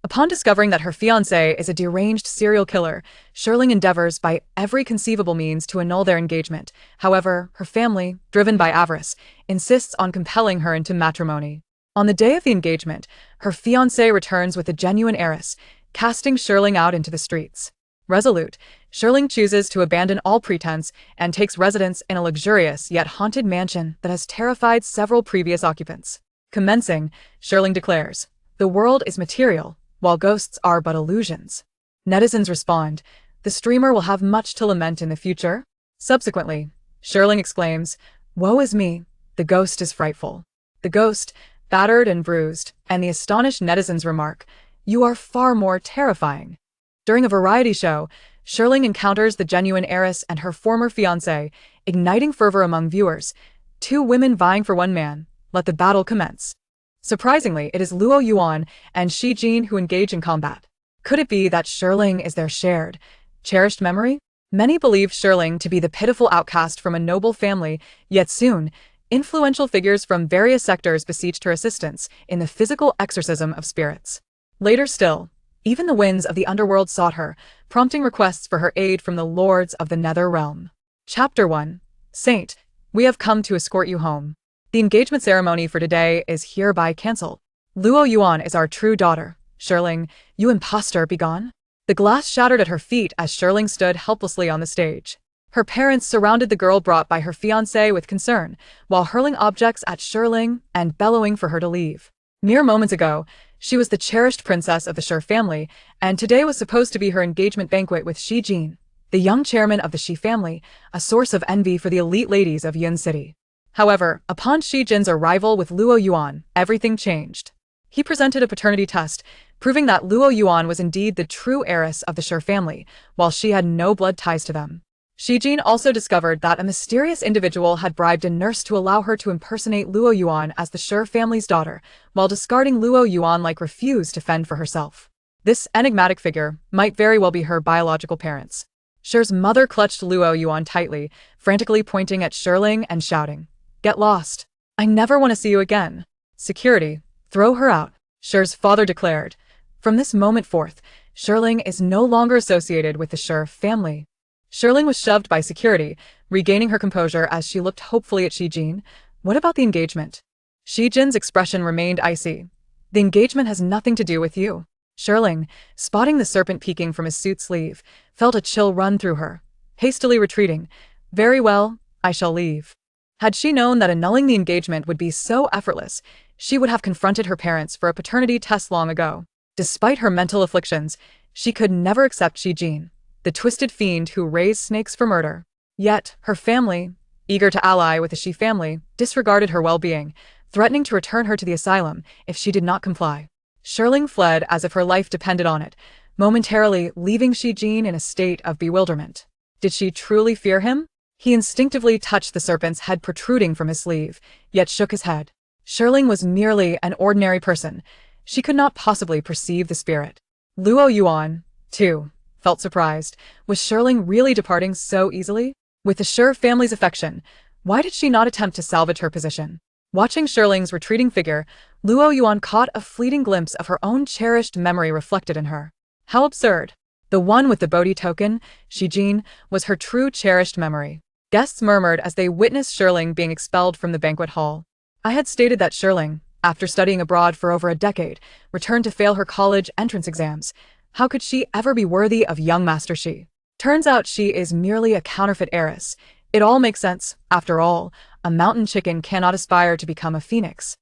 Upon discovering that her fiancé is a deranged serial killer, Shi Ling endeavors by every conceivable means to annul their engagement. However, her family, driven by avarice, insists on compelling her into matrimony. On the day of the engagement, her fiancé returns with a genuine heiress, casting Shi Ling out into the streets. Resolute, Shi Ling chooses to abandon all pretense and takes residence in a luxurious yet haunted mansion that has terrified several previous occupants. Commencing, Shi Ling declares, "The world is material, while ghosts are but illusions." Netizens respond, "The streamer will have much to lament in the future." Subsequently, Shi Ling exclaims, "Woe is me, the ghost is frightful." The ghost, battered and bruised, and the astonished netizens remark, "You are far more terrifying." During a variety show, Shi Ling encounters the genuine heiress and her former fiancé, igniting fervor among viewers. Two women vying for one man, let the battle commence. Surprisingly, it is Luoyuan and Shi Jin who engage in combat. Could it be that Shi Ling is their shared, cherished memory? Many believe Shi Ling to be the pitiful outcast from a noble family, yet soon, influential figures from various sectors beseeched her assistance in the physical exorcism of spirits. Later still, even the winds of the underworld sought her, prompting requests for her aid from the lords of the nether realm. Chapter 1. Saint, we have come to escort you home. The engagement ceremony for today is hereby cancelled. Luoyuan is our true daughter. Shi Ling, you impostor, begone. The glass shattered at her feet as Shi Ling stood helplessly on the stage. Her parents surrounded the girl brought by her fiancé with concern, while hurling objects at Shi Ling and bellowing for her to leave. Mere moments ago, she was the cherished princess of the Shi family, and today was supposed to be her engagement banquet with Shi Jin, the young chairman of the Shi family, a source of envy for the elite ladies of Yun City. However, upon Shi Jin's arrival with Luoyuan, everything changed. He presented a paternity test, proving that Luoyuan was indeed the true heiress of the Shi family, while she had no blood ties to them. Shi Jin also discovered that a mysterious individual had bribed a nurse to allow her to impersonate Luoyuan as the Shi family's daughter, while discarding Luoyuan like refused to fend for herself. This enigmatic figure might very well be her biological parents. Shi's mother clutched Luoyuan tightly, frantically pointing at Shi Ling and shouting, "Get lost. I never want to see you again. Security, throw her out," Shi's father declared. From this moment forth, Shi Ling is no longer associated with the Shi family. Shi Ling was shoved by security, regaining her composure as she looked hopefully at Shi Jin. "What about the engagement?" Shi Jin's expression remained icy. "The engagement has nothing to do with you." Shi Ling, spotting the serpent peeking from his suit sleeve, felt a chill run through her. Hastily retreating, "Very well, I shall leave." Had she known that annulling the engagement would be so effortless, she would have confronted her parents for a paternity test long ago. Despite her mental afflictions, she could never accept Shi Jin, the twisted fiend who raised snakes for murder. Yet, her family, eager to ally with the Shi family, disregarded her well-being, threatening to return her to the asylum if she did not comply. Shi Ling fled as if her life depended on it, momentarily leaving Shi Jin in a state of bewilderment. Did she truly fear him? He instinctively touched the serpent's head protruding from his sleeve, yet shook his head. Shi Ling was merely an ordinary person. She could not possibly perceive the spirit. Luoyuan, too, felt surprised. Was Shi Ling really departing so easily? With the Shi family's affection, why did she not attempt to salvage her position? Watching Shi Ling's retreating figure, Luoyuan caught a fleeting glimpse of her own cherished memory reflected in her. How absurd! The one with the Bodhi token, Shi Jin, was her true cherished memory. Guests murmured as they witnessed Shi Ling being expelled from the banquet hall. I had stated that Shi Ling, after studying abroad for over a decade, returned to fail her college entrance exams. How could she ever be worthy of young Master Shi? Turns out she is merely a counterfeit heiress. It all makes sense. After all, a mountain chicken cannot aspire to become a phoenix.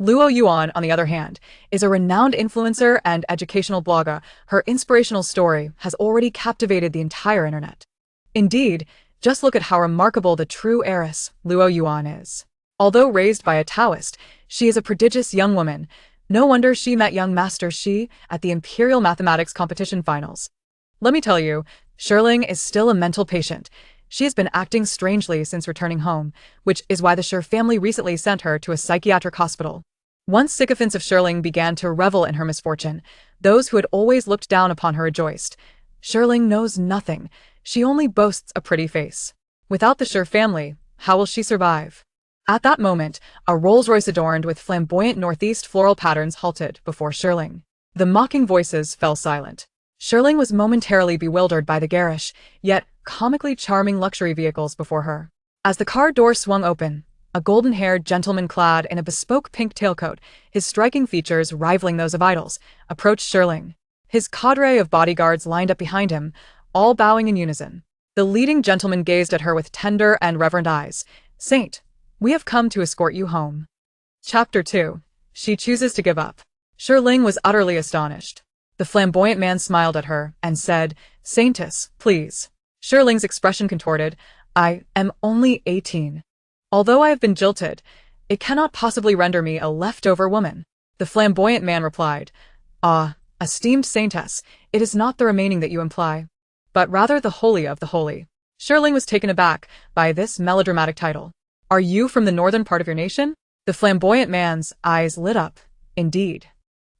Luoyuan, on the other hand, is a renowned influencer and educational blogger. Her inspirational story has already captivated the entire internet. Indeed, just look at how remarkable the true heiress, Luoyuan, is. Although raised by a Taoist, she is a prodigious young woman. No wonder she met young Master Shi at the Imperial Mathematics Competition Finals. Let me tell you, Shi Ling is still a mental patient. She has been acting strangely since returning home, which is why the Shi family recently sent her to a psychiatric hospital. Once sycophants of Shi Ling began to revel in her misfortune, those who had always looked down upon her rejoiced. Shi Ling knows nothing. She only boasts a pretty face. Without the Shi family, how will she survive? At that moment, a Rolls-Royce adorned with flamboyant northeast floral patterns halted before Shi Ling. The mocking voices fell silent. Shi Ling was momentarily bewildered by the garish, yet comically charming luxury vehicles before her. As the car door swung open, a golden-haired gentleman clad in a bespoke pink tailcoat, his striking features rivaling those of idols, approached Shi Ling. His cadre of bodyguards lined up behind him, all bowing in unison. The leading gentleman gazed at her with tender and reverent eyes. "Saint, we have come to escort you home." Chapter 2. She chooses to give up. Shi Ling was utterly astonished. The flamboyant man smiled at her and said, "Saintess, please." Shi Ling's expression contorted. "I am only 18. Although I have been jilted, it cannot possibly render me a leftover woman." The flamboyant man replied, "Ah, esteemed saintess, it is not the remaining that you imply, but rather the holy of the holy." Shi Ling was taken aback by this melodramatic title. "Are you from the northern part of your nation?" The flamboyant man's eyes lit up. "Indeed.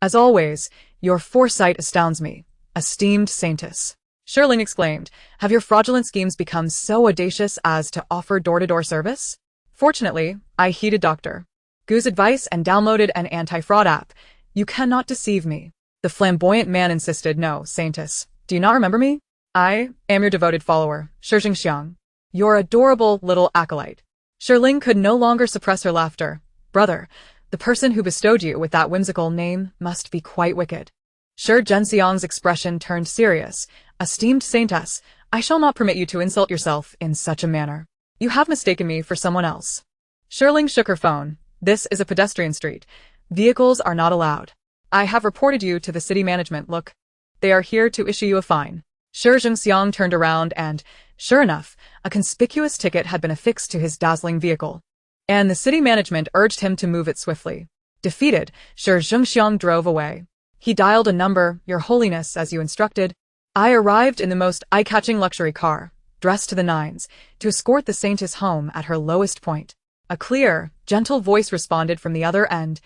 As always, your foresight astounds me, esteemed saintess." Shi Ling exclaimed, "Have your fraudulent schemes become so audacious as to offer door-to-door service?" "Fortunately, I heeded Dr. Gu's advice and downloaded an anti-fraud app. You cannot deceive me." The flamboyant man insisted, "No, saintess, do you not remember me? I am your devoted follower, Shi Ling, your adorable little acolyte." Shi Ling could no longer suppress her laughter. "Brother, the person who bestowed you with that whimsical name must be quite wicked." Shi Ling expression turned serious. "Esteemed saintess, I shall not permit you to insult yourself in such a manner. You have mistaken me for someone else." Shi Ling shook her phone. "This is a pedestrian street. Vehicles are not allowed. I have reported you to the city management. Look, they are here to issue you a fine." Shi Ling turned around and, sure enough, a conspicuous ticket had been affixed to his dazzling vehicle. And the city management urged him to move it swiftly. Defeated, Shi Ling drove away. He dialed a number, "Your Holiness, as you instructed." I arrived in the most eye-catching luxury car, dressed to the nines, to escort the saintess home at her lowest point. A clear, gentle voice responded from the other end.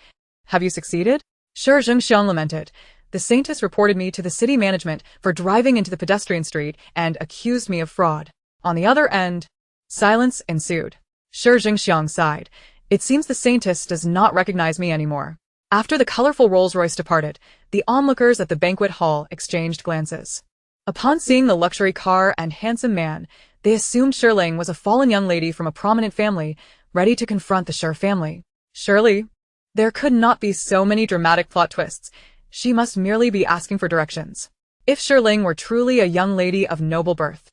"Have you succeeded?" Shi Ling lamented. "The saintess reported me to the city management for driving into the pedestrian street and accused me of fraud." On the other end, silence ensued. Shi Ling sighed. "It seems the saintess does not recognize me anymore." After the colorful Rolls-Royce departed, the onlookers at the banquet hall exchanged glances. Upon seeing the luxury car and handsome man, they assumed Shi Ling was a fallen young lady from a prominent family, ready to confront the Shi family. Surely, there could not be so many dramatic plot twists. She must merely be asking for directions. If Shi Ling were truly a young lady of noble birth,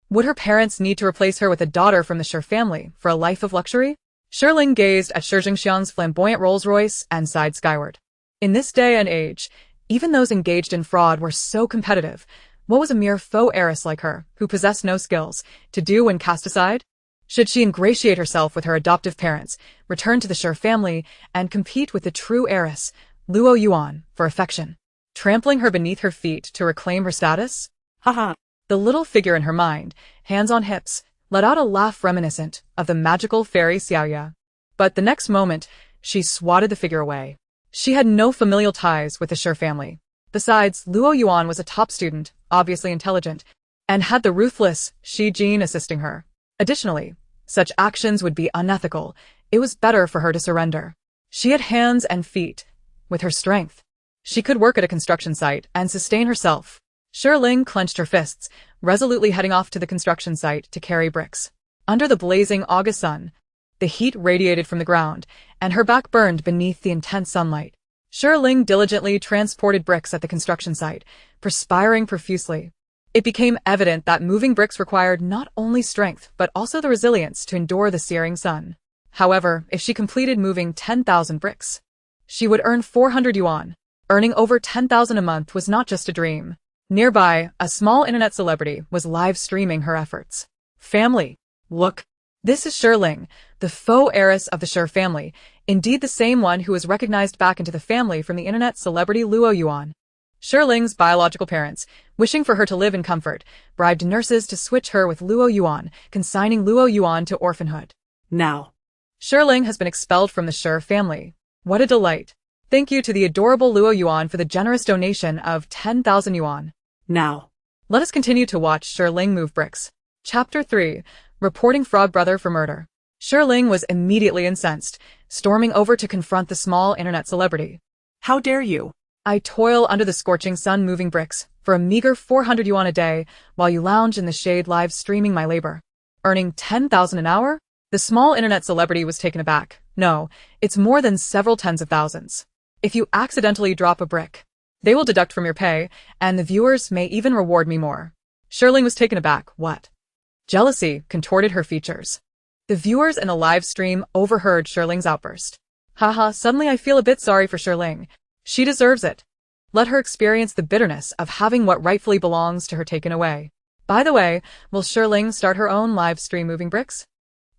would her parents need to replace her with a daughter from the Shi family for a life of luxury? Shi Ling gazed at Shi Ling's flamboyant Rolls-Royce and sighed skyward. In this day and age, even those engaged in fraud were so competitive. What was a mere faux heiress like her, who possessed no skills, to do when cast aside? Should she ingratiate herself with her adoptive parents, return to the Shi family, and compete with the true heiress, Luoyuan, for affection, trampling her beneath her feet to reclaim her status? Haha. The little figure in her mind, hands on hips, let out a laugh reminiscent of the magical fairy Xiaoya. But the next moment, she swatted the figure away. She had no familial ties with the Shi family. Besides, Luoyuan was a top student, obviously intelligent, and had the ruthless Shi Jin assisting her. Additionally, such actions would be unethical. It was better for her to surrender. She had hands and feet. With her strength, she could work at a construction site and sustain herself. Shi Ling clenched her fists, resolutely heading off to the construction site to carry bricks. Under the blazing August sun, the heat radiated from the ground, and her back burned beneath the intense sunlight. Shi Ling diligently transported bricks at the construction site, perspiring profusely. It became evident that moving bricks required not only strength but also the resilience to endure the searing sun. However, if she completed moving 10,000 bricks, she would earn 400 yuan. Earning over 10,000 a month was not just a dream. Nearby, a small internet celebrity was live streaming her efforts. "Family, look. This is Shi Ling, the faux heiress of the Shi family, indeed the same one who was recognized back into the family from the internet celebrity Luoyuan." Shi Ling's biological parents, wishing for her to live in comfort, bribed nurses to switch her with Luoyuan, consigning Luoyuan to orphanhood. Now, Shi Ling has been expelled from the Shi family. What a delight. Thank you to the adorable Luoyuan for the generous donation of 10,000 yuan. Now, let us continue to watch Shi Ling move bricks. Chapter 3. Reporting Frog Brother for Murder. Shi Ling was immediately incensed, storming over to confront the small internet celebrity. "How dare you? I toil under the scorching sun moving bricks for a meager 400 yuan a day while you lounge in the shade live streaming my labor. Earning 10,000 an hour? The small internet celebrity was taken aback. No, it's more than several tens of thousands. If you accidentally drop a brick, they will deduct from your pay, and the viewers may even reward me more. Shi Ling was taken aback. What? Jealousy contorted her features. The viewers in the live stream overheard Shi Ling's outburst. Haha, suddenly I feel a bit sorry for Shi Ling. She deserves it. Let her experience the bitterness of having what rightfully belongs to her taken away. By the way, will Shi Ling start her own live stream moving bricks?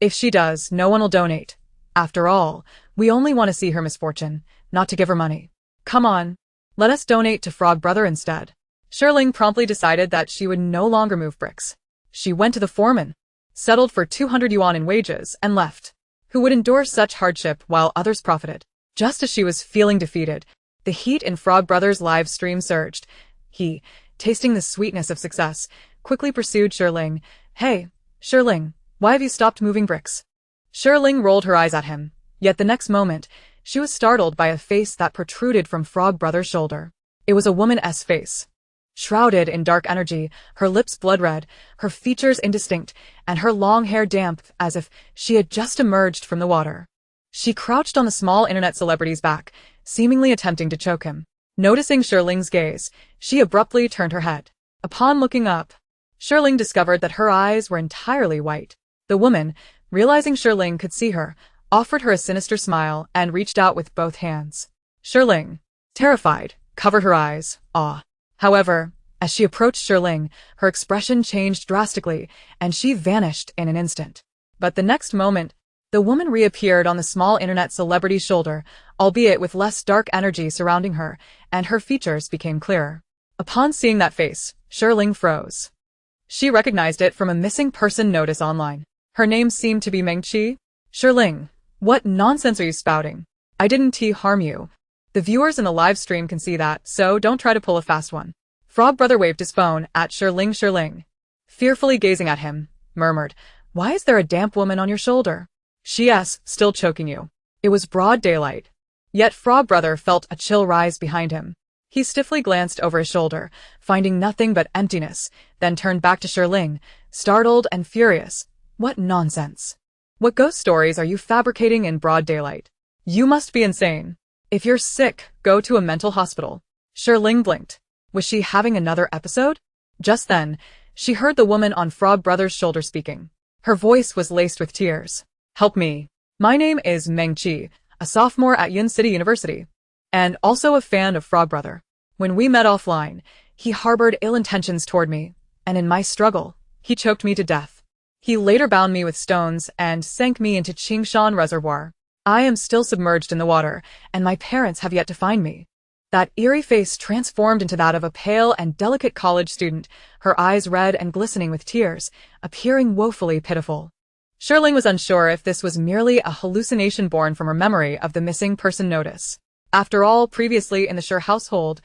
If she does, no one will donate. After all, we only want to see her misfortune, not to give her money. Come on. Let us donate to Frog Brother instead. Shi Ling promptly decided that she would no longer move bricks. She went to the foreman, settled for 200 yuan in wages, and left. Who would endure such hardship while others profited? Just as she was feeling defeated, the heat in Frog Brother's live stream surged. He, tasting the sweetness of success, quickly pursued Shi Ling. Hey, Shi Ling, why have you stopped moving bricks? Shi Ling rolled her eyes at him, yet the next moment, she was startled by a face that protruded from Frog Brother's shoulder. It was a woman's face. Shrouded in dark energy, her lips blood-red, her features indistinct, and her long hair damp as if she had just emerged from the water. She crouched on the small internet celebrity's back, seemingly attempting to choke him. Noticing Shi Ling's gaze, she abruptly turned her head. Upon looking up, Shi Ling discovered that her eyes were entirely white. The woman, realizing Shi Ling could see her, offered her a sinister smile and reached out with both hands. Shi Ling, terrified, covered her eyes, awe. However, as she approached Shi Ling, her expression changed drastically, and she vanished in an instant. But the next moment, the woman reappeared on the small internet celebrity's shoulder, albeit with less dark energy surrounding her, and her features became clearer. Upon seeing that face, Shi Ling froze. She recognized it from a missing person notice online. Her name seemed to be Meng Qi. Shi Ling, what nonsense are you spouting? I didn't harm you. The viewers in the live stream can see that, so don't try to pull a fast one. Frog Brother waved his phone at Shi Ling. Shi Ling, fearfully gazing at him, murmured, "Why is there a damp woman on your shoulder?" She's still choking you. It was broad daylight. Yet Frog Brother felt a chill rise behind him. He stiffly glanced over his shoulder, finding nothing but emptiness, then turned back to Shi Ling, startled and furious. What nonsense. What ghost stories are you fabricating in broad daylight? You must be insane. If you're sick, go to a mental hospital. Shi Ling blinked. Was she having another episode? Just then, she heard the woman on Frog Brother's shoulder speaking. Her voice was laced with tears. Help me. My name is Meng Qi, a sophomore at Yun City University, and also a fan of Frog Brother. When we met offline, he harbored ill intentions toward me, and in my struggle, he choked me to death. He later bound me with stones and sank me into Qingshan Reservoir. I am still submerged in the water, and my parents have yet to find me. That eerie face transformed into that of a pale and delicate college student, her eyes red and glistening with tears, appearing woefully pitiful. Shi Ling was unsure if this was merely a hallucination born from her memory of the missing person notice. After all, previously in the Shi household,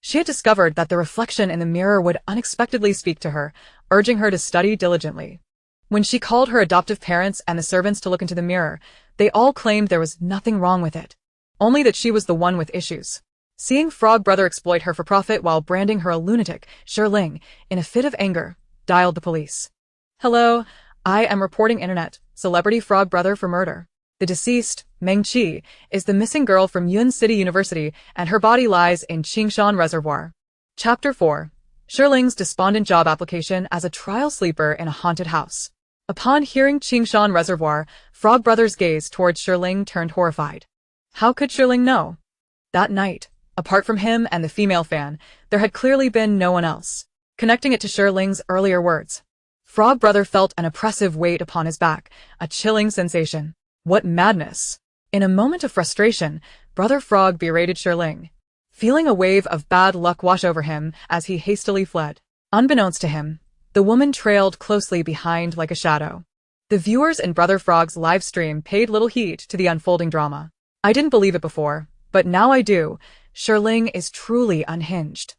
she had discovered that the reflection in the mirror would unexpectedly speak to her, urging her to study diligently. When she called her adoptive parents and the servants to look into the mirror, they all claimed there was nothing wrong with it, only that she was the one with issues. Seeing Frog Brother exploit her for profit while branding her a lunatic, Shi Ling, in a fit of anger, dialed the police. Hello, I am reporting internet celebrity Frog Brother for murder. The deceased, Meng Qi, is the missing girl from Yun City University, and her body lies in Qingshan Reservoir. Chapter 4. Shi Ling's despondent job application as a trial sleeper in a haunted house. Upon hearing Qingshan Reservoir, Frog Brother's gaze towards Shi Ling turned horrified. How could Shi Ling know? That night, apart from him and the female fan, there had clearly been no one else. Connecting it to Shi Ling's earlier words, Frog Brother felt an oppressive weight upon his back, a chilling sensation. What madness! In a moment of frustration, Brother Frog berated Shi Ling, feeling a wave of bad luck wash over him as he hastily fled. Unbeknownst to him, the woman trailed closely behind like a shadow. The viewers in Brother Frog's live stream paid little heed to the unfolding drama. I didn't believe it before, but now I do. Shi Ling is truly unhinged.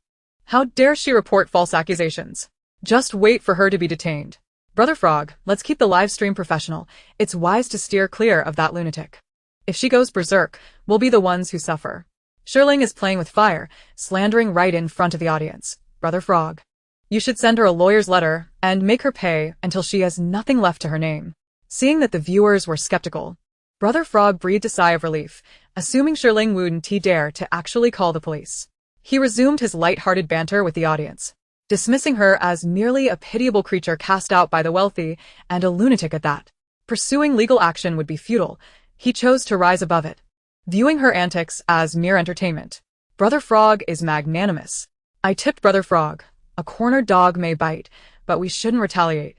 How dare she report false accusations? Just wait for her to be detained. Brother Frog, let's keep the live stream professional. It's wise to steer clear of that lunatic. If she goes berserk, we'll be the ones who suffer. Shi Ling is playing with fire, slandering right in front of the audience. Brother Frog. You should send her a lawyer's letter and make her pay until she has nothing left to her name. Seeing that the viewers were skeptical, Brother Frog breathed a sigh of relief, assuming Shi Ling wouldn't dare to actually call the police. He resumed his light-hearted banter with the audience, dismissing her as merely a pitiable creature cast out by the wealthy and a lunatic at that. Pursuing legal action would be futile. He chose to rise above it, viewing her antics as mere entertainment. Brother Frog is magnanimous. I tipped Brother Frog. A cornered dog may bite, but we shouldn't retaliate.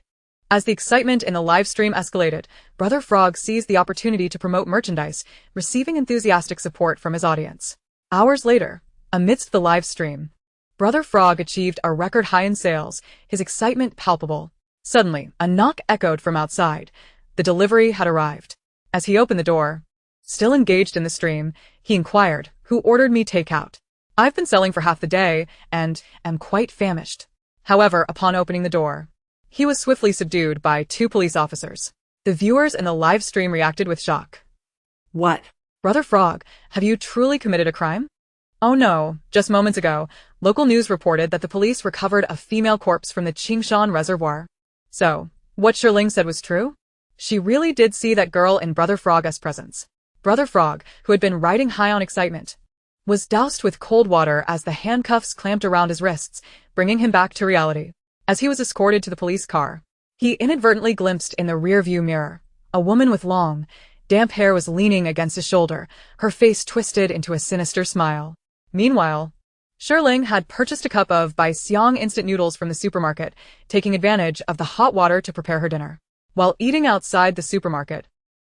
As the excitement in the live stream escalated, Brother Frog seized the opportunity to promote merchandise, receiving enthusiastic support from his audience. Hours later, amidst the live stream, Brother Frog achieved a record high in sales, his excitement palpable. Suddenly, a knock echoed from outside. The delivery had arrived. As he opened the door, still engaged in the stream, he inquired, "Who ordered me takeout? I've been selling for half the day, and am quite famished." However, upon opening the door, he was swiftly subdued by 2 police officers. The viewers in the live stream reacted with shock. What? Brother Frog, have you truly committed a crime? Oh no, just moments ago, local news reported that the police recovered a female corpse from the Qingshan Reservoir. So, what Shi Ling said was true? She really did see that girl in Brother Frog's presence. Brother Frog, who had been riding high on excitement, was doused with cold water as the handcuffs clamped around his wrists, bringing him back to reality. As he was escorted to the police car, he inadvertently glimpsed in the rearview mirror. A woman with long, damp hair was leaning against his shoulder, her face twisted into a sinister smile. Meanwhile, Shi Ling had purchased a cup of Baixiang instant noodles from the supermarket, taking advantage of the hot water to prepare her dinner. While eating outside the supermarket,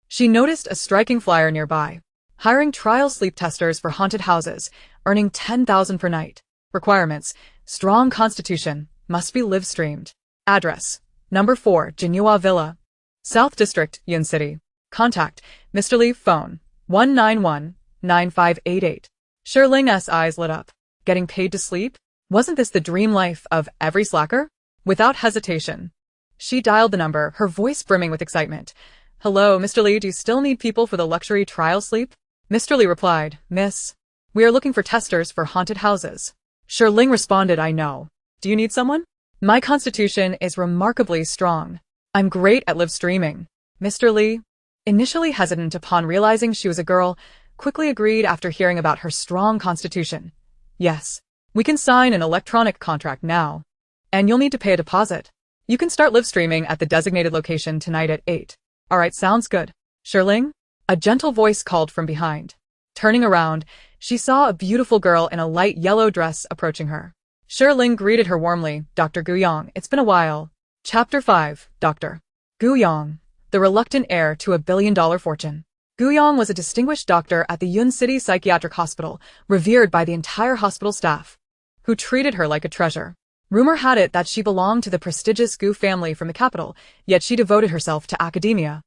she noticed a striking flyer nearby, hiring trial sleep testers for haunted houses, earning 10,000 per night. Requirements: strong constitution, must be live-streamed. Address: Number 4, Jinhua Villa, South District, Yun City. Contact: Mr. Lee, phone 191-9588. Shi Ling's eyes lit up. Getting paid to sleep? Wasn't this the dream life of every slacker? Without hesitation, she dialed the number, her voice brimming with excitement. "Hello, Mr. Lee, do you still need people for the luxury trial sleep?" Mr. Lee replied, "Miss, we are looking for testers for haunted houses." Shi Ling responded, "I know. Do you need someone? My constitution is remarkably strong. I'm great at live streaming." Mr. Lee, initially hesitant upon realizing she was a girl, quickly agreed after hearing about her strong constitution. "Yes, we can sign an electronic contract now. And you'll need to pay a deposit. You can start live streaming at the designated location tonight at 8. Alright, sounds good." "Shi Ling?" A gentle voice called from behind. Turning around, she saw a beautiful girl in a light yellow dress approaching her. Shi Ling greeted her warmly. "Dr. Guiyang, it's been a while." Chapter 5, Dr. Guiyang, the reluctant heir to a billion-dollar fortune. Guiyang was a distinguished doctor at the Yun City Psychiatric Hospital, revered by the entire hospital staff, who treated her like a treasure. Rumor had it that she belonged to the prestigious Gu family from the capital, yet she devoted herself to academia,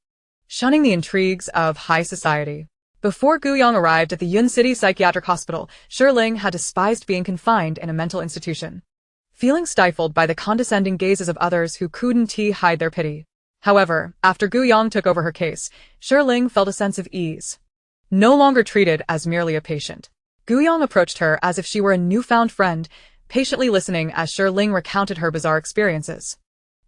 shunning the intrigues of high society. Before Guiyang arrived at the Yun City Psychiatric Hospital, Shi Ling had despised being confined in a mental institution, feeling stifled by the condescending gazes of others who couldn't hide their pity. However, after Guiyang took over her case, Shi Ling felt a sense of ease. No longer treated as merely a patient, Guiyang approached her as if she were a newfound friend, patiently listening as Shi Ling recounted her bizarre experiences.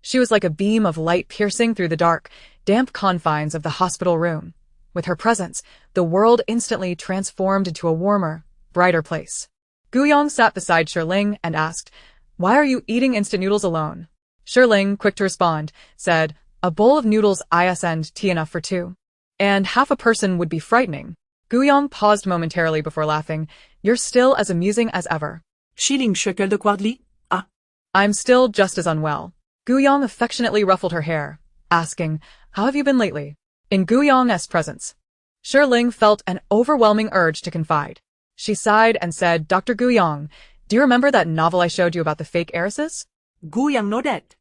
She was like a beam of light piercing through the dark, damp confines of the hospital room. With her presence, the world instantly transformed into a warmer, brighter place. Guiyang sat beside Shi Ling and asked, "Why are you eating instant noodles alone?" Shi Ling, quick to respond, said, "A bowl of noodles isn't enough for 2. And half a person would be frightening." Guiyang paused momentarily before laughing. "You're still as amusing as ever." Shi Ling shekel de Quadli? Ah. "I'm still just as unwell." Guiyang affectionately ruffled her hair, asking, "How have you been lately?" In Guiyang's presence, Shi Ling felt an overwhelming urge to confide. She sighed and said, "Dr. Guiyang, do you remember that novel I showed you about the fake heiresses?" Guiyang know that.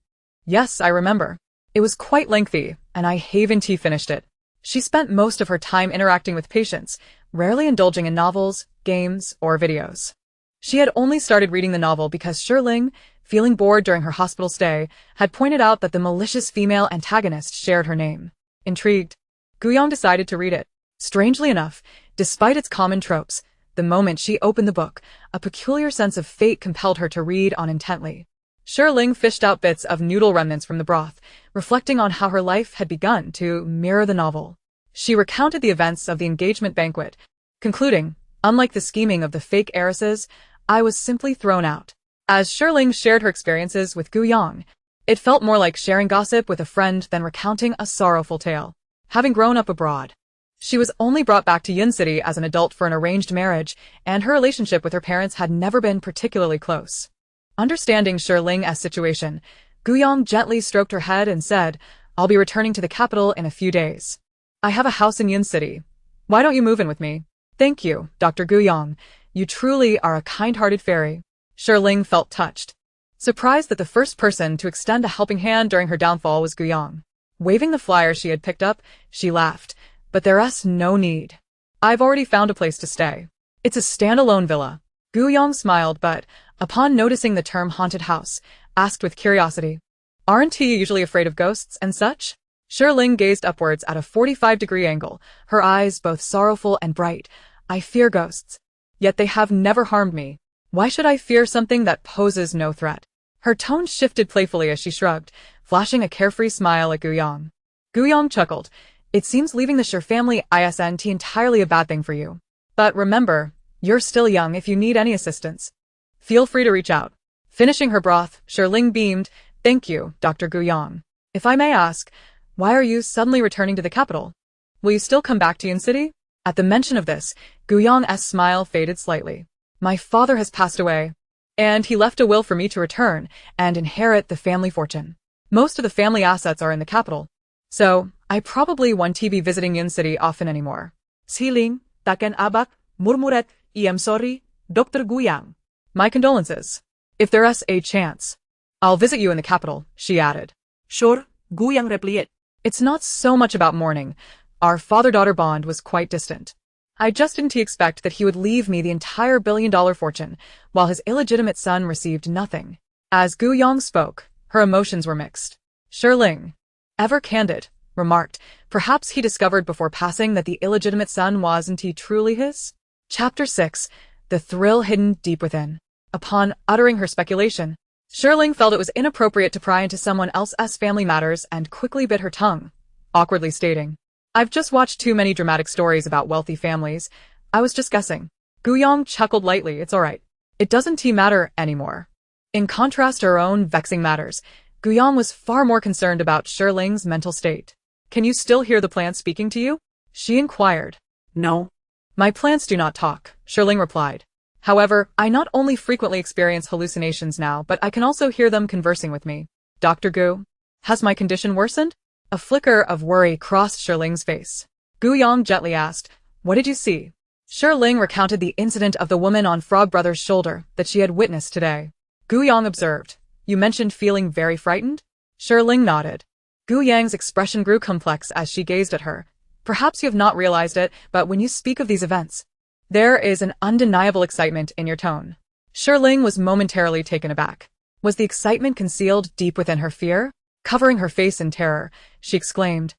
"Yes, I remember. It was quite lengthy, and I haven't finished it." She spent most of her time interacting with patients, rarely indulging in novels, games, or videos. She had only started reading the novel because Shi Ling, feeling bored during her hospital stay, had pointed out that the malicious female antagonist shared her name. Intrigued, Guiyang decided to read it. Strangely enough, despite its common tropes, The moment she opened the book, a peculiar sense of fate compelled her to read on intently. Shi Ling fished out bits of noodle remnants from the broth, reflecting on how her life had begun to mirror the novel. She recounted the events of the engagement banquet, concluding, unlike the scheming of the fake heiresses, I was simply thrown out. As Shi Ling shared her experiences with Gu Yang, it felt more like sharing gossip with a friend than recounting a sorrowful tale. Having grown up abroad, she was only brought back to Yun City as an adult for an arranged marriage, and her relationship with her parents had never been particularly close. Understanding Shi Ling's situation, Gu Yang gently stroked her head and said, I'll be returning to the capital in a few days. I have a house in Yun City. Why don't you move in with me? Thank you, Dr. Gu Yang. You truly are a kind-hearted fairy. Shi Ling felt touched. Surprised that the first person to extend a helping hand during her downfall was Gu Yang. Waving the flyer she had picked up, she laughed. But there's no need. I've already found a place to stay. It's a standalone villa. Gu Yang smiled but, upon noticing the term haunted house, asked with curiosity, Aren't you usually afraid of ghosts and such? Shi Ling gazed upwards at a 45-degree angle, her eyes both sorrowful and bright. I fear ghosts. Yet they have never harmed me. Why should I fear something that poses no threat? Her tone shifted playfully as she shrugged, flashing a carefree smile at Gu Yang. Gu Yang chuckled. It seems leaving the Shi family isn't entirely a bad thing for you. But remember, you're still young if you need any assistance. Feel free to reach out. Finishing her broth, Shi Ling beamed. Thank you, Dr. Gu Yang. If I may ask, why are you suddenly returning to the capital? Will you still come back to Yun City? At the mention of this, Gu Yang's smile faded slightly. My father has passed away, and he left a will for me to return and inherit the family fortune. Most of the family assets are in the capital, so I probably won't be visiting Yun City often anymore. Shi Ling, taken aback, murmuret, I am sorry, Dr. Gu Yang. My condolences. If there's a chance, I'll visit you in the capital, she added. Sure, Gu Yang replied. It's not so much about mourning. Our father-daughter bond was quite distant. I just didn't expect that he would leave me the entire billion-dollar fortune, while his illegitimate son received nothing. As Gu Yang spoke, her emotions were mixed. Shi Ling, ever candid, remarked, perhaps he discovered before passing that the illegitimate son wasn't he truly his? Chapter 6. The thrill hidden deep within. Upon uttering her speculation, Shi Ling felt it was inappropriate to pry into someone else's family matters and quickly bit her tongue, awkwardly stating, I've just watched too many dramatic stories about wealthy families. I was just guessing. Gu Yang chuckled lightly. It's all right. It doesn't matter anymore. In contrast to her own vexing matters, Gu Yang was far more concerned about Shi Ling's mental state. Can you still hear the plants speaking to you? She inquired. No. My plants do not talk, Shi Ling replied. However, I not only frequently experience hallucinations now, but I can also hear them conversing with me. Dr. Gu, has my condition worsened? A flicker of worry crossed Shi Ling's face. Gu Yang gently asked, What did you see? Shi Ling recounted the incident of the woman on Frog Brother's shoulder that she had witnessed today. Gu Yang observed, You mentioned feeling very frightened? Shi Ling nodded. Gu Yang's expression grew complex as she gazed at her. Perhaps you have not realized it, but when you speak of these events, there is an undeniable excitement in your tone. Shi Ling was momentarily taken aback. Was the excitement concealed deep within her fear? Covering her face in terror, she exclaimed,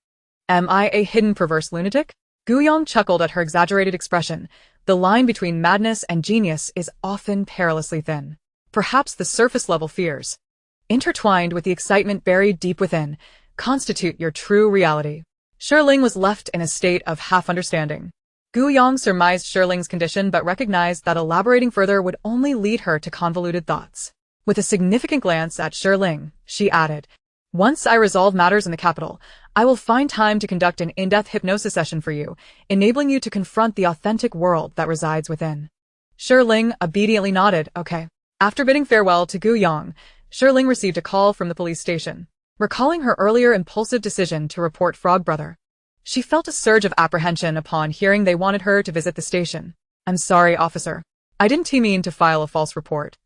Am I a hidden perverse lunatic? Gu Yang chuckled at her exaggerated expression. The line between madness and genius is often perilously thin. Perhaps the surface-level fears, intertwined with the excitement buried deep within, constitute your true reality. Shi Ling was left in a state of half-understanding. Gu Yang surmised Shi Ling's condition but recognized that elaborating further would only lead her to convoluted thoughts. With a significant glance at Shi Ling, she added, Once I resolve matters in the capital, I will find time to conduct an in-depth hypnosis session for you, enabling you to confront the authentic world that resides within. Shi Ling obediently nodded, okay. After bidding farewell to Gu Yang, Shi Ling received a call from the police station. Recalling her earlier impulsive decision to report Frog Brother, she felt a surge of apprehension upon hearing they wanted her to visit the station. I'm sorry, officer. I didn't mean to file a false report.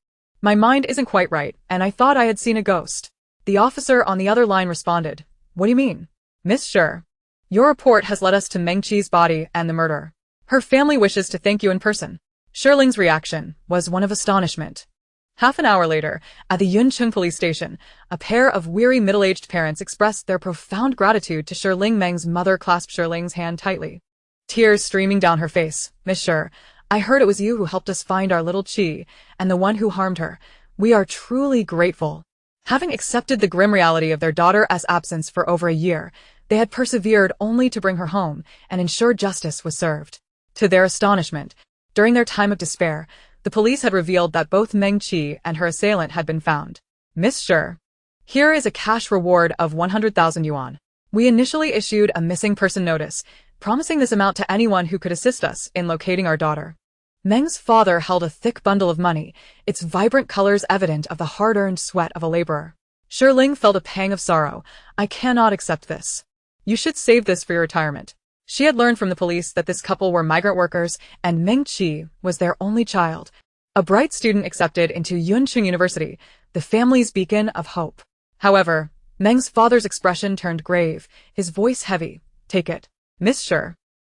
My mind isn't quite right, and I thought I had seen a ghost. The officer on the other line responded, What do you mean? Miss Shi, your report has led us to Meng Qi's body and the murder. Her family wishes to thank you in person. Shi Ling's reaction was one of astonishment. Half an hour later, at the Yuncheng police station, a pair of weary middle-aged parents expressed their profound gratitude to Shi Ling. Meng's mother clasped Shi Ling's hand tightly. Tears streaming down her face. Miss Shi, I heard it was you who helped us find our little Chi, and the one who harmed her. We are truly grateful." Having accepted the grim reality of their daughter's absence for over a year, they had persevered only to bring her home and ensure justice was served. To their astonishment, during their time of despair, the police had revealed that both Meng Qi and her assailant had been found. "Miss Shi, here is a cash reward of 100,000 yuan. We initially issued a missing person notice, promising this amount to anyone who could assist us in locating our daughter." Meng's father held a thick bundle of money, its vibrant colors evident of the hard-earned sweat of a laborer. Shi Ling felt a pang of sorrow. "I cannot accept this. You should save this for your retirement." She had learned from the police that this couple were migrant workers, and Meng Qi was their only child, a bright student accepted into Yuncheng University, the family's beacon of hope. However, Meng's father's expression turned grave, his voice heavy. "Take it. Miss Shi,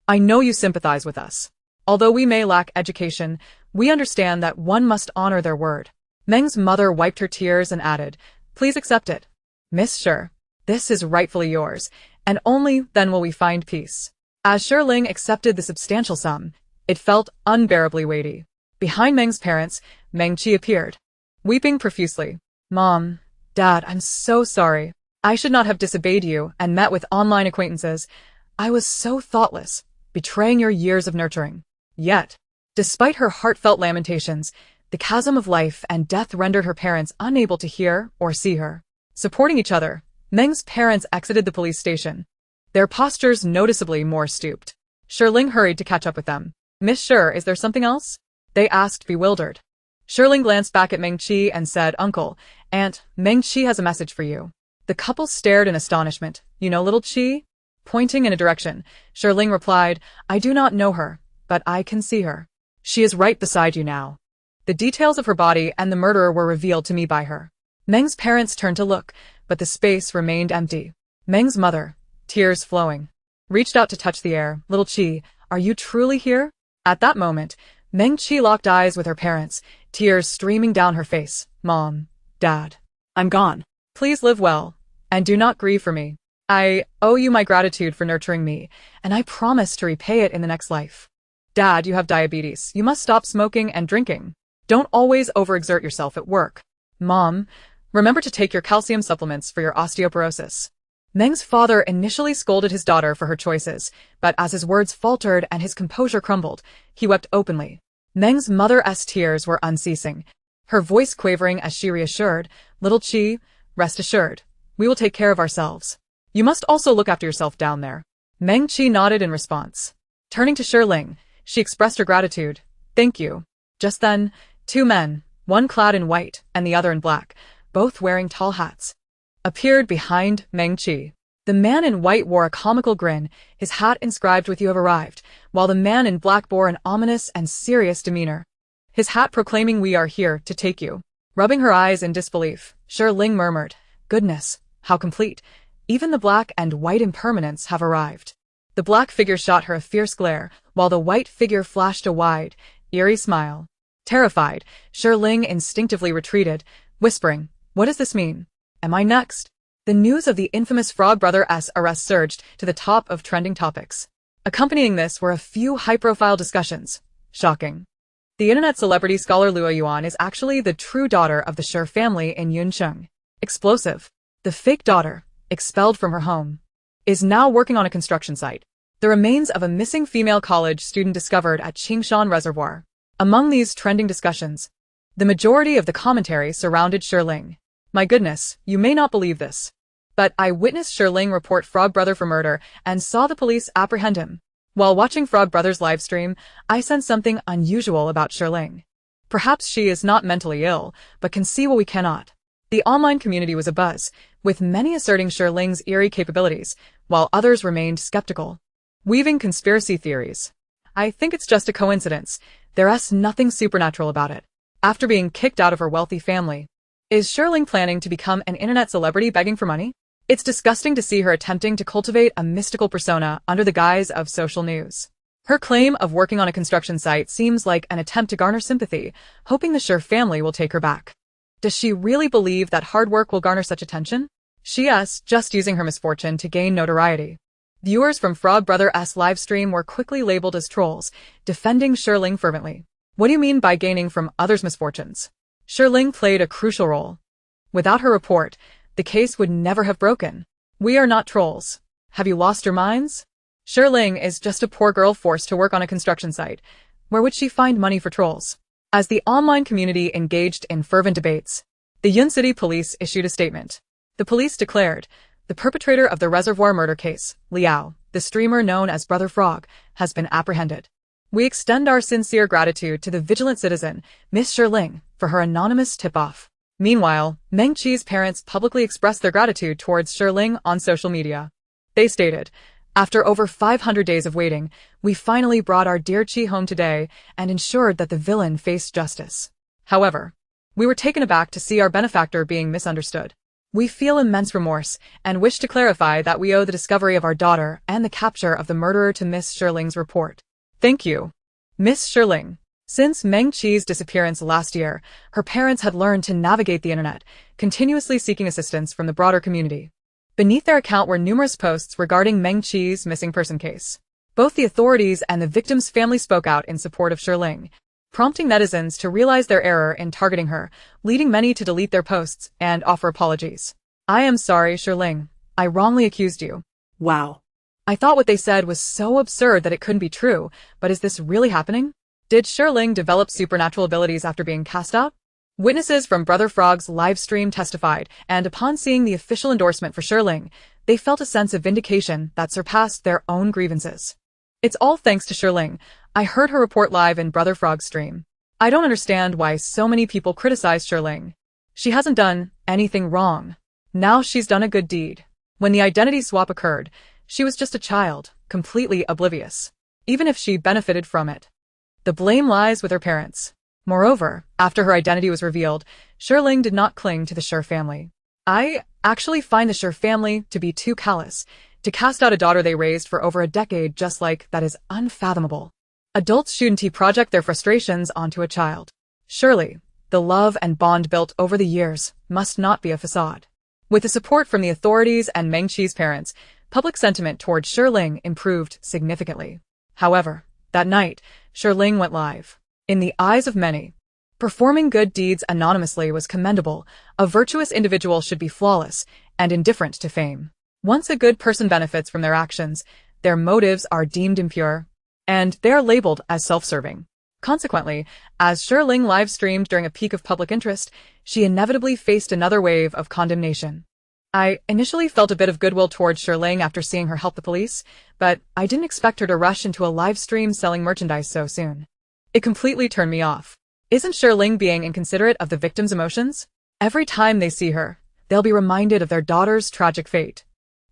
I know you sympathize with us. Although we may lack education, we understand that one must honor their word." Meng's mother wiped her tears and added, "Please accept it. Miss Shi, this is rightfully yours, and only then will we find peace." As Shi Ling accepted the substantial sum, it felt unbearably weighty. Behind Meng's parents, Meng Qi appeared, weeping profusely. "Mom, Dad, I'm so sorry. I should not have disobeyed you and met with online acquaintances. I was so thoughtless, betraying your years of nurturing." Yet, despite her heartfelt lamentations, the chasm of life and death rendered her parents unable to hear or see her. Supporting each other, Meng's parents exited the police station, their postures noticeably more stooped. Shi Ling hurried to catch up with them. "Miss Shi, is there something else?" they asked, bewildered. Shi Ling glanced back at Meng Qi and said, "Uncle, Aunt, Meng Qi has a message for you." The couple stared in astonishment. "You know little Qi?" Pointing in a direction, Shi Ling replied, "I do not know her, but I can see her. She is right beside you now." The details of her body and the murderer were revealed to me by her. Meng's parents turned to look, but the space remained empty. Meng's mother, tears flowing, reached out to touch the air. "Little Qi, are you truly here?" At that moment, Meng Qi locked eyes with her parents, tears streaming down her face. "Mom, Dad, I'm gone. Please live well, and do not grieve for me. I owe you my gratitude for nurturing me, and I promise to repay it in the next life. Dad, you have diabetes. You must stop smoking and drinking. Don't always overexert yourself at work. Mom, remember to take your calcium supplements for your osteoporosis." Meng's father initially scolded his daughter for her choices, but as his words faltered and his composure crumbled, he wept openly. Meng's mother's tears were unceasing, her voice quavering as she reassured, "Little Qi, rest assured, we will take care of ourselves. You must also look after yourself down there." Meng Qi nodded in response. Turning to Shi Ling, she expressed her gratitude. "Thank you." Just then, two men, one clad in white and the other in black, both wearing tall hats, appeared behind Meng Qi. The man in white wore a comical grin, his hat inscribed with "You have arrived," while the man in black bore an ominous and serious demeanor, his hat proclaiming "We are here to take you." Rubbing her eyes in disbelief, Shi Ling murmured, "Goodness, how complete. Even the black and white impermanents have arrived." The black figure shot her a fierce glare, while the white figure flashed a wide, eerie smile. Terrified, Shi Ling instinctively retreated, whispering, "What does this mean? Am I next?" The news of the infamous Frog Brother's arrest surged to the top of trending topics. Accompanying this were a few high-profile discussions. Shocking. The internet celebrity scholar Luoyuan is actually the true daughter of the Shi family in Yuncheng. Explosive. The fake daughter, expelled from her home, is now working on a construction site. The remains of a missing female college student discovered at Qingshan Reservoir. Among these trending discussions, the majority of the commentary surrounded Shi Ling. "My goodness, you may not believe this, but I witnessed Shi Ling report Frog Brother for murder and saw the police apprehend him. While watching Frog Brother's livestream, I sensed something unusual about Shi Ling. Perhaps she is not mentally ill, but can see what we cannot." The online community was abuzz, with many asserting Shi Ling's eerie capabilities, while others remained skeptical, weaving conspiracy theories. "I think it's just a coincidence. There's nothing supernatural about it." After being kicked out of her wealthy family, is Shi Ling planning to become an internet celebrity begging for money? It's disgusting to see her attempting to cultivate a mystical persona under the guise of social news. Her claim of working on a construction site seems like an attempt to garner sympathy, hoping the Shi family will take her back. Does she really believe that hard work will garner such attention? She's just using her misfortune to gain notoriety. Viewers from Frog Brother's livestream were quickly labeled as trolls, defending Shi Ling fervently. What do you mean by gaining from others' misfortunes? Shi Ling played a crucial role. Without her report, the case would never have broken. We are not trolls. Have you lost your minds? Shi Ling is just a poor girl forced to work on a construction site. Where would she find money for trolls? As the online community engaged in fervent debates, the Yun City Police issued a statement. The police declared, the perpetrator of the Reservoir murder case, Liao, the streamer known as Brother Frog, has been apprehended. We extend our sincere gratitude to the vigilant citizen, Miss Shi Ling, for her anonymous tip-off. Meanwhile, Meng Qi's parents publicly expressed their gratitude towards Shi Ling on social media. They stated, after over 500 days of waiting, we finally brought our dear Qi home today and ensured that the villain faced justice. However, we were taken aback to see our benefactor being misunderstood. We feel immense remorse and wish to clarify that we owe the discovery of our daughter and the capture of the murderer to Miss Shi Ling's report. Thank you, Miss Shi Ling. Since Meng Qi's disappearance last year, her parents had learned to navigate the internet, continuously seeking assistance from the broader community. Beneath their account were numerous posts regarding Meng Qi's missing person case. Both the authorities and the victim's family spoke out in support of Shi Ling, prompting netizens to realize their error in targeting her, leading many to delete their posts and offer apologies. I am sorry, Shi Ling. I wrongly accused you. Wow. I thought what they said was so absurd that it couldn't be true, but is this really happening? Did Shi Ling develop supernatural abilities after being cast out? Witnesses from Brother Frog's livestream testified, and upon seeing the official endorsement for Shi Ling, they felt a sense of vindication that surpassed their own grievances. It's all thanks to Shi Ling. I heard her report live in Brother Frog's stream. I don't understand why so many people criticize Shi Ling. She hasn't done anything wrong. Now she's done a good deed. When the identity swap occurred, she was just a child, completely oblivious. Even if she benefited from it, the blame lies with her parents. Moreover, after her identity was revealed, Shi Ling did not cling to the Shi family. I actually find the Shi family to be too callous. To cast out a daughter they raised for over a decade just like that is unfathomable. Adults shouldn't project their frustrations onto a child. Surely, the love and bond built over the years must not be a facade. With the support from the authorities and Meng Qi's parents, public sentiment toward Shi Ling improved significantly. However, that night, Shi Ling went live. In the eyes of many, performing good deeds anonymously was commendable. A virtuous individual should be flawless and indifferent to fame. Once a good person benefits from their actions, their motives are deemed impure, and they are labeled as self-serving. Consequently, as Shi Ling live-streamed during a peak of public interest, she inevitably faced another wave of condemnation. I initially felt a bit of goodwill towards Shi Ling after seeing her help the police, but I didn't expect her to rush into a live stream selling merchandise so soon. It completely turned me off. Isn't Shi Ling being inconsiderate of the victim's emotions? Every time they see her, they'll be reminded of their daughter's tragic fate.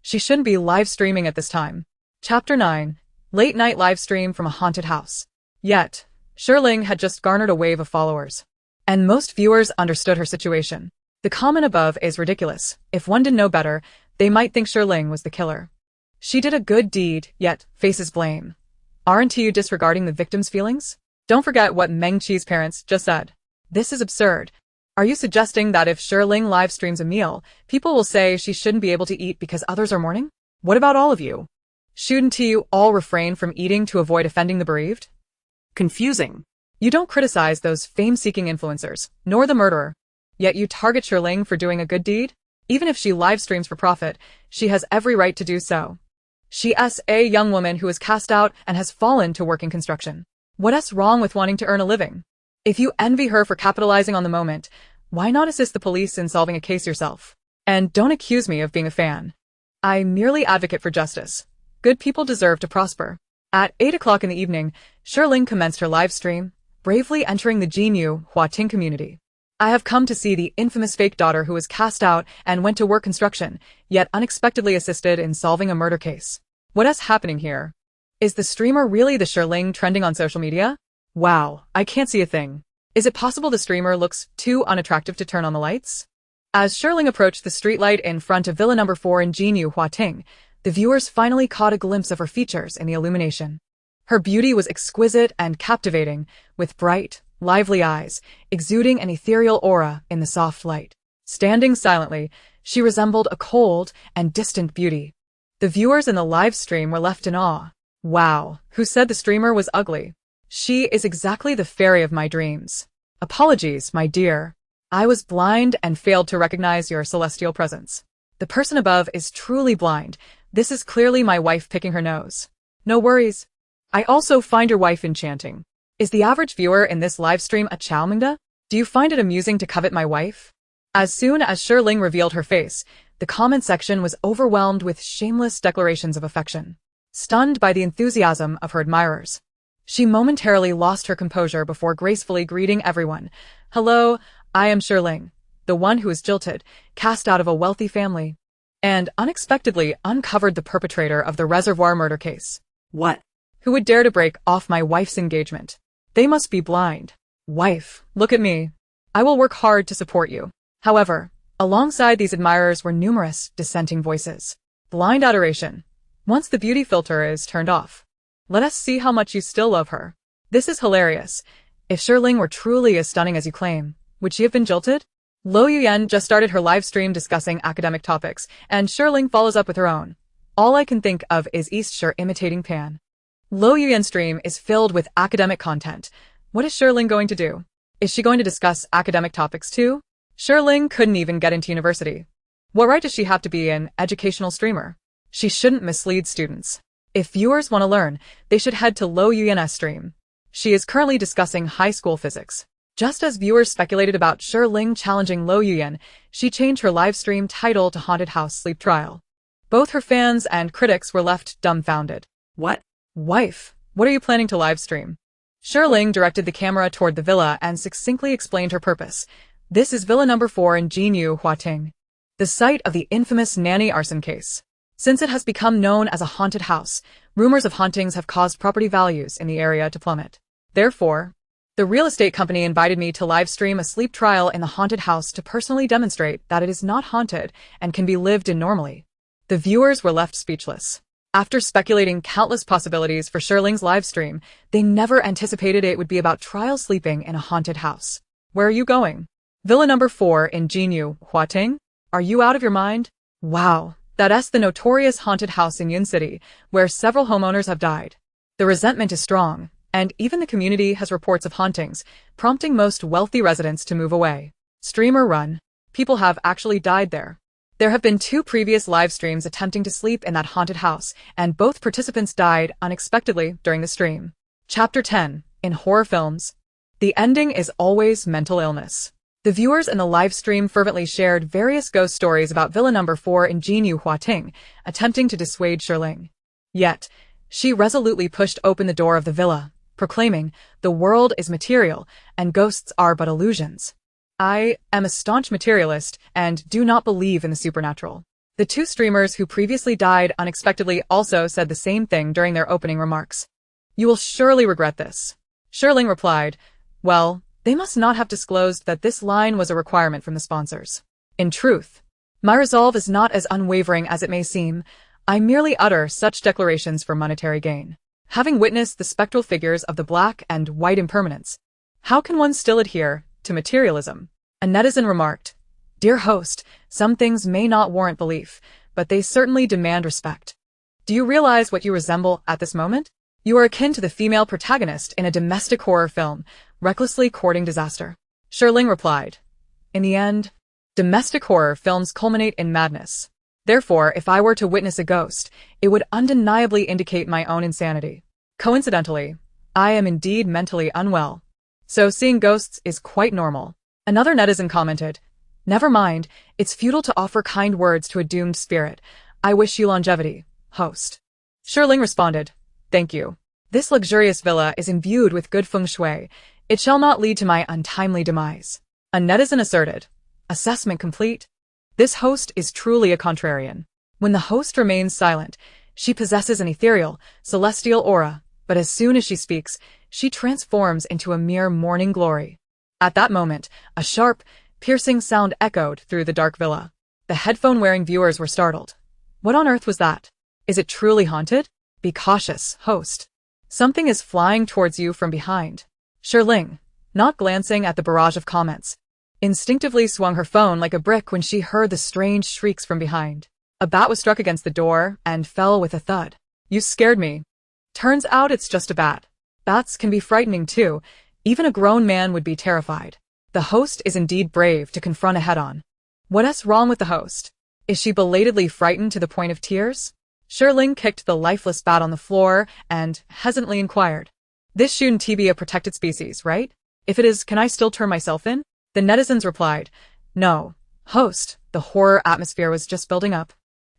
She shouldn't be live streaming at this time. Chapter 9. Late night live stream from a haunted house. Yet, Shi Ling had just garnered a wave of followers, and most viewers understood her situation. The comment above is ridiculous. If one didn't know better, they might think Shi Ling was the killer. She did a good deed, yet faces blame. Aren't you disregarding the victim's feelings? Don't forget what Meng Qi's parents just said. This is absurd. Are you suggesting that if Shi Ling live streams a meal, people will say she shouldn't be able to eat because others are mourning? What about all of you? Shouldn't you all refrain from eating to avoid offending the bereaved? Confusing. You don't criticize those fame-seeking influencers, nor the murderer. Yet you target Shi Ling for doing a good deed? Even if she live streams for profit, she has every right to do so. She's a young woman who is cast out and has fallen to work in construction. What's wrong with wanting to earn a living? If you envy her for capitalizing on the moment, why not assist the police in solving a case yourself? And don't accuse me of being a fan. I merely advocate for justice. Good people deserve to prosper. At 8 o'clock in the evening, Shi Ling commenced her live stream, bravely entering the Jinyu Huating community. I have come to see the infamous fake daughter who was cast out and went to work construction, yet unexpectedly assisted in solving a murder case. What's happening here? Is the streamer really the Shi Ling trending on social media? Wow, I can't see a thing. Is it possible the streamer looks too unattractive to turn on the lights? As Shi Ling approached the streetlight in front of Villa number 4 in Jinyu Huating, the viewers finally caught a glimpse of her features in the illumination. Her beauty was exquisite and captivating, with bright, lively eyes, exuding an ethereal aura in the soft light. Standing silently, she resembled a cold and distant beauty. The viewers in the live stream were left in awe. Wow, who said the streamer was ugly? She is exactly the fairy of my dreams. Apologies, my dear. I was blind and failed to recognize your celestial presence. The person above is truly blind. This is clearly my wife picking her nose. No worries. I also find your wife enchanting. Is the average viewer in this livestream a Chaomingda? Do you find it amusing to covet my wife? As soon as Shi Ling revealed her face, the comment section was overwhelmed with shameless declarations of affection. Stunned by the enthusiasm of her admirers, she momentarily lost her composure before gracefully greeting everyone. Hello, I am Shi Ling, the one who is jilted, cast out of a wealthy family, and unexpectedly uncovered the perpetrator of the reservoir murder case. What? Who would dare to break off my wife's engagement? They must be blind. Wife, look at me. I will work hard to support you. However, alongside these admirers were numerous dissenting voices. Blind adoration. Once the beauty filter is turned off, let us see how much you still love her. This is hilarious. If Shi Ling were truly as stunning as you claim, would she have been jilted? Luoyuan just started her live stream discussing academic topics, and Shi Ling follows up with her own. All I can think of is Eastshire imitating Pan. Luoyuan's stream is filled with academic content. What is Shi Ling going to do? Is she going to discuss academic topics too? Shi Ling couldn't even get into university. What right does she have to be an educational streamer? She shouldn't mislead students. If viewers want to learn, they should head to Luoyuan's stream. She is currently discussing high school physics. Just as viewers speculated about Shi Ling challenging Luoyuan, she changed her live stream title to Haunted House Sleep Trial. Both her fans and critics were left dumbfounded. What? Wife, what are you planning to live stream? Shi Ling directed the camera toward the villa and succinctly explained her purpose. This is Villa number 4 in Jinyu, Huating, the site of the infamous nanny arson case. Since it has become known as a haunted house, rumors of hauntings have caused property values in the area to plummet. Therefore, the real estate company invited me to live stream a sleep trial in the haunted house to personally demonstrate that it is not haunted and can be lived in normally. The viewers were left speechless. After speculating countless possibilities for Shi Ling's live stream, they never anticipated it would be about trial sleeping in a haunted house. Where are you going? Villa number 4 in Jinyu, Huating? Are you out of your mind? Wow, that's the notorious haunted house in Yun City, where several homeowners have died. The resentment is strong, and even the community has reports of hauntings, prompting most wealthy residents to move away. Streamer run. People have actually died there. There have been 2 previous live streams attempting to sleep in that haunted house, and both participants died unexpectedly during the stream. Chapter 10. In horror films, the ending is always mental illness. The viewers in the live stream fervently shared various ghost stories about Villa number 4 in Jinyu, Huating, attempting to dissuade Shi Ling. Yet, she resolutely pushed open the door of the villa, proclaiming, "The world is material, and ghosts are but illusions. I am a staunch materialist and do not believe in the supernatural." The 2 streamers who previously died unexpectedly also said the same thing during their opening remarks. "You will surely regret this." Shi Ling replied, "Well, they must not have disclosed that this line was a requirement from the sponsors. In truth, my resolve is not as unwavering as it may seem. I merely utter such declarations for monetary gain. Having witnessed the spectral figures of the black and white impermanence, how can one still adhere to materialism?" A netizen remarked, "Dear host, some things may not warrant belief, but they certainly demand respect. Do you realize what you resemble at this moment? You are akin to the female protagonist in a domestic horror film, recklessly courting disaster." Shi Ling replied, "In the end, domestic horror films culminate in madness. Therefore, if I were to witness a ghost, it would undeniably indicate my own insanity. Coincidentally, I am indeed mentally unwell, so seeing ghosts is quite normal." Another netizen commented, "Never mind, it's futile to offer kind words to a doomed spirit. I wish you longevity, host." Shi Ling responded, "Thank you. This luxurious villa is imbued with good feng shui. It shall not lead to my untimely demise." A netizen asserted, "Assessment complete. This host is truly a contrarian." When the host remains silent, she possesses an ethereal, celestial aura, but as soon as she speaks, she transforms into a mere morning glory. At that moment, a sharp, piercing sound echoed through the dark villa. The headphone-wearing viewers were startled. What on earth was that? Is it truly haunted? Be cautious, host. Something is flying towards you from behind. Shi Ling, not glancing at the barrage of comments, instinctively swung her phone like a brick when she heard the strange shrieks from behind. A bat was struck against the door and fell with a thud. You scared me. Turns out it's just a bat. Bats can be frightening too. Even a grown man would be terrified. The host is indeed brave to confront a head-on. What's wrong with the host? Is she belatedly frightened to the point of tears? Shi Ling kicked the lifeless bat on the floor and hesitantly inquired. This shouldn't be a protected species, right? If it is, can I still turn myself in? The netizens replied, no. Host, the horror atmosphere was just building up.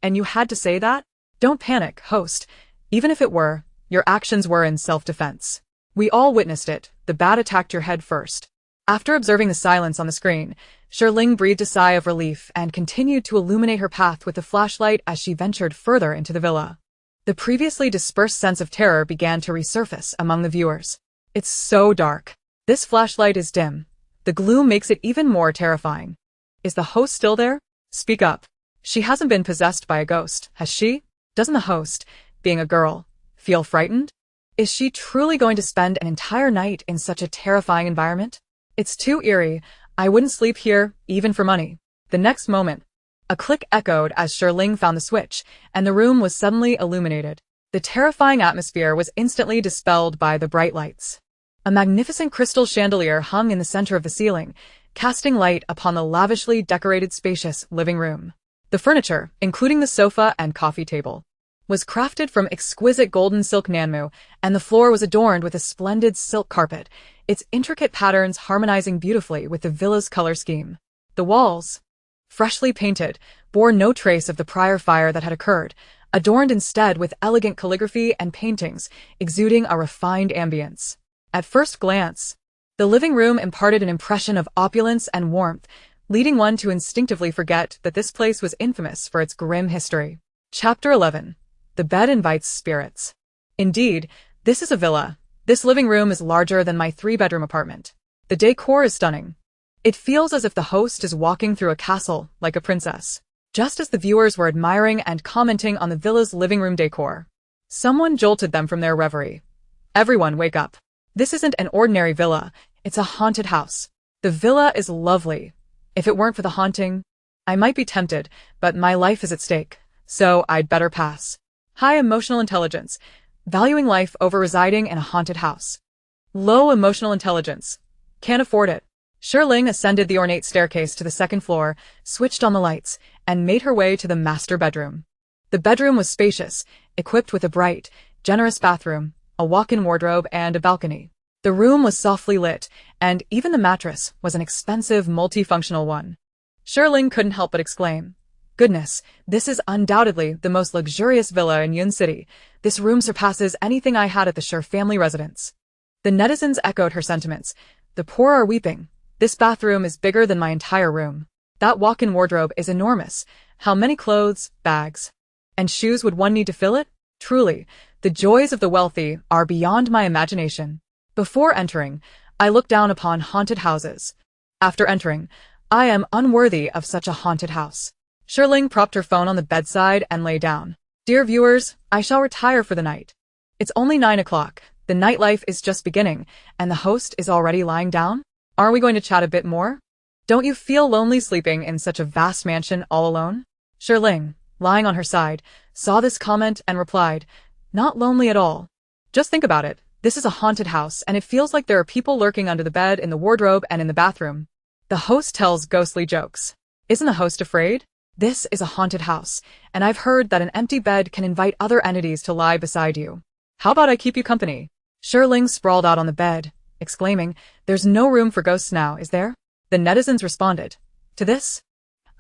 And you had to say that? Don't panic, host. Even if it were, your actions were in self-defense. We all witnessed it. The bat attacked your head first. After observing the silence on the screen, Shi Ling breathed a sigh of relief and continued to illuminate her path with the flashlight as she ventured further into the villa. The previously dispersed sense of terror began to resurface among the viewers. It's so dark. This flashlight is dim. The gloom makes it even more terrifying. Is the host still there? Speak up. She hasn't been possessed by a ghost, has she? Doesn't the host, being a girl, feel frightened? Is she truly going to spend an entire night in such a terrifying environment? It's too eerie. I wouldn't sleep here, even for money. The next moment, a click echoed as Shi Ling found the switch, and the room was suddenly illuminated. The terrifying atmosphere was instantly dispelled by the bright lights. A magnificent crystal chandelier hung in the center of the ceiling, casting light upon the lavishly decorated spacious living room. The furniture, including the sofa and coffee table, was crafted from exquisite golden silk nanmu, and the floor was adorned with a splendid silk carpet, its intricate patterns harmonizing beautifully with the villa's color scheme. The walls, freshly painted, bore no trace of the prior fire that had occurred, adorned instead with elegant calligraphy and paintings, exuding a refined ambience. At first glance, the living room imparted an impression of opulence and warmth, leading one to instinctively forget that this place was infamous for its grim history. Chapter 11. The bed invites spirits. Indeed, this is a villa. This living room is larger than my 3-bedroom apartment. The decor is stunning. It feels as if the host is walking through a castle like a princess. Just as the viewers were admiring and commenting on the villa's living room decor, someone jolted them from their reverie. Everyone wake up. This isn't an ordinary villa, it's a haunted house. The villa is lovely. If it weren't for the haunting, I might be tempted, but my life is at stake, so I'd better pass. High emotional intelligence, valuing life over residing in a haunted house. Low emotional intelligence, can't afford it. Shi Ling ascended the ornate staircase to the second floor, switched on the lights, and made her way to the master bedroom. The bedroom was spacious, equipped with a bright, generous bathroom, a walk-in wardrobe, and a balcony. The room was softly lit, and even the mattress was an expensive, multifunctional one. Shi Ling couldn't help but exclaim, "Goodness, this is undoubtedly the most luxurious villa in Yun City. This room surpasses anything I had at the Shi family residence." The netizens echoed her sentiments. The poor are weeping. This bathroom is bigger than my entire room. That walk-in wardrobe is enormous. How many clothes, bags, and shoes would one need to fill it? Truly, the joys of the wealthy are beyond my imagination. Before entering, I looked down upon haunted houses. After entering, I am unworthy of such a haunted house. Shi Ling propped her phone on the bedside and lay down. Dear viewers, I shall retire for the night. It's only 9 o'clock. The nightlife is just beginning, and the host is already lying down? Are we going to chat a bit more? Don't you feel lonely sleeping in such a vast mansion all alone? Shi Ling, lying on her side, saw this comment and replied, not lonely at all. Just think about it. This is a haunted house, and it feels like there are people lurking under the bed, in the wardrobe, and in the bathroom. The host tells ghostly jokes. Isn't the host afraid? This is a haunted house, and I've heard that an empty bed can invite other entities to lie beside you. How about I keep you company? Shi Ling sprawled out on the bed, exclaiming, there's no room for ghosts now, is there? The netizens responded. To this,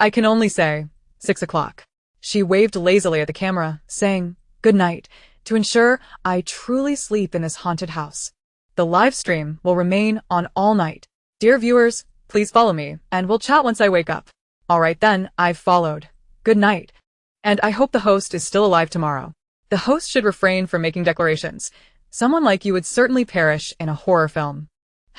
I can only say, 6 o'clock. She waved lazily at the camera, saying, good night, to ensure I truly sleep in this haunted house. The live stream will remain on all night. Dear viewers, please follow me, and we'll chat once I wake up. Alright then, I've followed. Good night. And I hope the host is still alive tomorrow. The host should refrain from making declarations. Someone like you would certainly perish in a horror film.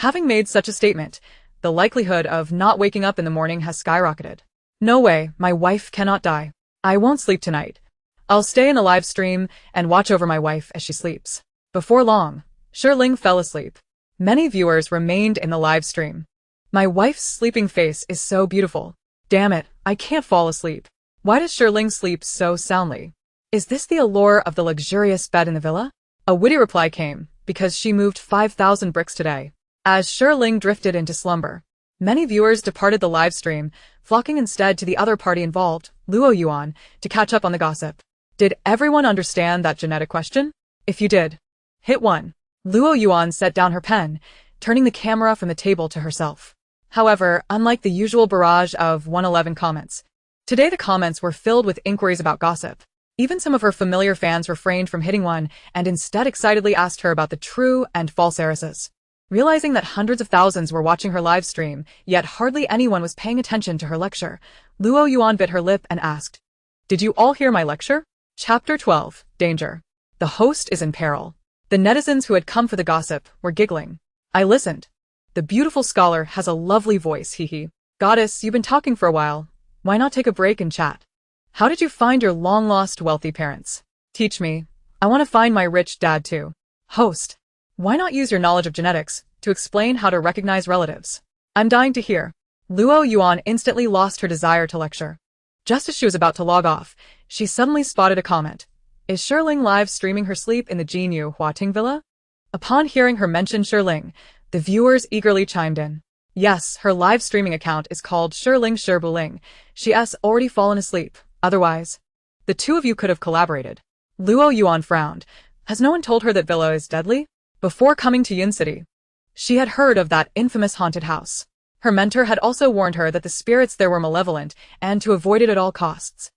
Having made such a statement, the likelihood of not waking up in the morning has skyrocketed. No way, my wife cannot die. I won't sleep tonight. I'll stay in the live stream and watch over my wife as she sleeps. Before long, Shi Ling fell asleep. Many viewers remained in the live stream. My wife's sleeping face is so beautiful. Damn it, I can't fall asleep. Why does Shi Ling sleep so soundly? Is this the allure of the luxurious bed in the villa? A witty reply came, because she moved 5,000 bricks today. As Shi Ling drifted into slumber, many viewers departed the live stream, flocking instead to the other party involved, Luoyuan, to catch up on the gossip. Did everyone understand that genetic question? If you did, hit 1. Luoyuan set down her pen, turning the camera from the table to herself. However, unlike the usual barrage of 111 comments, today the comments were filled with inquiries about gossip. Even some of her familiar fans refrained from hitting 1 and instead excitedly asked her about the true and false heiresses. Realizing that hundreds of thousands were watching her live stream, yet hardly anyone was paying attention to her lecture, Luoyuan bit her lip and asked, "Did you all hear my lecture?" Chapter 12, Danger. The host is in peril. The netizens who had come for the gossip were giggling. I listened. The beautiful scholar has a lovely voice, hee. Goddess, you've been talking for a while. Why not take a break and chat? How did you find your long-lost wealthy parents? Teach me. I want to find my rich dad too. Host. Why not use your knowledge of genetics to explain how to recognize relatives? I'm dying to hear. Luoyuan instantly lost her desire to lecture. Just as she was about to log off, she suddenly spotted a comment. Is Shi Ling live streaming her sleep in the Jinyu Huating Villa? Upon hearing her mention Shi Ling, the viewers eagerly chimed in. Yes, her live streaming account is called Shi Ling Shibuling. She has already fallen asleep. Otherwise, the two of you could have collaborated. Luoyuan frowned. Has no one told her that Villa is deadly? Before coming to Yun City, she had heard of that infamous haunted house. Her mentor had also warned her that the spirits there were malevolent and to avoid it at all costs.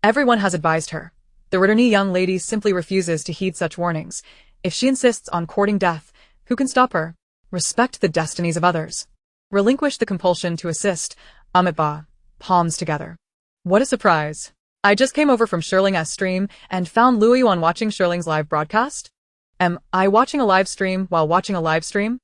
Everyone has advised her. The Ritterny young lady simply refuses to heed such warnings. If she insists on courting death, who can stop her? Respect the destinies of others. Relinquish the compulsion to assist. Amitba. Palms together. What a surprise. I just came over from Shi Ling's stream and found Luoyuan watching Shi Ling's live broadcast. Am I watching a live stream while watching a live stream?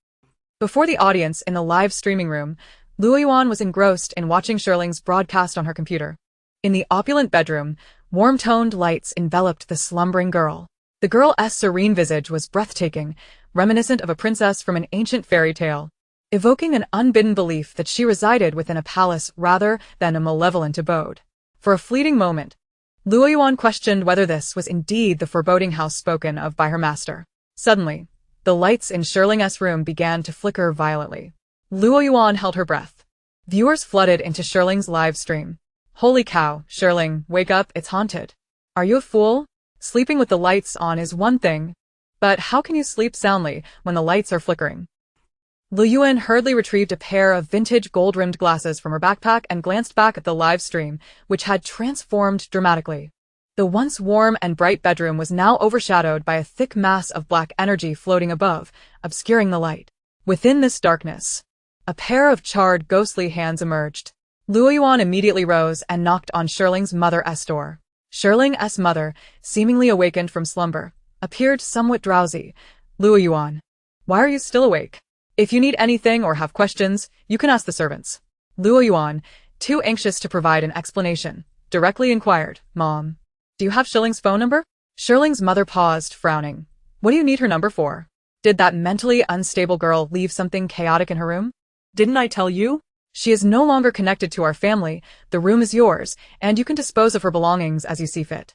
Before the audience in the live streaming room, Luoyuan was engrossed in watching Shi Ling's broadcast on her computer. In the opulent bedroom, warm-toned lights enveloped the slumbering girl. The girl's serene visage was breathtaking, reminiscent of a princess from an ancient fairy tale, evoking an unbidden belief that she resided within a palace rather than a malevolent abode. For a fleeting moment, Luoyuan questioned whether this was indeed the foreboding house spoken of by her master. Suddenly, the lights in Shi Ling's room began to flicker violently. Luoyuan held her breath. Viewers flooded into Shi Ling's live stream. Holy cow, Shi Ling, wake up, it's haunted. Are you a fool? Sleeping with the lights on is one thing, but how can you sleep soundly when the lights are flickering? Luoyuan hurriedly retrieved a pair of vintage gold-rimmed glasses from her backpack and glanced back at the live stream, which had transformed dramatically. The once warm and bright bedroom was now overshadowed by a thick mass of black energy floating above, obscuring the light. Within this darkness, a pair of charred, ghostly hands emerged. Luoyuan immediately rose and knocked on Shi Ling's mother's door. Shi Ling's mother, seemingly awakened from slumber, appeared somewhat drowsy. Luoyuan, why are you still awake? If you need anything or have questions, you can ask the servants. Luoyuan, too anxious to provide an explanation, directly inquired, Mom, do you have Shi Ling's phone number? Shi Ling's mother paused, frowning. What do you need her number for? Did that mentally unstable girl leave something chaotic in her room? Didn't I tell you? She is no longer connected to our family, the room is yours, and you can dispose of her belongings as you see fit.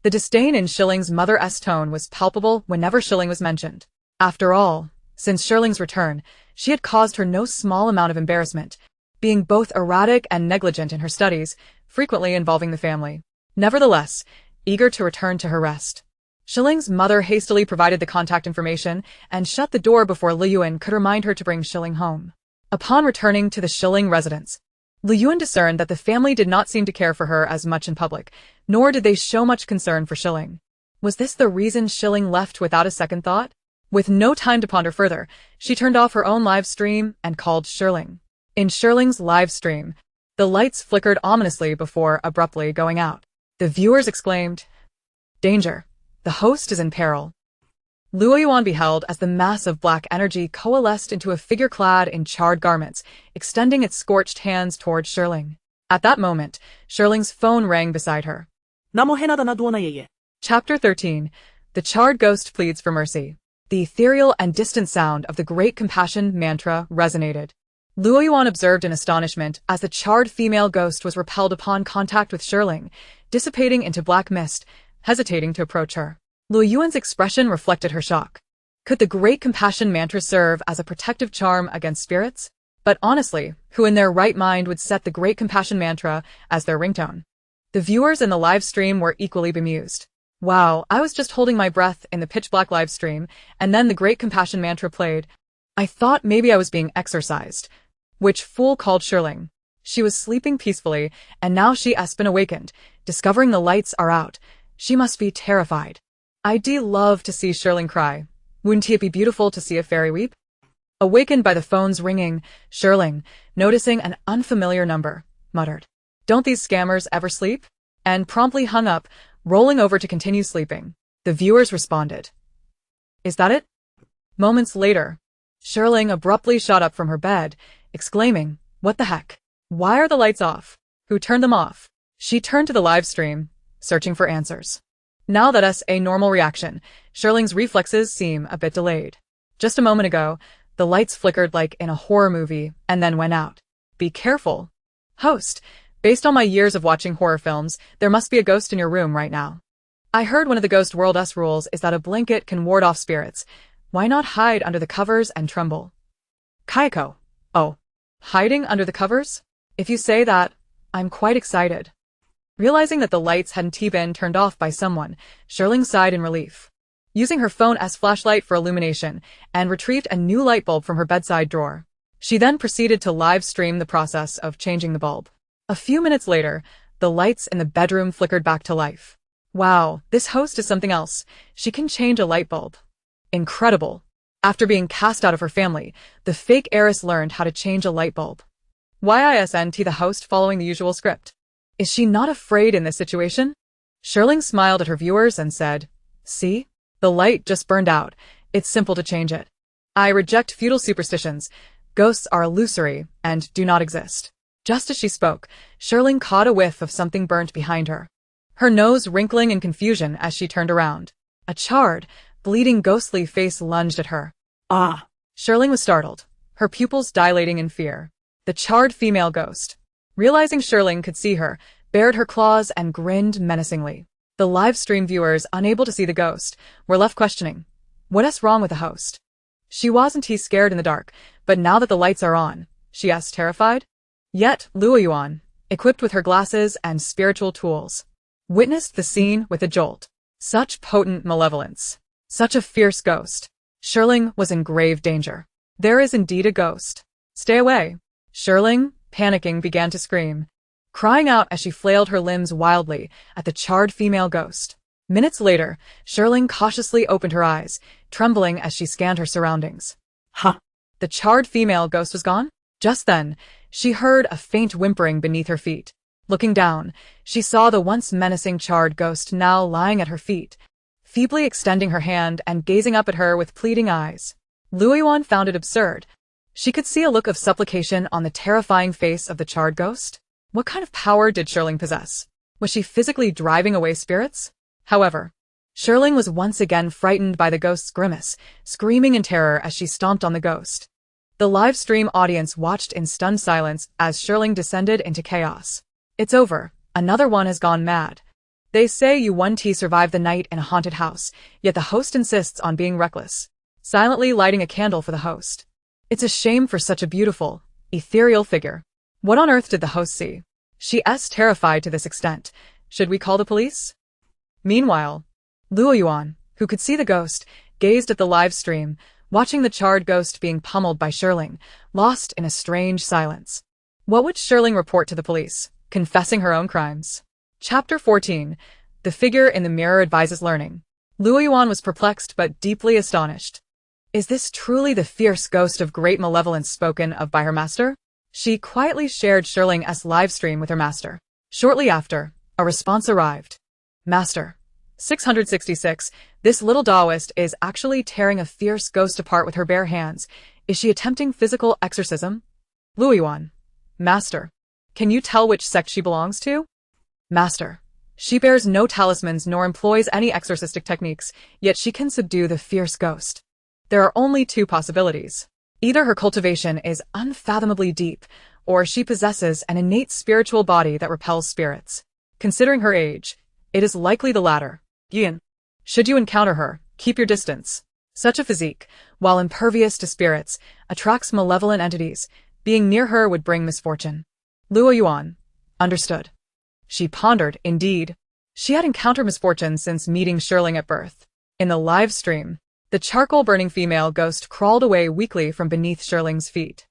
The disdain in Shi Ling's mother's tone was palpable whenever Shi Ling was mentioned. After all, since Shi Ling's return, she had caused her no small amount of embarrassment, being both erratic and negligent in her studies, frequently involving the family. Nevertheless, eager to return to her rest, Shi Ling's mother hastily provided the contact information and shut the door before Luoyuan could remind her to bring Shi Ling home. Upon returning to the Shi Ling residence, Luoyuan discerned that the family did not seem to care for her as much in public, nor did they show much concern for Shi Ling. Was this the reason Shi Ling left without a second thought? With no time to ponder further, she turned off her own live stream and called Shi Ling. In Shi Ling's live stream, the lights flickered ominously before abruptly going out. The viewers exclaimed, "Danger! The host is in peril." Luoyuan beheld as the mass of black energy coalesced into a figure clad in charred garments, extending its scorched hands toward Shi Ling. At that moment, Shi Ling's phone rang beside her. Chapter 13. The charred ghost pleads for mercy. The ethereal and distant sound of the great compassion mantra resonated. Luoyuan observed in astonishment as the charred female ghost was repelled upon contact with Shi Ling, dissipating into black mist, hesitating to approach her. Luoyuan's expression reflected her shock. Could the Great Compassion mantra serve as a protective charm against spirits? But honestly, who in their right mind would set the Great Compassion mantra as their ringtone? The viewers in the live stream were equally bemused. Wow, I was just holding my breath in the pitch-black live stream, and then the Great Compassion mantra played. I thought maybe I was being exorcised. Which fool called Shi Ling? She was sleeping peacefully, and now she has been awakened, discovering the lights are out. She must be terrified. I'd love to see Shi Ling cry. Wouldn't it be beautiful to see a fairy weep? Awakened by the phone's ringing, Shi Ling, noticing an unfamiliar number, muttered, "Don't these scammers ever sleep?" and promptly hung up, rolling over to continue sleeping. The viewers responded. Is that it? Moments later, Shi Ling abruptly shot up from her bed, exclaiming, "What the heck? Why are the lights off? Who turned them off?" She turned to the live stream, searching for answers. Now that's a normal reaction, Shi Ling's reflexes seem a bit delayed. Just a moment ago, the lights flickered like in a horror movie and then went out. Be careful. Host, based on my years of watching horror films, there must be a ghost in your room right now. I heard one of the Ghost World's rules is that a blanket can ward off spirits. Why not hide under the covers and tremble? Kayako. Oh, hiding under the covers? If you say that, I'm quite excited. Realizing that the lights hadn't been turned off by someone, Shi Ling sighed in relief. Using her phone as flashlight for illumination, and retrieved a new light bulb from her bedside drawer. She then proceeded to live stream the process of changing the bulb. A few minutes later, the lights in the bedroom flickered back to life. Wow, this host is something else. She can change a light bulb. Incredible. After being cast out of her family, the fake heiress learned how to change a light bulb. Why isn't the host following the usual script? Is she not afraid in this situation? Shi Ling smiled at her viewers and said, "See? The light just burned out. It's simple to change it. I reject feudal superstitions. Ghosts are illusory and do not exist." Just as she spoke, Shi Ling caught a whiff of something burnt behind her. Her nose wrinkling in confusion as she turned around. A charred, bleeding ghostly face lunged at her. Ah! Shi Ling was startled, her pupils dilating in fear. The charred female ghost, realizing Shi Ling could see her, bared her claws and grinned menacingly. The live stream viewers, unable to see the ghost, were left questioning, "What's wrong with the host?" She wasn't scared in the dark, but now that the lights are on, she is terrified. Yet Luoyuan, equipped with her glasses and spiritual tools, witnessed the scene with a jolt. Such potent malevolence. Such a fierce ghost. Shi Ling was in grave danger. There is indeed a ghost. Stay away. Shi Ling, panicking, began to scream, crying out as she flailed her limbs wildly at the charred female ghost. Minutes later, Shi Ling cautiously opened her eyes, trembling as she scanned her surroundings. Ha! The charred female ghost was gone? Just then, she heard a faint whimpering beneath her feet. Looking down, she saw the once menacing charred ghost now lying at her feet, feebly extending her hand and gazing up at her with pleading eyes. Luoyuan found it absurd. She could see a look of supplication on the terrifying face of the charred ghost. What kind of power did Shi Ling possess? Was she physically driving away spirits? However, Shi Ling was once again frightened by the ghost's grimace, screaming in terror as she stomped on the ghost. The live stream audience watched in stunned silence as Shi Ling descended into chaos. It's over. Another one has gone mad. They say you one survived the night in a haunted house, yet the host insists on being reckless, silently lighting a candle for the host. It's a shame for such a beautiful, ethereal figure. What on earth did the host see? She is terrified to this extent. Should we call the police? Meanwhile, Luoyuan, who could see the ghost, gazed at the live stream, watching the charred ghost being pummeled by Shi Ling, lost in a strange silence. What would Shi Ling report to the police, confessing her own crimes? Chapter 14. The figure in the mirror advises learning. Luoyuan was perplexed but deeply astonished. Is this truly the fierce ghost of great malevolence spoken of by her master? She quietly shared Shi Ling's live stream with her master. Shortly after, a response arrived. Master. 666. This little Taoist is actually tearing a fierce ghost apart with her bare hands. Is she attempting physical exorcism? Luoyuan. Master. Can you tell which sect she belongs to? Master. She bears no talismans nor employs any exorcistic techniques, yet she can subdue the fierce ghost. There are only two possibilities. Either her cultivation is unfathomably deep, or she possesses an innate spiritual body that repels spirits. Considering her age, it is likely the latter. Yin. Should you encounter her, keep your distance. Such a physique, while impervious to spirits, attracts malevolent entities. Being near her would bring misfortune. Luoyuan. Understood. She pondered, indeed. She had encountered misfortune since meeting Shi Ling at birth. In the live stream, the charcoal-burning female ghost crawled away weakly from beneath Shi Ling's feet.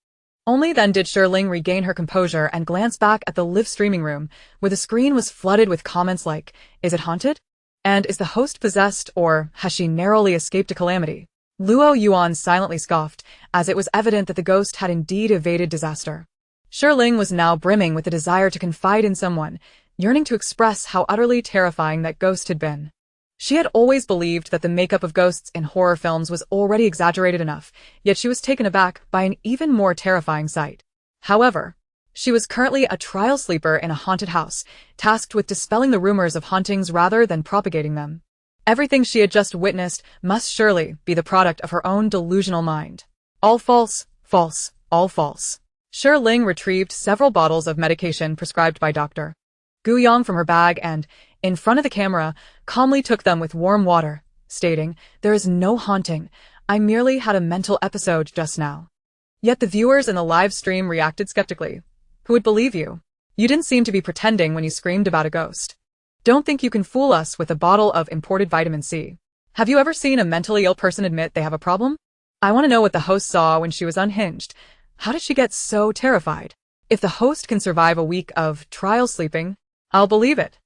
Only then did Shi Ling regain her composure and glance back at the live streaming room, where the screen was flooded with comments like, "Is it haunted?" And "Is the host possessed?" or "Has she narrowly escaped a calamity?" Luoyuan silently scoffed, as it was evident that the ghost had indeed evaded disaster. Shi Ling was now brimming with the desire to confide in someone, yearning to express how utterly terrifying that ghost had been. She had always believed that the makeup of ghosts in horror films was already exaggerated enough, yet she was taken aback by an even more terrifying sight. However, she was currently a trial sleeper in a haunted house, tasked with dispelling the rumors of hauntings rather than propagating them. Everything she had just witnessed must surely be the product of her own delusional mind. All false, false, all false. Shi Ling retrieved several bottles of medication prescribed by Dr. Guyong from her bag and, in front of the camera, calmly took them with warm water, stating, "There is no haunting. I merely had a mental episode just now." Yet the viewers in the live stream reacted skeptically. Who would believe you? You didn't seem to be pretending when you screamed about a ghost. Don't think you can fool us with a bottle of imported vitamin C. Have you ever seen a mentally ill person admit they have a problem? I want to know what the host saw when she was unhinged. How did she get so terrified? If the host can survive a week of trial sleeping, I'll believe it.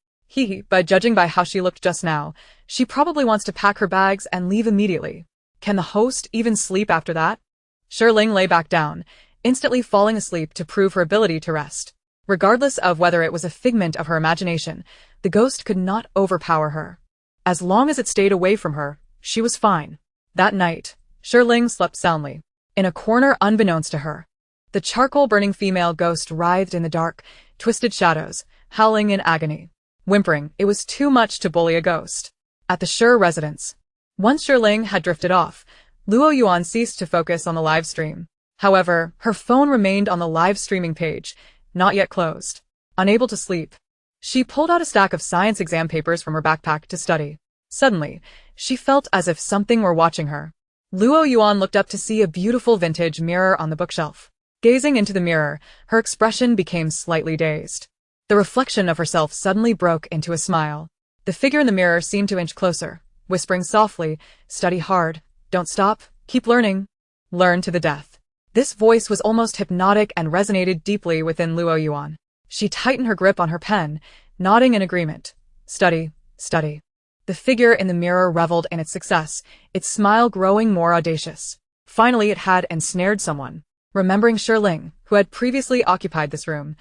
But judging by how she looked just now, she probably wants to pack her bags and leave immediately. Can the host even sleep after that? Shi Ling lay back down, instantly falling asleep to prove her ability to rest. Regardless of whether it was a figment of her imagination, the ghost could not overpower her. As long as it stayed away from her, she was fine. That night, Shi Ling slept soundly. In a corner unbeknownst to her, the charcoal-burning female ghost writhed in the dark, twisted shadows, howling in agony. Whimpering, it was too much to bully a ghost. At the Shi residence. Once Shi Ling had drifted off, Luoyuan ceased to focus on the live stream. However, her phone remained on the live streaming page, not yet closed. Unable to sleep, she pulled out a stack of science exam papers from her backpack to study. Suddenly, she felt as if something were watching her. Luoyuan looked up to see a beautiful vintage mirror on the bookshelf. Gazing into the mirror, her expression became slightly dazed. The reflection of herself suddenly broke into a smile. The figure in the mirror seemed to inch closer, whispering softly, "Study hard. Don't stop. Keep learning. Learn to the death." This voice was almost hypnotic and resonated deeply within Luoyuan. She tightened her grip on her pen, nodding in agreement. Study, study. The figure in the mirror reveled in its success, its smile growing more audacious. Finally it had ensnared someone. Remembering Shi Ling, who had previously occupied this room,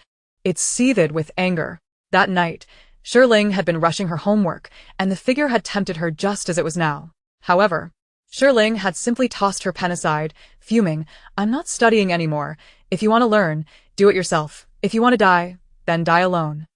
it seethed with anger. That night, Shi Ling had been rushing her homework, and the figure had tempted her just as it was now. However, Shi Ling had simply tossed her pen aside, fuming, "I'm not studying anymore. If you want to learn, do it yourself. If you want to die, then die alone."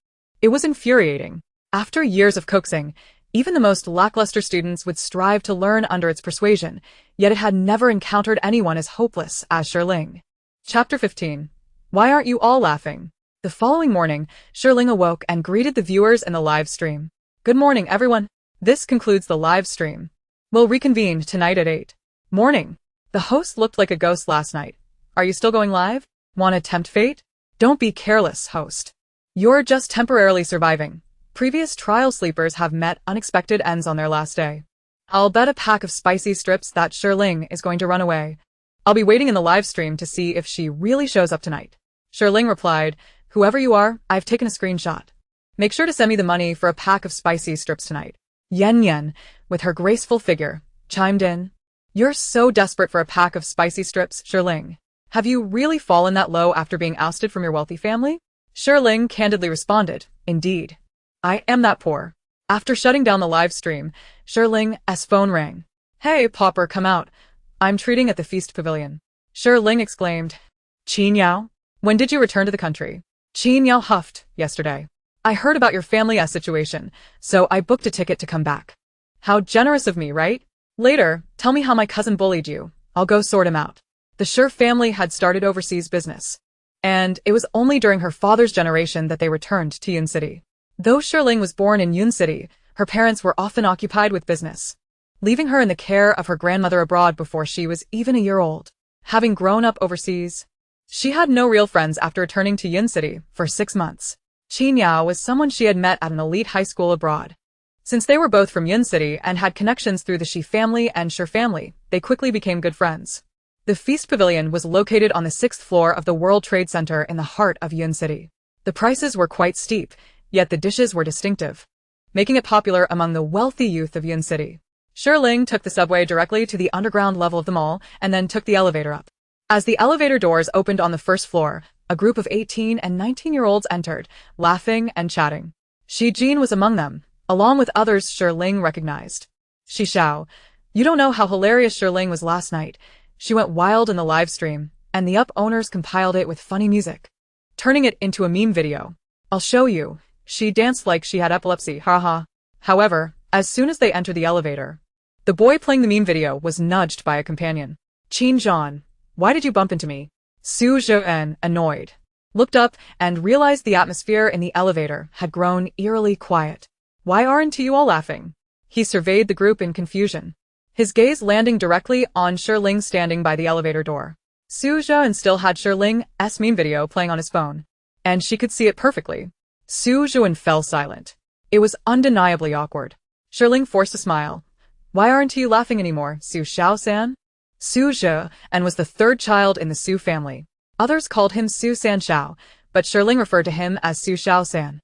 It was infuriating. After years of coaxing, even the most lackluster students would strive to learn under its persuasion, yet it had never encountered anyone as hopeless as Shi Ling. Chapter 15. Why aren't you all laughing? The following morning, Shi Ling awoke and greeted the viewers in the live stream. "Good morning, everyone. This concludes the live stream. We'll reconvene tonight at 8. Morning. The host looked like a ghost last night. Are you still going live? Wanna tempt fate? Don't be careless, host. You're just temporarily surviving. Previous trial sleepers have met unexpected ends on their last day. I'll bet a pack of spicy strips that Shi Ling is going to run away. I'll be waiting in the live stream to see if she really shows up tonight." Shi Ling replied, "Whoever you are, I've taken a screenshot. Make sure to send me the money for a pack of spicy strips tonight." Yen, with her graceful figure, chimed in. "You're so desperate for a pack of spicy strips, Shi Ling. Have you really fallen that low after being ousted from your wealthy family?" Shi Ling candidly responded, "Indeed. I am that poor." After shutting down the live stream, Shi Ling's phone rang. "Hey, Popper, come out. I'm treating at the feast pavilion." Shi Ling exclaimed, "Qin Yao? When did you return to the country?" Qin Yao huffed, "Yesterday. I heard about your family's situation, so I booked a ticket to come back." "How generous of me, right? Later, tell me how my cousin bullied you. I'll go sort him out." The Shi family had started overseas business, and it was only during her father's generation that they returned to Yun City. Though Shi Ling was born in Yun City, her parents were often occupied with business, leaving her in the care of her grandmother abroad before she was even a year old. Having grown up overseas, she had no real friends after returning to Yun City for 6 months. Qin Yao was someone she had met at an elite high school abroad. Since they were both from Yun City and had connections through the Shi family and Shi family, they quickly became good friends. The Feast Pavilion was located on the 6th floor of the World Trade Center in the heart of Yun City. The prices were quite steep, yet the dishes were distinctive, making it popular among the wealthy youth of Yun City. Shi Ling took the subway directly to the underground level of the mall and then took the elevator up. As the elevator doors opened on the first floor, a group of 18 and 19-year-olds entered, laughing and chatting. Shi Jin was among them, along with others Shi Ling recognized. Shi Xiao, you don't know how hilarious Shi Ling was last night. She went wild in the live stream, and the Up owners compiled it with funny music, turning it into a meme video. I'll show you. She danced like she had epilepsy, haha. However, as soon as they entered the elevator, the boy playing the meme video was nudged by a companion. Qin Zhan, why did you bump into me? Su Zhou, annoyed, looked up and realized the atmosphere in the elevator had grown eerily quiet. Why aren't you all laughing? He surveyed the group in confusion, his gaze landing directly on Shi Ling standing by the elevator door. Su Zhou still had Shi Ling's meme video playing on his phone, and she could see it perfectly. Su Zhou fell silent. It was undeniably awkward. Shi Ling forced a smile. Why aren't you laughing anymore, Su Xiao-san? Su Zhou was the third child in the Su family. Others called him Su San Xiao, but Shi Ling referred to him as Su Xiao-san.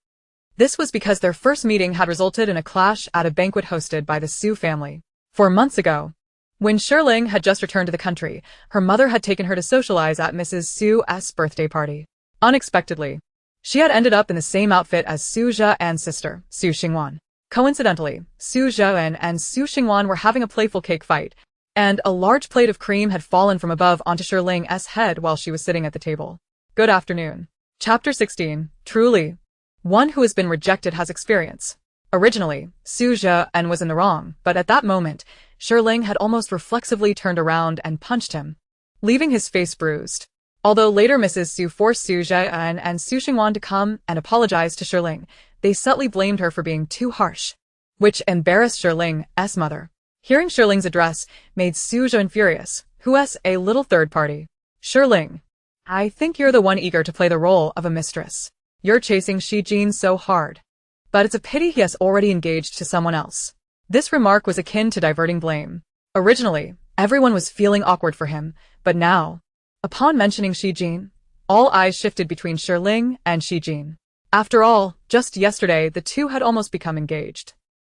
This was because their first meeting had resulted in a clash at a banquet hosted by the Su family. 4 months ago, when Shi Ling had just returned to the country, her mother had taken her to socialize at Mrs. Su's birthday party. Unexpectedly, she had ended up in the same outfit as Su Zhe's sister, Su Xingwan. Coincidentally, Su Zhe and Su Xingwan were having a playful cake fight, and a large plate of cream had fallen from above onto Shi Ling's head while she was sitting at the table. Good afternoon. Chapter 16. Truly, one who has been rejected has experience. Originally, Su Zhe was in the wrong, but at that moment, Shi Ling had almost reflexively turned around and punched him, leaving his face bruised. Although later Mrs. Su forced Su Zhe and Su Xingwan to come and apologize to Shi Ling, they subtly blamed her for being too harsh, which embarrassed Shi Ling's mother. Hearing Shi Ling's address made Su Zhe furious, who was a little third party. Shi Ling, I think you're the one eager to play the role of a mistress. You're chasing Shi Jin so hard, but it's a pity he has already engaged to someone else. This remark was akin to diverting blame. Originally, everyone was feeling awkward for him, but now, upon mentioning Shi Jin, all eyes shifted between Shi Ling and Shi Jin. After all, just yesterday the two had almost become engaged.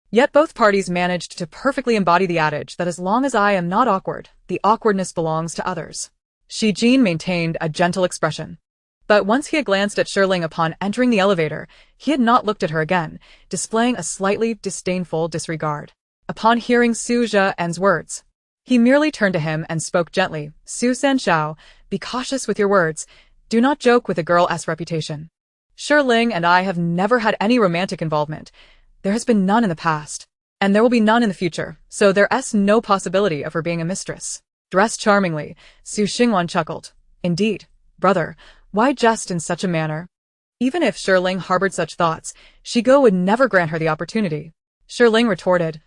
Yet both parties managed to perfectly embody the adage that as long as I am not awkward, the awkwardness belongs to others. Shi Jin maintained a gentle expression. But once he had glanced at Shi Ling upon entering the elevator, he had not looked at her again, displaying a slightly disdainful disregard. Upon hearing Su Zhe's words, he merely turned to him and spoke gently. Su San Xiao, be cautious with your words. Do not joke with a girl's reputation. Shi Ling and I have never had any romantic involvement. There has been none in the past, and there will be none in the future, so there's no possibility of her being a mistress. Dressed charmingly, Su Xingwan chuckled. Indeed, brother, why jest in such a manner? Even if Shi Ling harbored such thoughts, Shigo would never grant her the opportunity. Shi Ling retorted,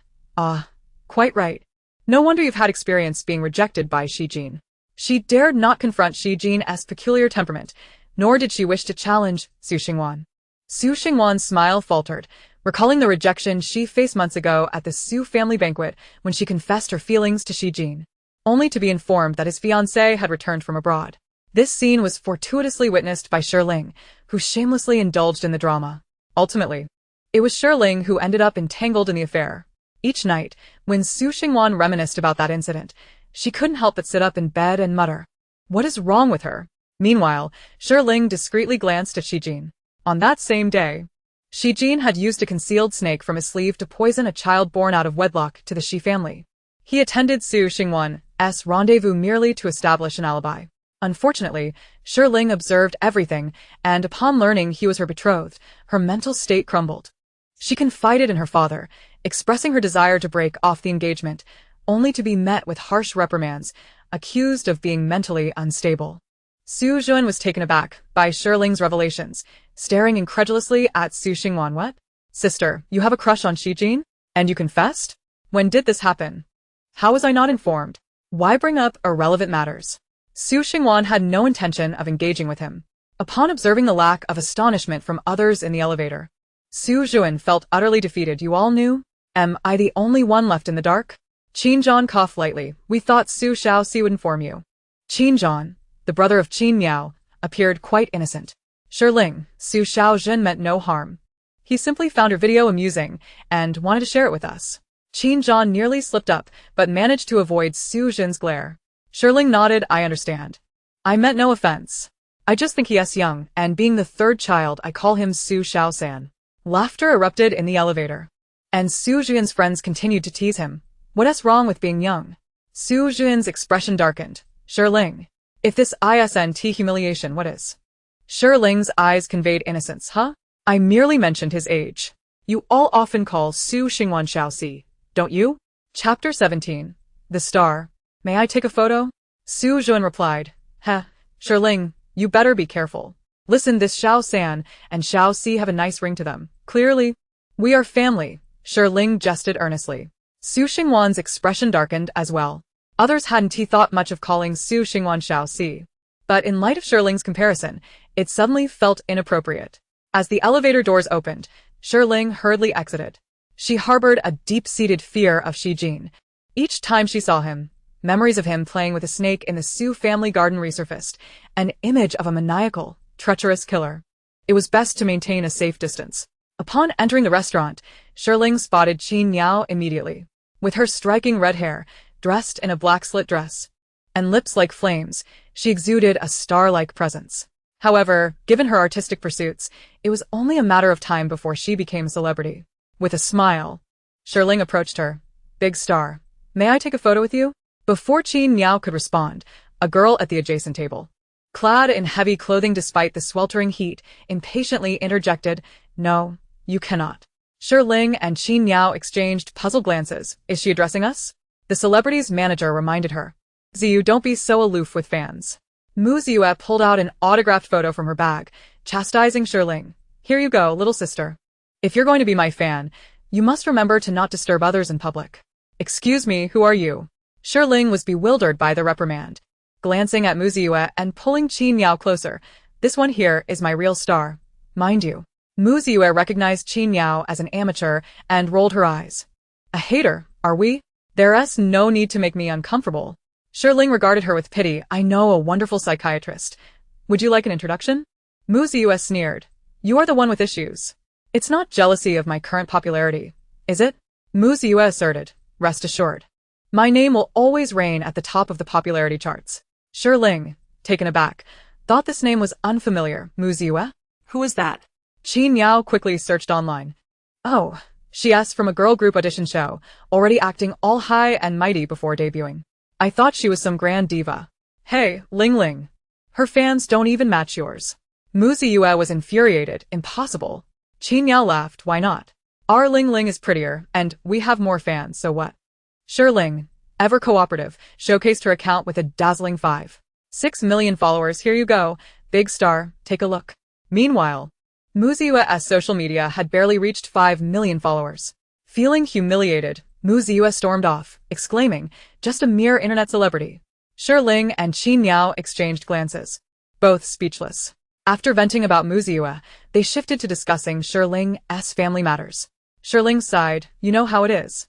quite right. No wonder you've had experience being rejected by Shi Jin. She dared not confront Shi Jin's peculiar temperament, nor did she wish to challenge Su Xingwan. Su Xingwan's smile faltered, recalling the rejection she faced months ago at the Su family banquet when she confessed her feelings to Shi Jin, only to be informed that his fiancé had returned from abroad. This scene was fortuitously witnessed by Shi Ling, who shamelessly indulged in the drama. Ultimately, it was Shi Ling who ended up entangled in the affair. Each night, when Su Xingwan reminisced about that incident, she couldn't help but sit up in bed and mutter, "What is wrong with her?" Meanwhile, Shi Ling discreetly glanced at Shi Jin. On that same day, Shi Jin had used a concealed snake from his sleeve to poison a child born out of wedlock to the Shi family. He attended Su Xingwan's rendezvous merely to establish an alibi. Unfortunately, Shi Ling observed everything, and upon learning he was her betrothed, her mental state crumbled. She confided in her father, expressing her desire to break off the engagement, only to be met with harsh reprimands. accused of being mentally unstable. Su Juan was taken aback by Shi Ling's revelations, staring incredulously at Su Xingwan. What? Sister, you have a crush on Shi Jin? And you confessed? When did this happen? How was I not informed? Why bring up irrelevant matters? Su Xingwan had no intention of engaging with him. Upon observing the lack of astonishment from others in the elevator, Su Juan felt utterly defeated. You all knew? Am I the only one left in the dark? Qin Zhan coughed lightly. We thought Su Xiaoxi would inform you. Qin Zhan, the brother of Qin Miao, appeared quite innocent. Shi Ling, Su Xiaozhen meant no harm. He simply found her video amusing and wanted to share it with us. Qin Zhan nearly slipped up, but managed to avoid Su Zhen's glare. Shi Ling nodded. I understand. I meant no offense. I just think he is young, and being the third child, I call him Su Xiaosan. Laughter erupted in the elevator. And Su Zhen's friends continued to tease him. What is wrong with being young? Su Zhen's expression darkened. Shi Ling. If this isn't humiliation, what is? Shi Ling's eyes conveyed innocence. Huh? I merely mentioned his age. You all often call Su Xingwan Xiaoxi, don't you? Chapter 17. The Star. May I take a photo? Su Zhen replied. Heh, Shi Ling, you better be careful. Listen, this Xiao San and Xiao Si have a nice ring to them. Clearly. We are family. Shi Ling jested earnestly. Su Xingwan's expression darkened as well. Others hadn't thought much of calling Su Xingwan Xiao Si. But in light of Shi Ling's comparison, it suddenly felt inappropriate. As the elevator doors opened, Shi Ling hurriedly exited. She harbored a deep-seated fear of Shi Jin. Each time she saw him, memories of him playing with a snake in the Su family garden resurfaced, an image of a maniacal, treacherous killer. It was best to maintain a safe distance. Upon entering the restaurant, Shi Ling spotted Qin Miao immediately. With her striking red hair, dressed in a black slit dress, and lips like flames, she exuded a star-like presence. However, given her artistic pursuits, it was only a matter of time before she became a celebrity. With a smile, Shi Ling approached her. Big star, may I take a photo with you? Before Qin Miao could respond, a girl at the adjacent table, clad in heavy clothing despite the sweltering heat, impatiently interjected, No, you cannot. Shi Ling and Qin Miao exchanged puzzled glances. Is she addressing us? The celebrity's manager reminded her. Ziyu, don't be so aloof with fans. Mu Ziyue pulled out an autographed photo from her bag, chastising Shi Ling. Here you go, little sister. If you're going to be my fan, you must remember to not disturb others in public. Excuse me, who are you? Shi Ling was bewildered by the reprimand. Glancing at Mu Ziyue and pulling Qin Miao closer, this one here is my real star. Mind you. Mu Ziyue recognized Qin Miao as an amateur and rolled her eyes. A hater, are we? There's no need to make me uncomfortable. Shi Ling regarded her with pity. I know a wonderful psychiatrist. Would you like an introduction? Mu Ziyue sneered. You are the one with issues. It's not jealousy of my current popularity, is it? Mu Ziyue asserted. Rest assured. My name will always reign at the top of the popularity charts. Shi Ling, taken aback, thought this name was unfamiliar. Mu Ziyue? Who is that? Qin Miao quickly searched online. Oh, she asked from a girl group audition show, already acting all high and mighty before debuting. I thought she was some grand diva. Hey, Ling Ling. Her fans don't even match yours. Mu Ziyue was infuriated. Impossible. Qin Miao laughed. Why not? Our Ling Ling is prettier, and we have more fans, so what? Shi Ling, ever cooperative, showcased her account with a dazzling 5.6 million followers. Here you go. Big star, take a look. Meanwhile, Mu Ziyue's social media had barely reached 5 million followers. Feeling humiliated, Mu Ziyue stormed off, exclaiming, just a mere internet celebrity. Shi Ling and Qin Miao exchanged glances, both speechless. After venting about Mu Ziyue, they shifted to discussing Shi Ling's family matters. Shi Ling sighed, you know how it is.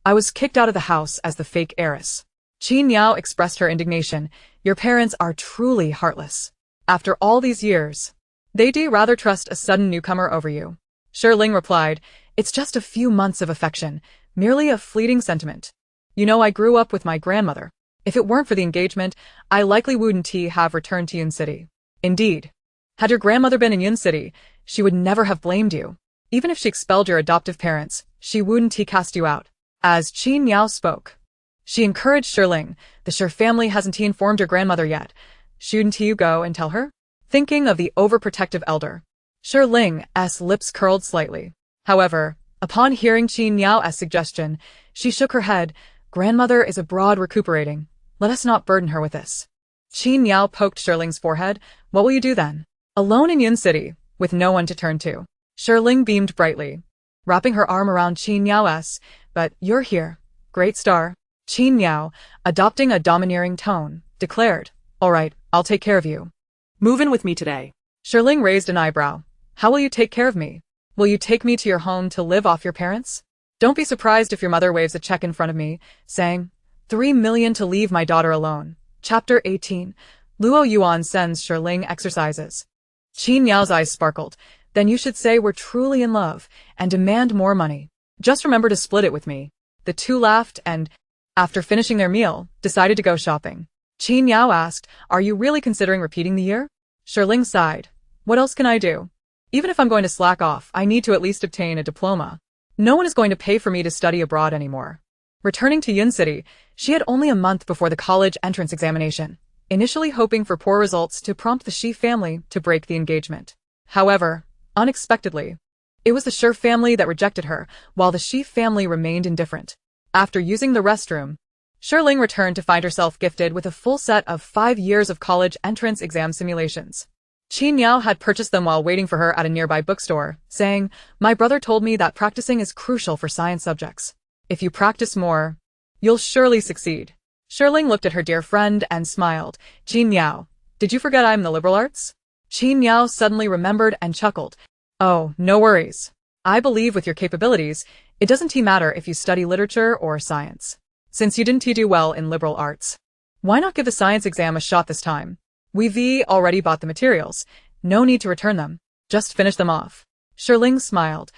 I was kicked out of the house as the fake heiress. Qin Miao expressed her indignation. Your parents are truly heartless. After all these years, they'd rather trust a sudden newcomer over you. Shi Ling replied, it's just a few months of affection, merely a fleeting sentiment. You know, I grew up with my grandmother. If it weren't for the engagement, I likely wouldn't have returned to Yun City. Indeed. Had your grandmother been in Yun City, she would never have blamed you. Even if she expelled your adoptive parents, she wouldn't cast you out. As Qin Miao spoke, she encouraged Shi Ling. The Shi family hasn't informed your grandmother yet. Shouldn't you go and tell her? Thinking of the overprotective elder, Shi Ling's lips curled slightly. However, upon hearing Qin Miao's suggestion, she shook her head. Grandmother is abroad recuperating. Let us not burden her with this. Qin Yao poked Shi Ling's forehead. What will you do then? Alone in Yun City, with no one to turn to. Shi Ling beamed brightly, wrapping her arm around Qin Yao's. But you're here, great star. Qin Yao, adopting a domineering tone, declared, All right, I'll take care of you. Move in with me today. Shi Ling raised an eyebrow. How will you take care of me? Will you take me to your home to live off your parents? Don't be surprised if your mother waves a check in front of me, saying, 3 million to leave my daughter alone. Chapter 18. Luoyuan sends Shi Ling exorcises. Qin Yao's eyes sparkled. Then you should say we're truly in love, and demand more money. Just remember to split it with me. The two laughed and, after finishing their meal, decided to go shopping. Qin Yao asked, Are you really considering repeating the year? Shi Ling sighed. What else can I do? Even if I'm going to slack off, I need to at least obtain a diploma. No one is going to pay for me to study abroad anymore. Returning to Yun City, she had only a month before the college entrance examination, initially hoping for poor results to prompt the Shi family to break the engagement. However, unexpectedly, it was the Shi family that rejected her, while the Shi family remained indifferent. After using the restroom, Shi Ling returned to find herself gifted with a full set of 5 years of college entrance exam simulations. Qin Yao had purchased them while waiting for her at a nearby bookstore, saying, My brother told me that practicing is crucial for science subjects. If you practice more, you'll surely succeed. Shi Ling looked at her dear friend and smiled. Qin Yao, did you forget I'm the liberal arts? Qin Yao suddenly remembered and chuckled. Oh, no worries. I believe with your capabilities, it doesn't matter if you study literature or science. Since you didn't do well in liberal arts, why not give the science exam a shot this time? We've already bought the materials. No need to return them. Just finish them off. Shi Ling smiled,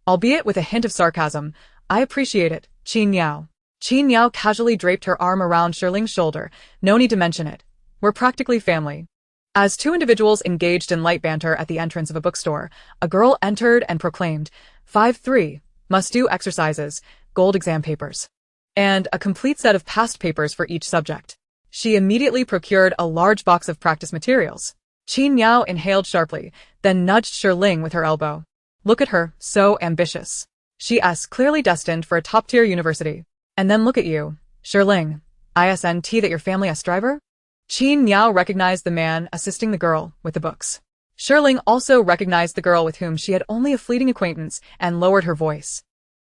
albeit with a hint of sarcasm. I appreciate it, Qin Yao. Qin Yao casually draped her arm around Shi Ling's shoulder. No need to mention it. We're practically family. As two individuals engaged in light banter at the entrance of a bookstore, a girl entered and proclaimed, 5-3, must do exercises, gold exam papers, and a complete set of past papers for each subject. She immediately procured a large box of practice materials. Qin Yao inhaled sharply, then nudged Shi Ling with her elbow. Look at her, so ambitious. She's clearly destined for a top-tier university. And then look at you, Shi Ling. Isn't that your family driver? Qin Yao recognized the man assisting the girl with the books. Shi Ling also recognized the girl with whom she had only a fleeting acquaintance and lowered her voice.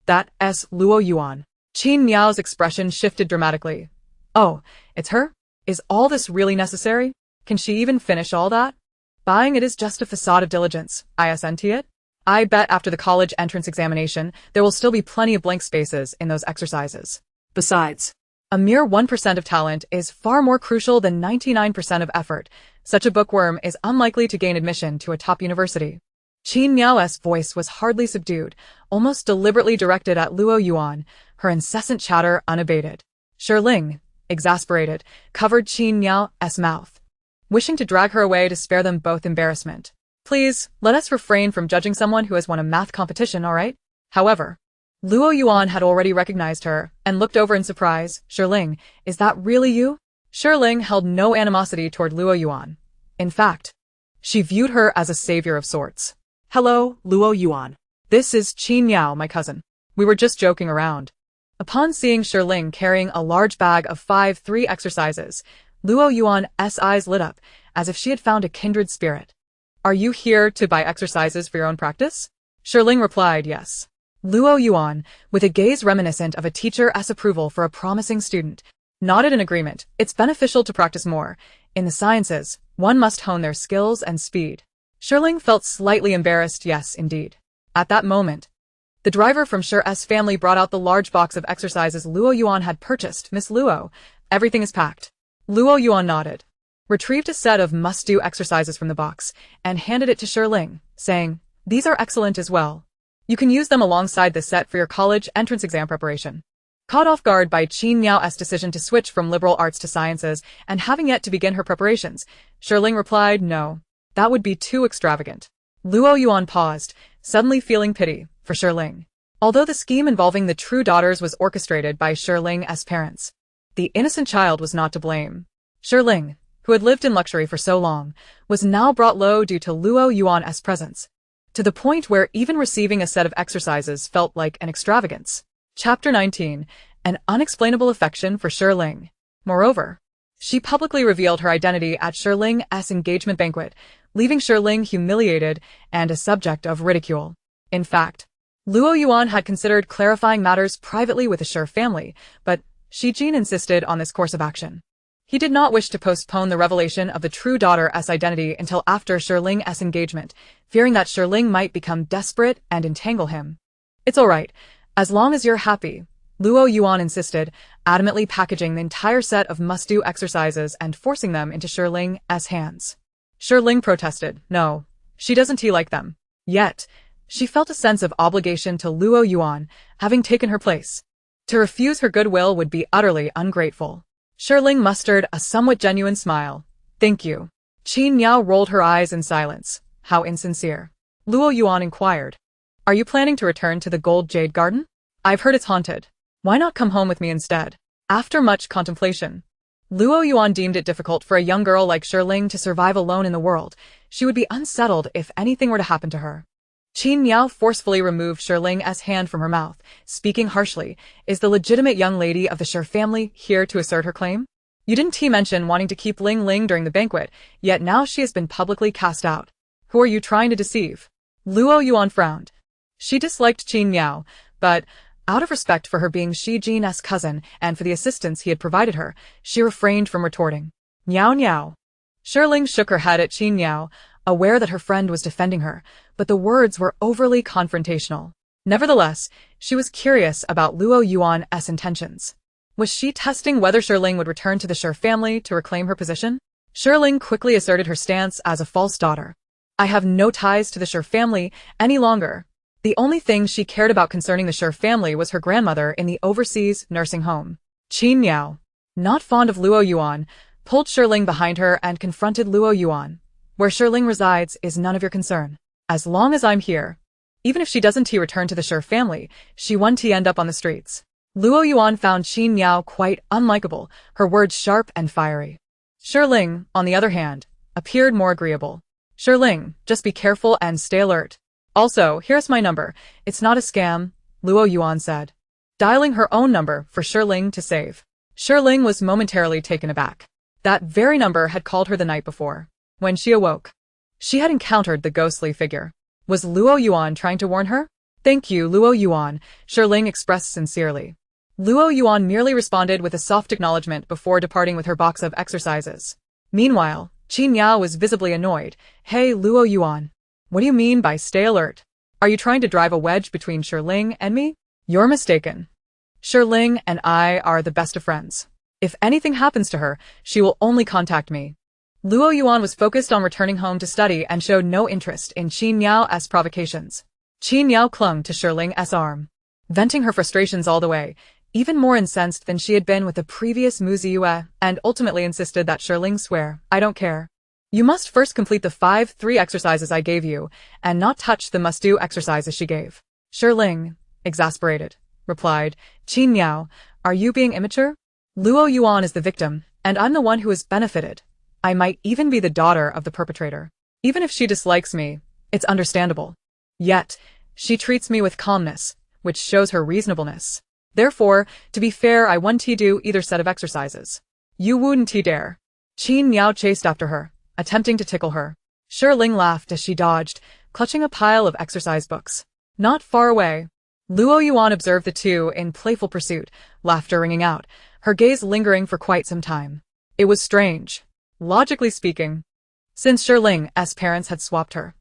That's Luoyuan. Qin Yao's expression shifted dramatically. Oh, it's her? Is all this really necessary? Can she even finish all that? Buying it is just a facade of diligence, isn't it? I bet after the college entrance examination, there will still be plenty of blank spaces in those exercises. Besides, a mere 1% of talent is far more crucial than 99% of effort. Such a bookworm is unlikely to gain admission to a top university. Qin Yao's voice was hardly subdued, almost deliberately directed at Luoyuan, her incessant chatter unabated. Shi Ling, exasperated, covered Qin Yao's mouth, wishing to drag her away to spare them both embarrassment. Please, let us refrain from judging someone who has won a math competition, all right? However, Luoyuan had already recognized her and looked over in surprise. Shi Ling, is that really you? Shi Ling held no animosity toward Luoyuan. In fact, she viewed her as a savior of sorts. Hello, Luoyuan. This is Qin Yao, my cousin. We were just joking around. Upon seeing Shi Ling carrying a large bag of 5-3 exercises, Luoyuan's eyes lit up, as if she had found a kindred spirit. Are you here to buy exercises for your own practice? Shi Ling replied yes. Luoyuan, with a gaze reminiscent of a teacher's approval for a promising student, nodded in agreement. It's beneficial to practice more. In the sciences, one must hone their skills and speed. Shi Ling felt slightly embarrassed. Yes, indeed. At that moment, the driver from Shi's family brought out the large box of exercises Luoyuan had purchased. Miss Luo, everything is packed. Luoyuan nodded, retrieved a set of must-do exercises from the box, and handed it to Shi Ling, saying, These are excellent as well. You can use them alongside the set for your college entrance exam preparation. Caught off guard by Qin Yao's decision to switch from liberal arts to sciences and having yet to begin her preparations, Shi Ling replied, No, that would be too extravagant. Luoyuan paused, suddenly feeling pity for Shi Ling. Although the scheme involving the true daughters was orchestrated by Shi Ling's parents, the innocent child was not to blame. Shi Ling, who had lived in luxury for so long, was now brought low due to Luoyuan's presence, to the point where even receiving a set of exercises felt like an extravagance. Chapter 19. An unexplainable affection for Shi Ling. Moreover, She publicly revealed her identity at Shi Ling's engagement banquet, leaving Shi Ling humiliated and a subject of ridicule. In fact, Luoyuan had considered clarifying matters privately with the Shi family, but Shi Jin insisted on this course of action. He did not wish to postpone the revelation of the true daughter's identity until after Shi Ling's engagement, fearing that Shi Ling might become desperate and entangle him. "It's all right, as long as you're happy," Luoyuan insisted, adamantly packaging the entire set of must-do exercises and forcing them into Shi Ling's hands. Shi Ling protested. No, she doesn't like them. Yet, she felt a sense of obligation to Luoyuan, having taken her place. To refuse her goodwill would be utterly ungrateful. Shi Ling mustered a somewhat genuine smile. "Thank you." Qin Niao rolled her eyes in silence. How insincere. Luoyuan inquired. "Are you planning to return to the Gold Jade Garden? I've heard it's haunted. Why not come home with me instead?" After much contemplation, Luoyuan deemed it difficult for a young girl like Shi Ling to survive alone in the world. She would be unsettled if anything were to happen to her. Qin Niao forcefully removed Shi Ling's hand from her mouth, speaking harshly. "Is the legitimate young lady of the Shi family here to assert her claim? You didn't mention wanting to keep Ling Ling during the banquet, yet now she has been publicly cast out. Who are you trying to deceive?" Luoyuan frowned. She disliked Qin Niao, but out of respect for her being Shi Jin's cousin and for the assistance he had provided her, she refrained from retorting. "Niao Niao." Shi Ling shook her head at Qin Niao, aware that her friend was defending her, but the words were overly confrontational. Nevertheless, she was curious about Luoyuan's intentions. Was she testing whether Shi Ling would return to the Shi family to reclaim her position? Shi Ling quickly asserted her stance as a false daughter. "I have no ties to the Shi family any longer." The only thing she cared about concerning the Shi family was her grandmother in the overseas nursing home. Qin Niao, not fond of Luoyuan, pulled Shi Ling behind her and confronted Luoyuan. "Where Shi Ling resides is none of your concern. As long as I'm here. Even if she doesn't return to the Shi family, she won't end up on the streets." Luoyuan found Qin Niao quite unlikable, her words sharp and fiery. Shi Ling, on the other hand, appeared more agreeable. "Shi Ling, just be careful and stay alert. Also, here's my number. It's not a scam," Luoyuan said, dialing her own number for Shi Ling to save. Shi Ling was momentarily taken aback. That very number had called her the night before. When she awoke, she had encountered the ghostly figure. Was Luoyuan trying to warn her? "Thank you, Luoyuan," Shi Ling expressed sincerely. Luoyuan merely responded with a soft acknowledgement before departing with her box of exercises. Meanwhile, Qin Niao was visibly annoyed. "Hey, Luoyuan. What do you mean by stay alert? Are you trying to drive a wedge between Shi Ling and me? You're mistaken. Shi Ling and I are the best of friends. If anything happens to her, she will only contact me." Luoyuan was focused on returning home to study and showed no interest in Qin Niao's provocations. Qin Niao clung to Shi Ling's arm, venting her frustrations all the way, even more incensed than she had been with the previous Muziue, and ultimately insisted that Shi Ling swear, "I don't care. You must first complete the 5-3 exercises I gave you, and not touch the must-do exercises she gave." Shi Ling, exasperated, replied, "Qin Niao, are you being immature? Luoyuan is the victim, and I'm the one who has benefited. I might even be the daughter of the perpetrator. Even if she dislikes me, it's understandable. Yet, she treats me with calmness, which shows her reasonableness. Therefore, to be fair, I won't do either set of exercises. You wouldn't dare." Qin Niao chased after her, attempting to tickle her. Shi Ling laughed as she dodged, clutching a pile of exercise books. Not far away, Luoyuan observed the two in playful pursuit, laughter ringing out, her gaze lingering for quite some time. It was strange, logically speaking, since Shi Ling's parents had swapped her,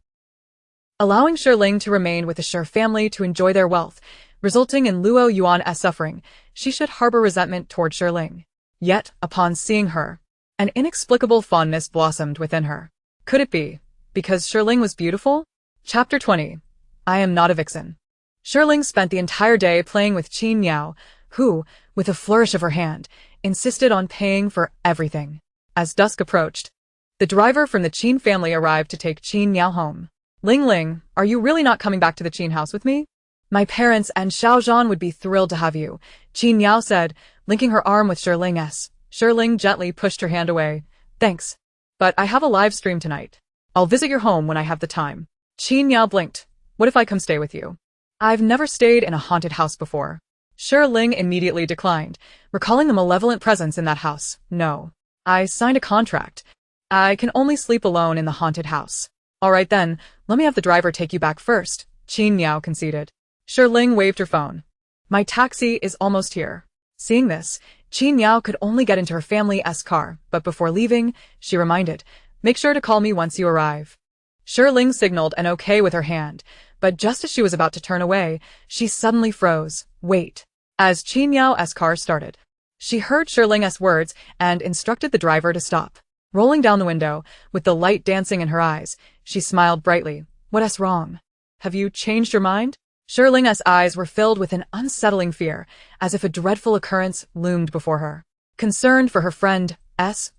allowing Shi Ling to remain with the Shi family to enjoy their wealth, resulting in Luoyuan's suffering. She should harbor resentment toward Shi Ling. Yet, upon seeing her, an inexplicable fondness blossomed within her. Could it be because Shi Ling was beautiful? Chapter 20. I am not a vixen. Shi Ling spent the entire day playing with Qin Niao, who, with a flourish of her hand, insisted on paying for everything. As dusk approached, the driver from the Qin family arrived to take Qin Niao home. "Ling Ling, are you really not coming back to the Qin house with me? My parents and Xiaozhan would be thrilled to have you," Qin Niao said, linking her arm with Shi Ling's. Shi Ling gently pushed her hand away. "Thanks. But I have a live stream tonight. I'll visit your home when I have the time." Qin Niao blinked. "What if I come stay with you? I've never stayed in a haunted house before." Shi Ling immediately declined, recalling the malevolent presence in that house. "No. I signed a contract. I can only sleep alone in the haunted house. All right then, let me have the driver take you back first, Qin Miao conceded. Shi Ling waved her phone. My taxi is almost here. Seeing this, Qin Miao could only get into her family's car, but before leaving, she reminded, make sure to call me once you arrive. Shi Ling signaled an okay with her hand, but just as she was about to turn away, she suddenly froze. Wait. As Qin Miao's car started, she heard Shi Ling's words and instructed the driver to stop. Rolling down the window, with the light dancing in her eyes, she smiled brightly. What's wrong? Have you changed your mind? Shi Ling's eyes were filled with an unsettling fear, as if a dreadful occurrence loomed before her. Concerned for her friend's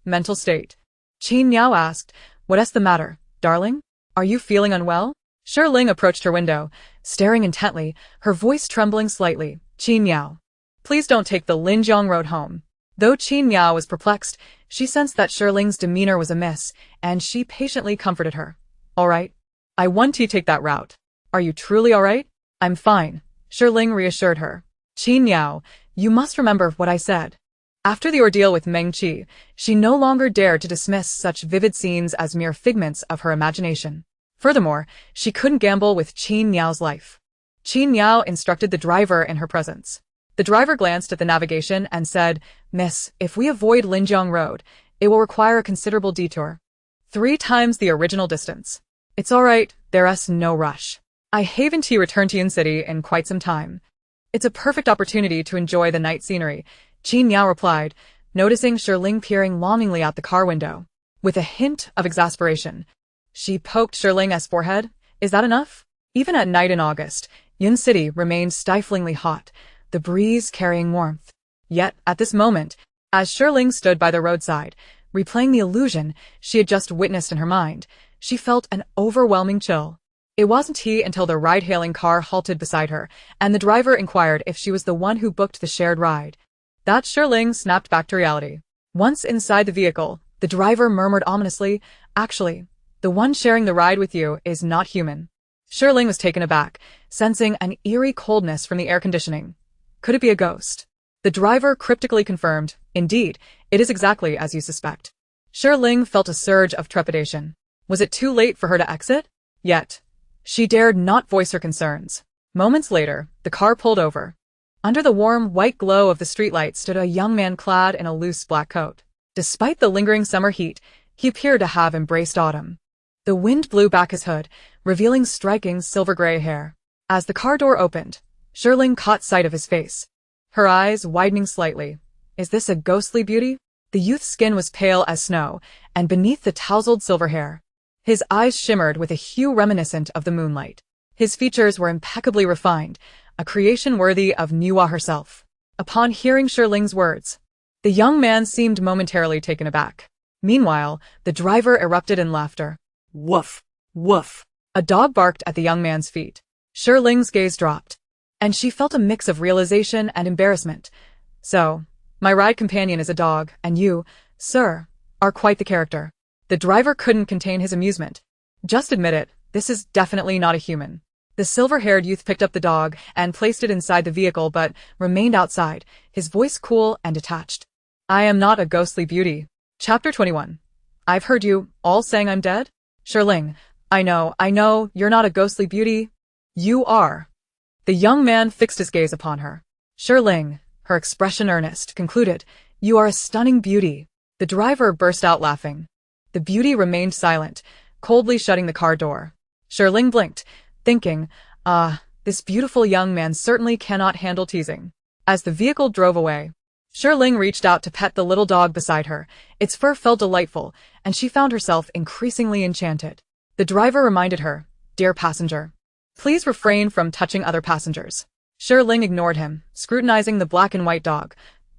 mental state, Qin Miao asked, what's the matter, darling? Are you feeling unwell? Shi Ling approached her window, staring intently, her voice trembling slightly. Qin Miao, please don't take the Linjiang road home. Though Qin Miao was perplexed, she sensed that Shi Ling's demeanor was amiss, and she patiently comforted her. All right. I want to take that route. Are you truly all right? I'm fine, Shi Ling reassured her. Qin Miao, you must remember what I said. After the ordeal with Meng Qi, she no longer dared to dismiss such vivid scenes as mere figments of her imagination. Furthermore, she couldn't gamble with Qin Miao's life. Qin Miao instructed the driver in her presence. The driver glanced at the navigation and said, Miss, if we avoid Linjiang Road, it will require a considerable detour. 3 times the original distance. It's all right, there's no rush. I haven't returned to Yun City in quite some time. It's a perfect opportunity to enjoy the night scenery, Qin Miao replied, noticing Shi Ling peering longingly out the car window. With a hint of exasperation, she poked Shi Ling's forehead. Is that enough? Even at night in August, Yun City remained stiflingly hot, the breeze carrying warmth. Yet, at this moment, as Shi Ling stood by the roadside, replaying the illusion she had just witnessed in her mind, she felt an overwhelming chill. It wasn't until the ride-hailing car halted beside her, and the driver inquired if she was the one who booked the shared ride, that Shi Ling snapped back to reality. Once inside the vehicle, the driver murmured ominously, actually, the one sharing the ride with you is not human. Shi Ling was taken aback, sensing an eerie coldness from the air conditioning. Could it be a ghost? The driver cryptically confirmed, indeed, it is exactly as you suspect. Shi Ling felt a surge of trepidation. Was it too late for her to exit? Yet, she dared not voice her concerns. Moments later, the car pulled over. Under the warm, white glow of the streetlight stood a young man clad in a loose black coat. Despite the lingering summer heat, he appeared to have embraced autumn. The wind blew back his hood, revealing striking silver-gray hair. As the car door opened, Shi Ling caught sight of his face, her eyes widening slightly. Is this a ghostly beauty? The youth's skin was pale as snow, and beneath the tousled silver hair, his eyes shimmered with a hue reminiscent of the moonlight. His features were impeccably refined, a creation worthy of Niwa herself. Upon hearing Shi Ling's words, the young man seemed momentarily taken aback. Meanwhile, the driver erupted in laughter. Woof! Woof! A dog barked at the young man's feet. Shi Ling's gaze dropped, and she felt a mix of realization and embarrassment. So, my ride companion is a dog, and you, sir, are quite the character. The driver couldn't contain his amusement. Just admit it, this is definitely not a human. The silver-haired youth picked up the dog and placed it inside the vehicle but remained outside, his voice cool and detached. I am not a ghostly beauty. Chapter 21. I've heard you all saying I'm dead? Shi Ling, I know, you're not a ghostly beauty. You are. The young man fixed his gaze upon her. Shi Ling, her expression earnest, concluded, you are a stunning beauty. The driver burst out laughing. The beauty remained silent, coldly shutting the car door. Shi Ling blinked, thinking, this beautiful young man certainly cannot handle teasing. As the vehicle drove away, Shi Ling reached out to pet the little dog beside her. Its fur felt delightful, and she found herself increasingly enchanted. The driver reminded her, Dear passenger, please refrain from touching other passengers. Shi Ling ignored him, scrutinizing the black and white dog.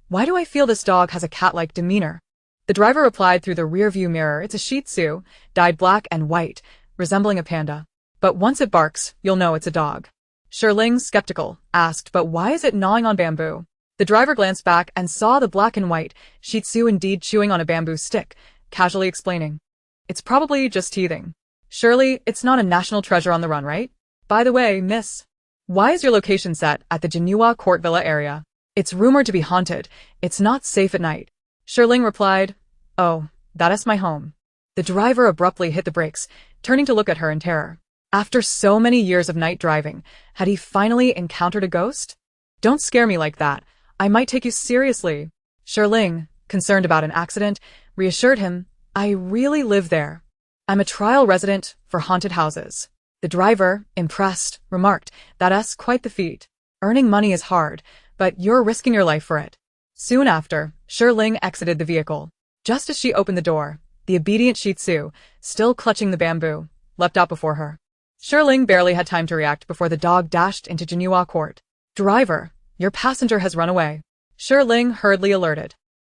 Why do I feel this dog has a cat-like demeanor? The driver replied through the rear-view mirror, it's a Shih Tzu, dyed black and white, resembling a panda. But once it barks, you'll know it's a dog. Shi Ling, skeptical, asked, but why is it gnawing on bamboo? The driver glanced back and saw the black and white Shih Tzu indeed chewing on a bamboo stick, casually explaining. It's probably just teething. Surely, it's not a national treasure on the run, right? By the way, miss, why is your location set at the Genua Court Villa area? It's rumored to be haunted. It's not safe at night. Shi Ling replied, Oh, that is my home. The driver abruptly hit the brakes, turning to look at her in terror. After so many years of night driving, had he finally encountered a ghost? Don't scare me like that. I might take you seriously. Shi Ling, concerned about an accident, reassured him, I really live there. I'm a trial resident for haunted houses. The driver, impressed, remarked, that's quite the feat. Earning money is hard, but you're risking your life for it. Soon after, Shi Ling exited the vehicle. Just as she opened the door, the obedient Shih Tzu, still clutching the bamboo, leapt out before her. Shi Ling barely had time to react before the dog dashed into Jinhua Court. Driver, your passenger has run away. Shi Ling hurriedly alerted.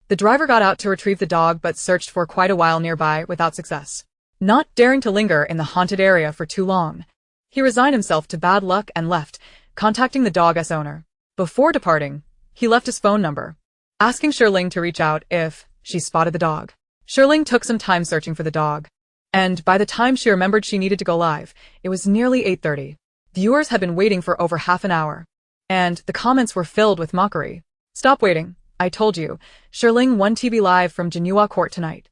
The driver got out to retrieve the dog but searched for quite a while nearby without success. Not daring to linger in the haunted area for too long, he resigned himself to bad luck and left, contacting the dog's owner. Before departing, he left his phone number, asking Shi Ling to reach out if she spotted the dog. Shi Ling took some time searching for the dog, and by the time she remembered she needed to go live, it was nearly 8:30. Viewers had been waiting for over half an hour, and the comments were filled with mockery. Stop waiting, I told you. Shi Ling won TV live from Jinhua Court tonight.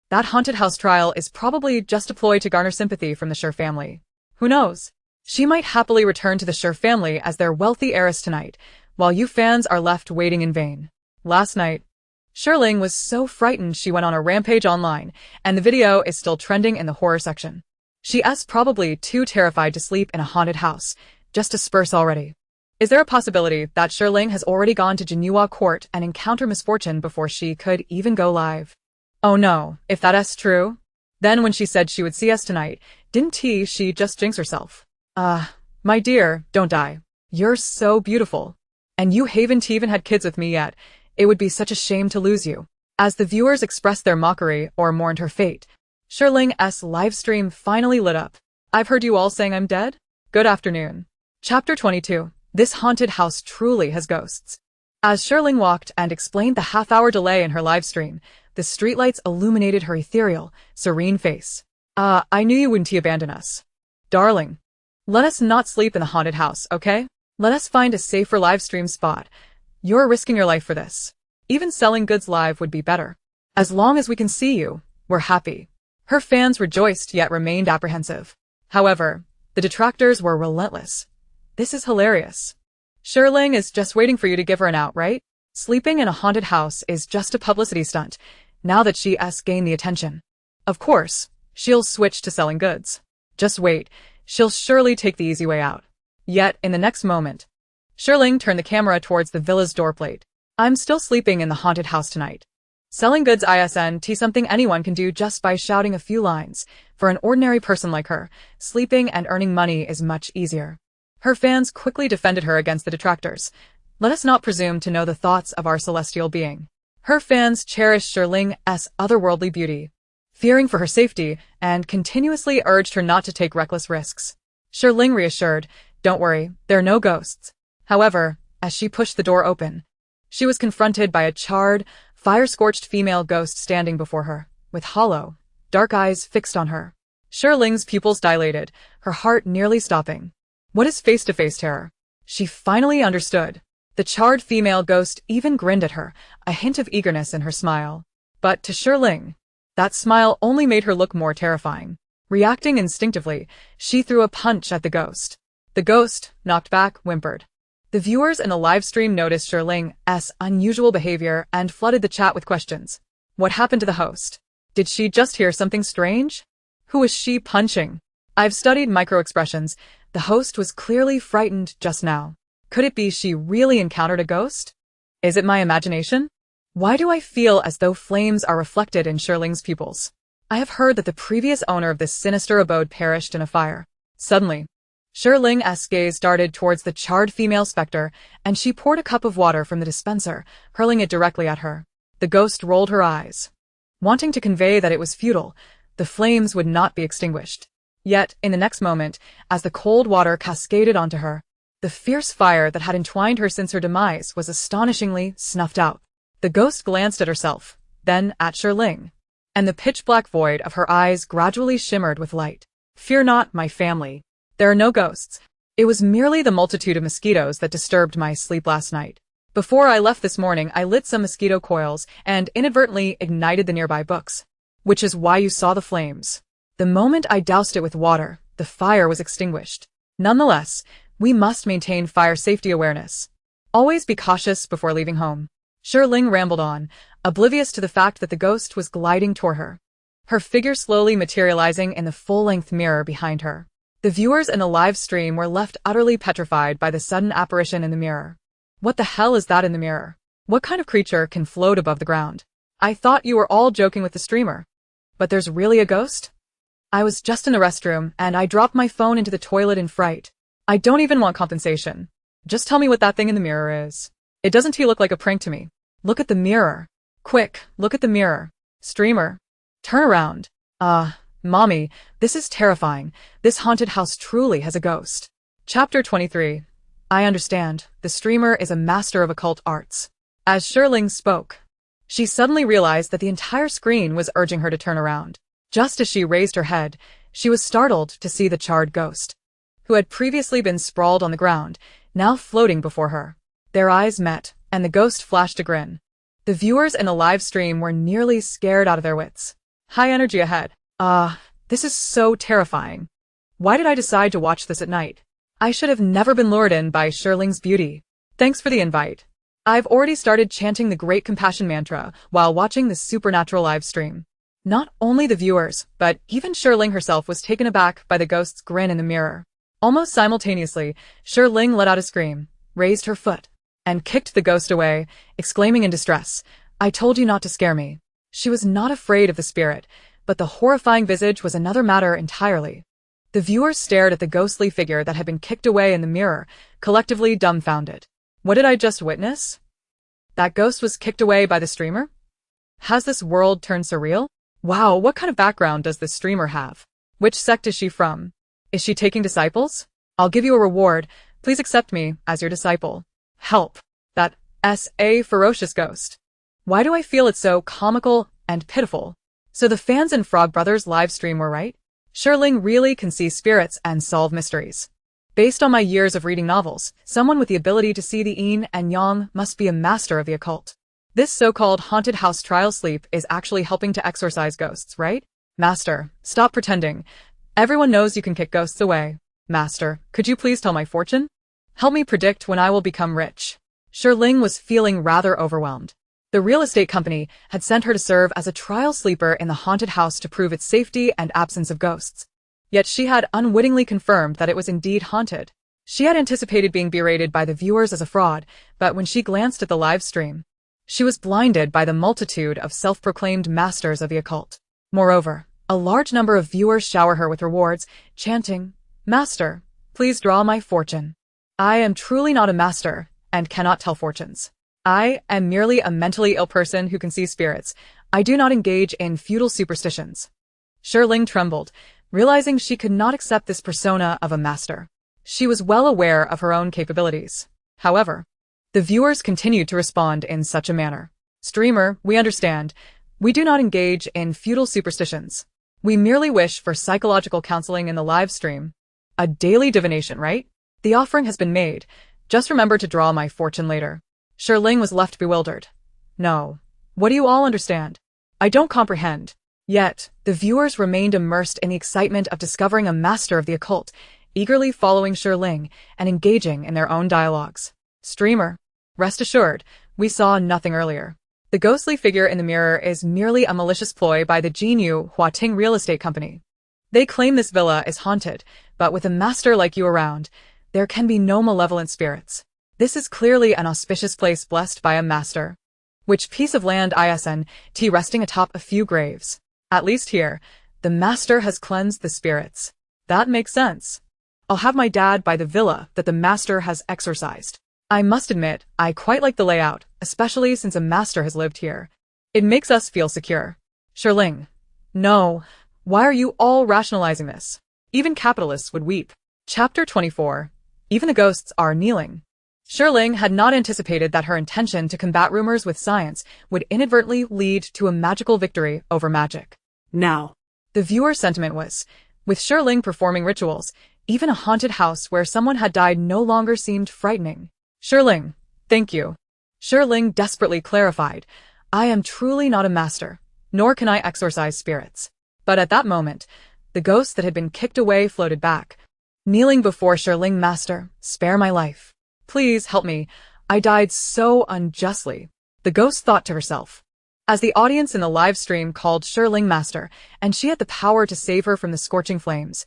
That haunted house trial is probably just a ploy to garner sympathy from the Shi family. Who knows? She might happily return to the Shi family as their wealthy heiress tonight, while you fans are left waiting in vain. Last night, Shi Ling was so frightened she went on a rampage online, and the video is still trending in the horror section. She's probably too terrified to sleep in a haunted house, just to spurse already. Is there a possibility that Shi Ling has already gone to Jinhua Court and encountered misfortune before she could even go live? Oh no, if that's true, then when she said she would see us tonight, didn't she just jinx herself? My dear, don't die. You're so beautiful. And you haven't even had kids with me yet. It would be such a shame to lose you. As the viewers expressed their mockery or mourned her fate, Shi Ling's livestream finally lit up. I've heard you all saying I'm dead? Good afternoon. Chapter 22. This haunted house truly has ghosts. As Shi Ling walked and explained the half-hour delay in her livestream, the streetlights illuminated her ethereal, serene face. I knew you wouldn't abandon us. Darling, let us not sleep in the haunted house, okay? Let us find a safer livestream spot. You're risking your life for this. Even selling goods live would be better. As long as we can see you, we're happy. Her fans rejoiced yet remained apprehensive. However, the detractors were relentless. This is hilarious. Shi Ling is just waiting for you to give her an out, right? Sleeping in a haunted house is just a publicity stunt, now that she's gained the attention. Of course, she'll switch to selling goods. Just wait, she'll surely take the easy way out. Yet, in the next moment, Shi Ling turned the camera towards the villa's doorplate. I'm still sleeping in the haunted house tonight. Selling goods isn't something anyone can do just by shouting a few lines. For an ordinary person like her, sleeping and earning money is much easier. Her fans quickly defended her against the detractors. Let us not presume to know the thoughts of our celestial being. Her fans cherished Shi Ling's otherworldly beauty, fearing for her safety, and continuously urged her not to take reckless risks. Shi Ling reassured, don't worry, there are no ghosts. However, as she pushed the door open, she was confronted by a charred, fire-scorched female ghost standing before her, with hollow, dark eyes fixed on her. Shi Ling's pupils dilated, her heart nearly stopping. What is face-to-face terror? She finally understood. The charred female ghost even grinned at her, a hint of eagerness in her smile. But to Shi Ling, that smile only made her look more terrifying. Reacting instinctively, she threw a punch at the ghost. The ghost, knocked back, whimpered. The viewers in the livestream noticed Shi Ling's unusual behavior and flooded the chat with questions. What happened to the host? Did she just hear something strange? Who was she punching? I've studied micro-expressions. The host was clearly frightened just now. Could it be she really encountered a ghost? Is it my imagination? Why do I feel as though flames are reflected in Shi Ling's pupils? I have heard that the previous owner of this sinister abode perished in a fire. Suddenly, Shi Ling's gaze darted towards the charred female specter, and she poured a cup of water from the dispenser, hurling it directly at her. The ghost rolled her eyes, wanting to convey that it was futile. The flames would not be extinguished. Yet, in the next moment, as the cold water cascaded onto her, the fierce fire that had entwined her since her demise was astonishingly snuffed out. The ghost glanced at herself, then at Shi Ling, and the pitch-black void of her eyes gradually shimmered with light. Fear not, my family. There are no ghosts. It was merely the multitude of mosquitoes that disturbed my sleep last night. Before I left this morning, I lit some mosquito coils and inadvertently ignited the nearby books, which is why you saw the flames. The moment I doused it with water, the fire was extinguished. Nonetheless, we must maintain fire safety awareness. Always be cautious before leaving home. Shi Ling rambled on, oblivious to the fact that the ghost was gliding toward her, her figure slowly materializing in the full-length mirror behind her. The viewers in the live stream were left utterly petrified by the sudden apparition in the mirror. What the hell is that in the mirror? What kind of creature can float above the ground? I thought you were all joking with the streamer. But there's really a ghost? I was just in the restroom, and I dropped my phone into the toilet in fright. I don't even want compensation. Just tell me what that thing in the mirror is. It doesn't look like a prank to me. Look at the mirror. Quick, look at the mirror. Streamer. Turn around. Mommy, this is terrifying. This haunted house truly has a ghost. Chapter 23. I understand. The streamer is a master of occult arts. As Shi Ling spoke, she suddenly realized that the entire screen was urging her to turn around. Just as she raised her head, she was startled to see the charred ghost, who had previously been sprawled on the ground, now floating before her. Their eyes met, and the ghost flashed a grin. The viewers in the live stream were nearly scared out of their wits. High energy ahead. This is so terrifying. Why did I decide to watch this at night? I should have never been lured in by Shi Ling's beauty. Thanks for the invite. I've already started chanting the Great Compassion mantra while watching the supernatural live stream. Not only the viewers, but even Shi Ling herself was taken aback by the ghost's grin in the mirror. Almost simultaneously, Shi Ling let out a scream, raised her foot, and kicked the ghost away, exclaiming in distress, "I told you not to scare me." She was not afraid of the spirit, but the horrifying visage was another matter entirely. The viewers stared at the ghostly figure that had been kicked away in the mirror, collectively dumbfounded. What did I just witness? That ghost was kicked away by the streamer? Has this world turned surreal? Wow, what kind of background does this streamer have? Which sect is she from? Is she taking disciples? I'll give you a reward. Please accept me as your disciple. Help. That's a ferocious ghost. Why do I feel it's so comical and pitiful? So the fans in Frog Brothers live stream were right? Shi Ling really can see spirits and solve mysteries. Based on my years of reading novels, someone with the ability to see the yin and yang must be a master of the occult. This so-called haunted house trial sleep is actually helping to exorcise ghosts, right? Master, stop pretending. Everyone knows you can kick ghosts away. Master, could you please tell my fortune? Help me predict when I will become rich. Shi Ling was feeling rather overwhelmed. The real estate company had sent her to serve as a trial sleeper in the haunted house to prove its safety and absence of ghosts. Yet she had unwittingly confirmed that it was indeed haunted. She had anticipated being berated by the viewers as a fraud, but when she glanced at the live stream, she was blinded by the multitude of self-proclaimed masters of the occult. Moreover, a large number of viewers shower her with rewards, chanting, "Master, please draw my fortune." I am truly not a master, and cannot tell fortunes. I am merely a mentally ill person who can see spirits. I do not engage in feudal superstitions. Shi Ling trembled, realizing she could not accept this persona of a master. She was well aware of her own capabilities. However, the viewers continued to respond in such a manner. Streamer, we understand. We do not engage in feudal superstitions. We merely wish for psychological counseling in the live stream. A daily divination, right? The offering has been made. Just remember to draw my fortune later. Shi Ling was left bewildered. No. What do you all understand? I don't comprehend. Yet, the viewers remained immersed in the excitement of discovering a master of the occult, eagerly following Shi Ling and engaging in their own dialogues. Streamer, rest assured, we saw nothing earlier. The ghostly figure in the mirror is merely a malicious ploy by the Jinyu Huating real estate company. They claim this villa is haunted, but with a master like you around, there can be no malevolent spirits. This is clearly an auspicious place blessed by a master. Which piece of land isn't resting atop a few graves? At least here, the master has cleansed the spirits. That makes sense. I'll have my dad buy the villa that the master has exorcised. I must admit, I quite like the layout, especially since a master has lived here. It makes us feel secure. Shi Ling. No. Why are you all rationalizing this? Even capitalists would weep. Chapter 24. Even the ghosts are kneeling. Shi Ling had not anticipated that her intention to combat rumors with science would inadvertently lead to a magical victory over magic. Now. The viewer sentiment was, with Shi Ling performing rituals, even a haunted house where someone had died no longer seemed frightening. Shi Ling, thank you. Shi Ling desperately clarified, I am truly not a master, nor can I exorcise spirits. But at that moment, the ghost that had been kicked away floated back. Kneeling before Shi Ling, Master, spare my life. Please help me. I died so unjustly, the ghost thought to herself. As the audience in the live stream called Shi Ling Master, and she had the power to save her from the scorching flames.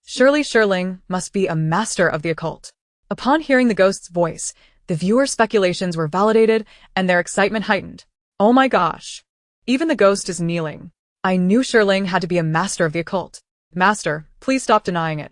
Surely Shi Ling must be a master of the occult. Upon hearing the ghost's voice, the viewers' speculations were validated and their excitement heightened. Oh my gosh. Even the ghost is kneeling. I knew Shi Ling had to be a master of the occult. Master, please stop denying it.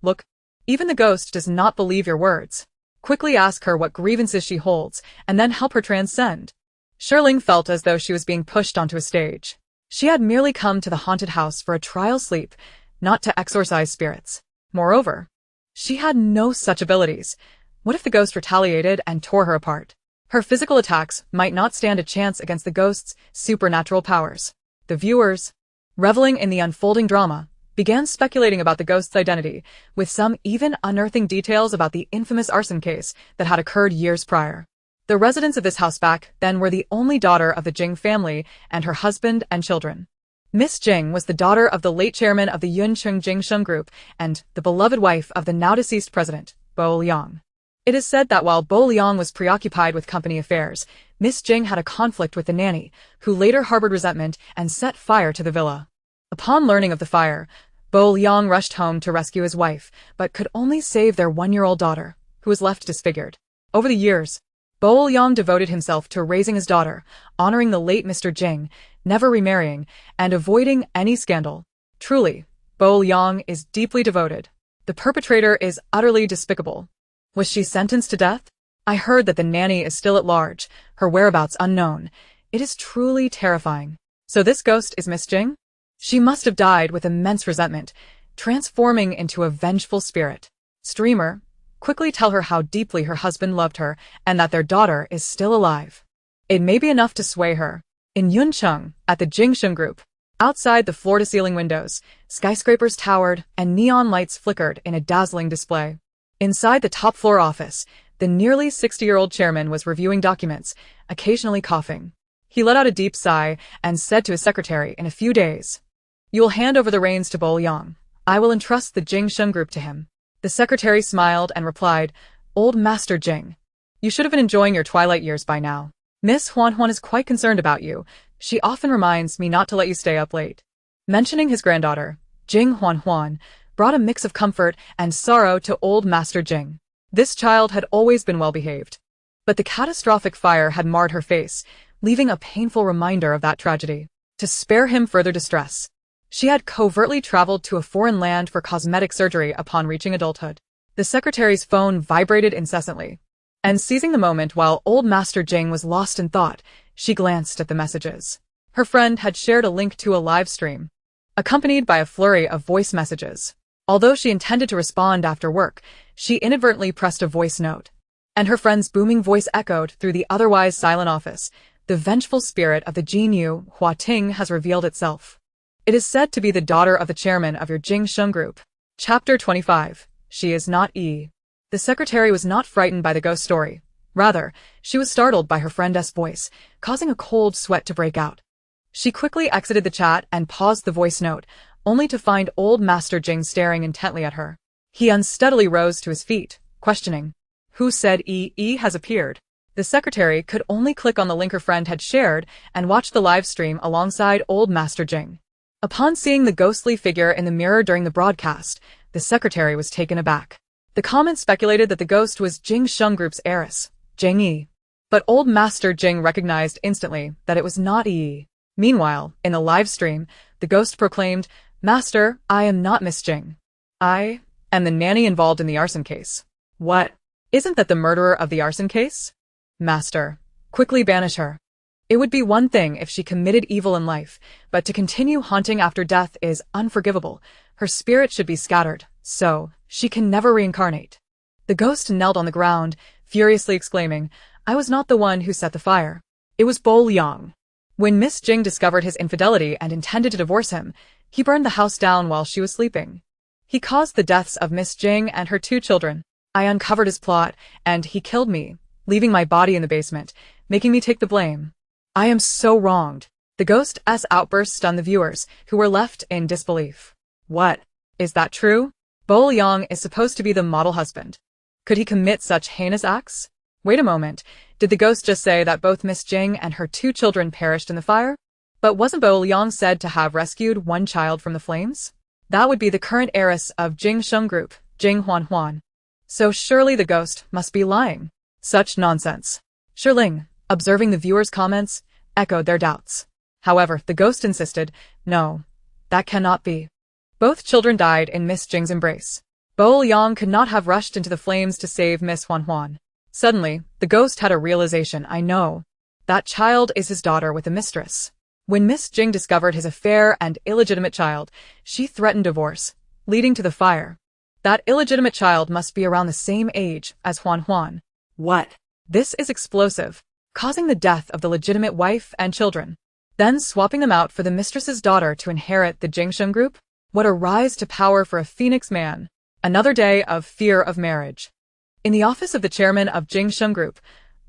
Look, even the ghost does not believe your words. Quickly ask her what grievances she holds, and then help her transcend. Shi Ling felt as though she was being pushed onto a stage. She had merely come to the haunted house for a trial sleep, not to exorcise spirits. Moreover, she had no such abilities. What if the ghost retaliated and tore her apart? Her physical attacks might not stand a chance against the ghost's supernatural powers. The viewers, reveling in the unfolding drama, began speculating about the ghost's identity, with some even unearthing details about the infamous arson case that had occurred years prior. The residents of this house back then were the only daughter of the Jing family and her husband and children. Miss Jing was the daughter of the late chairman of the Yuncheng Jingsheng Group and the beloved wife of the now-deceased president, Bo Liang. It is said that while Bo Liang was preoccupied with company affairs, Miss Jing had a conflict with the nanny, who later harbored resentment and set fire to the villa. Upon learning of the fire, Bo Liang rushed home to rescue his wife, but could only save their 1-year-old daughter, who was left disfigured. Over the years, Bo Liang devoted himself to raising his daughter, honoring the late Mr. Jing, never remarrying, and avoiding any scandal. Truly, Bo Liang is deeply devoted. The perpetrator is utterly despicable. Was she sentenced to death? I heard that the nanny is still at large, her whereabouts unknown. It is truly terrifying. So this ghost is Miss Jing? She must have died with immense resentment, transforming into a vengeful spirit. Streamer, quickly tell her how deeply her husband loved her and that their daughter is still alive. It may be enough to sway her. In Yuncheng, at the Jingsheng Group, outside the floor-to-ceiling windows, skyscrapers towered and neon lights flickered in a dazzling display. Inside the top-floor office, the nearly 60-year-old chairman was reviewing documents, occasionally coughing. He let out a deep sigh and said to his secretary, in a few days, "You will hand over the reins to Bo Liang. I will entrust the Jingsheng Group to him." The secretary smiled and replied, "Old Master Jing, you should have been enjoying your twilight years by now. Miss Huan is quite concerned about you. She often reminds me not to let you stay up late." Mentioning his granddaughter, Jing Huan brought a mix of comfort and sorrow to old Master Jing. This child had always been well-behaved. But the catastrophic fire had marred her face, leaving a painful reminder of that tragedy. To spare him further distress, she had covertly traveled to a foreign land for cosmetic surgery upon reaching adulthood. The secretary's phone vibrated incessantly, and seizing the moment while old Master Jing was lost in thought, she glanced at the messages. Her friend had shared a link to a live stream, accompanied by a flurry of voice messages. Although she intended to respond after work, she inadvertently pressed a voice note, and her friend's booming voice echoed through the otherwise silent office. The vengeful spirit of the Jinyu Huating has revealed itself. It is said to be the daughter of the chairman of your Jingsheng Group. Chapter 25. She is not E. The secretary was not frightened by the ghost story. Rather, she was startled by her friend's voice, causing a cold sweat to break out. She quickly exited the chat and paused the voice note, only to find old Master Jing staring intently at her. He unsteadily rose to his feet, questioning, "Who said E has appeared?" The secretary could only click on the link her friend had shared and watch the live stream alongside old Master Jing. Upon seeing the ghostly figure in the mirror during the broadcast, the secretary was taken aback. The comments speculated that the ghost was Jingsheng Group's heiress, Jing Yi. But old Master Jing recognized instantly that it was not Yi. Meanwhile, in the live stream, the ghost proclaimed, "Master, I am not Miss Jing. I am the nanny involved in the arson case." "What? Isn't that the murderer of the arson case?" "Master, quickly banish her. It would be one thing if she committed evil in life, but to continue haunting after death is unforgivable. Her spirit should be scattered, so she can never reincarnate." The ghost knelt on the ground, furiously exclaiming, "I was not the one who set the fire. It was Bo Liang." When Miss Jing discovered his infidelity and intended to divorce him, he burned the house down while she was sleeping. He caused the deaths of Miss Jing and her 2 children. I uncovered his plot, and he killed me, leaving my body in the basement. making me take the blame. I am so wronged. The ghost's outburst stunned the viewers, who were left in disbelief. What? Is that true? Bo Liang is supposed to be the model husband. Could he commit such heinous acts? Wait a moment, did the ghost just say that both Miss Jing and her 2 children perished in the fire? But wasn't Bo Liang said to have rescued 1 child from the flames? That would be the current heiress of Jing Sheng Group, Jing Huan. So surely the ghost must be lying. Such nonsense. Shi Ling, observing the viewers' comments, echoed their doubts. However, the ghost insisted, no, that cannot be. Both children died in Miss Jing's embrace. Bo Liang could not have rushed into the flames to save Miss Huan. Suddenly, the ghost had a realization. I know. That child is his daughter with a mistress. When Miss Jing discovered his affair and illegitimate child, she threatened divorce, leading to the fire. That illegitimate child must be around the same age as Huan. What? This is explosive, causing the death of the legitimate wife and children, then swapping them out for the mistress's daughter to inherit the Jingsheng Group? What a rise to power for a phoenix man. Another day of fear of marriage. In the office of the chairman of Jingsheng Group,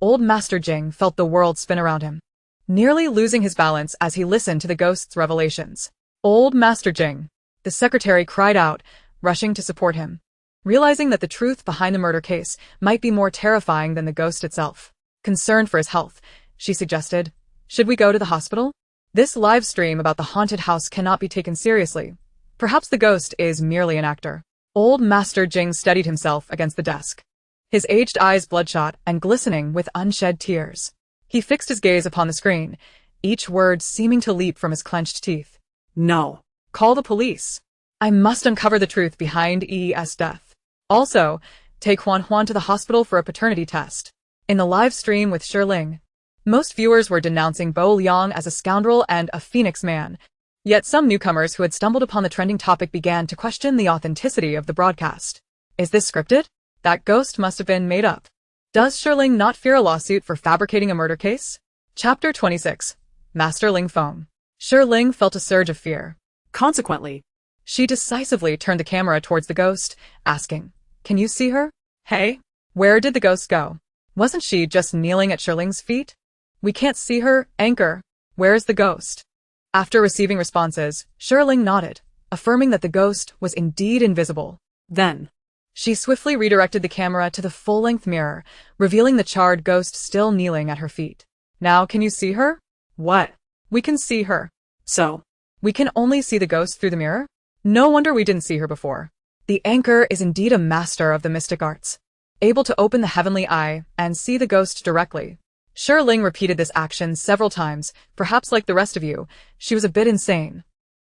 old Master Jing felt the world spin around him, nearly losing his balance as he listened to the ghost's revelations. Old Master Jing, the secretary cried out, rushing to support him, realizing that the truth behind the murder case might be more terrifying than the ghost itself. Concerned for his health, she suggested, should we go to the hospital? This live stream about the haunted house cannot be taken seriously. Perhaps the ghost is merely an actor. Old Master Jing steadied himself against the desk, his aged eyes bloodshot and glistening with unshed tears. He fixed his gaze upon the screen, each word seeming to leap from his clenched teeth. No. Call the police. I must uncover the truth behind E's death. Also, take Huan to the hospital for a paternity test. In the live stream with Shi Ling, most viewers were denouncing Bo Liang as a scoundrel and a phoenix man. Yet some newcomers who had stumbled upon the trending topic began to question the authenticity of the broadcast. Is this scripted? That ghost must have been made up. Does Shi Ling not fear a lawsuit for fabricating a murder case? Chapter 26. Master Ling Feng. Shi Ling felt a surge of fear. Consequently, she decisively turned the camera towards the ghost, asking, can you see her? Hey? Where did the ghost go? Wasn't she just kneeling at Shi Ling's feet? We can't see her, anchor. Where's the ghost? After receiving responses, Shi Ling nodded, affirming that the ghost was indeed invisible. Then, she swiftly redirected the camera to the full-length mirror, revealing the charred ghost still kneeling at her feet. Now can you see her? What? We can see her. So, we can only see the ghost through the mirror? No wonder we didn't see her before. The anchor is indeed a master of the mystic arts, able to open the heavenly eye and see the ghost directly. Shi Ling repeated this action several times, perhaps like the rest of you, she was a bit insane,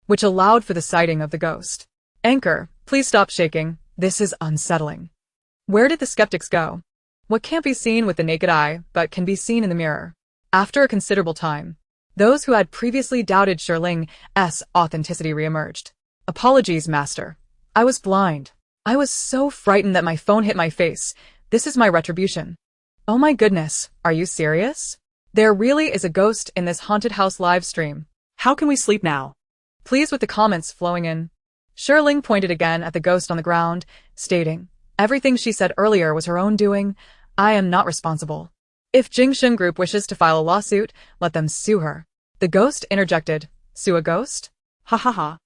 which allowed for the sighting of the ghost. Anchor, please stop shaking, this is unsettling. Where did the skeptics go? What can't be seen with the naked eye, but can be seen in the mirror? After a considerable time, those who had previously doubted Shi Ling's authenticity reemerged. Apologies, Master. I was blind. I was so frightened that my phone hit my face. This is my retribution. Oh my goodness, are you serious? There really is a ghost in this haunted house live stream. How can we sleep now? Pleased with the comments flowing in, Shi Ling pointed again at the ghost on the ground, stating, everything she said earlier was her own doing. I am not responsible. If Jingsheng Group wishes to file a lawsuit, let them sue her. The ghost interjected, sue a ghost? Ha ha ha.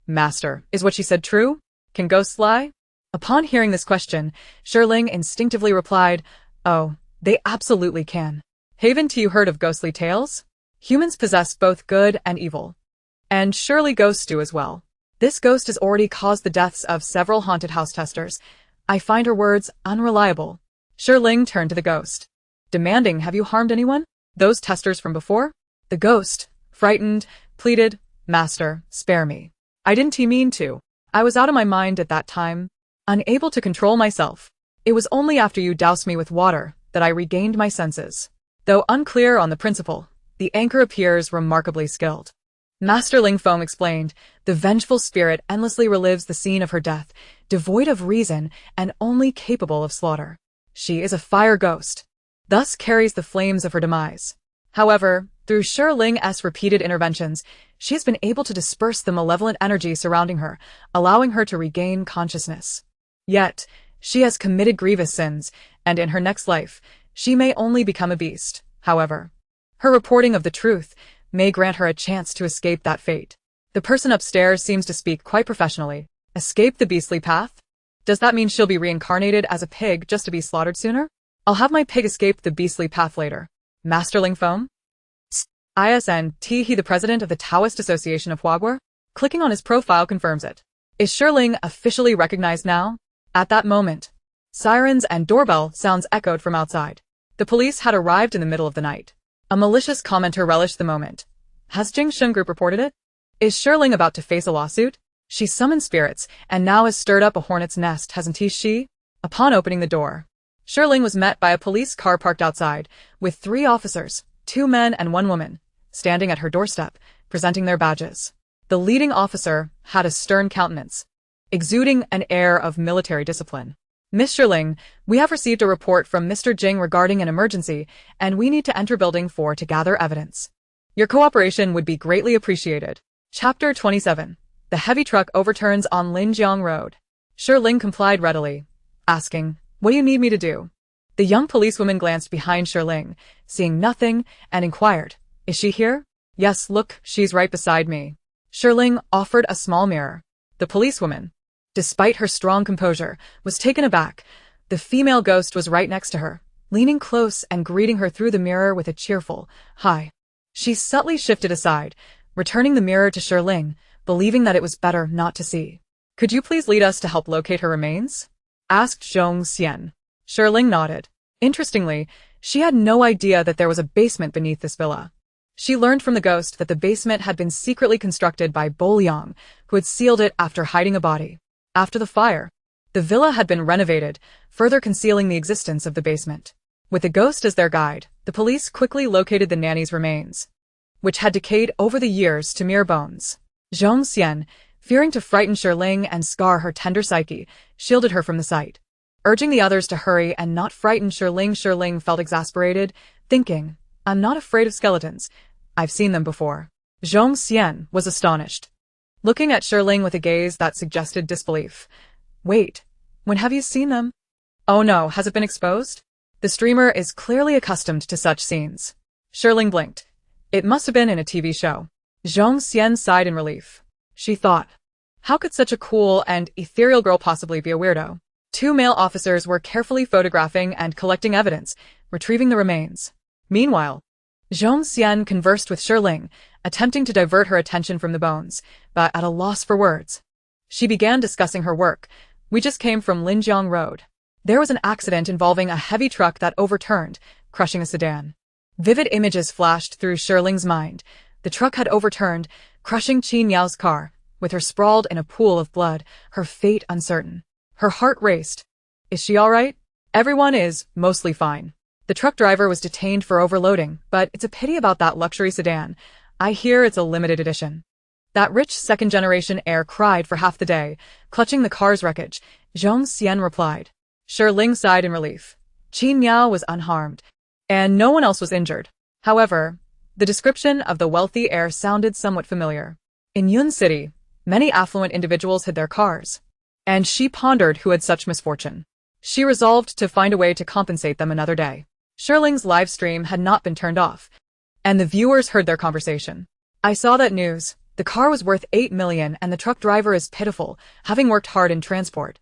Master, is what she said true? Can ghosts lie? Upon hearing this question, Shi Ling instinctively replied, oh, they absolutely can. Haven't you heard of ghostly tales? Humans possess both good and evil. And surely ghosts do as well. This ghost has already caused the deaths of several haunted house testers. I find her words unreliable. Shi Ling turned to the ghost, demanding, have you harmed anyone? Those testers from before? The ghost, frightened, pleaded, Master, spare me. I didn't mean to. I was out of my mind at that time, unable to control myself. It was only after you doused me with water that I regained my senses. Though unclear on the principle, the anchor appears remarkably skilled. Master Ling Feng explained, the vengeful spirit endlessly relives the scene of her death, devoid of reason and only capable of slaughter. She is a fire ghost, thus carries the flames of her demise. However, through Shi Ling's repeated interventions, she has been able to disperse the malevolent energy surrounding her, allowing her to regain consciousness. Yet, she has committed grievous sins, and in her next life, she may only become a beast. However, her reporting of the truth may grant her a chance to escape that fate. The person upstairs seems to speak quite professionally. Escape the beastly path? Does that mean she'll be reincarnated as a pig just to be slaughtered sooner? I'll have my pig escape the beastly path later. Masterling foam? ISNT he the president of the Taoist Association of Huaguar? Clicking on his profile confirms it. Is Shi Ling officially recognized now? At that moment, sirens and doorbell sounds echoed from outside. The police had arrived in the middle of the night. A malicious commenter relished the moment. Has Jing Sheng Group reported it? Is Shi Ling about to face a lawsuit? She summoned spirits and now has stirred up a hornet's nest, hasn't she? Upon opening the door, Shi Ling was met by a police car parked outside, with 3 officers, 2 men and 1 woman, standing at her doorstep, presenting their badges. The leading officer had a stern countenance, exuding an air of military discipline. Miss Shi Ling, we have received a report from Mr. Jing regarding an emergency, and we need to enter building 4 to gather evidence. Your cooperation would be greatly appreciated. Chapter 27. The heavy truck overturns on Linjiang Road. Shi Ling complied readily, asking, "What do you need me to do?" The young policewoman glanced behind Shi Ling, seeing nothing, and inquired, "Is she here?" "Yes, look, she's right beside me." Shi Ling offered a small mirror. The policewoman, despite her strong composure, was taken aback. The female ghost was right next to her, leaning close and greeting her through the mirror with a cheerful, "Hi." She subtly shifted aside, returning the mirror to Shi Ling, believing that it was better not to see. "Could you please lead us to help locate her remains?" asked Zhong Xian. Shi Ling nodded. Interestingly, she had no idea that there was a basement beneath this villa. She learned from the ghost that the basement had been secretly constructed by Bo Liang, who had sealed it after hiding a body. After the fire, the villa had been renovated, further concealing the existence of the basement. With the ghost as their guide, the police quickly located the nanny's remains, which had decayed over the years to mere bones. Zhong Xian, fearing to frighten Shi Ling and scar her tender psyche, shielded her from the sight. Urging the others to hurry and not frighten Shi Ling felt exasperated, thinking, "I'm not afraid of skeletons. I've seen them before." Zhong Xian was astonished, looking at Shi Ling with a gaze that suggested disbelief. "Wait, when have you seen them?" "Oh no, has it been exposed?" The streamer is clearly accustomed to such scenes. Shi Ling blinked. It must have been in a TV show. Zhong Xian sighed in relief. She thought, how could such a cool and ethereal girl possibly be a weirdo? 2 male officers were carefully photographing and collecting evidence, retrieving the remains. Meanwhile, Zhong Xian conversed with Shi Ling, attempting to divert her attention from the bones, but at a loss for words. She began discussing her work. "We just came from Linjiang Road. There was an accident involving a heavy truck that overturned, crushing a sedan." Vivid images flashed through Shi Ling's mind. The truck had overturned, crushing Qin Yao's car, with her sprawled in a pool of blood, her fate uncertain. Her heart raced. Is she all right? Everyone is, mostly fine. The truck driver was detained for overloading, but it's a pity about that luxury sedan. I hear it's a limited edition. That rich second-generation heir cried for half the day, clutching the car's wreckage. Zhong Xian replied. Shi Ling sighed in relief. Qin Yao was unharmed, and no one else was injured. However, the description of the wealthy heir sounded somewhat familiar. In Yun City, many affluent individuals hid their cars, and she pondered who had such misfortune. She resolved to find a way to compensate them another day. Shi Ling's live stream had not been turned off, and the viewers heard their conversation. I saw that news. The car was worth 8 million and the truck driver is pitiful, having worked hard in transport,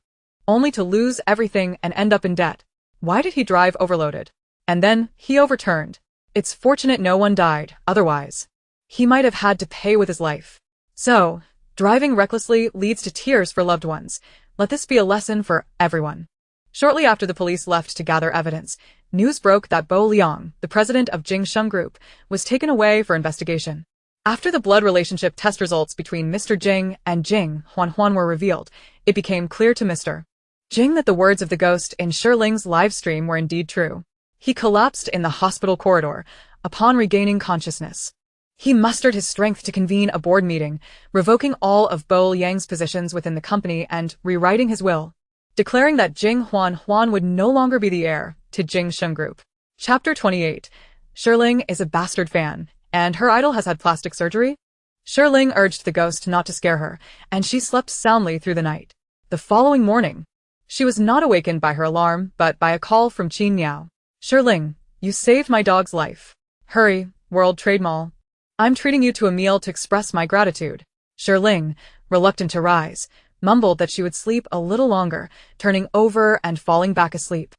only to lose everything and end up in debt. Why did he drive overloaded? And then, he overturned. It's fortunate no one died, otherwise he might have had to pay with his life. So, driving recklessly leads to tears for loved ones. Let this be a lesson for everyone. Shortly after the police left to gather evidence, news broke that Bo Liang, the president of Jing Sheng Group, was taken away for investigation. After the blood relationship test results between Mr. Jing and Jing Huan were revealed, it became clear to Mr. Jing that the words of the ghost in Shi Ling's live stream were indeed true. He collapsed in the hospital corridor upon regaining consciousness. He mustered his strength to convene a board meeting, revoking all of Bo Liang's positions within the company and rewriting his will, declaring that Jing Huan would no longer be the heir to Jing Sheng Group. Chapter 28. Shi Ling is a bastard fan, and her idol has had plastic surgery? Shi Ling urged the ghost not to scare her, and she slept soundly through the night. The following morning, she was not awakened by her alarm, but by a call from Qin Yao. Shi Ling, You saved my dog's life. Hurry, World Trade Mall. I'm treating you to a meal to express my gratitude. Shi Ling, reluctant to rise, mumbled that she would sleep a little longer, turning over and falling back asleep,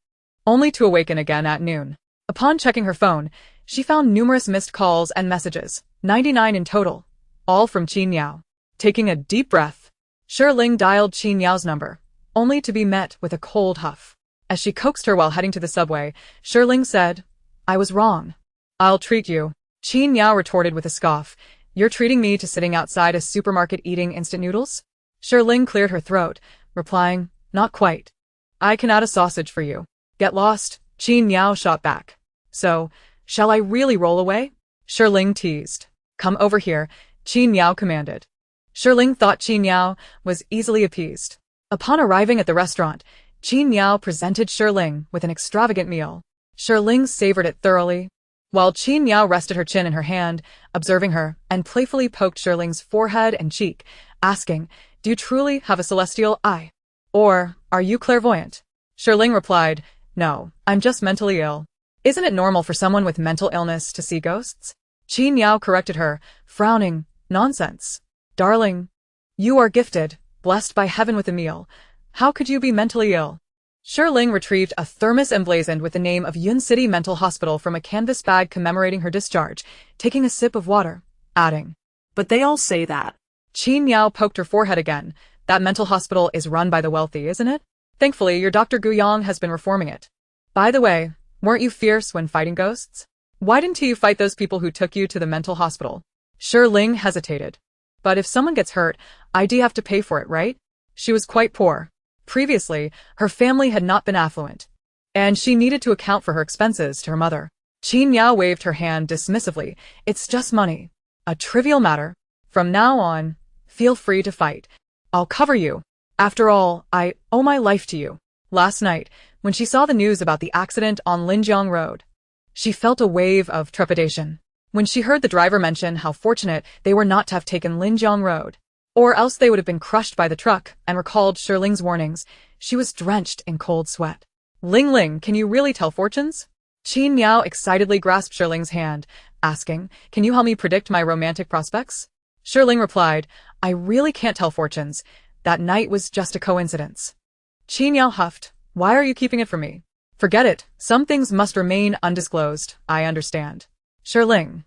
only to awaken again at noon. Upon checking her phone, she found numerous missed calls and messages, 99 in total, all from Qin Yao. Taking a deep breath, Shi Ling dialed Qin Yao's number, only to be met with a cold huff. As she coaxed her while heading to the subway, Shi Ling said, "I was wrong. I'll treat you." Qin Yao retorted with a scoff, "You're treating me to sitting outside a supermarket eating instant noodles?" Shi Ling cleared her throat, replying, "Not quite. I can add a sausage for you." "Get lost," Qin Yao shot back. "So, shall I really roll away?" Shi Ling teased. "Come over here," Qin Yao commanded. Shi Ling thought Qin Yao was easily appeased. Upon arriving at the restaurant, Qin Yao presented Shi Ling with an extravagant meal. Shi Ling savored it thoroughly, while Qin Yao rested her chin in her hand, observing her, and playfully poked Shi Ling's forehead and cheek, asking, "Do you truly have a celestial eye? Or are you clairvoyant?" Shi Ling replied, "No, I'm just mentally ill." "Isn't it normal for someone with mental illness to see ghosts?" Qin Yao corrected her, frowning, "Nonsense. Darling, you are gifted, blessed by heaven with a meal. How could you be mentally ill?" Shi Ling retrieved a thermos emblazoned with the name of Yun City Mental Hospital from a canvas bag commemorating her discharge, taking a sip of water, adding, "But they all say that." Qin Yao poked her forehead again. "That mental hospital is run by the wealthy, isn't it? Thankfully, your Dr. Guyang has been reforming it. By the way, weren't you fierce when fighting ghosts? Why didn't you fight those people who took you to the mental hospital?" Shi Ling hesitated. "But if someone gets hurt, I'd have to pay for it, right?" She was quite poor. Previously, her family had not been affluent, and she needed to account for her expenses to her mother. Qin Yao waved her hand dismissively. "It's just money. A trivial matter. From now on, feel free to fight. I'll cover you. After all, I owe my life to you." Last night, when she saw the news about the accident on Linjiang Road, she felt a wave of trepidation. When she heard the driver mention how fortunate they were not to have taken Linjiang Road, or else they would have been crushed by the truck, and recalled Shi Ling's warnings, she was drenched in cold sweat. "Ling Ling, can you really tell fortunes?" Qin Yao excitedly grasped Shi Ling's hand, asking, "Can you help me predict my romantic prospects?" Shi Ling replied, "I really can't tell fortunes. That night was just a coincidence." Qin Yao huffed, "Why are you keeping it from me?" "Forget it. Some things must remain undisclosed, I understand." Shi Ling.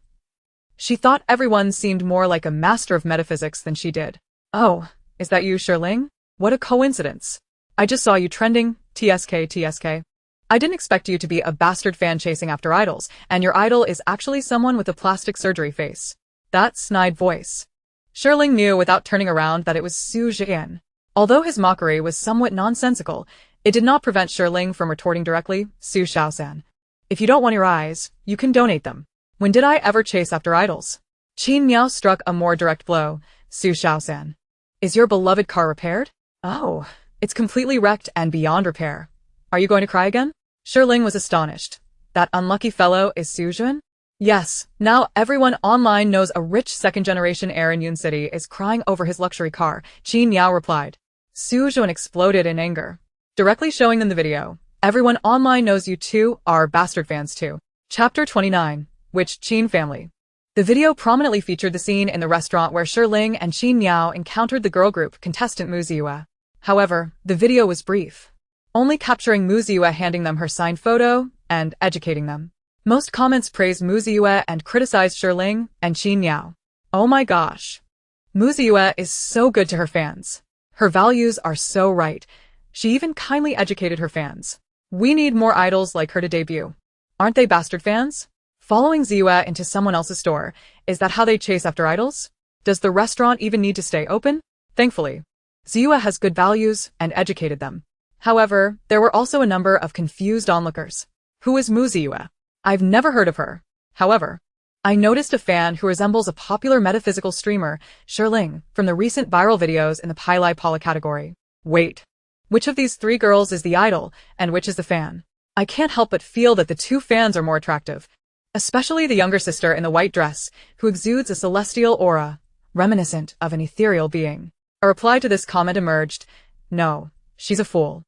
She thought everyone seemed more like a master of metaphysics than she did. "Oh, is that you, Shi Ling? What a coincidence. I just saw you trending, TSK. I didn't expect you to be a bastard fan chasing after idols, and your idol is actually someone with a plastic surgery face." That snide voice. Shi Ling knew without turning around that it was Su Jian. Although his mockery was somewhat nonsensical, it did not prevent Shi Ling from retorting directly, "Su Shaosan. If you don't want your eyes, you can donate them. When did I ever chase after idols?" Qin Yao struck a more direct blow. "Su Shaosan. Is your beloved car repaired?" "Oh, it's completely wrecked and beyond repair. Are you going to cry again?" Shi Ling was astonished. "That unlucky fellow is Su Jian?" "Yes, now everyone online knows a rich second-generation heir in Yun City is crying over his luxury car," Qin Yao replied. Su Jian exploded in anger, directly showing them the video. "Everyone online knows you two are bastard fans too." Chapter 29. Which Qin family? The video prominently featured the scene in the restaurant where Shi Ling and Qin Yao encountered the girl group contestant Mu Ziyue. However, the video was brief, only capturing Mu Ziyue handing them her signed photo and educating them. Most comments praised Mu Ziyue and criticized Shi Ling and Qin Yao. "Oh my gosh. Mu Ziyue is so good to her fans. Her values are so right. She even kindly educated her fans. We need more idols like her to debut. Aren't they bastard fans? Following Ziyue into someone else's store, is that how they chase after idols? Does the restaurant even need to stay open?" Thankfully, Ziyue has good values and educated them. However, there were also a number of confused onlookers. Who is Mu Ziyue? I've never heard of her. However, I noticed a fan who resembles a popular metaphysical streamer, Shi Ling, from the recent viral videos in the Pai Paula category. Wait. Which of these three girls is the idol, and which is the fan? I can't help but feel that the two fans are more attractive, especially the younger sister in the white dress, who exudes a celestial aura, reminiscent of an ethereal being. A reply to this comment emerged. "No, she's a fool.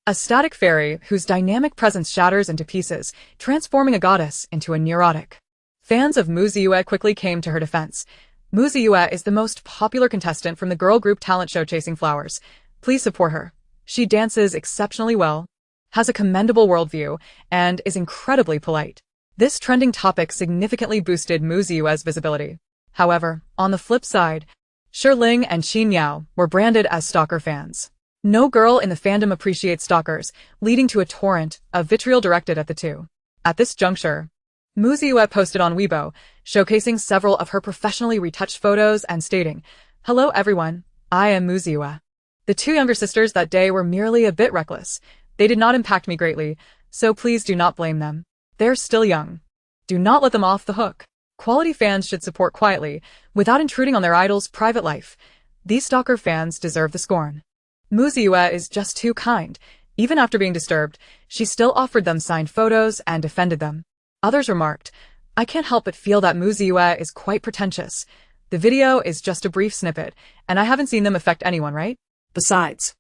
A static fairy whose dynamic presence shatters into pieces, transforming a goddess into a neurotic. Fans of Muziyue quickly came to her defense. Muziyue is the most popular contestant from the girl group talent show Chasing Flowers. Please support her. She dances exceptionally well, has a commendable worldview, and is incredibly polite. This trending topic significantly boosted Muziyue's visibility. However, on the flip side, Shi Ling and Qin Yao were branded as stalker fans. No girl in the fandom appreciates stalkers, leading to a torrent of vitriol directed at the two. At this juncture, Muziyue posted on Weibo, showcasing several of her professionally retouched photos and stating, "Hello everyone, I am Muziyue." The two younger sisters that day were merely a bit reckless. They did not impact me greatly, so please do not blame them. They're still young. Do not let them off the hook. Quality fans should support quietly, without intruding on their idol's private life. These stalker fans deserve the scorn. Muziyue is just too kind. Even after being disturbed, she still offered them signed photos and defended them. Others remarked, "I can't help but feel that Muziyue is quite pretentious. The video is just a brief snippet, and I haven't seen them affect anyone, right? Besides,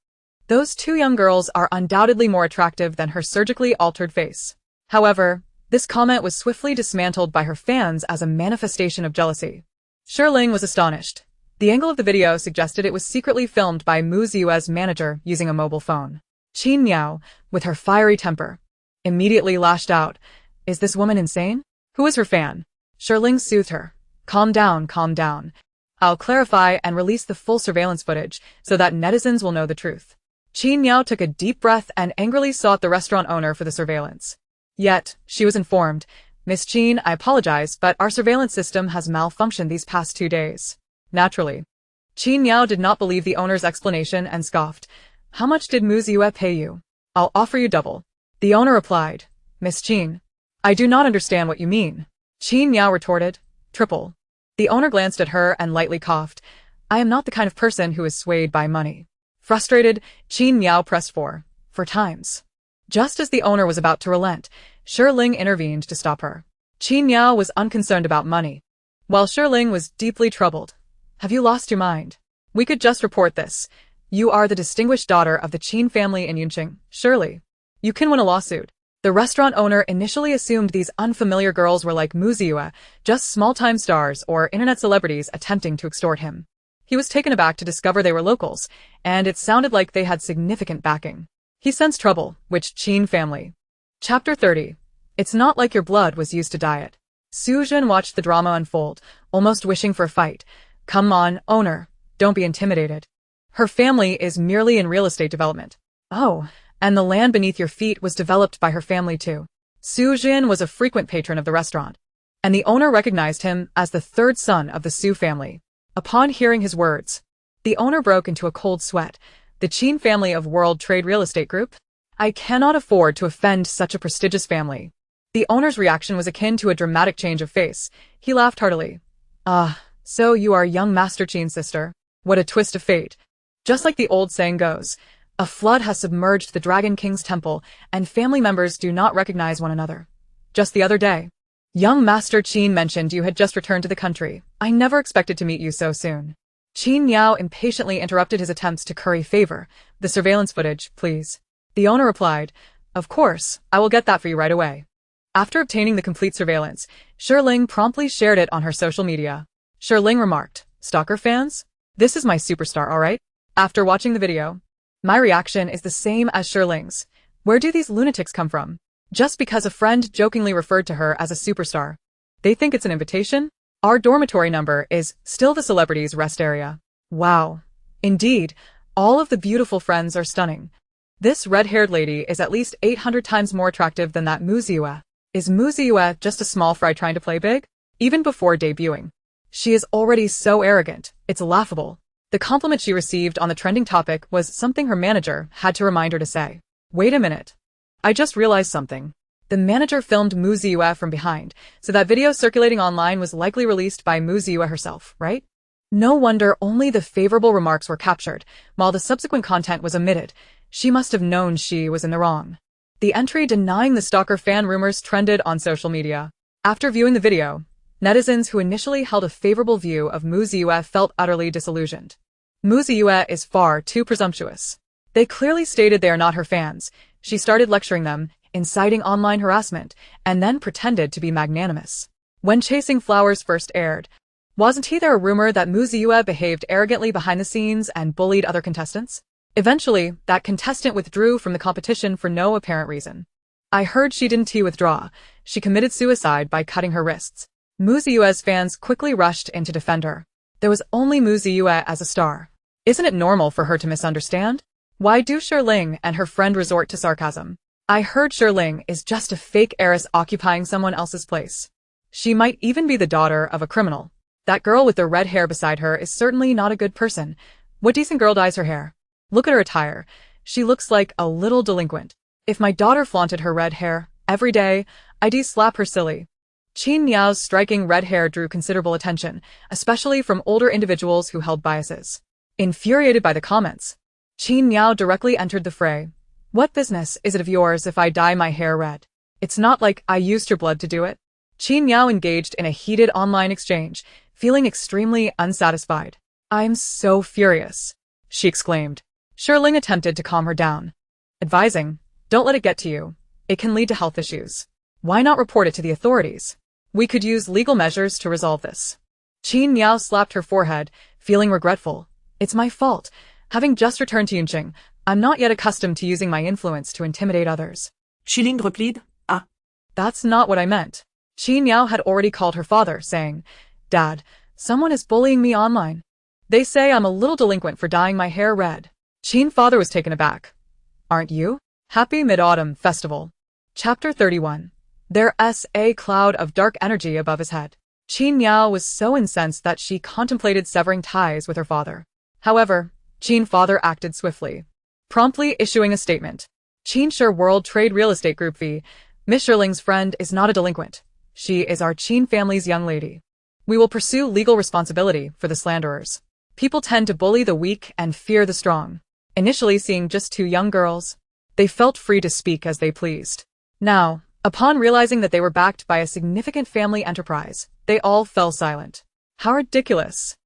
those two young girls are undoubtedly more attractive than her surgically altered face." However, this comment was swiftly dismantled by her fans as a manifestation of jealousy. Shi Ling was astonished. The angle of the video suggested it was secretly filmed by Muziyue's manager using a mobile phone. Qin Yao, with her fiery temper, immediately lashed out. "Is this woman insane? Who is her fan?" Shi Ling soothed her. Calm down, calm down. I'll clarify and release the full surveillance footage so that netizens will know the truth." Qin Yao took a deep breath and angrily sought the restaurant owner for the surveillance. Yet, she was informed, "Miss Qin, I apologize, but our surveillance system has malfunctioned these past 2 days." Naturally, Qin Yao did not believe the owner's explanation and scoffed. "How much did Muziyue pay you?" "I'll offer you double." The owner replied, "Miss Qin, I do not understand what you mean." Qin Yao retorted, "Triple." The owner glanced at her and lightly coughed. "I am not the kind of person who is swayed by money." Frustrated, Qin Yao pressed for times. Just as the owner was about to relent, Shi Ling intervened to stop her. Qin Yao was unconcerned about money, while Shi Ling was deeply troubled. "Have you lost your mind? We could just report this. You are the distinguished daughter of the Qin family in Yunqing. Surely, you can win a lawsuit." The restaurant owner initially assumed these unfamiliar girls were like Muziyue, just small-time stars or internet celebrities attempting to extort him. He was taken aback to discover they were locals, and it sounded like they had significant backing. He sensed trouble, which Qin family. Chapter 30. It's not like your blood was used to dye it. Su Jun watched the drama unfold, almost wishing for a fight. "Come on, owner, don't be intimidated. Her family is merely in real estate development." "Oh, and the land beneath your feet was developed by her family too." Su Jun was a frequent patron of the restaurant, and the owner recognized him as the third son of the Su family. Upon hearing his words, the owner broke into a cold sweat. "The Qin family of World Trade Real Estate Group? I cannot afford to offend such a prestigious family." The owner's reaction was akin to a dramatic change of face. He laughed heartily. "Ah, so you are young Master Qin's sister. What a twist of fate. Just like the old saying goes, a flood has submerged the Dragon King's temple, and family members do not recognize one another. Just the other day, young Master Qin mentioned you had just returned to the country. I never expected to meet you so soon." Qin Yao impatiently interrupted his attempts to curry favor. "The surveillance footage, please." The owner replied, "Of course, I will get that for you right away." After obtaining the complete surveillance, Shi Ling promptly shared it on her social media. Shi Ling remarked, "Stalker fans? This is my superstar, alright?" After watching the video, my reaction is the same as Shi Ling's. Where do these lunatics come from? Just because a friend jokingly referred to her as a superstar, they think it's an invitation? Our dormitory number is still the celebrities' rest area. Wow. Indeed, all of the beautiful friends are stunning. This red-haired lady is at least 800 times more attractive than that Muziyue. Is Muziyue just a small fry trying to play big? Even before debuting, she is already so arrogant, it's laughable. The compliment she received on the trending topic was something her manager had to remind her to say. "Wait a minute. I just realized something." The manager filmed Muziyue from behind, so that video circulating online was likely released by Muziyue herself, right? No wonder only the favorable remarks were captured, while the subsequent content was omitted. She must have known she was in the wrong. The entry denying the stalker fan rumors trended on social media. After viewing the video, netizens who initially held a favorable view of Muziyue felt utterly disillusioned. Muziyue is far too presumptuous. They clearly stated they are not her fans. She started lecturing them, inciting online harassment, and then pretended to be magnanimous. When Chasing Flowers first aired, wasn't there a rumor that Muziua behaved arrogantly behind the scenes and bullied other contestants? Eventually, that contestant withdrew from the competition for no apparent reason. I heard she didn't withdraw. She committed suicide by cutting her wrists. Muziua's fans quickly rushed in to defend her. There was only Muziua as a star. Isn't it normal for her to misunderstand? Why do Shi Ling and her friend resort to sarcasm? I heard Shi Ling is just a fake heiress occupying someone else's place. She might even be the daughter of a criminal. That girl with the red hair beside her is certainly not a good person. What decent girl dyes her hair? Look at her attire. She looks like a little delinquent. If my daughter flaunted her red hair every day, I'd slap her silly. Qin Niao's striking red hair drew considerable attention, especially from older individuals who held biases. Infuriated by the comments, Qin Niao directly entered the fray. What business is it of yours if I dye my hair red? It's not like I used your blood to do it. Qin Niao engaged in a heated online exchange, feeling extremely unsatisfied. I'm so furious, she exclaimed. Shi Ling attempted to calm her down, advising, don't let it get to you. It can lead to health issues. Why not report it to the authorities? We could use legal measures to resolve this. Qin Niao slapped her forehead, feeling regretful. It's my fault. Having just returned to Yunqing, I'm not yet accustomed to using my influence to intimidate others. Shi Ling replied, Ah. That's not what I meant. Qin Niao had already called her father, saying, Dad, someone is bullying me online. They say I'm a little delinquent for dyeing my hair red. Qin father was taken aback. Aren't you? Happy Mid-Autumn Festival. Chapter 31. There's a cloud of dark energy above his head. Qin Niao was so incensed that she contemplated severing ties with her father. However, Qin father acted swiftly, promptly issuing a statement. Qin Shi World Trade Real Estate Group v. Miss Shi Ling's friend is not a delinquent. She is our Qin family's young lady. We will pursue legal responsibility for the slanderers. People tend to bully the weak and fear the strong. Initially seeing just two young girls, they felt free to speak as they pleased. Now, upon realizing that they were backed by a significant family enterprise, they all fell silent. How ridiculous.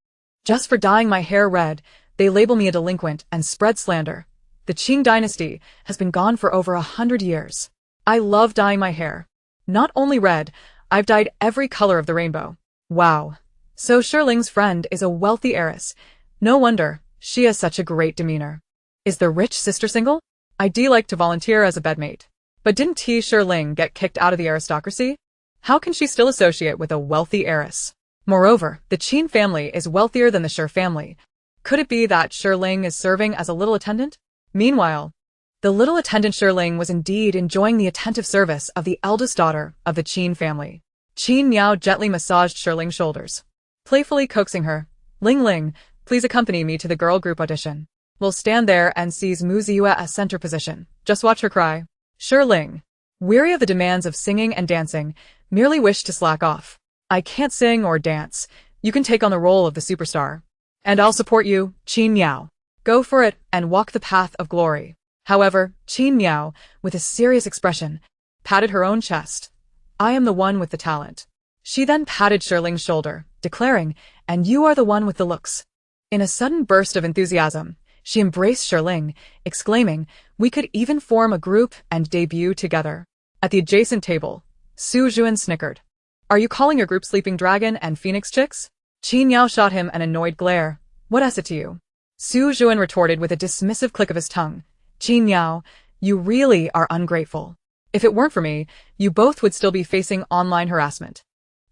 Just for dyeing my hair red, they label me a delinquent and spread slander. The Qing dynasty has been gone for over 100 years. I love dyeing my hair. Not only red, I've dyed every color of the rainbow. Wow. So Shi Ling's friend is a wealthy heiress. No wonder, she has such a great demeanor. Is the rich sister single? I'd like to volunteer as a bedmate. But didn't Shi Ling get kicked out of the aristocracy? How can she still associate with a wealthy heiress? Moreover, the Qin family is wealthier than the Shi family. Could it be that Shi Ling is serving as a little attendant? Meanwhile, the little attendant Shi Ling was indeed enjoying the attentive service of the eldest daughter of the Qin family. Qin Niao gently massaged Shi Ling's shoulders, playfully coaxing her. Ling Ling, please accompany me to the girl group audition. We'll stand there and seize Muziua as center position. Just watch her cry. Shi Ling, weary of the demands of singing and dancing, merely wished to slack off. I can't sing or dance. You can take on the role of the superstar. And I'll support you, Qin Niao. Go for it and walk the path of glory. However, Qin Niao, with a serious expression, patted her own chest. I am the one with the talent. She then patted Shi Ling's shoulder, declaring, and you are the one with the looks. In a sudden burst of enthusiasm, she embraced Shi Ling, exclaiming, we could even form a group and debut together. At the adjacent table, Su Juan snickered. Are you calling your group Sleeping Dragon and Phoenix Chicks? Qin Niao shot him an annoyed glare. What is it to you? Su Juan retorted with a dismissive click of his tongue. Qin Niao, you really are ungrateful. If it weren't for me, you both would still be facing online harassment.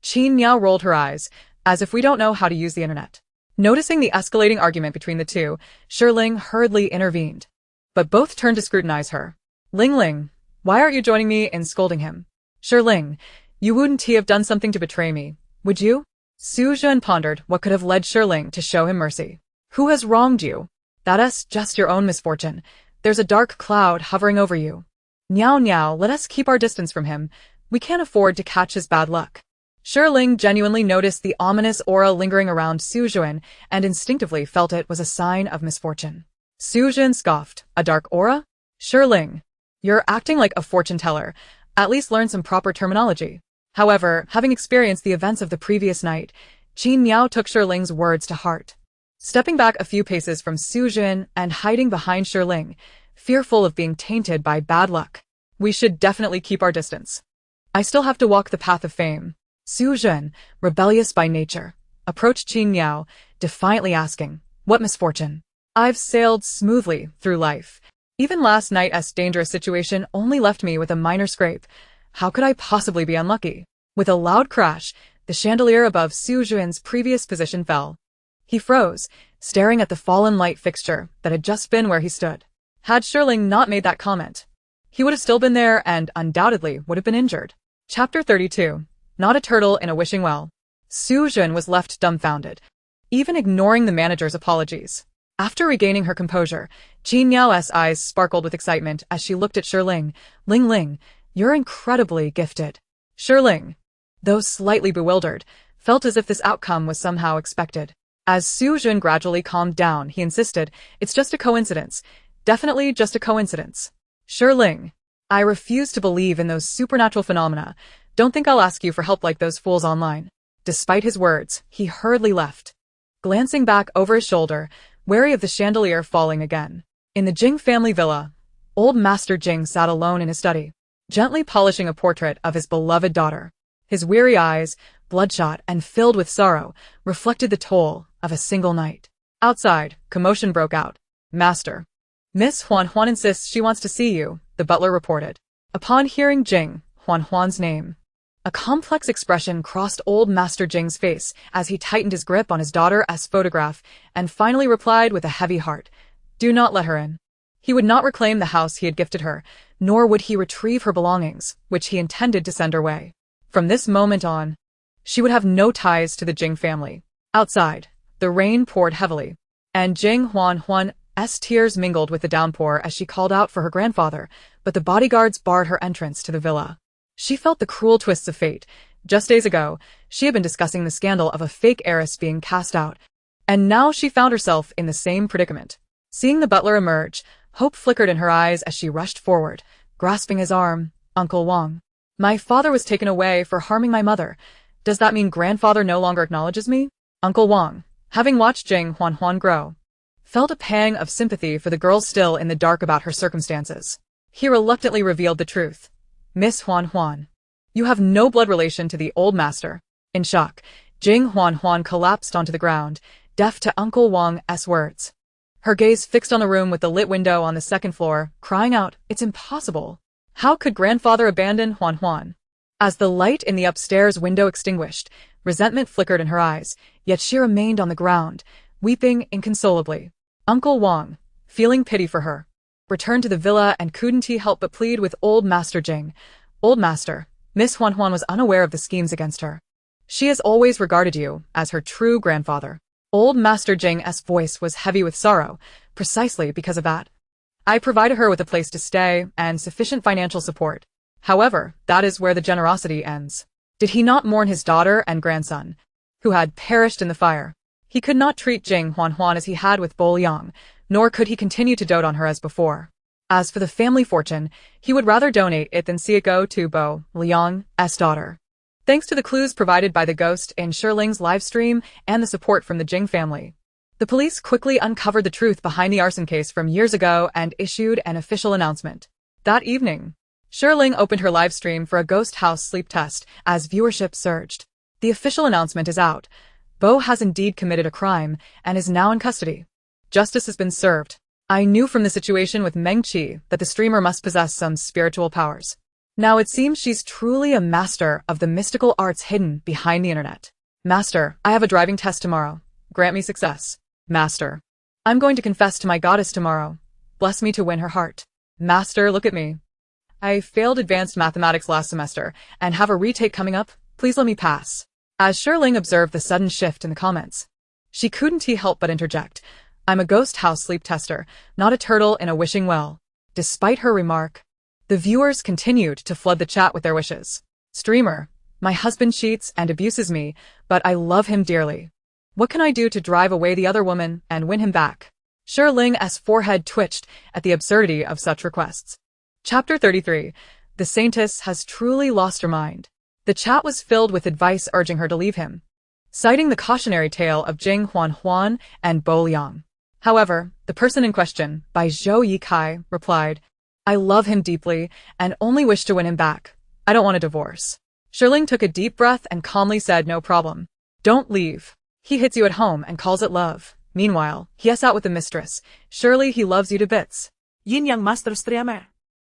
Qin Niao rolled her eyes, as if we don't know how to use the internet. Noticing the escalating argument between the two, Shi Ling hurriedly intervened. But both turned to scrutinize her. Ling Ling, why aren't you joining me in scolding him? Shi Ling, you wouldn't have done something to betray me, would you? Su Juan pondered what could have led Shi Ling to show him mercy. Who has wronged you? That's just your own misfortune. There's a dark cloud hovering over you. Niao Niao, let us keep our distance from him. We can't afford to catch his bad luck. Shi Ling genuinely noticed the ominous aura lingering around Su Juan and instinctively felt it was a sign of misfortune. Su Juan scoffed. A dark aura? Shi Ling, you're acting like a fortune teller. At least learn some proper terminology. However, having experienced the events of the previous night, Qin Niao took Shi Ling's words to heart. stepping back a few paces from Su Jun and hiding behind Shi Ling, fearful of being tainted by bad luck. We should definitely keep our distance. I still have to walk the path of fame. Su Jun, rebellious by nature, approached Qin Miao, defiantly asking, "What misfortune?" "I've sailed smoothly through life. Even last night's dangerous situation only left me with a minor scrape. How could I possibly be unlucky?" With a loud crash, the chandelier above Su Jun's previous position fell. He froze, staring at the fallen light fixture that had just been where he stood. Had Shi Ling not made that comment, he would have still been there and undoubtedly would have been injured. Chapter 32. Not a turtle in a wishing well. Su Jun was left dumbfounded, even ignoring the manager's apologies. After regaining her composure, Qin Miao's eyes sparkled with excitement as she looked at Shi Ling. "Ling Ling, you're incredibly gifted." Shi Ling, though slightly bewildered, felt as if this outcome was somehow expected. As Su Jun gradually calmed down, he insisted, "It's just a coincidence. Definitely just a coincidence." Shi Ling, "I refuse to believe in those supernatural phenomena. Don't think I'll ask you for help like those fools online." Despite his words, he hurriedly left, glancing back over his shoulder, wary of the chandelier falling again. In the Jing family villa, old Master Jing sat alone in his study, gently polishing a portrait of his beloved daughter. His weary eyes, bloodshot and filled with sorrow, reflected the toll of a single night. Outside, commotion broke out. "Master, Miss Huan Huan insists she wants to see you," the butler reported. Upon hearing Jing Huan Huan's name, a complex expression crossed old Master Jing's face as he tightened his grip on his daughter's photograph and finally replied with a heavy heart, "Do not let her in." He would not reclaim the house he had gifted her, nor would he retrieve her belongings, which he intended to send her way. From this moment on, she would have no ties to the Jing family. Outside, the rain poured heavily, and Jing Huan Huan's tears mingled with the downpour as she called out for her grandfather, but the bodyguards barred her entrance to the villa. She felt the cruel twists of fate. Just days ago, she had been discussing the scandal of a fake heiress being cast out, and now she found herself in the same predicament. Seeing the butler emerge, hope flickered in her eyes as she rushed forward, grasping his arm. "Uncle Wang, my father was taken away for harming my mother. Does that mean grandfather no longer acknowledges me?" Uncle Wang, having watched Jing Huan Huan grow, felt a pang of sympathy for the girl still in the dark about her circumstances. He reluctantly revealed the truth. "Miss Huan Huan, you have no blood relation to the old master." In shock, Jing Huan Huan collapsed onto the ground, deaf to Uncle Wang's words. Her gaze fixed on the room with the lit window on the second floor, crying out, "It's impossible. How could grandfather abandon Huan Huan?" As the light in the upstairs window extinguished, resentment flickered in her eyes, yet she remained on the ground, weeping inconsolably. Uncle Wang, feeling pity for her, returned to the villa and couldn't he help but plead with old Master Jing. "Old Master, Miss Huan Huan was unaware of the schemes against her. She has always regarded you as her true grandfather." Old Master Jing's voice was heavy with sorrow, precisely because of that. "I provided her with a place to stay and sufficient financial support. However, that is where the generosity ends." Did he not mourn his daughter and grandson, who had perished in the fire? He could not treat Jing Huan Huan as he had with Bo Liang, nor could he continue to dote on her as before. As for the family fortune, he would rather donate it than see it go to Bo Liang's daughter. Thanks to the clues provided by the ghost in Shi Ling's live stream and the support from the Jing family, the police quickly uncovered the truth behind the arson case from years ago and issued an official announcement. That evening, Shi Ling opened her live stream for a ghost house sleep test as viewership surged. The official announcement is out. Bo has indeed committed a crime and is now in custody. Justice has been served. I knew from the situation with Meng Qi that the streamer must possess some spiritual powers. Now it seems she's truly a master of the mystical arts hidden behind the internet. Master, I have a driving test tomorrow. Grant me success. Master, I'm going to confess to my goddess tomorrow. Bless me to win her heart. Master, look at me. I failed advanced mathematics last semester and have a retake coming up. Please let me pass. As Shi Ling observed the sudden shift in the comments, she couldn't help but interject. I'm a ghost house sleep tester, not a turtle in a wishing well. Despite her remark, the viewers continued to flood the chat with their wishes. Streamer, my husband cheats and abuses me, but I love him dearly. What can I do to drive away the other woman and win him back? Shi Ling's forehead twitched at the absurdity of such requests. Chapter 33. The Saintess has truly lost her mind. The chat was filled with advice urging her to leave him. citing the cautionary tale of Jing Huan and Bo Liang. However, the person in question, by Zhou Yikai, replied, I love him deeply and only wish to win him back. I don't want a divorce. Shi Ling took a deep breath and calmly said no problem. Don't leave. He hits you at home and calls it love. Meanwhile, he is out with the mistress. Surely he loves you to bits. Yin Yang Master Streamer.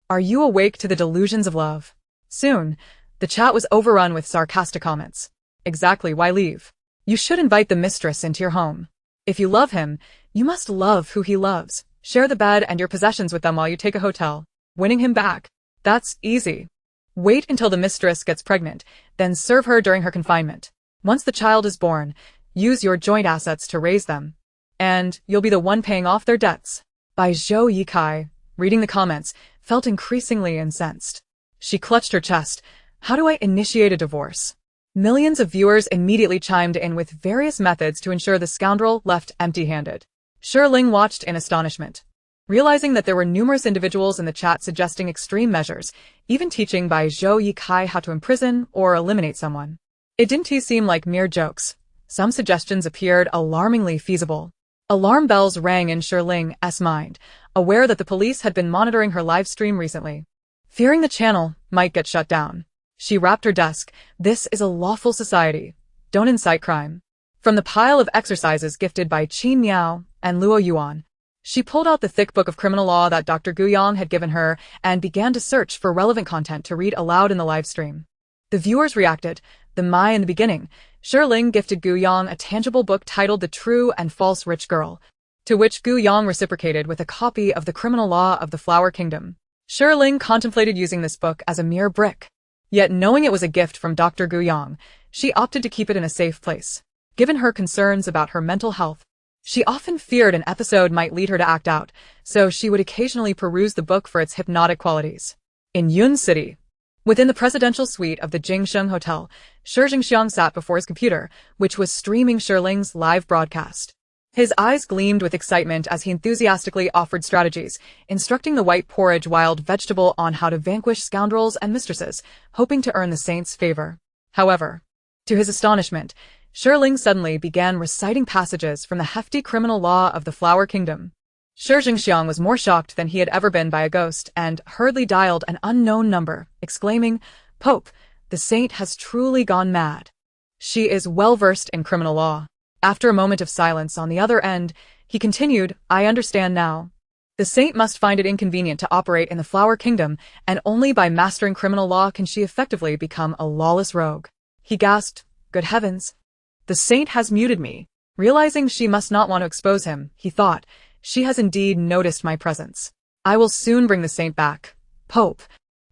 Are you awake to the delusions of love? Soon, the chat was overrun with sarcastic comments. Exactly, why leave? You should invite the mistress into your home. If you love him, you must love who he loves. Share the bed and your possessions with them while you take a hotel. Winning him back. That's easy. Wait until the mistress gets pregnant, then serve her during her confinement. Once the child is born, use your joint assets to raise them. And you'll be the one paying off their debts. By Zhou Yikai, reading the comments, felt increasingly incensed. She clutched her chest. How do I initiate a divorce? Millions of viewers immediately chimed in with various methods to ensure the scoundrel left empty-handed. Shi Ling watched in astonishment, realizing that there were numerous individuals in the chat suggesting extreme measures, even teaching by Zhou Yikai how to imprison or eliminate someone. It didn't seem like mere jokes. Some suggestions appeared alarmingly feasible. Alarm bells rang in Shi Ling's mind, aware that the police had been monitoring her live stream recently. Fearing the channel might get shut down, she rapped her desk. This is a lawful society. Don't incite crime. From the pile of exercises gifted by Qin Miao and Luoyuan, she pulled out the thick book of criminal law that Dr. Guyang had given her and began to search for relevant content to read aloud in the live stream. The viewers reacted. The Mai in the beginning, Shi Ling gifted Guyang a tangible book titled The True and False Rich Girl, to which Guyang reciprocated with a copy of the criminal law of the Flower Kingdom. Shi Ling contemplated using this book as a mere brick. Yet knowing it was a gift from Dr. Guyang, she opted to keep it in a safe place. Given her concerns about her mental health, she often feared an episode might lead her to act out, so she would occasionally peruse the book for its hypnotic qualities. In Yun City, within the presidential suite of the Jingsheng Hotel, Shi Jingxiang sat before his computer, which was streaming Shi Ling's live broadcast. His eyes gleamed with excitement as he enthusiastically offered strategies, instructing the white porridge wild vegetable on how to vanquish scoundrels and mistresses, hoping to earn the saint's favor. However, to his astonishment, Shi Ling suddenly began reciting passages from the hefty criminal law of the Flower Kingdom. Shi Jingxiang was more shocked than he had ever been by a ghost and hurriedly dialed an unknown number, exclaiming, Pope, the saint has truly gone mad. She is well versed in criminal law. After a moment of silence on the other end, he continued, I understand now. The saint must find it inconvenient to operate in the Flower Kingdom, and only by mastering criminal law can she effectively become a lawless rogue. He gasped, Good heavens. The saint has muted me. Realizing she must not want to expose him, he thought, She has indeed noticed my presence. I will soon bring the saint back. Pope,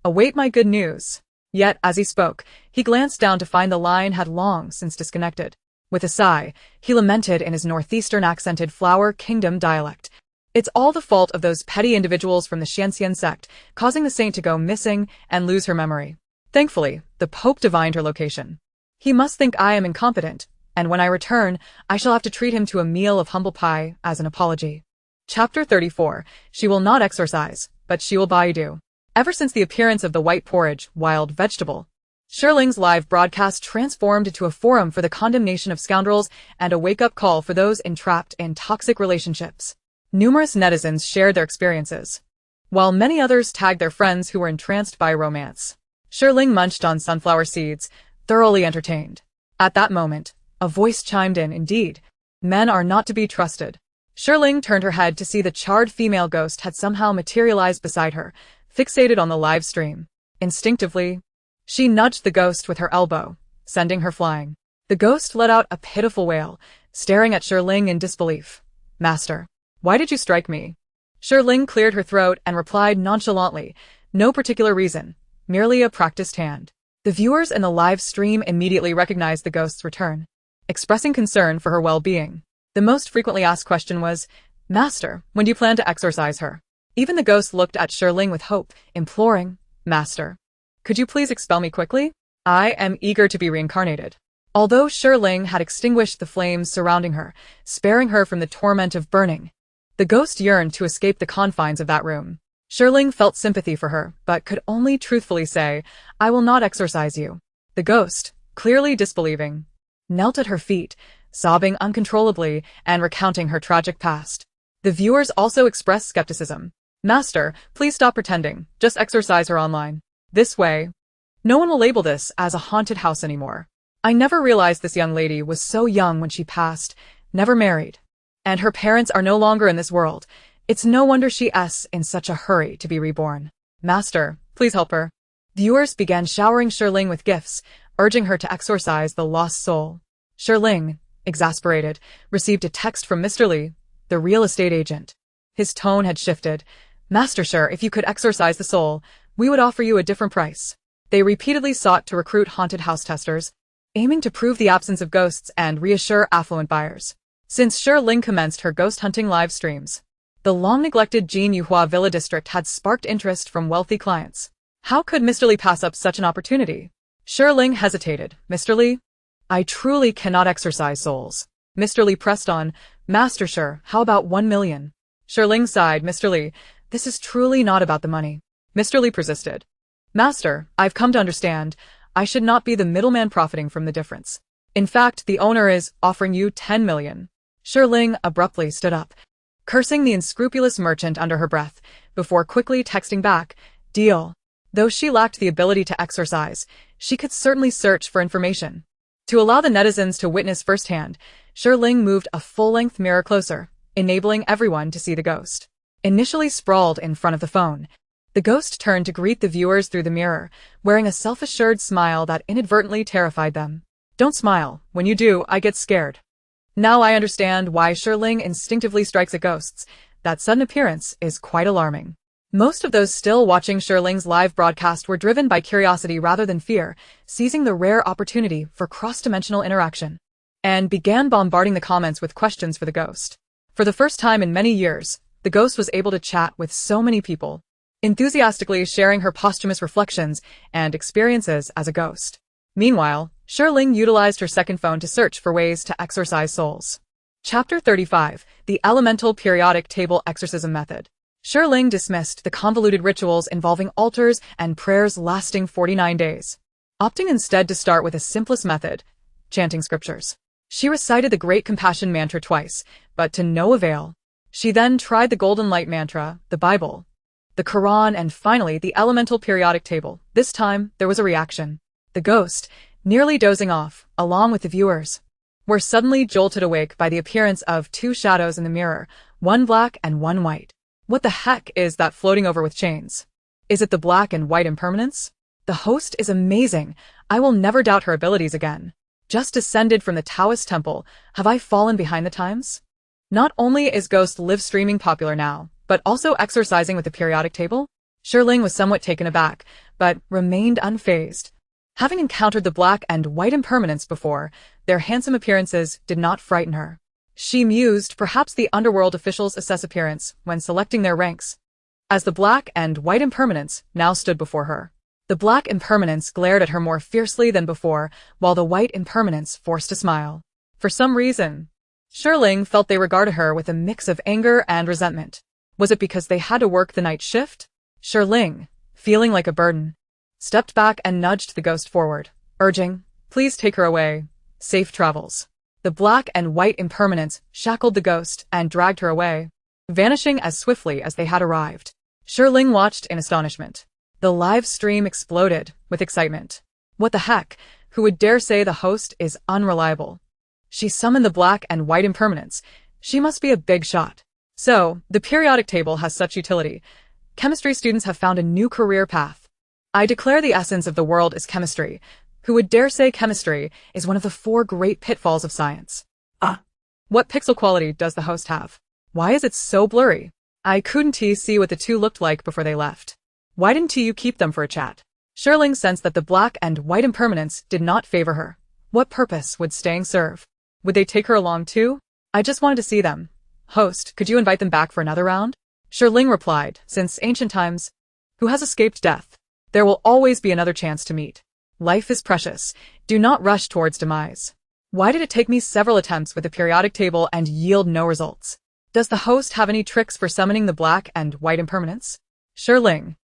await my good news. Yet, as he spoke, he glanced down to find the line had long since disconnected. With a sigh, he lamented in his northeastern accented Flower Kingdom dialect. It's all the fault of those petty individuals from the Xianxian sect, causing the saint to go missing and lose her memory. Thankfully, the Pope divined her location. He must think I am incompetent, and when I return, I shall have to treat him to a meal of humble pie as an apology. Chapter 34. She will not exorcise, but she will baidu. Ever since the appearance of the white porridge, wild vegetable, Shi Ling's live broadcast transformed into a forum for the condemnation of scoundrels and a wake-up call for those entrapped in toxic relationships. Numerous netizens shared their experiences, while many others tagged their friends who were entranced by romance. Shi Ling munched on sunflower seeds, thoroughly entertained. At that moment, a voice chimed in, indeed. Men are not to be trusted. Shi Ling turned her head to see the charred female ghost had somehow materialized beside her, fixated on the live stream. Instinctively, she nudged the ghost with her elbow, sending her flying. The ghost let out a pitiful wail, staring at Shi Ling in disbelief. Master, why did you strike me? Shi Ling cleared her throat and replied nonchalantly, no particular reason, merely a practiced hand. The viewers in the live stream immediately recognized the ghost's return, expressing concern for her well-being. The most frequently asked question was, Master, when do you plan to exorcise her? Even the ghost looked at Shi Ling with hope, imploring, Master, could you please expel me quickly? I am eager to be reincarnated. Although Shi Ling had extinguished the flames surrounding her, sparing her from the torment of burning, the ghost yearned to escape the confines of that room. Shi Ling felt sympathy for her, but could only truthfully say, I will not exorcise you. The ghost, clearly disbelieving, knelt at her feet, sobbing uncontrollably and recounting her tragic past. The viewers also expressed skepticism. "Master, please stop pretending. Just exorcise her online. This way, no one will label this as a haunted house anymore. I never realized this young lady was so young when she passed, never married. And her parents are no longer in this world. It's no wonder she's in such a hurry to be reborn. Master, please help her." Viewers began showering Shi Ling with gifts, urging her to exorcise the lost soul. Shi Ling, exasperated, received a text from Mr. Li, the real estate agent. His tone had shifted. "Master Shi, if you could exorcise the soul, we would offer you a different price." They repeatedly sought to recruit haunted house testers, aiming to prove the absence of ghosts and reassure affluent buyers. Since Shi Ling commenced her ghost hunting live streams, the long-neglected Jinyuhua Villa district had sparked interest from wealthy clients. How could Mr. Li pass up such an opportunity? Shi Ling hesitated. "Mr. Li, I truly cannot exorcise souls." Mr. Li pressed on. "Master Shi, how about 1 million? Shi Ling sighed. "Mr. Li, this is truly not about the money." Mr. Li persisted. "Master, I've come to understand. I should not be the middleman profiting from the difference. In fact, the owner is offering you 10 million. Shi Ling abruptly stood up, cursing the unscrupulous merchant under her breath, before quickly texting back, "Deal." Though she lacked the ability to exorcise, she could certainly search for information. To allow the netizens to witness firsthand, Shi Ling moved a full-length mirror closer, enabling everyone to see the ghost. Initially sprawled in front of the phone, the ghost turned to greet the viewers through the mirror, wearing a self-assured smile that inadvertently terrified them. "Don't smile. When you do, I get scared." Now I understand why Shi Ling instinctively strikes at ghosts. That sudden appearance is quite alarming. Most of those still watching Shi Ling's live broadcast were driven by curiosity rather than fear, seizing the rare opportunity for cross-dimensional interaction, and began bombarding the comments with questions for the ghost. For the first time in many years, the ghost was able to chat with so many people, enthusiastically sharing her posthumous reflections and experiences as a ghost. Meanwhile, Shi Ling utilized her second phone to search for ways to exorcise souls. Chapter 35, The Elemental Periodic Table Exorcism Method. Shi Ling dismissed the convoluted rituals involving altars and prayers lasting 49 days, opting instead to start with the simplest method, chanting scriptures. She recited the Great Compassion mantra twice, but to no avail. She then tried the Golden Light mantra, the Bible, the Quran, and finally the Elemental Periodic Table. This time, there was a reaction. The ghost, nearly dozing off, along with the viewers, were suddenly jolted awake by the appearance of 2 shadows in the mirror, one black and one white. What the heck is that floating over with chains? Is it the black and white impermanence? The host is amazing. I will never doubt her abilities again. Just descended from the Taoist temple, have I fallen behind the times? Not only is ghost live streaming popular now, but also exorcising with the periodic table? Shi Ling was somewhat taken aback, but remained unfazed. Having encountered the black and white impermanence before, their handsome appearances did not frighten her. She mused, perhaps the underworld officials assess appearance when selecting their ranks. As the black and white impermanence now stood before her, the black impermanence glared at her more fiercely than before, while the white impermanence forced a smile. For some reason, Shi Ling felt they regarded her with a mix of anger and resentment. Was it because they had to work the night shift? Shi Ling, feeling like a burden, stepped back and nudged the ghost forward, urging, "Please take her away. Safe travels." The black and white impermanence shackled the ghost and dragged her away, vanishing as swiftly as they had arrived. Shi Ling watched in astonishment. The live stream exploded with excitement. What the heck? Who would dare say the host is unreliable? She summoned the black and white impermanence. She must be a big shot. So, the periodic table has such utility. Chemistry students have found a new career path. I declare the essence of the world is chemistry. Who would dare say chemistry is one of the 4 great pitfalls of science? What pixel quality does the host have? Why is it so blurry? I couldn't see what the 2 looked like before they left. Why didn't you keep them for a chat? Shi Ling sensed that the black and white impermanence did not favor her. What purpose would staying serve? Would they take her along too? I just wanted to see them. Host, could you invite them back for another round? Shi Ling replied, since ancient times, who has escaped death? There will always be another chance to meet. Life is precious. Do not rush towards demise. Why did it take me several attempts with the periodic table and yield no results? Does the host have any tricks for summoning the black and white impermanence? Shi Ling,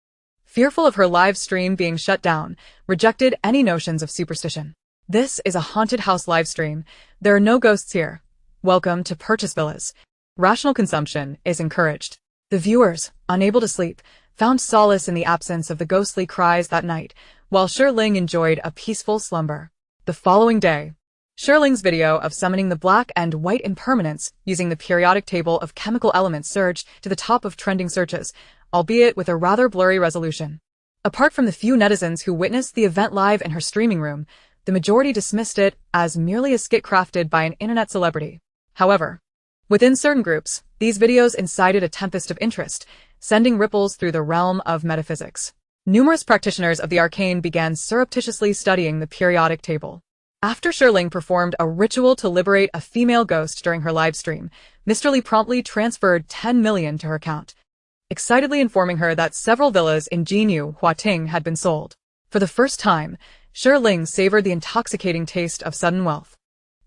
fearful of her live stream being shut down, rejected any notions of superstition. This is a haunted house livestream. There are no ghosts here. Welcome to Purchase Villas. Rational consumption is encouraged. The viewers, unable to sleep, found solace in the absence of the ghostly cries that night, while Shi Ling enjoyed a peaceful slumber. The following day, Shi Ling's video of summoning the black and white impermanence using the periodic table of chemical elements surged to the top of trending searches, albeit with a rather blurry resolution. Apart from the few netizens who witnessed the event live in her streaming room, the majority dismissed it as merely a skit crafted by an internet celebrity. However, within certain groups, these videos incited a tempest of interest, sending ripples through the realm of metaphysics. Numerous practitioners of the arcane began surreptitiously studying the periodic table. After Shi Ling performed a ritual to liberate a female ghost during her livestream, Mr. Lee promptly transferred 10 million to her account, excitedly informing her that several villas in Jinyu, Huating had been sold. For the first time, Shi Ling savored the intoxicating taste of sudden wealth,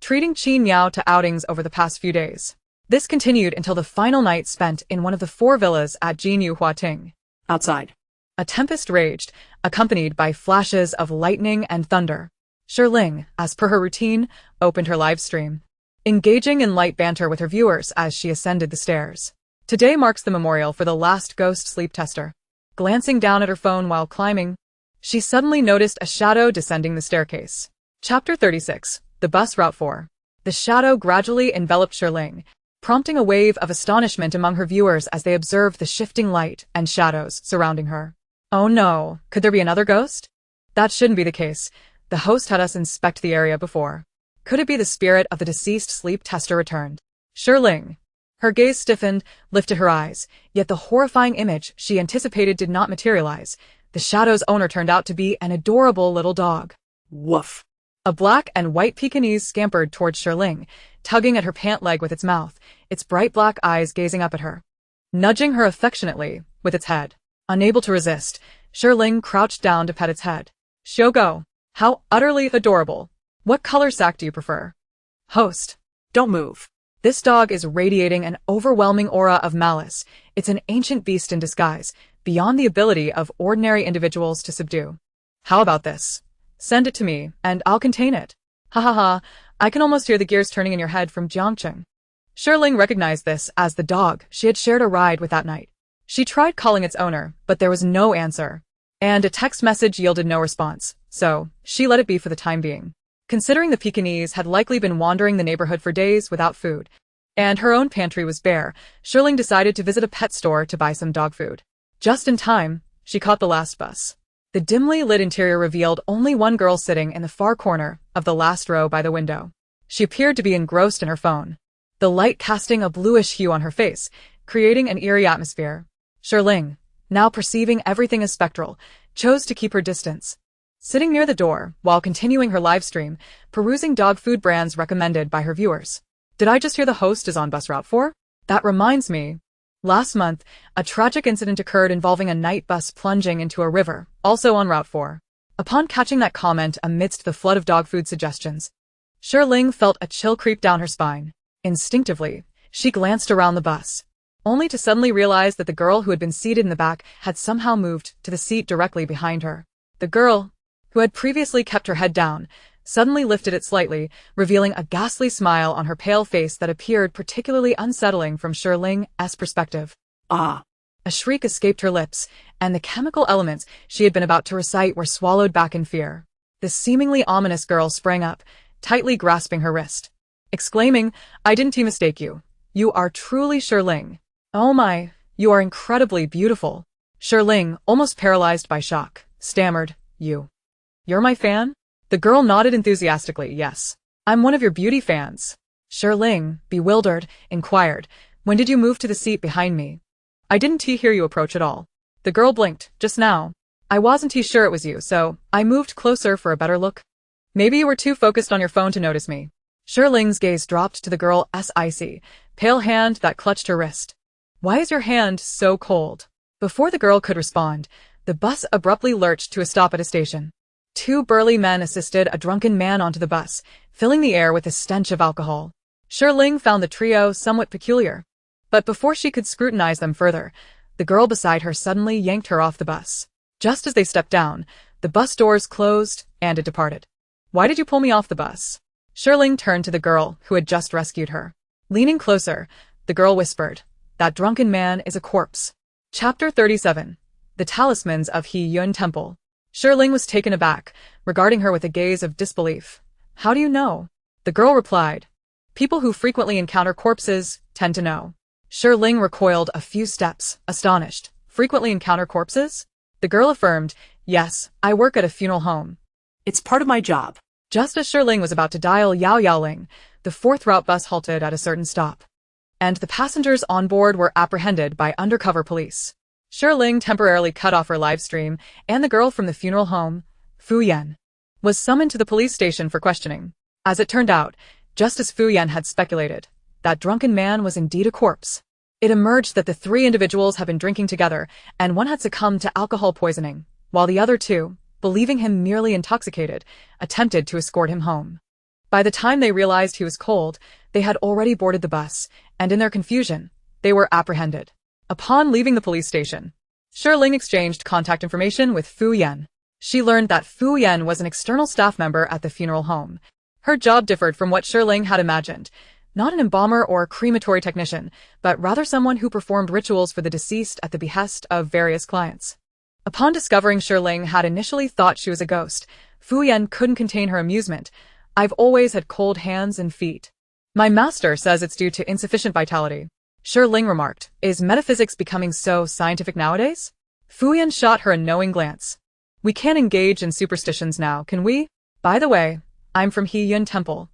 treating Qin Yao to outings over the past few days. This continued until the final night spent in one of the 4 villas at Jinyu Huating. Outside, a tempest raged, accompanied by flashes of lightning and thunder. Shi Ling, as per her routine, opened her live stream, engaging in light banter with her viewers as she ascended the stairs. Today marks the memorial for the last ghost sleep tester. Glancing down at her phone while climbing, she suddenly noticed a shadow descending the staircase. Chapter 36, The Bus Route 4. The shadow gradually enveloped Shi Ling, prompting a wave of astonishment among her viewers as they observed the shifting light and shadows surrounding her. Oh no, could there be another ghost? That shouldn't be the case. The host had us inspect the area before. Could it be the spirit of the deceased sleep tester returned? Shi Ling, her gaze stiffened, lifted her eyes, yet the horrifying image she anticipated did not materialize. The shadow's owner turned out to be an adorable little dog. Woof. A black and white Pekingese scampered towards Shi Ling, tugging at her pant leg with its mouth, its bright black eyes gazing up at her, nudging her affectionately with its head. Unable to resist, Shi Ling crouched down to pet its head. Shogo, how utterly adorable. What color sack do you prefer? Host, don't move. This dog is radiating an overwhelming aura of malice. It's an ancient beast in disguise, beyond the ability of ordinary individuals to subdue. How about this? Send it to me, and I'll contain it. Ha ha ha, I can almost hear the gears turning in your head from Jiangcheng. Shi Ling recognized this as the dog she had shared a ride with that night. She tried calling its owner, but there was no answer, and a text message yielded no response, so she let it be for the time being. Considering the Pekingese had likely been wandering the neighborhood for days without food, and her own pantry was bare, Shi Ling decided to visit a pet store to buy some dog food. Just in time, she caught the last bus. The dimly lit interior revealed only one girl sitting in the far corner of the last row by the window. She appeared to be engrossed in her phone, the light casting a bluish hue on her face, creating an eerie atmosphere. Shi Ling, now perceiving everything as spectral, chose to keep her distance. Sitting near the door, while continuing her live stream, perusing dog food brands recommended by her viewers. Did I just hear the host is on bus route 4? That reminds me. Last month, a tragic incident occurred involving a night bus plunging into a river, also on Route 4. Upon catching that comment amidst the flood of dog food suggestions, Shi Ling felt a chill creep down her spine. Instinctively, she glanced around the bus, only to suddenly realize that the girl who had been seated in the back had somehow moved to the seat directly behind her. The girl, who had previously kept her head down, suddenly lifted it slightly, revealing a ghastly smile on her pale face that appeared particularly unsettling from Shi Ling's perspective. Ah! A shriek escaped her lips, and the chemical elements she had been about to recite were swallowed back in fear. The seemingly ominous girl sprang up, tightly grasping her wrist, exclaiming, "I didn't mistake you. You are truly Shi Ling. Oh my, you are incredibly beautiful." Shi Ling, almost paralyzed by shock, stammered, You're my fan?" The girl nodded enthusiastically, "Yes. I'm one of your beauty fans." Shi Ling, bewildered, inquired, "When did you move to the seat behind me?" "I didn't hear you approach at all." The girl blinked, "Just now. I wasn't sure it was you, so I moved closer for a better look." "Maybe you were too focused on your phone to notice me." Shi Ling's gaze dropped to the girl's icy, pale hand that clutched her wrist. "Why is your hand so cold?" Before the girl could respond, the bus abruptly lurched to a stop at a station. 2 burly men assisted a drunken man onto the bus, filling the air with the stench of alcohol. Shi Ling found the trio somewhat peculiar, but before she could scrutinize them further, the girl beside her suddenly yanked her off the bus. Just as they stepped down, the bus doors closed, and it departed. Why did you pull me off the bus? Shi Ling turned to the girl who had just rescued her. Leaning closer, the girl whispered, "That drunken man is a corpse." Chapter 37. The Talismans of Heiress Temple. Shi Ling was taken aback, regarding her with a gaze of disbelief. "How do you know?" The girl replied, "People who frequently encounter corpses tend to know." Shi Ling recoiled a few steps, astonished. "Frequently encounter corpses?" The girl affirmed, "Yes, I work at a funeral home." It's part of my job. Just as Shi Ling was about to dial Yao Yao Ling, the fourth route bus halted at a certain stop, and the passengers on board were apprehended by undercover police. Shi Ling temporarily cut off her live stream, and the girl from the funeral home, Fu Yan, was summoned to the police station for questioning. As it turned out, just as Fu Yan had speculated, that drunken man was indeed a corpse. It emerged that the three individuals had been drinking together, and one had succumbed to alcohol poisoning, while the other two, believing him merely intoxicated, attempted to escort him home. By the time they realized he was cold, they had already boarded the bus, and in their confusion, they were apprehended. Upon leaving the police station, Shi Ling exchanged contact information with Fu Yan. She learned that Fu Yan was an external staff member at the funeral home. Her job differed from what Shi Ling had imagined. Not an embalmer or crematory technician, but rather someone who performed rituals for the deceased at the behest of various clients. Upon discovering Shi Ling had initially thought she was a ghost, Fu Yan couldn't contain her amusement. "I've always had cold hands and feet. My master says it's due to insufficient vitality." Shi Ling remarked, "Is metaphysics becoming so scientific nowadays?" Fu Yan shot her a knowing glance. "We can't engage in superstitions now, can we? By the way, I'm from Heiress Temple.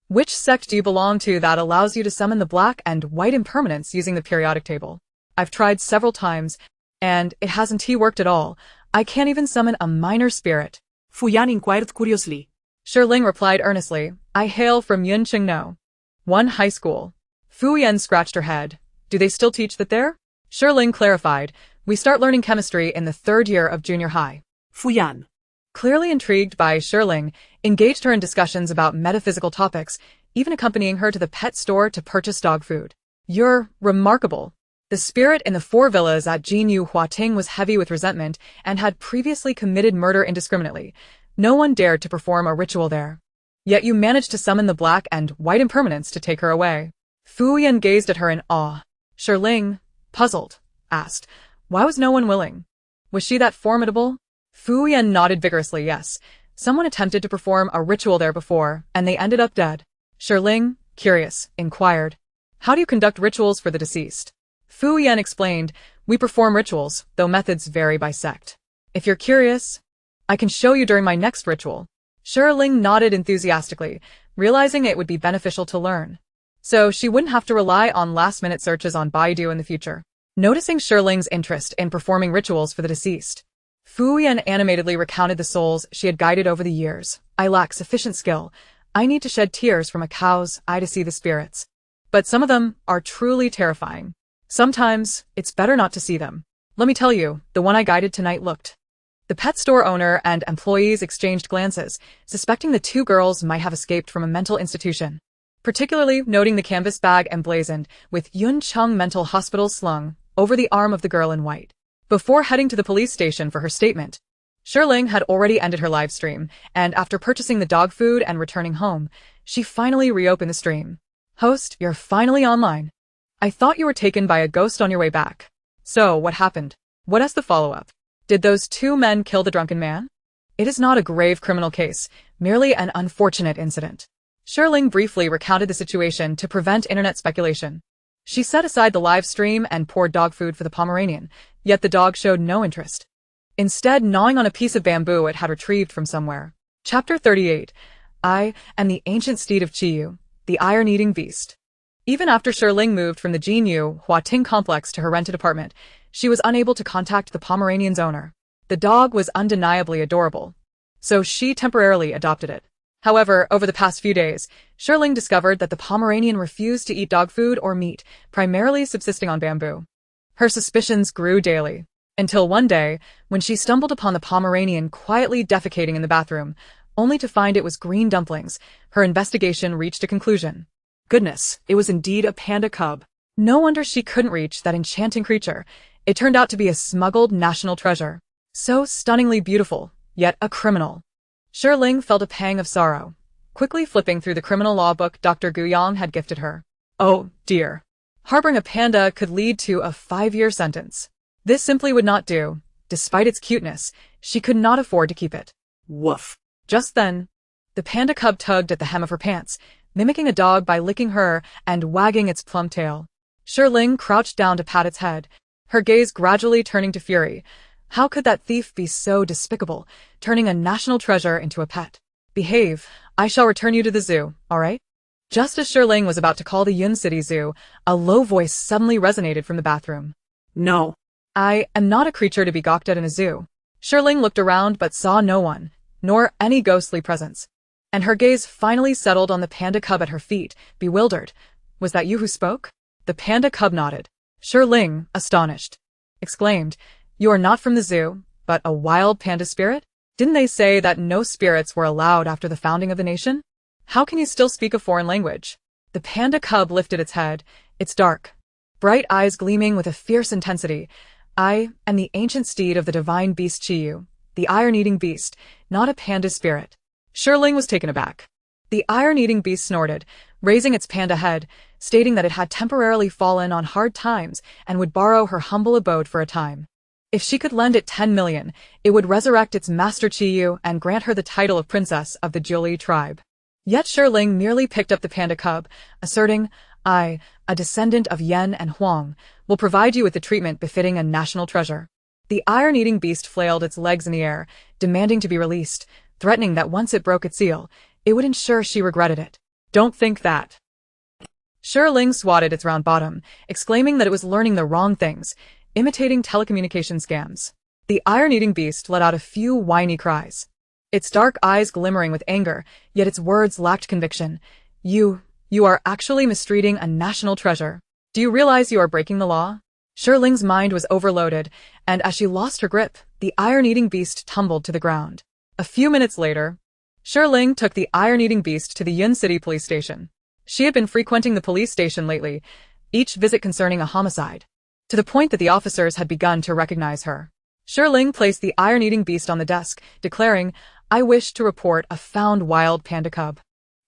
Which sect do you belong to that allows you to summon the black and white impermanents using the periodic table? I've tried several times, and it hasn't worked at all. I can't even summon a minor spirit." Fu Yan inquired curiously. Shi Ling replied earnestly, "I hail from Yunqingno. One high school." Fu Yan scratched her head. "Do they still teach that there?" Shi Ling clarified, "We start learning chemistry in the third year of junior high." Fu Yan, clearly intrigued by Shi Ling, engaged her in discussions about metaphysical topics, even accompanying her to the pet store to purchase dog food. "You're remarkable." The spirit in the four villas at Jinyu Huating was heavy with resentment and had previously committed murder indiscriminately. No one dared to perform a ritual there. Yet you managed to summon the black and white impermanents to take her away. Fu Yan gazed at her in awe. Shi Ling, puzzled, asked, "Why was no one willing? Was she that formidable?" Fu Yan nodded vigorously, "Yes. Someone attempted to perform a ritual there before, and they ended up dead." Shi Ling, curious, inquired, "How do you conduct rituals for the deceased?" Fu Yan explained, "We perform rituals, though methods vary by sect. If you're curious, I can show you during my next ritual." Shi Ling nodded enthusiastically, realizing it would be beneficial to learn, so she wouldn't have to rely on last-minute searches on Baidu in the future. Noticing Shi Ling's interest in performing rituals for the deceased, Fu Yan animatedly recounted the souls she had guided over the years. "I lack sufficient skill. I need to shed tears from a cow's eye to see the spirits. But some of them are truly terrifying. Sometimes, it's better not to see them. Let me tell you, the one I guided tonight looked." The pet store owner and employees exchanged glances, suspecting the two girls might have escaped from a mental institution, particularly noting the canvas bag emblazoned with Yun Chung Mental Hospital slung over the arm of the girl in white. Before heading to the police station for her statement, Shi Ling had already ended her live stream, and after purchasing the dog food and returning home, she finally reopened the stream. "Host, you're finally online. I thought you were taken by a ghost on your way back. So, what happened? What is the follow-up? Did those two men kill the drunken man?" "It is not a grave criminal case, merely an unfortunate incident." Shi Ling briefly recounted the situation to prevent internet speculation. She set aside the live stream and poured dog food for the Pomeranian, yet the dog showed no interest, instead gnawing on a piece of bamboo it had retrieved from somewhere. Chapter 38. I am the ancient steed of Chiyu, the iron-eating beast. Even after Shi Ling moved from the Jinyu Huating complex to her rented apartment, she was unable to contact the Pomeranian's owner. The dog was undeniably adorable, so she temporarily adopted it. However, over the past few days, Shi Ling discovered that the Pomeranian refused to eat dog food or meat, primarily subsisting on bamboo. Her suspicions grew daily, until one day, when she stumbled upon the Pomeranian quietly defecating in the bathroom, only to find it was green dumplings. Her investigation reached a conclusion. Goodness, it was indeed a panda cub. No wonder she couldn't reach that enchanting creature. It turned out to be a smuggled national treasure. So stunningly beautiful, yet a criminal. Shi Ling felt a pang of sorrow, quickly flipping through the criminal law book Dr. Guyang had gifted her. Oh, dear. Harboring a panda could lead to a 5-year sentence. This simply would not do. Despite its cuteness, she could not afford to keep it. Woof. Just then, the panda cub tugged at the hem of her pants, mimicking a dog by licking her and wagging its plump tail. Shi Ling crouched down to pat its head, her gaze gradually turning to fury. How could that thief be so despicable, turning a national treasure into a pet? Behave. I shall return you to the zoo, all right? Just as Shi Ling was about to call the Yun City Zoo, a low voice suddenly resonated from the bathroom. No. I am not a creature to be gawked at in a zoo. Shi Ling looked around but saw no one, nor any ghostly presence. And her gaze finally settled on the panda cub at her feet, bewildered. Was that you who spoke? The panda cub nodded. Shi Ling, astonished, exclaimed, You are not from the zoo, but a wild panda spirit? Didn't they say that no spirits were allowed after the founding of the nation? How can you still speak a foreign language? The panda cub lifted its head, its dark, bright eyes gleaming with a fierce intensity. I am the ancient steed of the divine beast Chiyu, the iron-eating beast, not a panda spirit. Shi Ling was taken aback. The iron-eating beast snorted, raising its panda head, stating that it had temporarily fallen on hard times and would borrow her humble abode for a time. If she could lend it 10 million, it would resurrect its master Chiyu and grant her the title of princess of the Jiuli tribe. Yet Shi Ling merely picked up the panda cub, asserting, I, a descendant of Yen and Huang, will provide you with the treatment befitting a national treasure. The iron-eating beast flailed its legs in the air, demanding to be released, threatening that once it broke its seal, it would ensure she regretted it. Don't think that. Shi Ling swatted its round bottom, exclaiming that it was learning the wrong things, imitating telecommunication scams. The iron-eating beast let out a few whiny cries, its dark eyes glimmering with anger, yet its words lacked conviction. You are actually mistreating a national treasure. Do you realize you are breaking the law? Shi Ling's mind was overloaded, and as she lost her grip, the iron-eating beast tumbled to the ground. A few minutes later, Shi Ling took the iron-eating beast to the Yun City police station. She had been frequenting the police station lately, each visit concerning a homicide, to the point that the officers had begun to recognize her. Shi Ling placed the iron-eating beast on the desk, declaring, I wish to report a found wild panda cub.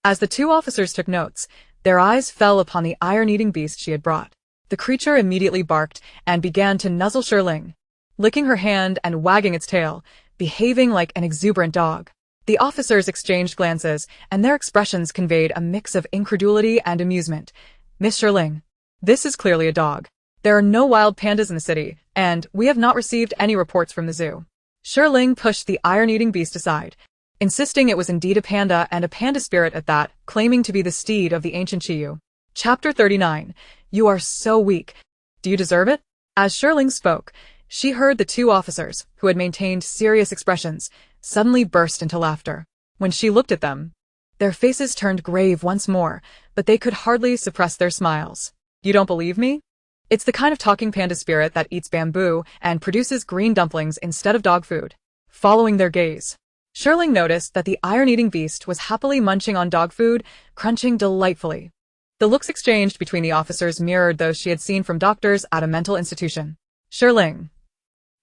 As the two officers took notes, their eyes fell upon the iron-eating beast she had brought. The creature immediately barked and began to nuzzle Shi Ling, licking her hand and wagging its tail, behaving like an exuberant dog. The officers exchanged glances, and their expressions conveyed a mix of incredulity and amusement. Miss Shi Ling, this is clearly a dog. There are no wild pandas in the city, and we have not received any reports from the zoo. Shi Ling pushed the iron-eating beast aside, insisting it was indeed a panda and a panda spirit at that, claiming to be the steed of the ancient Chiyu. Chapter 39. You are so weak. Do you deserve it? As Shi Ling spoke, she heard the two officers, who had maintained serious expressions, suddenly burst into laughter. When she looked at them, their faces turned grave once more, but they could hardly suppress their smiles. You don't believe me? It's the kind of talking panda spirit that eats bamboo and produces green dumplings instead of dog food. Following their gaze, Shi Ling noticed that the iron-eating beast was happily munching on dog food, crunching delightfully. The looks exchanged between the officers mirrored those she had seen from doctors at a mental institution. Shi Ling.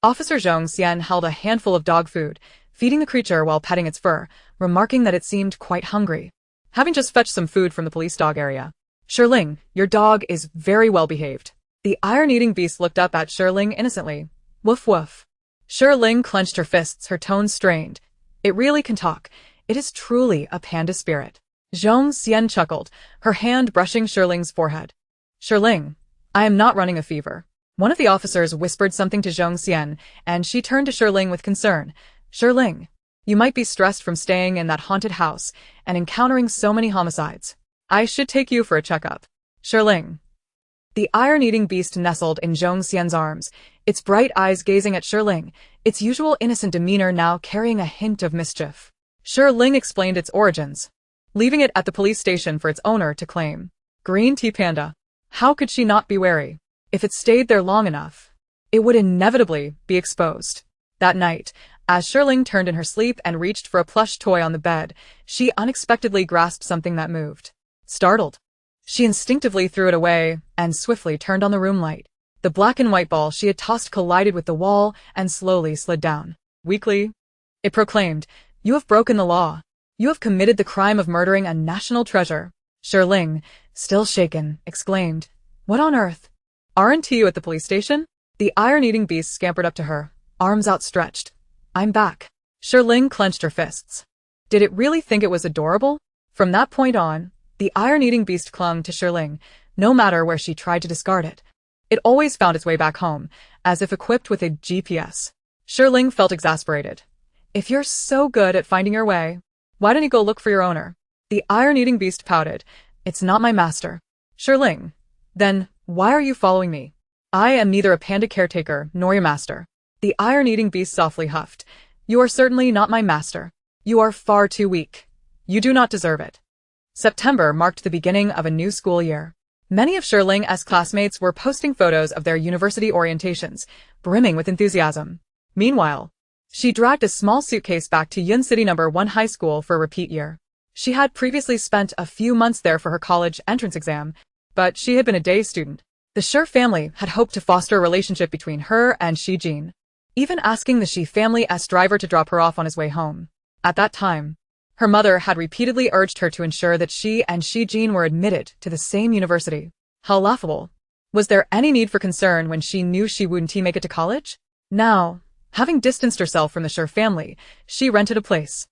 Officer Zhong Xian held a handful of dog food, feeding the creature while petting its fur, remarking that it seemed quite hungry. Having just fetched some food from the police dog area. Shi Ling, your dog is very well behaved. The iron-eating beast looked up at Shi Ling innocently. Woof woof. Shi Ling clenched her fists, her tone strained. It really can talk. It is truly a panda spirit. Zhong Xian chuckled, her hand brushing Shi Ling's forehead. Shi Ling, I am not running a fever. One of the officers whispered something to Zhong Xian, and she turned to Shi Ling with concern. Shi Ling, you might be stressed from staying in that haunted house and encountering so many homicides. I should take you for a checkup. Shi Ling. The iron-eating beast nestled in Zhong Xian's arms, its bright eyes gazing at Shi Ling, its usual innocent demeanor now carrying a hint of mischief. Shi Ling explained its origins, leaving it at the police station for its owner to claim. Green tea panda. How could she not be wary? If it stayed there long enough, it would inevitably be exposed. That night, as Shi Ling turned in her sleep and reached for a plush toy on the bed, she unexpectedly grasped something that moved. Startled, she instinctively threw it away and swiftly turned on the room light. The black and white ball she had tossed collided with the wall and slowly slid down. Weakly, it proclaimed, You have broken the law. You have committed the crime of murdering a national treasure. Shi Ling, still shaken, exclaimed, "What on earth? Aren't you at the police station?" The iron-eating beast scampered up to her, arms outstretched. "I'm back." Shi Ling clenched her fists. Did it really think it was adorable? From that point on, the iron-eating beast clung to Shi Ling, no matter where she tried to discard it. It always found its way back home, as if equipped with a GPS. Shi Ling felt exasperated. "If you're so good at finding your way, why don't you go look for your owner?" The iron-eating beast pouted. "It's not my master." Shi Ling, "Then, why are you following me? I am neither a panda caretaker nor your master." The iron-eating beast softly huffed. "You are certainly not my master. You are far too weak. You do not deserve it." September marked the beginning of a new school year. Many of Shi Ling's classmates were posting photos of their university orientations, brimming with enthusiasm. Meanwhile, she dragged a small suitcase back to Yun City No. 1 High School for a repeat year. She had previously spent a few months there for her college entrance exam, but she had been a day student. The Shi family had hoped to foster a relationship between her and Shi Jin, even asking the Shi family's driver to drop her off on his way home. At that time, her mother had repeatedly urged her to ensure that she and Shi Jin were admitted to the same university. How laughable. Was there any need for concern when she knew she wouldn't make it to college? Now, having distanced herself from the Shi family, she rented a place,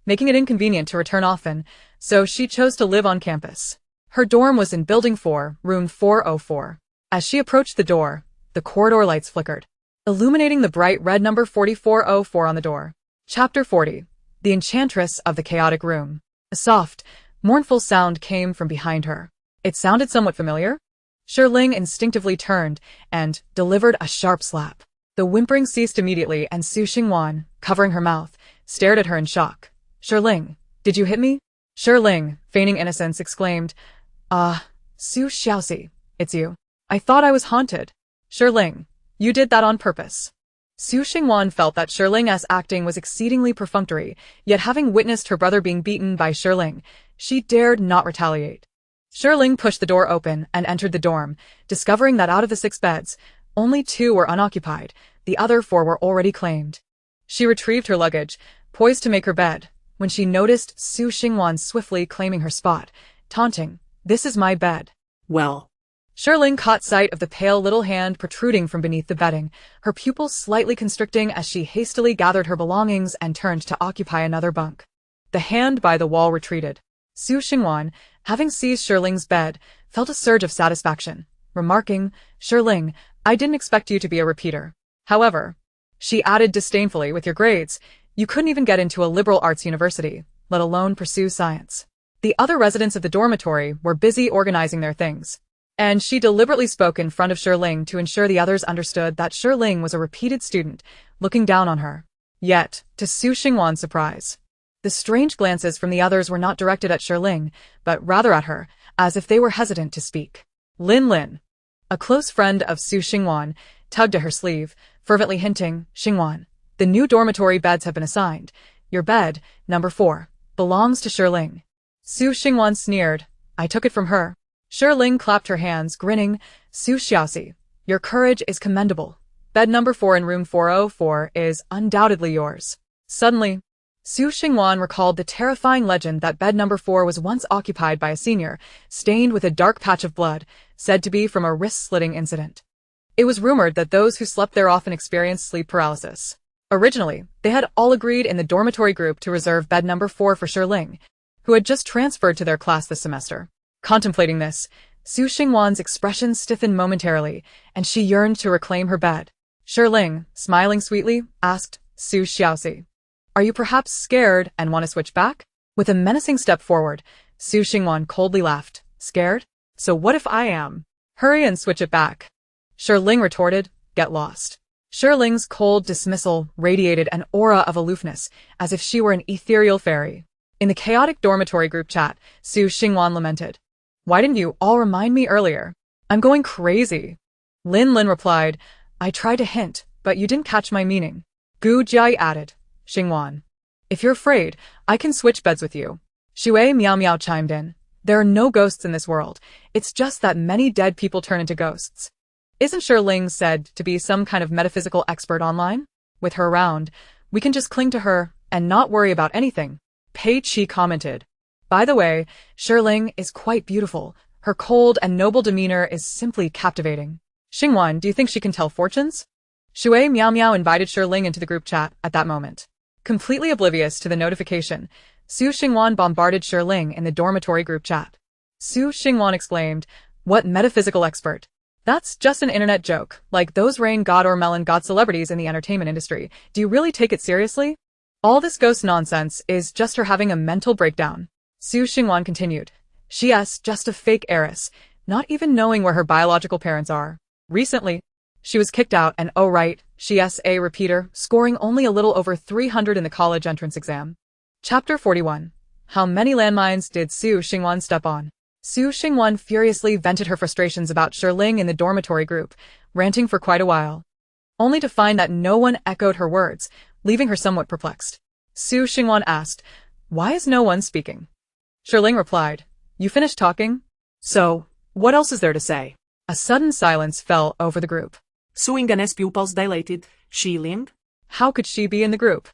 making it inconvenient to return often, so she chose to live on campus. Her dorm was in Building 4, Room 404. As she approached the door, the corridor lights flickered, illuminating the bright red number 4404 on the door. Chapter 40. The Enchantress of the Chaotic Room. A soft, mournful sound came from behind her. It sounded somewhat familiar. Shi Ling instinctively turned and delivered a sharp slap. The whimpering ceased immediately, and Su Xingwan, covering her mouth, stared at her in shock. "Shi Ling, did you hit me?" Shi Ling, feigning innocence, exclaimed, Su Xiaoxi, it's you. I thought I was haunted." "Shi Ling, you did that on purpose." Su Xingwan felt that Shi Ling's acting was exceedingly perfunctory, yet having witnessed her brother being beaten by Shi Ling, she dared not retaliate. Shi Ling pushed the door open and entered the dorm, discovering that out of the 6 beds, only 2 were unoccupied, the other 4 were already claimed. She retrieved her luggage, poised to make her bed, when she noticed Su Xingwan swiftly claiming her spot, taunting, "This is my bed." Well. Shi Ling caught sight of the pale little hand protruding from beneath the bedding, her pupils slightly constricting as she hastily gathered her belongings and turned to occupy another bunk. The hand by the wall retreated. Su Xingwan, having seized Shi Ling's bed, felt a surge of satisfaction, remarking, "Shi Ling, I didn't expect you to be a repeater. However," she added disdainfully, "with your grades, you couldn't even get into a liberal arts university, let alone pursue science." The other residents of the dormitory were busy organizing their things, and she deliberately spoke in front of Shi Ling to ensure the others understood that Shi Ling was a repeated student, looking down on her. Yet, to Su Xingwan's surprise, the strange glances from the others were not directed at Shi Ling, but rather at her, as if they were hesitant to speak. Lin, a close friend of Su Xingwan, tugged at her sleeve, fervently hinting, "Xingwan, the new dormitory beds have been assigned. Your bed, number 4, belongs to Shi Ling." Su Xingwan sneered, "I took it from her." Shi Ling clapped her hands, grinning, "Su Xiaoxi, your courage is commendable. Bed number 4 in room 404 is undoubtedly yours." Suddenly, Su Xingwan recalled the terrifying legend that bed number 4 was once occupied by a senior, stained with a dark patch of blood, said to be from a wrist-slitting incident. It was rumored that those who slept there often experienced sleep paralysis. Originally, they had all agreed in the dormitory group to reserve bed number 4 for Shi Ling, who had just transferred to their class this semester. Contemplating this, Su Xingwan's expression stiffened momentarily, and she yearned to reclaim her bed. Shi Ling, smiling sweetly, asked, "Su Xiaoxi, are you perhaps scared and want to switch back?" With a menacing step forward, Su Xingwan coldly laughed. "Scared? So what if I am? Hurry and switch it back." Shi Ling retorted, "Get lost." Shi Ling's cold dismissal radiated an aura of aloofness, as if she were an ethereal fairy. In the chaotic dormitory group chat, Su Xingwan lamented, "Why didn't you all remind me earlier? I'm going crazy." Lin replied, "I tried to hint, but you didn't catch my meaning." Gu Jiai added, "Xingwan, if you're afraid, I can switch beds with you." Shui Miao Miao chimed in, "There are no ghosts in this world. It's just that many dead people turn into ghosts." Isn't Shi Ling said to be some kind of metaphysical expert online? With her around, we can just cling to her and not worry about anything. Pei Qi commented. By the way, Shi Ling is quite beautiful. Her cold and noble demeanor is simply captivating. Xingwan, do you think she can tell fortunes? Shui Miao Miao invited Shi Ling into the group chat at that moment. Completely oblivious to the notification, Su Xingwan bombarded Shi Ling in the dormitory group chat. Su Xingwan exclaimed, "What metaphysical expert? That's just an internet joke, like those rain god or melon god celebrities in the entertainment industry. Do you really take it seriously? All this ghost nonsense is just her having a mental breakdown." Su Xingwan continued, "She's just a fake heiress, not even knowing where her biological parents are. Recently, she was kicked out and oh right, she's a repeater, scoring only a little over 300 in the college entrance exam." Chapter 41. How many landmines did Su Xingwan step on? Su Xingwan furiously vented her frustrations about Shi Ling in the dormitory group, ranting for quite a while, only to find that no one echoed her words, leaving her somewhat perplexed. Su Xingwan asked, "Why is no one speaking?" Shi Ling replied, "You finished talking? So, what else is there to say?" A sudden silence fell over the group. Suingan's pupils dilated. Shi Ling? How could she be in the group?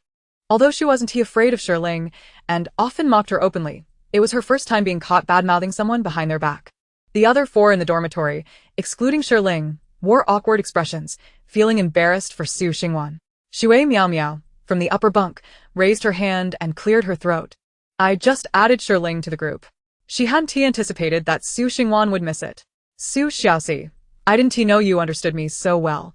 Although she wasn't afraid of Shi Ling, and often mocked her openly, it was her first time being caught bad-mouthing someone behind their back. The other four in the dormitory, excluding Shi Ling, wore awkward expressions, feeling embarrassed for Su Xingwan. Shui Miao Miao, from the upper bunk, raised her hand and cleared her throat. I just added Shi Ling to the group. She hadn't anticipated that Su Xingwan would miss it. Su Xiaoxi, I didn't know you understood me so well.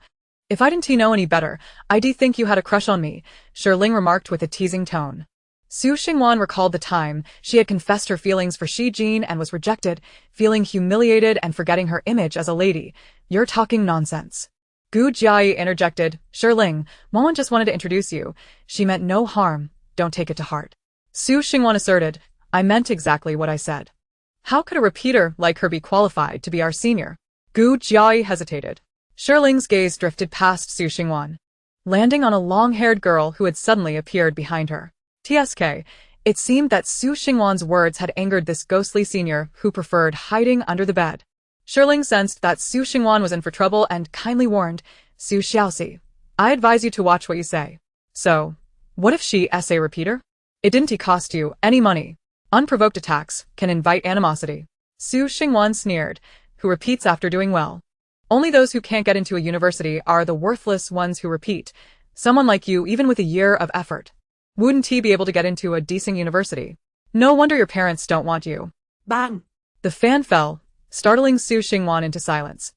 If I didn't know any better, I'd think you had a crush on me, Shi Ling remarked with a teasing tone. Su Xingwan recalled the time she had confessed her feelings for Shi Jin and was rejected, feeling humiliated and forgetting her image as a lady. You're talking nonsense. Gu Jiayi interjected, Shi Ling, Mom just wanted to introduce you. She meant no harm, don't take it to heart. Su Xingwan asserted, I meant exactly what I said. How could a repeater like her be qualified to be our senior? Gu Jiayi hesitated. Shi Ling's gaze drifted past Su Xingwan, landing on a long-haired girl who had suddenly appeared behind her. TSK, it seemed that Su Xingwan's words had angered this ghostly senior who preferred hiding under the bed. Shi Ling sensed that Su Xingwan was in for trouble and kindly warned, Su Xiaoxi, I advise you to watch what you say. So, what if she is a repeater? It didn't cost you any money. Unprovoked attacks can invite animosity. Su Xingwan sneered, who repeats after doing well. Only those who can't get into a university are the worthless ones who repeat. Someone like you, even with a year of effort, wouldn't be able to get into a decent university. No wonder your parents don't want you. Bang! The fan fell, startling Su Xingwan into silence.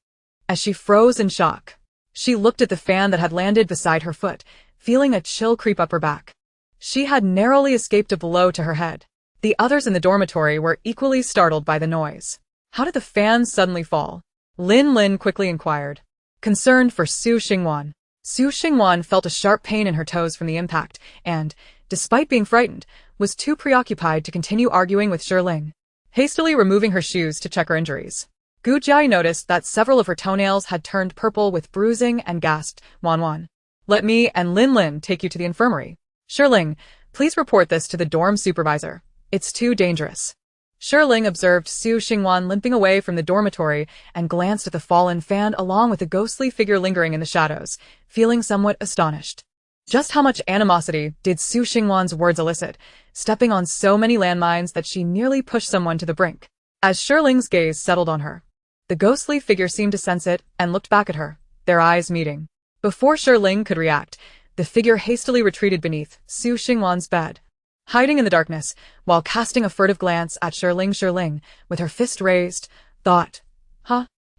As she froze in shock, she looked at the fan that had landed beside her foot, feeling a chill creep up her back. She had narrowly escaped a blow to her head. The others in the dormitory were equally startled by the noise. How did the fan suddenly fall? Lin Lin quickly inquired, concerned for Su Xingwan. Su Xingwan felt a sharp pain in her toes from the impact and, despite being frightened, was too preoccupied to continue arguing with Shi Ling. Hastily removing her shoes to check her injuries, Gu Jiai noticed that several of her toenails had turned purple with bruising and gasped, Wan Wan, let me and Lin Lin take you to the infirmary. Shi Ling, please report this to the dorm supervisor. It's too dangerous. Shi Ling observed Su Xingwan limping away from the dormitory and glanced at the fallen fan along with the ghostly figure lingering in the shadows, feeling somewhat astonished. Just how much animosity did Su Xingwan's words elicit, stepping on so many landmines that she nearly pushed someone to the brink? As Shi Ling's gaze settled on her, the ghostly figure seemed to sense it and looked back at her, their eyes meeting. Before Shi Ling could react, the figure hastily retreated beneath Su Xingwan's bed. Hiding in the darkness, while casting a furtive glance at Shi Ling, with her fist raised, thought,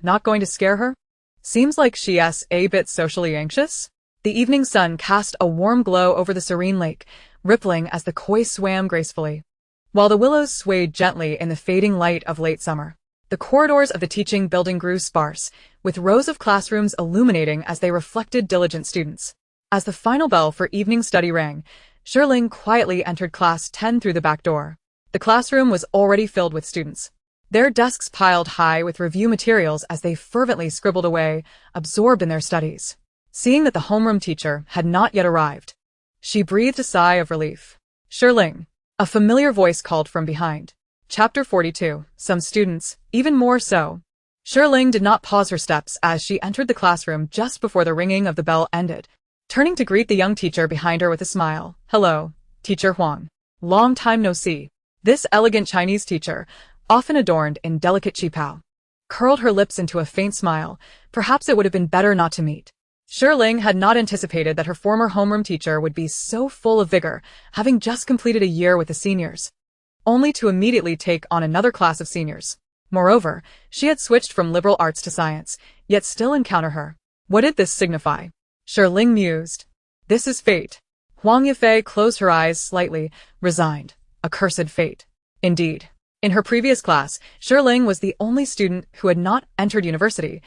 not going to scare her? Seems like she's a bit socially anxious. The evening sun cast a warm glow over the serene lake, rippling as the koi swam gracefully, while the willows swayed gently in the fading light of late summer. The corridors of the teaching building grew sparse, with rows of classrooms illuminating as they reflected diligent students. As the final bell for evening study rang, Shi Ling quietly entered class 10 through the back door. The classroom was already filled with students, their desks piled high with review materials as they fervently scribbled away, absorbed in their studies. Seeing that the homeroom teacher had not yet arrived, she breathed a sigh of relief. Shi Ling, a familiar voice called from behind. Chapter 42. Some students, even more so. Shi Ling did not pause her steps as she entered the classroom just before the ringing of the bell ended, turning to greet the young teacher behind her with a smile. Hello, Teacher Huang. Long time no see. This elegant Chinese teacher, often adorned in delicate qipao, curled her lips into a faint smile. Perhaps it would have been better not to meet. Shi Ling had not anticipated that her former homeroom teacher would be so full of vigor, having just completed a year with the seniors, only to immediately take on another class of seniors. Moreover, she had switched from liberal arts to science, yet still encounter her. What did this signify? Shi Ling mused. This is fate. Huang Yifei closed her eyes slightly, resigned. Accursed fate. Indeed. In her previous class, Shi Ling was the only student who had not entered university,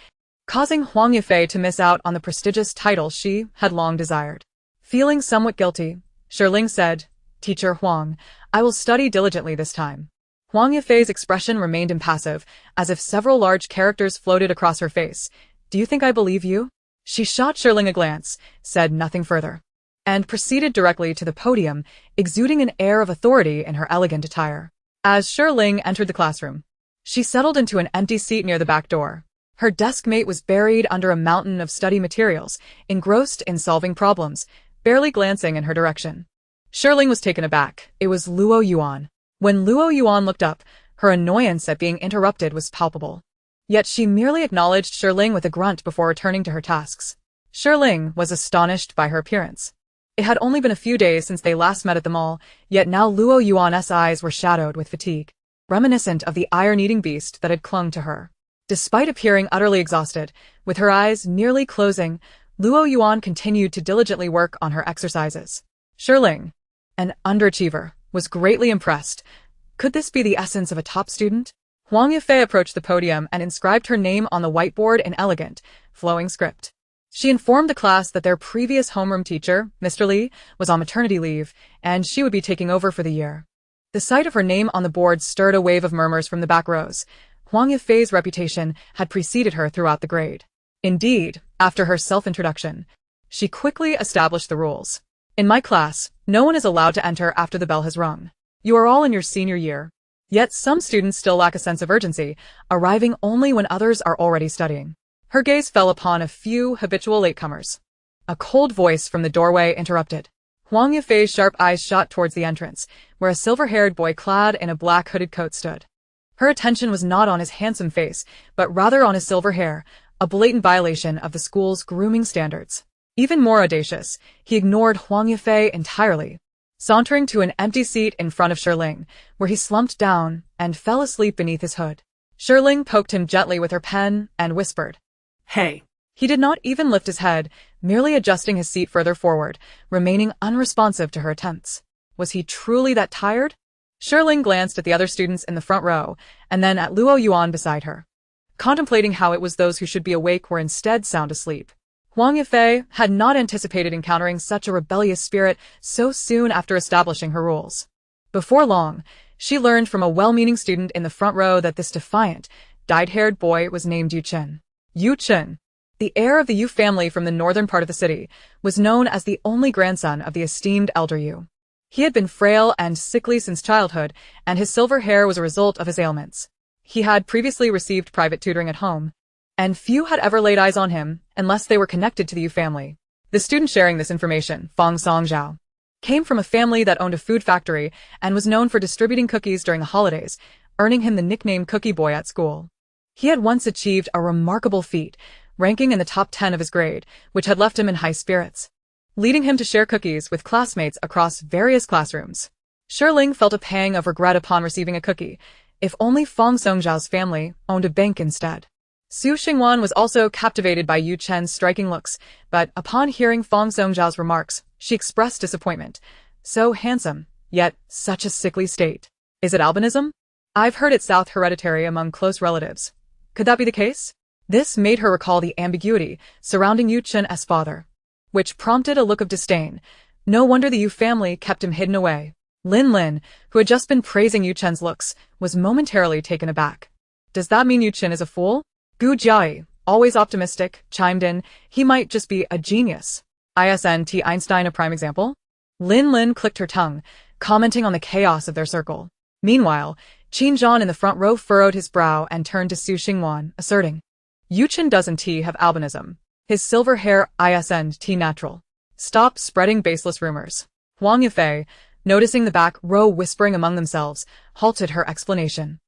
causing Huang Yifei to miss out on the prestigious title she had long desired. Feeling somewhat guilty, Shi Ling said, Teacher Huang, I will study diligently this time. Huang Yifei's expression remained impassive, as if several large characters floated across her face. Do you think I believe you? She shot Shi Ling a glance, said nothing further, and proceeded directly to the podium, exuding an air of authority in her elegant attire. As Shi Ling entered the classroom, she settled into an empty seat near the back door. Her desk mate was buried under a mountain of study materials, engrossed in solving problems, barely glancing in her direction. Shi Ling was taken aback. It was Luoyuan. When Luoyuan looked up, her annoyance at being interrupted was palpable. Yet she merely acknowledged Shi Ling with a grunt before returning to her tasks. Shi Ling was astonished by her appearance. It had only been a few days since they last met at the mall, yet now Luoyuan's eyes were shadowed with fatigue, reminiscent of the iron-eating beast that had clung to her. Despite appearing utterly exhausted, with her eyes nearly closing, Luoyuan continued to diligently work on her exercises. Shi Ling, an underachiever, was greatly impressed. Could this be the essence of a top student? Huang Yifei approached the podium and inscribed her name on the whiteboard in elegant, flowing script. She informed the class that their previous homeroom teacher, Mr. Li, was on maternity leave, and she would be taking over for the year. The sight of her name on the board stirred a wave of murmurs from the back rows. Huang Yifei's reputation had preceded her throughout the grade. Indeed, after her self-introduction, she quickly established the rules. In my class, no one is allowed to enter after the bell has rung. You are all in your senior year. Yet some students still lack a sense of urgency, arriving only when others are already studying. Her gaze fell upon a few habitual latecomers. A cold voice from the doorway interrupted. Huang Yifei's sharp eyes shot towards the entrance, where a silver-haired boy clad in a black hooded coat stood. Her attention was not on his handsome face, but rather on his silver hair, a blatant violation of the school's grooming standards. Even more audacious, he ignored Huang Yifei entirely, sauntering to an empty seat in front of Shi Ling, where he slumped down and fell asleep beneath his hood. Shi Ling poked him gently with her pen and whispered, Hey. He did not even lift his head, merely adjusting his seat further forward, remaining unresponsive to her attempts. Was he truly that tired? Shi Ling glanced at the other students in the front row, and then at Luoyuan beside her, contemplating how it was those who should be awake were instead sound asleep. Huang Yifei had not anticipated encountering such a rebellious spirit so soon after establishing her rules. Before long, she learned from a well-meaning student in the front row that this defiant, dyed-haired boy was named Yu Chen. Yu Chen, the heir of the Yu family from the northern part of the city, was known as the only grandson of the esteemed elder Yu. He had been frail and sickly since childhood, and his silver hair was a result of his ailments. He had previously received private tutoring at home, and few had ever laid eyes on him unless they were connected to the Yu family. The student sharing this information, Fang Songzhao, came from a family that owned a food factory and was known for distributing cookies during the holidays, earning him the nickname Cookie Boy at school. He had once achieved a remarkable feat, ranking in the top 10 of his grade, which had left him in high spirits, leading him to share cookies with classmates across various classrooms. Shi Ling felt a pang of regret upon receiving a cookie. If only Fang Songzhao's family owned a bank instead. Su Xingwan was also captivated by Yu Chen's striking looks, but upon hearing Fang Songzhao's remarks, she expressed disappointment. So handsome, yet such a sickly state. Is it albinism? I've heard it's South hereditary among close relatives. Could that be the case? This made her recall the ambiguity surrounding Yu Chen's father, which prompted a look of disdain. No wonder the Yu family kept him hidden away. Lin, who had just been praising Yu Chen's looks, was momentarily taken aback. Does that mean Yu Chen is a fool? Gu Jiai, always optimistic, chimed in, he might just be a genius. Isn't Einstein a prime example? Lin clicked her tongue, commenting on the chaos of their circle. Meanwhile, Qin Zhan in the front row furrowed his brow and turned to Su Xingwan, asserting, Yu Chen doesn't have albinism. His silver hair isn't natural. Stop spreading baseless rumors. Huang Yifei, noticing the back row whispering among themselves, halted her explanation.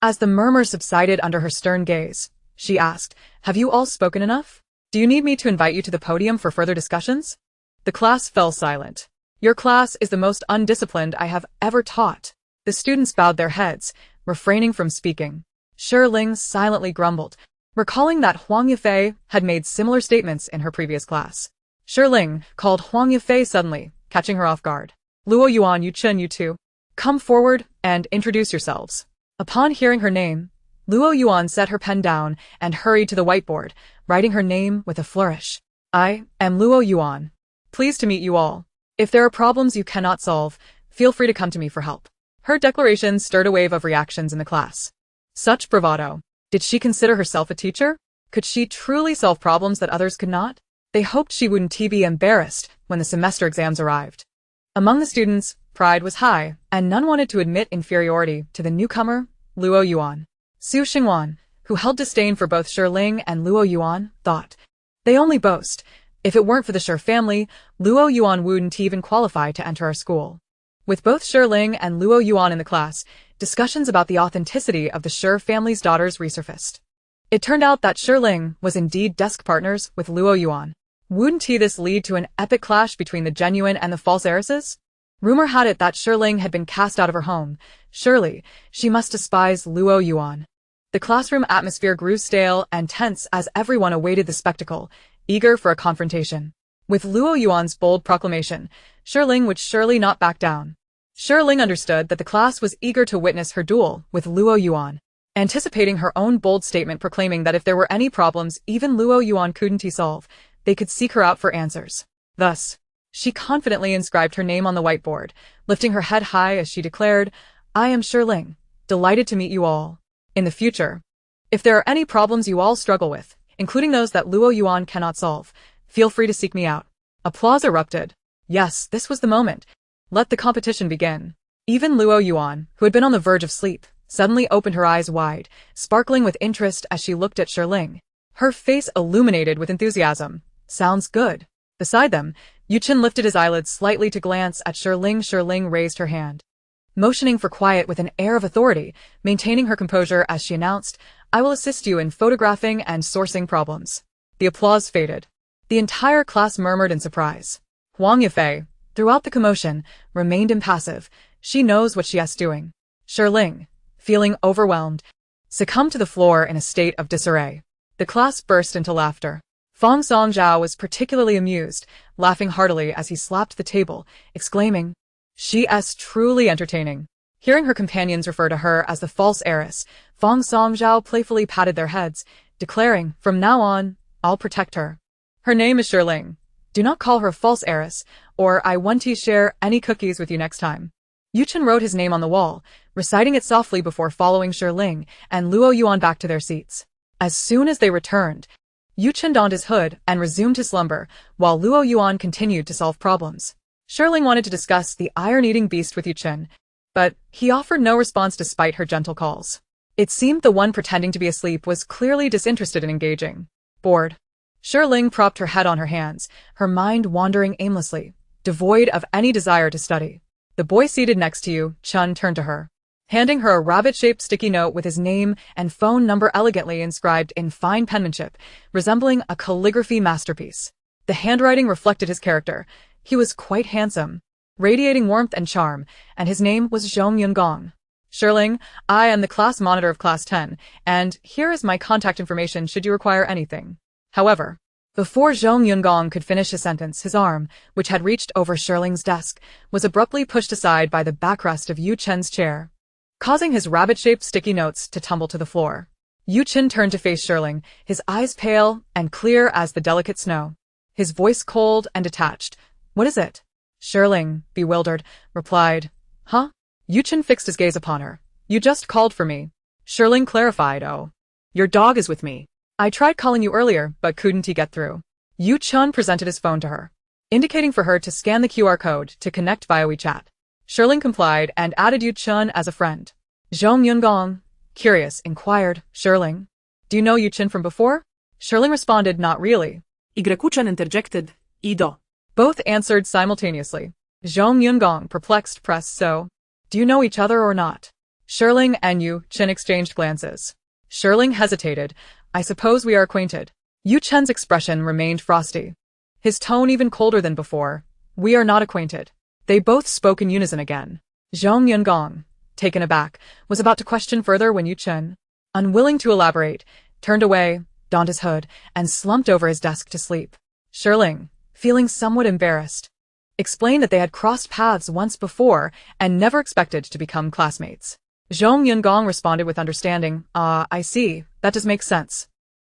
As the murmur subsided under her stern gaze, she asked, "Have you all spoken enough? Do you need me to invite you to the podium for further discussions?" The class fell silent. "Your class is the most undisciplined I have ever taught." The students bowed their heads, refraining from speaking. Shi Ling silently grumbled, recalling that Huang Yifei had made similar statements in her previous class. Shi Ling called Huang Yifei suddenly, catching her off guard. "Luoyuan, Yuchen, you two, come forward and introduce yourselves." Upon hearing her name, Luoyuan set her pen down and hurried to the whiteboard, writing her name with a flourish. "I am Luoyuan. Pleased to meet you all. If there are problems you cannot solve, feel free to come to me for help." Her declaration stirred a wave of reactions in the class. Such bravado. Did she consider herself a teacher? Could she truly solve problems that others could not? They hoped she wouldn't be embarrassed when the semester exams arrived. Among the students, pride was high, and none wanted to admit inferiority to the newcomer, Luoyuan. Su Xingwan, who held disdain for both Shi Ling and Luoyuan, thought, "They only boast. If it weren't for the Shi family, Luoyuan wouldn't even qualify to enter our school." With both Shi Ling and Luoyuan in the class, discussions about the authenticity of the Shi family's daughters resurfaced. It turned out that Shi Ling was indeed desk partners with Luoyuan. Wouldn't this lead to an epic clash between the genuine and the false heiresses? Rumor had it that Shi Ling had been cast out of her home. Surely, she must despise Luoyuan. The classroom atmosphere grew stale and tense as everyone awaited the spectacle, eager for a confrontation. With Luoyuan's bold proclamation, Shi Ling would surely not back down. Shi Ling understood that the class was eager to witness her duel with Luoyuan, anticipating her own bold statement proclaiming that if there were any problems even Luoyuan couldn't solve, they could seek her out for answers. Thus, she confidently inscribed her name on the whiteboard, lifting her head high as she declared, "I am Shi Ling, delighted to meet you all. In the future, if there are any problems you all struggle with, including those that Luoyuan cannot solve, feel free to seek me out." Applause erupted. Yes, this was the moment. Let the competition begin. Even Luoyuan, who had been on the verge of sleep, suddenly opened her eyes wide, sparkling with interest as she looked at Shi Ling. Her face illuminated with enthusiasm. "Sounds good." Beside them, Yuchen lifted his eyelids slightly to glance at Shi Ling. Shi Ling raised her hand, motioning for quiet with an air of authority, maintaining her composure as she announced, "I will assist you in photographing and sourcing problems." The applause faded. The entire class murmured in surprise. Huang Yifei, throughout the commotion, remained impassive. She knows what she is doing. Shi Ling, feeling overwhelmed, succumbed to the floor in a state of disarray. The class burst into laughter. Feng Songzhao was particularly amused, laughing heartily as he slapped the table, exclaiming, "She is truly entertaining." Hearing her companions refer to her as the false heiress, Feng Songzhao playfully patted their heads, declaring, "From now on, I'll protect her. Her name is Shi Ling. Do not call her a false heiress, or I won't share any cookies with you next time." Yuchen wrote his name on the wall, reciting it softly before following Shi Ling and Luoyuan back to their seats. As soon as they returned, Yuchen donned his hood and resumed his slumber, while Luoyuan continued to solve problems. Shi Ling wanted to discuss the iron-eating beast with Yuchen, but he offered no response despite her gentle calls. It seemed the one pretending to be asleep was clearly disinterested in engaging. Bored, Shi Ling propped her head on her hands, her mind wandering aimlessly, devoid of any desire to study. "The boy seated next to you," Chun turned to her, handing her a rabbit-shaped sticky note with his name and phone number elegantly inscribed in fine penmanship, resembling a calligraphy masterpiece. The handwriting reflected his character. He was quite handsome, radiating warmth and charm, and his name was Zhong Yungong. "Shi Ling, I am the class monitor of Class 10, and here is my contact information should you require anything." However, before Zhong Yungong could finish his sentence, his arm, which had reached over Shi Ling's desk, was abruptly pushed aside by the backrest of Yu Chen's chair, causing his rabbit-shaped sticky notes to tumble to the floor. Yu Chen turned to face Shi Ling, his eyes pale and clear as the delicate snow, his voice cold and detached. "What is it?" Shi Ling, bewildered, replied, "Huh?" Yu Chen fixed his gaze upon her. "You just called for me." Shi Ling clarified, "Oh, your dog is with me. I tried calling you earlier, but couldn't get through." Yu Chen presented his phone to her, indicating for her to scan the QR code to connect via WeChat. Shi Ling complied and added Yu Chen as a friend. Zhong Yungong, curious, inquired, "Shi Ling, do you know Yu Chen from before?" Shi Ling responded, "Not really." Yu Chen interjected, "Ido." Both answered simultaneously. Zhong Yungong, perplexed, pressed. So, do you know each other or not? Shi Ling and Yu Chen exchanged glances. Shi Ling hesitated. I suppose we are acquainted. Yu Chen's expression remained frosty. His tone even colder than before. We are not acquainted. They both spoke in unison again. Zhong Yungong, taken aback, was about to question further when Yu Chen, unwilling to elaborate, turned away, donned his hood, and slumped over his desk to sleep. Shi Ling, feeling somewhat embarrassed, explained that they had crossed paths once before and never expected to become classmates. Zhong Yungong responded with understanding. I see. That does make sense.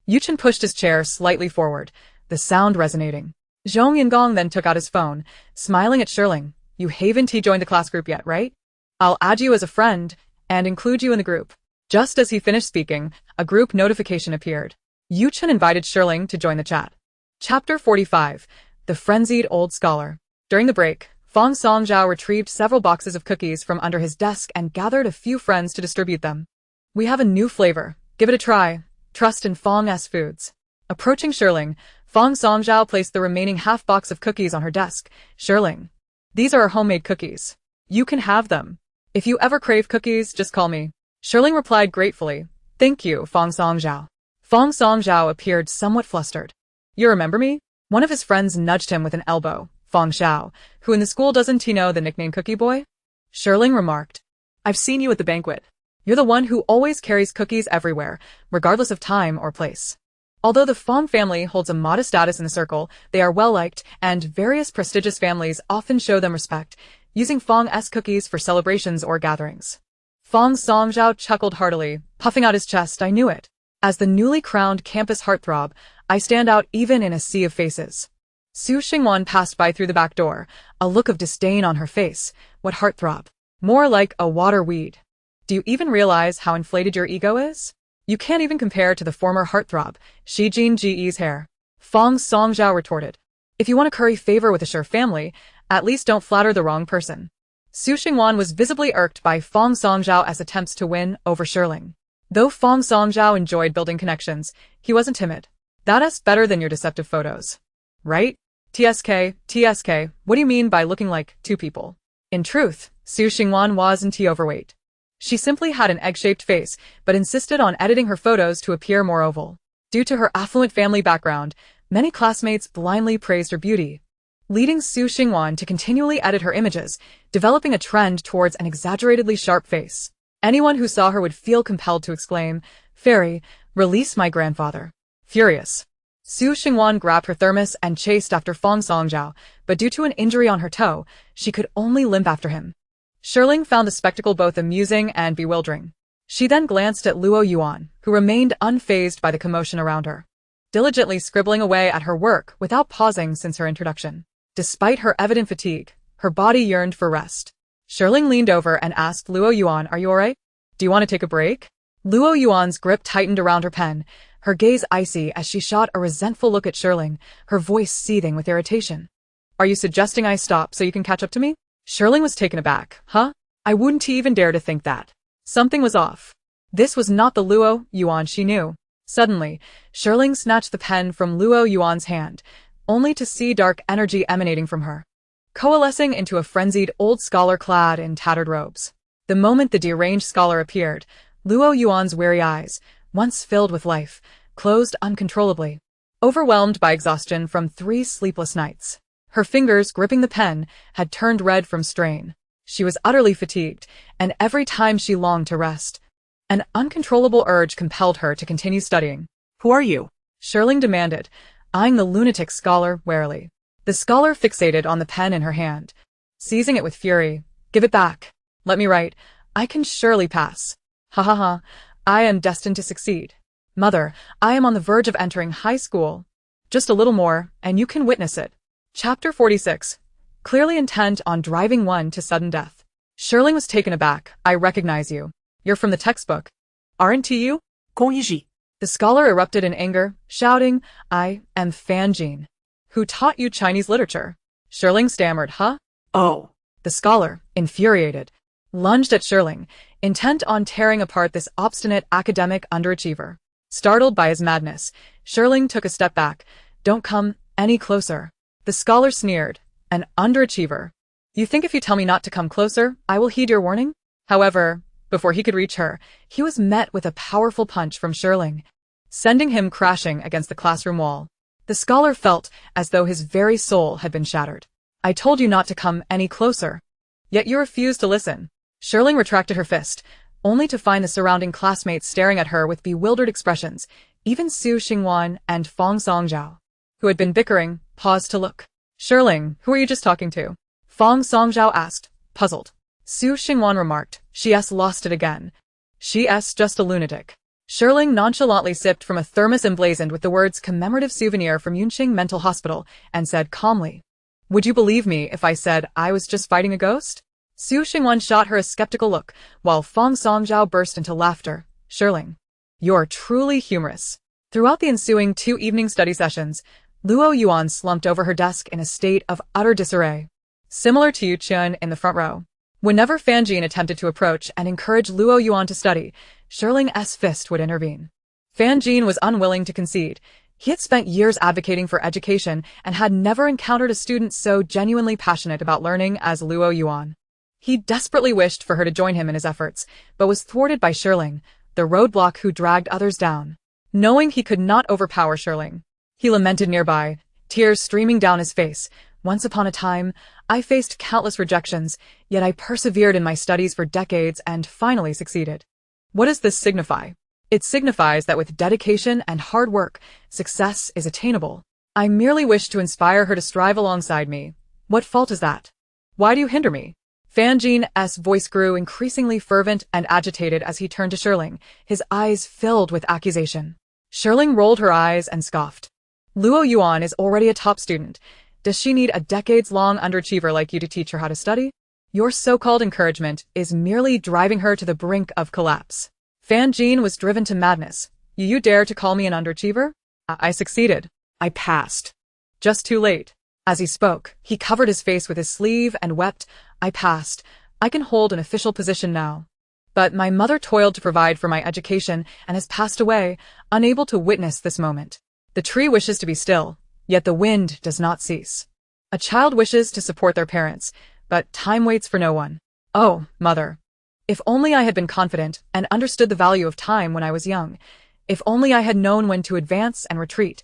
Yu Chen pushed his chair slightly forward, the sound resonating. Zhong Yungong then took out his phone, smiling at Shi Ling. You haven't joined the class group yet, right? I'll add you as a friend and include you in the group. Just as he finished speaking, a group notification appeared. Yu Chen invited Shi Ling to join the chat. Chapter 45. The Frenzied Old Scholar. During the break, Fong Songzhao retrieved several boxes of cookies from under his desk and gathered a few friends to distribute them. We have a new flavor. Give it a try. Trust in Fong's foods. Approaching Shi Ling, Fong Songzhao placed the remaining half box of cookies on her desk. Shi Ling, these are our homemade cookies. You can have them. If you ever crave cookies, just call me. Shi Ling replied gratefully. Thank you, Fong Songzhao. Fong Songzhao appeared somewhat flustered. You remember me? One of his friends nudged him with an elbow. Fong Xiao, who in the school doesn't know the nickname Cookie Boy? Shi Ling remarked. I've seen you at the banquet. You're the one who always carries cookies everywhere, regardless of time or place. Although the Fong family holds a modest status in the circle, they are well-liked, and various prestigious families often show them respect, using Fong's cookies for celebrations or gatherings. Fong Songzhao chuckled heartily, puffing out his chest. I knew it. As the newly crowned campus heartthrob, I stand out even in a sea of faces. Su Xingwan passed by through the back door, a look of disdain on her face. What heartthrob? More like a water weed. Do you even realize how inflated your ego is? You can't even compare to the former heartthrob, Shi Jingji's hair. Fong Songzhao retorted. If you want to curry favor with the Shi family, at least don't flatter the wrong person. Su Xingwan was visibly irked by Fong Songzhao's attempts to win over Shi Ling. Though Fong Songzhao enjoyed building connections, he wasn't timid. That's better than your deceptive photos. Right? TSK, what do you mean by looking like two people? In truth, Su Xingwan wasn't overweight. She simply had an egg-shaped face, but insisted on editing her photos to appear more oval. Due to her affluent family background, many classmates blindly praised her beauty, leading Su Xingwan to continually edit her images, developing a trend towards an exaggeratedly sharp face. Anyone who saw her would feel compelled to exclaim, Fairy, release my grandfather. Furious, Su Xingwan grabbed her thermos and chased after Fong Songzhao, but due to an injury on her toe, she could only limp after him. Shi Ling found the spectacle both amusing and bewildering. She then glanced at Luoyuan, who remained unfazed by the commotion around her, diligently scribbling away at her work without pausing since her introduction. Despite her evident fatigue, her body yearned for rest. Shi Ling leaned over and asked Luoyuan, are you alright? Do you want to take a break? Luoyuan's grip tightened around her pen, her gaze icy as she shot a resentful look at Shi Ling, her voice seething with irritation. Are you suggesting I stop so you can catch up to me? Shi Ling was taken aback. Huh? I wouldn't even dare to think that. Something was off. This was not the Luoyuan she knew. Suddenly, Shi Ling snatched the pen from Luoyuan's hand, only to see dark energy emanating from her, coalescing into a frenzied old scholar clad in tattered robes. The moment the deranged scholar appeared, Luoyuan's weary eyes, once filled with life, closed uncontrollably. Overwhelmed by exhaustion from 3 sleepless nights, her fingers gripping the pen had turned red from strain. She was utterly fatigued, and every time she longed to rest, an uncontrollable urge compelled her to continue studying. Who are you? Shi Ling demanded, eyeing the lunatic scholar warily. The scholar fixated on the pen in her hand, seizing it with fury. Give it back. Let me write. I can surely pass. Ha ha ha. I am destined to succeed. Mother, I am on the verge of entering high school. Just a little more, and you can witness it. Chapter 46. Clearly intent on driving one to sudden death. Shi Ling was taken aback. I recognize you. You're from the textbook. Aren't you? Kongyiji. The scholar erupted in anger, shouting, I am Fan Jin. Who taught you Chinese literature? Shi Ling stammered, huh? Oh. The scholar, infuriated, lunged at Shi Ling, intent on tearing apart this obstinate academic underachiever. Startled by his madness, Shi Ling took a step back. Don't come any closer. The scholar sneered. An underachiever. You think if you tell me not to come closer, I will heed your warning? However, before he could reach her, he was met with a powerful punch from Shi Ling, sending him crashing against the classroom wall. The scholar felt as though his very soul had been shattered. I told you not to come any closer. Yet you refused to listen. Shi Ling retracted her fist, only to find the surrounding classmates staring at her with bewildered expressions. Even Su Xingwan and Fong Songzhao, who had been bickering, paused to look. Shi Ling, who are you just talking to? Fong Songzhao asked, puzzled. Su Xingwan remarked, she's lost it again. She's just a lunatic. Shi Ling nonchalantly sipped from a thermos emblazoned with the words commemorative souvenir from Yunqing Mental Hospital and said calmly, would you believe me if I said I was just fighting a ghost? Su Xingwan shot her a skeptical look, while Fong Songzhao burst into laughter. Shi Ling, you're truly humorous. Throughout the ensuing 2 evening study sessions, Luoyuan slumped over her desk in a state of utter disarray, similar to Yu Chun in the front row. Whenever Fan Jin attempted to approach and encourage Luoyuan to study, Shi Ling's fist would intervene. Fan Jin was unwilling to concede. He had spent years advocating for education and had never encountered a student so genuinely passionate about learning as Luoyuan. He desperately wished for her to join him in his efforts, but was thwarted by Shi Ling, the roadblock who dragged others down. Knowing he could not overpower Shi Ling, he lamented nearby, tears streaming down his face. Once upon a time, I faced countless rejections, yet I persevered in my studies for decades and finally succeeded. What does this signify? It signifies that with dedication and hard work, success is attainable. I merely wish to inspire her to strive alongside me. What fault is that? Why do you hinder me? Fan Jin's voice grew increasingly fervent and agitated as he turned to Shi Ling, his eyes filled with accusation. Shi Ling rolled her eyes and scoffed. Luoyuan is already a top student. Does she need a decades-long underachiever like you to teach her how to study? Your so-called encouragement is merely driving her to the brink of collapse. Fan Jin was driven to madness. You dare to call me an underachiever? I succeeded. I passed. Just too late. As he spoke, he covered his face with his sleeve and wept. I passed. I can hold an official position now. But my mother toiled to provide for my education and has passed away, unable to witness this moment. The tree wishes to be still, yet the wind does not cease. A child wishes to support their parents, but time waits for no one. Oh, mother. If only I had been confident and understood the value of time when I was young. If only I had known when to advance and retreat.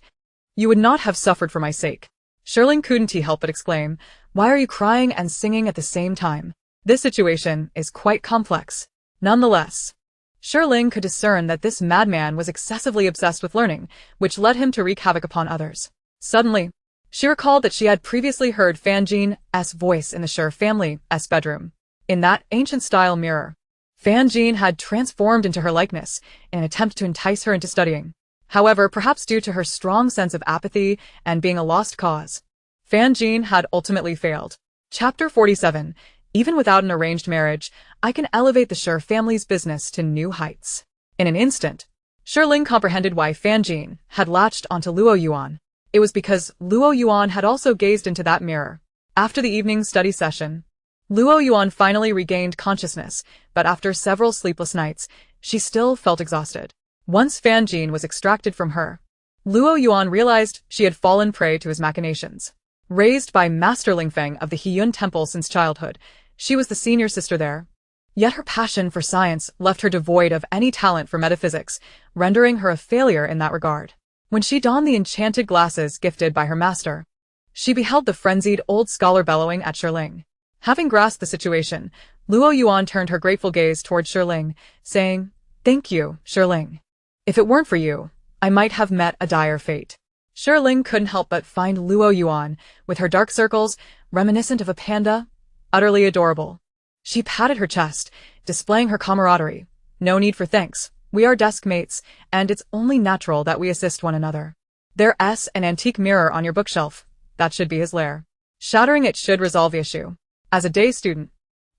You would not have suffered for my sake. Shi Ling couldn't help but exclaim, why are you crying and singing at the same time? This situation is quite complex. Nonetheless, Shi Ling could discern that this madman was excessively obsessed with learning, which led him to wreak havoc upon others. Suddenly, she recalled that she had previously heard Fan Jin's voice in the Shi family's bedroom. In that ancient-style mirror, Fan Jin had transformed into her likeness in an attempt to entice her into studying. However, perhaps due to her strong sense of apathy and being a lost cause, Fan Jin had ultimately failed. Chapter 47. Even without an arranged marriage, I can elevate the Shi family's business to new heights. In an instant, Shi Ling comprehended why Fan Jin had latched onto Luoyuan. It was because Luoyuan had also gazed into that mirror. After the evening study session, Luoyuan finally regained consciousness, but after several sleepless nights, she still felt exhausted. Once Fan Jin was extracted from her, Luoyuan realized she had fallen prey to his machinations. Raised by Master Lingfeng of the Heiyun Temple since childhood, she was the senior sister there. Yet her passion for science left her devoid of any talent for metaphysics, rendering her a failure in that regard. When she donned the enchanted glasses gifted by her master, she beheld the frenzied old scholar bellowing at Shi Ling. Having grasped the situation, Luoyuan turned her grateful gaze toward Shi Ling, saying, Thank you, Shi Ling. If it weren't for you, I might have met a dire fate. Shi Ling couldn't help but find Luoyuan, with her dark circles, reminiscent of a panda, utterly adorable. She patted her chest, displaying her camaraderie. No need for thanks. We are desk mates, and it's only natural that we assist one another. There's an antique mirror on your bookshelf. That should be his lair. Shattering it should resolve the issue. As a day student,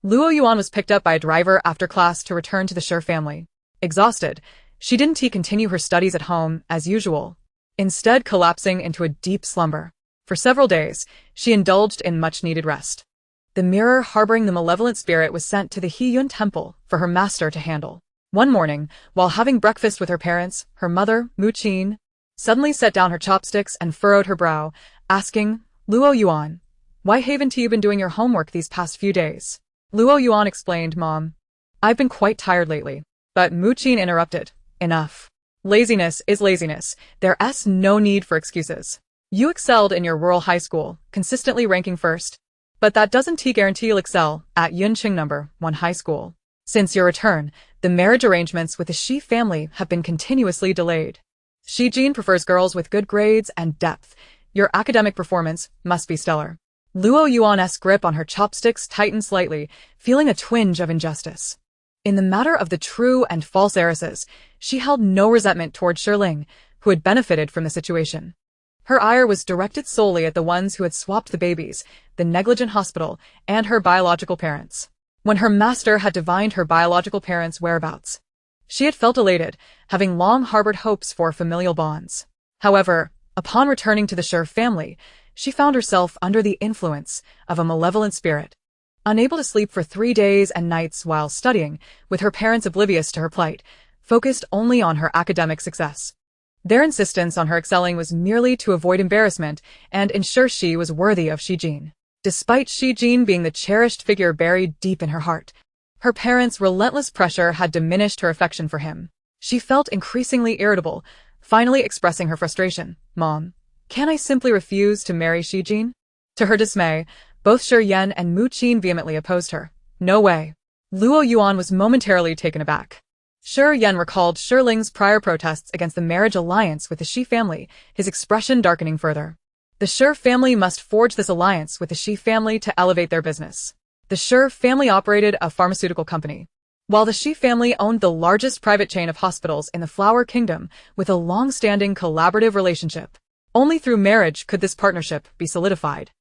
Luoyuan was picked up by a driver after class to return to the Shi family. Exhausted, she didn't continue her studies at home as usual, instead collapsing into a deep slumber. For several days, she indulged in much-needed rest. The mirror harboring the malevolent spirit was sent to the Heiyun Temple for her master to handle. One morning, while having breakfast with her parents, her mother, Mu Qin, suddenly set down her chopsticks and furrowed her brow, asking, Luoyuan, Why haven't you been doing your homework these past few days? Luoyuan explained, Mom. I've been quite tired lately. But Muqin interrupted. Enough. Laziness is laziness. There's no need for excuses. You excelled in your rural high school, consistently ranking first. But that doesn't guarantee you'll excel at Yunqing No. 1 high school. Since your return, the marriage arrangements with the Shi family have been continuously delayed. Shi Jin prefers girls with good grades and depth. Your academic performance must be stellar. Luoyuan's grip on her chopsticks tightened slightly, feeling a twinge of injustice. In the matter of the true and false heiresses, she held no resentment toward Shi Ling, who had benefited from the situation. Her ire was directed solely at the ones who had swapped the babies, the negligent hospital, and her biological parents. When her master had divined her biological parents' whereabouts, she had felt elated, having long harbored hopes for familial bonds. However, upon returning to the Shi family, she found herself under the influence of a malevolent spirit. Unable to sleep for 3 days and nights while studying, with her parents oblivious to her plight, focused only on her academic success. Their insistence on her excelling was merely to avoid embarrassment and ensure she was worthy of Shi Jin. Despite Shi Jin being the cherished figure buried deep in her heart, her parents' relentless pressure had diminished her affection for him. She felt increasingly irritable, finally expressing her frustration. Mom, can I simply refuse to marry Shi Jin? To her dismay, both Shi Yan and Muqin vehemently opposed her. No way. Luoyuan was momentarily taken aback. Shi Yan recalled Shi Ling's prior protests against the marriage alliance with the Shi family, his expression darkening further. The Shi family must forge this alliance with the Shi family to elevate their business. The Shi family operated a pharmaceutical company, while the Shi family owned the largest private chain of hospitals in the Flower Kingdom with a long-standing collaborative relationship. Only through marriage could this partnership be solidified.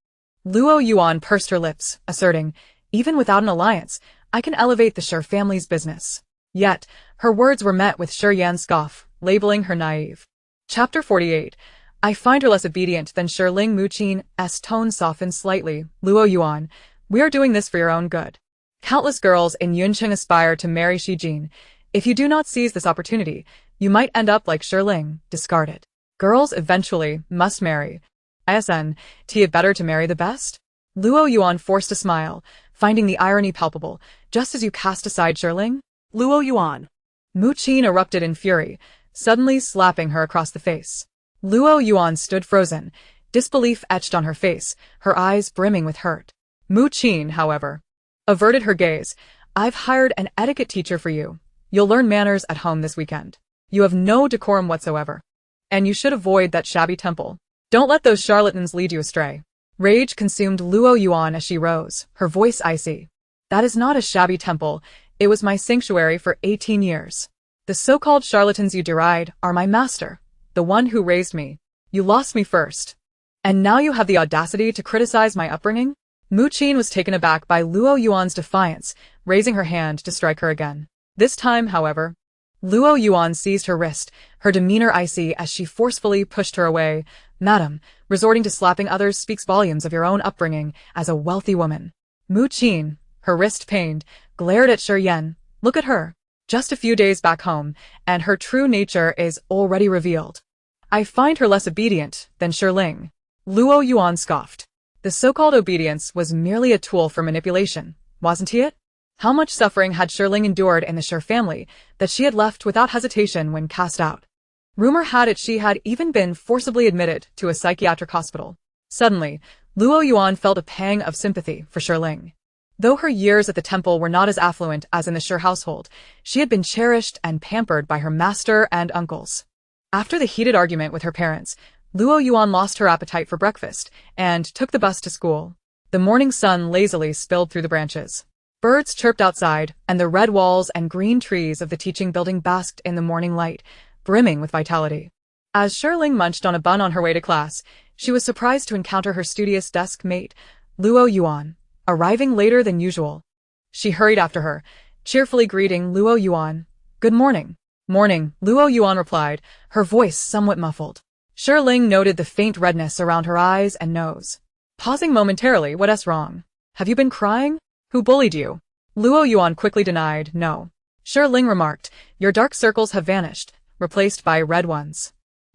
Luoyuan pursed her lips, asserting, even without an alliance, I can elevate the Shi family's business. Yet, her words were met with Shi Yan's scoff, labeling her naive. Chapter 48. I find her less obedient than Shi Ling. Muqin's tone softened slightly. Luoyuan, we are doing this for your own good. Countless girls in Yunqing aspire to marry Shi Jin. If you do not seize this opportunity, you might end up like Shi Ling, discarded. Girls eventually must marry. Isn't it better to marry the best? Luoyuan forced a smile, finding the irony palpable, just as you cast aside Shi Ling. Luoyuan. Muqin erupted in fury, suddenly slapping her across the face. Luoyuan stood frozen, disbelief etched on her face, her eyes brimming with hurt. Muqin, however, averted her gaze. I've hired an etiquette teacher for you. You'll learn manners at home this weekend. You have no decorum whatsoever. And you should avoid that shabby temple. Don't let those charlatans lead you astray. Rage consumed Luoyuan as she rose, her voice icy. That is not a shabby temple. It was my sanctuary for 18 years. The so-called charlatans you deride are my master, the one who raised me. You lost me first. And now you have the audacity to criticize my upbringing? Muqin was taken aback by Luoyuan's defiance, raising her hand to strike her again. This time, however, Luoyuan seized her wrist, her demeanor icy as she forcefully pushed her away. Madam, resorting to slapping others speaks volumes of your own upbringing as a wealthy woman. Muqin, her wrist pained, glared at Shi Yan. Look at her. Just a few days back home, and her true nature is already revealed. I find her less obedient than Shi Ling. Luoyuan scoffed. The so-called obedience was merely a tool for manipulation, wasn't it? How much suffering had Shi Ling endured in the Shi family that she had left without hesitation when cast out? Rumor had it she had even been forcibly admitted to a psychiatric hospital. Suddenly, Luoyuan felt a pang of sympathy for Shi Ling. Though her years at the temple were not as affluent as in the Shi household, she had been cherished and pampered by her master and uncles. After the heated argument with her parents, Luoyuan lost her appetite for breakfast and took the bus to school. The morning sun lazily spilled through the branches. Birds chirped outside, and the red walls and green trees of the teaching building basked in the morning light, brimming with vitality. As Shi Ling munched on a bun on her way to class, she was surprised to encounter her studious desk mate, Luoyuan, arriving later than usual. She hurried after her, cheerfully greeting Luoyuan. Good morning. Morning, Luoyuan replied, her voice somewhat muffled. Shi Ling noted the faint redness around her eyes and nose. Pausing momentarily, what's wrong? Have you been crying? Who bullied you? Luoyuan quickly denied, no. Shi Ling remarked, your dark circles have vanished, replaced by red ones.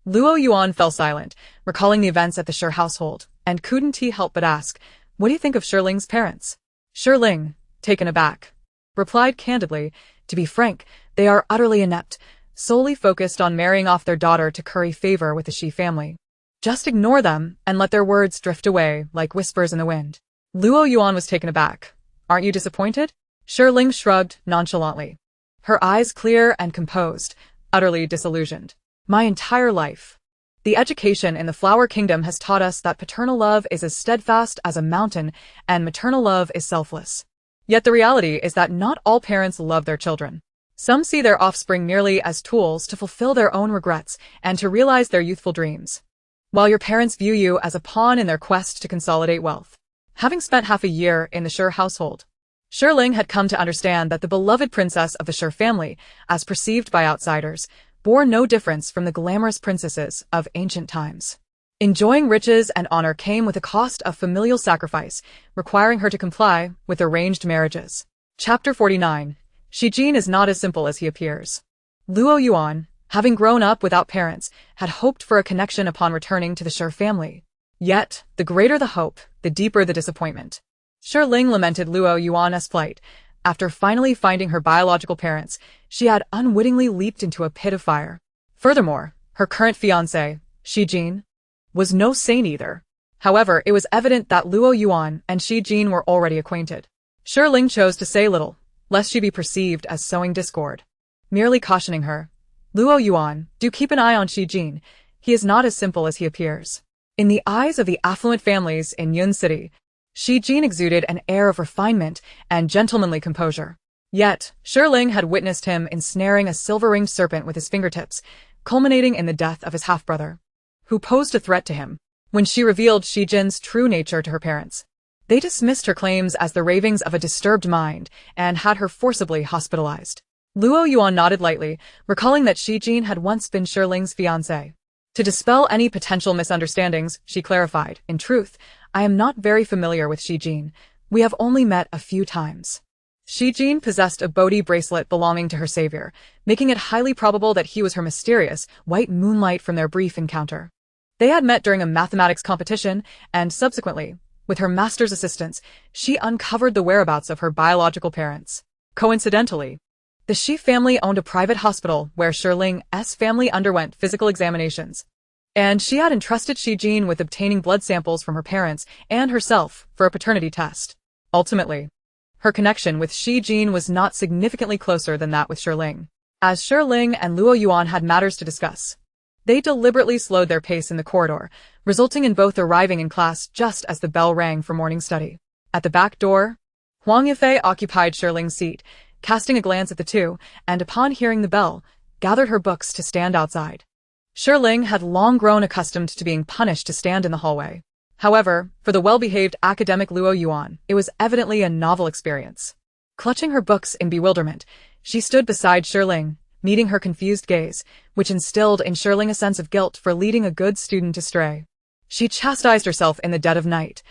Luoyuan fell silent, recalling the events at the Shi household, and couldn't he help but ask, What do you think of Shi Ling's parents? Shi Ling, taken aback, replied candidly, to be frank, they are utterly inept, solely focused on marrying off their daughter to curry favor with the Shi family. Just ignore them and let their words drift away like whispers in the wind. Luoyuan was taken aback. Aren't you disappointed? Shi Ling shrugged nonchalantly, her eyes clear and composed, utterly disillusioned. My entire life, the education in the Flower Kingdom has taught us that paternal love is as steadfast as a mountain and maternal love is selfless. Yet the reality is that not all parents love their children. Some see their offspring merely as tools to fulfill their own regrets and to realize their youthful dreams, while your parents view you as a pawn in their quest to consolidate wealth. Having spent half a year in the Shi household, Shi Ling had come to understand that the beloved princess of the Shi family, as perceived by outsiders, bore no difference from the glamorous princesses of ancient times. Enjoying riches and honor came with a cost of familial sacrifice, requiring her to comply with arranged marriages. Chapter 49. Shi Jin is not as simple as he appears. Luoyuan, having grown up without parents, had hoped for a connection upon returning to the Shi family. Yet, the greater the hope, the deeper the disappointment. Shi Ling lamented Luoyuan's plight. After finally finding her biological parents, she had unwittingly leaped into a pit of fire. Furthermore, her current fiancé, Shi Jin, was no saint either. However, it was evident that Luoyuan and Shi Jin were already acquainted. Shi Ling chose to say little, lest she be perceived as sowing discord. Merely cautioning her, Luoyuan, do keep an eye on Shi Jin. He is not as simple as he appears. In the eyes of the affluent families in Yun City, Shi Jin exuded an air of refinement and gentlemanly composure. Yet, Shi Ling had witnessed him ensnaring a silver-ringed serpent with his fingertips, culminating in the death of his half-brother, who posed a threat to him. When she revealed Shi Jin's true nature to her parents, they dismissed her claims as the ravings of a disturbed mind and had her forcibly hospitalized. Luoyuan nodded lightly, recalling that Shi Jin had once been Shi Ling's fiancé. To dispel any potential misunderstandings, she clarified, in truth, I am not very familiar with Shi Jin. We have only met a few times. Shi Jin possessed a Bodhi bracelet belonging to her savior, making it highly probable that he was her mysterious, white moonlight from their brief encounter. They had met during a mathematics competition, and subsequently, with her master's assistance, she uncovered the whereabouts of her biological parents. Coincidentally, the Shi family owned a private hospital where Shi Ling's family underwent physical examinations, and she had entrusted Shi Jin with obtaining blood samples from her parents and herself for a paternity test. Ultimately, her connection with Shi Jin was not significantly closer than that with Shi Ling. As Shi Ling and Luoyuan had matters to discuss, they deliberately slowed their pace in the corridor, resulting in both arriving in class just as the bell rang for morning study. At the back door, Huang Yifei occupied Shi Ling's seat, casting a glance at the two, and upon hearing the bell, gathered her books to stand outside. Shi Ling had long grown accustomed to being punished to stand in the hallway. However, for the well-behaved academic Luoyuan, it was evidently a novel experience. Clutching her books in bewilderment, she stood beside Shi Ling, meeting her confused gaze, which instilled in Shi Ling a sense of guilt for leading a good student astray. She chastised herself in the dead of night.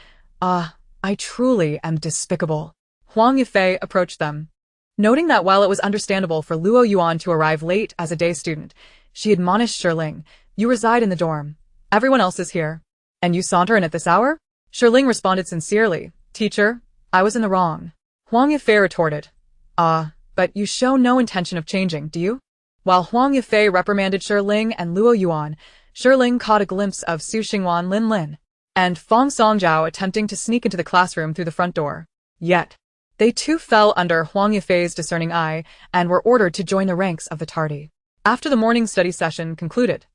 I truly am despicable. Huang Yifei approached them. Noting that while it was understandable for Luoyuan to arrive late as a day student, she admonished Shi Ling, you reside in the dorm. Everyone else is here. And you saunter in at this hour? Shi Ling responded sincerely, teacher, I was in the wrong. Huang Yifei retorted, but you show no intention of changing, do you? While Huang Yifei reprimanded Shi Ling and Luoyuan, Shi Ling caught a glimpse of Su Xingwan Lin Lin and Fong Songjiao attempting to sneak into the classroom through the front door. Yet, they too fell under Huang Yifei's discerning eye and were ordered to join the ranks of the tardy. After the morning study session concluded,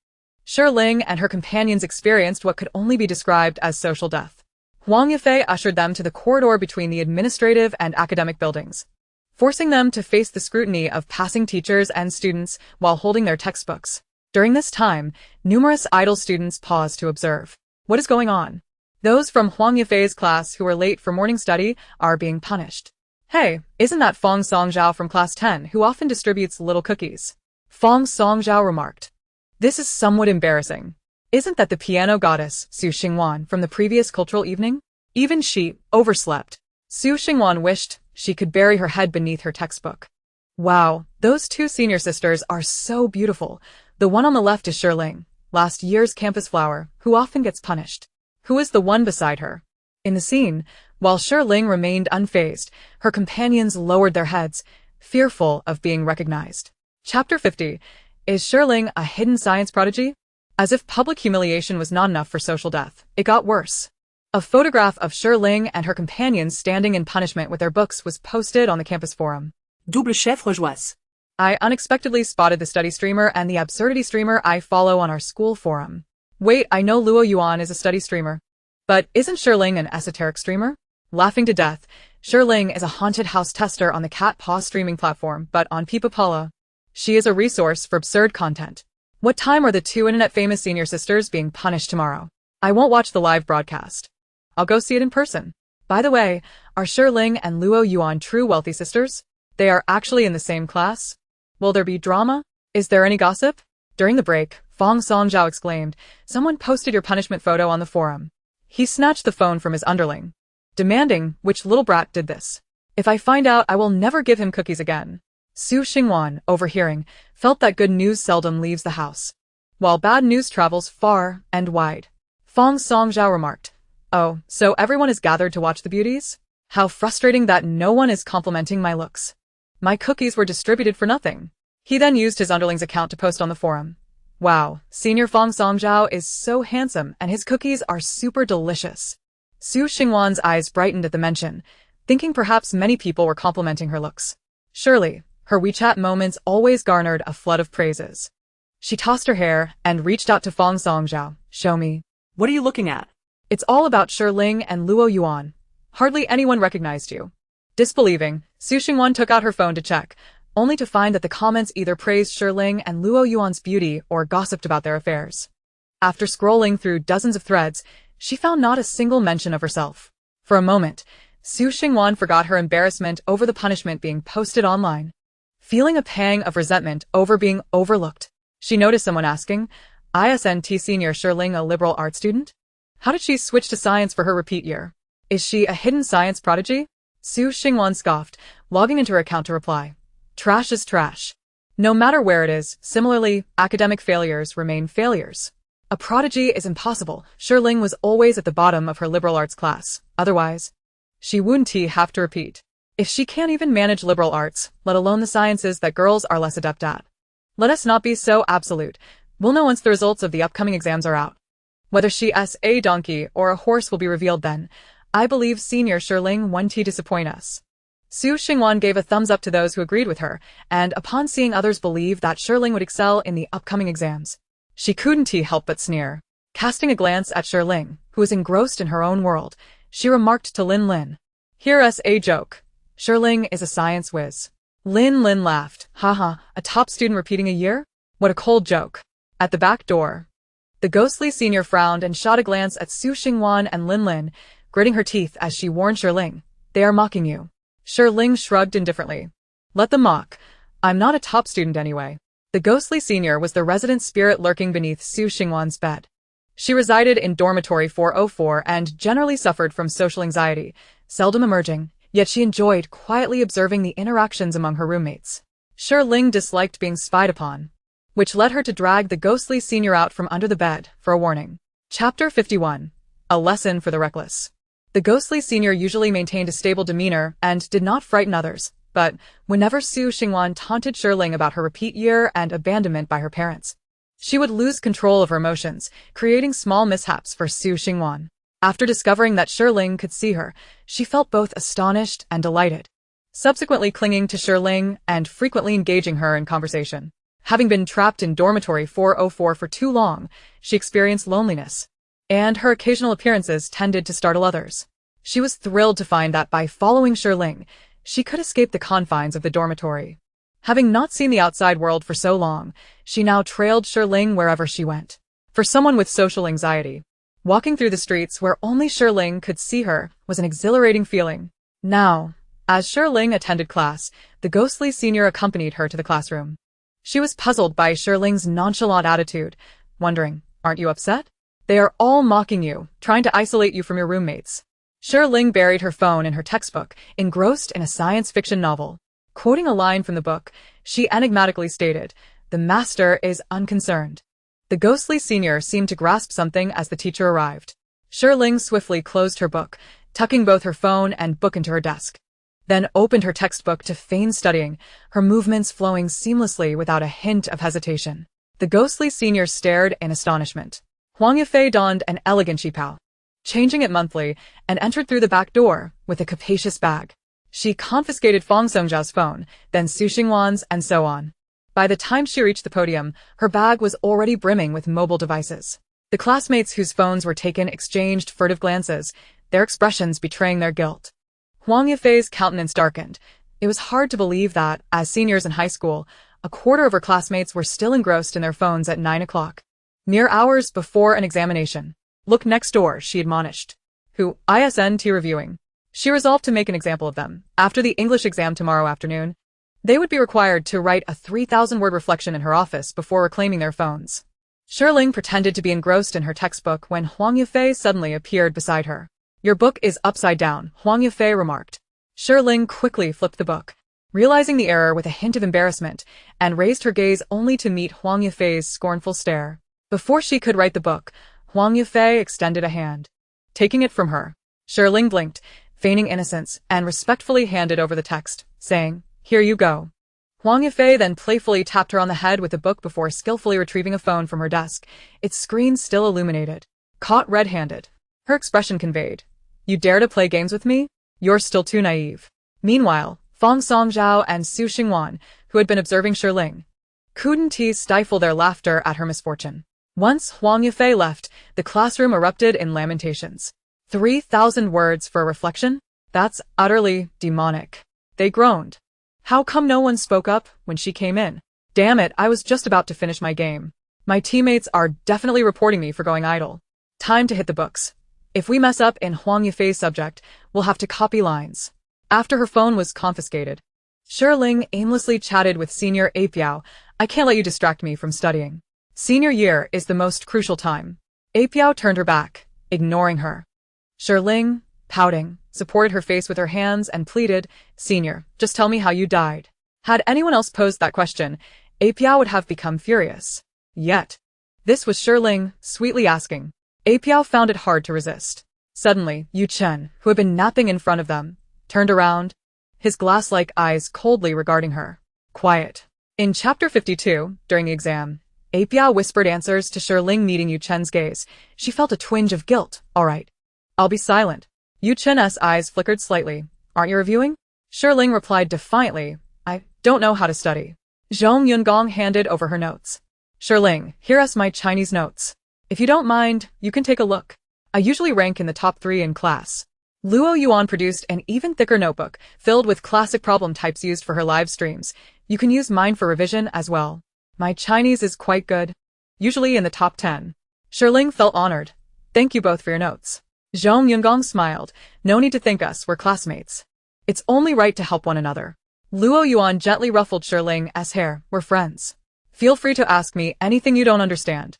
Shi Ling and her companions experienced what could only be described as social death. Huang Yifei ushered them to the corridor between the administrative and academic buildings, forcing them to face the scrutiny of passing teachers and students while holding their textbooks. During this time, numerous idle students paused to observe. What is going on? Those from Huang Yifei's class who were late for morning study are being punished. Hey, isn't that Fong Songjiao from class 10 who often distributes little cookies? Fong Songjiao remarked. This is somewhat embarrassing. Isn't that the piano goddess, Su Xingwan, from the previous cultural evening? Even she overslept. Su Xingwan wished she could bury her head beneath her textbook. Wow, those two senior sisters are so beautiful. The one on the left is Shi Ling, last year's campus flower, who often gets punished. Who is the one beside her? In the scene, while Shi Ling remained unfazed, her companions lowered their heads, fearful of being recognized. Chapter 50. Is Shi Ling a hidden science prodigy? As if public humiliation was not enough for social death, it got worse. A photograph of Shi Ling and her companions standing in punishment with their books was posted on the campus forum. Double chef rejoice. I unexpectedly spotted the study streamer and the absurdity streamer I follow on our school forum. Wait, I know Luoyuan is a study streamer. But isn't Shi Ling an esoteric streamer? Laughing to death, Shi Ling is a haunted house tester on the Cat Paw streaming platform, but on Pipapala. She is a resource for absurd content. What time are the two internet-famous senior sisters being punished tomorrow? I won't watch the live broadcast. I'll go see it in person. By the way, are Shi Ling and Luoyuan true wealthy sisters? They are actually in the same class? Will there be drama? Is there any gossip? During the break, Fong Songzhao exclaimed, "Someone posted your punishment photo on the forum." He snatched the phone from his underling, demanding which little brat did this. If I find out, I will never give him cookies again. Su Xingwan, overhearing, felt that good news seldom leaves the house, while bad news travels far and wide. Fong Songzhao remarked, "Oh, so everyone is gathered to watch the beauties? How frustrating that no one is complimenting my looks. My cookies were distributed for nothing." He then used his underling's account to post on the forum. "Wow, Senior Fong Songzhao is so handsome and his cookies are super delicious." Su Xingwan's eyes brightened at the mention, thinking perhaps many people were complimenting her looks. Surely, her WeChat moments always garnered a flood of praises. She tossed her hair and reached out to Fong Songzhao. "Show me." What are you looking at? "It's all about Shi Ling and Luoyuan. Hardly anyone recognized you." Disbelieving, Su Xingwan took out her phone to check, only to find that the comments either praised Shi Ling and Luoyuan's beauty or gossiped about their affairs. After scrolling through dozens of threads, she found not a single mention of herself. For a moment, Su Xingwan forgot her embarrassment over the punishment being posted online. Feeling a pang of resentment over being overlooked, she noticed someone asking, "ISNT Senior Shi Ling a liberal arts student? How did she switch to science for her repeat year? Is she a hidden science prodigy?" Su Xingwan scoffed, logging into her account to reply. Trash is trash. No matter where it is, similarly, academic failures remain failures. A prodigy is impossible. Shi Ling was always at the bottom of her liberal arts class. Otherwise, she wouldn't have to repeat. If she can't even manage liberal arts, let alone the sciences that girls are less adept at. Let us not be so absolute. We'll know once the results of the upcoming exams are out. Whether she's a donkey or a horse will be revealed then. I believe Senior Shi Ling won't disappoint us. Su Xingwan gave a thumbs up to those who agreed with her, and upon seeing others believe that Shi Ling would excel in the upcoming exams, she couldn't help but sneer. Casting a glance at Shi Ling, who was engrossed in her own world, she remarked to Lin Lin, "Heiress a joke. Shi Ling is a science whiz." Lin Lin laughed. "Haha, a top student repeating a year? What a cold joke." At the back door, the ghostly senior frowned and shot a glance at Su Xingwan and Lin Lin, gritting her teeth as she warned Shi Ling, "They are mocking you." Shi Ling shrugged indifferently. "Let them mock. I'm not a top student anyway." The ghostly senior was the resident spirit lurking beneath Su Xingwan's bed. She resided in dormitory 404 and generally suffered from social anxiety, seldom emerging, yet she enjoyed quietly observing the interactions among her roommates. Shi Ling disliked being spied upon, which led her to drag the ghostly senior out from under the bed for a warning. Chapter 51. A lesson for the reckless. The ghostly senior usually maintained a stable demeanor and did not frighten others, but whenever Su Xingwan taunted Shi Ling about her repeat year and abandonment by her parents, she would lose control of her emotions, creating small mishaps for Su Xingwan. After discovering that Shi Ling could see her, she felt both astonished and delighted, subsequently clinging to Shi Ling and frequently engaging her in conversation. Having been trapped in dormitory 404 for too long, she experienced loneliness, and her occasional appearances tended to startle others. She was thrilled to find that by following Shi Ling, she could escape the confines of the dormitory. Having not seen the outside world for so long, she now trailed Shi Ling wherever she went. For someone with social anxiety, walking through the streets where only Shi Ling could see her was an exhilarating feeling. Now, as Shi Ling attended class, the ghostly senior accompanied her to the classroom. She was puzzled by Shi Ling's nonchalant attitude, wondering, "Aren't you upset? They are all mocking you, trying to isolate you from your roommates." Shi Ling buried her phone in her textbook, engrossed in a science fiction novel. Quoting a line from the book, she enigmatically stated, "The master is unconcerned." The ghostly senior seemed to grasp something as the teacher arrived. Shi Ling swiftly closed her book, tucking both her phone and book into her desk. Then opened her textbook to feign studying, her movements flowing seamlessly without a hint of hesitation. The ghostly senior stared in astonishment. Huang Yifei donned an elegant qipao, changing it monthly, and entered through the back door with a capacious bag. She confiscated Fang Songjiao's phone, then Su Xingwan's, and so on. By the time she reached the podium, her bag was already brimming with mobile devices. The classmates whose phones were taken exchanged furtive glances, their expressions betraying their guilt. Huang Yifei's countenance darkened. It was hard to believe that, as seniors in high school, a quarter of her classmates were still engrossed in their phones at 9 o'clock. Mere hours before an examination. Look next door, she admonished. Who, ISNT reviewing. She resolved to make an example of them. After the English exam tomorrow afternoon, they would be required to write a 3,000-word reflection in her office before reclaiming their phones. Shi Ling pretended to be engrossed in her textbook when Huang Yifei suddenly appeared beside her. Your book is upside down, Huang Yifei remarked. Shi Ling quickly flipped the book, realizing the error with a hint of embarrassment, and raised her gaze only to meet Huang Yifei's scornful stare. Before she could write the book, Huang Yifei extended a hand. Taking it from her, Shi Ling blinked, feigning innocence, and respectfully handed over the text, saying, Here you go. Huang Yifei then playfully tapped her on the head with the book before skillfully retrieving a phone from her desk, its screen still illuminated. Caught red-handed. Her expression conveyed, You dare to play games with me? You're still too naive. Meanwhile, Fang Songjiao and Su Xingwan, who had been observing Shi Ling, couldn't stifle their laughter at her misfortune. Once Huang Yifei left, the classroom erupted in lamentations. 3,000 words for a reflection? That's utterly demonic. They groaned. How come no one spoke up when she came in? Damn it, I was just about to finish my game. My teammates are definitely reporting me for going idle. Time to hit the books. If we mess up in Huang Yifei's subject, we'll have to copy lines. After her phone was confiscated, Shi Ling aimlessly chatted with Senior Apiao. I can't let you distract me from studying. Senior year is the most crucial time. Apiao turned her back, ignoring her. Shi Ling, pouting, supported her face with her hands and pleaded, Senior, just tell me how you died. Had anyone else posed that question, Apiao would have become furious. Yet, this was Shi Ling sweetly asking. Apiao found it hard to resist. Suddenly, Yu Chen, who had been napping in front of them, turned around, his glass-like eyes coldly regarding her. Quiet. In Chapter 52, during the exam, Apiao whispered answers to Shi Ling, meeting Yu Chen's gaze. She felt a twinge of guilt. All right. I'll be silent. Yu Chen's eyes flickered slightly. Aren't you reviewing? Shi Ling replied defiantly. I don't know how to study. Zhong Yungong handed over her notes. Shi Ling, here are my Chinese notes. If you don't mind, you can take a look. I usually rank in the top 3 in class. Luoyuan produced an even thicker notebook, filled with classic problem types used for her live streams. You can use mine for revision as well. My Chinese is quite good. Usually in the top 10. Shi Ling felt honored. Thank you both for your notes. Zhong Yungong smiled. No need to thank us, we're classmates. It's only right to help one another. Luoyuan gently ruffled Shi Ling's hair. We're friends. Feel free to ask me anything you don't understand.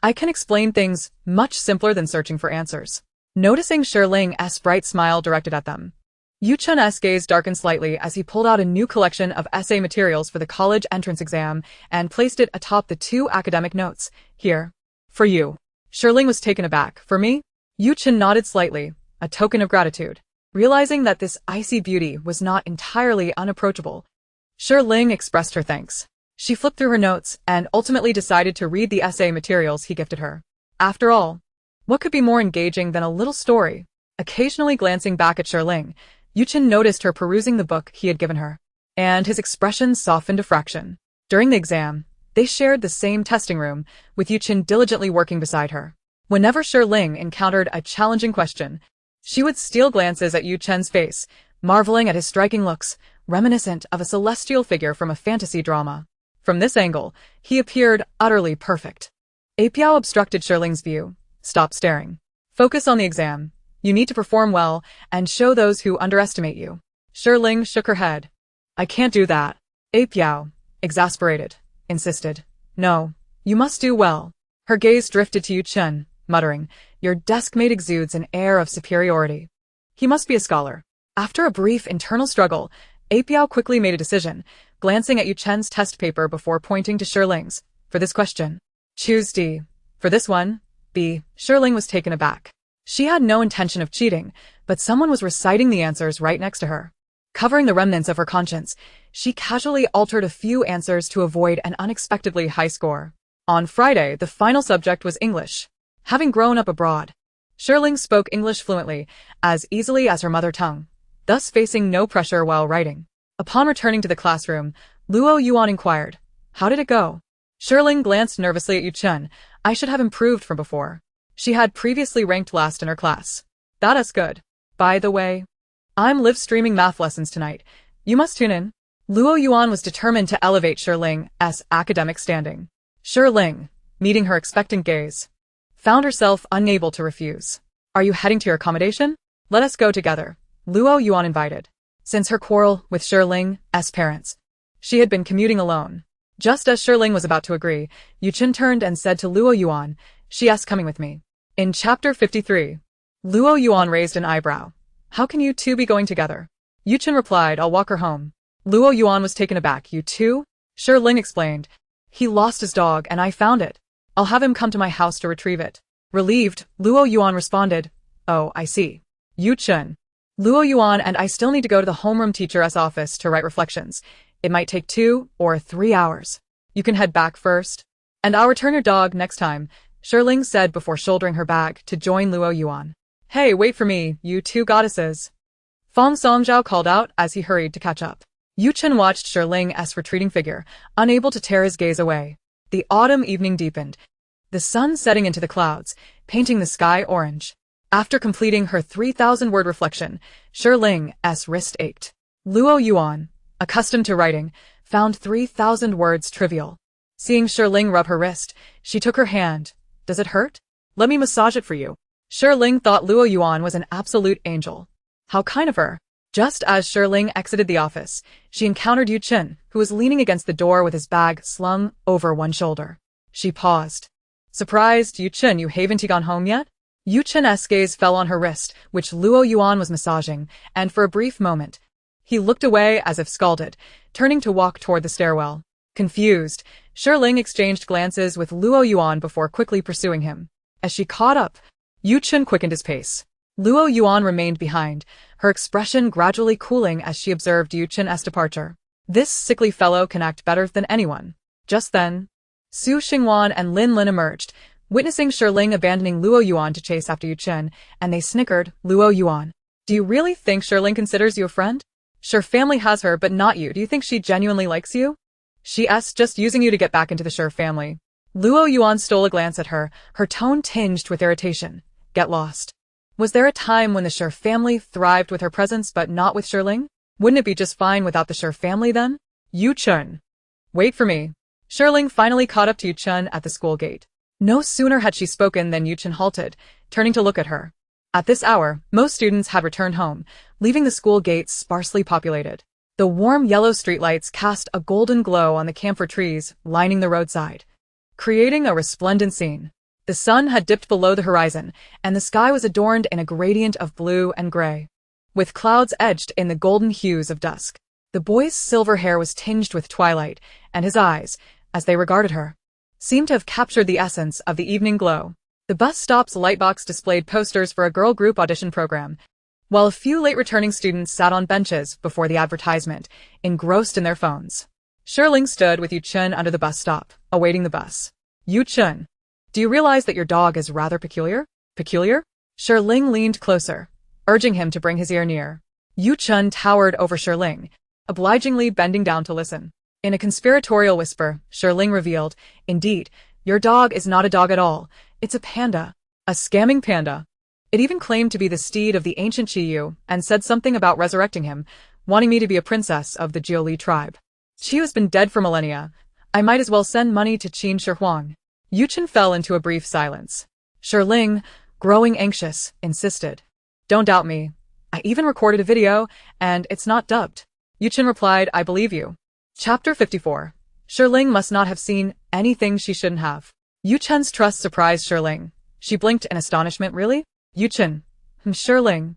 I can explain things much simpler than searching for answers. Noticing Shi Ling's bright smile directed at them, Yu Chen's gaze darkened slightly as he pulled out a new collection of essay materials for the college entrance exam and placed it atop the 2 academic notes. Here. For you. Shi Ling was taken aback. For me? Yu Chen nodded slightly, a token of gratitude. Realizing that this icy beauty was not entirely unapproachable, Shi Ling expressed her thanks. She flipped through her notes and ultimately decided to read the essay materials he gifted her. After all, what could be more engaging than a little story? Occasionally glancing back at Shi Ling, Yu Chen noticed her perusing the book he had given her, and his expression softened a fraction. During the exam, they shared the same testing room, with Yu Chen diligently working beside her. Whenever Shi Ling encountered a challenging question, she would steal glances at Yu Chen's face, marveling at his striking looks, reminiscent of a celestial figure from a fantasy drama. From this angle, he appeared utterly perfect. Apiao obstructed Shi Ling's view. Stop staring. Focus on the exam. You need to perform well and show those who underestimate you. Shi Ling shook her head. I can't do that. Apiao, exasperated, insisted. No, you must do well. Her gaze drifted to Yu Chen, muttering, Your deskmate exudes an air of superiority. He must be a scholar. After a brief internal struggle, Apiao quickly made a decision, glancing at Yu Chen's test paper before pointing to Shi Ling's. For this question, choose D. For this one, B. Shi Ling was taken aback. She had no intention of cheating, but someone was reciting the answers right next to her. Covering the remnants of her conscience, she casually altered a few answers to avoid an unexpectedly high score. On Friday, the final subject was English. Having grown up abroad, Shi Ling spoke English fluently, as easily as her mother tongue, thus facing no pressure while writing. Upon returning to the classroom, Luoyuan inquired, "How did it go?" Shi Ling glanced nervously at Yuchen. "I should have improved from before." She had previously ranked last in her class. "That is good. By the way, I'm live streaming math lessons tonight. You must tune in." Luoyuan was determined to elevate Shi Ling's academic standing. Shi Ling, meeting her expectant gaze, found herself unable to refuse. "Are you heading to your accommodation? Let us go together," Luoyuan invited. Since her quarrel with Shi Ling's parents, she had been commuting alone. Just as Shi Ling was about to agree, Yuchen turned and said to Luoyuan, "She's coming with me." In Chapter 53, Luoyuan raised an eyebrow. "How can you two be going together?" Yuchen replied, "I'll walk her home." Luoyuan was taken aback. "You two?" Shi Ling explained. "He lost his dog and I found it. I'll have him come to my house to retrieve it." Relieved, Luoyuan responded, "Oh, I see." Yuchen. "Luoyuan and I still need to go to the homeroom teacher's office to write reflections. It might take 2 or 3 hours. You can head back first, and I'll return your dog next time," Shi Ling said before shouldering her bag to join Luoyuan. "Hey, wait for me, you two goddesses," Fong Songzhao called out as he hurried to catch up. Yuchen watched Shi Ling's retreating figure, unable to tear his gaze away. The autumn evening deepened, the sun setting into the clouds, painting the sky orange. After completing her 3,000-word reflection, Shi Ling's wrist ached. Luoyuan, accustomed to writing, found 3,000 words trivial. Seeing Shi Ling rub her wrist, she took her hand. "Does it hurt? Let me massage it for you." Shi Ling thought Luoyuan was an absolute angel. How kind of her. Just as Shi Ling exited the office, she encountered Yuchen, who was leaning against the door with his bag slung over one shoulder. She paused. "Surprised, Yuchen, you haven't gone home yet?" Yuchen's gaze fell on her wrist, which Luoyuan was massaging, and for a brief moment, he looked away as if scalded, turning to walk toward the stairwell. Confused, Shi Ling exchanged glances with Luoyuan before quickly pursuing him. As she caught up, Yuchen quickened his pace. Luoyuan remained behind, her expression gradually cooling as she observed Yuchen's departure. This sickly fellow can act better than anyone. Just then, Su Xingwan and Lin Lin emerged, witnessing Shi Ling abandoning Luoyuan to chase after Yuchen, and they snickered. "Luoyuan, do you really think Shi Ling considers you a friend? Sure, family has her, but not you. Do you think she genuinely likes you? She's just using you to get back into the Shi family." Luoyuan stole a glance at her, her tone tinged with irritation. "Get lost. Was there a time when the Shi family thrived with her presence but not with Shi Ling? Wouldn't it be just fine without the Shi family then?" "Yuchen, wait for me." Shi Ling finally caught up to Yuchen at the school gate. No sooner had she spoken than Yuchen halted, turning to look at her. At this hour, most students had returned home, leaving the school gates sparsely populated. The warm yellow streetlights cast a golden glow on the camphor trees lining the roadside, creating a resplendent scene. The sun had dipped below the horizon, and the sky was adorned in a gradient of blue and gray, with clouds edged in the golden hues of dusk. The boy's silver hair was tinged with twilight, and his eyes, as they regarded her, seemed to have captured the essence of the evening glow. The bus stop's lightbox displayed posters for a girl group audition program, while a few late-returning students sat on benches before the advertisement, engrossed in their phones. Shi Ling stood with Yuchen under the bus stop, awaiting the bus. "Yuchen, do you realize that your dog is rather peculiar?" "Peculiar?" Shi Ling leaned closer, urging him to bring his ear near. Yuchen towered over Shi Ling, obligingly bending down to listen. In a conspiratorial whisper, Shi Ling revealed, "Indeed, your dog is not a dog at all. It's a panda. A scamming panda. It even claimed to be the steed of the ancient Qiyu and said something about resurrecting him, wanting me to be a princess of the Jiuli tribe. Qiyu's been dead for millennia. I might as well send money to Qin Shi Huang." Yuchen fell into a brief silence. Shi Ling, growing anxious, insisted, "Don't doubt me. I even recorded a video, and it's not dubbed." Yuchen replied, "I believe you." Chapter 54. Shi Ling must not have seen anything she shouldn't have. Yuchen's trust surprised Shi Ling. She blinked in astonishment. "Really? Yuchen?" Shi Ling,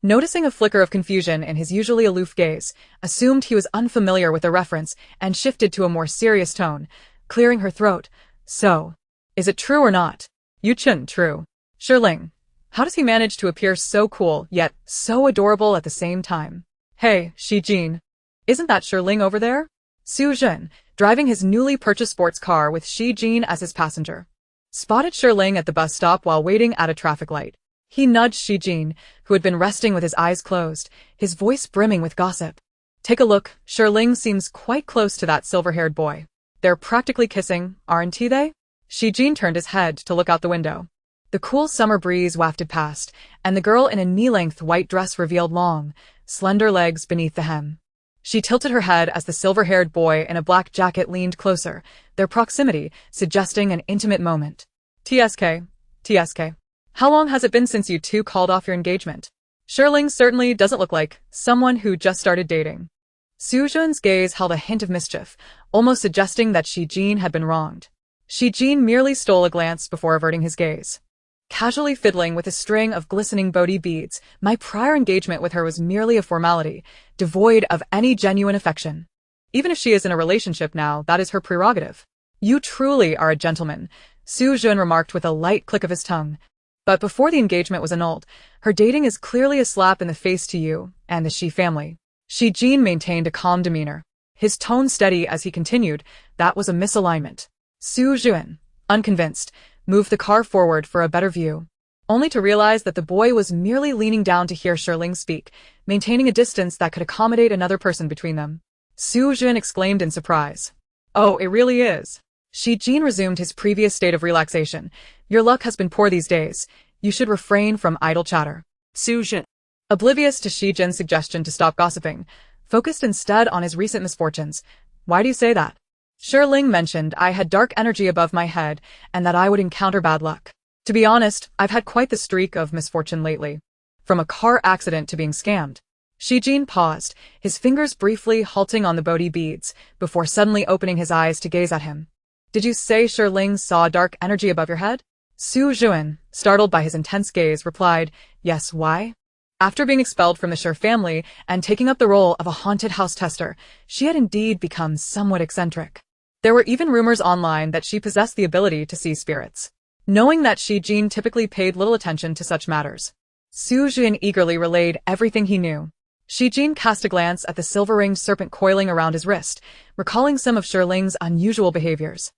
noticing a flicker of confusion in his usually aloof gaze, assumed he was unfamiliar with the reference and shifted to a more serious tone, clearing her throat. "So, is it true or not?" "Yuchen, true." Shi Ling, How does he manage to appear so cool, yet so adorable at the same time? Hey, Shi Jin. Isn't that Shi Ling over there? Su Jun, driving his newly purchased sports car with Shi Jin as his passenger, spotted Shi Ling at the bus stop while waiting at a traffic light. He nudged Shi Jin, who had been resting with his eyes closed, his voice brimming with gossip. Take a look, Shi Ling seems quite close to that silver-haired boy. They're practically kissing, aren't they? Shi Jin turned his head to look out the window. The cool summer breeze wafted past, and the girl in a knee-length white dress revealed long, slender legs beneath the hem. She tilted her head as the silver-haired boy in a black jacket leaned closer, their proximity suggesting an intimate moment. TSK. How long has it been since you two called off your engagement? Shi Ling certainly doesn't look like someone who just started dating. Su Jun's gaze held a hint of mischief, almost suggesting that Shi Jin had been wronged. Shi Jin merely stole a glance before averting his gaze. Casually fiddling with a string of glistening Bodhi beads, my prior engagement with her was merely a formality, devoid of any genuine affection. Even if she is in a relationship now, that is her prerogative. You truly are a gentleman, Su Jun remarked with a light click of his tongue. But before the engagement was annulled, her dating is clearly a slap in the face to you and the Shi family. Shi Jin maintained a calm demeanor, his tone steady as he continued. That was a misalignment. Su Jun, unconvinced, moved the car forward for a better view, only to realize that the boy was merely leaning down to hear Shi Ling speak, maintaining a distance that could accommodate another person between them. Su Jun exclaimed in surprise. Oh, it really is. Shi Jin resumed his previous state of relaxation. Your luck has been poor these days. You should refrain from idle chatter. Su Jun, oblivious to Shi Jin's suggestion to stop gossiping, focused instead on his recent misfortunes. Why do you say that? Shi Ling mentioned I had dark energy above my head and that I would encounter bad luck. To be honest, I've had quite the streak of misfortune lately. From a car accident to being scammed. Shi Jin paused, his fingers briefly halting on the Bodhi beads, before suddenly opening his eyes to gaze at him. Did you say Shi Ling saw dark energy above your head? Su Jun, startled by his intense gaze, replied, yes, why? After being expelled from the Shi family and taking up the role of a haunted house tester, she had indeed become somewhat eccentric. There were even rumors online that she possessed the ability to see spirits. Knowing that Shi Jin typically paid little attention to such matters, Su Jun eagerly relayed everything he knew. Shi Jin cast a glance at the silver-ringed serpent coiling around his wrist, recalling some of Shi Ling's unusual behaviors.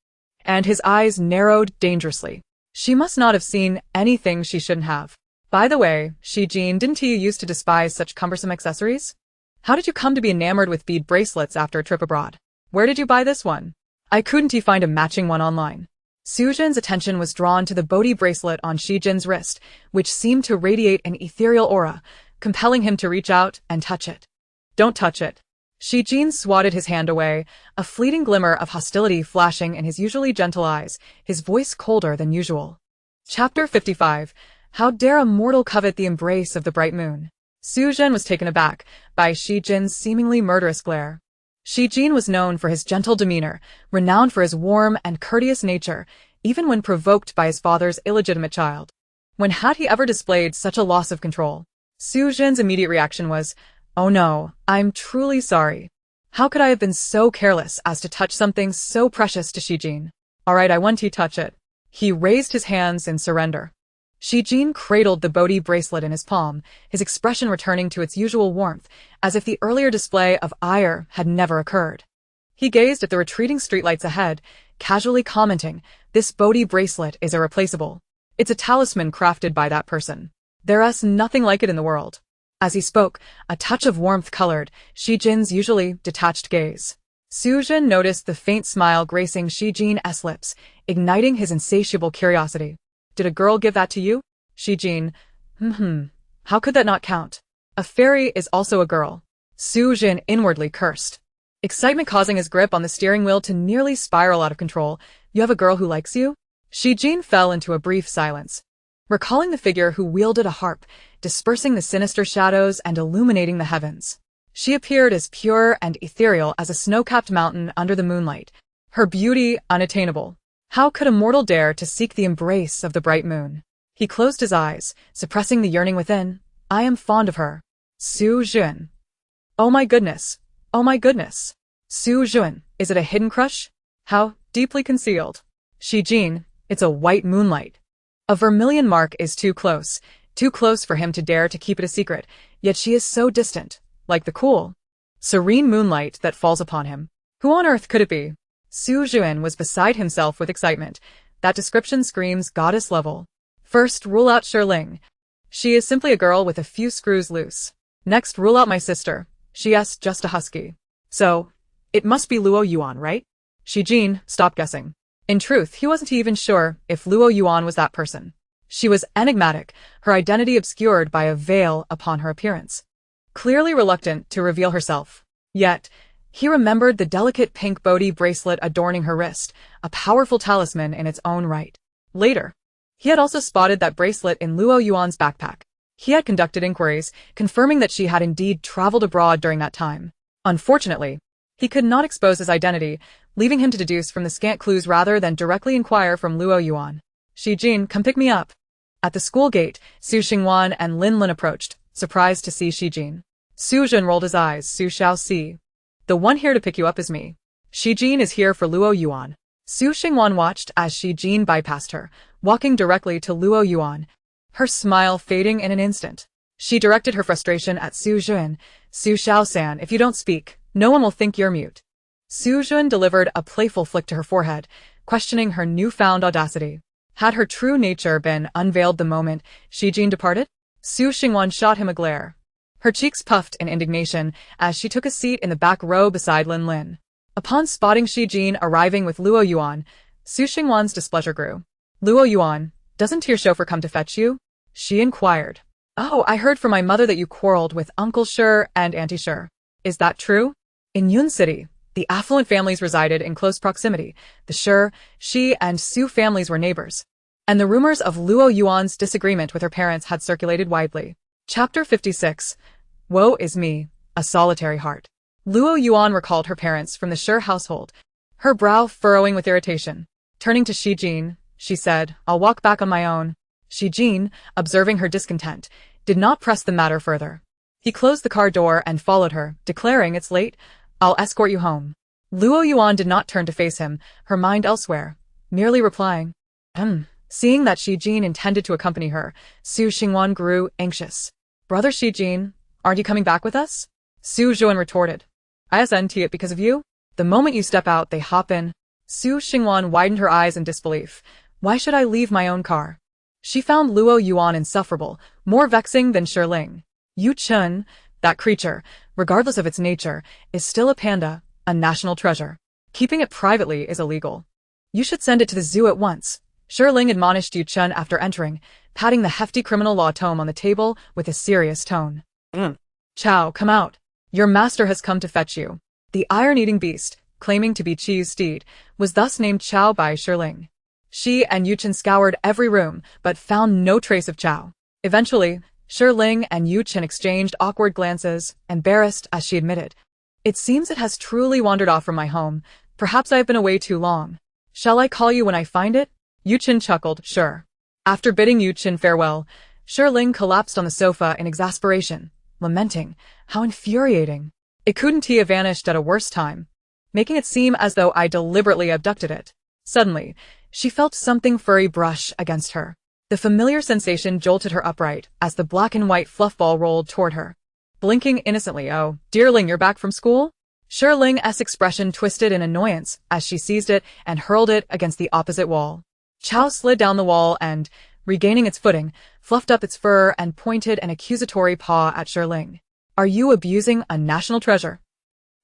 And his eyes narrowed dangerously. She must not have seen anything she shouldn't have. By the way, Shi Jin, didn't you used to despise such cumbersome accessories? How did you come to be enamored with bead bracelets after a trip abroad? Where did you buy this one? I couldn't find a matching one online. Su Jun's attention was drawn to the Bodhi bracelet on Shi Jin's wrist, which seemed to radiate an ethereal aura, compelling him to reach out and touch it. Don't touch it. Shi Jin swatted his hand away, a fleeting glimmer of hostility flashing in his usually gentle eyes, his voice colder than usual. Chapter 55. How dare a mortal covet the embrace of the bright moon? Su Jun was taken aback by Shi Jin's seemingly murderous glare. Shi Jin was known for his gentle demeanor, renowned for his warm and courteous nature, even when provoked by his father's illegitimate child. When had he ever displayed such a loss of control? Su Jin's immediate reaction was, oh no, I'm truly sorry. How could I have been so careless as to touch something so precious to Shi Jin? Alright, I want to touch it. He raised his hands in surrender. Shi Jin cradled the Bodhi bracelet in his palm, his expression returning to its usual warmth, as if the earlier display of ire had never occurred. He gazed at the retreating streetlights ahead, casually commenting, this Bodhi bracelet is irreplaceable. It's a talisman crafted by that person. There's nothing like it in the world. As he spoke, a touch of warmth colored Shi Jin's usually detached gaze. Su Jun noticed the faint smile gracing Shi Jin's lips, igniting his insatiable curiosity. Did a girl give that to you? Shi Jin. How could that not count? A fairy is also a girl. Su Jun inwardly cursed. Excitement causing his grip on the steering wheel to nearly spiral out of control. You have a girl who likes you? Shi Jin fell into a brief silence, recalling the figure who wielded a harp, dispersing the sinister shadows and illuminating the heavens. She appeared as pure and ethereal as a snow-capped mountain under the moonlight, her beauty unattainable. How could a mortal dare to seek the embrace of the bright moon? He closed his eyes, suppressing the yearning within. I am fond of her. Su Jun. Oh my goodness. Oh my goodness. Su Jun, is it a hidden crush? How deeply concealed? Shi Jin, it's a white moonlight. A vermilion mark is too close. Too close for him to dare to keep it a secret, yet she is so distant, like the cool, serene moonlight that falls upon him. Who on earth could it be? Su Juan was beside himself with excitement. That description screams goddess level. First, rule out Shi Ling. She is simply a girl with a few screws loose. Next, rule out my sister. She's just a husky. So, it must be Luoyuan, right? Shi Jin stopped guessing. In truth, he wasn't even sure if Luoyuan was that person. She was enigmatic, her identity obscured by a veil upon her appearance. Clearly reluctant to reveal herself. Yet, he remembered the delicate pink Bodhi bracelet adorning her wrist, a powerful talisman in its own right. Later, he had also spotted that bracelet in Luoyuan's backpack. He had conducted inquiries, confirming that she had indeed traveled abroad during that time. Unfortunately, he could not expose his identity, leaving him to deduce from the scant clues rather than directly inquire from Luoyuan. Shi Jin, come pick me up. At the school gate, Su Xingwan and Lin Lin approached, surprised to see Shi Jin. Su Jun rolled his eyes. Su shall see. The one here to pick you up is me. Shi Jin is here for Luoyuan. Su Xingwan watched as Shi Jin bypassed her, walking directly to Luoyuan, her smile fading in an instant. She directed her frustration at Su Jun. Su Xiao-san, if you don't speak, no one will think you're mute. Su Jun delivered a playful flick to her forehead, questioning her newfound audacity. Had her true nature been unveiled the moment Shi Jin departed? Su Xingwan shot him a glare. Her cheeks puffed in indignation as she took a seat in the back row beside Lin Lin. Upon spotting Shi Jin arriving with Luoyuan, Su Xingwan's displeasure grew. Luoyuan, doesn't your chauffeur come to fetch you? She inquired. Oh, I heard from my mother that you quarreled with Uncle Shi and Auntie Shi. Is that true? In Yun City, the affluent families resided in close proximity. The Shi and Su families were neighbors. And the rumors of Luoyuan's disagreement with her parents had circulated widely. Chapter 56. Woe is me, a solitary heart. Luoyuan recalled her parents from the Shi household, her brow furrowing with irritation. Turning to Shi Jin, she said, I'll walk back on my own. Shi Jin, observing her discontent, did not press the matter further. He closed the car door and followed her, declaring, it's late, I'll escort you home. Luoyuan did not turn to face him, her mind elsewhere, merely replying, Seeing that Shi Jin intended to accompany her, Su Xingwan grew anxious. Brother Shi Jin, aren't you coming back with us? Su Juan retorted. Isn't it because of you? The moment you step out, they hop in. Su Xingwan widened her eyes in disbelief. Why should I leave my own car? She found Luoyuan insufferable, more vexing than Shi Ling. Yu Chun, that creature, regardless of its nature, is still a panda, a national treasure. Keeping it privately is illegal. You should send it to the zoo at once. Shi Ling admonished Yu Chun after entering, patting the hefty criminal law tome on the table with a serious tone. Chow, come out. Your master has come to fetch you. The iron-eating beast, claiming to be Qi's steed, was thus named Chow by Shi Ling. She and Yu Chun scoured every room, but found no trace of Chow. Eventually, Shi Ling and Yu Chun exchanged awkward glances, embarrassed as she admitted. It seems it has truly wandered off from my home. Perhaps I have been away too long. Shall I call you when I find it? Yu Chun chuckled, sure. After bidding Yu Chun farewell, Shi Ling collapsed on the sofa in exasperation, lamenting, how infuriating. It couldn't have vanished at a worse time, making it seem as though I deliberately abducted it. Suddenly, she felt something furry brush against her. The familiar sensation jolted her upright as the black and white fluff ball rolled toward her. Blinking innocently, oh, dearling, you're back from school? Shi Ling's expression twisted in annoyance as she seized it and hurled it against the opposite wall. Chow slid down the wall and, regaining its footing, fluffed up its fur and pointed an accusatory paw at Shi Ling. Are you abusing a national treasure?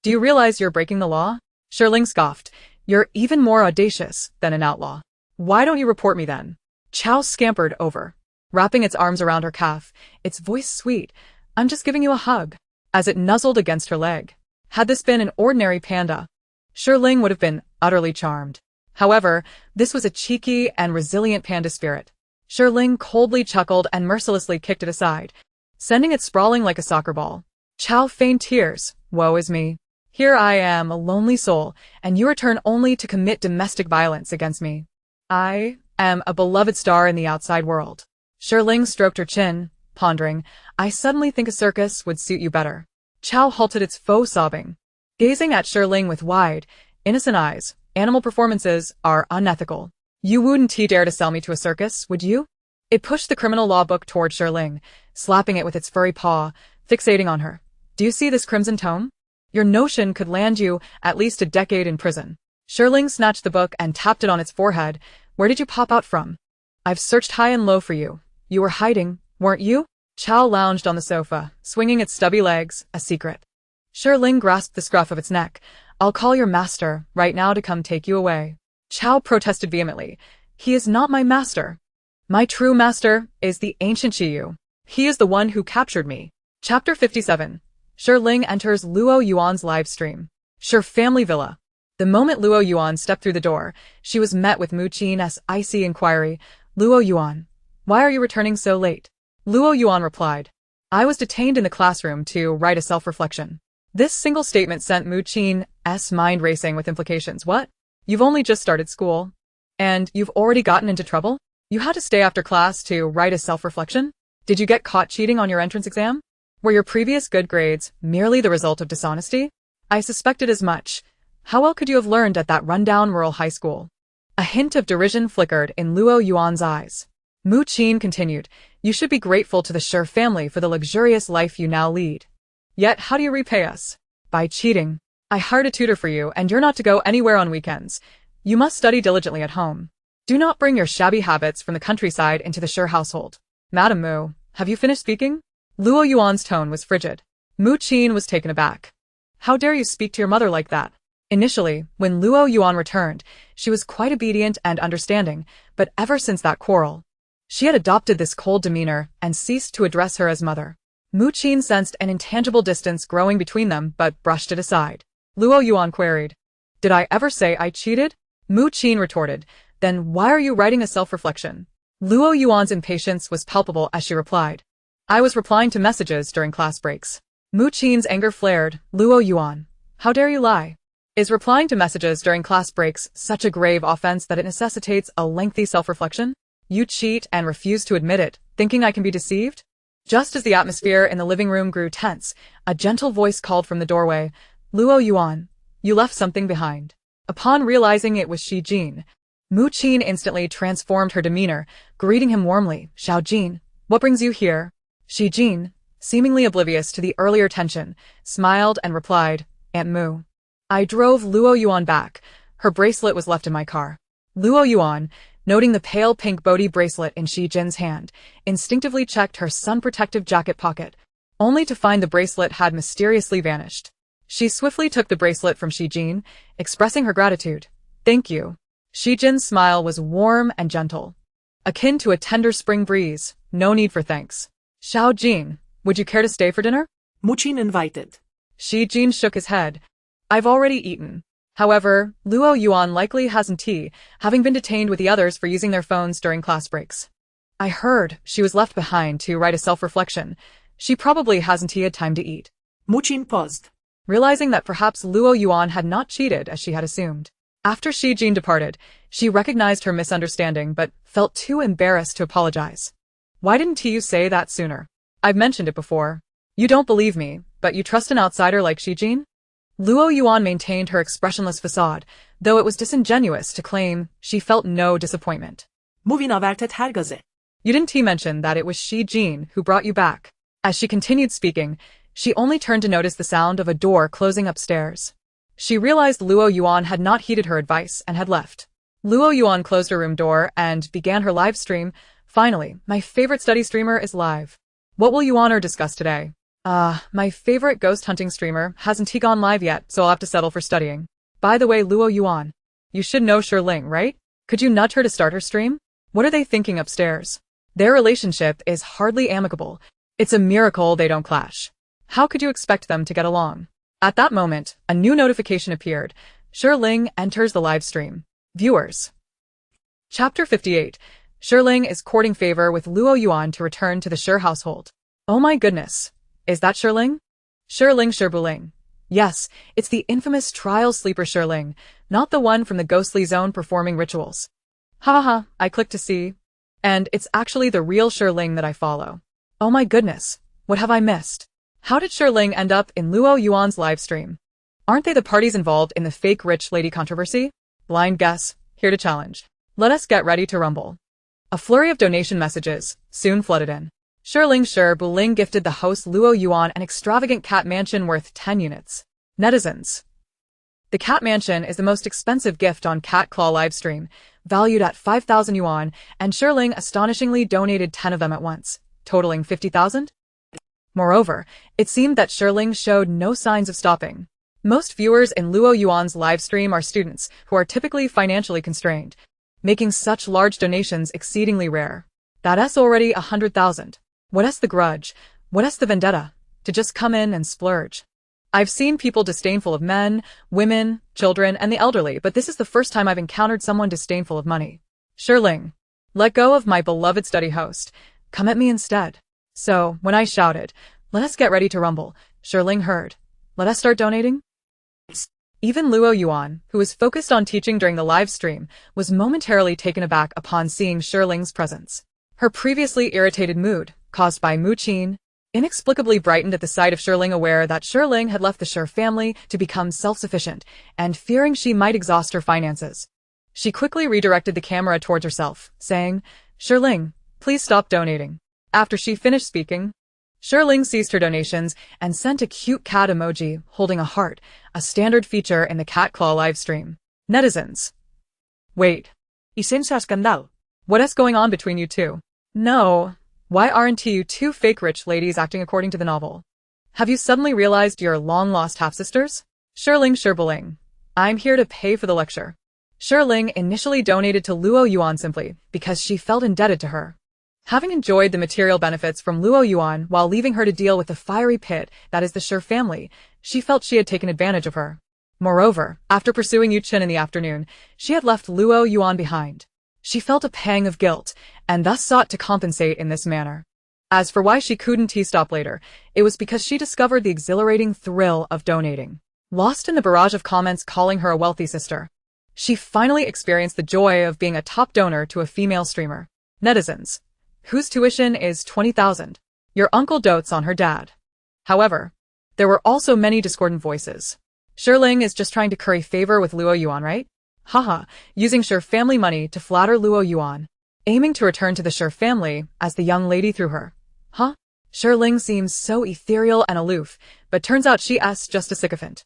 Do you realize you're breaking the law? Shi Ling scoffed. You're even more audacious than an outlaw. Why don't you report me then? Chow scampered over, wrapping its arms around her calf, its voice sweet. I'm just giving you a hug. As it nuzzled against her leg. Had this been an ordinary panda, Shi Ling would have been utterly charmed. However, this was a cheeky and resilient panda spirit. Shi Ling coldly chuckled and mercilessly kicked it aside, sending it sprawling like a soccer ball. Chow feigned tears. Woe is me. Here I am, a lonely soul, and you return only to commit domestic violence against me. I am a beloved star in the outside world. Shi Ling stroked her chin, pondering, I suddenly think a circus would suit you better. Chow halted its faux sobbing, gazing at Shi Ling with wide, innocent eyes. Animal performances are unethical. You wouldn't dare to sell me to a circus, would you? It pushed the criminal law book toward Shi Ling, slapping it with its furry paw, fixating on her. Do you see this crimson tome? Your notion could land you at least a decade in prison. Shi Ling snatched the book and tapped it on its forehead. Where did you pop out from? I've searched high and low for you. You were hiding, weren't you? Chow lounged on the sofa, swinging its stubby legs, a secret. Shi Ling grasped the scruff of its neck. I'll call your master, right now, to come take you away. Chow protested vehemently. He is not my master. My true master is the ancient Shi Yu. He is the one who captured me. Chapter 57. Shi Ling enters Luoyuan's live stream. Shi Family Villa. The moment Luoyuan stepped through the door, she was met with Mu Qin's icy inquiry. Luoyuan, why are you returning so late? Luoyuan replied, I was detained in the classroom to write a self-reflection. This single statement sent Mu Qin's mind racing with implications. What? You've only just started school? And you've already gotten into trouble? You had to stay after class to write a self-reflection? Did you get caught cheating on your entrance exam? Were your previous good grades merely the result of dishonesty? I suspected as much. How well could you have learned at that rundown rural high school? A hint of derision flickered in Luoyuan's eyes. Mu Qin continued, you should be grateful to the Shi family for the luxurious life you now lead. Yet how do you repay us? By cheating. I hired a tutor for you, and you're not to go anywhere on weekends. You must study diligently at home. Do not bring your shabby habits from the countryside into the Shi household. Madam Mu, have you finished speaking? Luoyuan's tone was frigid. Mu Qin was taken aback. How dare you speak to your mother like that? Initially, when Luoyuan returned, she was quite obedient and understanding, but ever since that quarrel, she had adopted this cold demeanor and ceased to address her as mother. Mu Qin sensed an intangible distance growing between them but brushed it aside. Luoyuan queried, Did I ever say I cheated? Mu Qin retorted, Then why are you writing a self-reflection? Luoyuan's impatience was palpable as she replied, I was replying to messages during class breaks. Mu Qin's anger flared. Luoyuan, how dare you lie? Is replying to messages during class breaks such a grave offense that it necessitates a lengthy self-reflection? You cheat and refuse to admit it, thinking I can be deceived? Just as the atmosphere in the living room grew tense, a gentle voice called from the doorway, Luoyuan, you left something behind. Upon realizing it was Shi Jin, Mu Qin instantly transformed her demeanor, greeting him warmly. Xiao Jin, what brings you here? Shi Jin, seemingly oblivious to the earlier tension, smiled and replied, Aunt Mu. I drove Luoyuan back. Her bracelet was left in my car. Luoyuan, noting the pale pink Bodhi bracelet in Shi Jin's hand, instinctively checked her sun-protective jacket pocket, only to find the bracelet had mysteriously vanished. She swiftly took the bracelet from Shi Jin, expressing her gratitude. Thank you. Shi Jin's smile was warm and gentle, akin to a tender spring breeze. No need for thanks. Xiao Jin, would you care to stay for dinner? Mu Qin invited. Shi Jin shook his head. I've already eaten. However, Luoyuan likely hasn't tea, having been detained with the others for using their phones during class breaks. I heard she was left behind to write a self-reflection. She probably hasn't had time to eat. Mu Qin paused, realizing that perhaps Luoyuan had not cheated as she had assumed. After Shi Jin departed, she recognized her misunderstanding but felt too embarrassed to apologize. Why didn't you say that sooner? I've mentioned it before. You don't believe me, but you trust an outsider like Shi Jin? Luoyuan maintained her expressionless facade, though it was disingenuous to claim she felt no disappointment. Movinavertet hergaze. You didn't mention that it was Shi Jin who brought you back. As she continued speaking, she only turned to notice the sound of a door closing upstairs. She realized Luoyuan had not heeded her advice and had left. Luoyuan closed her room door and began her live stream. Finally, my favorite study streamer is live. What will Yuan discuss today? My favorite ghost hunting streamer hasn't gone live yet, so I'll have to settle for studying. By the way, Luoyuan, you should know Shi Ling, right? Could you nudge her to start her stream? What are they thinking upstairs? Their relationship is hardly amicable. It's a miracle they don't clash. How could you expect them to get along? At that moment, a new notification appeared. Shi Ling enters the live stream. Viewers. Chapter 58. Shi Ling is courting favor with Luoyuan to return to the Shi household. Oh my goodness. Is that Shi Ling? Shi Ling Shibuling. Yes, it's the infamous trial sleeper Shi Ling, not the one from the ghostly zone performing rituals. Haha, I clicked to see. And it's actually the real Shi Ling that I follow. Oh my goodness, what have I missed? How did Shi Ling end up in Luoyuan's live stream? Aren't they the parties involved in the fake rich lady controversy? Blind guess, here to challenge. Let us get ready to rumble. A flurry of donation messages soon flooded in. Shi Ling gifted the host Luoyuan an extravagant cat mansion worth 10 units. Netizens. The cat mansion is the most expensive gift on Cat Claw livestream, valued at 5,000 yuan, and Shi Ling astonishingly donated 10 of them at once, totaling 50,000? Moreover, it seemed that Shi Ling showed no signs of stopping. Most viewers in Luoyuan's livestream are students who are typically financially constrained, making such large donations exceedingly rare. That's already 100,000. What's the grudge? What's the vendetta? To just come in and splurge. I've seen people disdainful of men, women, children, and the elderly, but this is the first time I've encountered someone disdainful of money. Shi Ling, let go of my beloved study host. Come at me instead. So, when I shouted, let us get ready to rumble, Shi Ling heard. Let us start donating? Even Luoyuan, who was focused on teaching during the live stream, was momentarily taken aback upon seeing Shi Ling's presence. Her previously irritated mood, caused by Mu Qin, inexplicably brightened at the sight of Shi Ling, aware that Shi Ling had left the Shi family to become self-sufficient, and fearing she might exhaust her finances. She quickly redirected the camera towards herself, saying, Shi Ling, please stop donating. After she finished speaking, Shi Ling ceased her donations and sent a cute cat emoji holding a heart, a standard feature in the Cat Claw livestream. Netizens. Wait. Isensa skandal. What is going on between you two? No. Why aren't you two fake rich ladies acting according to the novel? Have you suddenly realized you're long-lost half-sisters? Shi Ling. I'm here to pay for the lecture. Shi Ling initially donated to Luoyuan simply because she felt indebted to her. Having enjoyed the material benefits from Luoyuan while leaving her to deal with the fiery pit that is the Shi family, she felt she had taken advantage of her. Moreover, after pursuing Yu Qin in the afternoon, she had left Luoyuan behind. She felt a pang of guilt, and thus sought to compensate in this manner. As for why she couldn't stop later, it was because she discovered the exhilarating thrill of donating. Lost in the barrage of comments calling her a wealthy sister, she finally experienced the joy of being a top donor to a female streamer. Netizens. Whose tuition is 20,000? Your uncle dotes on her dad. However, there were also many discordant voices. Shi Ling is just trying to curry favor with Luoyuan, right? Haha, using Shi family money to flatter Luoyuan, aiming to return to the Shi family as the young lady through her. Huh? Shi Ling seems so ethereal and aloof, but turns out she's just a sycophant.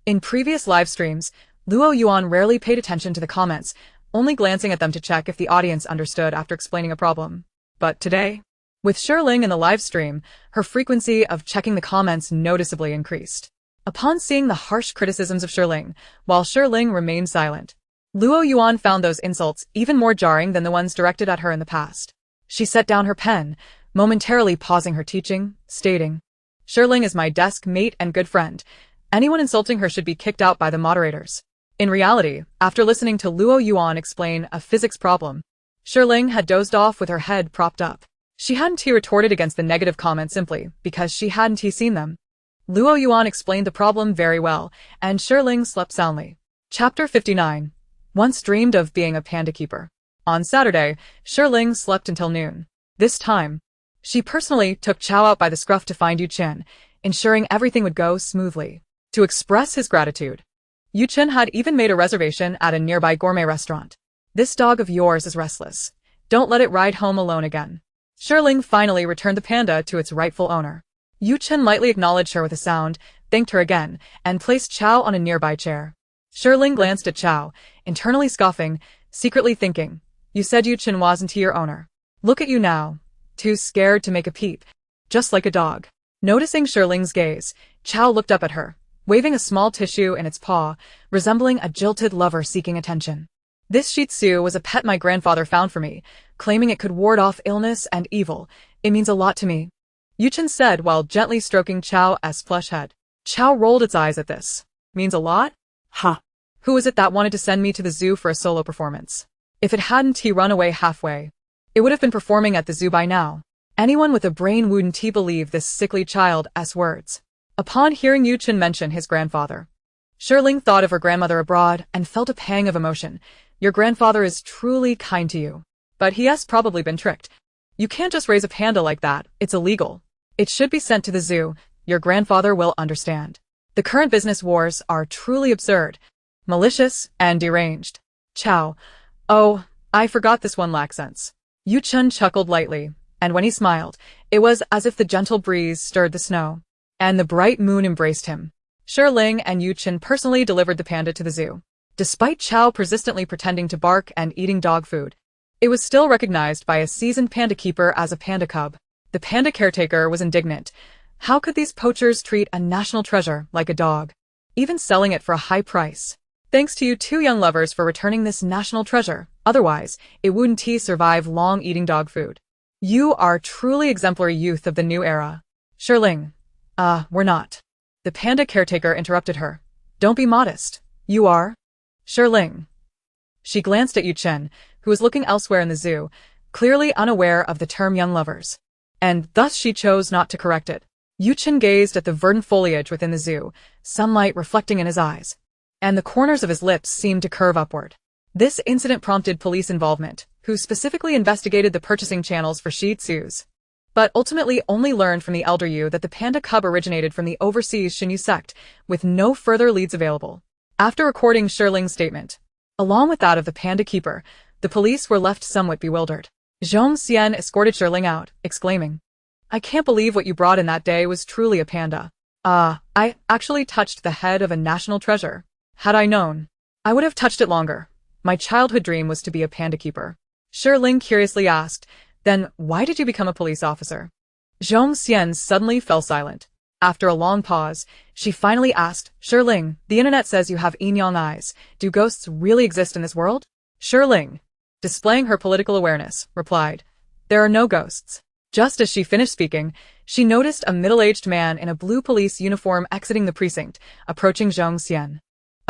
In previous live streams, Luoyuan rarely paid attention to the comments, only glancing at them to check if the audience understood after explaining a problem. But today, with Shi Ling in the live stream, her frequency of checking the comments noticeably increased. Upon seeing the harsh criticisms of Shi Ling, while Shi Ling remained silent, Luoyuan found those insults even more jarring than the ones directed at her in the past. She set down her pen, momentarily pausing her teaching, stating, Shi Ling is my desk mate and good friend. Anyone insulting her should be kicked out by the moderators. In reality, after listening to Luoyuan explain a physics problem, Shi Ling had dozed off with her head propped up. She hadn't retorted against the negative comments simply because she hadn't seen them. Luoyuan explained the problem very well, and Shi Ling slept soundly. Chapter 59. Once dreamed of being a panda keeper. On Saturday, Shi Ling slept until noon. This time, she personally took Chow out by the scruff to find Yu Qin, ensuring everything would go smoothly. To express his gratitude, Yu Qin had even made a reservation at a nearby gourmet restaurant. This dog of yours is restless. Don't let it ride home alone again. Shi Ling finally returned the panda to its rightful owner. Yu Qin lightly acknowledged her with a sound, thanked her again, and placed Chow on a nearby chair. Shi Ling glanced at Chow, internally scoffing, secretly thinking, you said Yu Qin wasn't your owner. Look at you now. Too scared to make a peep. Just like a dog. Noticing Shi Ling's gaze, Chow looked up at her, waving a small tissue in its paw, resembling a jilted lover seeking attention. This Shih Tzu was a pet my grandfather found for me, claiming it could ward off illness and evil. It means a lot to me. Yu Qin said while gently stroking Chow's plush head. Chow rolled its eyes at this. Means a lot? Ha. Who is it that wanted to send me to the zoo for a solo performance? If it hadn't run away halfway, it would have been performing at the zoo by now. Anyone with a brain wouldn't believe this sickly child's words. Upon hearing Yu Qin mention his grandfather, Shi Ling thought of her grandmother abroad and felt a pang of emotion. Your grandfather is truly kind to you. But he has probably been tricked. You can't just raise a panda like that, it's illegal. It should be sent to the zoo, your grandfather will understand. The current business wars are truly absurd, malicious, and deranged. Chow. Oh, I forgot this one lacks sense. Yu Chun chuckled lightly, and when he smiled, it was as if the gentle breeze stirred the snow, and the bright moon embraced him. Shi Ling and Yu Chun personally delivered the panda to the zoo. Despite Chow persistently pretending to bark and eating dog food, it was still recognized by a seasoned panda keeper as a panda cub. The panda caretaker was indignant. How could these poachers treat a national treasure like a dog, even selling it for a high price? Thanks to you two young lovers for returning this national treasure. Otherwise, it wouldn't survive long eating dog food. You are truly exemplary youth of the new era. Shi Ling. We're not. The panda caretaker interrupted her. Don't be modest. You are? Shi Ling. She glanced at Yu Chen, who was looking elsewhere in the zoo, clearly unaware of the term young lovers. And thus she chose not to correct it. Yu Chen gazed at the verdant foliage within the zoo, sunlight reflecting in his eyes, and the corners of his lips seemed to curve upward. This incident prompted police involvement, who specifically investigated the purchasing channels for Shih Tzus, but ultimately only learned from the elder Yu that the panda cub originated from the overseas Xinyu sect, with no further leads available. After recording Shi Ling's statement, along with that of the panda keeper, the police were left somewhat bewildered. Zhong Xian escorted Shi Ling out, exclaiming, I can't believe what you brought in that day was truly a panda. I actually touched the head of a national treasure. Had I known, I would have touched it longer. My childhood dream was to be a panda keeper. Shi Ling curiously asked, then why did you become a police officer? Zhong Xian suddenly fell silent. After a long pause, she finally asked, Shi Ling, the internet says you have yin-yang eyes. Do ghosts really exist in this world? Shi Ling, displaying her political awareness, replied, there are no ghosts. Just as she finished speaking, she noticed a middle-aged man in a blue police uniform exiting the precinct, approaching Zhong Xian.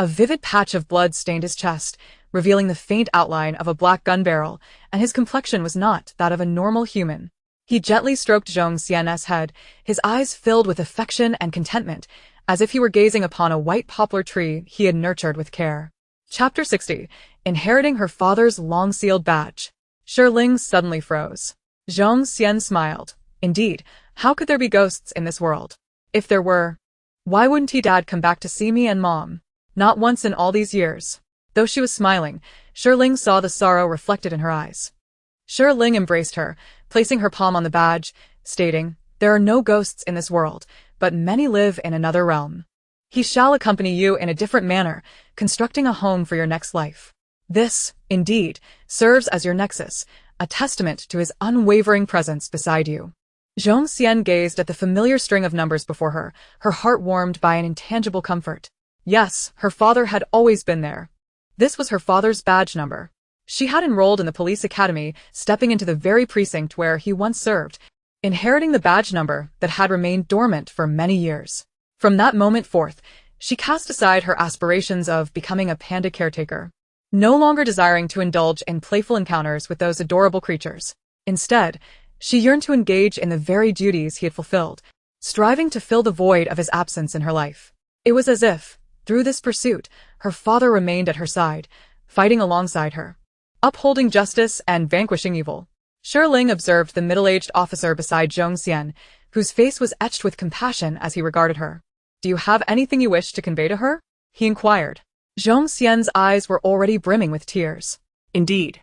A vivid patch of blood stained his chest, revealing the faint outline of a black gun barrel, and his complexion was not that of a normal human. He gently stroked Zhong Xian's head, his eyes filled with affection and contentment, as if he were gazing upon a white poplar tree he had nurtured with care. Chapter 60. Inheriting her father's long-sealed badge. Shi Ling suddenly froze. Zhong Xian smiled. Indeed, how could there be ghosts in this world? If there were, why wouldn't Dad come back to see me and Mom? Not once in all these years. Though she was smiling, Shi Ling saw the sorrow reflected in her eyes. Shi Ling embraced her, placing her palm on the badge, stating, there are no ghosts in this world, but many live in another realm. He shall accompany you in a different manner, constructing a home for your next life. This, indeed, serves as your nexus, a testament to his unwavering presence beside you. Zhong Xian gazed at the familiar string of numbers before her, her heart warmed by an intangible comfort. Yes, her father had always been there. This was her father's badge number. She had enrolled in the police academy, stepping into the very precinct where he once served, inheriting the badge number that had remained dormant for many years. From that moment forth, she cast aside her aspirations of becoming a panda caretaker, no longer desiring to indulge in playful encounters with those adorable creatures. Instead, she yearned to engage in the very duties he had fulfilled, striving to fill the void of his absence in her life. It was as if, through this pursuit, her father remained at her side, fighting alongside her, upholding justice and vanquishing evil. Shi Ling observed the middle-aged officer beside Zhong Xian, whose face was etched with compassion as he regarded her. Do you have anything you wish to convey to her? He inquired. Zhong Xian's eyes were already brimming with tears. Indeed.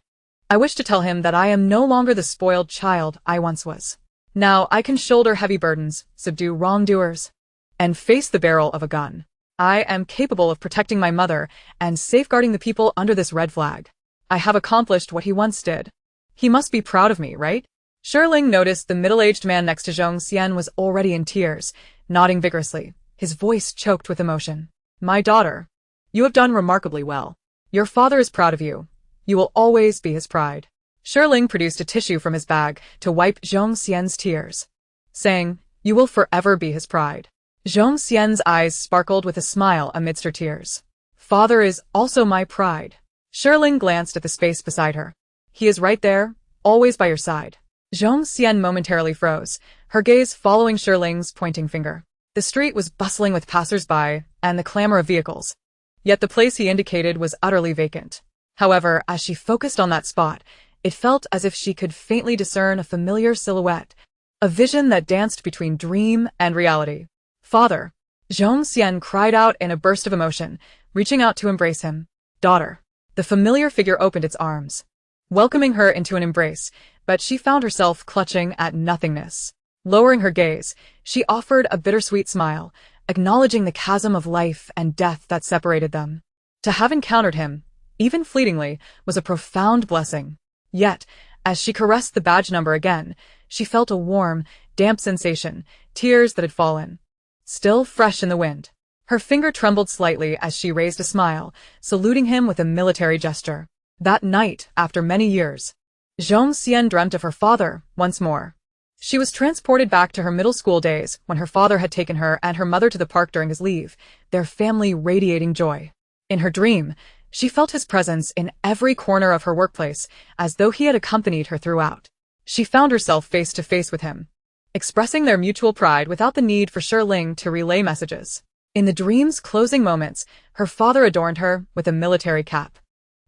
I wish to tell him that I am no longer the spoiled child I once was. Now I can shoulder heavy burdens, subdue wrongdoers, and face the barrel of a gun. I am capable of protecting my mother and safeguarding the people under this red flag. I have accomplished what he once did. He must be proud of me, right? Shi Ling noticed the middle-aged man next to Zhong Xian was already in tears, nodding vigorously, his voice choked with emotion. My daughter, you have done remarkably well. Your father is proud of you. You will always be his pride. Shi Ling produced a tissue from his bag to wipe Zhong Xian's tears, saying, you will forever be his pride. Zhong Xian's eyes sparkled with a smile amidst her tears. Father is also my pride. Shi Ling glanced at the space beside her. He is right there, always by your side. Zhong Xian momentarily froze, her gaze following Shi Ling's pointing finger. The street was bustling with passers-by and the clamor of vehicles. Yet the place he indicated was utterly vacant. However, as she focused on that spot, it felt as if she could faintly discern a familiar silhouette, a vision that danced between dream and reality. Father! Zhong Xian cried out in a burst of emotion, reaching out to embrace him. Daughter! The familiar figure opened its arms, welcoming her into an embrace but she found herself clutching at nothingness. Lowering her gaze, she offered a bittersweet smile, acknowledging the chasm of life and death that separated them. To have encountered him, even fleetingly, was a profound blessing. Yet, as she caressed the badge number again, she felt a warm, damp sensation, tears that had fallen, still fresh in the wind. Her finger trembled slightly as she raised a smile, saluting him with a military gesture. That night, after many years, Zhong Xian dreamt of her father once more. She was transported back to her middle school days when her father had taken her and her mother to the park during his leave, their family radiating joy. In her dream, she felt his presence in every corner of her workplace, as though he had accompanied her throughout. She found herself face to face with him, expressing their mutual pride without the need for Shi Ling to relay messages. In the dream's closing moments, her father adorned her with a military cap.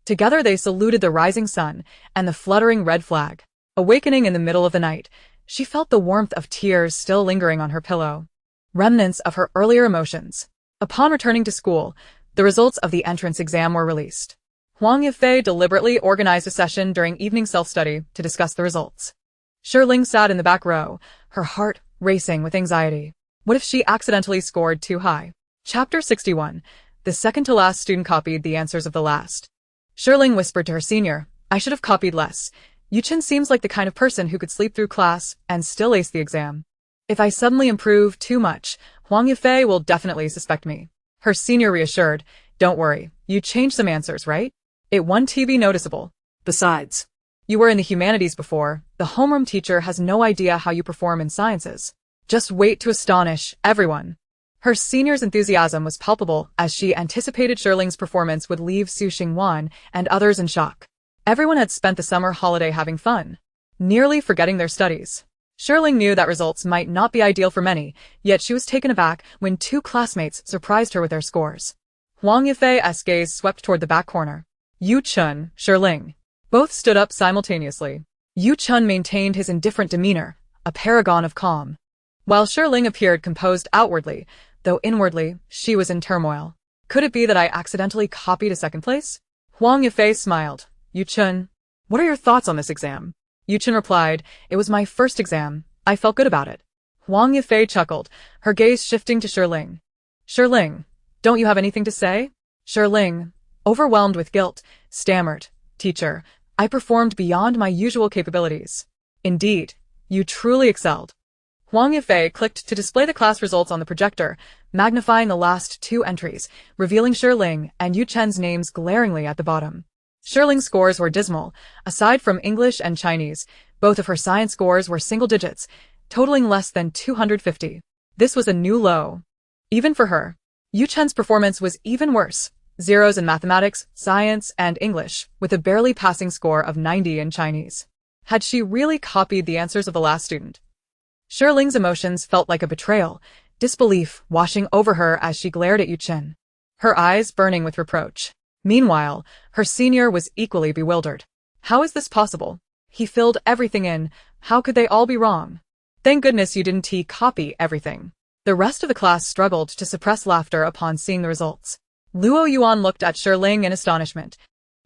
Together they saluted the rising sun and the fluttering red flag. Awakening in the middle of the night, she felt the warmth of tears still lingering on her pillow, remnants of her earlier emotions. Upon returning to school, the results of the entrance exam were released. Huang Yifei deliberately organized a session during evening self-study to discuss the results. Shi Ling sat in the back row, her heart racing with anxiety. What if she accidentally scored too high? Chapter 61. The second-to-last student copied the answers of the last. Shi Ling whispered to her senior, "I should have copied less. Yuchen seems like the kind of person who could sleep through class and still ace the exam. If I suddenly improve too much, Huang Yifei will definitely suspect me." Her senior reassured, "Don't worry, you changed some answers, right? It won't be noticeable. Besides, you were in the humanities before. The homeroom teacher has no idea how you perform in sciences. Just wait to astonish everyone." Her senior's enthusiasm was palpable as she anticipated Shi Ling's performance would leave Su Xingwan and others in shock. Everyone had spent the summer holiday having fun, nearly forgetting their studies. Shi Ling knew that results might not be ideal for many, yet she was taken aback when two classmates surprised her with their scores. Huang Yifei's gaze swept toward the back corner. Yu Chun, Shi Ling. Both stood up simultaneously. Yu Chun maintained his indifferent demeanor, a paragon of calm, while Shi Ling appeared composed outwardly, though inwardly, she was in turmoil. Could it be that I accidentally copied a second place? Huang Yifei smiled. Yu Chun, what are your thoughts on this exam? Yu Chun replied, "It was my first exam. I felt good about it." Huang Yifei chuckled, her gaze shifting to Shi Ling. "Shi Ling, don't you have anything to say?" Shi Ling, overwhelmed with guilt, stammered, "Teacher, I performed beyond my usual capabilities." "Indeed, you truly excelled." Huang Yifei clicked to display the class results on the projector, magnifying the last two entries, revealing Shi Ling and Yu Chen's names glaringly at the bottom. Shi Ling's scores were dismal. Aside from English and Chinese, both of her science scores were single digits, totaling less than 250. This was a new low. Even for her. Yu Chen's performance was even worse. Zeros in mathematics, science, and English, with a barely passing score of 90 in Chinese. Had she really copied the answers of the last student? Shi Ling's emotions felt like a betrayal, disbelief washing over her as she glared at Yu Chen, her eyes burning with reproach. Meanwhile, her senior was equally bewildered. How is this possible? He filled everything in. How could they all be wrong? Thank goodness you didn't copy everything. The rest of the class struggled to suppress laughter upon seeing the results. Luoyuan looked at Shi Ling in astonishment,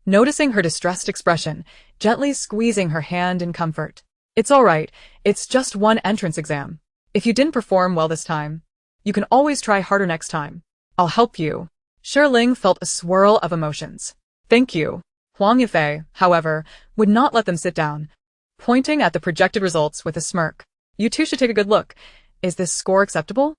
noticing her distressed expression, gently squeezing her hand in comfort. "It's all right. It's just one entrance exam. If you didn't perform well this time, you can always try harder next time. I'll help you." Shi Ling felt a swirl of emotions. "Thank you." Huang Yifei, however, would not let them sit down, pointing at the projected results with a smirk. "You two should take a good look. Is this score acceptable?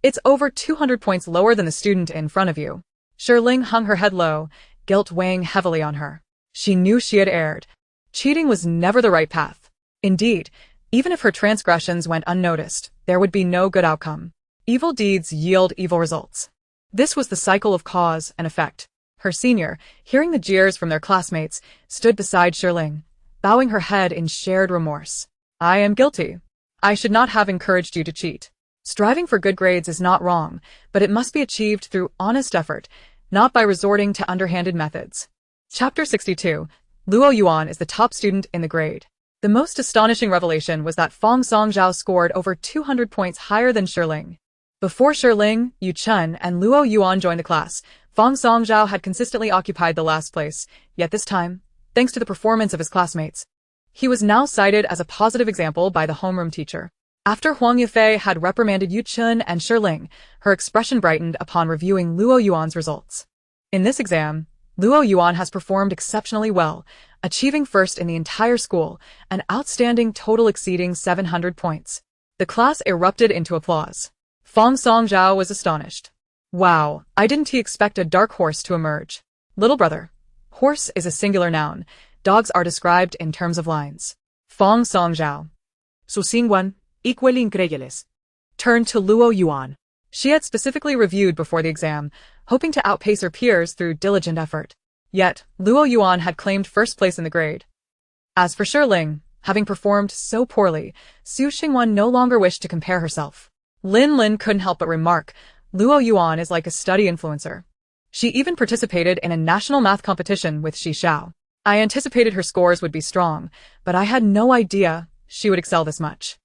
It's over 200 points lower than the student in front of you." Shi Ling hung her head low, guilt weighing heavily on her. She knew she had erred. Cheating was never the right path. Indeed, even if her transgressions went unnoticed, there would be no good outcome. Evil deeds yield evil results. This was the cycle of cause and effect. Her senior, hearing the jeers from their classmates, stood beside Shi Ling, bowing her head in shared remorse. "I am guilty. I should not have encouraged you to cheat. Striving for good grades is not wrong, but it must be achieved through honest effort, not by resorting to underhanded methods." Chapter 62. Luoyuan is the top student in the grade. The most astonishing revelation was that Fong Songzhao scored over 200 points higher than Shi Ling. Before Shi Ling, Yu Chen, and Luoyuan joined the class, Fong Songzhao had consistently occupied the last place, yet this time, thanks to the performance of his classmates, He was now cited as a positive example by the homeroom teacher. After Huang Yifei had reprimanded Yu Chun and Shi Ling, her expression brightened upon reviewing Luoyuan's results. In this exam, Luoyuan has performed exceptionally well, achieving first in the entire school, an outstanding total exceeding 700 points. The class erupted into applause. Fong Songzhao was astonished. Wow, I didn't expect a dark horse to emerge. Little brother. Horse is a singular noun. Dogs are described in terms of lines. Fong Songzhao. Sus Xingguan, equally increíbles. Turned to Luoyuan. She had specifically reviewed before the exam, hoping to outpace her peers through diligent effort. Yet, Luoyuan had claimed first place in the grade. As for Shi Ling, having performed so poorly, Su Xingguan no longer wished to compare herself. Lin couldn't help but remark, Luoyuan is like a study influencer. She even participated in a national math competition with Shi Xiao. I anticipated her scores would be strong, but I had no idea she would excel this much.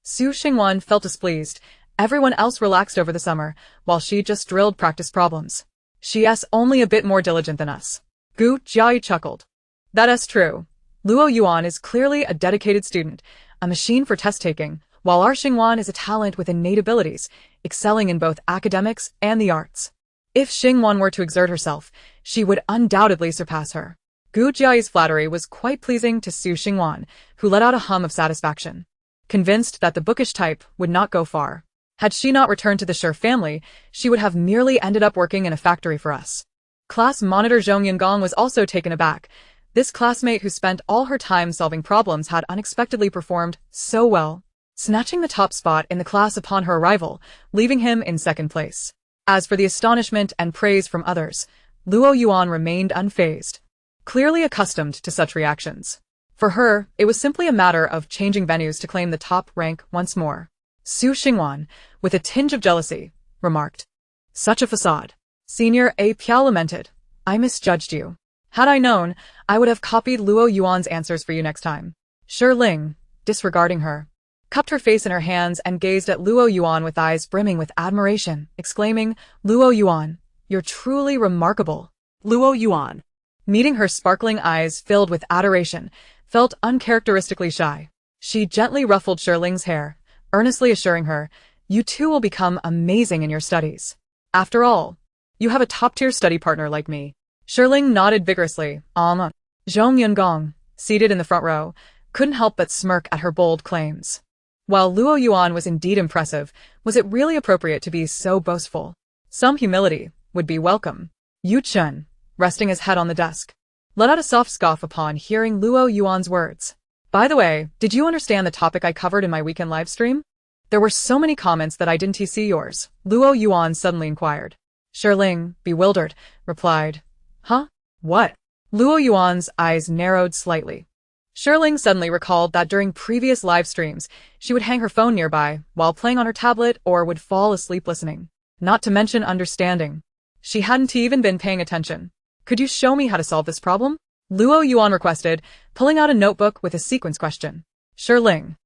Su Xingguan felt displeased. Everyone else relaxed over the summer, while she just drilled practice problems. She's only a bit more diligent than us. Gu Jiayi chuckled. That's true. Luoyuan is clearly a dedicated student, a machine for test-taking, while our Xingguan is a talent with innate abilities, excelling in both academics and the arts. If Xingguan were to exert herself, she would undoubtedly surpass her. Gu Jiayi's flattery was quite pleasing to Su Xingguan, who let out a hum of satisfaction. Convinced that the bookish type would not go far. Had she not returned to the Shi family, she would have merely ended up working in a factory for us. Class monitor Zhong Yingong was also taken aback. This classmate who spent all her time solving problems had unexpectedly performed so well, snatching the top spot in the class upon her arrival, leaving him in second place. As for the astonishment and praise from others, Luoyuan remained unfazed, clearly accustomed to such reactions. For her, it was simply a matter of changing venues to claim the top rank once more. Su Xingguan, with a tinge of jealousy, remarked. Such a facade. Senior A. Piao lamented. I misjudged you. Had I known, I would have copied Luoyuan's answers for you next time. Shi Ling, disregarding her, cupped her face in her hands and gazed at Luoyuan with eyes brimming with admiration, exclaiming, Luoyuan, you're truly remarkable. Luoyuan, meeting her sparkling eyes filled with adoration, felt uncharacteristically shy. She gently ruffled Shi Ling's hair, earnestly assuring her, you too will become amazing in your studies. After all, you have a top-tier study partner like me. Shi Ling nodded vigorously. Zhong Yingong, seated in the front row, couldn't help but smirk at her bold claims. While Luoyuan was indeed impressive, was it really appropriate to be so boastful? Some humility would be welcome. Yu Chun, resting his head on the desk, let out a soft scoff upon hearing Luoyuan's words. By the way, did you understand the topic I covered in my weekend livestream? There were so many comments that I didn't see yours, Luoyuan suddenly inquired. Shi Ling, bewildered, replied, Huh? What? Luoyuan's eyes narrowed slightly. Shi Ling suddenly recalled that during previous live streams, she would hang her phone nearby while playing on her tablet or would fall asleep listening. Not to mention understanding. She hadn't even been paying attention. Could you show me how to solve this problem? Luoyuan requested, pulling out a notebook with a sequence question. Shi Ling,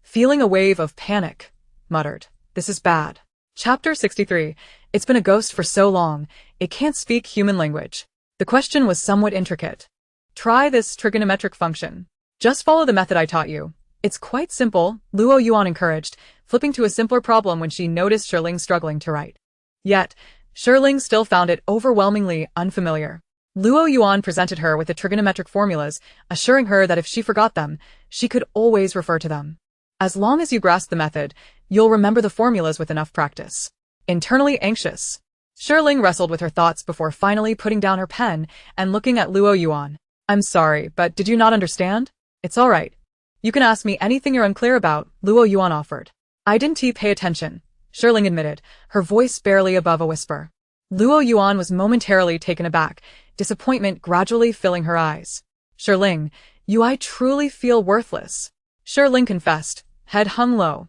feeling a wave of panic, muttered, This is bad. Chapter 63. It's been a ghost for so long, it can't speak human language. The question was somewhat intricate. Try this trigonometric function. Just follow the method I taught you. It's quite simple, Luoyuan encouraged, flipping to a simpler problem when she noticed Shi Ling struggling to write. Yet, Shi Ling still found it overwhelmingly unfamiliar. Luoyuan presented her with the trigonometric formulas, assuring her that if she forgot them, she could always refer to them. As long as you grasp the method, you'll remember the formulas with enough practice. Internally anxious, Shi Ling wrestled with her thoughts before finally putting down her pen and looking at Luoyuan. I'm sorry, but did you not understand? It's all right. You can ask me anything you're unclear about, Luoyuan offered. I didn't pay attention, Shi Ling admitted, her voice barely above a whisper. Luoyuan was momentarily taken aback, disappointment gradually filling her eyes. Shi Ling, I truly feel worthless. Shi Ling confessed, head hung low.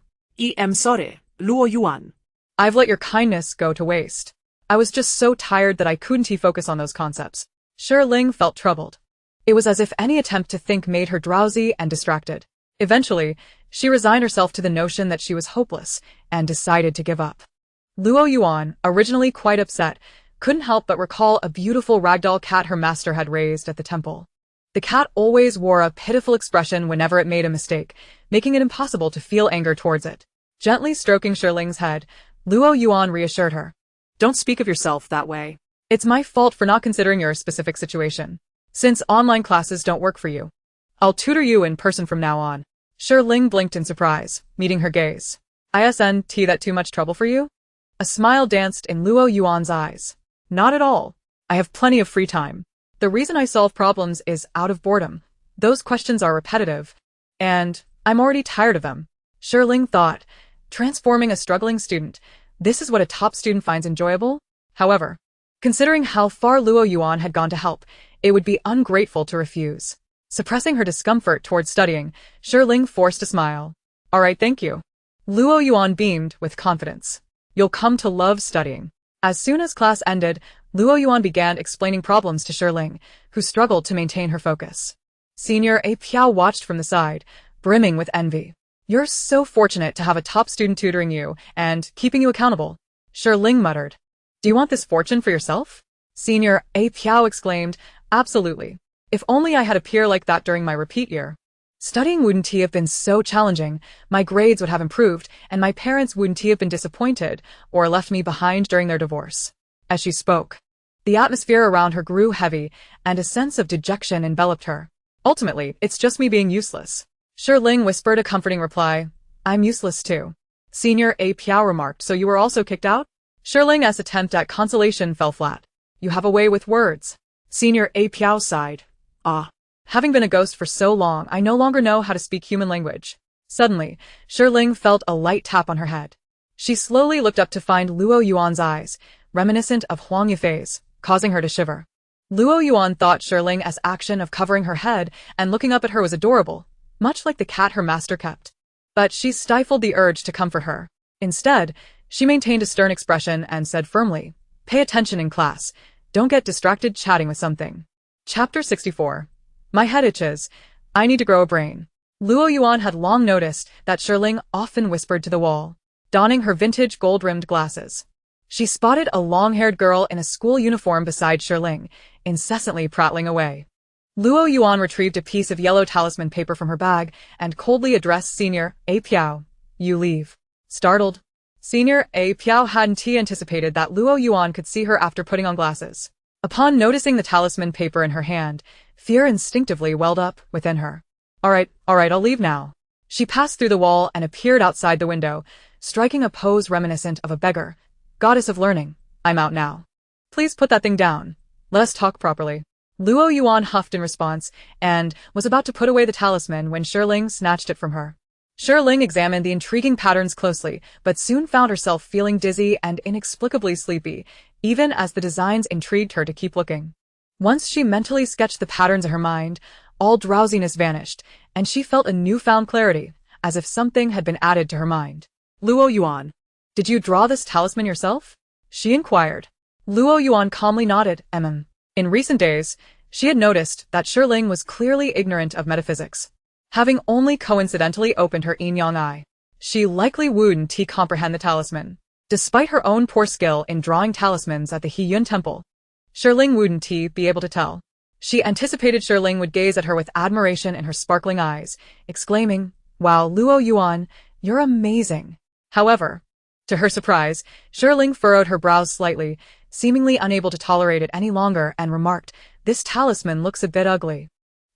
I'm sorry, Luoyuan. I've let your kindness go to waste. I was just so tired that I couldn't focus on those concepts. Shi Ling felt troubled. It was as if any attempt to think made her drowsy and distracted. Eventually, she resigned herself to the notion that she was hopeless and decided to give up. Luoyuan, originally quite upset, couldn't help but recall a beautiful ragdoll cat her master had raised at the temple. The cat always wore a pitiful expression whenever it made a mistake, making it impossible to feel anger towards it. Gently stroking Shi Ling's head, Luoyuan reassured her. Don't speak of yourself that way. It's my fault for not considering your specific situation. Since online classes don't work for you, I'll tutor you in person from now on. Shi Ling blinked in surprise, meeting her gaze. Isn't that too much trouble for you? A smile danced in Luoyuan's eyes. Not at all. I have plenty of free time. The reason I solve problems is out of boredom. Those questions are repetitive, and I'm already tired of them. Shi Ling thought, transforming a struggling student, this is what a top student finds enjoyable? However, considering how far Luoyuan had gone to help, it would be ungrateful to refuse. Suppressing her discomfort towards studying, Shi Ling forced a smile. All right, thank you. Luoyuan beamed with confidence. You'll come to love studying. As soon as class ended, Luoyuan began explaining problems to Shi Ling, who struggled to maintain her focus. Senior A Piao watched from the side, brimming with envy. You're so fortunate to have a top student tutoring you and keeping you accountable. Shi Ling muttered. Do you want this fortune for yourself? Senior A Piao exclaimed, absolutely. If only I had a peer like that during my repeat year. Studying wouldn't have been so challenging, my grades would have improved, and my parents wouldn't have been disappointed or left me behind during their divorce. As she spoke, the atmosphere around her grew heavy, and a sense of dejection enveloped her. Ultimately, it's just me being useless. Shi Ling whispered a comforting reply. I'm useless too. Senior A Piao remarked, so you were also kicked out? Shi Ling's attempt at consolation fell flat. You have a way with words. Senior A Piao sighed. Ah. Having been a ghost for so long, I no longer know how to speak human language. Suddenly, Shi Ling felt a light tap on her head. She slowly looked up to find Luoyuan's eyes, reminiscent of Huang Yifei's, causing her to shiver. Luoyuan thought Shi Ling's action of covering her head and looking up at her was adorable, much like the cat her master kept. But she stifled the urge to comfort her. Instead, she maintained a stern expression and said firmly, pay attention in class. Don't get distracted chatting with something. Chapter 64. My head itches. I need to grow a brain. Luoyuan had long noticed that Shi Ling often whispered to the wall, donning her vintage gold-rimmed glasses. She spotted a long-haired girl in a school uniform beside Shi Ling, incessantly prattling away. Luoyuan retrieved a piece of yellow talisman paper from her bag and coldly addressed Senior A Piao. You leave. Startled, Senior A Piao hadn't anticipated that Luoyuan could see her after putting on glasses. Upon noticing the talisman paper in her hand, fear instinctively welled up within her. All right, I'll leave now. She passed through the wall and appeared outside the window, striking a pose reminiscent of a beggar. Goddess of learning, I'm out now. Please put that thing down. Let us talk properly. Luoyuan huffed in response, and was about to put away the talisman when Shi Ling snatched it from her. Shi Ling examined the intriguing patterns closely, but soon found herself feeling dizzy and inexplicably sleepy, even as the designs intrigued her to keep looking. Once she mentally sketched the patterns in her mind, all drowsiness vanished, and she felt a newfound clarity, as if something had been added to her mind. Luoyuan, did you draw this talisman yourself? She inquired. Luoyuan calmly nodded. In recent days, she had noticed that Shi Ling was clearly ignorant of metaphysics. Having only coincidentally opened her yin-yang eye, she likely wouldn't comprehend the talisman. Despite her own poor skill in drawing talismans at the Heiyuan temple, Shi Ling wouldn't be able to tell. She anticipated Shi Ling would gaze at her with admiration in her sparkling eyes, exclaiming, Wow, Luoyuan, you're amazing. However, to her surprise, Shi Ling furrowed her brows slightly, seemingly unable to tolerate it any longer, and remarked, This talisman looks a bit ugly.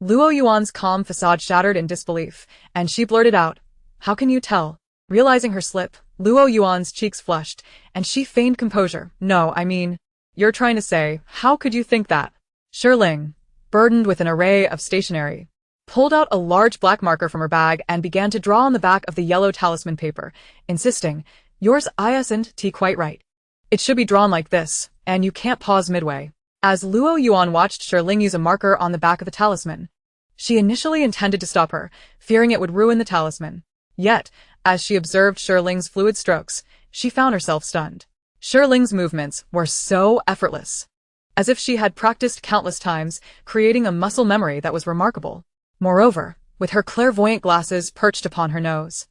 Luoyuan's calm facade shattered in disbelief, and she blurted out, How can you tell? Realizing her slip, Luoyuan's cheeks flushed, and she feigned composure. No, I mean, you're trying to say, how could you think that? Shi Ling, burdened with an array of stationery, pulled out a large black marker from her bag and began to draw on the back of the yellow talisman paper, insisting, Yours isn't quite right. It should be drawn like this, and you can't pause midway. As Luoyuan watched Shi Ling use a marker on the back of the talisman, she initially intended to stop her, fearing it would ruin the talisman. Yet, as she observed Shi Ling's fluid strokes, she found herself stunned. Shi Ling's movements were so effortless, as if she had practiced countless times, creating a muscle memory that was remarkable. Moreover, with her clairvoyant glasses perched upon her nose,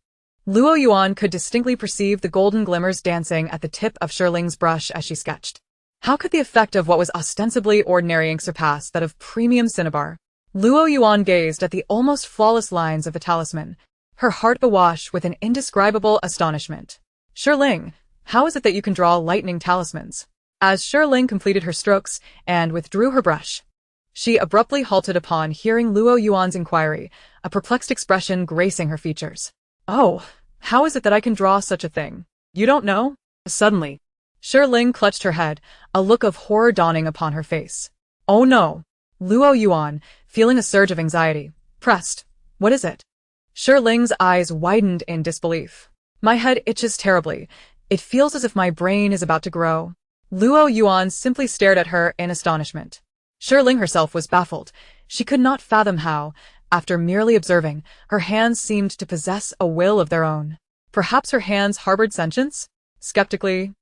Luoyuan could distinctly perceive the golden glimmers dancing at the tip of Shi Ling's brush as she sketched. How could the effect of what was ostensibly ordinary ink surpass that of premium cinnabar? Luoyuan gazed at the almost flawless lines of the talisman, her heart awash with an indescribable astonishment. Shi Ling, how is it that you can draw lightning talismans? As Shi Ling completed her strokes and withdrew her brush, she abruptly halted upon hearing Luoyuan's inquiry, a perplexed expression gracing her features. Oh, how is it that I can draw such a thing? You don't know? Suddenly, Shi Ling clutched her head, a look of horror dawning upon her face. Oh no! Luoyuan, feeling a surge of anxiety, pressed. What is it? Shi Ling's eyes widened in disbelief. My head itches terribly. It feels as if my brain is about to grow. Luoyuan simply stared at her in astonishment. Shi Ling herself was baffled. She could not fathom how, after merely observing, her hands seemed to possess a will of their own. Perhaps her hands harbored sentience? Skeptically,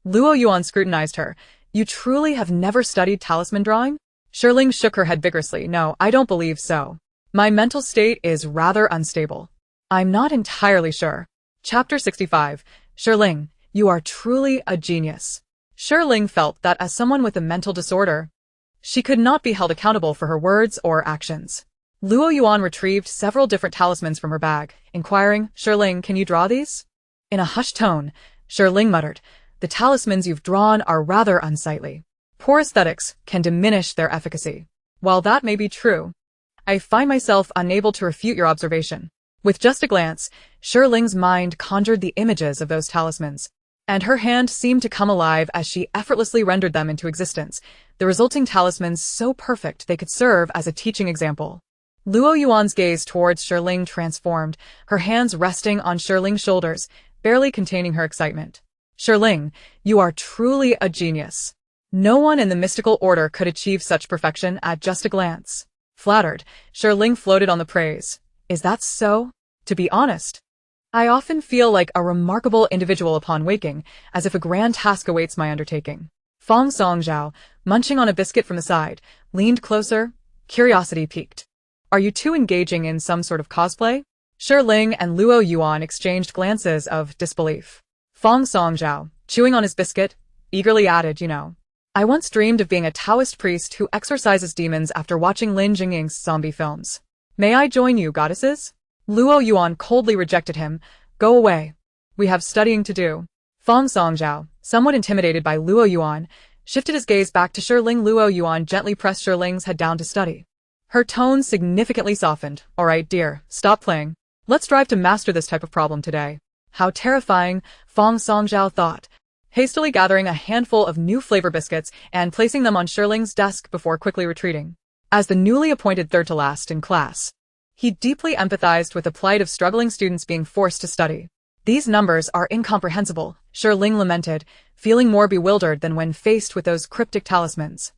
Luoyuan scrutinized her. You truly have never studied talisman drawing? Shi Ling shook her head vigorously. No, I don't believe so. My mental state is rather unstable. I'm not entirely sure. Chapter 65. Shi Ling, you are truly a genius. Shi Ling felt that as someone with a mental disorder, she could not be held accountable for her words or actions. Luoyuan retrieved several different talismans from her bag, inquiring, Shi Ling, can you draw these? In a hushed tone, Shi Ling muttered, the talismans you've drawn are rather unsightly. Poor aesthetics can diminish their efficacy. While that may be true, I find myself unable to refute your observation. With just a glance, Shi Ling's mind conjured the images of those talismans, and her hand seemed to come alive as she effortlessly rendered them into existence, the resulting talismans so perfect they could serve as a teaching example. Luoyuan's gaze towards Shi Ling transformed, her hands resting on Shi Ling's shoulders, barely containing her excitement. Shi Ling, you are truly a genius. No one in the mystical order could achieve such perfection at just a glance. Flattered, Shi Ling floated on the praise. Is that so? To be honest, I often feel like a remarkable individual upon waking, as if a grand task awaits my undertaking. Fong Songzhao, munching on a biscuit from the side, leaned closer, curiosity piqued. Are you two engaging in some sort of cosplay? Shi Ling and Luoyuan exchanged glances of disbelief. Fong Songzhao, chewing on his biscuit, eagerly added, you know, I once dreamed of being a Taoist priest who exorcises demons after watching Lin Jingying's zombie films. May I join you, goddesses? Luoyuan coldly rejected him. Go away. We have studying to do. Fong Songzhao, somewhat intimidated by Luoyuan, shifted his gaze back to Shi Ling. Luoyuan gently pressed Shi Ling's head down to study. Her tone significantly softened. All right, dear, stop playing. Let's strive to master this type of problem today. How terrifying, Fong Songzhao thought, hastily gathering a handful of new flavor biscuits and placing them on Shi Ling's desk before quickly retreating. As the newly appointed third to last in class, he deeply empathized with the plight of struggling students being forced to study. These numbers are incomprehensible, Shi Ling lamented, feeling more bewildered than when faced with those cryptic talismans.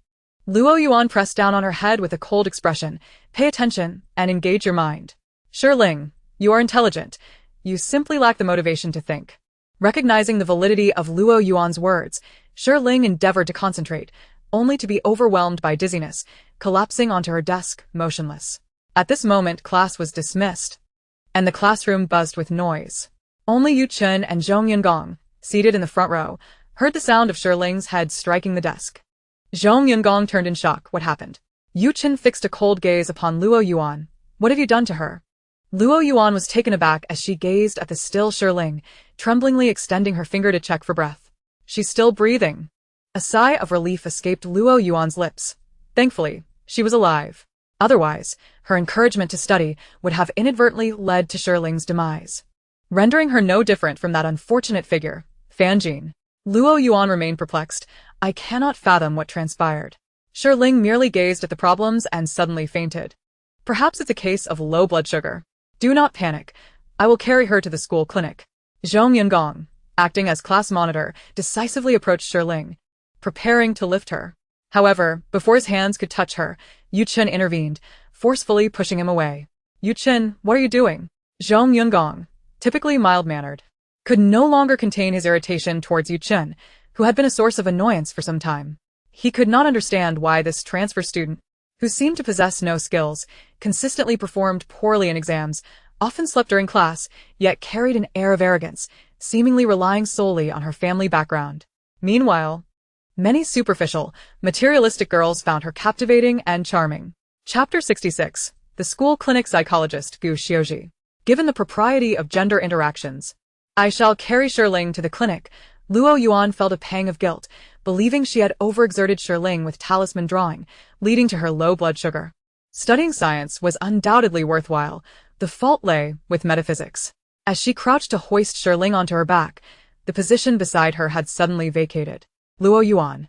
Luoyuan pressed down on her head with a cold expression. Pay attention and engage your mind. Shi Ling, you are intelligent. You simply lack the motivation to think. Recognizing the validity of Luoyuan's words, Shi Ling endeavored to concentrate, only to be overwhelmed by dizziness, collapsing onto her desk, motionless. At this moment, class was dismissed, and the classroom buzzed with noise. Only Yu Chun and Zhong Yungong, seated in the front row, heard the sound of Shi Ling's head striking the desk. Zhong Yungong turned in shock. What happened? Yu Chun fixed a cold gaze upon Luoyuan. What have you done to her? Luoyuan was taken aback as she gazed at the still Shi Ling, tremblingly extending her finger to check for breath. She's still breathing. A sigh of relief escaped Luoyuan's lips. Thankfully, she was alive. Otherwise, her encouragement to study would have inadvertently led to Shi Ling's demise, rendering her no different from that unfortunate figure, Fanjin. Luoyuan remained perplexed. I cannot fathom what transpired. Shi Ling merely gazed at the problems and suddenly fainted. Perhaps it's a case of low blood sugar. Do not panic. I will carry her to the school clinic. Zhong Yungong, acting as class monitor, decisively approached Shi Ling, preparing to lift her. However, before his hands could touch her, Yu Chun intervened, forcefully pushing him away. Yu Chun, what are you doing? Zhong Yungong, typically mild-mannered, could no longer contain his irritation towards Yu Chun, who had been a source of annoyance for some time. He could not understand why this transfer student, who seemed to possess no skills, consistently performed poorly in exams, often slept during class, yet carried an air of arrogance, seemingly relying solely on her family background. Meanwhile, many superficial, materialistic girls found her captivating and charming. Chapter 66. The School Clinic Psychologist Gu Xiuji. Given the propriety of gender interactions, I shall carry Shi Ling to the clinic. Luoyuan felt a pang of guilt, believing she had overexerted Shi Ling with talisman drawing, leading to her low blood sugar. Studying science was undoubtedly worthwhile. The fault lay with metaphysics. As she crouched to hoist Shi Ling onto her back, the position beside her had suddenly vacated. Luoyuan.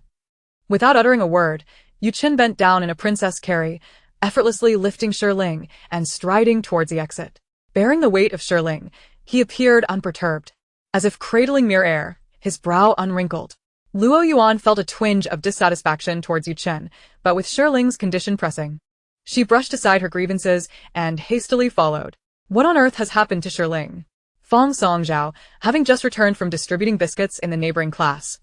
Without uttering a word, Yuqin bent down in a princess carry, effortlessly lifting Shi Ling and striding towards the exit. Bearing the weight of Shi Ling, he appeared unperturbed, as if cradling mere air, his brow unwrinkled. Luoyuan felt a twinge of dissatisfaction towards Yuqin, but with Shi Ling's condition pressing, she brushed aside her grievances and hastily followed. What on earth has happened to Shi Ling? Fong Songzhao, having just returned from distributing biscuits in the neighboring class,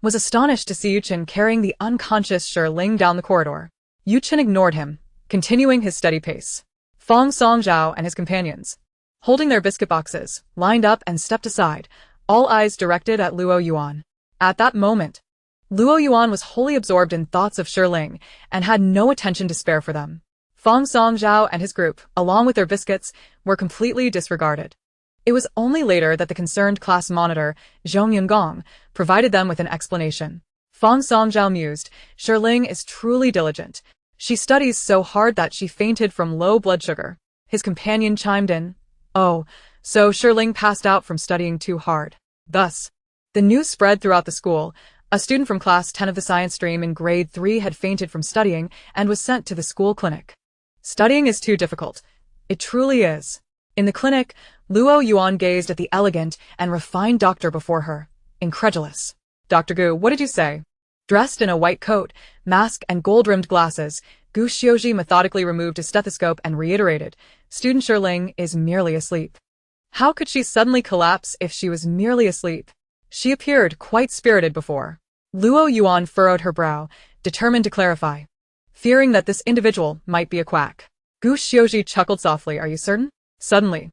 was astonished to see Yuqin carrying the unconscious Shi Ling down the corridor. Yuqin ignored him, continuing his steady pace. Fong Songzhao and his companions, holding their biscuit boxes, lined up and stepped aside, all eyes directed at Luoyuan. At that moment, Luoyuan was wholly absorbed in thoughts of Shi Ling and had no attention to spare for them. Fong Songzhao and his group, along with their biscuits, were completely disregarded. It was only later that the concerned class monitor, Zhong Yunggong, provided them with an explanation. Fong Songzhao mused, Shi Ling is truly diligent. She studies so hard that she fainted from low blood sugar. His companion chimed in. Oh, so Shi Ling passed out from studying too hard. Thus, the news spread throughout the school. A student from class 10 of the science stream in grade 3 had fainted from studying and was sent to the school clinic. Studying is too difficult. It truly is. In the clinic, Luoyuan gazed at the elegant and refined doctor before her, incredulous. Dr. Gu, what did you say? Dressed in a white coat, mask and gold-rimmed glasses, Gu Xiuji methodically removed his stethoscope and reiterated, Student Shi Ling is merely asleep. How could she suddenly collapse if she was merely asleep? She appeared quite spirited before. Luoyuan furrowed her brow, determined to clarify, fearing that this individual might be a quack. Gu Xiuji chuckled softly, are you certain? Suddenly,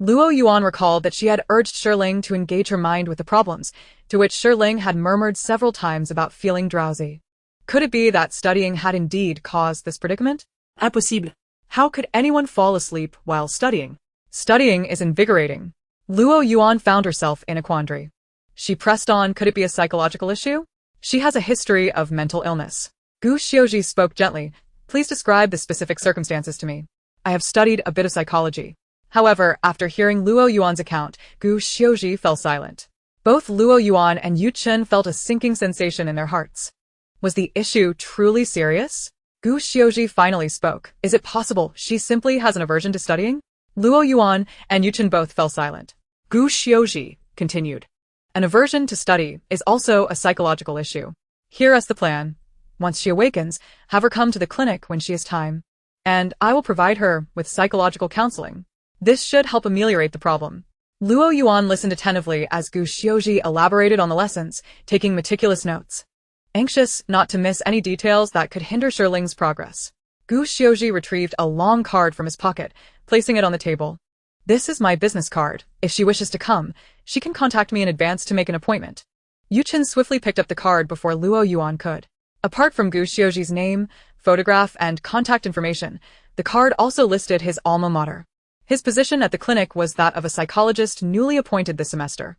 Luoyuan recalled that she had urged Shi Ling to engage her mind with the problems, to which Shi Ling had murmured several times about feeling drowsy. Could it be that studying had indeed caused this predicament? Impossible. How could anyone fall asleep while studying? Studying is invigorating. Luoyuan found herself in a quandary. She pressed on, could it be a psychological issue? She has a history of mental illness. Gu Xiuji spoke gently, please describe the specific circumstances to me. I have studied a bit of psychology. However, after hearing Luoyuan's account, Gu Xiuji fell silent. Both Luoyuan and Yuqin felt a sinking sensation in their hearts. Was the issue truly serious? Gu Xiuji finally spoke. Is it possible she simply has an aversion to studying? Luoyuan and Yuqin both fell silent. Gu Xiuji continued. An aversion to study is also a psychological issue. Here is the plan. Once she awakens, have her come to the clinic when she has time, and I will provide her with psychological counseling. This should help ameliorate the problem. Luoyuan listened attentively as Gu Xiuji elaborated on the lessons, taking meticulous notes, anxious not to miss any details that could hinder Shi Ling's progress. Gu Xiuji retrieved a long card from his pocket, placing it on the table. This is my business card. If she wishes to come, she can contact me in advance to make an appointment. Yuqin swiftly picked up the card before Luoyuan could. Apart from Gu Xiuji's name, photograph, and contact information, the card also listed his alma mater. His position at the clinic was that of a psychologist newly appointed this semester.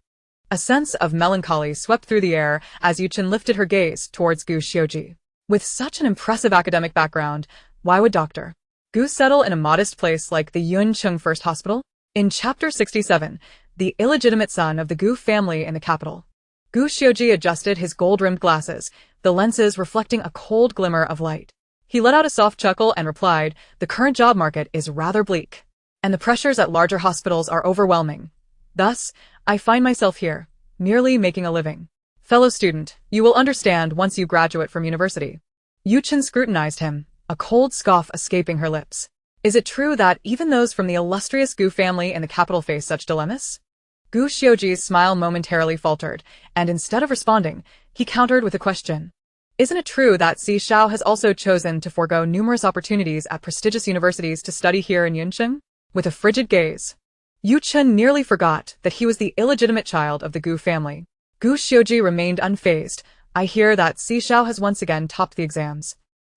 A sense of melancholy swept through the air as Yuqin lifted her gaze towards Gu Xiuji. With such an impressive academic background, why would Dr. Gu settle in a modest place like the Yuncheng First Hospital? In Chapter 67, the illegitimate son of the Gu family in the capital, Gu Xiuji adjusted his gold-rimmed glasses, the lenses reflecting a cold glimmer of light. He let out a soft chuckle and replied, the current job market is rather bleak, and the pressures at larger hospitals are overwhelming. Thus, I find myself here, merely making a living. Fellow student, you will understand once you graduate from university. Yuqin scrutinized him, a cold scoff escaping her lips. Is it true that even those from the illustrious Gu family in the capital face such dilemmas? Gu Xiuji's smile momentarily faltered, and instead of responding, he countered with a question. Isn't it true that Si Xiao has also chosen to forego numerous opportunities at prestigious universities to study here in Yuncheng? With a frigid gaze, Yuqin nearly forgot that he was the illegitimate child of the Gu family. Gu Xiuji remained unfazed. I hear that Si Xiao has once again topped the exams.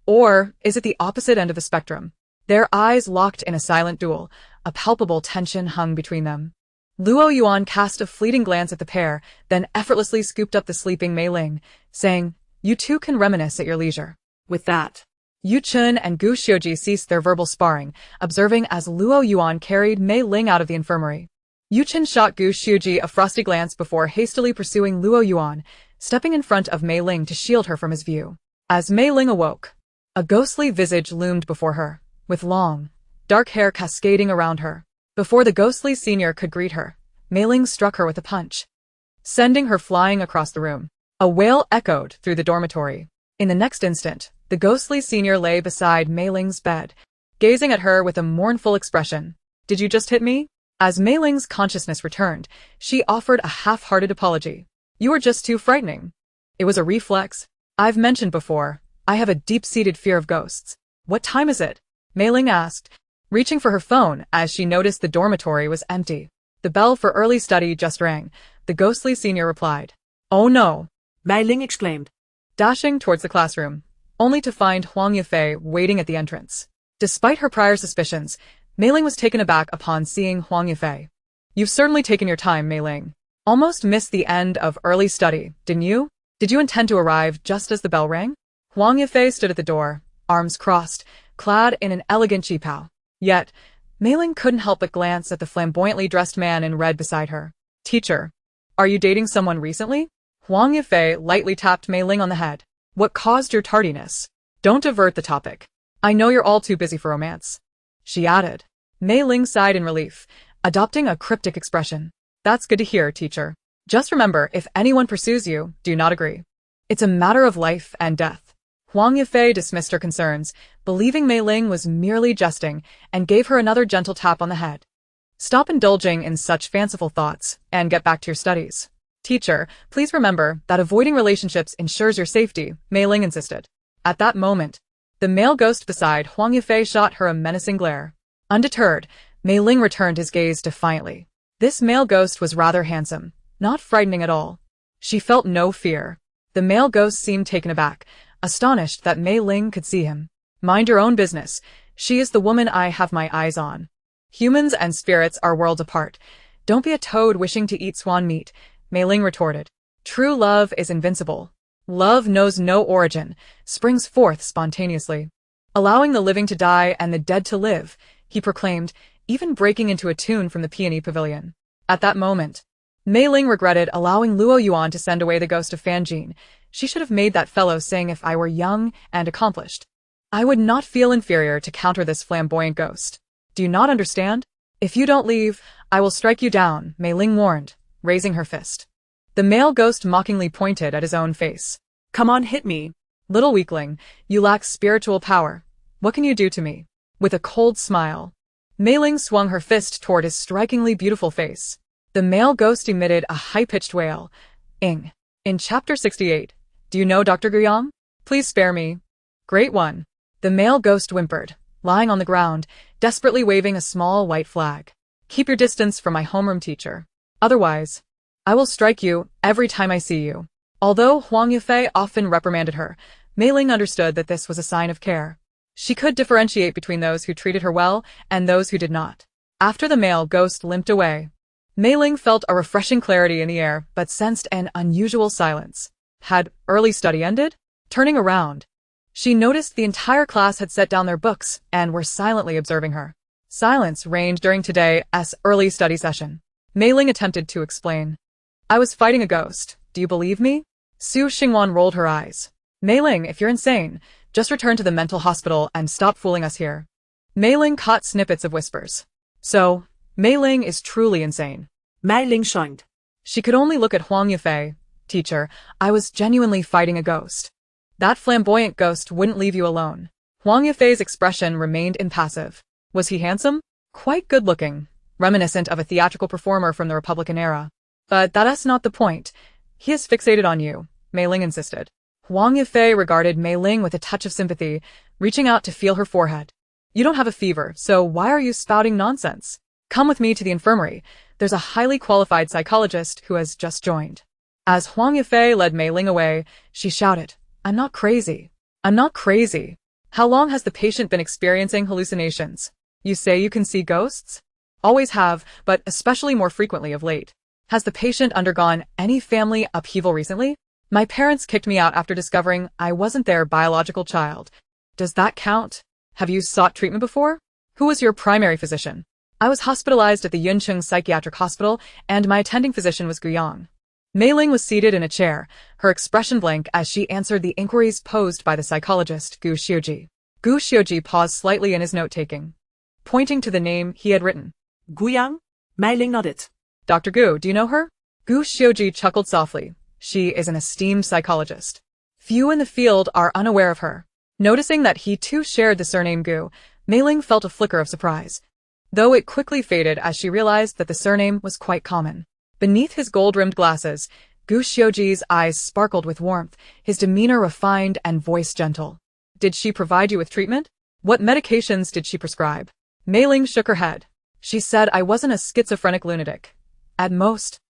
Or is it the opposite end of the spectrum? Their eyes locked in a silent duel. A palpable tension hung between them. Luoyuan cast a fleeting glance at the pair, then effortlessly scooped up the sleeping Mei Ling, saying, "You two can reminisce at your leisure." With that, Yu Chun and Gu Xiuji ceased their verbal sparring, observing as Luoyuan carried Mei Ling out of the infirmary. Yu Chun shot Gu Xiuji a frosty glance before hastily pursuing Luoyuan, stepping in front of Mei Ling to shield her from his view. As Mei Ling awoke, a ghostly visage loomed before her, with long, dark hair cascading around her. Before the ghostly senior could greet her, Mei Ling struck her with a punch, sending her flying across the room. A wail echoed through the dormitory. In the next instant, the ghostly senior lay beside Mei Ling's bed, gazing at her with a mournful expression. "Did you just hit me?" As Mei Ling's consciousness returned, she offered a half-hearted apology. "You were just too frightening. It was a reflex. I've mentioned before, I have a deep-seated fear of ghosts." "What time is it?" Mei Ling asked, reaching for her phone as she noticed the dormitory was empty. "The bell for early study just rang," the ghostly senior replied. "Oh no," Mei Ling exclaimed, dashing towards the classroom, only to find Huang Yifei waiting at the entrance. Despite her prior suspicions, Mei Ling was taken aback upon seeing Huang Yifei. "You've certainly taken your time, Mei Ling. Almost missed the end of early study, didn't you? Did you intend to arrive just as the bell rang?" Huang Yifei stood at the door, arms crossed, clad in an elegant qipao. Yet, Mei Ling couldn't help but glance at the flamboyantly dressed man in red beside her. "Teacher, are you dating someone recently?" Huang Yifei lightly tapped Mei Ling on the head. "What caused your tardiness? Don't divert the topic. I know you're all too busy for romance," she added. Mei Ling sighed in relief, adopting a cryptic expression. "That's good to hear, teacher. Just remember, if anyone pursues you, do not agree. It's a matter of life and death." Huang Yifei dismissed her concerns, believing Mei Ling was merely jesting, and gave her another gentle tap on the head. "Stop indulging in such fanciful thoughts, and get back to your studies." "Teacher, please remember that avoiding relationships ensures your safety," Mei Ling insisted. At that moment, the male ghost beside Huang Yifei shot her a menacing glare. Undeterred, Mei Ling returned his gaze defiantly. This male ghost was rather handsome, not frightening at all. She felt no fear. The male ghost seemed taken aback, astonished that Mei Ling could see him. "Mind your own business. She is the woman I have my eyes on. Humans and spirits are worlds apart. Don't be a toad wishing to eat swan meat," Mei Ling retorted. "True love is invincible. Love knows no origin, springs forth spontaneously. Allowing the living to die and the dead to live," he proclaimed, even breaking into a tune from the peony pavilion. At that moment, Mei Ling regretted allowing Luoyuan to send away the ghost of Fanjin. She should have made that fellow sing "If I Were Young and Accomplished." "I would not feel inferior to counter this flamboyant ghost. Do you not understand? If you don't leave, I will strike you down," Mei Ling warned, raising her fist. The male ghost mockingly pointed at his own face. "Come on, hit me. "Little weakling, you lack spiritual power. What can you do to me?" With a cold smile, Mei Ling swung her fist toward his strikingly beautiful face. The male ghost emitted a high-pitched wail. "Ing." In Chapter 68, "Do you know Dr. Guiyang? Please spare me." "Great one." The male ghost whimpered, lying on the ground, desperately waving a small white flag. "Keep your distance from my homeroom, teacher. Otherwise, I will strike you every time I see you." Although Huang Yifei often reprimanded her, Mei Ling understood that this was a sign of care. She could differentiate between those who treated her well and those who did not. After the male ghost limped away, Mei Ling felt a refreshing clarity in the air but sensed an unusual silence. Had early study ended? Turning around, she noticed the entire class had set down their books and were silently observing her. Silence reigned during today's early study session. Mei Ling attempted to explain. "I was fighting a ghost. Do you believe me?" Su Xingwan rolled her eyes. "Mei Ling, if you're insane, just return to the mental hospital and stop fooling us here." Mei Ling caught snippets of whispers. "So, Mei Ling is truly insane." Mei Ling shined. She could only look at Huang Yifei. "Teacher, I was genuinely fighting a ghost. That flamboyant ghost wouldn't leave you alone." Huang Yifei's expression remained impassive. "Was he handsome?" "Quite good-looking, reminiscent of a theatrical performer from the Republican era. But that's not the point. He is fixated on you," Mei Ling insisted. Huang Yifei regarded Mei Ling with a touch of sympathy, reaching out to feel her forehead. "You don't have a fever, so why are you spouting nonsense? Come with me to the infirmary. There's a highly qualified psychologist who has just joined." As Huang Yifei led Mei Ling away, she shouted, "I'm not crazy. I'm not crazy." How long has the patient been experiencing hallucinations? You say you can see ghosts? Always have, but especially more frequently of late. Has the patient undergone any family upheaval recently? My parents kicked me out after discovering I wasn't their biological child. Does that count? Have you sought treatment before? Who was your primary physician? I was hospitalized at the Yuncheng Psychiatric Hospital, and my attending physician was Gu Yang. Mei Ling was seated in a chair, her expression blank as she answered the inquiries posed by the psychologist Gu Xiuji. Gu Xiuji paused slightly in his note-taking, pointing to the name he had written. Gu Yang? Mei Ling nodded. Dr. Gu, do you know her? Gu Xiuji chuckled softly. She is an esteemed psychologist. Few in the field are unaware of her. Noticing that he too shared the surname Gu, Mei Ling felt a flicker of surprise, though it quickly faded as she realized that the surname was quite common. Beneath his gold-rimmed glasses, Gu Xiuji's eyes sparkled with warmth, his demeanor refined and voice gentle. Did she provide you with treatment? What medications did she prescribe? Mei Ling shook her head. She said I wasn't a schizophrenic lunatic. At most,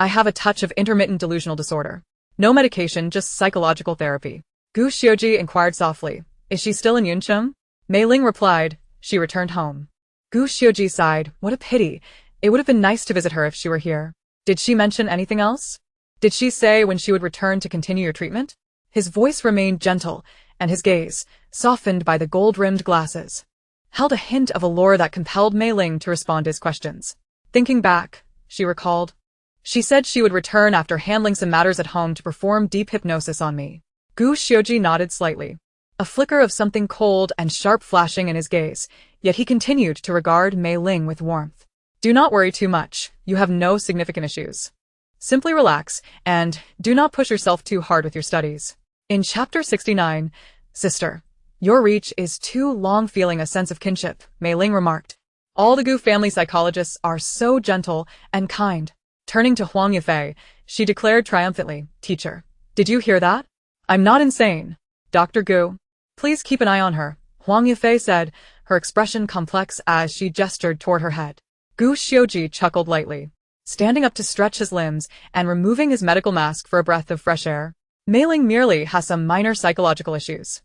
I have a touch of intermittent delusional disorder. No medication, just psychological therapy. Gu Xiuji inquired softly. Is she still in Yuncheng? Mei Ling replied. She returned home. Gu Xiuji sighed. What a pity. It would have been nice to visit her if she were here. Did she mention anything else? Did she say when she would return to continue your treatment? His voice remained gentle, and his gaze, softened by the gold-rimmed glasses, held a hint of allure that compelled Mei Ling to respond to his questions. Thinking back, she recalled. She said she would return after handling some matters at home to perform deep hypnosis on me. Gu Xiuji nodded slightly, a flicker of something cold and sharp flashing in his gaze, yet he continued to regard Mei Ling with warmth. Do not worry too much. You have no significant issues. Simply relax, and do not push yourself too hard with your studies. In Chapter 69, Sister, your reach is too long. Feeling a sense of kinship, Mei Ling remarked. All the Gu family psychologists are so gentle and kind. Turning to Huang Yifei, she declared triumphantly, Teacher, did you hear that? I'm not insane. Dr. Gu, please keep an eye on her, Huang Yifei said, her expression complex as she gestured toward her head. Gu Xiuji chuckled lightly, standing up to stretch his limbs and removing his medical mask for a breath of fresh air. Mei Ling merely has some minor psychological issues.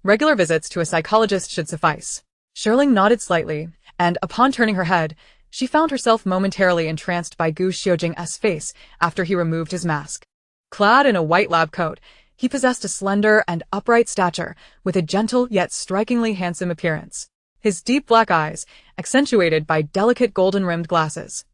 Regular visits to a psychologist should suffice. Shi Ling nodded slightly, and upon turning her head, she found herself momentarily entranced by Gu Xiujing's face after he removed his mask. Clad in a white lab coat, he possessed a slender and upright stature, with a gentle yet strikingly handsome appearance. His deep black eyes, accentuated by delicate golden-rimmed glasses,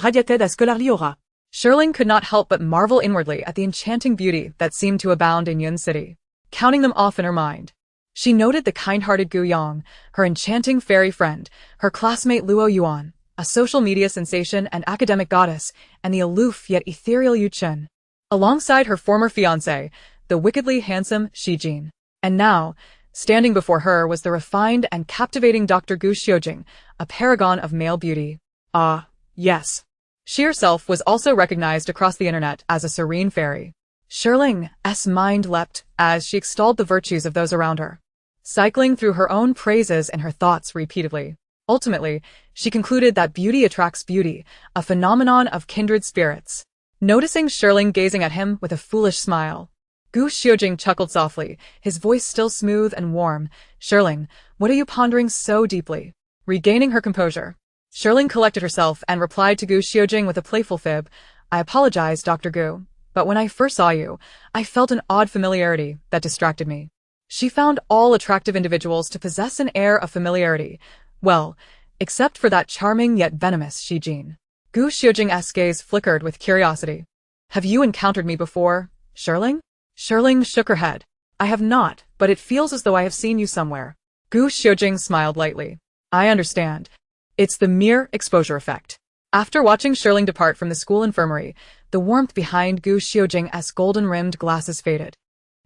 radiated as que la Liora. Shi Ling could not help but marvel inwardly at the enchanting beauty that seemed to abound in Yun City. Counting them off in her mind, she noted the kind-hearted Gu Yang, her enchanting fairy friend, her classmate Luoyuan, a social media sensation and academic goddess, and the aloof yet ethereal Yu Chen, alongside her former fiancé, the wickedly handsome Shi Jin. And now, standing before her was the refined and captivating Dr. Gu Xiujing, a paragon of male beauty. Ah, yes. She herself was also recognized across the internet as a serene fairy. Shi Ling's mind leapt as she extolled the virtues of those around her, cycling through her own praises in her thoughts repeatedly. Ultimately, she concluded that beauty attracts beauty, a phenomenon of kindred spirits. Noticing Shi Ling gazing at him with a foolish smile, Gu Xiujing chuckled softly, his voice still smooth and warm. Shi Ling, what are you pondering so deeply? Regaining her composure, Shi Ling collected herself and replied to Gu Xiujing with a playful fib. I apologize, Dr. Gu, but when I first saw you, I felt an odd familiarity that distracted me. She found all attractive individuals to possess an air of familiarity. Well, except for that charming yet venomous Shi Jin. Gu Xiujing's gaze flickered with curiosity. Have you encountered me before, Shi Ling? Shi Ling shook her head. I have not, but it feels as though I have seen you somewhere. Gu Xiujing smiled lightly. I understand. It's the mere exposure effect. After watching Shi Ling depart from the school infirmary, the warmth behind Gu Xiujing's golden-rimmed glasses faded,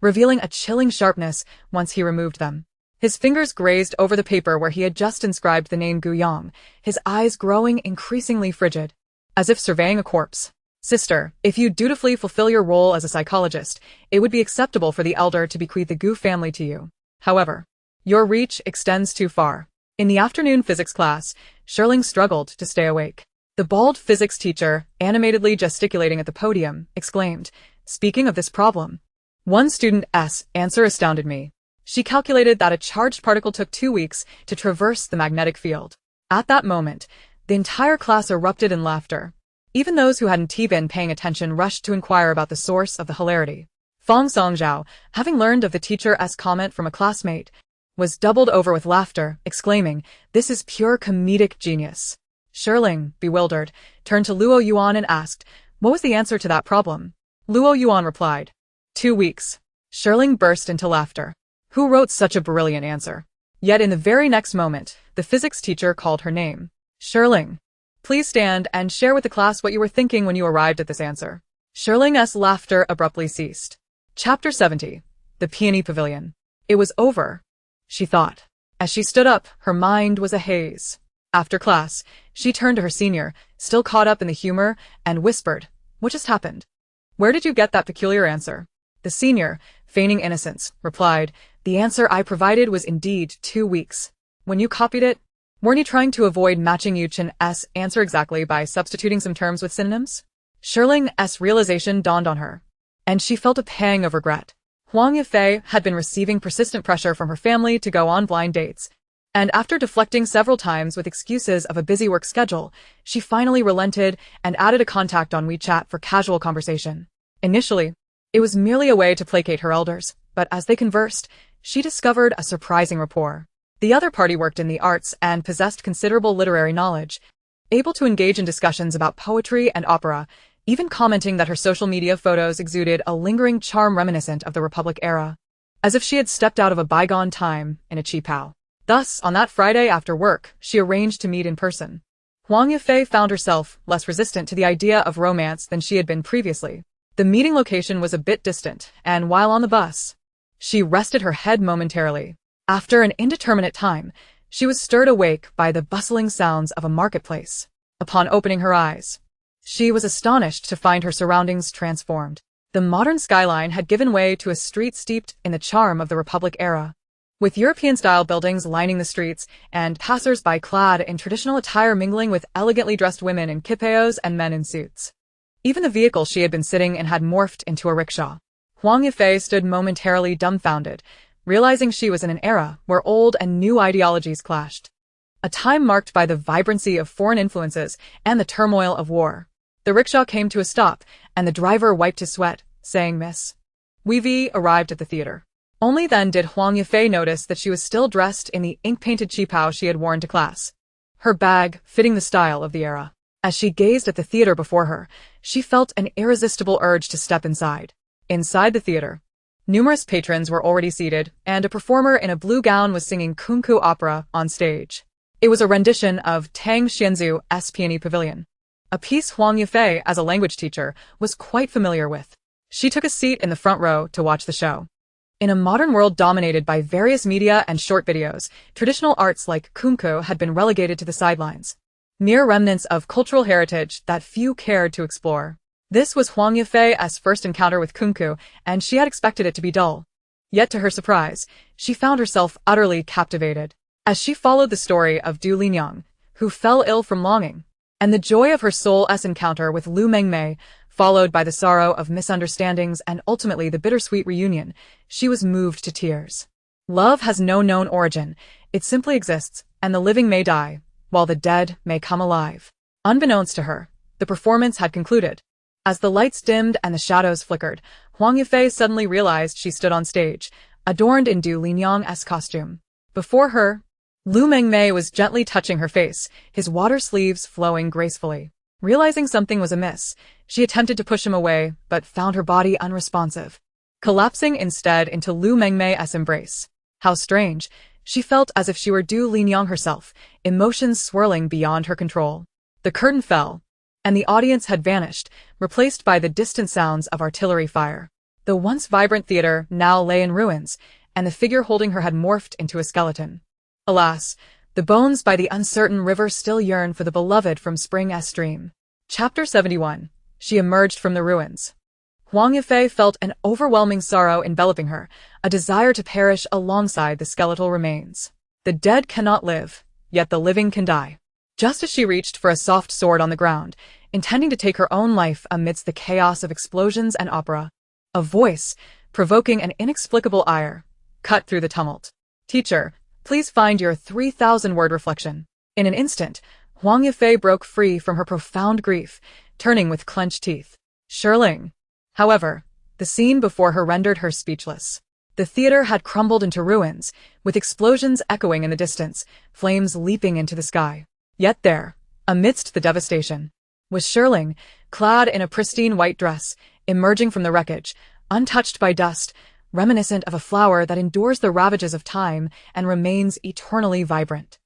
revealing a chilling sharpness once he removed them. His fingers grazed over the paper where he had just inscribed the name Gu Yang, his eyes growing increasingly frigid, as if surveying a corpse. Sister, if you dutifully fulfill your role as a psychologist, it would be acceptable for the elder to bequeath the Gu family to you. However, your reach extends too far. In the afternoon physics class, Shi Ling struggled to stay awake. The bald physics teacher, animatedly gesticulating at the podium, exclaimed, Speaking of this problem, one student's answer astounded me. She calculated that a charged particle took 2 weeks to traverse the magnetic field. At that moment, the entire class erupted in laughter. Even those who hadn't been paying attention rushed to inquire about the source of the hilarity. Fong Songzhao, having learned of the teacher's comment from a classmate, was doubled over with laughter, exclaiming, "This is pure comedic genius." Shi Ling, bewildered, turned to Luoyuan and asked, "What was the answer to that problem?" Luoyuan replied, 2 weeks. Shi Ling burst into laughter. Who wrote such a brilliant answer? Yet in the very next moment, the physics teacher called her name. Shi Ling, please stand and share with the class what you were thinking when you arrived at this answer. Shi Ling's laughter abruptly ceased. Chapter 70. The Peony Pavilion. It was over, she thought. As she stood up, her mind was a haze. After class, she turned to her senior, still caught up in the humor, and whispered, "What just happened? Where did you get that peculiar answer?" The senior, feigning innocence, replied, "The answer I provided was indeed 2 weeks. When you copied it, weren't you trying to avoid matching Yu Chen's answer exactly by substituting some terms with synonyms?" Shi Ling's realization dawned on her, and she felt a pang of regret. Huang Yifei had been receiving persistent pressure from her family to go on blind dates, and after deflecting several times with excuses of a busy work schedule, she finally relented and added a contact on WeChat for casual conversation. Initially, it was merely a way to placate her elders, but as they conversed, she discovered a surprising rapport. The other party worked in the arts and possessed considerable literary knowledge, able to engage in discussions about poetry and opera, even commenting that her social media photos exuded a lingering charm reminiscent of the Republic era, as if she had stepped out of a bygone time in a cheapao. Thus, on that Friday after work, she arranged to meet in person. Huang Yifei found herself less resistant to the idea of romance than she had been previously. The meeting location was a bit distant, and while on the bus, she rested her head momentarily. After an indeterminate time, she was stirred awake by the bustling sounds of a marketplace. Upon opening her eyes, she was astonished to find her surroundings transformed. The modern skyline had given way to a street steeped in the charm of the Republic era, with European-style buildings lining the streets and passers-by clad in traditional attire mingling with elegantly dressed women in kipeos and men in suits. Even the vehicle she had been sitting in had morphed into a rickshaw. Huang Yifei stood momentarily dumbfounded, realizing she was in an era where old and new ideologies clashed. A time marked by the vibrancy of foreign influences and the turmoil of war. The rickshaw came to a stop, and the driver wiped his sweat, saying, "Miss Weavy," arrived at the theater. Only then did Huang Yifei notice that she was still dressed in the ink-painted cheapao she had worn to class, her bag fitting the style of the era. As she gazed at the theater before her, she felt an irresistible urge to step inside. Inside the theater, numerous patrons were already seated, and a performer in a blue gown was singing kunku opera on stage. It was a rendition of Tang Xianzu's Peony Pavilion, a piece Huang Yifei, as a language teacher, was quite familiar with. She took a seat in the front row to watch the show. In a modern world dominated by various media and short videos, traditional arts like kunku had been relegated to the sidelines, mere remnants of cultural heritage that few cared to explore. This was Huang Yifei's first encounter with kunku, and she had expected it to be dull. Yet to her surprise, she found herself utterly captivated. As she followed the story of Du Linyang, who fell ill from longing, and the joy of her soul's encounter with Lu Mengmei, followed by the sorrow of misunderstandings and ultimately the bittersweet reunion, she was moved to tears. Love has no known origin, it simply exists, and the living may die, while the dead may come alive. Unbeknownst to her, the performance had concluded. As the lights dimmed and the shadows flickered, Huang Yifei suddenly realized she stood on stage, adorned in Du Linyang's costume. Before her, Lu Mengmei was gently touching her face, his water sleeves flowing gracefully. Realizing something was amiss, she attempted to push him away, but found her body unresponsive, collapsing instead into Lu Mengmei's embrace. How strange! She felt as if she were Du Linyang herself, emotions swirling beyond her control. The curtain fell, and the audience had vanished, replaced by the distant sounds of artillery fire. The once vibrant theater now lay in ruins, and the figure holding her had morphed into a skeleton. Alas, the bones by the uncertain river still yearn for the beloved from Spring's stream. Chapter 71. She emerged from the ruins. Huang Yifei felt an overwhelming sorrow enveloping her, a desire to perish alongside the skeletal remains. The dead cannot live, yet the living can die. Just as she reached for a soft sword on the ground, intending to take her own life amidst the chaos of explosions and opera, a voice, provoking an inexplicable ire, cut through the tumult. Teacher, please find your 3,000-word reflection. In an instant, Huang Yifei broke free from her profound grief, turning with clenched teeth. Shi Ling. However, the scene before her rendered her speechless. The theater had crumbled into ruins, with explosions echoing in the distance, flames leaping into the sky. Yet there, amidst the devastation, was Shi Ling, clad in a pristine white dress, emerging from the wreckage, untouched by dust, reminiscent of a flower that endures the ravages of time and remains eternally vibrant.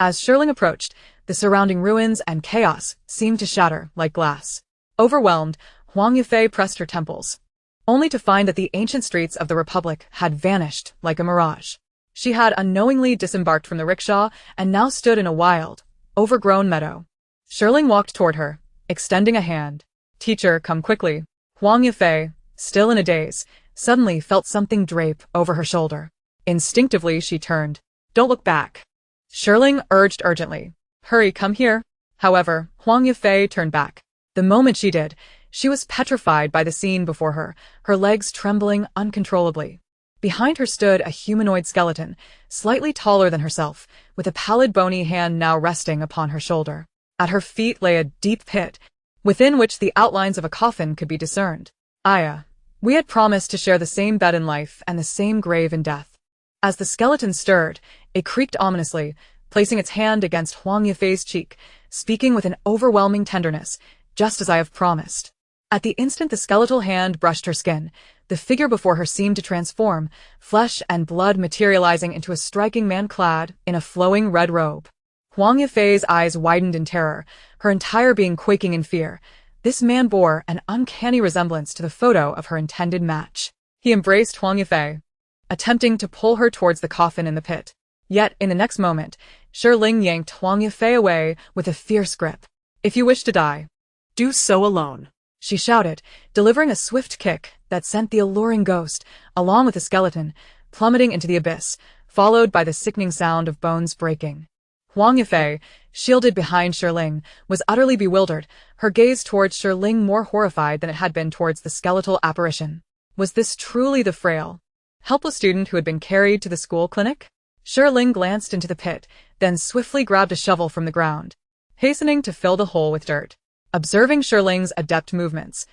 As Shi Ling approached, the surrounding ruins and chaos seemed to shatter like glass. Overwhelmed, Huang Yifei pressed her temples, only to find that the ancient streets of the Republic had vanished like a mirage. She had unknowingly disembarked from the rickshaw and now stood in a wild, overgrown meadow. Shi Ling walked toward her, extending a hand. Teacher, come quickly. Huang Yifei, still in a daze, suddenly felt something drape over her shoulder. Instinctively, she turned. Don't look back. Shi Ling urged urgently. Hurry, come here. However, Huang Yifei turned back. The moment she did, she was petrified by the scene before her, her legs trembling uncontrollably. Behind her stood a humanoid skeleton, slightly taller than herself, with a pallid bony hand now resting upon her shoulder. At her feet lay a deep pit, within which the outlines of a coffin could be discerned. Aya. We had promised to share the same bed in life and the same grave in death. As the skeleton stirred, it creaked ominously, placing its hand against Huang Yifei's cheek, speaking with an overwhelming tenderness, just as I have promised. At the instant the skeletal hand brushed her skin, the figure before her seemed to transform, flesh and blood materializing into a striking man clad in a flowing red robe. Huang Yifei's eyes widened in terror, her entire being quaking in fear. This man bore an uncanny resemblance to the photo of her intended match. He embraced Huang Yifei, attempting to pull her towards the coffin in the pit. Yet, in the next moment, Shi Ling yanked Huang Yifei away with a fierce grip. If you wish to die, do so alone, she shouted, delivering a swift kick that sent the alluring ghost, along with the skeleton, plummeting into the abyss, followed by the sickening sound of bones breaking. Huang Yifei, shielded behind Shi Ling, was utterly bewildered, her gaze towards Shi Ling more horrified than it had been towards the skeletal apparition. Was this truly the frail, helpless student who had been carried to the school clinic? Shi Ling glanced into the pit, then swiftly grabbed a shovel from the ground, hastening to fill the hole with dirt. Observing Shi Ling's adept movements,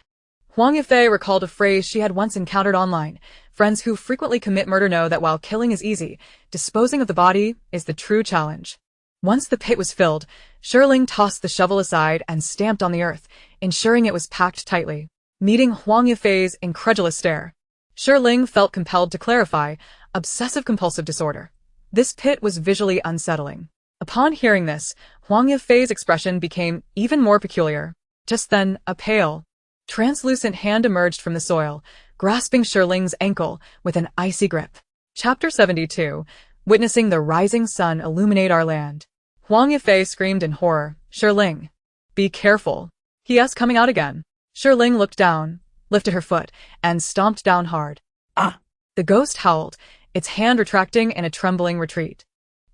Huang Yifei recalled a phrase she had once encountered online. Friends who frequently commit murder know that while killing is easy, disposing of the body is the true challenge. Once the pit was filled, Shi Ling tossed the shovel aside and stamped on the earth, ensuring it was packed tightly. Meeting Huang Yifei's incredulous stare, Shi Ling felt compelled to clarify, obsessive-compulsive disorder. This pit was visually unsettling. Upon hearing this, Huang Yifei's expression became even more peculiar. Just then, a pale, translucent hand emerged from the soil, grasping Shi Ling's ankle with an icy grip. Chapter 72. Witnessing the rising sun illuminate our land. Huang Yifei screamed in horror. Shi Ling. Be careful. He is coming out again. Shi Ling looked down, lifted her foot, and stomped down hard. Ah! The ghost howled, its hand retracting in a trembling retreat.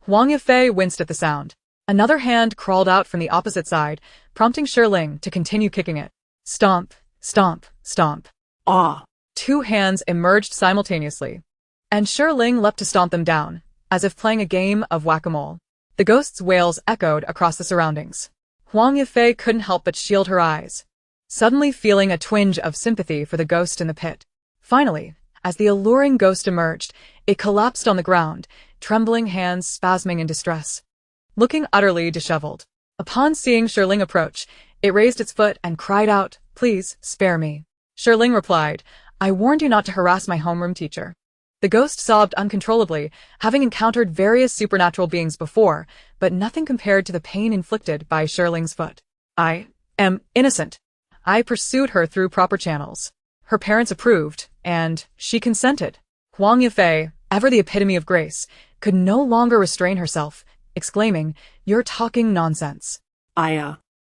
Huang Yifei winced at the sound. Another hand crawled out from the opposite side, prompting Shi Ling to continue kicking it. Stomp, stomp, stomp. Ah! Two hands emerged simultaneously, and Shi Ling leapt to stomp them down, as if playing a game of whack-a-mole. The ghost's wails echoed across the surroundings. Huang Yifei couldn't help but shield her eyes, suddenly feeling a twinge of sympathy for the ghost in the pit. Finally, as the alluring ghost emerged, it collapsed on the ground, trembling hands spasming in distress. Looking utterly disheveled. Upon seeing Shi Ling approach, it raised its foot and cried out, "Please, spare me." Shi Ling replied, "I warned you not to harass my homeroom teacher." The ghost sobbed uncontrollably, having encountered various supernatural beings before, but nothing compared to the pain inflicted by Shi Ling's foot. "I am innocent. I pursued her through proper channels. Her parents approved, and she consented." Huang Yifei, ever the epitome of grace, could no longer restrain herself, exclaiming, "You're talking nonsense.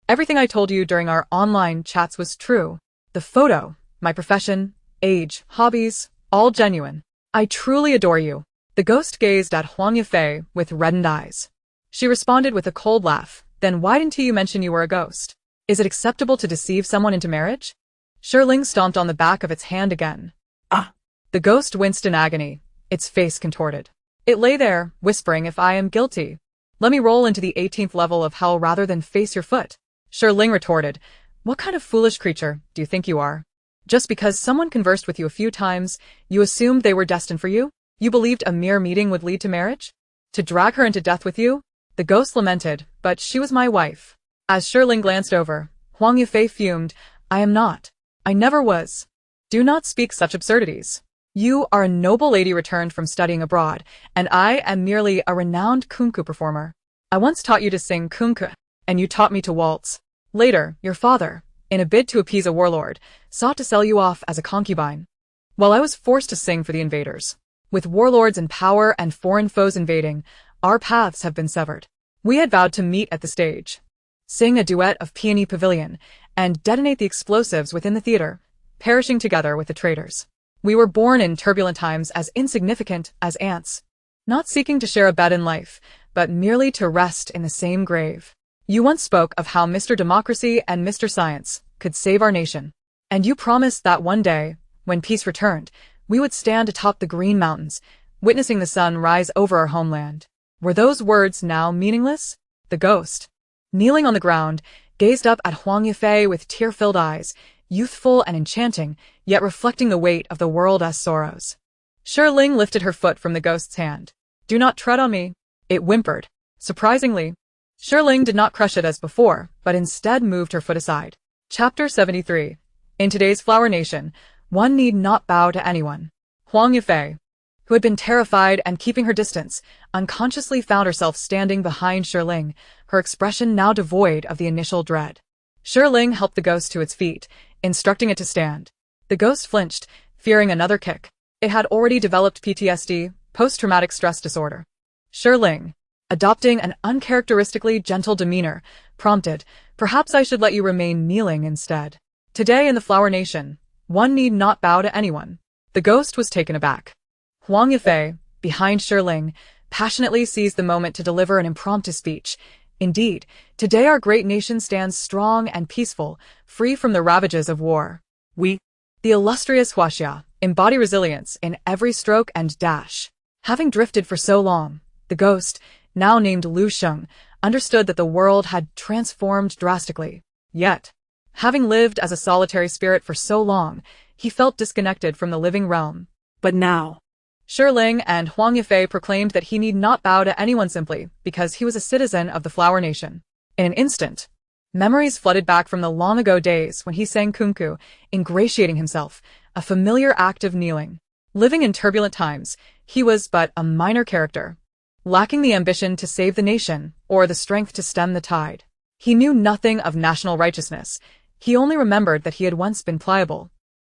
Everything I told you during our online chats was true. The photo, my profession, age, hobbies, all genuine. I truly adore you." The ghost gazed at Huang Yifei with reddened eyes. She responded with a cold laugh. "Then why didn't you mention you were a ghost? Is it acceptable to deceive someone into marriage?" Shi Ling stomped on the back of its hand again. "Ah!" The ghost winced in agony, its face contorted. It lay there, whispering, "If I am guilty, let me roll into the 18th level of hell rather than face your foot." Shi Ling retorted, "What kind of foolish creature do you think you are? Just because someone conversed with you a few times, you assumed they were destined for you? You believed a mere meeting would lead to marriage? To drag her into death with you?" The ghost lamented, "But she was my wife." As Shi Ling glanced over, Huang Yufei fumed, "I am not. I never was. Do not speak such absurdities. You are a noble lady returned from studying abroad, and I am merely a renowned kunku performer. I once taught you to sing kunku, and you taught me to waltz. Later, your father, in a bid to appease a warlord, sought to sell you off as a concubine, while I was forced to sing for the invaders. With warlords in power and foreign foes invading, our paths have been severed. We had vowed to meet at the stage, sing a duet of Peony Pavilion, and detonate the explosives within the theater, perishing together with the traitors. We were born in turbulent times as insignificant as ants, not seeking to share a bed in life, but merely to rest in the same grave. You once spoke of how Mr. Democracy and Mr. Science could save our nation, and you promised that one day, when peace returned, we would stand atop the green mountains, witnessing the sun rise over our homeland. Were those words now meaningless?" The ghost, kneeling on the ground, gazed up at Huang Yufei with tear-filled eyes, youthful and enchanting, yet reflecting the weight of the world's sorrows. Shi Ling lifted her foot from the ghost's hand. "Do not tread on me," it whimpered. Surprisingly, Shi Ling did not crush it as before, but instead moved her foot aside. Chapter 73. In today's Flower Nation, one need not bow to anyone. Huang Yufei, who had been terrified and keeping her distance, unconsciously found herself standing behind Shi Ling, her expression now devoid of the initial dread. Shi Ling helped the ghost to its feet, instructing it to stand. The ghost flinched, fearing another kick. It had already developed PTSD, post-traumatic stress disorder. Shi Ling, adopting an uncharacteristically gentle demeanor, prompted, "Perhaps I should let you remain kneeling instead. Today in the Flower Nation, one need not bow to anyone." The ghost was taken aback. Huang Yufei, behind Shi Ling, passionately seized the moment to deliver an impromptu speech. "Indeed, today our great nation stands strong and peaceful, free from the ravages of war. We, the illustrious Huaxia, embody resilience in every stroke and dash." Having drifted for so long, the ghost, now named Lu Sheng, understood that the world had transformed drastically. Yet, having lived as a solitary spirit for so long, he felt disconnected from the living realm. But now, Shi Ling and Huang Yufei proclaimed that he need not bow to anyone simply because he was a citizen of the Flower Nation. In an instant, memories flooded back from the long-ago days when he sang kunku, ingratiating himself, a familiar act of kneeling. Living in turbulent times, he was but a minor character, lacking the ambition to save the nation or the strength to stem the tide. He knew nothing of national righteousness. He only remembered that he had once been pliable,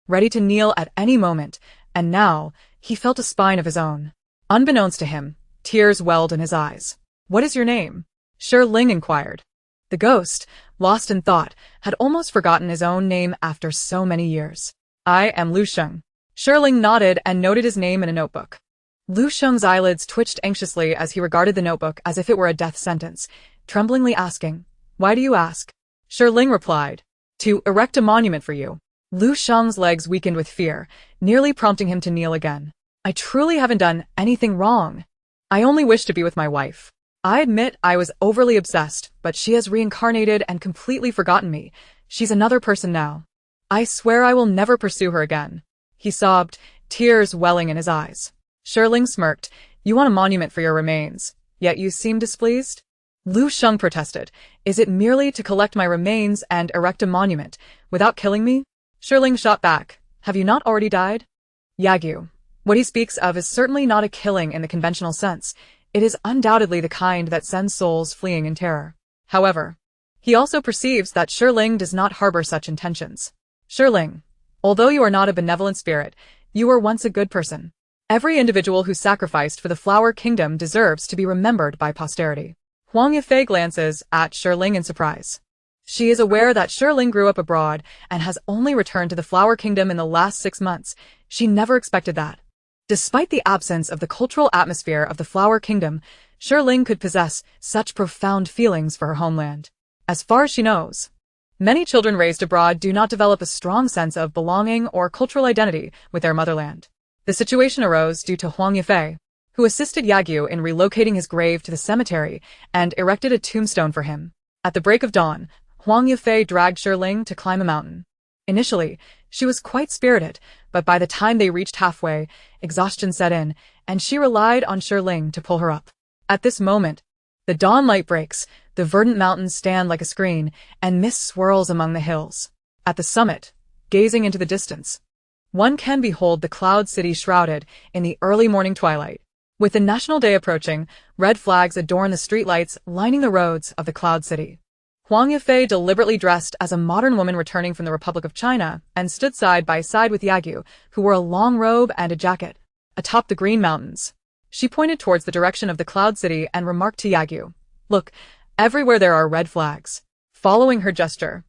ready to kneel at any moment, and now he felt a spine of his own. Unbeknownst to him, tears welled in his eyes. "What is your name?" Shi Ling inquired. The ghost, lost in thought, had almost forgotten his own name after so many years. "I am Lu Sheng." Shi Ling nodded and noted his name in a notebook. Lu Sheng's eyelids twitched anxiously as he regarded the notebook as if it were a death sentence, tremblingly asking, "Why do you ask?" Shi Ling replied, "To erect a monument for you." Lu Sheng's legs weakened with fear, nearly prompting him to kneel again. "I truly haven't done anything wrong. I only wish to be with my wife. I admit I was overly obsessed, but she has reincarnated and completely forgotten me. She's another person now. I swear I will never pursue her again." He sobbed, tears welling in his eyes. Shi Ling smirked. "You want a monument for your remains, yet you seem displeased?" Lu Sheng protested. "Is it merely to collect my remains and erect a monument, without killing me?" Shi Ling shot back. "Have you not already died?" "Yagyu. What he speaks of is certainly not a killing in the conventional sense. It is undoubtedly the kind that sends souls fleeing in terror. However, he also perceives that Shi Ling does not harbor such intentions. Shi Ling, although you are not a benevolent spirit, you were once a good person. Every individual who sacrificed for the Flower Kingdom deserves to be remembered by posterity." Huang Yufei glances at Shi Ling in surprise. She is aware that Shi Ling grew up abroad and has only returned to the Flower Kingdom in the last 6 months. She never expected that. Despite the absence of the cultural atmosphere of the Flower Kingdom, Shi Ling could possess such profound feelings for her homeland. As far as she knows, many children raised abroad do not develop a strong sense of belonging or cultural identity with their motherland. The situation arose due to Huang Yifei, who assisted Yagyu in relocating his grave to the cemetery and erected a tombstone for him. At the break of dawn, Huang Yifei dragged Shi Ling to climb a mountain. Initially, she was quite spirited, but by the time they reached halfway, exhaustion set in, and she relied on Shi Ling to pull her up. At this moment, the dawn light breaks, the verdant mountains stand like a screen, and mist swirls among the hills. At the summit, gazing into the distance, one can behold the cloud city shrouded in the early morning twilight. With the National Day approaching, red flags adorn the streetlights lining the roads of the cloud city. Huang Yifei deliberately dressed as a modern woman returning from the Republic of China and stood side by side with Yagyu, who wore a long robe and a jacket. Atop the green mountains, she pointed towards the direction of the cloud city and remarked to Yagyu, "Look, everywhere there are red flags." Following her gesture,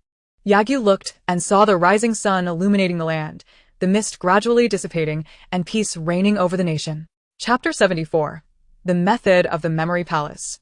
Yagyu looked and saw the rising sun illuminating the land, the mist gradually dissipating, and peace reigning over the nation. Chapter 74. The Method of the Memory Palace.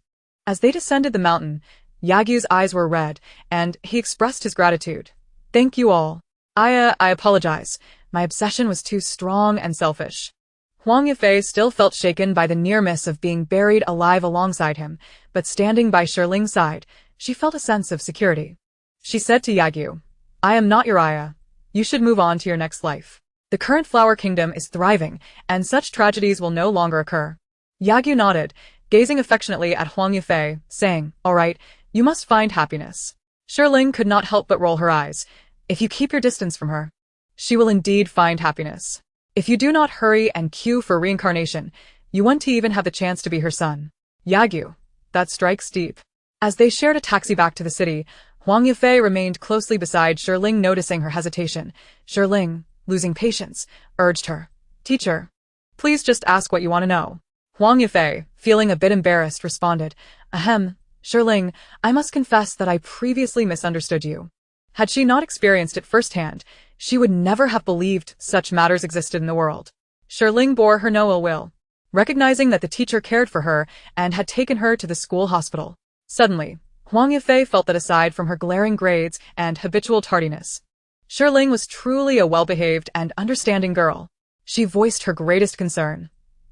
As they descended the mountain, Yagyu's eyes were red, and he expressed his gratitude. "Thank you all. I apologize. My obsession was too strong and selfish." Huang Yifei still felt shaken by the near miss of being buried alive alongside him, but standing by Shi Ling's side, she felt a sense of security. She said to Yagyu, "I am not your ayah. You should move on to your next life. The current flower kingdom is thriving, and such tragedies will no longer occur." Yagyu nodded, gazing affectionately at Huang Yifei, saying, "All right, you must find happiness." Shi Ling could not help but roll her eyes. "If you keep your distance from her, she will indeed find happiness. If you do not hurry and queue for reincarnation, you want to even have the chance to be her son." Yagyu, that strikes deep. As they shared a taxi back to the city, Huang Yifei remained closely beside Shi Ling, noticing her hesitation. Shi Ling, losing patience, urged her, "Teacher, please just ask what you want to know." Huang Yifei, feeling a bit embarrassed, responded, "Ahem, Shi Ling, I must confess that I previously misunderstood you." Had she not experienced it firsthand, she would never have believed such matters existed in the world. Shi Ling bore her no ill will, recognizing that the teacher cared for her and had taken her to the school hospital. Suddenly, Huang Yifei felt that aside from her glaring grades and habitual tardiness, Shi Ling was truly a well-behaved and understanding girl. She voiced her greatest concern.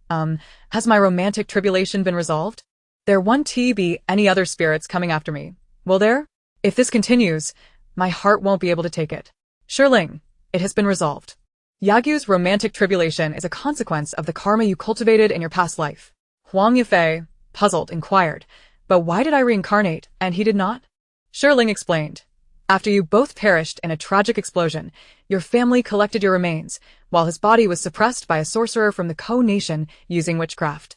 Has my romantic tribulation been resolved? There won't be any other spirits coming after me, will there? If this continues, my heart won't be able to take it." Shi Ling, it has been resolved. Yagyu's romantic tribulation is a consequence of the karma you cultivated in your past life. Huang Yifei, puzzled, inquired, "But why did I reincarnate, and he did not?" Shi Ling explained, "After you both perished in a tragic explosion, your family collected your remains, while his body was suppressed by a sorcerer from the Ko nation using witchcraft,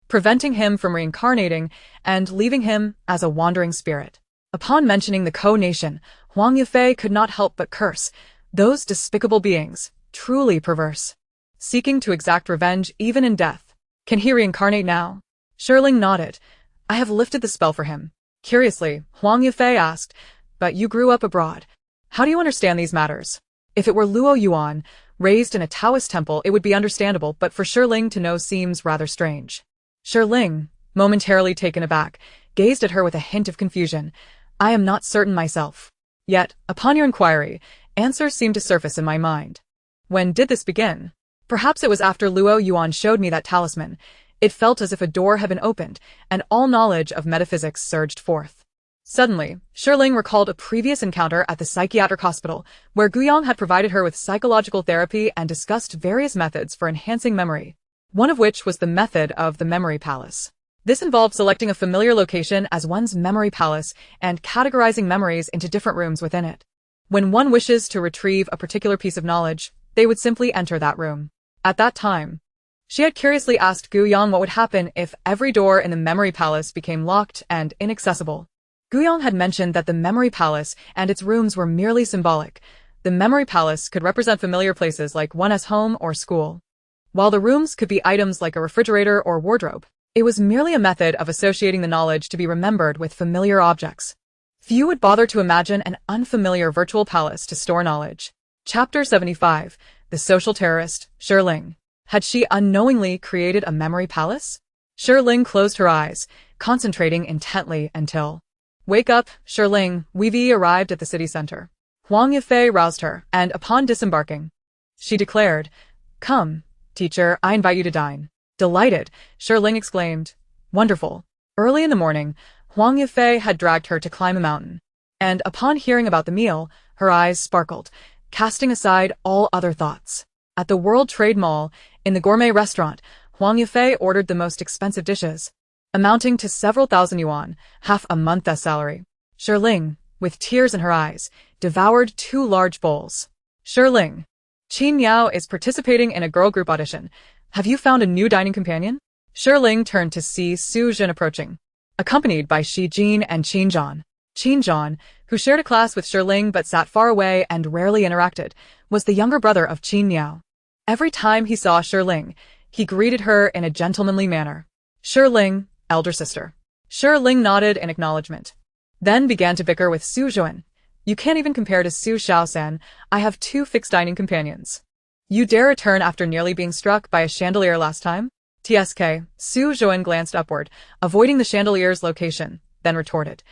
preventing him from reincarnating and leaving him as a wandering spirit." Upon mentioning the Ko nation, Huang Yifei could not help but curse. Those despicable beings, truly perverse, seeking to exact revenge even in death. "Can he reincarnate now?" Shi Ling nodded. "I have lifted the spell for him." Curiously, Huang Yifei asked, "But you grew up abroad. How do you understand these matters?" If it were Luoyuan, raised in a Taoist temple, it would be understandable, but for Shi Ling to know seems rather strange. Shi Ling, momentarily taken aback, gazed at her with a hint of confusion. "I am not certain myself. Yet, upon your inquiry, answers seem to surface in my mind." "When did this begin?" "Perhaps it was after Luoyuan showed me that talisman. It felt as if a door had been opened, and all knowledge of metaphysics surged forth." Suddenly, Shi Ling recalled a previous encounter at the psychiatric hospital, where Guiyang had provided her with psychological therapy and discussed various methods for enhancing memory, one of which was the method of the memory palace. This involved selecting a familiar location as one's memory palace and categorizing memories into different rooms within it. When one wishes to retrieve a particular piece of knowledge, they would simply enter that room. At that time, she had curiously asked Guiyang what would happen if every door in the memory palace became locked and inaccessible. Guiyang had mentioned that the memory palace and its rooms were merely symbolic. The memory palace could represent familiar places like one's home or school, while the rooms could be items like a refrigerator or wardrobe. It was merely a method of associating the knowledge to be remembered with familiar objects. Few would bother to imagine an unfamiliar virtual palace to store knowledge. Chapter 75. The Social Terrorist, Shi Ling. Had she unknowingly created a memory palace? Shi Ling closed her eyes, concentrating intently until... "Wake up, Shi Ling," we've arrived at the city center. Huang Yifei roused her, and upon disembarking, she declared, "Come, Teacher, I invite you to dine. Delighted, Shi Ling exclaimed. Wonderful. Early in the morning, Huang Yifei had dragged her to climb a mountain. And upon hearing about the meal, her eyes sparkled, casting aside all other thoughts. At the World Trade Mall, in the gourmet restaurant, Huang Yifei ordered the most expensive dishes, amounting to several thousand yuan, half a month's salary. Shi Ling, with tears in her eyes, devoured 2 large bowls. Shi Ling, Qin Yao is participating in a girl group audition. Have you found a new dining companion? Shi Ling turned to see Su Jun approaching, accompanied by Shi Jin and Qin Zhan. Qin Zhan, who shared a class with Shi Ling but sat far away and rarely interacted, was the younger brother of Qin Yao. Every time he saw Shi Ling, he greeted her in a gentlemanly manner. Shi Ling, elder sister. Shi Ling nodded in acknowledgement, then began to bicker with Su Jun. You can't even compare to Su Xiaosan. I have 2 fixed dining companions. You dare return after nearly being struck by a chandelier last time? TSK, Su Jun glanced upward, avoiding the chandelier's location, then retorted.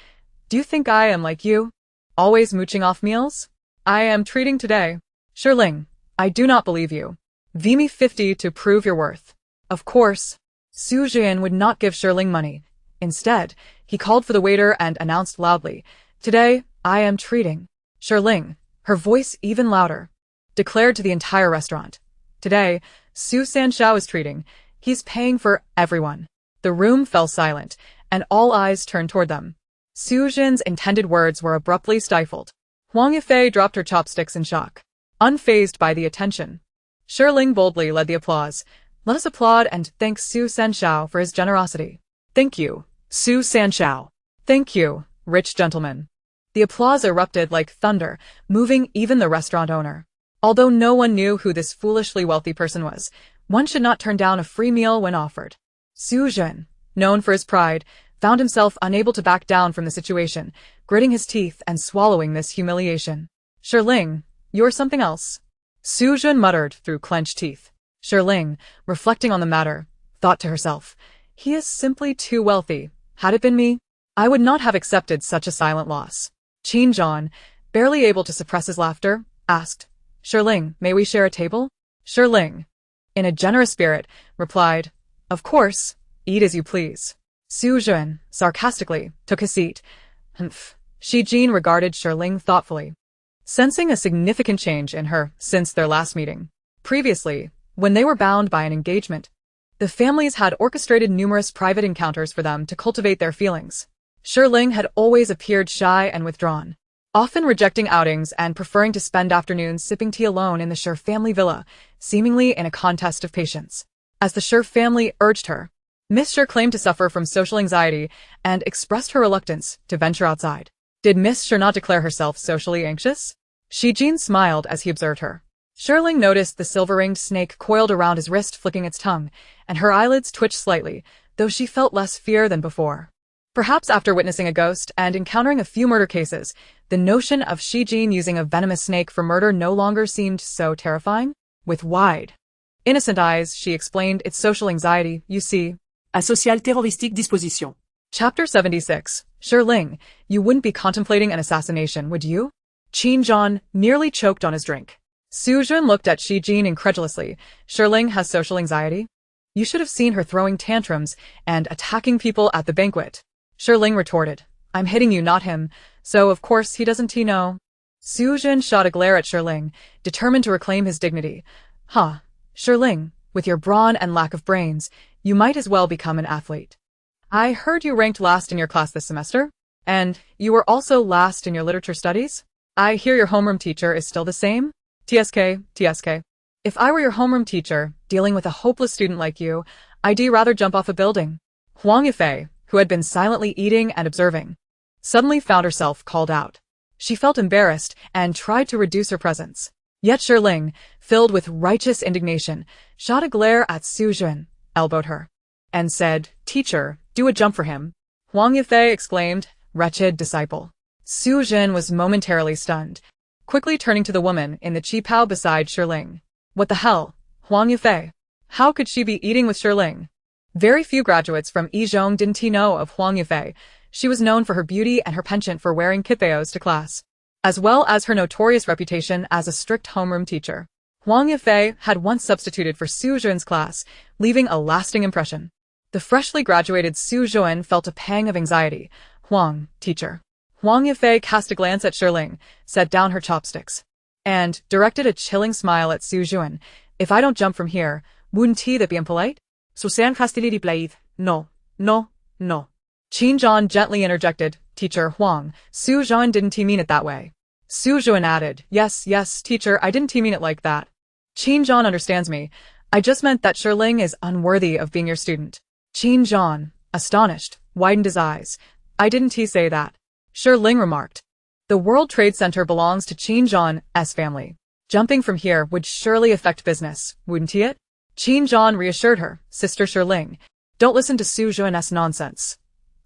Do you think I am like you? Always mooching off meals? I am treating today. Shi Ling, I do not believe you. V me 50 to prove your worth. Of course, Su Jun would not give Shi Ling money. Instead, he called for the waiter and announced loudly, Today, I am treating. Shi Ling, her voice even louder, declared to the entire restaurant. Today, Su Sanxiao is treating. He's paying for everyone. The room fell silent, and all eyes turned toward them. Su Jun's intended words were abruptly stifled. Huang Yifei dropped her chopsticks in shock, unfazed by the attention. Shi Ling boldly led the applause. Let us applaud and thank Su Sanxiao for his generosity. Thank you, Su Sanxiao. Thank you, rich gentleman. The applause erupted like thunder, moving even the restaurant owner. Although no one knew who this foolishly wealthy person was, one should not turn down a free meal when offered. Su Jun, known for his pride, found himself unable to back down from the situation, gritting his teeth and swallowing this humiliation. Shi Ling, you're something else. Su Jun muttered through clenched teeth. Shi Ling, reflecting on the matter, thought to herself, he is simply too wealthy. Had it been me, I would not have accepted such a silent loss. Qin Zhan, barely able to suppress his laughter, asked, Shi Ling, may we share a table? Shi Ling, in a generous spirit, replied, Of course, eat as you please. Su Jun, sarcastically, took his seat. Humph. Shi Jin regarded Shi Ling thoughtfully, sensing a significant change in her since their last meeting. Previously, when they were bound by an engagement, the families had orchestrated numerous private encounters for them to cultivate their feelings. Shi Ling had always appeared shy and withdrawn, often rejecting outings and preferring to spend afternoons sipping tea alone in the Shi family villa, seemingly in a contest of patience. As the Shi family urged her, Miss Shi claimed to suffer from social anxiety and expressed her reluctance to venture outside. Did Miss Shi not declare herself socially anxious? Shi Jin smiled as he observed her. Shi Ling noticed the silver-ringed snake coiled around his wrist flicking its tongue, and her eyelids twitched slightly, though she felt less fear than before. Perhaps after witnessing a ghost and encountering a few murder cases, the notion of Shi Jin using a venomous snake for murder no longer seemed so terrifying. With wide, innocent eyes, she explained its social anxiety, you see. A social terroristique disposition. Chapter 76. Shi Ling, you wouldn't be contemplating an assassination, would you? Qin Zhan nearly choked on his drink. Su Jun looked at Shi Jin incredulously. Shi Ling has social anxiety? You should have seen her throwing tantrums and attacking people at the banquet. Shi Ling retorted, I'm hitting you, not him, so of course he doesn't know. Su Jun shot a glare at Shi Ling, determined to reclaim his dignity. Huh, Shi Ling, with your brawn and lack of brains, you might as well become an athlete. I heard you ranked last in your class this semester, and you were also last in your literature studies? I hear your homeroom teacher is still the same? TSK. If I were your homeroom teacher, dealing with a hopeless student like you, I'd rather jump off a building. Huang Yifei, who had been silently eating and observing, suddenly found herself called out. She felt embarrassed and tried to reduce her presence. Yet Shi Ling, filled with righteous indignation, shot a glare at Su Jun, elbowed her, and said, Teacher, do a jump for him. Huang Yifei exclaimed, Wretched disciple. Su Jun was momentarily stunned, quickly turning to the woman in the qipao beside Shi Ling. What the hell, Huang Yifei? How could she be eating with Shi Ling? Very few graduates from Yizhong didn't know of Huang Yifei. She was known for her beauty and her penchant for wearing kipeos to class, as well as her notorious reputation as a strict homeroom teacher. Huang Yifei had once substituted for Su Zhuan's class, leaving a lasting impression. The freshly graduated Su Zhuan felt a pang of anxiety. Huang, teacher. Huang Yifei cast a glance at Shi Ling, set down her chopsticks, and directed a chilling smile at Su Zhuan. If I don't jump from here, wouldn't that be impolite? Susan hostility played. No. Qin Zhan gently interjected, Teacher Huang, Su Zhuan didn't mean it that way. Su Zhuan added, Yes, teacher, I didn't mean it like that. Qin Zhan understands me. I just meant that Shi Ling is unworthy of being your student. Qin Zhan, astonished, widened his eyes. I didn't say that. Shi Ling remarked. The World Trade Center belongs to Qin Zhan's family. Jumping from here would surely affect business, wouldn't it? Qin Zhan reassured her, Sister Shi Ling. Don't listen to Su Zhuan's nonsense.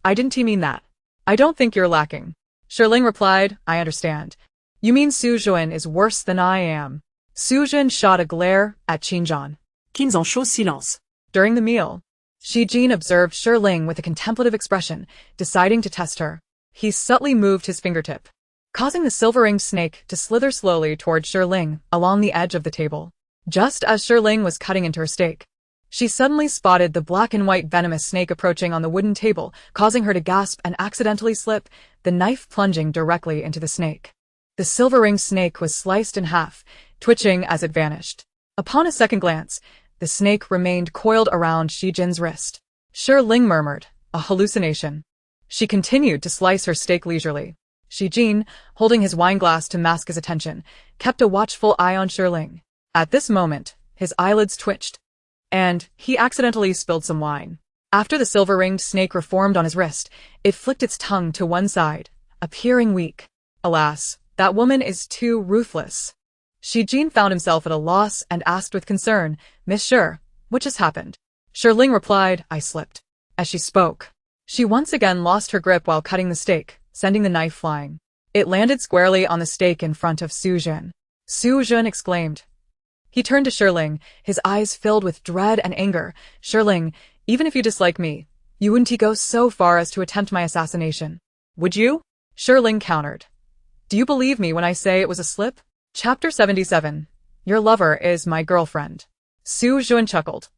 I didn't mean that. I don't think you're lacking. Shi Ling replied, I understand. You mean Su Zhuan is worse than I am. Su Zhuan shot a glare at Qin Zhan. Qin en chaud silence. During the meal, Shi Jin observed Shi Ling with a contemplative expression, deciding to test her. He subtly moved his fingertip, causing the silver-ringed snake to slither slowly toward Shi Ling along the edge of the table. Just as Shi Ling was cutting into her steak, she suddenly spotted the black and white venomous snake approaching on the wooden table, causing her to gasp and accidentally slip, the knife plunging directly into the snake. The silver-ringed snake was sliced in half, twitching as it vanished. Upon a second glance, the snake remained coiled around Shi Jin's wrist. Shi Ling murmured, a hallucination. She continued to slice her steak leisurely. Shi Jin, holding his wine glass to mask his attention, kept a watchful eye on Shi Ling. At this moment, his eyelids twitched, and he accidentally spilled some wine. After the silver-ringed snake reformed on his wrist, it flicked its tongue to one side, appearing weak. Alas, that woman is too ruthless. Shi Jin found himself at a loss and asked with concern, Miss Shi, what just happened? Shi Ling replied, I slipped. As she spoke, she once again lost her grip while cutting the steak, sending the knife flying. It landed squarely on the steak in front of Su Zhuan. Su Zhuan exclaimed. He turned to Shi Ling, his eyes filled with dread and anger. Shi Ling, even if you dislike me, you wouldn't go so far as to attempt my assassination. Would you? Shi Ling countered. Do you believe me when I say it was a slip? Chapter 77. Your lover is my girlfriend. Su Zhuan chuckled.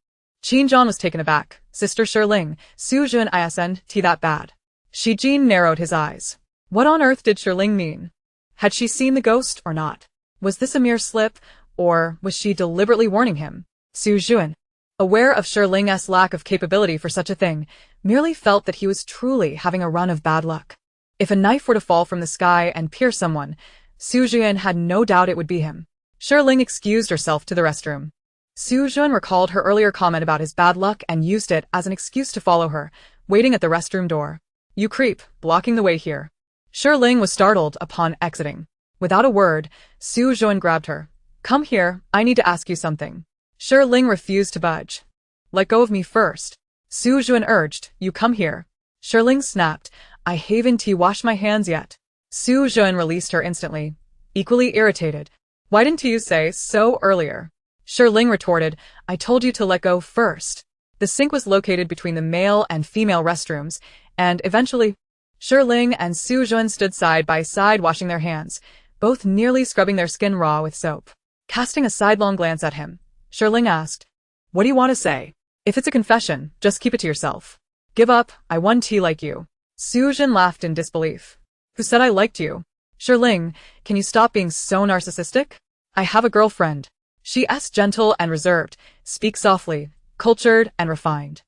Qin Zhan was taken aback. Sister Shi Ling, Su Zhuan isn't that bad. Shi Jin narrowed his eyes. What on earth did Shi Ling mean? Had she seen the ghost or not? Was this a mere slip, or was she deliberately warning him? Su Zhuan, aware of Shi Ling's lack of capability for such a thing, merely felt that he was truly having a run of bad luck. If a knife were to fall from the sky and pierce someone, Su Zhuan had no doubt it would be him. Shi Ling excused herself to the restroom. Su Zhuan recalled her earlier comment about his bad luck and used it as an excuse to follow her, waiting at the restroom door. You creep, blocking the way here. Shi Ling was startled upon exiting. Without a word, Su Zhuan grabbed her. Come here, I need to ask you something. Shi Ling refused to budge. Let go of me first. Su Zhuan urged, you come here. Shi Ling snapped, I haven't washed my hands yet. Su Zhuan released her instantly, equally irritated. Why didn't you say so earlier? Shi Ling retorted, I told you to let go first. The sink was located between the male and female restrooms, and eventually, Shi Ling and Su Zhuan stood side by side washing their hands, both nearly scrubbing their skin raw with soap. Casting a sidelong glance at him, Shi Ling asked, What do you want to say? If it's a confession, just keep it to yourself. Give up, I want tea like you. Su Zhuan laughed in disbelief. Who said I liked you? Shi Ling, can you stop being so narcissistic? I have a girlfriend. She's gentle and reserved, speaks softly, cultured and refined.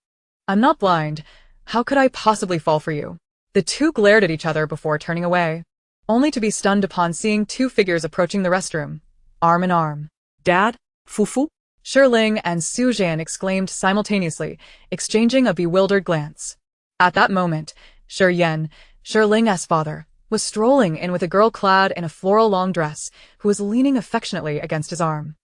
I'm not blind. How could I possibly fall for you? The two glared at each other before turning away, only to be stunned upon seeing two figures approaching the restroom, arm in arm. Dad? Fufu? Shi Ling and Su Zhuan exclaimed simultaneously, exchanging a bewildered glance. At that moment, Shi Yan, Shi Ling's father, was strolling in with a girl clad in a floral long dress who was leaning affectionately against his arm.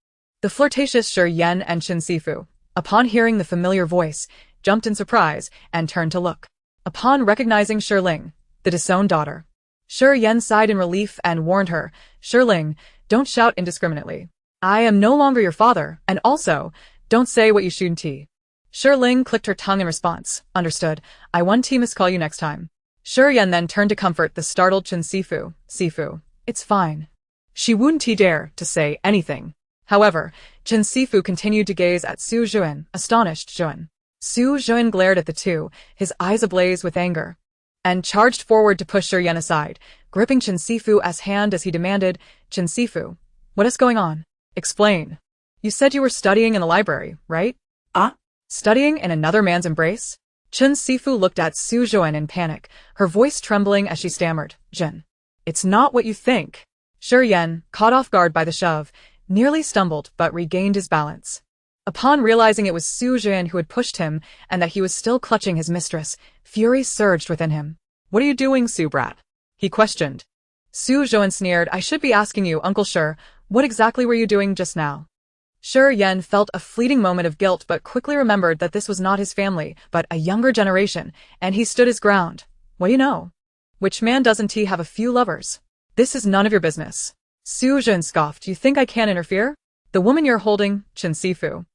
The flirtatious Shi Yan and Chen Sifu, upon hearing the familiar voice, jumped in surprise and turned to look. Upon recognizing Shi Ling, the disowned daughter, Shi Yan sighed in relief and warned her, Shi Ling, don't shout indiscriminately. I am no longer your father, and also, don't say what you shouldn't. Shi Ling clicked her tongue in response. Understood. I won't miscall you next time. Shi Yan then turned to comfort the startled Chen Sifu. Sifu, it's fine. She wouldn't dare to say anything. However, Chen Sifu continued to gaze at Su Juan, astonished Juan. Su Juan glared at the two, his eyes ablaze with anger, and charged forward to push Shi Ling aside, gripping Chen Sifu's hand as he demanded, Chen Sifu, what is going on? Explain. You said you were studying in the library, right? Studying in another man's embrace? Chen Sifu looked at Su Juan in panic, her voice trembling as she stammered, Jin. It's not what you think. Shi Ling, caught off guard by the shove, nearly stumbled but regained his balance. Upon realizing it was Su Juan who had pushed him and that he was still clutching his mistress, fury surged within him. What are you doing, Su Brat? He questioned. Su Juan sneered, I should be asking you, Uncle Shi, what exactly were you doing just now? Shi Ling felt a fleeting moment of guilt but quickly remembered that this was not his family, but a younger generation, and he stood his ground. What do you know? Which man doesn't he have a few lovers? This is none of your business. Su Juan scoffed, you think I can't interfere? The woman you're holding, Chen Sifu.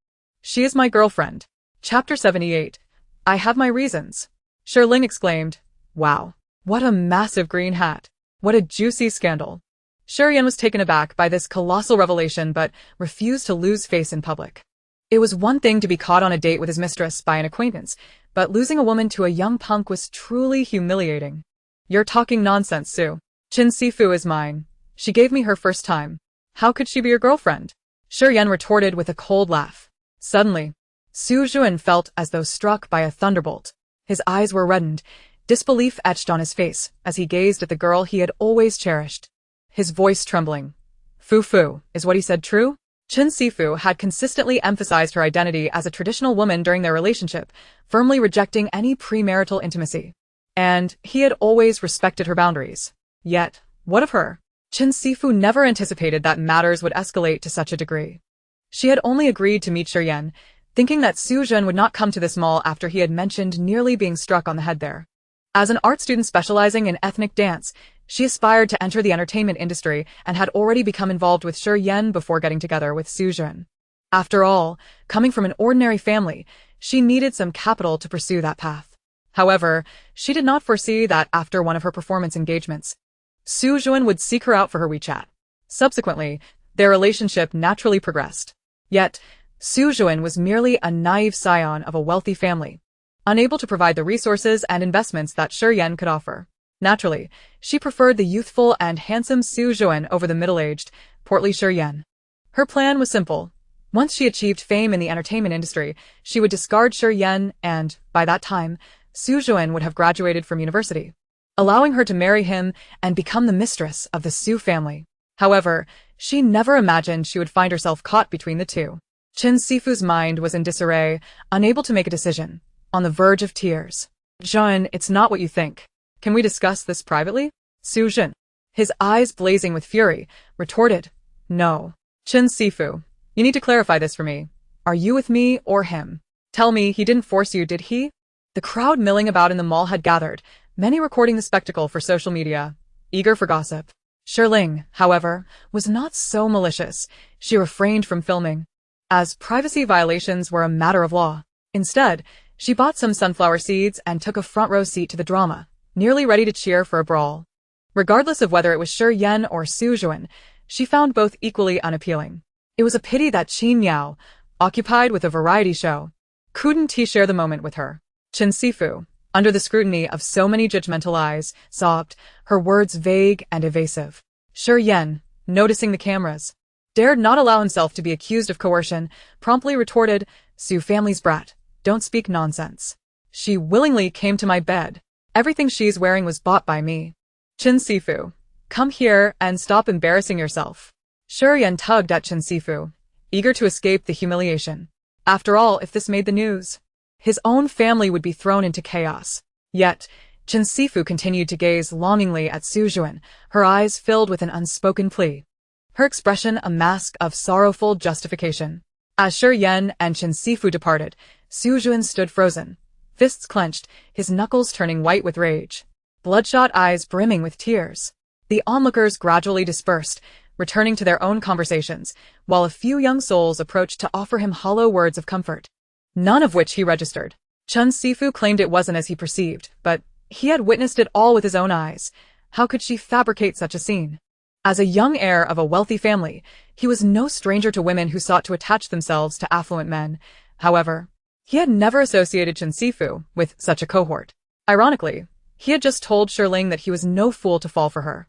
She is my girlfriend. Chapter 78. I have my reasons. Shi Ling exclaimed, wow, what a massive green hat. What a juicy scandal. Shi Ling was taken aback by this colossal revelation but refused to lose face in public. It was one thing to be caught on a date with his mistress by an acquaintance, but losing a woman to a young punk was truly humiliating. You're talking nonsense, Su. Chen Sifu is mine. She gave me her first time. How could she be your girlfriend? Shi Ling retorted with a cold laugh. Suddenly, Su Juan felt as though struck by a thunderbolt. His eyes were reddened, disbelief etched on his face as he gazed at the girl he had always cherished. His voice trembling. Fu, is what he said true? Chen Sifu had consistently emphasized her identity as a traditional woman during their relationship, firmly rejecting any premarital intimacy. And he had always respected her boundaries. Yet, what of her? Chen Sifu never anticipated that matters would escalate to such a degree. She had only agreed to meet Shi Ling, thinking that Su Juan would not come to this mall after he had mentioned nearly being struck on the head there. As an art student specializing in ethnic dance, she aspired to enter the entertainment industry and had already become involved with Shi Ling before getting together with Su Juan. After all, coming from an ordinary family, she needed some capital to pursue that path. However, she did not foresee that after one of her performance engagements, Su Juan would seek her out for her WeChat. Subsequently, their relationship naturally progressed. Yet, Su Juan was merely a naive scion of a wealthy family, unable to provide the resources and investments that Shi Ling could offer. Naturally, she preferred the youthful and handsome Su Juan over the middle-aged, portly Shi Ling. Her plan was simple. Once she achieved fame in the entertainment industry, she would discard Shi Ling and, by that time, Su Juan would have graduated from university, allowing her to marry him and become the mistress of the Su family. However, she never imagined she would find herself caught between the two. Chen Sifu's mind was in disarray, unable to make a decision, on the verge of tears. Juan, it's not what you think. Can we discuss this privately? Su Juan, his eyes blazing with fury, retorted, no. Chen Sifu, you need to clarify this for me. Are you with me or him? Tell me he didn't force you, did he? The crowd milling about in the mall had gathered, many recording the spectacle for social media, eager for gossip. Shi Ling, however, was not so malicious. She refrained from filming, as privacy violations were a matter of law. Instead, she bought some sunflower seeds and took a front-row seat to the drama, nearly ready to cheer for a brawl. Regardless of whether it was Shi Ling or Su Juan, she found both equally unappealing. It was a pity that Qin Miao, occupied with a variety show, couldn't share the moment with her. Chen Sifu, under the scrutiny of so many judgmental eyes, sobbed, her words vague and evasive. Shi Ling, noticing the cameras, dared not allow himself to be accused of coercion, promptly retorted, Su family's brat, don't speak nonsense. She willingly came to my bed. Everything she's wearing was bought by me. Chen Sifu, come here and stop embarrassing yourself. Shi Ling tugged at Chen Sifu, eager to escape the humiliation. After all, if this made the news, his own family would be thrown into chaos. Yet, Chen Sifu continued to gaze longingly at Su Juan, her eyes filled with an unspoken plea, her expression a mask of sorrowful justification. As Shi Ling and Chen Sifu departed, Su Juan stood frozen, fists clenched, his knuckles turning white with rage, bloodshot eyes brimming with tears. The onlookers gradually dispersed, returning to their own conversations, while a few young souls approached to offer him hollow words of comfort, none of which he registered. Chen Sifu claimed it wasn't as he perceived, but he had witnessed it all with his own eyes. How could she fabricate such a scene? As a young heir of a wealthy family, he was no stranger to women who sought to attach themselves to affluent men. However, he had never associated Chen Sifu with such a cohort. Ironically, he had just told Shi Ling that he was no fool to fall for her,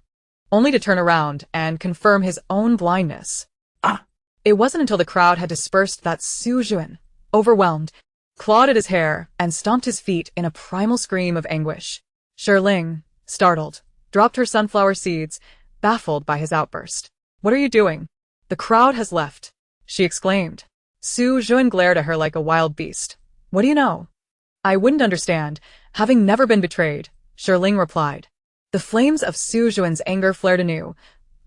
only to turn around and confirm his own blindness. It wasn't until the crowd had dispersed that Su Juan, overwhelmed, clawed at his hair and stomped his feet in a primal scream of anguish. Shi Ling, startled, dropped her sunflower seeds, baffled by his outburst. "What are you doing? The crowd has left," she exclaimed. Su Juan glared at her like a wild beast. "What do you know?" "I wouldn't understand, having never been betrayed," Shi Ling replied. The flames of Su Juan's anger flared anew.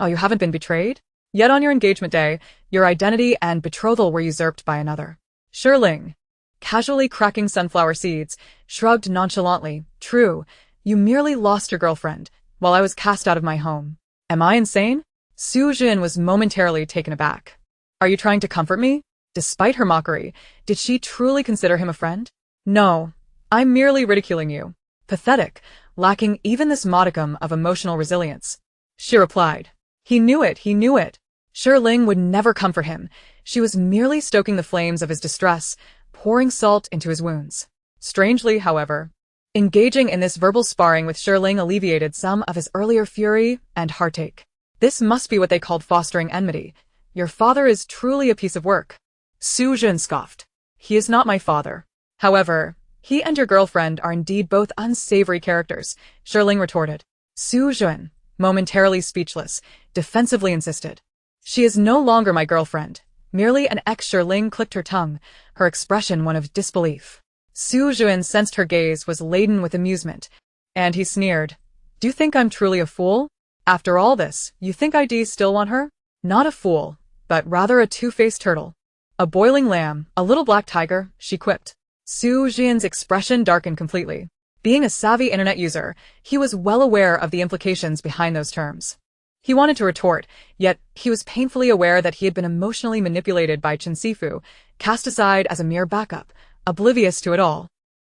"Oh, you haven't been betrayed? Yet on your engagement day, your identity and betrothal were usurped by another." Shi Ling, casually cracking sunflower seeds, shrugged nonchalantly. "True, you merely lost your girlfriend, while I was cast out of my home. Am I insane?" Su Juan was momentarily taken aback. "Are you trying to comfort me?" Despite her mockery, did she truly consider him a friend? "No, I'm merely ridiculing you. Pathetic, lacking even this modicum of emotional resilience," she replied. He knew it. Shi Ling would never comfort him. She was merely stoking the flames of his distress, pouring salt into his wounds. Strangely, however, engaging in this verbal sparring with Shi Ling alleviated some of his earlier fury and heartache. This must be what they called fostering enmity. "Your father is truly a piece of work." Su Juan scoffed. "He is not my father. However, he and your girlfriend are indeed both unsavory characters," Shi Ling retorted. Su Juan, momentarily speechless, defensively insisted. "She is no longer my girlfriend. Merely an ex." Shi Ling clicked her tongue, her expression one of disbelief. Su Juan sensed her gaze was laden with amusement, and he sneered. "Do you think I'm truly a fool? After all this, you think I still want her? Not a fool, but rather a two-faced turtle. A boiling lamb, a little black tiger," she quipped. Su Juan's expression darkened completely. Being a savvy internet user, he was well aware of the implications behind those terms. He wanted to retort, yet he was painfully aware that he had been emotionally manipulated by Chen Sifu, cast aside as a mere backup, oblivious to it all.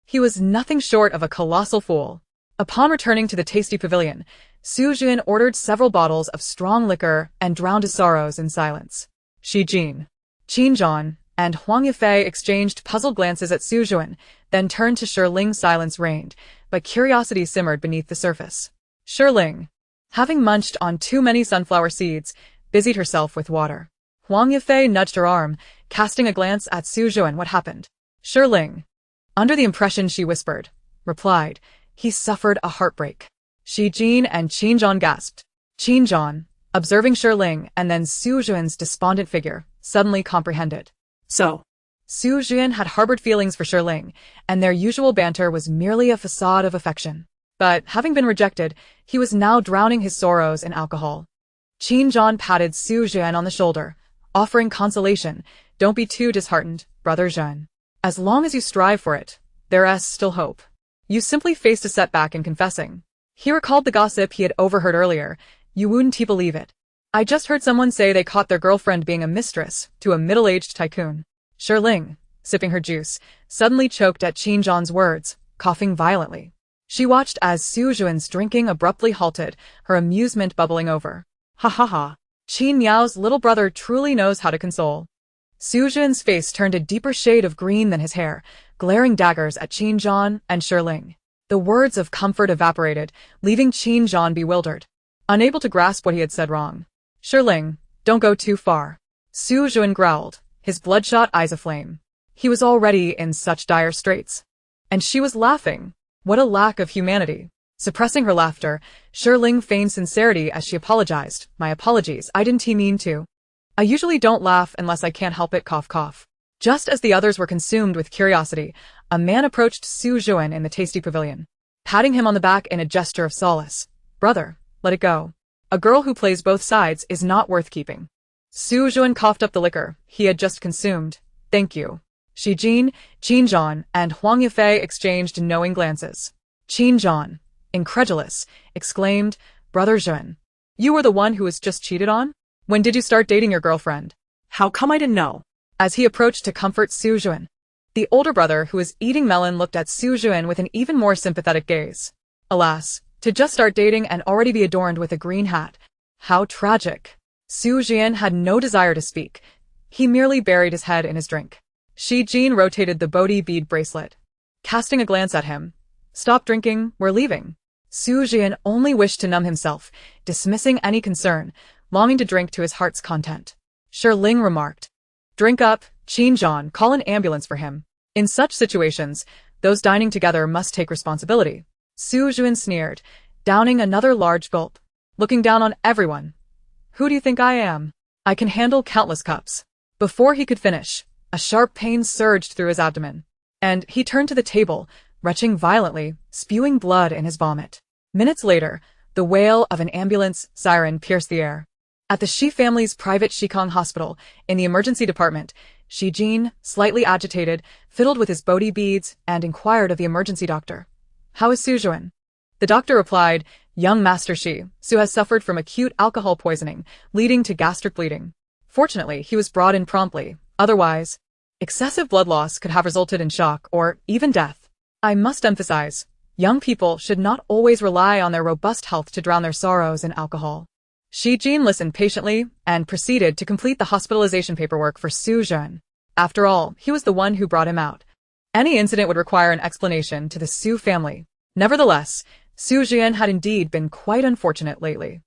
He was nothing short of a colossal fool. Upon returning to the tasty pavilion, Su Juan ordered several bottles of strong liquor and drowned his sorrows in silence. Shi Jin, Qin Zhan, and Huang Yifei exchanged puzzled glances at Su Juan, then turned to Shi Ling. Silence reigned, but curiosity simmered beneath the surface. Shi Ling, having munched on too many sunflower seeds, busied herself with water. Huang Yifei nudged her arm, casting a glance at Su Juan. "What happened?" Shi Ling, under the impression she whispered, replied, "He suffered a heartbreak." Shi Jin and Qin Zhan gasped. Qin Zhan, observing Shi Ling and then Su Juan's despondent figure, suddenly comprehended. So, Su Juan had harbored feelings for Shi Ling, and their usual banter was merely a facade of affection. But, having been rejected, he was now drowning his sorrows in alcohol. Qin Zhan patted Su Juan on the shoulder, offering consolation. "Don't be too disheartened, brother Zhan. As long as you strive for it, there is still hope. You simply faced a setback in confessing." He recalled the gossip he had overheard earlier. "You wouldn't believe it. I just heard someone say they caught their girlfriend being a mistress to a middle-aged tycoon." Shi Ling, sipping her juice, suddenly choked at Qin Zhan's words, coughing violently. She watched as Su Juan's drinking abruptly halted, her amusement bubbling over. "Ha ha ha. Qin Miao's little brother truly knows how to console." Su Juan's face turned a deeper shade of green than his hair, glaring daggers at Qin Zhan and Shi Ling. The words of comfort evaporated, leaving Qin Zhan bewildered, unable to grasp what he had said wrong. "Shi Ling, don't go too far." Su Juan growled, his bloodshot eyes aflame. He was already in such dire straits. And she was laughing. What a lack of humanity. Suppressing her laughter, Shi Ling feigned sincerity as she apologized. "My apologies, I didn't mean to. I usually don't laugh unless I can't help it." Cough cough. Just as the others were consumed with curiosity, a man approached Su Juan in the tasty pavilion, patting him on the back in a gesture of solace. "Brother, let it go. A girl who plays both sides is not worth keeping." Su Juan coughed up the liquor he had just consumed. "Thank you." Shi Jin, Qin Zhan, and Huang Yifei exchanged knowing glances. Qin Zhan, incredulous, exclaimed, "Brother Zhan, you were the one who was just cheated on? When did you start dating your girlfriend?" how come I didn't know? As he approached to comfort Su Juan, the older brother who was eating melon looked at Su Juan with an even more sympathetic gaze. Alas, to just start dating and already be adorned with a green hat. How tragic. Su Jian had no desire to speak. He merely buried his head in his drink. Shi Jin rotated the Bodhi bead bracelet, casting a glance at him. Stop drinking, we're leaving. Su Jian only wished to numb himself, dismissing any concern, longing to drink to his heart's content. Shi Ling remarked. Drink up, Qin Zhan, call an ambulance for him. In such situations, those dining together must take responsibility. Su Jian sneered, downing another large gulp, looking down on everyone. Who do you think I am? I can handle countless cups. Before he could finish, a sharp pain surged through his abdomen, and he turned to the table, retching violently, spewing blood in his vomit. Minutes later, the wail of an ambulance siren pierced the air. At the Shi family's private Shikong hospital, in the emergency department, Shi Jin, slightly agitated, fiddled with his Bodhi beads and inquired of the emergency doctor. How is Su Juan? The doctor replied, Young Master Shi, Su has suffered from acute alcohol poisoning, leading to gastric bleeding. Fortunately, he was brought in promptly. Otherwise, excessive blood loss could have resulted in shock or even death. I must emphasize, young people should not always rely on their robust health to drown their sorrows in alcohol. Shi Jin listened patiently and proceeded to complete the hospitalization paperwork for Su Juan. After all, he was the one who brought him out. Any incident would require an explanation to the Su family. Nevertheless, Su Jian had indeed been quite unfortunate lately.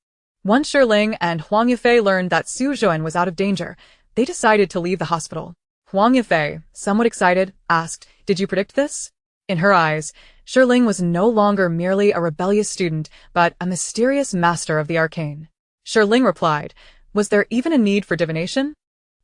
Once Shi Ling and Huang Yifei learned that Su Juan was out of danger, they decided to leave the hospital. Huang Yifei, somewhat excited, asked, Did you predict this? In her eyes, Shi Ling was no longer merely a rebellious student, but a mysterious master of the arcane. Shi Ling replied, Was there even a need for divination?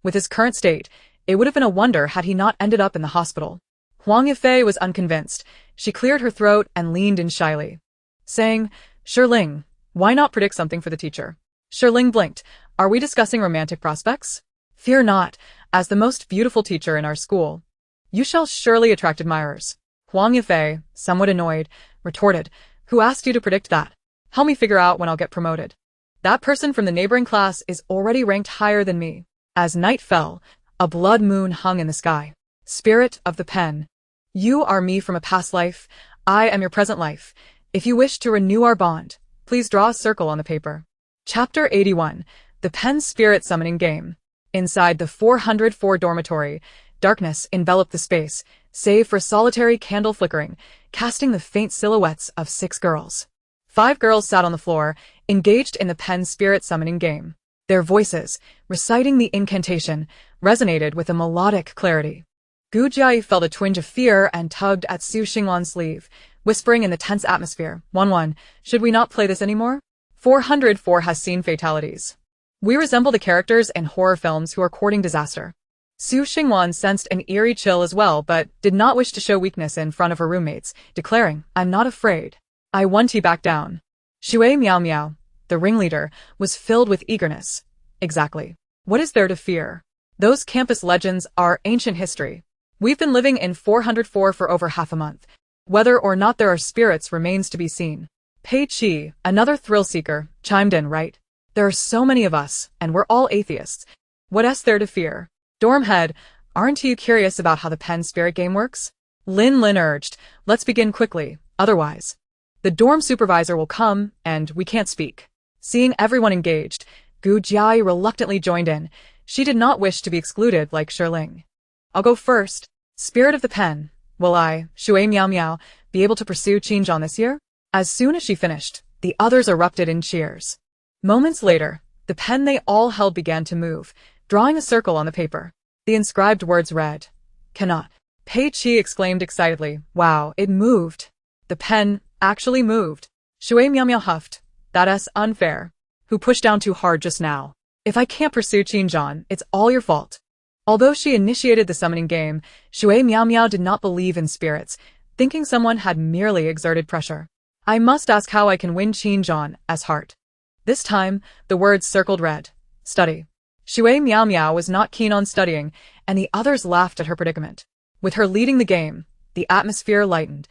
With his current state, it would have been a wonder had he not ended up in the hospital. Huang Yifei was unconvinced. She cleared her throat and leaned in shyly, saying, Shi Ling, why not predict something for the teacher? Shi Ling blinked. Are we discussing romantic prospects? Fear not, as the most beautiful teacher in our school, you shall surely attract admirers. Huang Yifei, somewhat annoyed, retorted, Who asked you to predict that? Help me figure out when I'll get promoted. That person from the neighboring class is already ranked higher than me. As night fell, a blood moon hung in the sky. Spirit of the pen. You are me from a past life. I am your present life. If you wish to renew our bond, please draw a circle on the paper. Chapter 81. The Pen Spirit Summoning Game. Inside the 404 dormitory, darkness enveloped the space, save for solitary candle flickering, casting the faint silhouettes of 6 girls. 5 girls sat on the floor, engaged in the pen spirit summoning game. Their voices, reciting the incantation, resonated with a melodic clarity. Gu Jiai felt a twinge of fear and tugged at Su Xingwan's sleeve, whispering in the tense atmosphere, 1-1, should we not play this anymore? 404 has seen fatalities. We resemble the characters in horror films who are courting disaster. Su Xingwan sensed an eerie chill as well, but did not wish to show weakness in front of her roommates, declaring, I'm not afraid. I want to back down. Shui Miao Miao, the ringleader, was filled with eagerness. Exactly. What is there to fear? Those campus legends are ancient history. We've been living in 404 for over half a month. Whether or not there are spirits remains to be seen. Pei Qi, another thrill-seeker, chimed in, right? There are so many of us, and we're all atheists. What else there to fear? Dorm head, aren't you curious about how the pen spirit game works? Lin urged, let's begin quickly, otherwise the dorm supervisor will come, and we can't speak. Seeing everyone engaged, Gu Jiai reluctantly joined in. She did not wish to be excluded like Shi Ling. I'll go first. Spirit of the pen, will I, Shui Miao Miao, be able to pursue Qinzhan this year? As soon as she finished, the others erupted in cheers. Moments later, the pen they all held began to move, drawing a circle on the paper. The inscribed words read, Cannot. Pei Qi exclaimed excitedly, Wow, it moved. The pen actually moved. Shui Miao Miao huffed, That's unfair. Who pushed down too hard just now? If I can't pursue Qinzhan, it's all your fault. Although she initiated the summoning game, Shui Miao Miao did not believe in spirits, thinking someone had merely exerted pressure. I must ask how I can win Qinzhan as heart. This time, the words circled read, Study. Shui Miao Miao was not keen on studying, and the others laughed at her predicament. With her leading the game, the atmosphere lightened,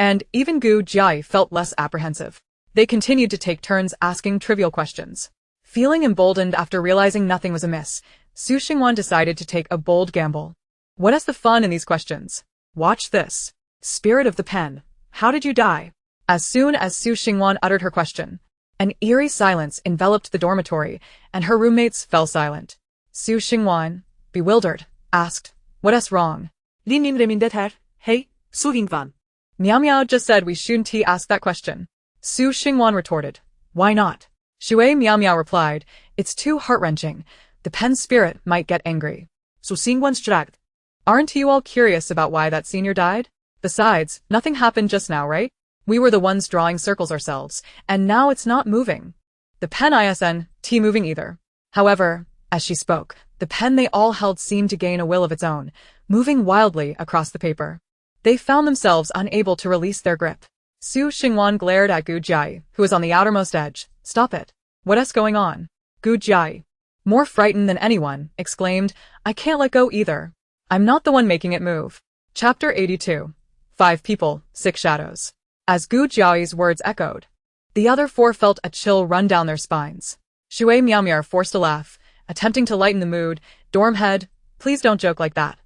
and even Gu Jiai felt less apprehensive. They continued to take turns asking trivial questions. Feeling emboldened after realizing nothing was amiss, Su Xingwan decided to take a bold gamble. What is the fun in these questions? Watch this. Spirit of the pen, how did you die? As soon as Su Xingwan uttered her question, An eerie silence enveloped the dormitory, and her roommates fell silent. Su Xingwan, bewildered, asked, "What's wrong?" Lin reminded her, "Hey, Su Hingwan." Miao Miao just said we shouldn't ask that question. Su Xingwan retorted, "Why not?" Shui Miao Miao replied, "It's too heart-wrenching. The pen's spirit might get angry." Su Xingwan shrugged. Aren't you all curious about why that senior died? Besides, nothing happened just now, right? We were the ones drawing circles ourselves, and now it's not moving. The pen isn't moving either. However, as she spoke, the pen they all held seemed to gain a will of its own, moving wildly across the paper. They found themselves unable to release their grip. Su Xingwan glared at Gu Jiai, who was on the outermost edge. "Stop it. What's going on?" Gu Jiai, more frightened than anyone, exclaimed, "I can't let go either. I'm not the one making it move." Chapter 82. 5 people, 6 shadows. As Gu Jiai's words echoed, the other 4 felt a chill run down their spines. Shui Miao Miao forced a laugh, attempting to lighten the mood. "Dorm head, please don't joke like that.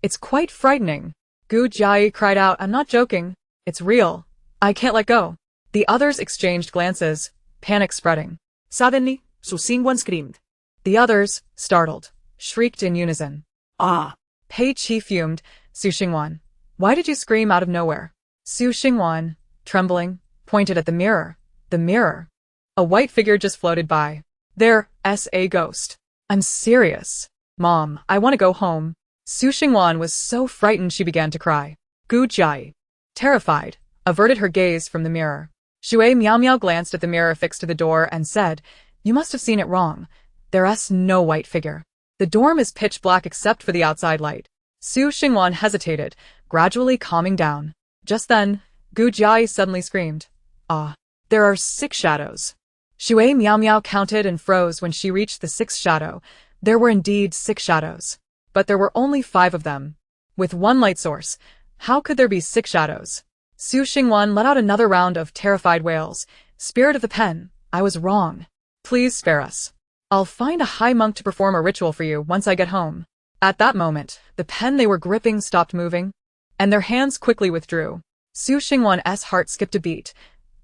It's quite frightening." Gu Jiai cried out, "I'm not joking. It's real. I can't let go." The others exchanged glances, panic spreading. Suddenly, Su Xingwan screamed. The others, startled, shrieked in unison. "Ah!" Pei Qi fumed. "Su Xingwan, why did you scream out of nowhere?" Su Xingwan, trembling, pointed at the mirror. The mirror. A white figure just floated by. "There's a ghost. I'm serious. Mom, I want to go home." Su Xingwan was so frightened she began to cry. Gu Jiai, terrified, averted her gaze from the mirror. Shui Miao Miao glanced at the mirror affixed to the door and said, "You must have seen it wrong. There's no white figure. The dorm is pitch black except for the outside light." Su Xingwan hesitated, gradually calming down. Just then, Gu Jiai suddenly screamed, "Ah, there are 6 shadows." Shui Miao Miao counted and froze when she reached the 6th shadow. There were indeed 6 shadows. But there were only 5 of them. With one light source, how could there be 6 shadows? Su Xingwan let out another round of terrified wails. "Spirit of the pen, I was wrong. Please spare us. I'll find a high monk to perform a ritual for you once I get home." At that moment, the pen they were gripping stopped moving, and their hands quickly withdrew. Su Xingwan's heart skipped a beat.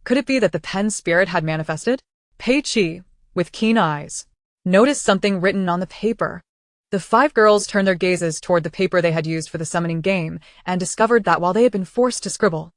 Could it be that the pen's spirit had manifested? Pei Qi, with keen eyes, noticed something written on the paper. The 5 girls turned their gazes toward the paper they had used for the summoning game and discovered that while they had been forced to scribble,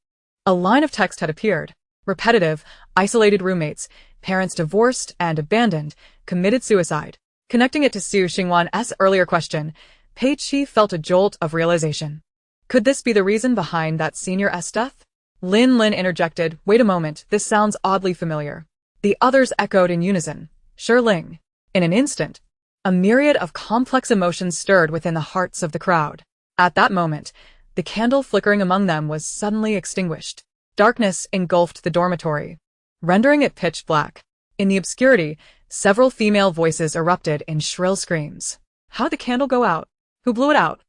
a line of text had appeared. Repetitive, isolated roommates, parents divorced and abandoned, committed suicide. Connecting it to Su Xingwan's earlier question, Pei Qi felt a jolt of realization. Could this be the reason behind that senior's death? Lin interjected, "Wait a moment, this sounds oddly familiar." The others echoed in unison, "Shi Ling." In an instant, a myriad of complex emotions stirred within the hearts of the crowd. At that moment, the candle flickering among them was suddenly extinguished. Darkness engulfed the dormitory, rendering it pitch black. In the obscurity, several female voices erupted in shrill screams. "How'd the candle go out? Who blew it out?"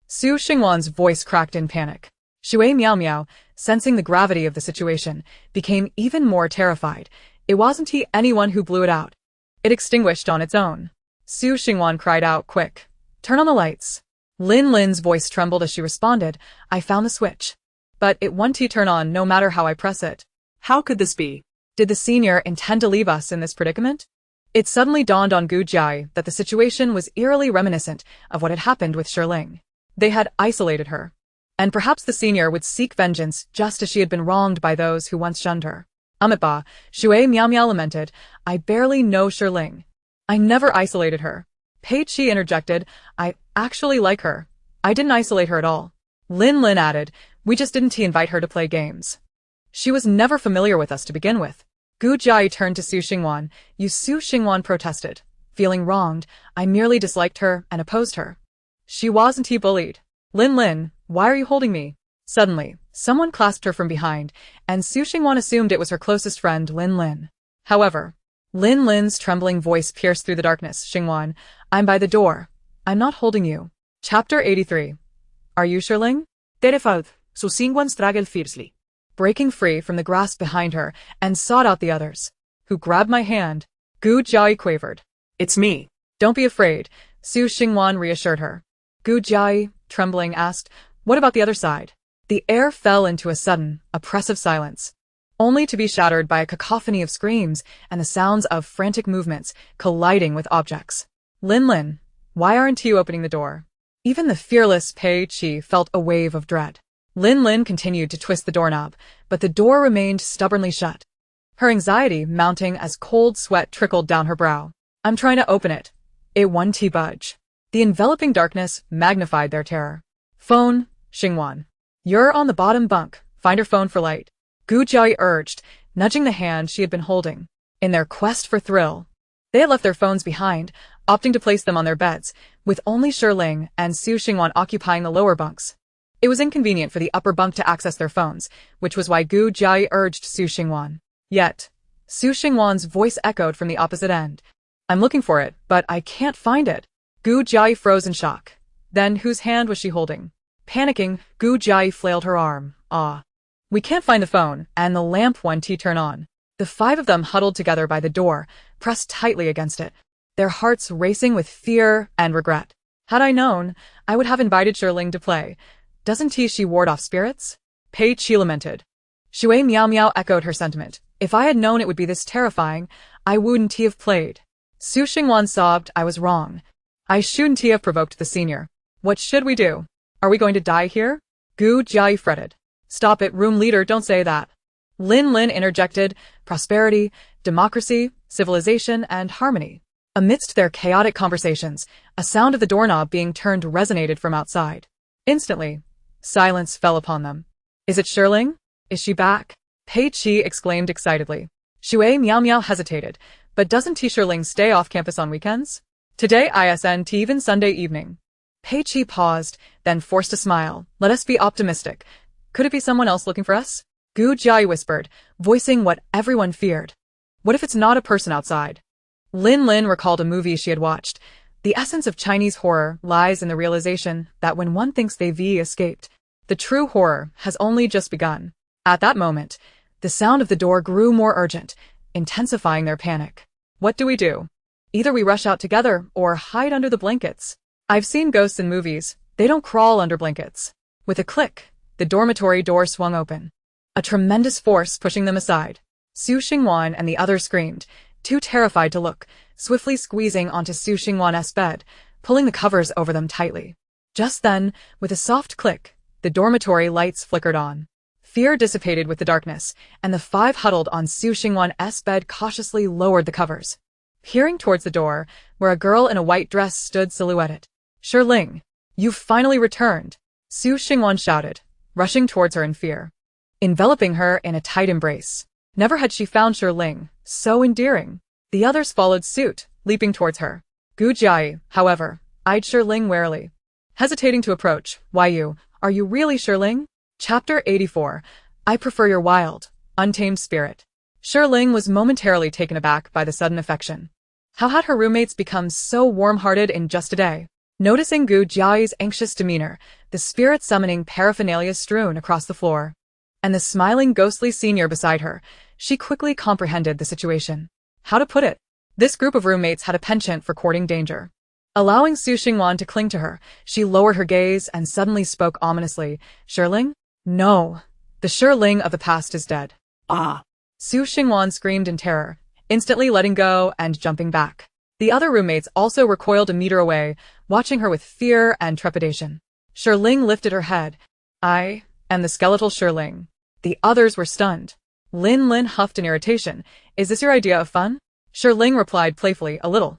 Su Xingwan's voice cracked in panic. Shui Miao Miao, sensing the gravity of the situation, became even more terrified. It wasn't anyone who blew it out. It extinguished on its own. Su Xingwan cried out, "Quick, turn on the lights." Lin's voice trembled as she responded, "I found the switch. But it won't turn on no matter how I press it." How could this be? Did the senior intend to leave us in this predicament? It suddenly dawned on Gu Jiai that the situation was eerily reminiscent of what had happened with Shi Ling. They had isolated her. And perhaps the senior would seek vengeance just as she had been wronged by those who once shunned her. "Amitba," Shui Miao Miao lamented, "I barely know Shi Ling. I never isolated her." Pei Qi interjected, "I actually like her. I didn't isolate her at all." Lin added, "We just didn't invite her to play games. She was never familiar with us to begin with." Gu Jiai turned to Su Xingwan. Su Xingwan protested. "Feeling wronged, I merely disliked her and opposed her. She wasn't bullied." Lin, "Why are you holding me?" Suddenly, someone clasped her from behind, and Su Xingwan assumed it was her closest friend, Lin. However, Lin's trembling voice pierced through the darkness. "Xingwan, I'm by the door. I'm not holding you." Chapter 83. Are you Shi Ling? Terrified, Su Xingwan struggled fiercely, breaking free from the grasp behind her, and sought out the others. "Who grabbed my hand?" Gu Jiai quavered. "It's me." "Don't be afraid," Su Xingwan reassured her. Gu Jiai, trembling, asked, "What about the other side?" The air fell into a sudden, oppressive silence. only to be shattered by a cacophony of screams and the sounds of frantic movements colliding with objects. Lin, why aren't you opening the door? Even the fearless Pei Qi felt a wave of dread. Lin continued to twist the doorknob, but the door remained stubbornly shut. Her anxiety mounting as cold sweat trickled down her brow. I'm trying to open it. It won't budge. The enveloping darkness magnified their terror. Phone, Xingwan. You're on the bottom bunk. Find your phone for light. Gu Jiayi urged, nudging the hand she had been holding. In their quest for thrill, they had left their phones behind, opting to place them on their beds, with only Shi Ling and Su Xingwan occupying the lower bunks. It was inconvenient for the upper bunk to access their phones, which was why Gu Jiayi urged Su Xingwan. Yet, Su Xingwan's voice echoed from the opposite end. I'm looking for it, but I can't find it. Gu Jiayi froze in shock. Then whose hand was she holding? Panicking, Gu Jiayi flailed her arm. We can't find the phone, and the lamp won't turn on. The five of them huddled together by the door, pressed tightly against it, their hearts racing with fear and regret. Had I known, I would have invited Shi Ling to play. Doesn't she ward off spirits? Pei Qi lamented. Shui Miao Miao echoed her sentiment. If I had known it would be this terrifying, I wouldn't have played. Su Xingwan sobbed. I was wrong. I shouldn't have provoked the senior. What should we do? Are we going to die here? Gu Jiayi fretted. Stop it, room leader, don't say that. Lin interjected, prosperity, democracy, civilization, and harmony. Amidst their chaotic conversations, a sound of the doorknob being turned resonated from outside. Instantly, silence fell upon them. Is it Shi Ling? Is she back? Pei Qi exclaimed excitedly. Shui Miao Miao hesitated, but doesn't Shi Ling stay off campus on weekends? Today isn't even Sunday evening. Pei Qi paused, then forced a smile. Let us be optimistic. Could it be someone else looking for us? Gu Jiayi whispered, voicing what everyone feared. What if it's not a person outside? Lin recalled a movie she had watched. The essence of Chinese horror lies in the realization that when one thinks they've escaped, the true horror has only just begun. At that moment, the sound of the door grew more urgent, intensifying their panic. What do we do? Either we rush out together or hide under the blankets. I've seen ghosts in movies. They don't crawl under blankets. With a click, the dormitory door swung open. A tremendous force pushing them aside. Su Xingwan and the others screamed, too terrified to look, swiftly squeezing onto Su Xingwan's bed, pulling the covers over them tightly. Just then, with a soft click, the dormitory lights flickered on. Fear dissipated with the darkness, and the five huddled on Su Xingwan's bed cautiously lowered the covers. Peering towards the door, where a girl in a white dress stood silhouetted. Shi Ling, you've finally returned, Su Xingwan shouted, rushing towards her in fear, enveloping her in a tight embrace. Never had she found Shi Ling so endearing. The others followed suit, leaping towards her. Gu Jiayi, however, eyed Shi Ling warily, hesitating to approach. Are you really Shi Ling? Chapter 84. I prefer your wild, untamed spirit. Shi Ling was momentarily taken aback by the sudden affection. How had her roommates become so warm-hearted in just a day? Noticing Gu Jiayi's anxious demeanor, the spirit-summoning paraphernalia strewn across the floor, and the smiling ghostly senior beside her, she quickly comprehended the situation. How to put it? This group of roommates had a penchant for courting danger. Allowing Su Xingwan to cling to her, she lowered her gaze and suddenly spoke ominously. Shi Ling? No. The Shi Ling of the past is dead. Su Xingwan screamed in terror, instantly letting go and jumping back. The other roommates also recoiled a meter away, watching her with fear and trepidation. Shi Ling lifted her head. I am the skeletal Shi Ling. The others were stunned. Lin huffed in irritation. Is this your idea of fun? Shi Ling replied playfully, a little.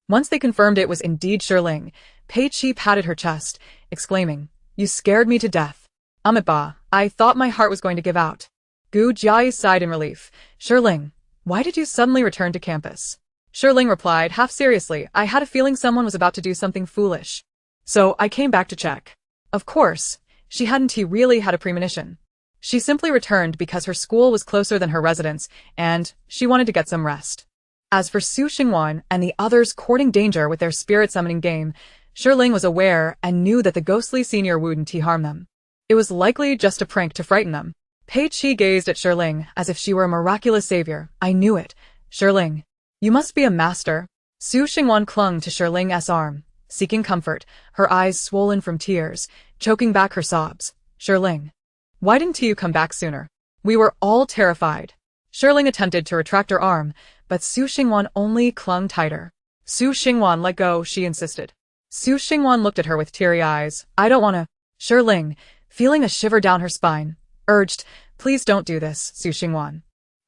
Once they confirmed it was indeed Shi Ling, Pei Qi patted her chest, exclaiming, You scared me to death. I thought my heart was going to give out. Gu Jiayi sighed in relief. Shi Ling, why did you suddenly return to campus? Shi Ling replied half seriously, I had a feeling someone was about to do something foolish. So I came back to check. Of course, she hadn't really had a premonition. She simply returned because her school was closer than her residence, and she wanted to get some rest. As for Su Xingwan and the others courting danger with their spirit-summoning game, Shi Ling was aware and knew that the ghostly senior wouldn't harm them. It was likely just a prank to frighten them. Pei Qi gazed at Shi Ling as if she were a miraculous savior. I knew it. Shi Ling, you must be a master. Su Xingwan clung to Shi Ling's arm, seeking comfort, her eyes swollen from tears, choking back her sobs. Shi Ling, why didn't you come back sooner? We were all terrified. Shi Ling attempted to retract her arm, but Su Xingwan only clung tighter. Su Xingwan, let go, she insisted. Su Xingwan looked at her with teary eyes. I don't wanna. Shi Ling, feeling a shiver down her spine, urged, please don't do this, Su Xingwan.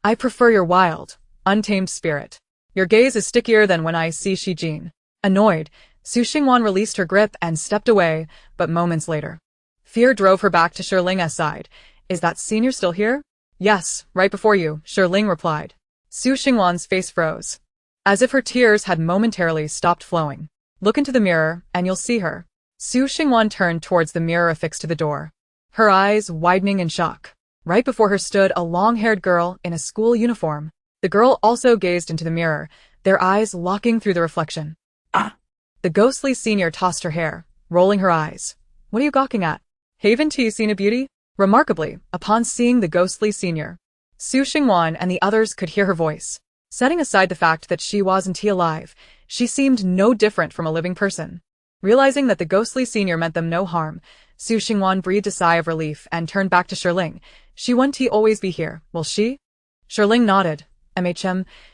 I prefer your wild, untamed spirit. Your gaze is stickier than when I see Shi Jin. Annoyed, Su Xingwan released her grip and stepped away, but moments later. Fear drove her back to Shi Ling's side. Is that senior still here? Yes, right before you, Shi Ling replied. Su Xingwan's face froze, as if her tears had momentarily stopped flowing. Look into the mirror, and you'll see her. Su Xingwan turned towards the mirror affixed to the door, her eyes widening in shock. Right before her stood a long-haired girl in a school uniform. The girl also gazed into the mirror, their eyes locking through the reflection. Ah! The ghostly senior tossed her hair, rolling her eyes. What are you gawking at? Haven't you seen a beauty? Remarkably, upon seeing the ghostly senior, Su Xingwan and the others could hear her voice. Setting aside the fact that she wasn't alive, she seemed no different from a living person. Realizing that the ghostly senior meant them no harm, Su Xingwan breathed a sigh of relief and turned back to Shi Ling. She won't always be here, will she? Shi Ling nodded.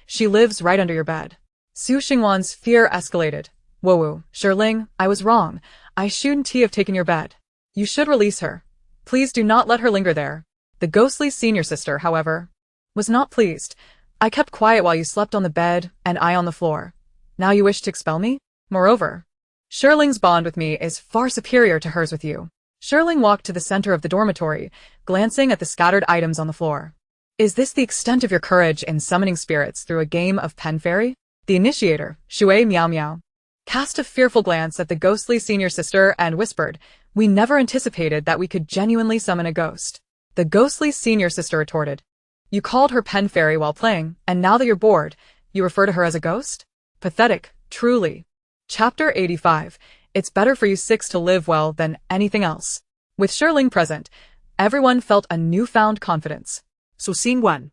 She lives right under your bed. Su Xingwan's fear escalated. Whoa, Shi Ling, I was wrong. I shouldn't have taken your bed. You should release her. Please do not let her linger there. The ghostly senior sister, however, was not pleased. I kept quiet while you slept on the bed and I on the floor. Now you wish to expel me? Moreover, Shi Ling's bond with me is far superior to hers with you. Shi Ling walked to the center of the dormitory, glancing at the scattered items on the floor. Is this the extent of your courage in summoning spirits through a game of pen fairy? The initiator, Shui Miao Miao, cast a fearful glance at the ghostly senior sister and whispered, we never anticipated that we could genuinely summon a ghost. The ghostly senior sister retorted. You called her pen fairy while playing, and now that you're bored, you refer to her as a ghost? Pathetic, truly. Chapter 85. It's better for you six to live well than anything else. With Shi Ling present, everyone felt a newfound confidence. Su Xingwan,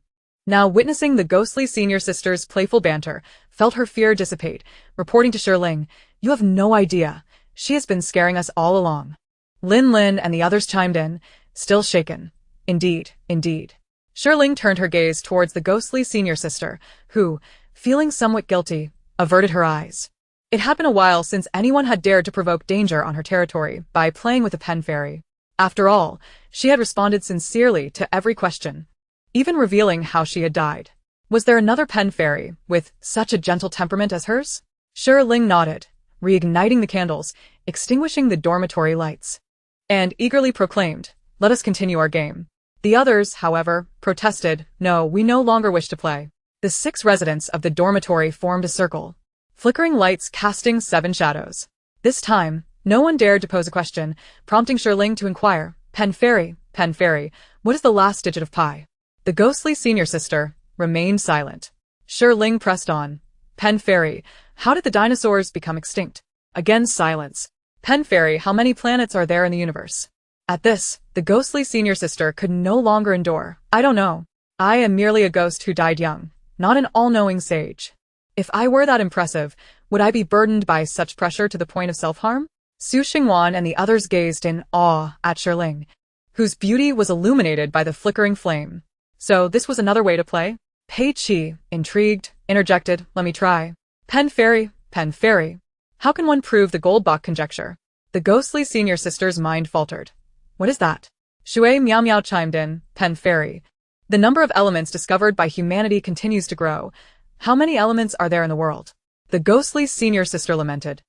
now witnessing the ghostly senior sister's playful banter, felt her fear dissipate, reporting to Shi Ling, you have no idea. She has been scaring us all along. Lin Lin and the others chimed in, still shaken. Indeed, indeed. Shi Ling turned her gaze towards the ghostly senior sister, who, feeling somewhat guilty, averted her eyes. It had been a while since anyone had dared to provoke danger on her territory by playing with a pen fairy. After all, she had responded sincerely to every question, even revealing how she had died. Was there another pen fairy with such a gentle temperament as hers? Shi Ling nodded, reigniting the candles, extinguishing the dormitory lights, and eagerly proclaimed, let us continue our game. The others, however, protested, no, we no longer wish to play. The 6 residents of the dormitory formed a circle, flickering lights casting 7 shadows. This time, no one dared to pose a question, prompting Shi Ling to inquire, pen fairy, what is the last digit of pi? The ghostly senior sister remained silent. Shi Ling pressed on. Pen fairy, how did the dinosaurs become extinct? Again silence. Pen fairy, how many planets are there in the universe? At this, the ghostly senior sister could no longer endure. I don't know. I am merely a ghost who died young, not an all-knowing sage. If I were that impressive, would I be burdened by such pressure to the point of self-harm? Su Xingwan and the others gazed in awe at Shi Ling, whose beauty was illuminated by the flickering flame. So this was another way to play? Pei Qi, intrigued, interjected, let me try. Pen fairy, how can one prove the Goldbach conjecture? The ghostly senior sister's mind faltered. What is that? Shui Miao Miao chimed in, pen fairy. The number of elements discovered by humanity continues to grow. How many elements are there in the world? The ghostly senior sister lamented.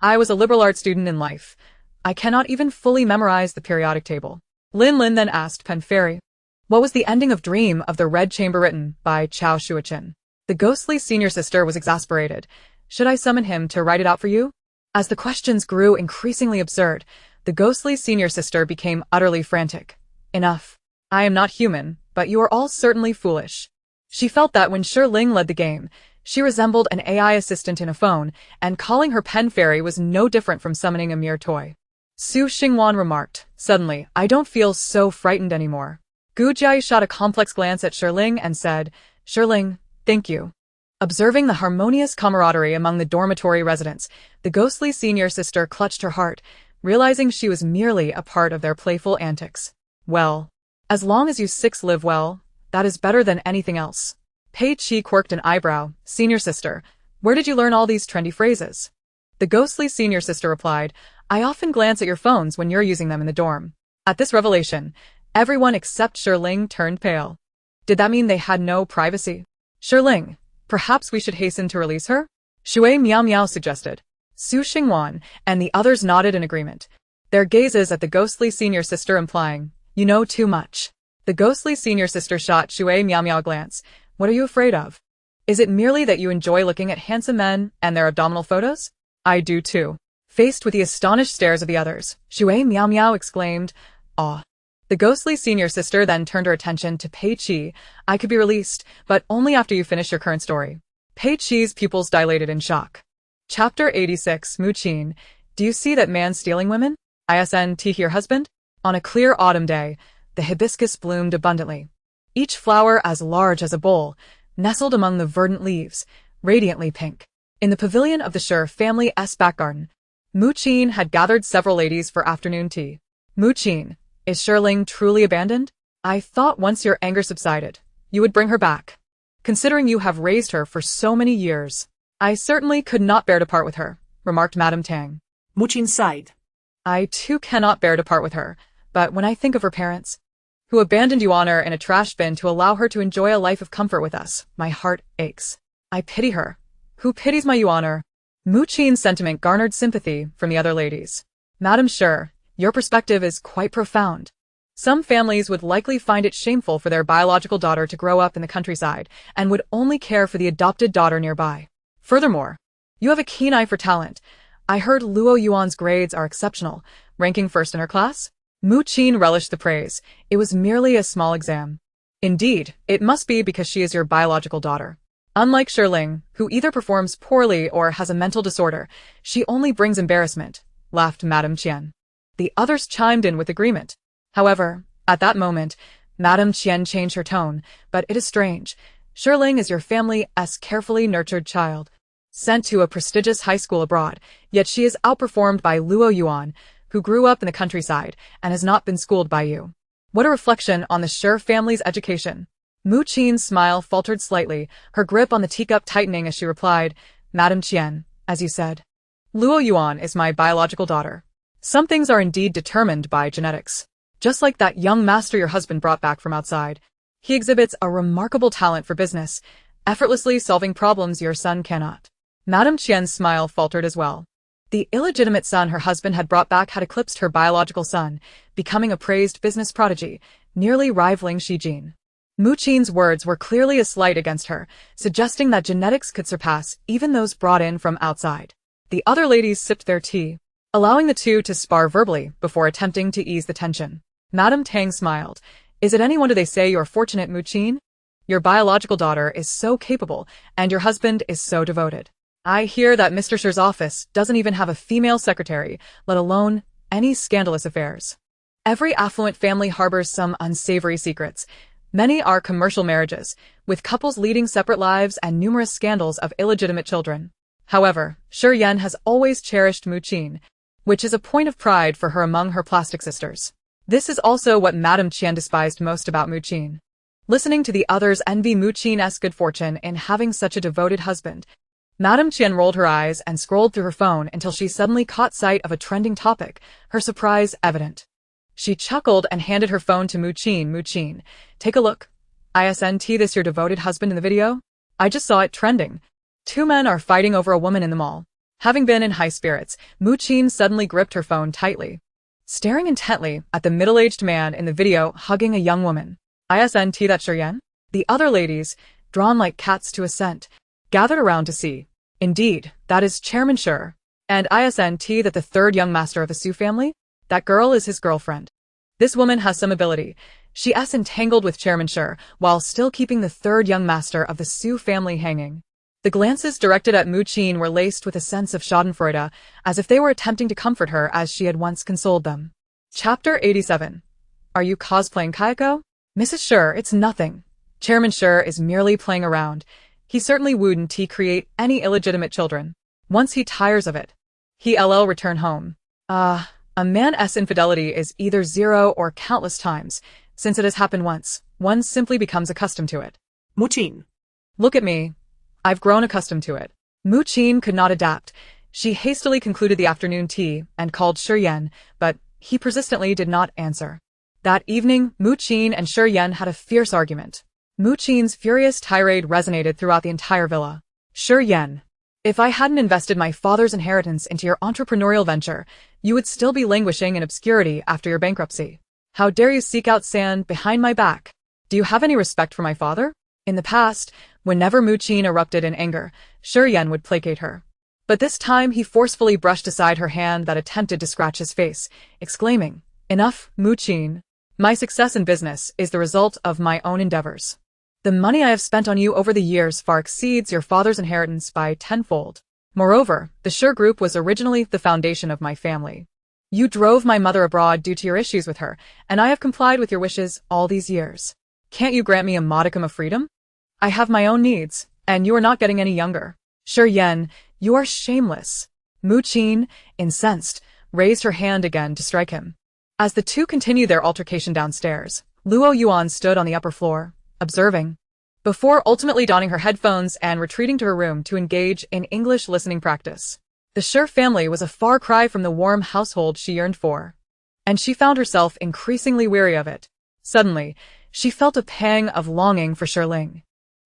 I was a liberal arts student in life. I cannot even fully memorize the periodic table. Lin Lin then asked pen fairy, what was the ending of Dream of the Red Chamber written by Chao Shuoqin? The ghostly senior sister was exasperated. Should I summon him to write it out for you? As the questions grew increasingly absurd, the ghostly senior sister became utterly frantic. Enough. I am not human, but you are all certainly foolish. She felt that when Shi Ling led the game, she resembled an AI assistant in a phone, and calling her pen fairy was no different from summoning a mere toy. Su Xingwan remarked, suddenly, I don't feel so frightened anymore. Gu Jiai shot a complex glance at Shi Ling and said, Shi Ling, thank you. Observing the harmonious camaraderie among the dormitory residents, the ghostly senior sister clutched her heart, realizing she was merely a part of their playful antics. Well, As long as you six live well, that is better than anything else. Pei Chi quirked an eyebrow. Senior sister, where did you learn all these trendy phrases? The ghostly senior sister replied, I often glance at your phones when you're using them in the dorm. At this revelation, everyone except Shi Ling turned pale. Did that mean they had no privacy? Shi Ling, perhaps we should hasten to release her? Shui Miao Miao suggested. Su Xingwan and the others nodded in agreement, their gazes at the ghostly senior sister implying, you know too much. The ghostly senior sister shot Shui Miao Miao a glance. What are you afraid of? Is it merely that you enjoy looking at handsome men and their abdominal photos? I do too. Faced with the astonished stares of the others, Shui Miao Miao exclaimed, Aw. The ghostly senior sister then turned her attention to Pei Chi. I could be released, but only after you finish your current story. Pei Chi's pupils dilated in shock. Chapter 86, Mu Qin. Do you see that man stealing women? ISNT your husband? On a clear autumn day, the hibiscus bloomed abundantly. Each flower as large as a bowl, nestled among the verdant leaves, radiantly pink. In the pavilion of the Shi family's back garden, Mu Qin had gathered several ladies for afternoon tea. Mu Qin, is Shi Ling truly abandoned? I thought once your anger subsided, you would bring her back. Considering you have raised her for so many years, I certainly could not bear to part with her, remarked Madame Tang. Mu Qin sighed. I too cannot bear to part with her, but when I think of her parents, who abandoned you on her in a trash bin to allow her to enjoy a life of comfort with us, my heart aches. I pity her. Who pities my Yuaner? Mu Qin's sentiment garnered sympathy from the other ladies. Madam Shi, your perspective is quite profound. Some families would likely find it shameful for their biological daughter to grow up in the countryside and would only care for the adopted daughter nearby. Furthermore, you have a keen eye for talent. I heard Luoyuan's grades are exceptional, ranking first in her class. Mu Qin relished the praise. It was merely a small exam. Indeed, it must be because she is your biological daughter. Unlike Shi Ling, who either performs poorly or has a mental disorder, she only brings embarrassment, laughed Madame Qian. The others chimed in with agreement. However, at that moment, Madame Qian changed her tone, but it is strange. Shi Ling is your family's carefully nurtured child, sent to a prestigious high school abroad, yet she is outperformed by Luoyuan, who grew up in the countryside and has not been schooled by you. What a reflection on the Shi family's education. Mu Qin's smile faltered slightly, her grip on the teacup tightening as she replied, Madame Qian, as you said, Luoyuan is my biological daughter. Some things are indeed determined by genetics. Just like that young master your husband brought back from outside, he exhibits a remarkable talent for business, effortlessly solving problems your son cannot. Madame Qian's smile faltered as well. The illegitimate son her husband had brought back had eclipsed her biological son, becoming a praised business prodigy, nearly rivaling Shi Jin. Mu Qin's words were clearly a slight against her, suggesting that genetics could surpass even those brought in from outside. The other ladies sipped their tea, allowing the two to spar verbally before attempting to ease the tension. Madame Tang smiled. Is it any wonder they say you're fortunate, Mu Qin? Your biological daughter is so capable, and your husband is so devoted. I hear that Mr. Shi's office doesn't even have a female secretary, let alone any scandalous affairs. Every affluent family harbors some unsavory secrets. Many are commercial marriages, with couples leading separate lives and numerous scandals of illegitimate children. However, Shi Yan has always cherished Mu Qin, which is a point of pride for her among her plastic sisters. This is also what Madame Qian despised most about Mu Qin. Listening to the others envy Mu Qin's good fortune in having such a devoted husband, Madame Qian rolled her eyes and scrolled through her phone until she suddenly caught sight of a trending topic, her surprise evident. She chuckled and handed her phone to Mu Qin. Mu Qin, take a look. Isn't this your devoted husband in the video? I just saw it trending. Two men are fighting over a woman in the mall. Having been in high spirits, Mu Qin suddenly gripped her phone tightly, staring intently at the middle-aged man in the video hugging a young woman. Isn't that Shi Yan? The other ladies, drawn like cats to a scent, gathered around to see. Indeed, that is Chairman Shi. And isn't that the third young master of the Su family? That girl is his girlfriend. This woman has some ability. She's entangled with Chairman Shi, while still keeping the third young master of the Su family hanging. The glances directed at Mu Qin were laced with a sense of schadenfreude, as if they were attempting to comfort her as she had once consoled them. Chapter 87. Are you cosplaying Kayako? Mrs. Shi, it's nothing. Chairman Shi is merely playing around. He certainly wouldn't create any illegitimate children. Once he tires of it, he'll return home. A man's infidelity is either 0 or countless times. Since it has happened once, one simply becomes accustomed to it. Muchin. Look at me. I've grown accustomed to it. Mu Qin could not adapt. She hastily concluded the afternoon tea and called Shi Yen, but he persistently did not answer. That evening, Mu Qin and Shi Yen had a fierce argument. Mu Qin's furious tirade resonated throughout the entire villa. Shi Yen, if I hadn't invested my father's inheritance into your entrepreneurial venture, you would still be languishing in obscurity after your bankruptcy. How dare you seek out sand behind my back? Do you have any respect for my father? In the past, whenever Mu Qin erupted in anger, Shi Yen would placate her. But this time he forcefully brushed aside her hand that attempted to scratch his face, exclaiming, "Enough, Mu Qin. My success in business is the result of my own endeavors. The money I have spent on you over the years far exceeds your father's inheritance by tenfold. Moreover, the Shi Group was originally the foundation of my family. You drove my mother abroad due to your issues with her, and I have complied with your wishes all these years. Can't you grant me a modicum of freedom? I have my own needs, and you are not getting any younger." Shi Yen, you are shameless. Mu Qin, incensed, raised her hand again to strike him. As the two continued their altercation downstairs, Luoyuan stood on the upper floor, observing, before ultimately donning her headphones and retreating to her room to engage in English listening practice. The Shi family was a far cry from the warm household she yearned for, and she found herself increasingly weary of it. Suddenly, she felt a pang of longing for Shi Ling.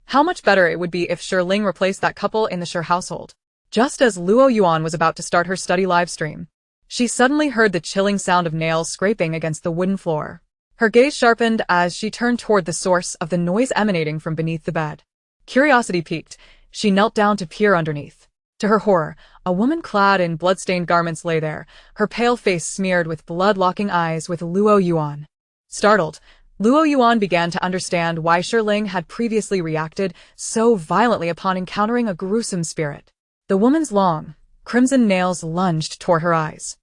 How much better it would be if Shi Ling replaced that couple in the Shi household. Just as Luoyuan was about to start her study livestream, she suddenly heard the chilling sound of nails scraping against the wooden floor. Her gaze sharpened as she turned toward the source of the noise emanating from beneath the bed. Curiosity piqued, she knelt down to peer underneath. To her horror, a woman clad in blood-stained garments lay there, her pale face smeared with blood locking eyes with Luoyuan. Startled, Luoyuan began to understand why Shi Ling had previously reacted so violently upon encountering a gruesome spirit. The woman's long, crimson nails lunged toward her eyes.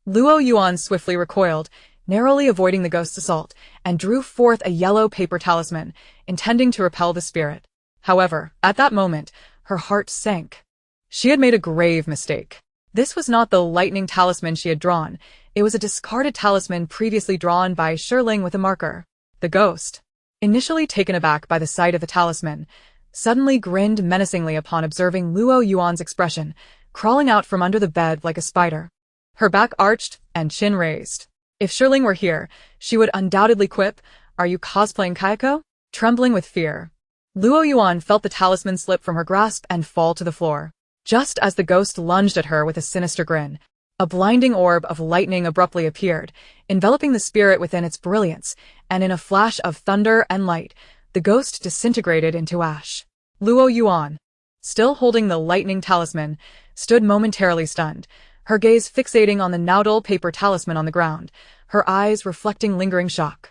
Luoyuan swiftly recoiled, narrowly avoiding the ghost's assault, and drew forth a yellow paper talisman, intending to repel the spirit. However, at that moment, her heart sank. She had made a grave mistake. This was not the lightning talisman she had drawn. It was a discarded talisman previously drawn by Shi Ling with a marker. The ghost, initially taken aback by the sight of the talisman, suddenly grinned menacingly upon observing Luoyuan's expression, crawling out from under the bed like a spider. Her back arched and chin raised. If Shi Ling were here, she would undoubtedly quip, "Are you cosplaying Kayako?" Trembling with fear, Luoyuan felt the talisman slip from her grasp and fall to the floor. Just as the ghost lunged at her with a sinister grin, a blinding orb of lightning abruptly appeared, enveloping the spirit within its brilliance, and in a flash of thunder and light, the ghost disintegrated into ash. Luoyuan, still holding the lightning talisman, stood momentarily stunned, her gaze fixating on the now dull paper talisman on the ground, her eyes reflecting lingering shock.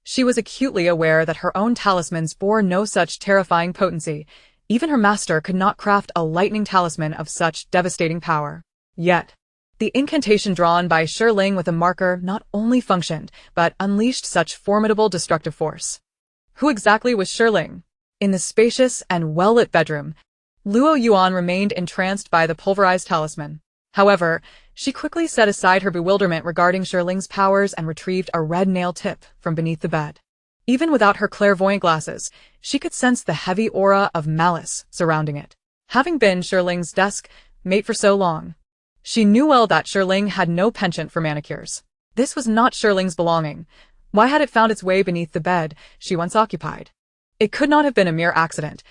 She was acutely aware that her own talismans bore no such terrifying potency. Even her master could not craft a lightning talisman of such devastating power. Yet, the incantation drawn by Shi Ling with a marker not only functioned, but unleashed such formidable destructive force. Who exactly was Shi Ling? In the spacious and well-lit bedroom, Luoyuan remained entranced by the pulverized talisman. However, she quickly set aside her bewilderment regarding Shi Ling's powers and retrieved a red nail tip from beneath the bed. Even without her clairvoyant glasses, she could sense the heavy aura of malice surrounding it. Having been Shi Ling's desk mate for so long, she knew well that Shi Ling had no penchant for manicures. This was not Shi Ling's belonging. Why had it found its way beneath the bed she once occupied? It could not have been a mere accident.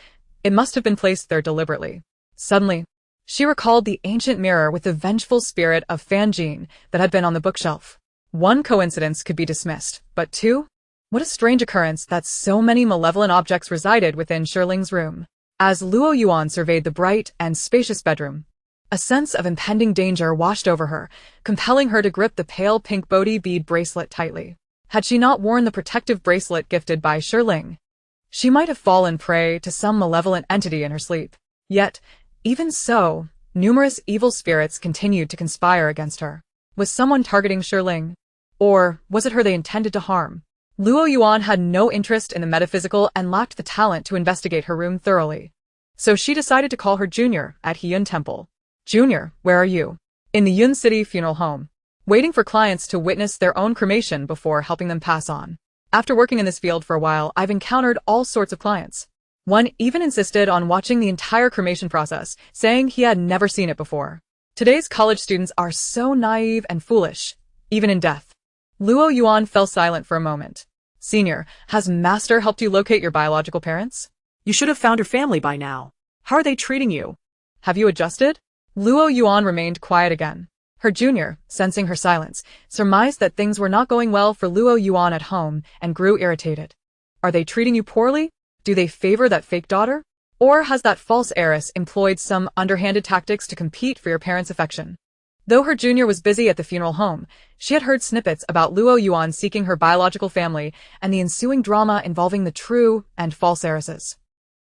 It must have been placed there deliberately. Suddenly, she recalled the ancient mirror with the vengeful spirit of Fan Jin that had been on the bookshelf. One coincidence could be dismissed, but two? What a strange occurrence that so many malevolent objects resided within Shi Ling's room. As Luoyuan surveyed the bright and spacious bedroom, a sense of impending danger washed over her, compelling her to grip the pale pink Bodhi bead bracelet tightly. Had she not worn the protective bracelet gifted by Shi Ling, she might have fallen prey to some malevolent entity in her sleep. Yet, even so, numerous evil spirits continued to conspire against her. Was someone targeting Shi Ling? Or was it her they intended to harm? Luoyuan had no interest in the metaphysical and lacked the talent to investigate her room thoroughly. So she decided to call her junior at Yun Temple. "Junior, where are you?" "In the Yun City funeral home, waiting for clients to witness their own cremation before helping them pass on." After working in this field for a while, I've encountered all sorts of clients. One even insisted on watching the entire cremation process, saying he had never seen it before. Today's college students are so naive and foolish, even in death. Luoyuan fell silent for a moment. Senior, has Master helped you locate your biological parents? You should have found your family by now. How are they treating you? Have you adjusted? Luoyuan remained quiet again. Her junior, sensing her silence, surmised that things were not going well for Luoyuan at home and grew irritated. Are they treating you poorly? Do they favor that fake daughter? Or has that false heiress employed some underhanded tactics to compete for your parents' affection? Though her junior was busy at the funeral home, she had heard snippets about Luoyuan seeking her biological family and the ensuing drama involving the true and false heiresses.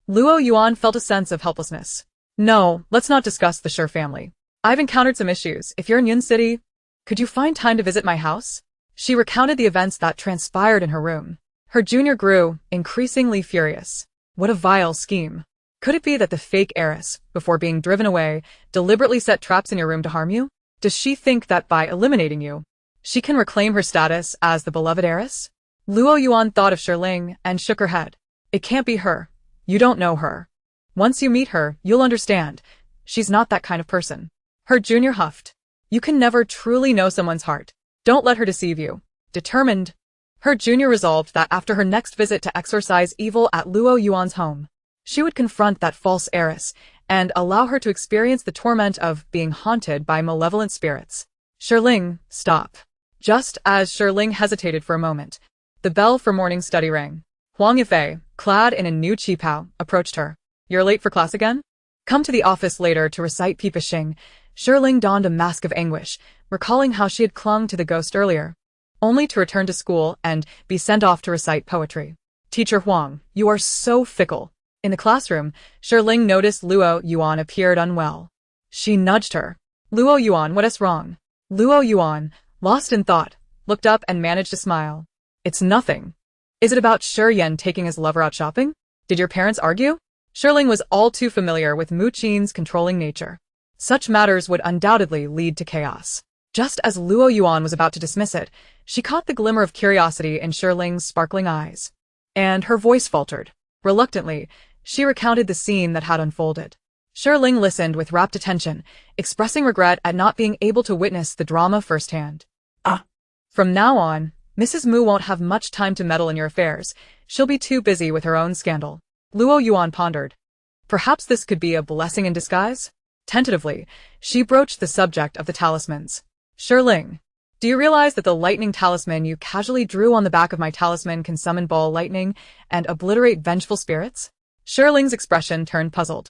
Luoyuan felt a sense of helplessness. No, let's not discuss the Shi family. I've encountered some issues. If you're in Yun City, could you find time to visit my house? She recounted the events that transpired in her room. Her junior grew increasingly furious. What a vile scheme. Could it be that the fake heiress, before being driven away, deliberately set traps in your room to harm you? Does she think that by eliminating you, she can reclaim her status as the beloved heiress? Luoyuan thought of Shi Ling and shook her head. It can't be her. You don't know her. Once you meet her, you'll understand. She's not that kind of person. Her junior huffed. You can never truly know someone's heart. Don't let her deceive you. Determined, her junior resolved that after her next visit to exorcise evil at Luoyuan's home, she would confront that false heiress and allow her to experience the torment of being haunted by malevolent spirits. Shi Ling, stop. Just as Shi Ling hesitated for a moment, the bell for morning study rang. Huang Yifei, clad in a new qipao, approached her. You're late for class again? Come to the office later to recite Pipa Xing. Shi Ling donned a mask of anguish, recalling how she had clung to the ghost earlier, only to return to school and be sent off to recite poetry. Teacher Huang, you are so fickle. In the classroom, Shi Ling noticed Luoyuan appeared unwell. She nudged her. Luoyuan, what is wrong? Luoyuan, lost in thought, looked up and managed to smile. It's nothing. Is it about Shi Yan taking his lover out shopping? Did your parents argue? Shi Ling was all too familiar with Mu Qin's controlling nature. Such matters would undoubtedly lead to chaos. Just as Luoyuan was about to dismiss it, she caught the glimmer of curiosity in Shi Ling's sparkling eyes. And her voice faltered. Reluctantly, she recounted the scene that had unfolded. Shi Ling listened with rapt attention, expressing regret at not being able to witness the drama firsthand. From now on, Mrs. Mu won't have much time to meddle in your affairs. She'll be too busy with her own scandal. Luoyuan pondered. Perhaps this could be a blessing in disguise? Tentatively, she broached the subject of the talismans. Shi Ling, do you realize that the lightning talisman you casually drew on the back of my talisman can summon ball lightning and obliterate vengeful spirits? Shi Ling's expression turned puzzled.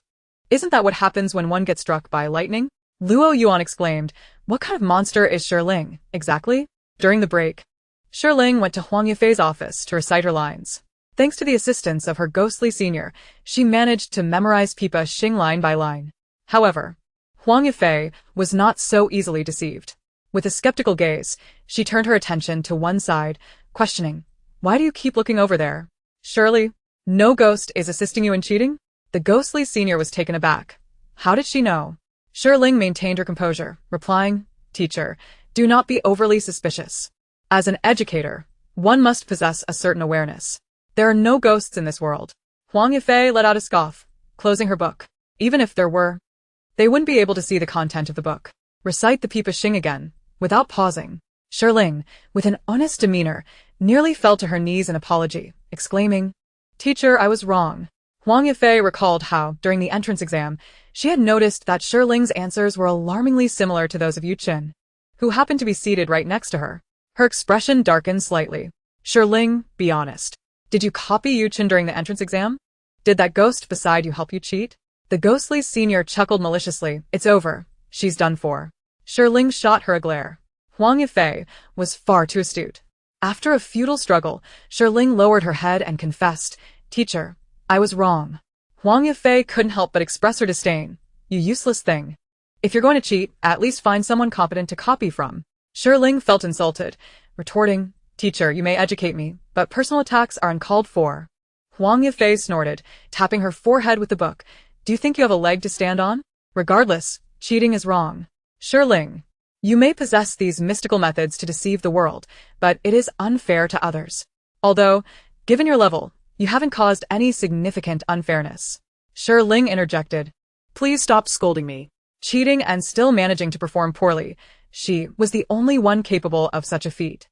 Isn't that what happens when one gets struck by lightning? Luoyuan exclaimed. What kind of monster is Shi Ling, exactly? During the break, Shi Ling went to Huang Yifei's office to recite her lines. Thanks to the assistance of her ghostly senior, she managed to memorize Pipa Xing line by line. However, Huang Yifei was not so easily deceived. With a skeptical gaze, she turned her attention to one side, questioning, why do you keep looking over there? Surely, no ghost is assisting you in cheating? The ghostly senior was taken aback. How did she know? Shi Ling maintained her composure, replying, Teacher, do not be overly suspicious. As an educator, one must possess a certain awareness. There are no ghosts in this world. Huang Yifei let out a scoff, closing her book. Even if there were, they wouldn't be able to see the content of the book. Recite the Pipa Xing again, without pausing. Shi Ling, with an honest demeanor, nearly fell to her knees in apology, exclaiming, Teacher, I was wrong. Huang Yifei recalled how, during the entrance exam, she had noticed that Shi Ling's answers were alarmingly similar to those of Yu Qin, who happened to be seated right next to her. Her expression darkened slightly. Shi Ling, be honest. Did you copy Yu Qin during the entrance exam? Did that ghost beside you help you cheat? The ghostly senior chuckled maliciously. It's over. She's done for. Shi Ling shot her a glare. Huang Yifei was far too astute. After a futile struggle, Shi Ling lowered her head and confessed, Teacher, I was wrong. Huang Yifei couldn't help but express her disdain. You useless thing. If you're going to cheat, at least find someone competent to copy from. Shi Ling felt insulted, retorting, Teacher, you may educate me, but personal attacks are uncalled for. Huang Yifei snorted, tapping her forehead with the book. Do you think you have a leg to stand on? Regardless, cheating is wrong. Shi Ling, you may possess these mystical methods to deceive the world, but it is unfair to others. Although, given your level, you haven't caused any significant unfairness. Shi Ling interjected. Please stop scolding me. Cheating and still managing to perform poorly, she was the only one capable of such a feat.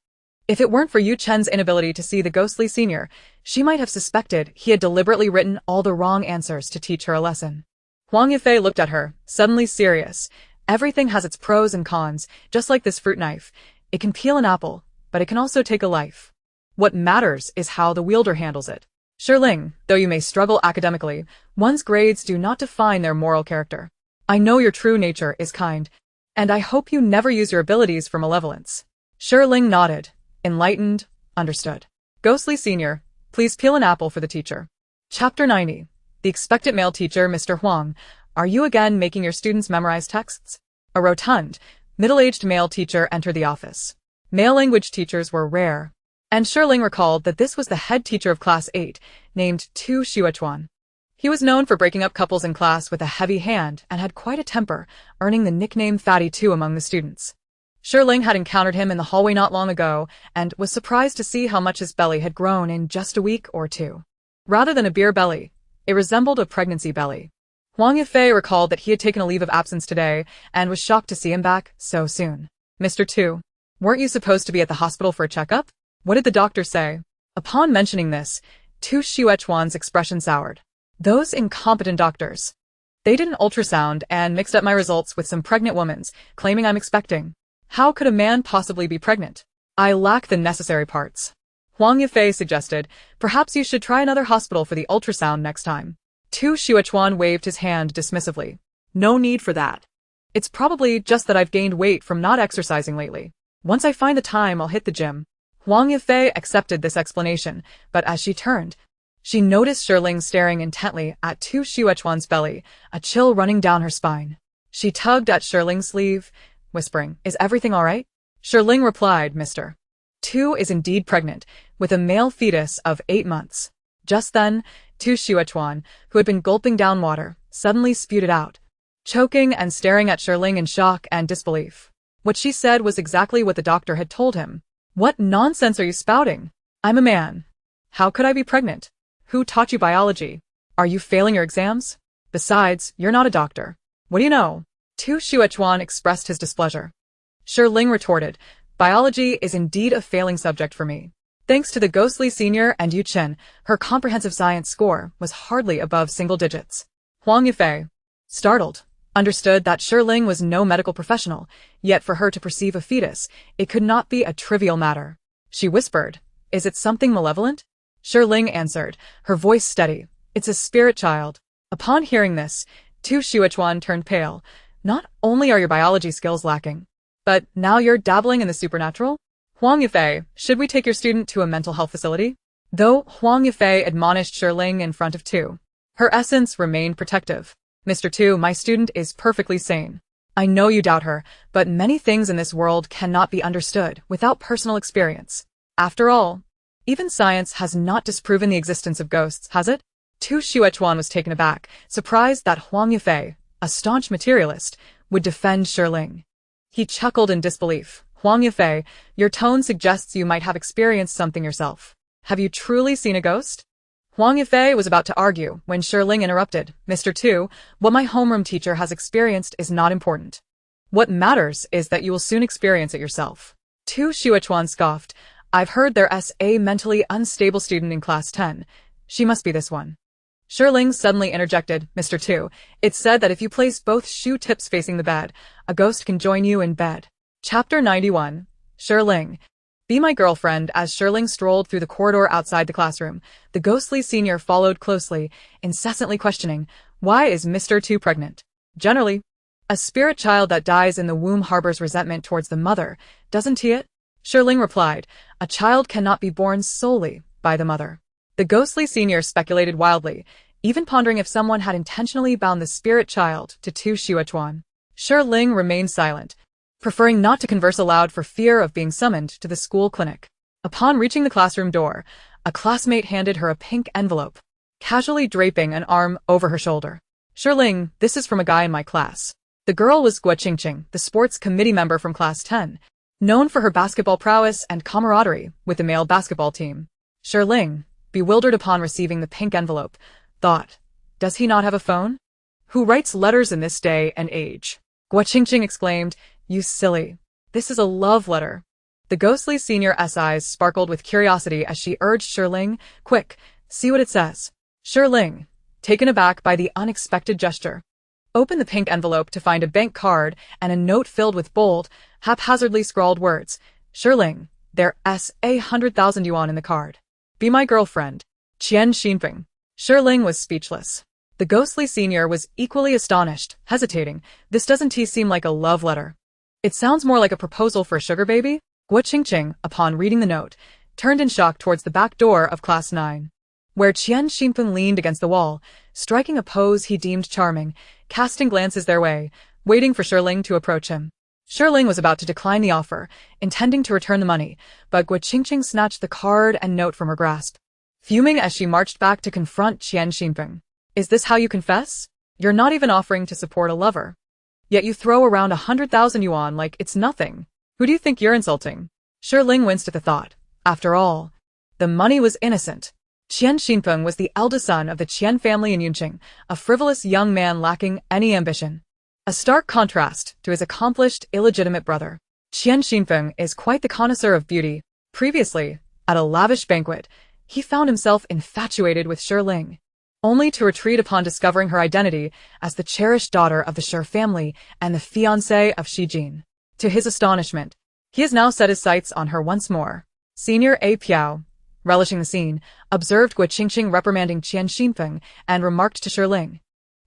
If it weren't for Yu Chen's inability to see the ghostly senior, she might have suspected he had deliberately written all the wrong answers to teach her a lesson. Huang Yifei looked at her, suddenly serious. Everything has its pros and cons, just like this fruit knife. It can peel an apple, but it can also take a life. What matters is how the wielder handles it. Shi Ling, though you may struggle academically, one's grades do not define their moral character. I know your true nature is kind, and I hope you never use your abilities for malevolence. Shi Ling nodded, enlightened, understood. Ghostly Senior, please peel an apple for the teacher. Chapter 90. The expectant male teacher, Mr. Huang. Are you again making your students memorize texts? A rotund, middle-aged male teacher entered the office. Male language teachers were rare, and Shi Ling recalled that this was the head teacher of Class 8, named Tu Xuechuan. He was known for breaking up couples in class with a heavy hand and had quite a temper, earning the nickname Fatty Tu among the students. Shi Ling had encountered him in the hallway not long ago and was surprised to see how much his belly had grown in just a week or two. Rather than a beer belly, it resembled a pregnancy belly. Huang Yifei recalled that he had taken a leave of absence today and was shocked to see him back so soon. Mr. Tu, weren't you supposed to be at the hospital for a checkup? What did the doctor say? Upon mentioning this, Tu Xuechuan's expression soured. Those incompetent doctors. They did an ultrasound and mixed up my results with some pregnant woman's, claiming I'm expecting. How could a man possibly be pregnant? I lack the necessary parts. Huang Yifei suggested, perhaps you should try another hospital for the ultrasound next time. Tu Xuechuan waved his hand dismissively. No need for that. It's probably just that I've gained weight from not exercising lately. Once I find the time, I'll hit the gym. Huang Yifei accepted this explanation, but as she turned, she noticed Shi Ling staring intently at Tu Xuechuan's belly, a chill running down her spine. She tugged at Shi Ling's sleeve, whispering, "Is everything all right?" Shi Ling replied, "Mr. Tu is indeed pregnant, with a male fetus of 8 months." Just then, Tu Xuechuan, who had been gulping down water, suddenly spewed it out, choking and staring at Shi Ling in shock and disbelief. What she said was exactly what the doctor had told him. What nonsense are you spouting? I'm a man. How could I be pregnant? Who taught you biology? Are you failing your exams? Besides, you're not a doctor. What do you know? Tu Xuechuan expressed his displeasure. Shi Ling retorted, biology is indeed a failing subject for me. Thanks to the ghostly senior and Yu Chen, her comprehensive science score was hardly above single digits. Huang Yifei, startled, understood that Shi Ling was no medical professional, yet for her to perceive a fetus, it could not be a trivial matter. She whispered, "Is it something malevolent?" Shi Ling answered, her voice steady, "It's a spirit child." Upon hearing this, Tu Xuechuan turned pale. Not only are your biology skills lacking, but now you're dabbling in the supernatural? Huang Yifei, should we take your student to a mental health facility? Though Huang Yifei admonished Shi Ling in front of Tu, her essence remained protective. Mr. Tu, my student is perfectly sane. I know you doubt her, but many things in this world cannot be understood without personal experience. After all, even science has not disproven the existence of ghosts, has it? Tu Xuechuan was taken aback, surprised that Huang Yifei, a staunch materialist, would defend Shi Ling. He chuckled in disbelief. Huang Yifei, your tone suggests you might have experienced something yourself. Have you truly seen a ghost? Huang Yifei was about to argue when Shi Ling interrupted. Mr. Tu, what my homeroom teacher has experienced is not important. What matters is that you will soon experience it yourself. Tu Xuechuan scoffed. I've heard there's a mentally unstable student in class 10. She must be this one. Shi Ling suddenly interjected, Mr. Tu, it's said that if you place both shoe tips facing the bed, a ghost can join you in bed. Chapter 91. Shi Ling. Be my girlfriend. As Shi Ling strolled through the corridor outside the classroom, the ghostly senior followed closely, incessantly questioning, why is Mr. Tu pregnant? Generally, a spirit child that dies in the womb harbors resentment towards the mother, doesn't it? Shi Ling replied, a child cannot be born solely by the mother. The ghostly senior speculated wildly, even pondering if someone had intentionally bound the spirit child to Tu Xuechuan. Shi Ling remained silent, preferring not to converse aloud for fear of being summoned to the school clinic. Upon reaching the classroom door, a classmate handed her a pink envelope, casually draping an arm over her shoulder. Shi Ling, this is from a guy in my class. The girl was Guo Qingqing, the sports committee member from class 10, known for her basketball prowess and camaraderie with the male basketball team. Shi Ling, bewildered upon receiving the pink envelope, thought, does he not have a phone? Who writes letters in this day and age? Guo Qingqing exclaimed, you silly. This is a love letter. The ghostly senior's eyes sparkled with curiosity as she urged Shi Ling, quick, see what it says. Shi Ling, taken aback by the unexpected gesture, opened the pink envelope to find a bank card and a note filled with bold, haphazardly scrawled words. Shi Ling, there's 100,000 yuan in the card. Be my girlfriend. Qian Xinping. Shi Ling was speechless. The ghostly senior was equally astonished, hesitating. This doesn't seem like a love letter. It sounds more like a proposal for a sugar baby? Guo Qingqing, upon reading the note, turned in shock towards the back door of Class 9, where Qian Xinping leaned against the wall, striking a pose he deemed charming, casting glances their way, waiting for Shi Ling to approach him. Shi Ling was about to decline the offer, intending to return the money, but Guo Qingqing snatched the card and note from her grasp, fuming as she marched back to confront Qian Xinping. Is this how you confess? You're not even offering to support a lover. Yet you throw around 100,000 yuan like it's nothing. Who do you think you're insulting? Shi Ling winced at the thought. After all, the money was innocent. Qian Xinpeng was the eldest son of the Qian family in Yunqing, a frivolous young man lacking any ambition. A stark contrast to his accomplished, illegitimate brother. Qian Xinpeng is quite the connoisseur of beauty. Previously, at a lavish banquet, he found himself infatuated with Shi Ling, only to retreat upon discovering her identity as the cherished daughter of the Shi family and the fiancée of Shi Jin. To his astonishment, he has now set his sights on her once more. Senior A. Piao, relishing the scene, observed Guo Qingqing reprimanding Qian Xinpeng and remarked to Shi Ling,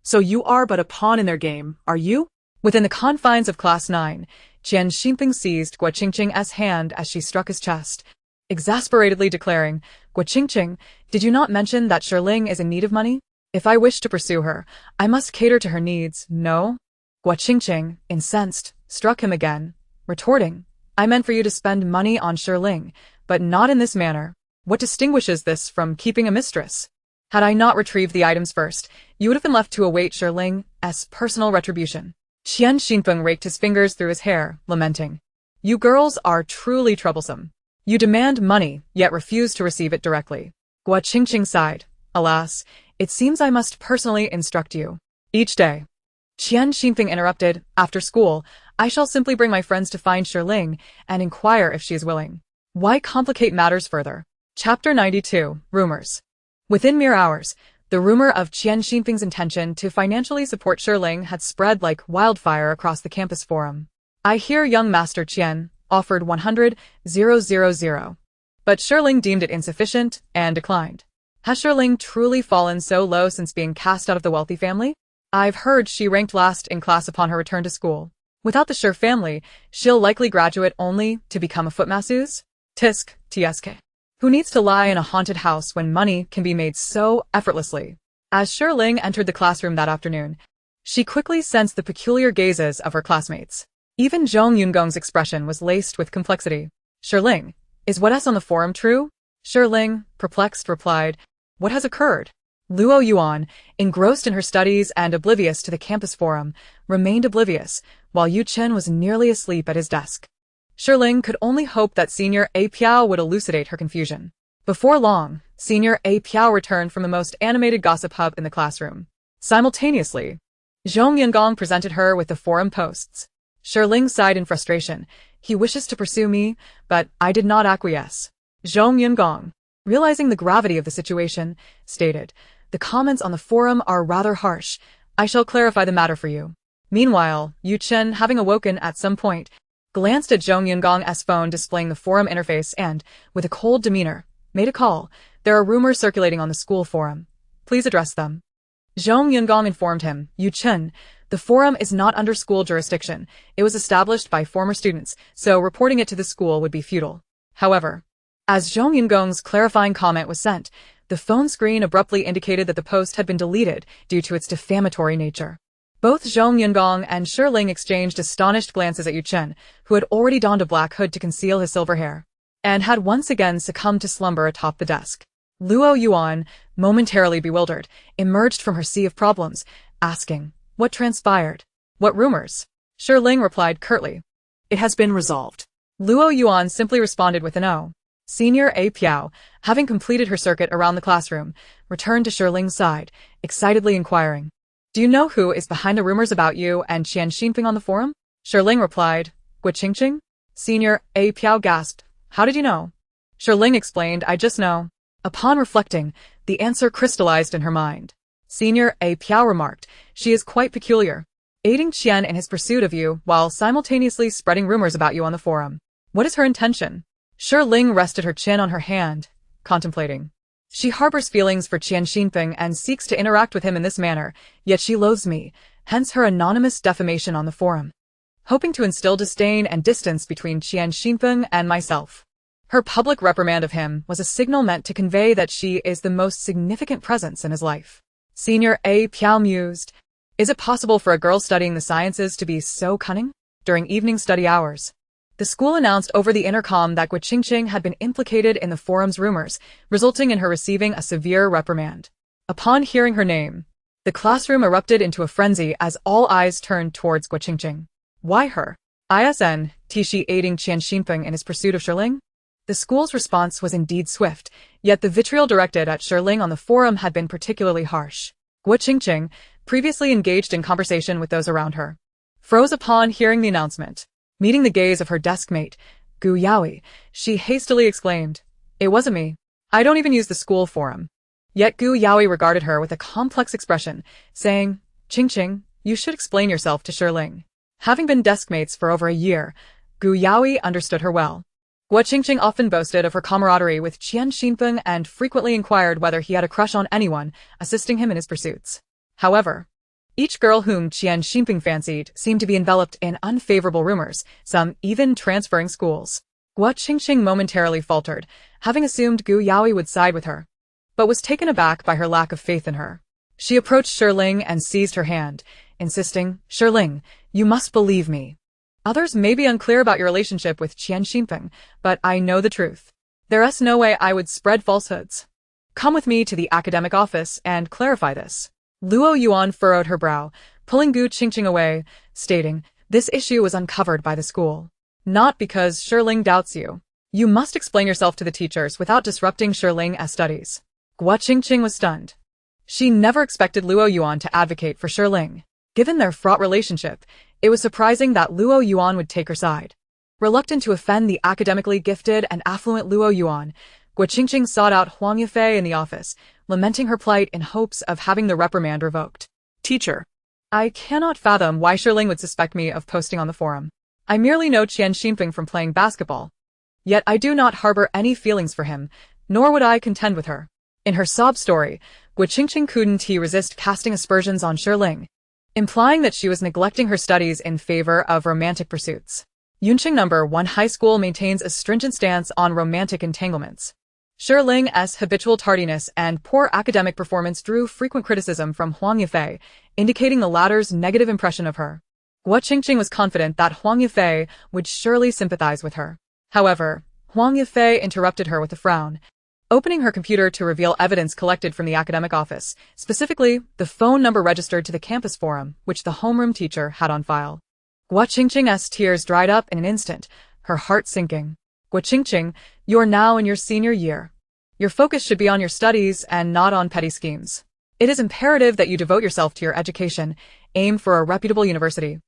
so you are but a pawn in their game, are you? Within the confines of Class 9, Qian Xinpeng seized Guo Qingqing's hand as she struck his chest, exasperatedly declaring, Guo Qingqing, did you not mention that Shi Ling is in need of money? If I wish to pursue her, I must cater to her needs, no? Guo Qingqing, incensed, struck him again, retorting, I meant for you to spend money on Shi Ling, but not in this manner. What distinguishes this from keeping a mistress? Had I not retrieved the items first, you would have been left to await Shi Ling's personal retribution. Qian Xinpeng raked his fingers through his hair, lamenting, you girls are truly troublesome. You demand money, yet refuse to receive it directly. Guo Qingqing sighed, alas, it seems I must personally instruct you. Each day. Qian Xinpeng interrupted, after school, I shall simply bring my friends to find Shi Ling and inquire if she is willing. Why complicate matters further? Chapter 92, Rumors. Within mere hours, the rumor of Qian Xinping's intention to financially support Shi Ling had spread like wildfire across the campus forum. I hear young Master Qian offered 100,000. But Shi Ling deemed it insufficient and declined. Has Shi Ling truly fallen so low since being cast out of the wealthy family? I've heard she ranked last in class upon her return to school. Without the Shi family, she'll likely graduate only to become a foot masseuse? Tsk. Who needs to lie in a haunted house when money can be made so effortlessly? As Shi Ling entered the classroom that afternoon, she quickly sensed the peculiar gazes of her classmates. Even Zhong Yungong's expression was laced with complexity. Shi Ling, is what's on the forum true? Shi Ling, perplexed, replied, what has occurred? Luoyuan, engrossed in her studies and oblivious to the campus forum, remained oblivious, while Yu Chen was nearly asleep at his desk. Shi Ling could only hope that Senior A. Piao would elucidate her confusion. Before long, Senior A. Piao returned from the most animated gossip hub in the classroom. Simultaneously, Zhong Yungong presented her with the forum posts. Shi Ling sighed in frustration. He wishes to pursue me, but I did not acquiesce. Zhong Yungong, realizing the gravity of the situation, stated, the comments on the forum are rather harsh. I shall clarify the matter for you. Meanwhile, Yu Chen, having awoken at some point, glanced at Zhong Yungong's phone displaying the forum interface and, with a cold demeanor, made a call. There are rumors circulating on the school forum. Please address them. Zhong Yungong informed him, Yu Chen, the forum is not under school jurisdiction. It was established by former students, so reporting it to the school would be futile. However, as Zhong Yungong's clarifying comment was sent, the phone screen abruptly indicated that the post had been deleted due to its defamatory nature. Both Zhong Yungong and Shi Ling exchanged astonished glances at Yu Chen, who had already donned a black hood to conceal his silver hair, and had once again succumbed to slumber atop the desk. Luoyuan, momentarily bewildered, emerged from her sea of problems, asking, what transpired? What rumors? Shi Ling replied curtly, it has been resolved. Luoyuan simply responded with an O. Senior A. Piao, having completed her circuit around the classroom, returned to Shi Ling's side, excitedly inquiring, "Do you know who is behind the rumors about you and Qian Xinping on the forum?" Shi Ling replied, "Gua Qingqing?" Senior A. Piao gasped, "How did you know?" Shi Ling explained, "I just know." Upon reflecting, the answer crystallized in her mind. Senior A. Piao remarked, "She is quite peculiar, aiding Qian in his pursuit of you while simultaneously spreading rumors about you on the forum. What is her intention?" Shi Ling rested her chin on her hand, contemplating. "She harbors feelings for Qian Xinping and seeks to interact with him in this manner, yet she loathes me, hence her anonymous defamation on the forum, hoping to instill disdain and distance between Qian Xinping and myself. Her public reprimand of him was a signal meant to convey that she is the most significant presence in his life." Senior A. Piao mused, "Is it possible for a girl studying the sciences to be so cunning?" During evening study hours, the school announced over the intercom that Gua Qingqing had been implicated in the forum's rumors, resulting in her receiving a severe reprimand. Upon hearing her name, the classroom erupted into a frenzy as all eyes turned towards Gua Qingqing. Why her? Isn't she aiding Qian Xinping in his pursuit of Shi Ling? The school's response was indeed swift, yet the vitriol directed at Shi Ling on the forum had been particularly harsh. Gua Qingqing, previously engaged in conversation with those around her, froze upon hearing the announcement. Meeting the gaze of her desk mate, Gu Yaoi, she hastily exclaimed, "It wasn't me. I don't even use the school forum." Yet Gu Yaoi regarded her with a complex expression, saying, "Qingqing, you should explain yourself to Shi Ling." Having been desk mates for over a year, Gu Yaoi understood her well. Gua Qingqing often boasted of her camaraderie with Qian Xinping and frequently inquired whether he had a crush on anyone, assisting him in his pursuits. However, each girl whom Qian Xinping fancied seemed to be enveloped in unfavorable rumors, some even transferring schools. Gua Qingqing momentarily faltered, having assumed Gu Yaoi would side with her, but was taken aback by her lack of faith in her. She approached Shi Ling and seized her hand, insisting, "Shi Ling, you must believe me. Others may be unclear about your relationship with Qian Xinping, but I know the truth. There is no way I would spread falsehoods. Come with me to the academic office and clarify this." Luoyuan furrowed her brow, pulling Gu Qingqing away, stating, "This issue was uncovered by the school. Not because Shi Ling doubts you. You must explain yourself to the teachers without disrupting Shi Ling's studies." Gua Qingqing was stunned. She never expected Luoyuan to advocate for Shi Ling. Given their fraught relationship, it was surprising that Luoyuan would take her side. Reluctant to offend the academically gifted and affluent Luoyuan, Gua Qingqing sought out Huang Yifei in the office, lamenting her plight in hopes of having the reprimand revoked. "Teacher, I cannot fathom why Shi Ling would suspect me of posting on the forum. I merely know Qian Xinping from playing basketball. Yet I do not harbor any feelings for him, nor would I contend with her." In her sob story, Gua Qingqing couldn't resist casting aspersions on Shi Ling, implying that she was neglecting her studies in favor of romantic pursuits. Yunqing No. 1 High School maintains a stringent stance on romantic entanglements. Shi Ling's habitual tardiness and poor academic performance drew frequent criticism from Huang Yifei, indicating the latter's negative impression of her. Gua Qingqing was confident that Huang Yifei would surely sympathize with her. However, Huang Yifei interrupted her with a frown, opening her computer to reveal evidence collected from the academic office, specifically the phone number registered to the campus forum, which the homeroom teacher had on file. Gua Qingqing's tears dried up in an instant, her heart sinking. "Gua Qingqing, you are now in your senior year. Your focus should be on your studies and not on petty schemes. It is imperative that you devote yourself to your education, aim for a reputable university.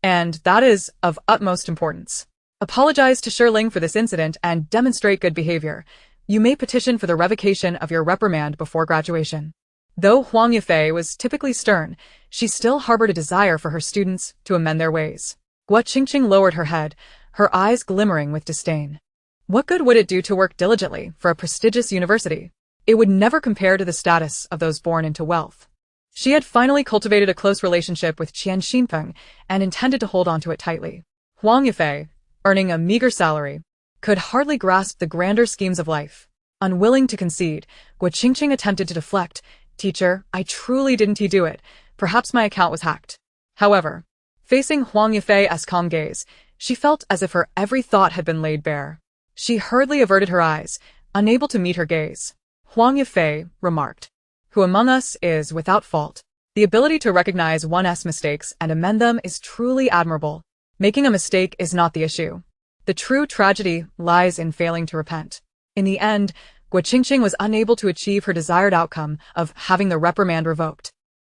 And that is of utmost importance. Apologize to Shi Ling for this incident and demonstrate good behavior. You may petition for the revocation of your reprimand before graduation." Though Huang Yifei was typically stern, she still harbored a desire for her students to amend their ways. Gua Qingqing lowered her head, her eyes glimmering with disdain. What good would it do to work diligently for a prestigious university? It would never compare to the status of those born into wealth. She had finally cultivated a close relationship with Qian Xinping and intended to hold onto it tightly. Huang Yifei, earning a meager salary, could hardly grasp the grander schemes of life. Unwilling to concede, Gua Qingqing attempted to deflect. "Teacher, I truly didn't do it. Perhaps my account was hacked." However, facing Huang Yifei's calm gaze, she felt as if her every thought had been laid bare. She hurriedly averted her eyes, unable to meet her gaze. Huang Yifei remarked, "Who among us is without fault? The ability to recognize one's mistakes and amend them is truly admirable. Making a mistake is not the issue. The true tragedy lies in failing to repent." In the end, Guo was unable to achieve her desired outcome of having the reprimand revoked.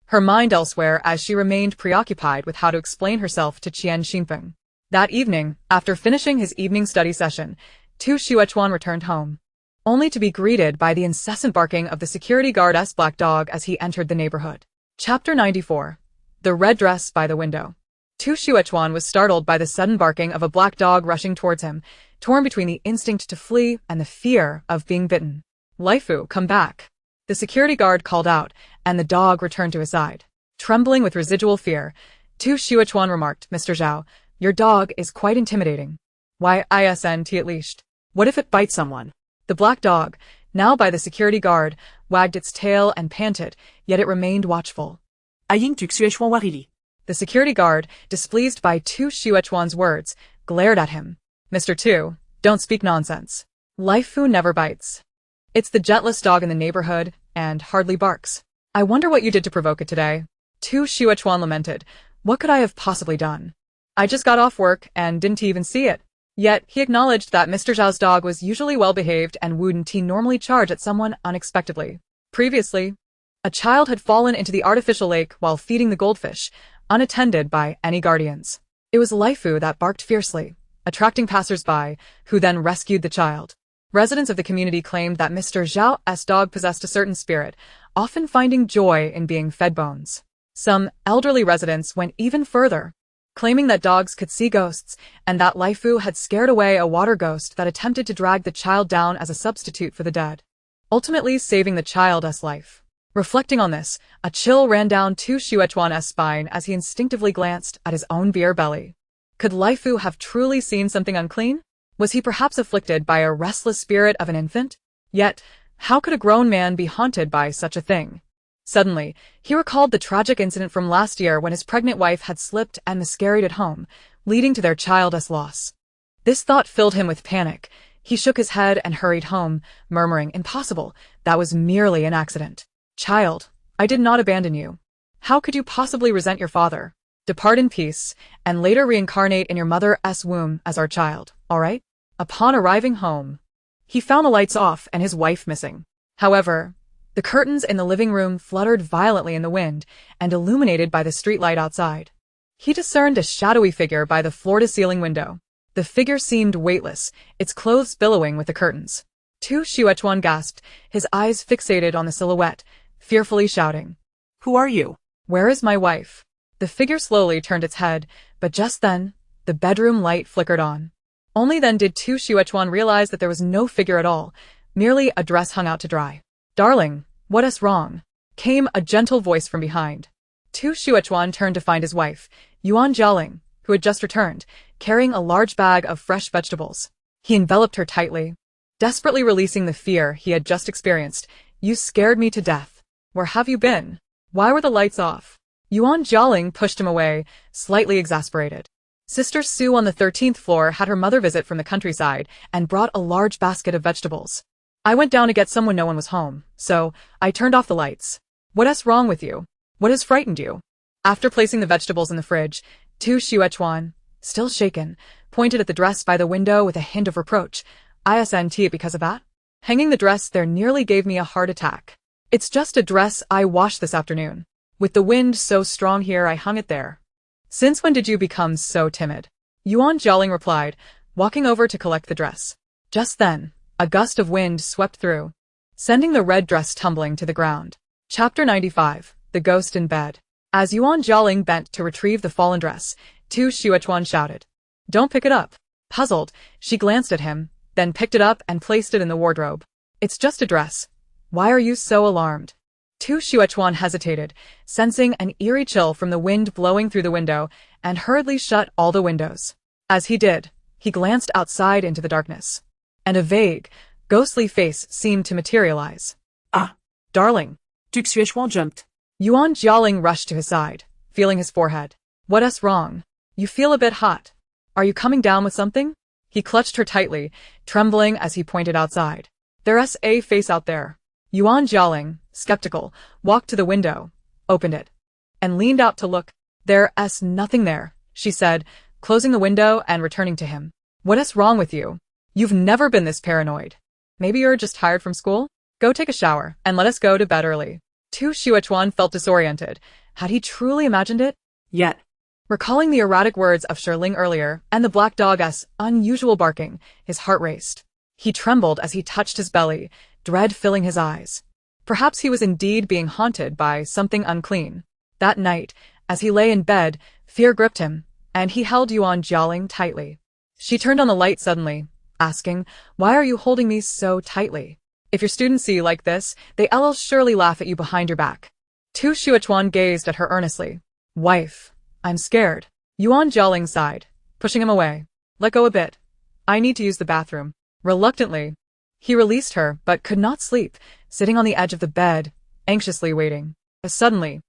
Her mind elsewhere as she remained preoccupied with how to explain herself to Qian Xinfeng. That evening, after finishing his evening study session, Tu Xuechuan returned home, only to be greeted by the incessant barking of the security guard's black dog as he entered the neighborhood. Chapter 94. The Red Dress by the Window. Tu Xuechuan was startled by the sudden barking of a black dog rushing towards him, torn between the instinct to flee and the fear of being bitten. Laifu, come back. The security guard called out, and the dog returned to his side. Trembling with residual fear, Tu Xuechuan remarked, Mr. Zhao, your dog is quite intimidating. Why isn't at least? What if it bites someone? The black dog, now by the security guard, wagged its tail and panted, yet it remained watchful. The security guard, displeased by Tu Xuechuan's words, glared at him. Mr. Tu, don't speak nonsense. Laifu never bites. It's the gentlest dog in the neighborhood, and hardly barks. I wonder what you did to provoke it today. Tu Xuechuan lamented. What could I have possibly done? I just got off work and didn't even see it. Yet, he acknowledged that Mr. Zhao's dog was usually well-behaved and wouldn't normally charge at someone unexpectedly. Previously, a child had fallen into the artificial lake while feeding the goldfish, unattended by any guardians. It was Laifu that barked fiercely, attracting passers-by, who then rescued the child. Residents of the community claimed that Mr. Zhao's dog possessed a certain spirit, often finding joy in being fed bones. Some elderly residents went even further, claiming that dogs could see ghosts and that Laifu had scared away a water ghost that attempted to drag the child down as a substitute for the dead, ultimately saving the child's life. Reflecting on this, a chill ran down Tu Xuechuan's spine as he instinctively glanced at his own beer belly. Could Laifu have truly seen something unclean? Was he perhaps afflicted by a restless spirit of an infant? Yet, how could a grown man be haunted by such a thing? Suddenly, he recalled the tragic incident from last year when his pregnant wife had slipped and miscarried at home, leading to their child's loss. This thought filled him with panic. He shook his head and hurried home, murmuring, impossible, that was merely an accident. Child, I did not abandon you. How could you possibly resent your father? Depart in peace, and later reincarnate in your mother's womb as our child, all right? Upon arriving home, he found the lights off and his wife missing. However, the curtains in the living room fluttered violently in the wind and illuminated by the streetlight outside. He discerned a shadowy figure by the floor-to-ceiling window. The figure seemed weightless, its clothes billowing with the curtains. Tu Xuechuan gasped, his eyes fixated on the silhouette, fearfully shouting, Who are you? Where is my wife? The figure slowly turned its head, but just then, the bedroom light flickered on. Only then did Tu Xuechuan realize that there was no figure at all, merely a dress hung out to dry. Darling, what is wrong? Came a gentle voice from behind. Tu Xuechuan turned to find his wife, Yuan Jialing, who had just returned, carrying a large bag of fresh vegetables. He enveloped her tightly, desperately releasing the fear he had just experienced. You scared me to death. Where have you been? Why were the lights off? Yuan Jialing pushed him away, slightly exasperated. Sister Sue on the 13th floor had her mother visit from the countryside and brought a large basket of vegetables. I went down to get some when no one was home, so I turned off the lights. What is wrong with you? What has frightened you? After placing the vegetables in the fridge, Tu Xuechuan, still shaken, pointed at the dress by the window with a hint of reproach. Isn't it because of that? Hanging the dress there nearly gave me a heart attack. It's just a dress I washed this afternoon. With the wind so strong here I hung it there. Since when did you become so timid? Yuan Jialing replied, walking over to collect the dress. Just then, a gust of wind swept through, sending the red dress tumbling to the ground. Chapter 95. The Ghost in Bed. As Yuan Jialing bent to retrieve the fallen dress, Tu Xuechuan shouted, Don't pick it up. Puzzled, she glanced at him, then picked it up and placed it in the wardrobe. It's just a dress. Why are you so alarmed? Tu Xuechuan hesitated, sensing an eerie chill from the wind blowing through the window, and hurriedly shut all the windows. As he did, he glanced outside into the darkness, and a vague, ghostly face seemed to materialize. Ah, darling. Tu Xuechuan jumped. Yuan Jialing rushed to his side, feeling his forehead. What is wrong? You feel a bit hot. Are you coming down with something? He clutched her tightly, trembling as he pointed outside. There's a face out there. Yuan Jialing, skeptical, walked to the window, opened it, and leaned out to look. There's nothing there, she said, closing the window and returning to him. What is wrong with you? You've never been this paranoid. Maybe you're just tired from school? Go take a shower, and let us go to bed early. Tu Xuechuan felt disoriented. Had he truly imagined it? Yet, Recalling the erratic words of Shi Ling earlier, and the black dog's unusual barking, his heart raced. He trembled as he touched his belly, dread filling his eyes. Perhaps he was indeed being haunted by something unclean. That night, as he lay in bed, fear gripped him, and he held Yuan Jialing tightly. She turned on the light suddenly, asking, "Why are you holding me so tightly? If your students see you like this, they'll surely laugh at you behind your back." Tu Xuechuan gazed at her earnestly. "Wife, I'm scared." Yuan Jialing sighed, pushing him away. "Let go a bit. I need to use the bathroom." Reluctantly, he released her but could not sleep, sitting on the edge of the bed, anxiously waiting. Suddenly,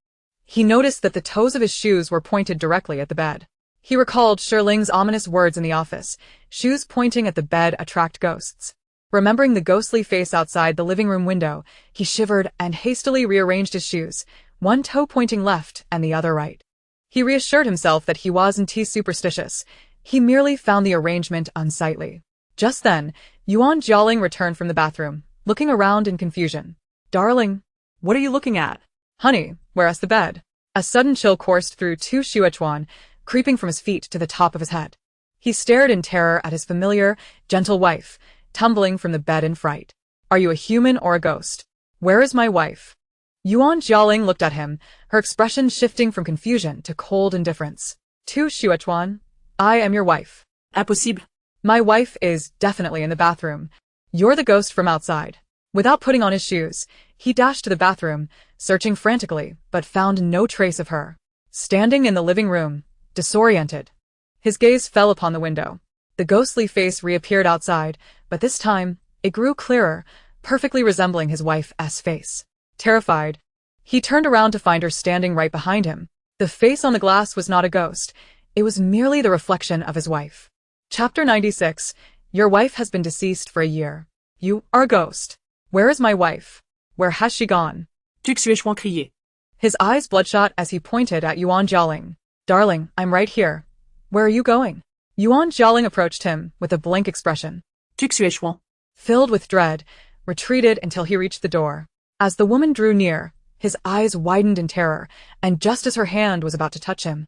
he noticed that the toes of his shoes were pointed directly at the bed. He recalled Shi Ling's ominous words in the office, "Shoes pointing at the bed attract ghosts." Remembering the ghostly face outside the living room window, he shivered and hastily rearranged his shoes, one toe pointing left and the other right. He reassured himself that he wasn't superstitious. He merely found the arrangement unsightly. Just then, Yuan Jialing returned from the bathroom, looking around in confusion. "Darling, what are you looking at?" "Honey, where's the bed?" A sudden chill coursed through Tu Xuechuan, creeping from his feet to the top of his head. He stared in terror at his familiar, gentle wife, tumbling from the bed in fright. "Are you a human or a ghost? Where is my wife?" Yuan Jialing looked at him, her expression shifting from confusion to cold indifference. "Tu Xuechuan, I am your wife." Impossible. "My wife is definitely in the bathroom. You're the ghost from outside." Without putting on his shoes, he dashed to the bathroom, searching frantically, but found no trace of her. Standing in the living room, disoriented, his gaze fell upon the window. The ghostly face reappeared outside, but this time, it grew clearer, perfectly resembling his wife's face. Terrified, he turned around to find her standing right behind him. The face on the glass was not a ghost. It was merely the reflection of his wife. Chapter 96. Your wife has been deceased for a year. You are a ghost. Where is my wife? Where has she gone? Tu Xuechuan criait. His eyes bloodshot as he pointed at Yuan Jialing. "Darling, I'm right here. Where are you going?" Yuan Jialing approached him with a blank expression. Tu Xuechuan. Filled with dread, retreated until he reached the door. As the woman drew near, his eyes widened in terror, and just as her hand was about to touch him,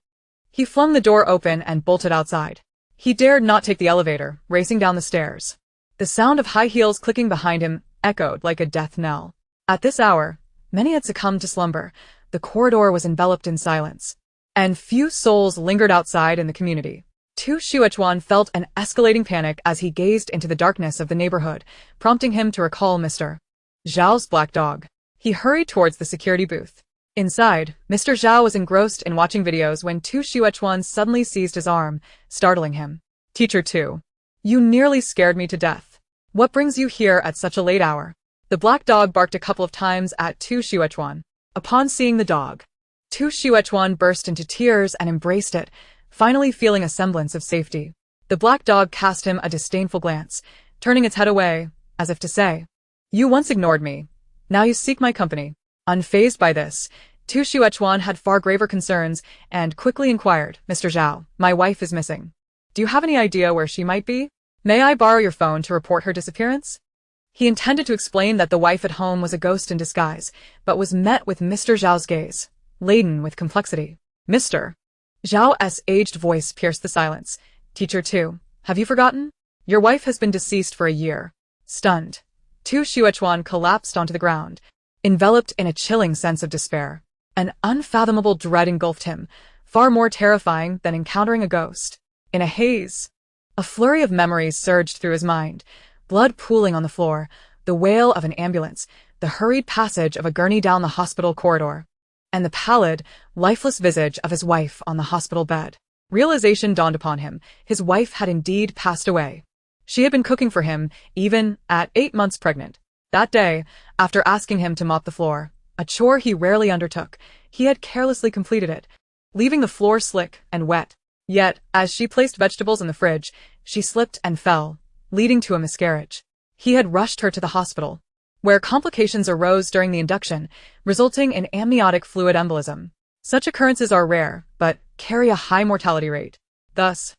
he flung the door open and bolted outside. He dared not take the elevator, racing down the stairs. The sound of high heels clicking behind him echoed like a death knell. At this hour, many had succumbed to slumber. The corridor was enveloped in silence, and few souls lingered outside in the community. Tu Xuechuan felt an escalating panic as he gazed into the darkness of the neighborhood, prompting him to recall Mr. Zhao's black dog. He hurried towards the security booth. Inside, Mr. Zhao was engrossed in watching videos when Tu Xuechuan suddenly seized his arm, startling him. "Teacher Tu, you nearly scared me to death. What brings you here at such a late hour?" The black dog barked a couple of times at Tu Xuechuan. Upon seeing the dog, Tu Xuechuan burst into tears and embraced it, finally feeling a semblance of safety. The black dog cast him a disdainful glance, turning its head away, as if to say, "You once ignored me. Now you seek my company." Unfazed by this, Tu Xuechuan had far graver concerns and quickly inquired, "Mr. Zhao, my wife is missing. Do you have any idea where she might be? May I borrow your phone to report her disappearance?" He intended to explain that the wife at home was a ghost in disguise, but was met with Mr. Zhao's gaze, laden with complexity. "Mr. Zhao's aged voice pierced the silence. "Teacher Tu, have you forgotten? Your wife has been deceased for a year." Stunned, Tu Xuechuan collapsed onto the ground, enveloped in a chilling sense of despair. An unfathomable dread engulfed him, far more terrifying than encountering a ghost. In a haze, a flurry of memories surged through his mind, blood pooling on the floor, the wail of an ambulance, the hurried passage of a gurney down the hospital corridor, and the pallid, lifeless visage of his wife on the hospital bed. Realization dawned upon him. His wife had indeed passed away. She had been cooking for him, even at 8 months pregnant. That day, after asking him to mop the floor, a chore he rarely undertook, he had carelessly completed it, leaving the floor slick and wet. Yet, as she placed vegetables in the fridge, she slipped and fell, leading to a miscarriage. He had rushed her to the hospital, where complications arose during the induction, resulting in amniotic fluid embolism. Such occurrences are rare, but carry a high mortality rate. Thus,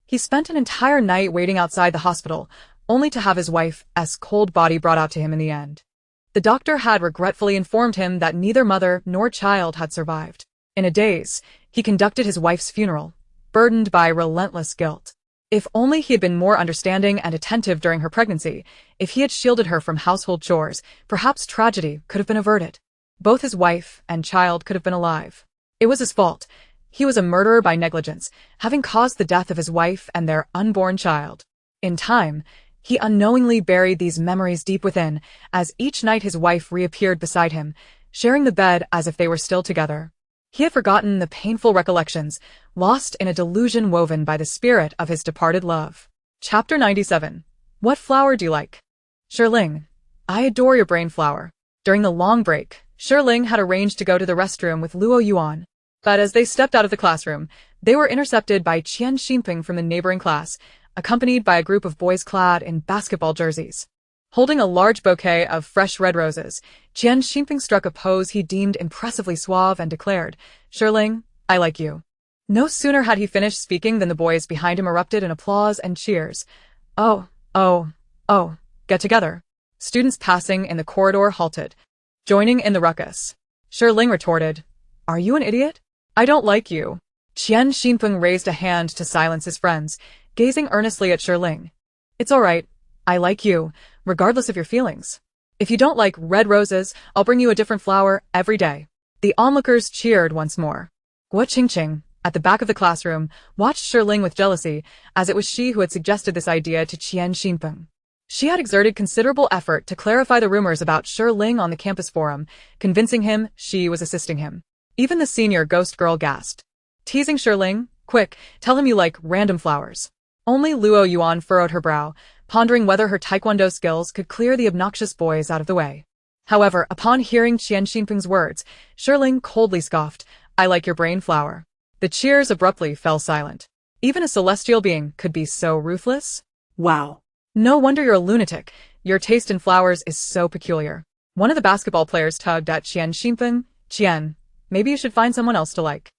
he spent an entire night waiting outside the hospital, only to have his wife's cold body brought out to him in the end. The doctor had regretfully informed him that neither mother nor child had survived. In a daze, he conducted his wife's funeral, burdened by relentless guilt. If only he had been more understanding and attentive during her pregnancy, if he had shielded her from household chores, perhaps tragedy could have been averted. Both his wife and child could have been alive. It was his fault. He was a murderer by negligence, having caused the death of his wife and their unborn child. In time, he unknowingly buried these memories deep within, as each night his wife reappeared beside him, sharing the bed as if they were still together. He had forgotten the painful recollections, lost in a delusion woven by the spirit of his departed love. Chapter 97. What flower do you like? Shi Ling. I adore your brain flower. During the long break, Shi Ling had arranged to go to the restroom with Luoyuan. But as they stepped out of the classroom, they were intercepted by Qian Xinping from the neighboring class, accompanied by a group of boys clad in basketball jerseys. Holding a large bouquet of fresh red roses, Qian Xinping struck a pose he deemed impressively suave and declared, Shi Ling, I like you. No sooner had he finished speaking than the boys behind him erupted in applause and cheers. Oh, get together. Students passing in the corridor halted, joining in the ruckus. Shi Ling retorted, Are you an idiot? I don't like you. Qian Xinping raised a hand to silence his friends, gazing earnestly at Shi Ling. It's all right. I like you, regardless of your feelings. If you don't like red roses, I'll bring you a different flower every day. The onlookers cheered once more. Guo Qingqing, at the back of the classroom, watched Shi Ling with jealousy, as it was she who had suggested this idea to Qian Xinping. She had exerted considerable effort to clarify the rumors about Shi Ling on the campus forum, convincing him she was assisting him. Even the senior ghost girl gasped. Teasing Shi Ling? Quick, tell him you like random flowers. Only Luoyuan furrowed her brow, pondering whether her taekwondo skills could clear the obnoxious boys out of the way. However, upon hearing Qian Xinping's words, Shi Ling coldly scoffed, I like your brain flower. The cheers abruptly fell silent. Even a celestial being could be so ruthless? Wow. No wonder you're a lunatic. Your taste in flowers is so peculiar. One of the basketball players tugged at Qian Xinping. Qian, maybe you should find someone else to like.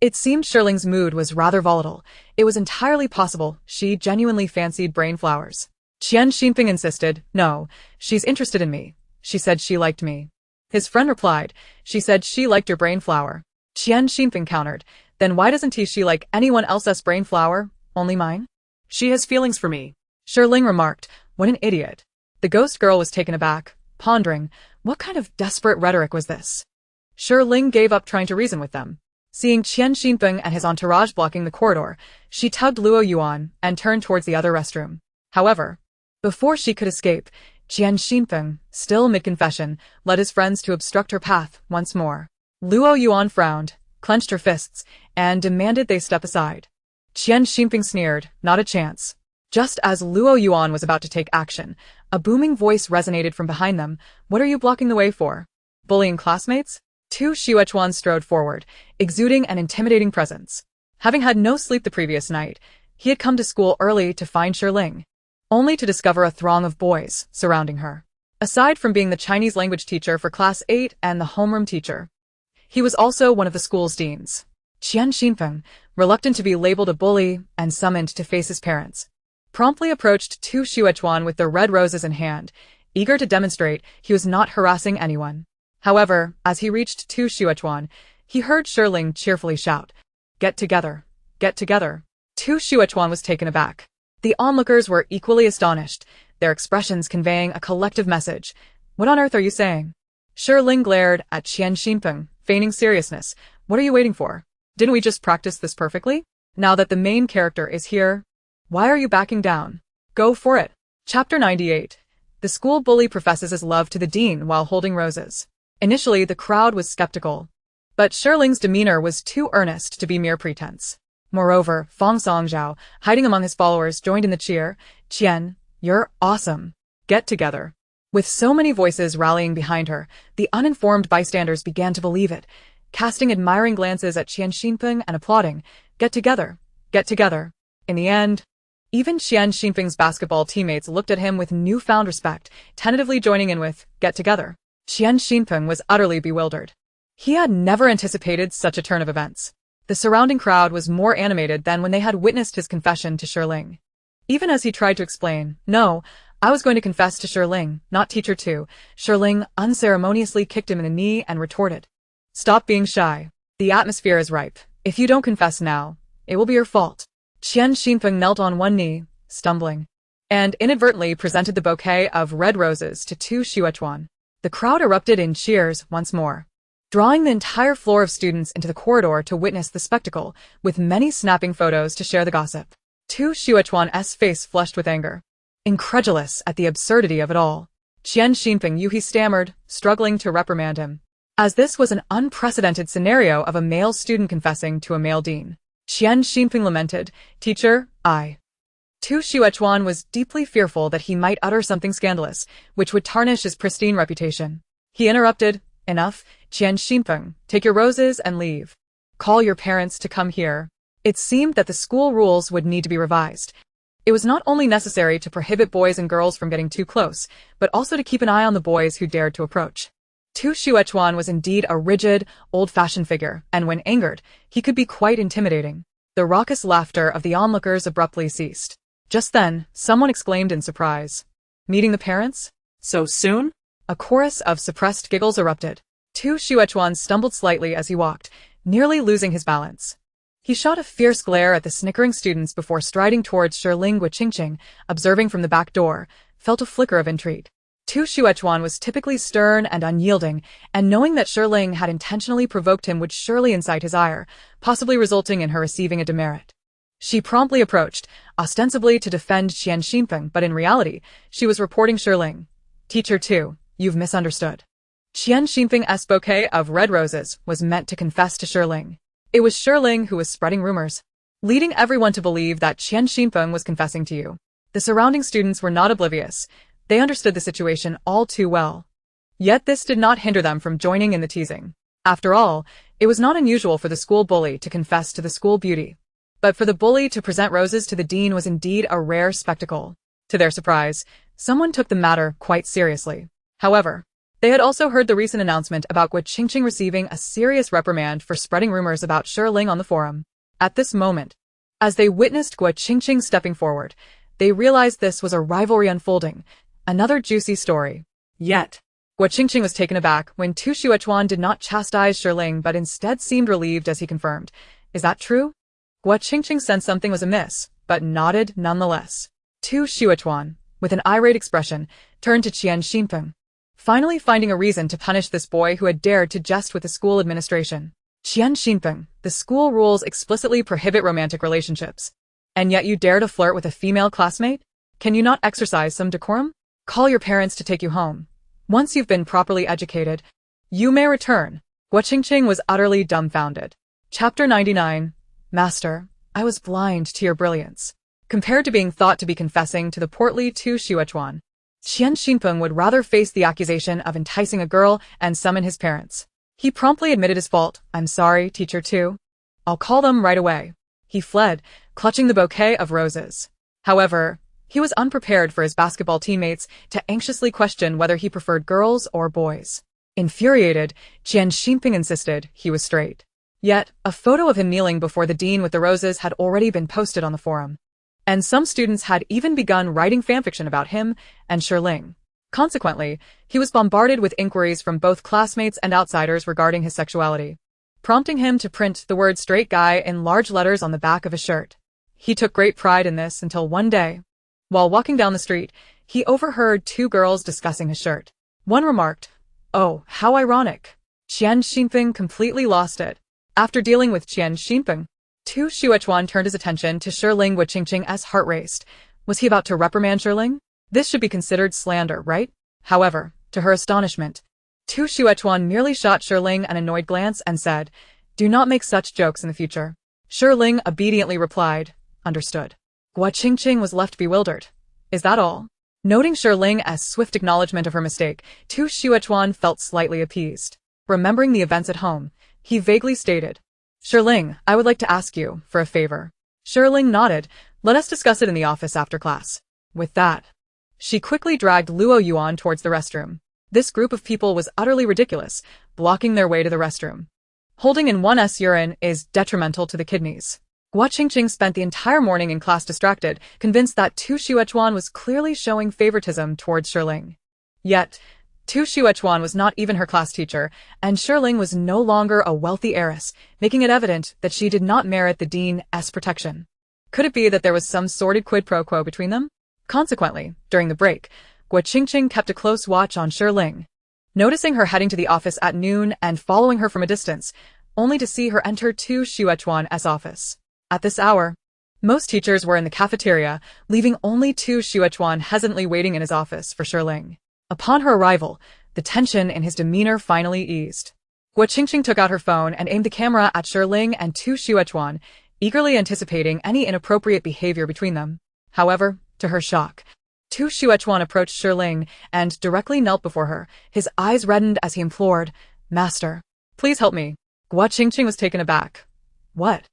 It seemed Shi Ling's mood was rather volatile. It was entirely possible she genuinely fancied brain flowers. Qian Xinping insisted, No, she's interested in me. She said she liked me. His friend replied, She said she liked your brain flower. Qian Xinping countered, Then why doesn't she like anyone else's brain flower, only mine? She has feelings for me. Shi Ling remarked, What an idiot. The ghost girl was taken aback, pondering, what kind of desperate rhetoric was this? Shi Ling gave up trying to reason with them. Seeing Qian Xinping and his entourage blocking the corridor, she tugged Luoyuan and turned towards the other restroom. However, before she could escape, Qian Xinping, still mid-confession, led his friends to obstruct her path once more. Luoyuan frowned, clenched her fists, and demanded they step aside. Qian Xinping sneered, Not a chance. Just as Luoyuan was about to take action, a booming voice resonated from behind them, What are you blocking the way for? Bullying classmates? Tu Xuechuan strode forward, exuding an intimidating presence. Having had no sleep the previous night, he had come to school early to find Shi Ling, only to discover a throng of boys surrounding her. Aside from being the Chinese language teacher for Class 8 and the homeroom teacher, he was also one of the school's deans. Qian Xinping, reluctant to be labeled a bully and summoned to face his parents, promptly approached Tu Xuechuan with the red roses in hand, eager to demonstrate he was not harassing anyone. However, as he reached Tu Xuechuan, he heard Shi Ling cheerfully shout, Get together, get together. Tu Xuechuan was taken aback. The onlookers were equally astonished, their expressions conveying a collective message. What on earth are you saying? Shi Ling glared at Qian Xinping, feigning seriousness. What are you waiting for? Didn't we just practice this perfectly? Now that the main character is here, why are you backing down? Go for it. Chapter 98. The school bully professes his love to the dean while holding roses. Initially, the crowd was skeptical, but Shi Ling's demeanor was too earnest to be mere pretense. Moreover, Fang Songzhao, hiding among his followers, joined in the cheer. Qian, you're awesome. Get together. With so many voices rallying behind her, the uninformed bystanders began to believe it, casting admiring glances at Qian Xinping and applauding, Get together, get together. In the end, even Qian Xinping's basketball teammates looked at him with newfound respect, tentatively joining in with, Get together. Qian Xinping was utterly bewildered. He had never anticipated such a turn of events. The surrounding crowd was more animated than when they had witnessed his confession to Shi Ling. Even as he tried to explain, "No, I was going to confess to Shi Ling, not teacher too," Shi Ling unceremoniously kicked him in the knee and retorted, "Stop being shy. The atmosphere is ripe. If you don't confess now, it will be your fault." Qian Xinfeng knelt on one knee, stumbling, and inadvertently presented the bouquet of red roses to Tu Xuechuan. The crowd erupted in cheers once more, drawing the entire floor of students into the corridor to witness the spectacle, with many snapping photos to share the gossip. Tu Xuechuan's face flushed with anger, incredulous at the absurdity of it all. "Qian Xinfeng, he stammered, struggling to reprimand him, as this was an unprecedented scenario of a male student confessing to a male dean. Qian Xinfeng lamented, "Teacher, Tu Xuechuan was deeply fearful that he might utter something scandalous, which would tarnish his pristine reputation. He interrupted, "Enough, Qian Xinfeng, take your roses and leave. Call your parents to come here." It seemed that the school rules would need to be revised. It was not only necessary to prohibit boys and girls from getting too close, but also to keep an eye on the boys who dared to approach. Tu Xuechuan was indeed a rigid, old-fashioned figure, and when angered, he could be quite intimidating. The raucous laughter of the onlookers abruptly ceased. Just then, someone exclaimed in surprise, "Meeting the parents? So soon?" A chorus of suppressed giggles erupted. Tu Xuechuan stumbled slightly as he walked, nearly losing his balance. He shot a fierce glare at the snickering students before striding towards Shi Ling Guoqingqing, observing from the back door, felt a flicker of intrigue. Tu Xuechuan was typically stern and unyielding, and knowing that Shi Ling had intentionally provoked him would surely incite his ire, possibly resulting in her receiving a demerit. She promptly approached, ostensibly to defend Qian Xinfeng, but in reality, she was reporting Shi Ling. "Teacher too, you've misunderstood. Qian Xinfeng's bouquet of red roses was meant to confess to Shi Ling. It was Shi Ling who was spreading rumors, leading everyone to believe that Qian Xinfeng was confessing to you." The surrounding students were not oblivious. They understood the situation all too well. Yet this did not hinder them from joining in the teasing. After all, it was not unusual for the school bully to confess to the school beauty. But for the bully to present roses to the dean was indeed a rare spectacle. To their surprise, someone took the matter quite seriously. However, they had also heard the recent announcement about Guoqingqing receiving a serious reprimand for spreading rumors about Shi Ling on the forum. At this moment, as they witnessed Guoqingqing stepping forward, they realized this was a rivalry unfolding, another juicy story. Yet, Guoqingqing was taken aback when Tu Xuechuan did not chastise Shi Ling but instead seemed relieved as he confirmed, "Is that true?" Guoqingqing sensed something was amiss, but nodded nonetheless. Tu Xuechuan, with an irate expression, turned to Qian Xinfeng, finally finding a reason to punish this boy who had dared to jest with the school administration. "Qian Xinfeng, the school rules explicitly prohibit romantic relationships. And yet you dare to flirt with a female classmate? Can you not exercise some decorum? Call your parents to take you home. Once you've been properly educated, you may return." Guoqingqing was utterly dumbfounded. Chapter 99. "Master, I was blind to your brilliance." Compared to being thought to be confessing to the portly Tu Xuechuan, Qian Xinfeng would rather face the accusation of enticing a girl and summon his parents. He promptly admitted his fault. "I'm sorry, teacher too. I'll call them right away." He fled, clutching the bouquet of roses. However, he was unprepared for his basketball teammates to anxiously question whether he preferred girls or boys. Infuriated, Qian Xinfeng insisted he was straight. Yet, a photo of him kneeling before the dean with the roses had already been posted on the forum. And some students had even begun writing fanfiction about him and Shi Ling. Consequently, he was bombarded with inquiries from both classmates and outsiders regarding his sexuality, prompting him to print the word "straight guy" in large letters on the back of his shirt. He took great pride in this until one day, while walking down the street, he overheard two girls discussing his shirt. One remarked, "Oh, how ironic." Qian Xinfeng completely lost it. After dealing with Qian Xinfeng, Tu Xuechuan turned his attention to Shi Ling Guoqingqing as heart raced. Was he about to reprimand Shi Ling? This should be considered slander, right? However, to her astonishment, Tu Xuechuan merely shot Shi Ling an annoyed glance and said, "Do not make such jokes in the future." Shi Ling obediently replied, "Understood." Guoqingqing was left bewildered. "Is that all?" Noting Shi Ling's swift acknowledgement of her mistake, Tu Xuechuan felt slightly appeased. Remembering the events at home, he vaguely stated, "Shi Ling, I would like to ask you for a favor." Shi Ling nodded. "Let us discuss it in the office after class." With that, she quickly dragged Luoyuan towards the restroom. This group of people was utterly ridiculous, blocking their way to the restroom. Holding in one's urine is detrimental to the kidneys. Gua Qingqing spent the entire morning in class distracted, convinced that Tu Xuechuan was clearly showing favoritism towards Shi Ling. Yet, Tu Xuechuan was not even her class teacher, and Shi Ling was no longer a wealthy heiress, making it evident that she did not merit the dean's protection. Could it be that there was some sordid quid pro quo between them? Consequently, during the break, Gua Qingqing kept a close watch on Shi Ling, noticing her heading to the office at noon and following her from a distance, only to see her enter Tu Xuechuan's office. At this hour, most teachers were in the cafeteria, leaving only Tu Xuechuan hesitantly waiting in his office for Shi Ling. Upon her arrival, the tension in his demeanor finally eased. Gua Qingqing took out her phone and aimed the camera at Shi Ling and Tu Xuechuan, eagerly anticipating any inappropriate behavior between them. However, to her shock, Tu Xuechuan approached Shi Ling and directly knelt before her, his eyes reddened as he implored, "Master, please help me." Gua Qingqing was taken aback. What?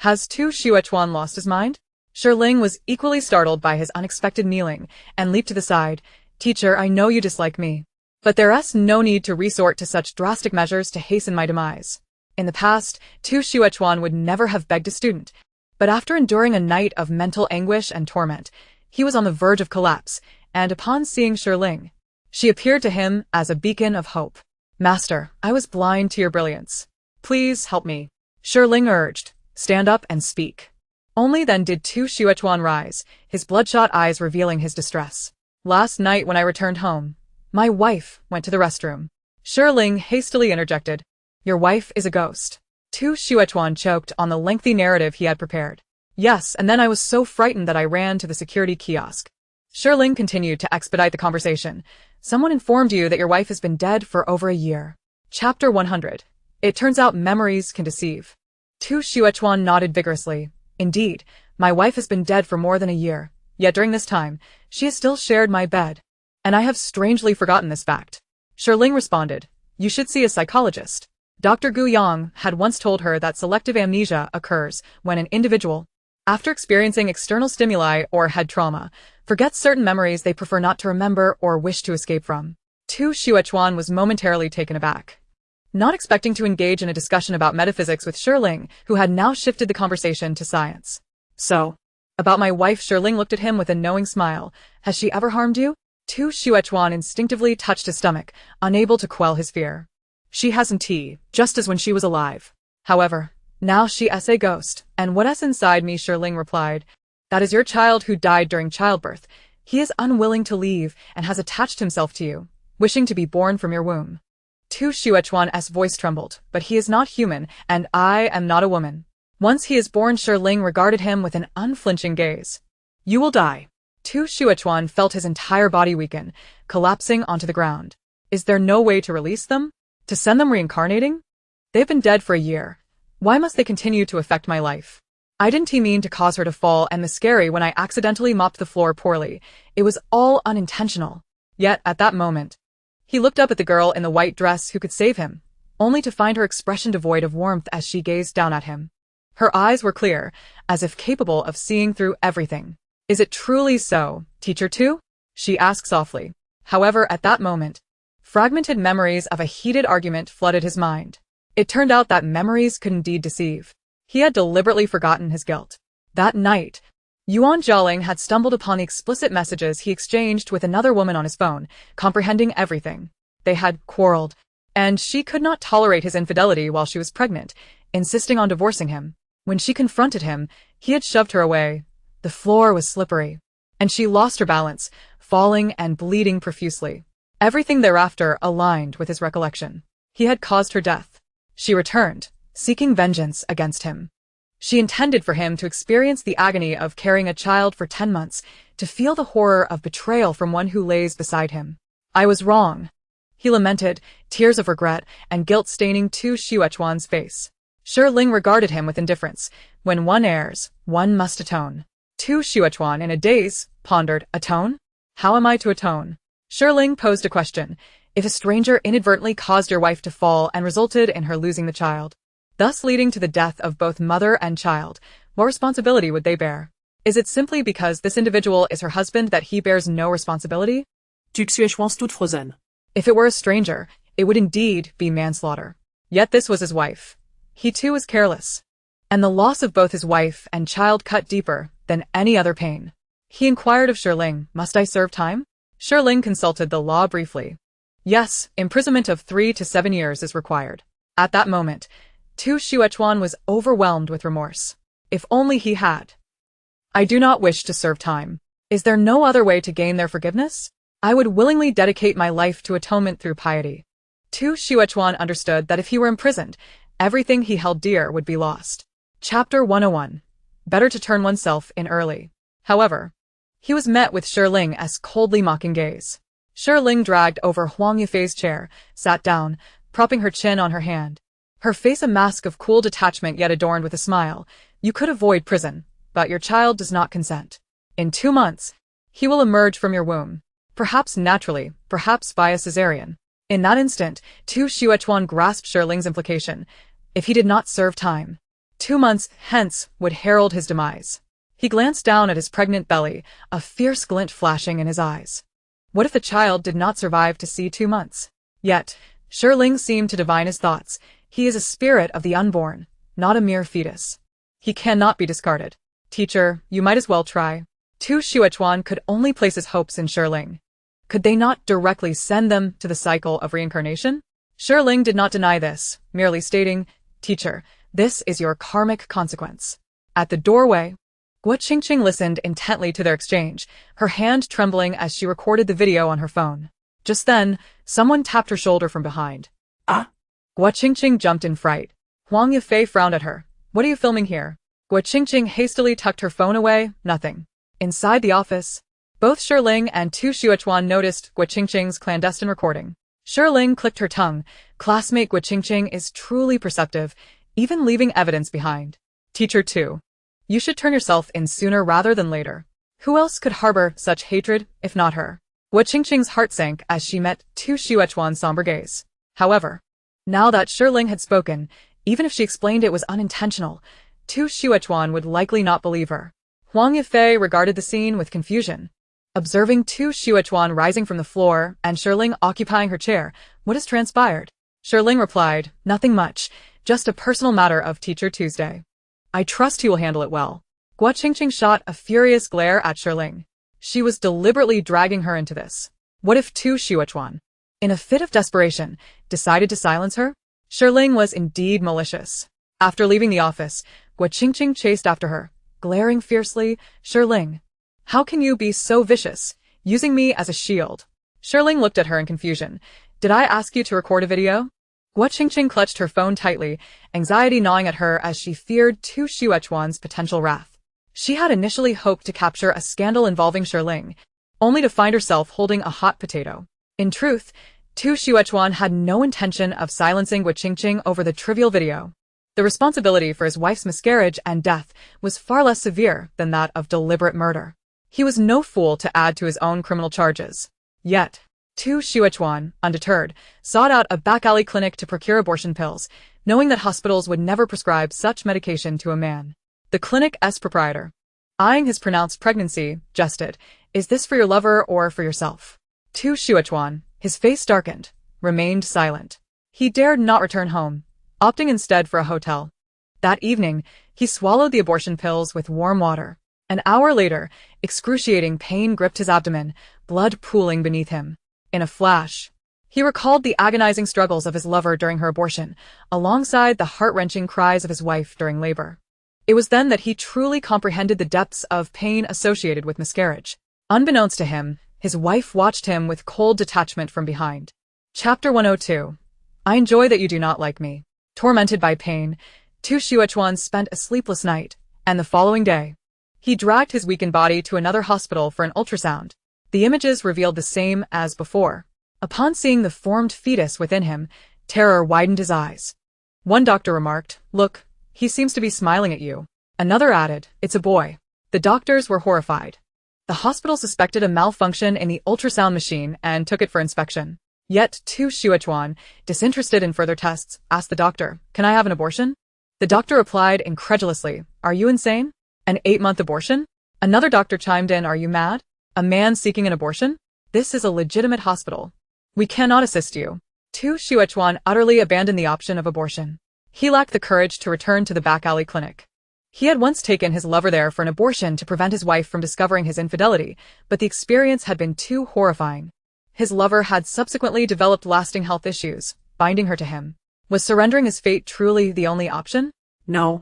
Has Tu Xuechuan lost his mind? Shi Ling was equally startled by his unexpected kneeling and leaped to the side. "Teacher, I know you dislike me, but there's no need to resort to such drastic measures to hasten my demise." In the past, Tu Xuechuan would never have begged a student, but after enduring a night of mental anguish and torment, he was on the verge of collapse, and upon seeing Shi Ling, she appeared to him as a beacon of hope. "Master, I was blind to your brilliance. Please help me," Shi Ling urged. "Stand up and speak." Only then did Tu Xuechuan rise, his bloodshot eyes revealing his distress. "Last night when I returned home, my wife went to the restroom." Shi Ling hastily interjected, "Your wife is a ghost." Tu Xuechuan choked on the lengthy narrative he had prepared. "Yes, and then I was so frightened that I ran to the security kiosk." Shi Ling continued to expedite the conversation. "Someone informed you that your wife has been dead for over a year." Chapter 100. It turns out memories can deceive. Tu Xuechuan nodded vigorously. "Indeed, my wife has been dead for more than a year. Yet during this time, she has still shared my bed. And I have strangely forgotten this fact." Shi Ling responded, "You should see a psychologist." Dr. Gu Yang had once told her that selective amnesia occurs when an individual, after experiencing external stimuli or head trauma, forgets certain memories they prefer not to remember or wish to escape from. Tu Xuechuan was momentarily taken aback, not expecting to engage in a discussion about metaphysics with Shi Ling, who had now shifted the conversation to science. "So, about my wife," Shi Ling looked at him with a knowing smile. "Has she ever harmed you?" Tu Xuechuan instinctively touched his stomach, unable to quell his fear. "She hasn't, just as when she was alive. However, now she is a ghost, and what is inside me," Shi Ling replied. "That is your child who died during childbirth. He is unwilling to leave and has attached himself to you, wishing to be born from your womb." Tu Xuechuan's voice trembled, "But he is not human, and I am not a woman. Once he is born," Shi Ling regarded him with an unflinching gaze. "You will die." Tu Xuechuan felt his entire body weaken, collapsing onto the ground. "Is there no way to release them? To send them reincarnating? They've been dead for a year. Why must they continue to affect my life? I didn't mean to cause her to fall and miscarry when I accidentally mopped the floor poorly. It was all unintentional." Yet, at that moment, he looked up at the girl in the white dress who could save him, only to find her expression devoid of warmth as she gazed down at him. Her eyes were clear, as if capable of seeing through everything. "Is it truly so, Teacher Tu?" she asked softly. However, at that moment, fragmented memories of a heated argument flooded his mind. It turned out that memories could indeed deceive. He had deliberately forgotten his guilt. That night, Yuan Jialing had stumbled upon the explicit messages he exchanged with another woman on his phone, comprehending everything. They had quarreled, and she could not tolerate his infidelity while she was pregnant, insisting on divorcing him. When she confronted him, he had shoved her away. The floor was slippery, and she lost her balance, falling and bleeding profusely. Everything thereafter aligned with his recollection. He had caused her death. She returned, seeking vengeance against him. She intended for him to experience the agony of carrying a child for 10 months, to feel the horror of betrayal from one who lays beside him. "I was wrong," he lamented, tears of regret and guilt staining Tu Xuechuan's face. Shi Ling regarded him with indifference. When one errs, one must atone. Tu Xuechuan, in a daze, pondered, "Atone? How am I to atone?" Shi Ling posed a question. "If a stranger inadvertently caused your wife to fall and resulted in her losing the child, thus leading to the death of both mother and child, what responsibility would they bear? Is it simply because this individual is her husband that he bears no responsibility?" Tu Xuechuan stood frozen. If it were a stranger, it would indeed be manslaughter. Yet this was his wife. He too was careless. and the loss of both his wife and child cut deeper than any other pain. He inquired of Shi Ling, "Must I serve time?" Shi Ling consulted the law briefly. "Yes, imprisonment of 3 to 7 years is required." At that moment, Tu Xuechuan was overwhelmed with remorse. If only he had. "I do not wish to serve time. Is there no other way to gain their forgiveness? I would willingly dedicate my life to atonement through piety." Tu Xuechuan understood that if he were imprisoned, everything he held dear would be lost. Chapter 101. Better to turn oneself in early. However, he was met with Shi Ling's coldly mocking gaze. Shi Ling dragged over Huang Yifei's chair, sat down, propping her chin on her hand. Her face a mask of cool detachment yet adorned with a smile. "You could avoid prison, but your child does not consent. In 2 months, he will emerge from your womb. Perhaps naturally, perhaps via cesarean." In that instant, Tu Xuechuan grasped Shi Ling's implication. If he did not serve time, 2 months hence would herald his demise. He glanced down at his pregnant belly, a fierce glint flashing in his eyes. What if the child did not survive to see 2 months? Yet, Shi Ling seemed to divine his thoughts. He is a spirit of the unborn, not a mere fetus. He cannot be discarded. "Teacher, you might as well try." Tu Xuechuan could only place his hopes in Shi Ling. Could they not directly send them to the cycle of reincarnation? Shi Ling did not deny this, merely stating, "Teacher, this is your karmic consequence." At the doorway, Guo Qingqing listened intently to their exchange, her hand trembling as she recorded the video on her phone. Just then, someone tapped her shoulder from behind. "Ah!" Guo Qingqing jumped in fright. Huang Yifei frowned at her. "What are you filming here?" Guo Qingqing hastily tucked her phone away. "Nothing." Inside the office, both Shi Ling and Tu Xuechuan noticed Guo Qingqing's clandestine recording. Shi Ling clicked her tongue. Classmate Guo Qingqing is truly perceptive, even leaving evidence behind. "Teacher 2. You should turn yourself in sooner rather than later. Who else could harbor such hatred, if not her?" Guo Qingqing's heart sank as she met Tu Xuechuan's somber gaze. However, now that Shi Ling had spoken, even if she explained it was unintentional, Tu Xuechuan would likely not believe her. Huang Yifei regarded the scene with confusion. Observing Tu Xuechuan rising from the floor and Shi Ling occupying her chair, "What has transpired?" Shi Ling replied, "Nothing much, just a personal matter of Teacher Tuesday. I trust he will handle it well." Guo Qingqing shot a furious glare at Shi Ling. She was deliberately dragging her into this. What if Tu Xuechuan, in a fit of desperation, decided to silence her? Shi Ling was indeed malicious. After leaving the office, Guo Qingqing chased after her, glaring fiercely. "Shi Ling, how can you be so vicious, using me as a shield?" Shi Ling looked at her in confusion. "Did I ask you to record a video?" Guo Qingqing clutched her phone tightly, anxiety gnawing at her as she feared Tu Xuechuan's potential wrath. She had initially hoped to capture a scandal involving Shi Ling, only to find herself holding a hot potato. In truth, Tu Xuechuan had no intention of silencing Guo Qingqing over the trivial video. The responsibility for his wife's miscarriage and death was far less severe than that of deliberate murder. He was no fool to add to his own criminal charges. Yet, Tu Xuechuan, undeterred, sought out a back-alley clinic to procure abortion pills, knowing that hospitals would never prescribe such medication to a man. The clinic's proprietor, eyeing his pronounced pregnancy, jested, "Is this for your lover or for yourself?" Tu Xuechuan, his face darkened, remained silent. He dared not return home, opting instead for a hotel. That evening, he swallowed the abortion pills with warm water. An hour later, excruciating pain gripped his abdomen, blood pooling beneath him. In a flash, he recalled the agonizing struggles of his lover during her abortion, alongside the heart-wrenching cries of his wife during labor. It was then that he truly comprehended the depths of pain associated with miscarriage. Unbeknownst to him, his wife watched him with cold detachment from behind. Chapter 102. I enjoy that you do not like me. Tormented by pain, Tu Xuechuan spent a sleepless night, and the following day, he dragged his weakened body to another hospital for an ultrasound. The images revealed the same as before. Upon seeing the formed fetus within him, terror widened his eyes. One doctor remarked, "Look, he seems to be smiling at you." Another added, "It's a boy." The doctors were horrified. The hospital suspected a malfunction in the ultrasound machine and took it for inspection. Yet Tu Xuechuan, disinterested in further tests, asked the doctor, "Can I have an abortion?" The doctor replied incredulously, "Are you insane? An 8-month abortion?" Another doctor chimed in, "Are you mad? A man seeking an abortion? This is a legitimate hospital. We cannot assist you." Tu Xuechuan utterly abandoned the option of abortion. He lacked the courage to return to the back alley clinic. He had once taken his lover there for an abortion to prevent his wife from discovering his infidelity, but the experience had been too horrifying. His lover had subsequently developed lasting health issues, binding her to him. Was surrendering his fate truly the only option? No.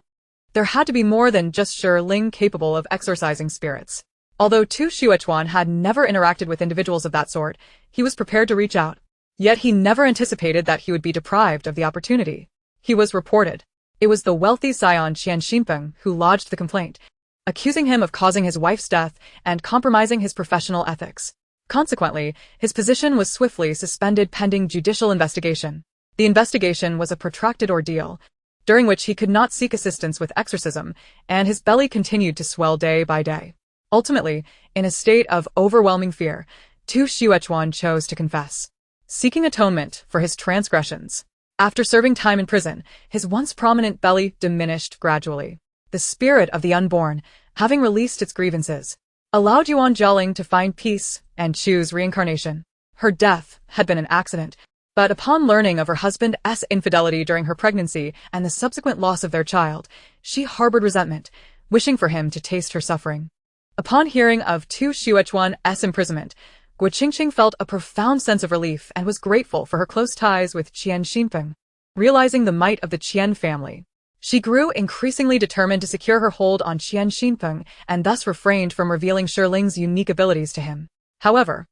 There had to be more than just Shi Ling capable of exorcising spirits. Although Tu Xuechuan had never interacted with individuals of that sort, he was prepared to reach out. Yet he never anticipated that he would be deprived of the opportunity. He was reported. It was the wealthy scion Qian Xinpeng who lodged the complaint, accusing him of causing his wife's death and compromising his professional ethics. Consequently, his position was swiftly suspended pending judicial investigation. The investigation was a protracted ordeal, during which he could not seek assistance with exorcism, and his belly continued to swell day by day. Ultimately, in a state of overwhelming fear, Tu Xuechuan chose to confess, seeking atonement for his transgressions. After serving time in prison, his once prominent belly diminished gradually. The spirit of the unborn, having released its grievances, allowed Yuan Jialing to find peace and choose reincarnation. Her death had been an accident, but upon learning of her husband's infidelity during her pregnancy and the subsequent loss of their child, she harbored resentment, wishing for him to taste her suffering. Upon hearing of Tu Xuechuan's imprisonment, Guo Qingqing felt a profound sense of relief and was grateful for her close ties with Qian Xinpeng. Realizing the might of the Qian family, she grew increasingly determined to secure her hold on Qian Xinpeng and thus refrained from revealing Shi Ling's unique abilities to him. However,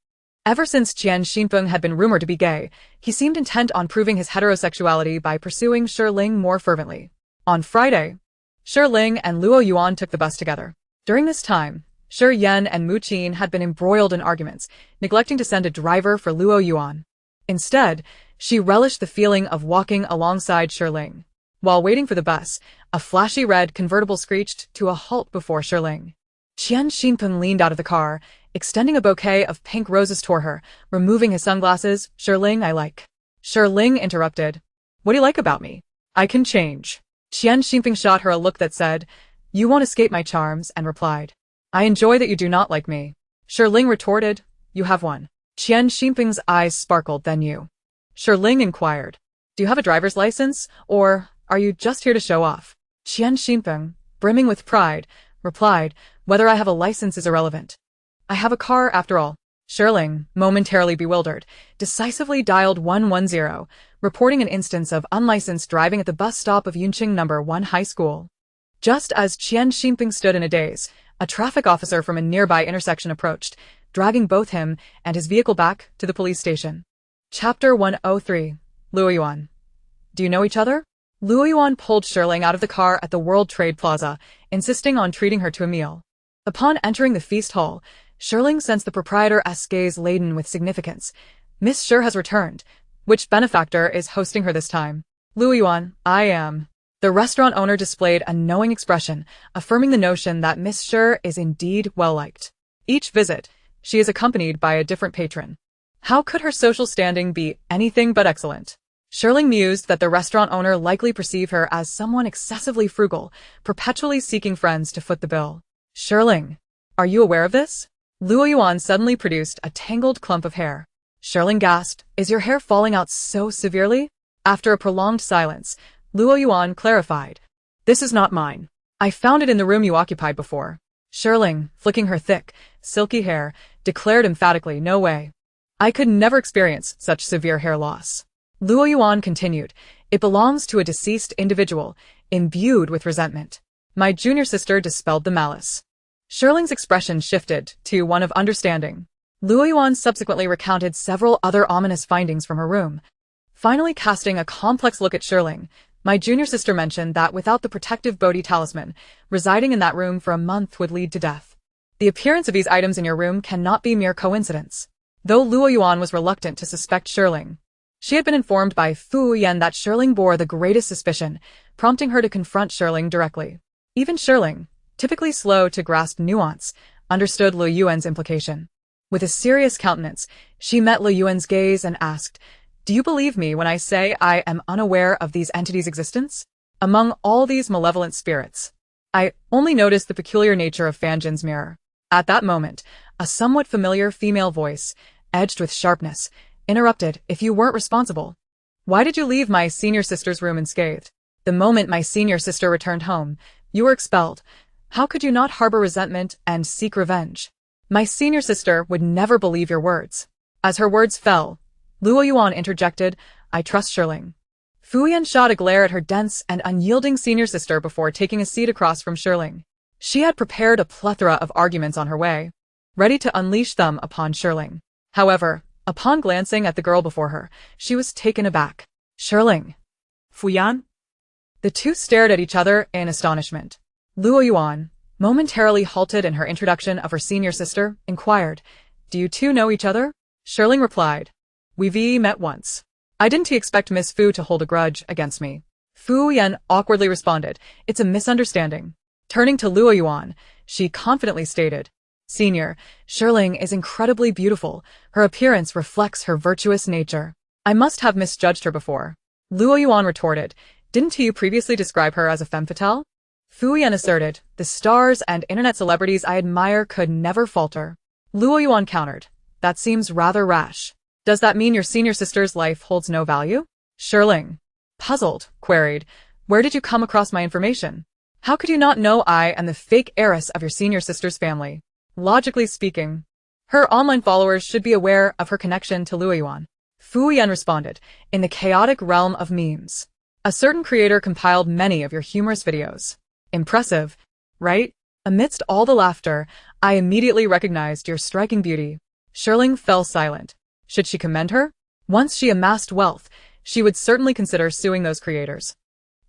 ever since Qian Xinpeng had been rumored to be gay, he seemed intent on proving his heterosexuality by pursuing Shi Ling more fervently. On Friday, Shi Ling and Luoyuan took the bus together. During this time, Shi Yan and Mu Qin had been embroiled in arguments, neglecting to send a driver for Luoyuan. Instead, she relished the feeling of walking alongside Shi Ling. While waiting for the bus, a flashy red convertible screeched to a halt before Shi Ling. Qian Xinpeng leaned out of the car, extending a bouquet of pink roses toward her, removing his sunglasses. Shi Ling, I like. Shi Ling interrupted. What do you like about me? I can change. Qian Xinpeng shot her a look that said, You won't escape my charms, and replied, I enjoy that you do not like me. Shi Ling retorted, You have one. Qian Xinpeng's eyes sparkled. Then you. Shi Ling inquired, Do you have a driver's license, or are you just here to show off? Qian Xinpeng, brimming with pride, replied, Whether I have a license is irrelevant. I have a car after all. Shi Ling, momentarily bewildered, decisively dialed 110, reporting an instance of unlicensed driving at the bus stop of Yunqing No. 1 High School. Just as Qian Xinpeng stood in a daze, a traffic officer from a nearby intersection approached, dragging both him and his vehicle back to the police station. Chapter 103. Luoyuan. Do you know each other? Luoyuan pulled Shi Ling out of the car at the World Trade Plaza, insisting on treating her to a meal. Upon entering the feast hall, Shi Ling sensed the proprietor's gaze laden with significance. Miss Shi has returned. Which benefactor is hosting her this time? Luoyuan, I am. The restaurant owner displayed a knowing expression, affirming the notion that Miss Shi is indeed well-liked. Each visit, she is accompanied by a different patron. How could her social standing be anything but excellent? Shi Ling mused that the restaurant owner likely perceived her as someone excessively frugal, perpetually seeking friends to foot the bill. Shi Ling, are you aware of this? Luoyuan suddenly produced a tangled clump of hair. Shi Ling gasped, Is your hair falling out so severely? After a prolonged silence, Luoyuan clarified, This is not mine. I found it in the room you occupied before. Shi Ling, flicking her thick, silky hair, declared emphatically, No way. I could never experience such severe hair loss. Luoyuan continued, It belongs to a deceased individual, imbued with resentment. My junior sister dispelled the malice. Shi Ling's expression shifted to one of understanding. Luoyuan subsequently recounted several other ominous findings from her room. Finally casting a complex look at Shi Ling, my junior sister mentioned that without the protective Bodhi talisman, residing in that room for a month would lead to death. The appearance of these items in your room cannot be mere coincidence. Though Luoyuan was reluctant to suspect Shi Ling, she had been informed by Fu Yan that Shi Ling bore the greatest suspicion, prompting her to confront Shi Ling directly. Even Shi Ling, typically slow to grasp nuance, understood Luoyuan's implication. With a serious countenance, she met Luoyuan's gaze and asked, Do you believe me when I say I am unaware of these entities' existence? Among all these malevolent spirits, I only noticed the peculiar nature of Fanjin's mirror. At that moment, a somewhat familiar female voice, edged with sharpness, interrupted, If you weren't responsible, why did you leave my senior sister's room unscathed? The moment my senior sister returned home, you were expelled. How could you not harbor resentment and seek revenge? My senior sister would never believe your words. As her words fell, Luoyuan interjected, I trust Shi Ling. Fu Yan shot a glare at her dense and unyielding senior sister before taking a seat across from Shi Ling. She had prepared a plethora of arguments on her way, ready to unleash them upon Shi Ling. However, upon glancing at the girl before her, she was taken aback. Shi Ling. Fu Yan? The two stared at each other in astonishment. Luoyuan, momentarily halted in her introduction of her senior sister, inquired, Do you two know each other? Shi Ling replied, We've met once. I didn't expect Miss Fu to hold a grudge against me. Fu Yan awkwardly responded, It's a misunderstanding. Turning to Luoyuan, she confidently stated, Senior, Shi Ling is incredibly beautiful. Her appearance reflects her virtuous nature. I must have misjudged her before. Luoyuan retorted, Didn't you previously describe her as a femme fatale? Fu Yan asserted, The stars and internet celebrities I admire could never falter. Luoyuan countered, That seems rather rash. Does that mean your senior sister's life holds no value? Shi Ling, puzzled, queried, Where did you come across my information? How could you not know I am the fake heiress of your senior sister's family? Logically speaking, her online followers should be aware of her connection to Luoyuan. Fu Yan responded, In the chaotic realm of memes, a certain creator compiled many of your humorous videos. Impressive, right? Amidst all the laughter, I immediately recognized your striking beauty. Shi Ling fell silent. Should she commend her? Once she amassed wealth, she would certainly consider suing those creators,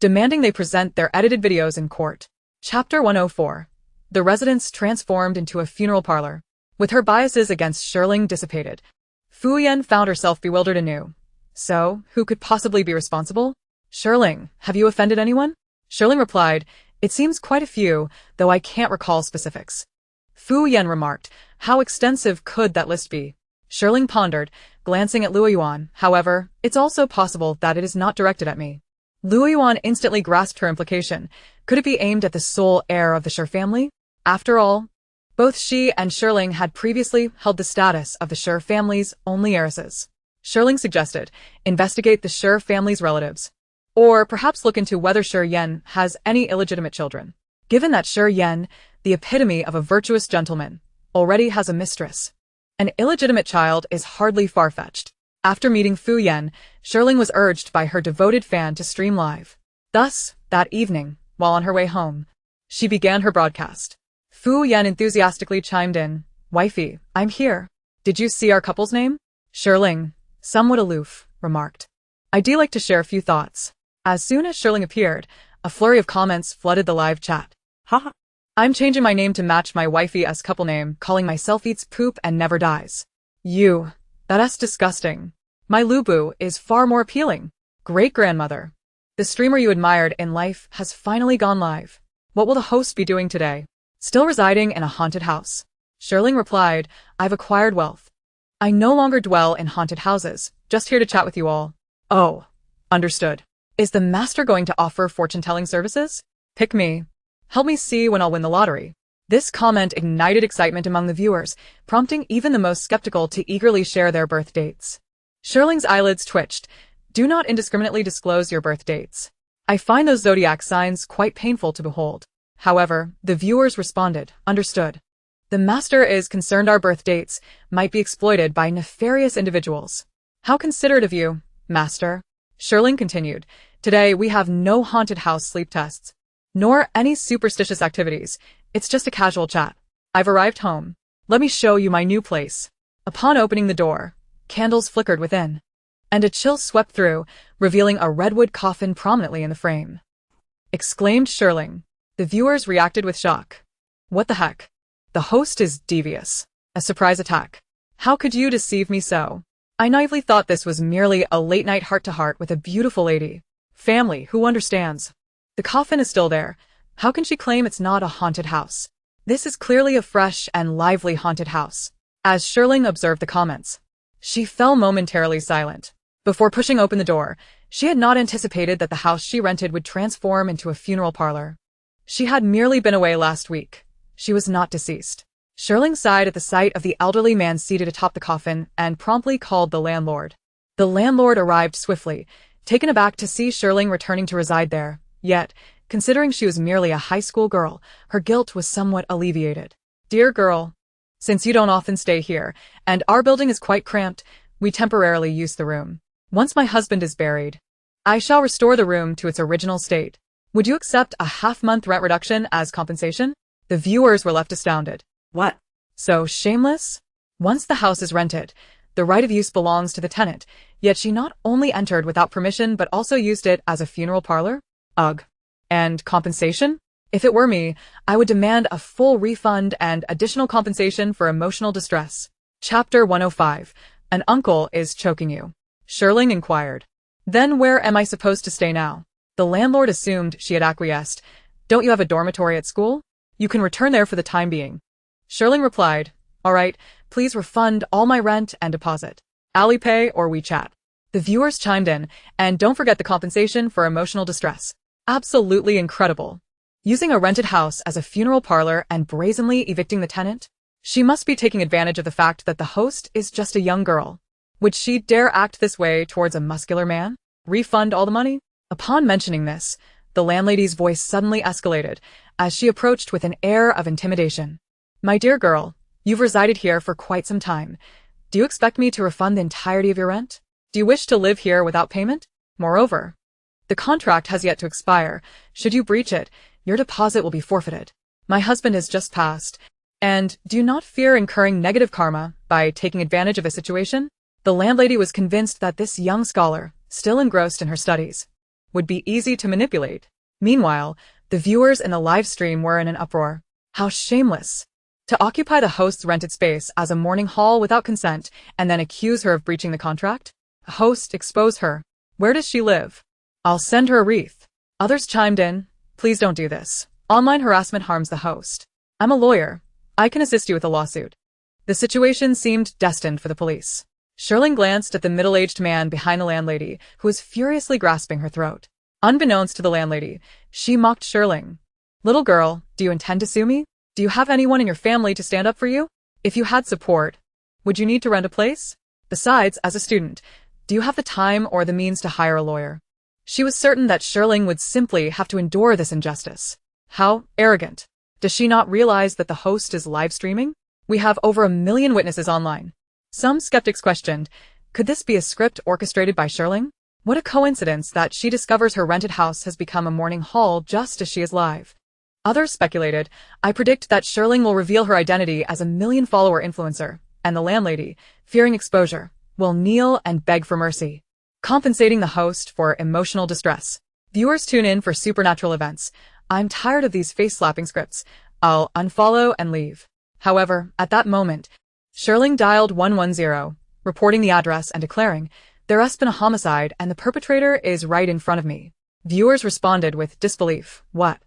demanding they present their edited videos in court. Chapter 104. The residence transformed into a funeral parlor. With her biases against Shi Ling dissipated, Fu Yan found herself bewildered anew. So, who could possibly be responsible? Shi Ling, have you offended anyone? Shi Ling replied, It seems quite a few, though I can't recall specifics. Fu Yan remarked, How extensive could that list be? Shi Ling pondered, glancing at Luoyuan. However, it's also possible that it is not directed at me. Luoyuan instantly grasped her implication. Could it be aimed at the sole heir of the Shi family? After all, both she and Shi Ling had previously held the status of the Shi family's only heiresses. Shi Ling suggested, investigate the Shi family's relatives. Or perhaps look into whether Shi Yan has any illegitimate children. Given that Shi Yan, the epitome of a virtuous gentleman, already has a mistress, an illegitimate child is hardly far-fetched. After meeting Fu Yan, Shi Ling was urged by her devoted fan to stream live. Thus, that evening, while on her way home, she began her broadcast. Fu Yan enthusiastically chimed in, Wifey, I'm here. Did you see our couple's name? Shi Ling, somewhat aloof, remarked, I'd like to share a few thoughts. As soon as Shi Ling appeared, a flurry of comments flooded the live chat. Haha. I'm changing my name to match my wifey's couple name, calling myself Eats Poop and Never Dies. That's disgusting. My Lubu is far more appealing. Great-grandmother. The streamer you admired in life has finally gone live. What will the host be doing today? Still residing in a haunted house. Shi Ling replied, I've acquired wealth. I no longer dwell in haunted houses, just here to chat with you all. Oh, understood. Is the master going to offer fortune-telling services? Pick me. Help me see when I'll win the lottery. This comment ignited excitement among the viewers, prompting even the most skeptical to eagerly share their birth dates. Shi Ling's eyelids twitched. Do not indiscriminately disclose your birth dates. I find those zodiac signs quite painful to behold. However, the viewers responded, Understood. The master is concerned our birth dates might be exploited by nefarious individuals. How considerate of you, master. Shi Ling continued, Today we have no haunted house sleep tests, nor any superstitious activities. It's just a casual chat. I've arrived home. Let me show you my new place. Upon opening the door, candles flickered within, and a chill swept through, revealing a redwood coffin prominently in the frame. Exclaimed Shi Ling. The viewers reacted with shock. What the heck? The host is devious. A surprise attack. How could you deceive me so? I naively thought this was merely a late-night heart-to-heart with a beautiful lady. Family who understands. The coffin is still there. How can she claim it's not a haunted house? This is clearly a fresh and lively haunted house. As Shi Ling observed the comments, she fell momentarily silent. Before pushing open the door, she had not anticipated that the house she rented would transform into a funeral parlor. She had merely been away last week. She was not deceased. Shi Ling sighed at the sight of the elderly man seated atop the coffin and promptly called the landlord. The landlord arrived swiftly, taken aback to see Shi Ling returning to reside there, Yet, considering she was merely a high school girl, her guilt was somewhat alleviated. Dear girl, since you don't often stay here, and our building is quite cramped, we temporarily use the room. Once my husband is buried, I shall restore the room to its original state. Would you accept a half-month rent reduction as compensation? The viewers were left astounded. What? So shameless? Once the house is rented, the right of use belongs to the tenant, yet she not only entered without permission but also used it as a funeral parlor? Ugh. And compensation? If it were me, I would demand a full refund and additional compensation for emotional distress. Chapter 105. An uncle is choking you. Shi Ling inquired. Then where am I supposed to stay now? The landlord assumed she had acquiesced. Don't you have a dormitory at school? You can return there for the time being. Shi Ling replied, all right, please refund all my rent and deposit. Alipay or WeChat. The viewers chimed in, and don't forget the compensation for emotional distress. Absolutely incredible. Using a rented house as a funeral parlor and brazenly evicting the tenant? She must be taking advantage of the fact that the host is just a young girl. Would she dare act this way towards a muscular man? Refund all the money? Upon mentioning this, the landlady's voice suddenly escalated as she approached with an air of intimidation. My dear girl, you've resided here for quite some time. Do you expect me to refund the entirety of your rent? Do you wish to live here without payment? Moreover, the contract has yet to expire. Should you breach it, your deposit will be forfeited. My husband has just passed, and do you not fear incurring negative karma by taking advantage of a situation? The landlady was convinced that this young scholar, still engrossed in her studies, would be easy to manipulate. Meanwhile, the viewers in the live stream were in an uproar. How shameless! To occupy the host's rented space as a mourning hall without consent and then accuse her of breaching the contract? The host exposed her. Where does she live? I'll send her a wreath. Others chimed in. Please don't do this. Online harassment harms the host. I'm a lawyer. I can assist you with a lawsuit. The situation seemed destined for the police. Shi Ling glanced at the middle-aged man behind the landlady, who was furiously grasping her throat. Unbeknownst to the landlady, she mocked Shi Ling. Little girl, do you intend to sue me? Do you have anyone in your family to stand up for you? If you had support, would you need to rent a place? Besides, as a student, do you have the time or the means to hire a lawyer? She was certain that Shi Ling would simply have to endure this injustice. How arrogant. Does she not realize that the host is live streaming? We have over 1 million witnesses online. Some skeptics questioned, could this be a script orchestrated by Shi Ling? What a coincidence that she discovers her rented house has become a mourning hall just as she is live. Others speculated, I predict that Shi Ling will reveal her identity as a 1 million-follower influencer, and the landlady, fearing exposure, will kneel and beg for mercy, compensating the host for emotional distress. Viewers tune in for supernatural events. I'm tired of these face-slapping scripts. I'll unfollow and leave. However, at that moment, Shi Ling dialed 110, reporting the address and declaring, there has been a homicide and the perpetrator is right in front of me. Viewers responded with disbelief. What?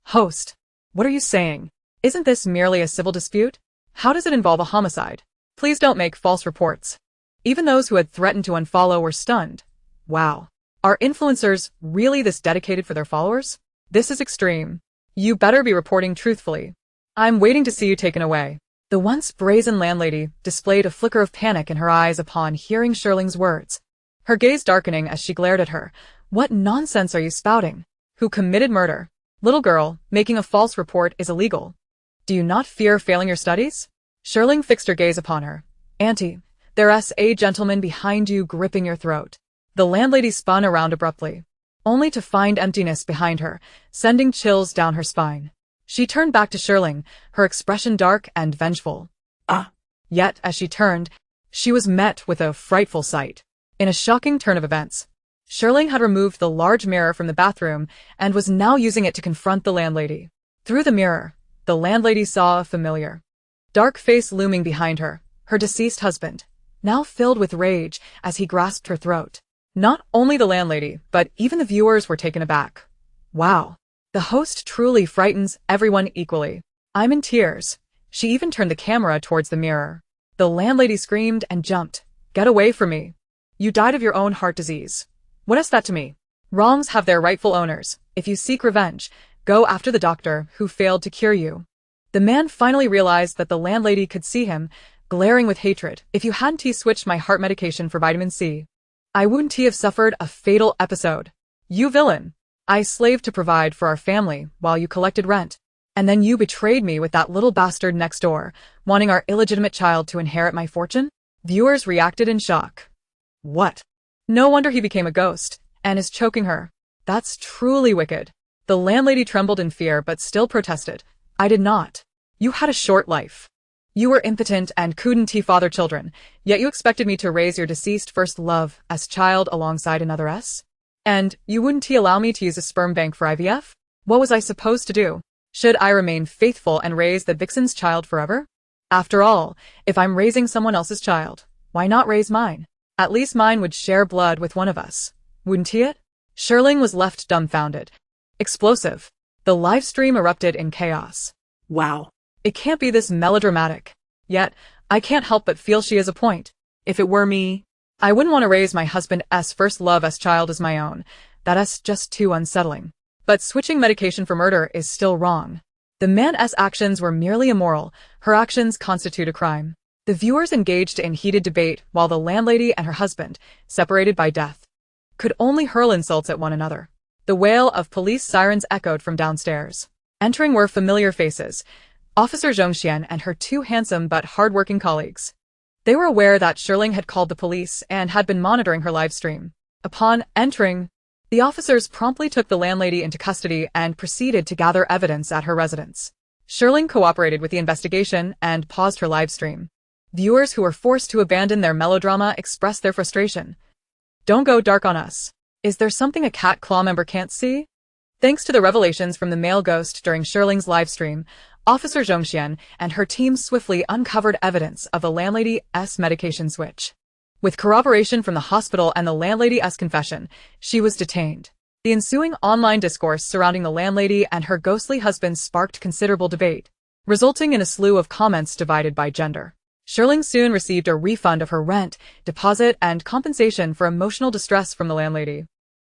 Host, what are you saying? Isn't this merely a civil dispute? How does it involve a homicide? Please don't make false reports. Even those who had threatened to unfollow were stunned. Wow. Are influencers really this dedicated for their followers? This is extreme. You better be reporting truthfully. I'm waiting to see you taken away. The once brazen landlady displayed a flicker of panic in her eyes upon hearing Shi Ling's words, her gaze darkening as she glared at her. What nonsense are you spouting? Who committed murder? Little girl, making a false report is illegal. Do you not fear failing your studies? Shi Ling fixed her gaze upon her. Auntie, there's a gentleman behind you gripping your throat. The landlady spun around abruptly, only to find emptiness behind her, sending chills down her spine. She turned back to Shi Ling, her expression dark and vengeful. Ah! Yet, as she turned, she was met with a frightful sight. In a shocking turn of events, Shi Ling had removed the large mirror from the bathroom and was now using it to confront the landlady. Through the mirror, the landlady saw a familiar, dark face looming behind her, her deceased husband, now filled with rage as he grasped her throat. Not only the landlady, but even the viewers were taken aback. Wow. The host truly frightens everyone equally. I'm in tears. She even turned the camera towards the mirror. The landlady screamed and jumped. Get away from me. You died of your own heart disease. What is that to me? Wrongs have their rightful owners. If you seek revenge, go after the doctor who failed to cure you. The man finally realized that the landlady could see him, glaring with hatred. If you hadn't switched my heart medication for vitamin C, I wouldn't have suffered a fatal episode. You villain. I slaved to provide for our family while you collected rent. And then you betrayed me with that little bastard next door, wanting our illegitimate child to inherit my fortune? Viewers reacted in shock. What? No wonder he became a ghost, and is choking her. That's truly wicked. The landlady trembled in fear but still protested. I did not. You had a short life. You were impotent and couldn't father children, yet you expected me to raise your deceased first love as child alongside another S? And you wouldn't allow me to use a sperm bank for IVF? What was I supposed to do? Should I remain faithful and raise the vixen's child forever? After all, if I'm raising someone else's child, why not raise mine? At least mine would share blood with one of us, wouldn't it? Shi Ling was left dumbfounded. Explosive. The live stream erupted in chaos. Wow. It can't be this melodramatic. Yet, I can't help but feel she has a point. If it were me, I wouldn't want to raise my husband's first love's child as my own. That's just too unsettling. But switching medication for murder is still wrong. The man's actions were merely immoral, her actions constitute a crime. The viewers engaged in heated debate while the landlady and her husband, separated by death, could only hurl insults at one another. The wail of police sirens echoed from downstairs. Entering were familiar faces, Officer Zhongxian and her two handsome but hard-working colleagues. They were aware that Shi Ling had called the police and had been monitoring her live stream. Upon entering, the officers promptly took the landlady into custody and proceeded to gather evidence at her residence. Shi Ling cooperated with the investigation and paused her live stream. Viewers who were forced to abandon their melodrama expressed their frustration. Don't go dark on us. Is there something a cat claw member can't see? Thanks to the revelations from the male ghost during Shi Ling's live stream, Officer Zhongxian and her team swiftly uncovered evidence of the landlady's medication switch. With corroboration from the hospital and the landlady's confession, she was detained. The ensuing online discourse surrounding the landlady and her ghostly husband sparked considerable debate, resulting in a slew of comments divided by gender. Shi Ling soon received a refund of her rent, deposit, and compensation for emotional distress from the landlady,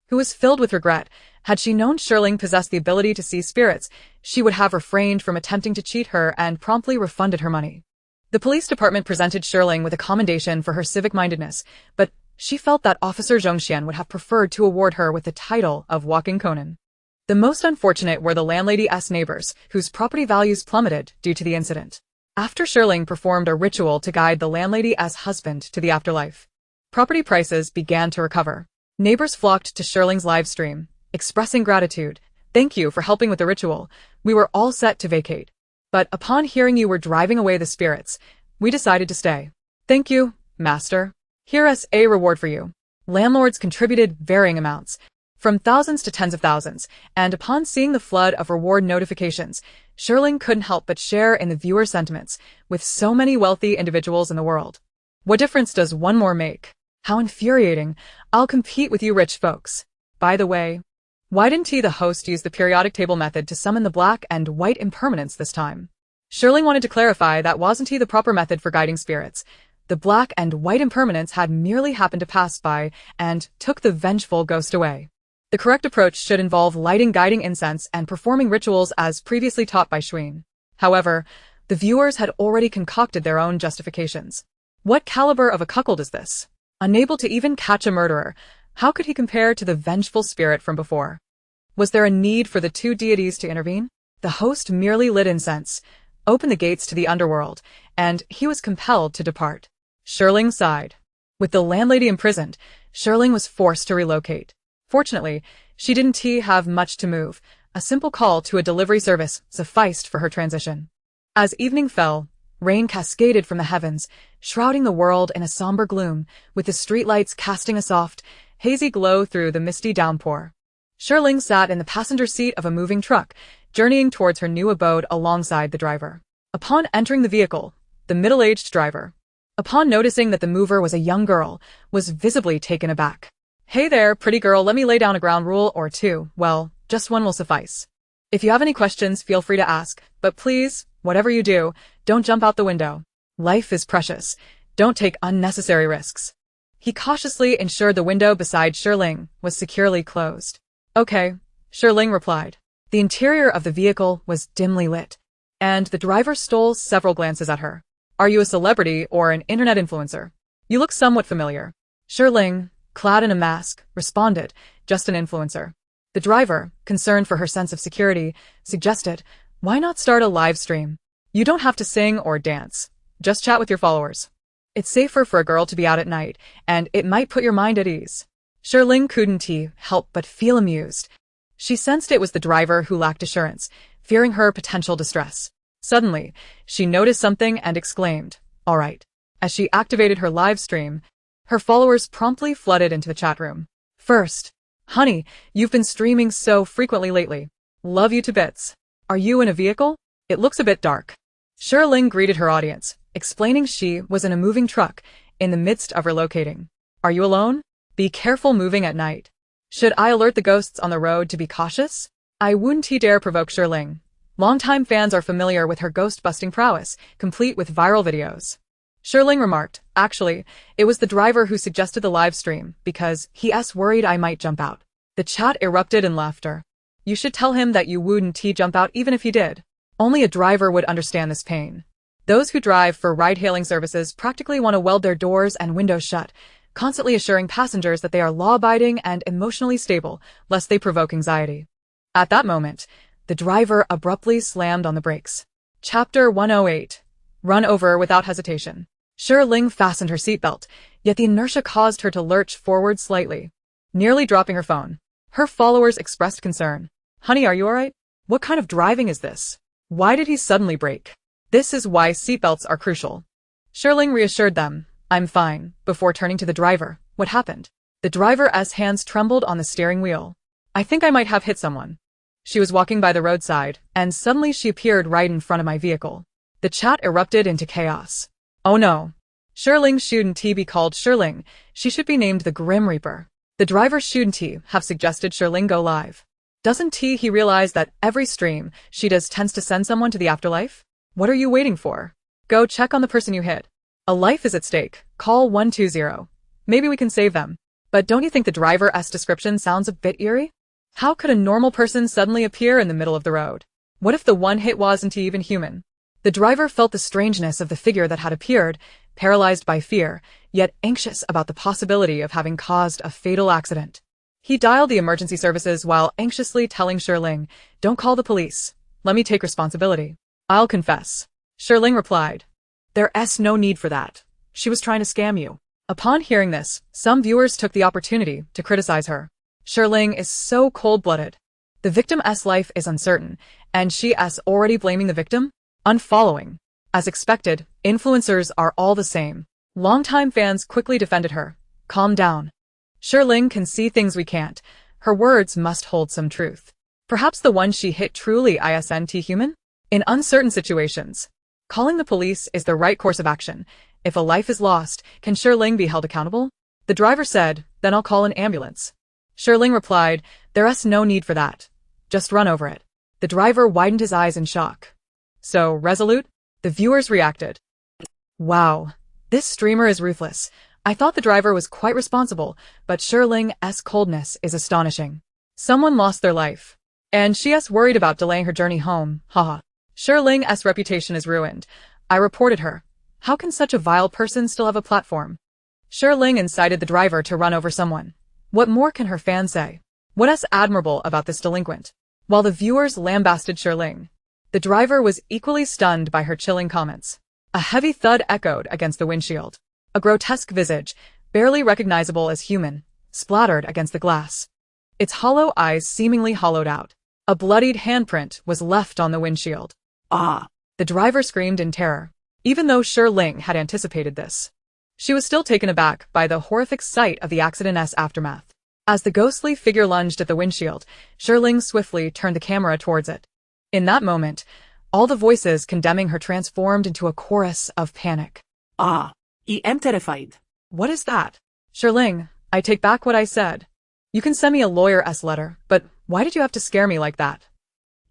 who was filled with regret. Had she known Shi Ling possessed the ability to see spirits, she would have refrained from attempting to cheat her and promptly refunded her money. The police department presented Shi Ling with a commendation for her civic-mindedness, but she felt that Officer Zhongxian would have preferred to award her with the title of Walking Conan. The most unfortunate were the landlady's neighbors, whose property values plummeted due to the incident. After Shi Ling performed a ritual to guide the landlady's husband to the afterlife, property prices began to recover. Neighbors flocked to Shi Ling's live stream, expressing gratitude. Thank you for helping with the ritual. We were all set to vacate. But upon hearing you were driving away the spirits, we decided to stay. Thank you, Master. Here's a reward for you. Landlords contributed varying amounts, from thousands to tens of thousands, and upon seeing the flood of reward notifications, Shi Ling couldn't help but share in the viewer sentiments. With so many wealthy individuals in the world, what difference does one more make? How infuriating. I'll compete with you rich folks. By the way, why didn't the host use the periodic table method to summon the black and white impermanents this time? Shi Ling wanted to clarify that wasn't the proper method for guiding spirits. The black and white impermanents had merely happened to pass by and took the vengeful ghost away. The correct approach should involve lighting guiding incense and performing rituals as previously taught by Xuan. However, the viewers had already concocted their own justifications. What caliber of a cuckold is this? Unable to even catch a murderer, how could he compare to the vengeful spirit from before? Was there a need for the two deities to intervene? The host merely lit incense, opened the gates to the underworld, and he was compelled to depart. Shi Ling sighed. With the landlady imprisoned, Shi Ling was forced to relocate. Fortunately, she didn't have much to move. A simple call to a delivery service sufficed for her transition. As evening fell, rain cascaded from the heavens, shrouding the world in a somber gloom, with the streetlights casting a soft, hazy glow through the misty downpour. Shi Ling sat in the passenger seat of a moving truck, journeying towards her new abode alongside the driver. Upon entering the vehicle, the middle-aged driver, upon noticing that the mover was a young girl, was visibly taken aback. Hey there, pretty girl, let me lay down a ground rule or two. Well, just one will suffice. If you have any questions, feel free to ask, but please, whatever you do, don't jump out the window. Life is precious. Don't take unnecessary risks. He cautiously ensured the window beside Shi Ling was securely closed. Okay, Shi Ling replied. The interior of the vehicle was dimly lit, and the driver stole several glances at her. Are you a celebrity or an internet influencer? You look somewhat familiar. Shi Ling, clad in a mask, responded, just an influencer. The driver, concerned for her sense of security, suggested, "Why not start a live stream? You don't have to sing or dance. Just chat with your followers. It's safer for a girl to be out at night, and it might put your mind at ease." Shi Ling couldn't help but feel amused. She sensed it was the driver who lacked assurance, fearing her potential distress. Suddenly, she noticed something and exclaimed, "All right." As she activated her live stream, her followers promptly flooded into the chat room. First, "Honey, you've been streaming so frequently lately. Love you to bits. Are you in a vehicle? It looks a bit dark." Shi Ling greeted her audience, explaining she was in a moving truck in the midst of relocating. "Are you alone? Be careful moving at night. Should I alert the ghosts on the road to be cautious?" I wouldn't dare provoke Shi Ling. Longtime fans are familiar with her ghost-busting prowess, complete with viral videos. Shi Ling remarked, "Actually, it was the driver who suggested the live stream because he's worried I might jump out." The chat erupted in laughter. "You should tell him that you wouldn't jump out even if he did. Only a driver would understand this pain. Those who drive for ride-hailing services practically want to weld their doors and windows shut, constantly assuring passengers that they are law-abiding and emotionally stable, lest they provoke anxiety." At that moment, the driver abruptly slammed on the brakes. Chapter 108. Run over without hesitation. Shi Ling fastened her seatbelt, yet the inertia caused her to lurch forward slightly, nearly dropping her phone. Her followers expressed concern. "Honey, are you alright? What kind of driving is this? Why did he suddenly brake?" This is why seatbelts are crucial. Shi Ling reassured them, "I'm fine," before turning to the driver. "What happened?" The driver's hands trembled on the steering wheel. "I think I might have hit someone. She was walking by the roadside, and suddenly she appeared right in front of my vehicle." The chat erupted into chaos. "Oh no. Shi Ling shouldn't be called Shi Ling. She should be named the Grim Reaper. The driver shouldn't have suggested Shi Ling go live. Doesn't he realize that every stream she does tends to send someone to the afterlife? What are you waiting for? Go check on the person you hit. A life is at stake. Call 120. Maybe we can save them." But don't you think the driver's description sounds a bit eerie? How could a normal person suddenly appear in the middle of the road? What if the one hit wasn't even human? The driver felt the strangeness of the figure that had appeared, paralyzed by fear, yet anxious about the possibility of having caused a fatal accident. He dialed the emergency services while anxiously telling Shi Ling, "Don't call the police. Let me take responsibility. I'll confess." Shi Ling replied, "There's no need for that. She was trying to scam you." Upon hearing this, some viewers took the opportunity to criticize her. Shi Ling is so cold-blooded. The victim's life is uncertain, and she is already blaming the victim? Unfollowing. As expected, influencers are all the same. Longtime fans quickly defended her. "Calm down. Shi Ling can see things we can't. Her words must hold some truth. Perhaps the one she hit truly isn't human? In uncertain situations, calling the police is the right course of action. If a life is lost, can Shi Ling be held accountable?" The driver said, "Then I'll call an ambulance." Shi Ling replied, "There's no need for that. Just run over it." The driver widened his eyes in shock. "So resolute?" The viewers reacted. "Wow, this streamer is ruthless. I thought the driver was quite responsible, but Shi Ling's coldness is astonishing. Someone lost their life, and she's worried about delaying her journey home, haha. Shi Ling's reputation is ruined. I reported her. How can such a vile person still have a platform?" Shi Ling incited the driver to run over someone. What more can her fans say? What's admirable about this delinquent? While the viewers lambasted Shi Ling, the driver was equally stunned by her chilling comments. A heavy thud echoed against the windshield. A grotesque visage, barely recognizable as human, splattered against the glass. Its hollow eyes seemingly hollowed out. A bloodied handprint was left on the windshield. "Ah!" The driver screamed in terror. Even though Shi Ling had anticipated this, she was still taken aback by the horrific sight of the accident's aftermath. As the ghostly figure lunged at the windshield, Shi Ling swiftly turned the camera towards it. In that moment, all the voices condemning her transformed into a chorus of panic. "Ah, I am terrified." "What is that?" "Shi Ling, I take back what I said. You can send me a lawyer's letter, but why did you have to scare me like that?"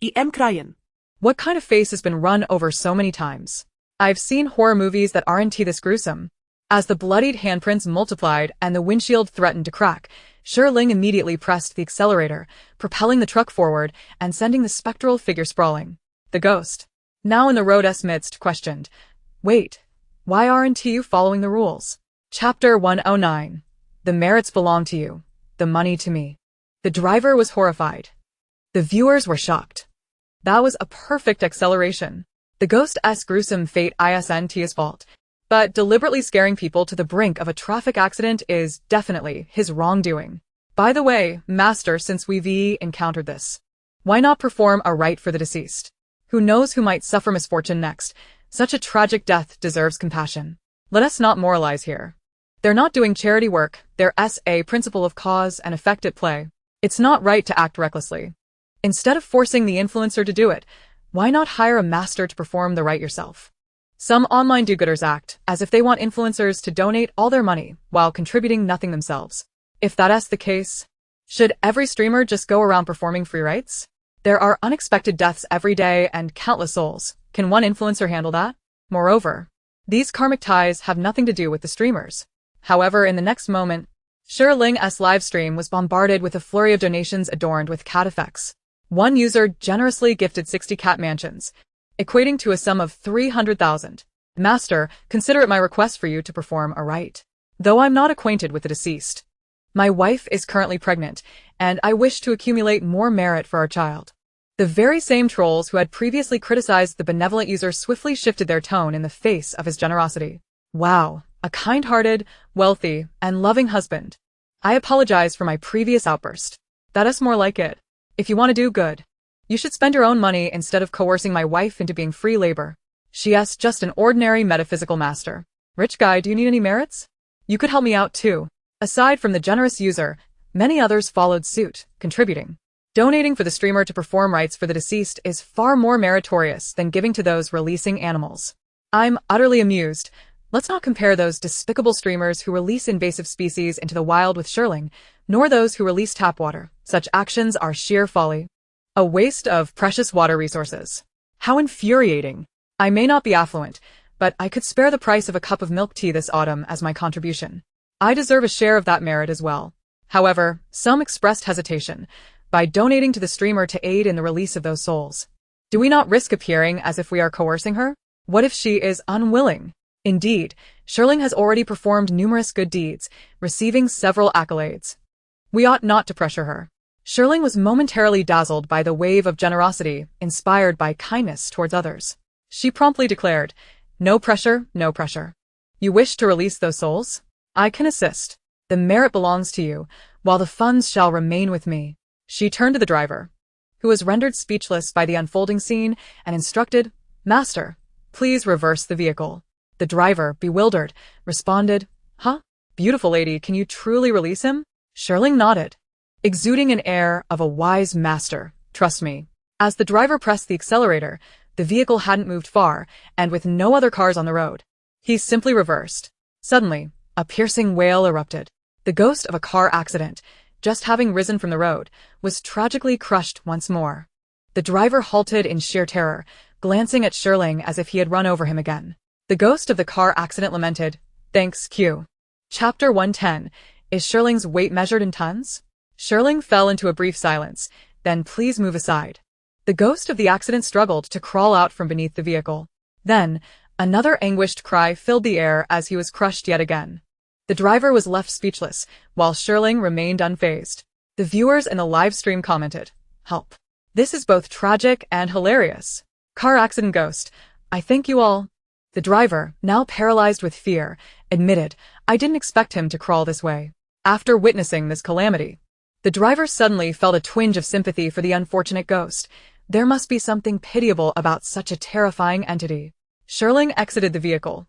"I am crying." "What kind of face has been run over so many times? I've seen horror movies that aren't this gruesome." As the bloodied handprints multiplied and the windshield threatened to crack, Shi Ling immediately pressed the accelerator, propelling the truck forward and sending the spectral figure sprawling. The ghost, now in the road's midst, questioned, "Wait, why aren't you following the rules?" Chapter 109. The merits belong to you, the money to me. The driver was horrified. The viewers were shocked. That was a perfect acceleration. The ghost's gruesome fate isn't his fault, but deliberately scaring people to the brink of a traffic accident is definitely his wrongdoing. By the way, Master, since we've encountered this, why not perform a rite for the deceased? Who knows who might suffer misfortune next? Such a tragic death deserves compassion. Let us not moralize here. They're not doing charity work, there's a principle of cause and effect at play. It's not right to act recklessly. Instead of forcing the influencer to do it, why not hire a master to perform the rite yourself? Some online do-gooders act as if they want influencers to donate all their money while contributing nothing themselves. If that's the case, should every streamer just go around performing free rites? There are unexpected deaths every day and countless souls. Can one influencer handle that? Moreover, these karmic ties have nothing to do with the streamers. However, in the next moment, Shi Ling's livestream was bombarded with a flurry of donations adorned with cat effects. One user generously gifted 60 cat mansions, equating to a sum of 300,000. Master, consider it my request for you to perform a rite. Though I'm not acquainted with the deceased, my wife is currently pregnant, and I wish to accumulate more merit for our child. The very same trolls who had previously criticized the benevolent user swiftly shifted their tone in the face of his generosity. Wow, a kind-hearted, wealthy, and loving husband. I apologize for my previous outburst. That's more like it. If you want to do good, you should spend your own money instead of coercing my wife into being free labor. She's just an ordinary metaphysical master. Rich guy, do you need any merits? You could help me out too. Aside from the generous user, many others followed suit, contributing. Donating for the streamer to perform rites for the deceased is far more meritorious than giving to those releasing animals. I'm utterly amused. Let's not compare those despicable streamers who release invasive species into the wild with Shi Ling, nor those who release tap water. Such actions are sheer folly. A waste of precious water resources. How infuriating. I may not be affluent, but I could spare the price of a cup of milk tea this autumn as my contribution. I deserve a share of that merit as well. However, some expressed hesitation by donating to the streamer to aid in the release of those souls. Do we not risk appearing as if we are coercing her? What if she is unwilling? Indeed, Shi Ling has already performed numerous good deeds, receiving several accolades. We ought not to pressure her. Shi Ling was momentarily dazzled by the wave of generosity inspired by kindness towards others. She promptly declared, "No pressure, no pressure. You wish to release those souls? I can assist. The merit belongs to you, while the funds shall remain with me." She turned to the driver, who was rendered speechless by the unfolding scene, and instructed, "Master, please reverse the vehicle." The driver, bewildered, responded, "Huh? Beautiful lady, can you truly release him?" Shi Ling nodded, exuding an air of a wise master. "Trust me." As the driver pressed the accelerator, the vehicle hadn't moved far, and with no other cars on the road, he simply reversed. Suddenly, a piercing wail erupted. The ghost of a car accident, just having risen from the road, was tragically crushed once more. The driver halted in sheer terror, glancing at Shi Ling as if he had run over him again. The ghost of the car accident lamented, "Thanks, Q." Chapter 110. Is Shi Ling's weight measured in tons? Shi Ling fell into a brief silence, then "Please move aside." The ghost of the accident struggled to crawl out from beneath the vehicle. Then, another anguished cry filled the air as he was crushed yet again. The driver was left speechless, while Shi Ling remained unfazed. The viewers in the live stream commented, "Help. This is both tragic and hilarious. Car accident ghost. I thank you all." The driver, now paralyzed with fear, admitted, "I didn't expect him to crawl this way." After witnessing this calamity, the driver suddenly felt a twinge of sympathy for the unfortunate ghost. There must be something pitiable about such a terrifying entity. Shi Ling exited the vehicle,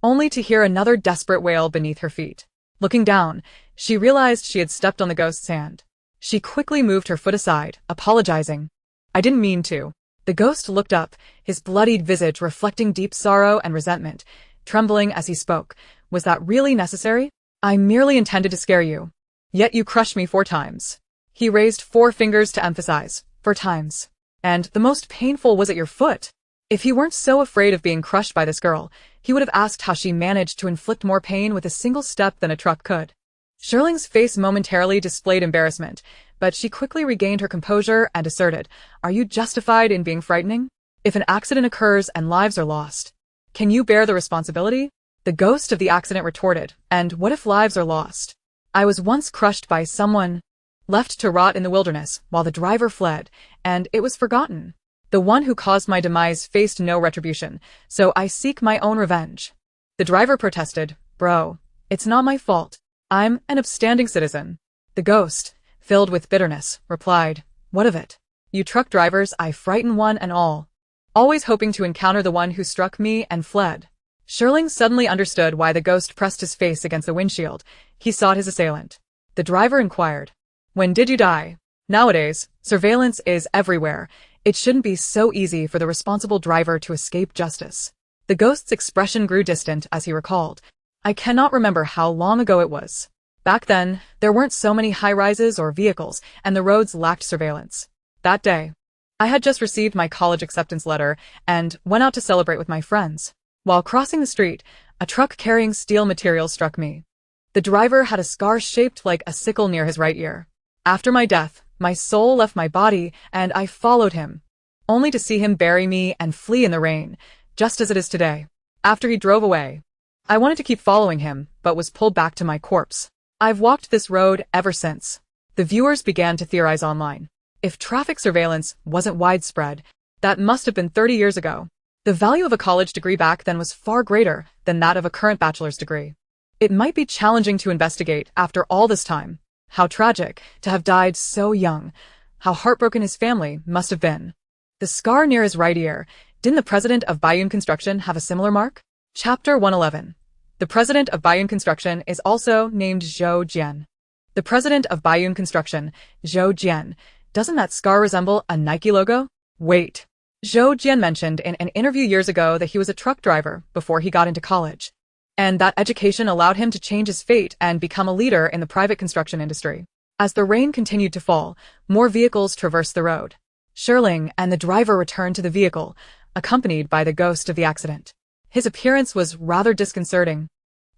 only to hear another desperate wail beneath her feet. Looking down, she realized she had stepped on the ghost's hand. She quickly moved her foot aside, apologizing. "I didn't mean to." The ghost looked up, his bloodied visage reflecting deep sorrow and resentment, trembling as he spoke. "Was that really necessary? I merely intended to scare you. Yet you crushed me 4 times. He raised 4 fingers to emphasize, 4 times. And the most painful was at your foot. If he weren't so afraid of being crushed by this girl, he would have asked how she managed to inflict more pain with a single step than a truck could." Shi Ling's face momentarily displayed embarrassment, but she quickly regained her composure and asserted, "Are you justified in being frightening? If an accident occurs and lives are lost, can you bear the responsibility?" The ghost of the accident retorted, "And what if lives are lost? I was once crushed by someone left to rot in the wilderness while the driver fled, and it was forgotten. The one who caused my demise faced no retribution, so I seek my own revenge. The driver protested, "Bro, it's not my fault. I'm an upstanding citizen." The ghost, filled with bitterness, replied, "What of it? You truck drivers, I frighten one and all. Always hoping to encounter the one who struck me and fled." Shi Ling suddenly understood why the ghost pressed his face against the windshield. He sought his assailant. The driver inquired, "When did you die?" Nowadays, surveillance is everywhere. It shouldn't be so easy for the responsible driver to escape justice. The ghost's expression grew distant as he recalled, "I cannot remember how long ago it was. Back then, there weren't so many high-rises or vehicles, and the roads lacked surveillance. That day, I had just received my college acceptance letter and went out to celebrate with my friends. While crossing the street, a truck carrying steel materials struck me. The driver had a scar shaped like a sickle near his right ear. After my death, my soul left my body and I followed him, only to see him bury me and flee in the rain, just as it is today." After he drove away, I wanted to keep following him, but was pulled back to my corpse. I've walked this road ever since. The viewers began to theorize online. If traffic surveillance wasn't widespread, that must have been 30 years ago. The value of a college degree back then was far greater than that of a current bachelor's degree. It might be challenging to investigate after all this time. How tragic to have died so young. How heartbroken his family must have been. The scar near his right ear. Didn't the president of Baiyun Construction have a similar mark? Chapter 111. The president of Baiyun Construction is also named Zhou Jian. The president of Baiyun Construction, Zhou Jian. Doesn't that scar resemble a Nike logo? Wait. Zhou Jian mentioned in an interview years ago that he was a truck driver before he got into college, and that education allowed him to change his fate and become a leader in the private construction industry. As the rain continued to fall, more vehicles traversed the road. Shi Ling and the driver returned to the vehicle, accompanied by the ghost of the accident. His appearance was rather disconcerting,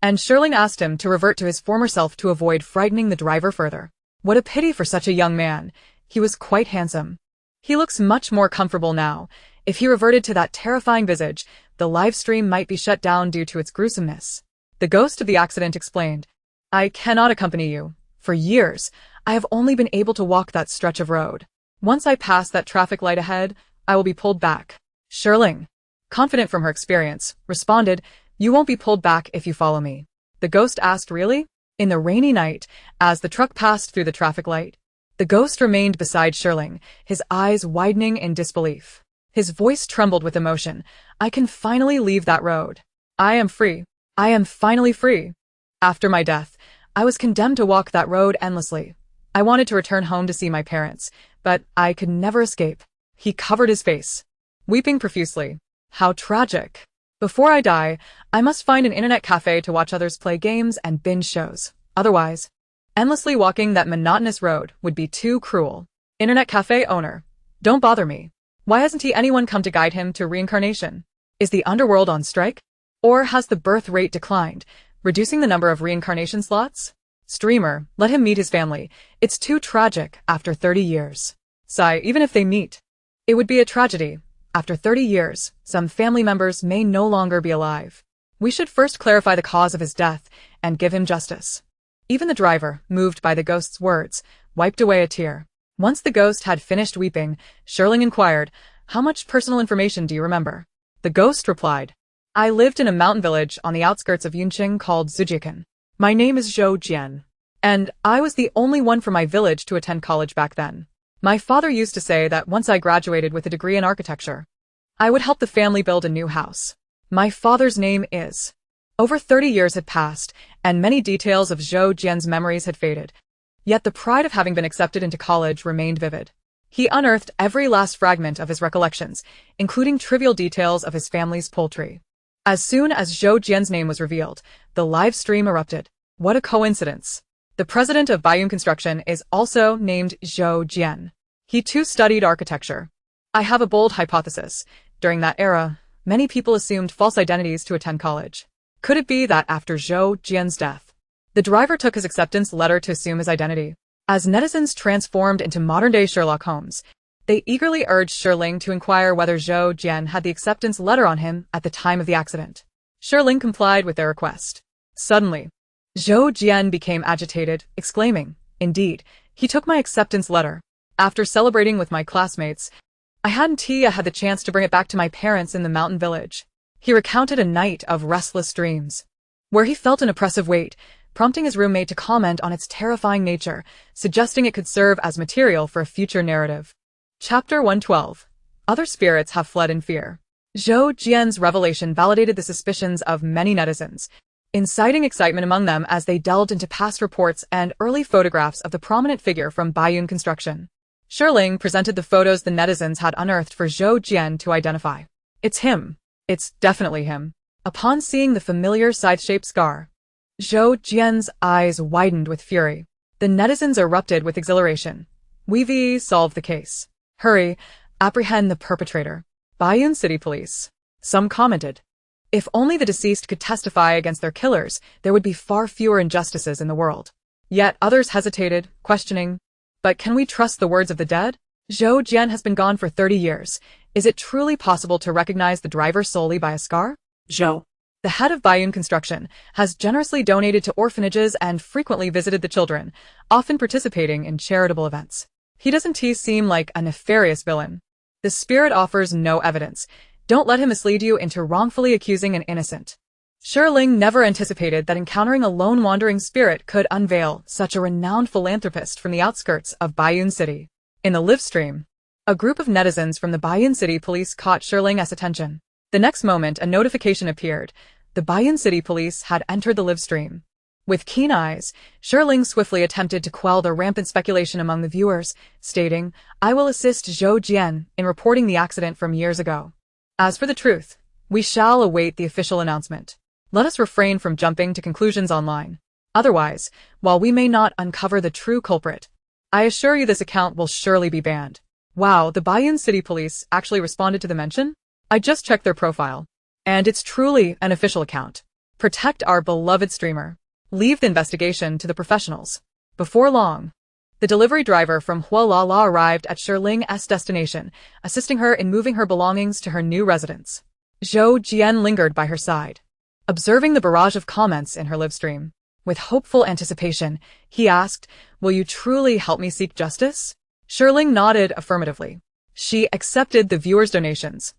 and Shi Ling asked him to revert to his former self to avoid frightening the driver further. What a pity for such a young man. He was quite handsome. He looks much more comfortable now. If he reverted to that terrifying visage, the live stream might be shut down due to its gruesomeness. The ghost of the accident explained, "I cannot accompany you. For years, I have only been able to walk that stretch of road. Once I pass that traffic light ahead, I will be pulled back." Shi Ling, confident from her experience, responded, "You won't be pulled back if you follow me." The ghost asked, "Really?" In the rainy night, as the truck passed through the traffic light, the ghost remained beside Shi Ling, his eyes widening in disbelief. His voice trembled with emotion. "I can finally leave that road. I am free. I am finally free. After my death, I was condemned to walk that road endlessly. I wanted to return home to see my parents, but I could never escape." He covered his face, weeping profusely. "How tragic. Before I die, I must find an internet cafe to watch others play games and binge shows. Otherwise, endlessly walking that monotonous road would be too cruel." Internet cafe owner, don't bother me. Why hasn't anyone come to guide him to reincarnation? Is the underworld on strike? Or has the birth rate declined, reducing the number of reincarnation slots? Streamer, let him meet his family. It's too tragic after 30 years. Sigh, even if they meet, it would be a tragedy. After 30 years, some family members may no longer be alive. We should first clarify the cause of his death and give him justice. Even the driver, moved by the ghost's words, wiped away a tear. Once the ghost had finished weeping, Shi Ling inquired, "How much personal information do you remember?" The ghost replied, "I lived in a mountain village on the outskirts of Yunqing called Zujikan. My name is Zhou Jian, and I was the only one from my village to attend college back then. My father used to say that once I graduated with a degree in architecture, I would help the family build a new house. My father's name is..." Over 30 years had passed, and many details of Zhou Jian's memories had faded. Yet the pride of having been accepted into college remained vivid. He unearthed every last fragment of his recollections, including trivial details of his family's poultry. As soon as Zhou Jian's name was revealed, the live stream erupted. What a coincidence. The president of Baiyun Construction is also named Zhou Jian. He too studied architecture. I have a bold hypothesis. During that era, many people assumed false identities to attend college. Could it be that after Zhou Jian's death, the driver took his acceptance letter to assume his identity? As netizens transformed into modern-day Sherlock Holmes, they eagerly urged Shi Ling to inquire whether Zhou Jian had the acceptance letter on him at the time of the accident. Shi Ling complied with their request. Suddenly, Zhou Jian became agitated, exclaiming, "Indeed, He took my acceptance letter. After celebrating with my classmates, I hadn't had the chance to bring it back to my parents in the mountain village. He recounted a night of restless dreams, where he felt an oppressive weight, prompting his roommate to comment on its terrifying nature, suggesting it could serve as material for a future narrative. Chapter 112. Other spirits have fled in fear. Zhou Jian's revelation validated the suspicions of many netizens, inciting excitement among them as they delved into past reports and early photographs of the prominent figure from Baiyun construction. Shi Ling presented the photos the netizens had unearthed for Zhou Jian to identify. It's him. It's definitely him. Upon seeing the familiar scythe-shaped scar, Zhou Jian's eyes widened with fury. The netizens erupted with exhilaration. We've solved the case. Hurry, apprehend the perpetrator. Baiyun City Police. Some commented. If only the deceased could testify against their killers, there would be far fewer injustices in the world. Yet others hesitated, questioning, but can we trust the words of the dead? Zhou Jian has been gone for 30 years. Is it truly possible to recognize the driver solely by a scar? Zhou, the head of Baiyun Construction, has generously donated to orphanages and frequently visited the children, often participating in charitable events. He doesn't seem like a nefarious villain. The spirit offers no evidence. Don't let him mislead you into wrongfully accusing an innocent. Shi Ling never anticipated that encountering a lone wandering spirit could unveil such a renowned philanthropist from the outskirts of Baiyun City. In the livestream, a group of netizens from the Baiyun City Police caught Shi Ling's attention. The next moment, a notification appeared. The Baiyun City Police had entered the livestream. With keen eyes, Shi Ling swiftly attempted to quell the rampant speculation among the viewers, stating, I will assist Zhou Jian in reporting the accident from years ago. As for the truth, we shall await the official announcement. Let us refrain from jumping to conclusions online. Otherwise, while we may not uncover the true culprit, I assure you this account will surely be banned. Wow, the Baiyun City Police actually responded to the mention? I just checked their profile. And it's truly an official account. Protect our beloved streamer. Leave the investigation to the professionals. Before long, the delivery driver from Hualala arrived at Shi Ling's destination, assisting her in moving her belongings to her new residence. Zhou Jian lingered by her side, observing the barrage of comments in her livestream. With hopeful anticipation, he asked, will you truly help me seek justice? Shi Ling nodded affirmatively. She accepted the viewers' donations,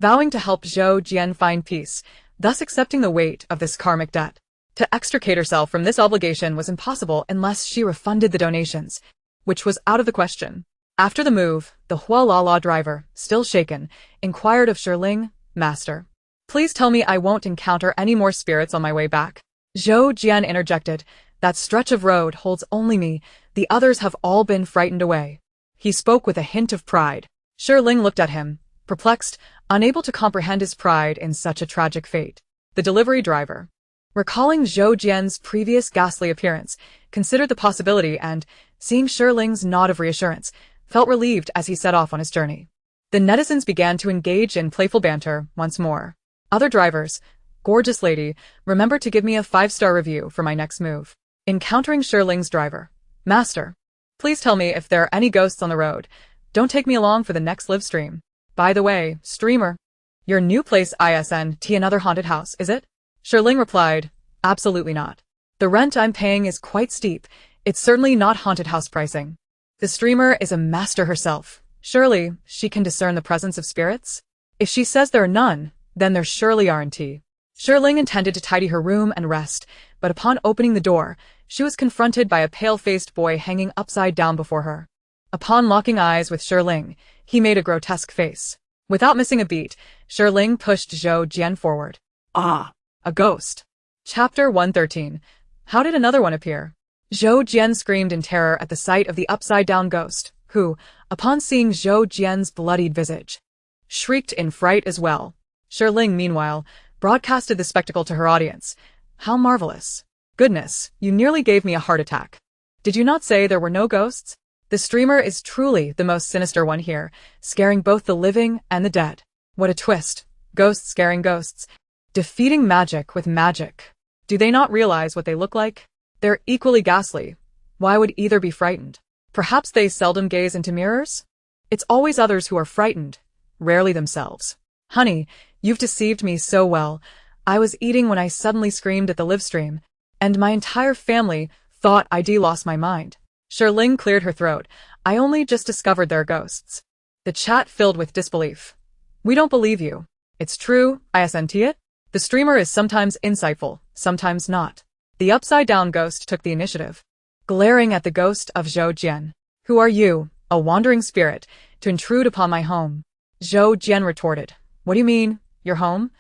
vowing to help Zhou Jian find peace, thus accepting the weight of this karmic debt. To extricate herself from this obligation was impossible unless she refunded the donations, which was out of the question. After the move, the Hualala driver, still shaken, inquired of Shi Ling, Master, please tell me I won't encounter any more spirits on my way back. Zhou Jian interjected, that stretch of road holds only me, the others have all been frightened away. He spoke with a hint of pride. Shi Ling looked at him, perplexed, unable to comprehend his pride in such a tragic fate. The delivery driver, recalling Zhou Jian's previous ghastly appearance, considered the possibility and, seeing Shi Ling's nod of reassurance, felt relieved as he set off on his journey. The netizens began to engage in playful banter once more. Other drivers, gorgeous lady, remember to give me a 5-star review for my next move. Encountering Shi Ling's driver, Master, please tell me if there are any ghosts on the road. Don't take me along for the next live stream. By the way, streamer, your new place isn't another haunted house, is it? Shi Ling replied, absolutely not. The rent I'm paying is quite steep. It's certainly not haunted house pricing. The streamer is a master herself. Surely, she can discern the presence of spirits? If she says there are none, then there surely aren't. Shi Ling intended to tidy her room and rest, but upon opening the door, she was confronted by a pale-faced boy hanging upside down before her. Upon locking eyes with Shi Ling, he made a grotesque face. Without missing a beat, Shi Ling pushed Zhou Jian forward. Ah, a ghost. Chapter 113. How did another one appear? Zhou Jian screamed in terror at the sight of the upside-down ghost, who, upon seeing Zhou Jian's bloodied visage, shrieked in fright as well. Shi Ling, meanwhile, broadcasted the spectacle to her audience. How marvelous. Goodness, you nearly gave me a heart attack. Did you not say there were no ghosts? The streamer is truly the most sinister one here, scaring both the living and the dead. What a twist. Ghosts scaring ghosts. Defeating magic with magic. Do they not realize what they look like? They're equally ghastly. Why would either be frightened? Perhaps they seldom gaze into mirrors? It's always others who are frightened, rarely themselves. Honey, you've deceived me so well. I was eating when I suddenly screamed at the livestream, and my entire family thought I'd lost my mind. Shi Ling cleared her throat. I only just discovered there are ghosts. The chat filled with disbelief. We don't believe you. It's true, isn't it? The streamer is sometimes insightful, sometimes not. The upside-down ghost took the initiative, glaring at the ghost of Zhou Jian. Who are you, a wandering spirit, to intrude upon my home? Zhou Jian retorted. What do you mean, your home?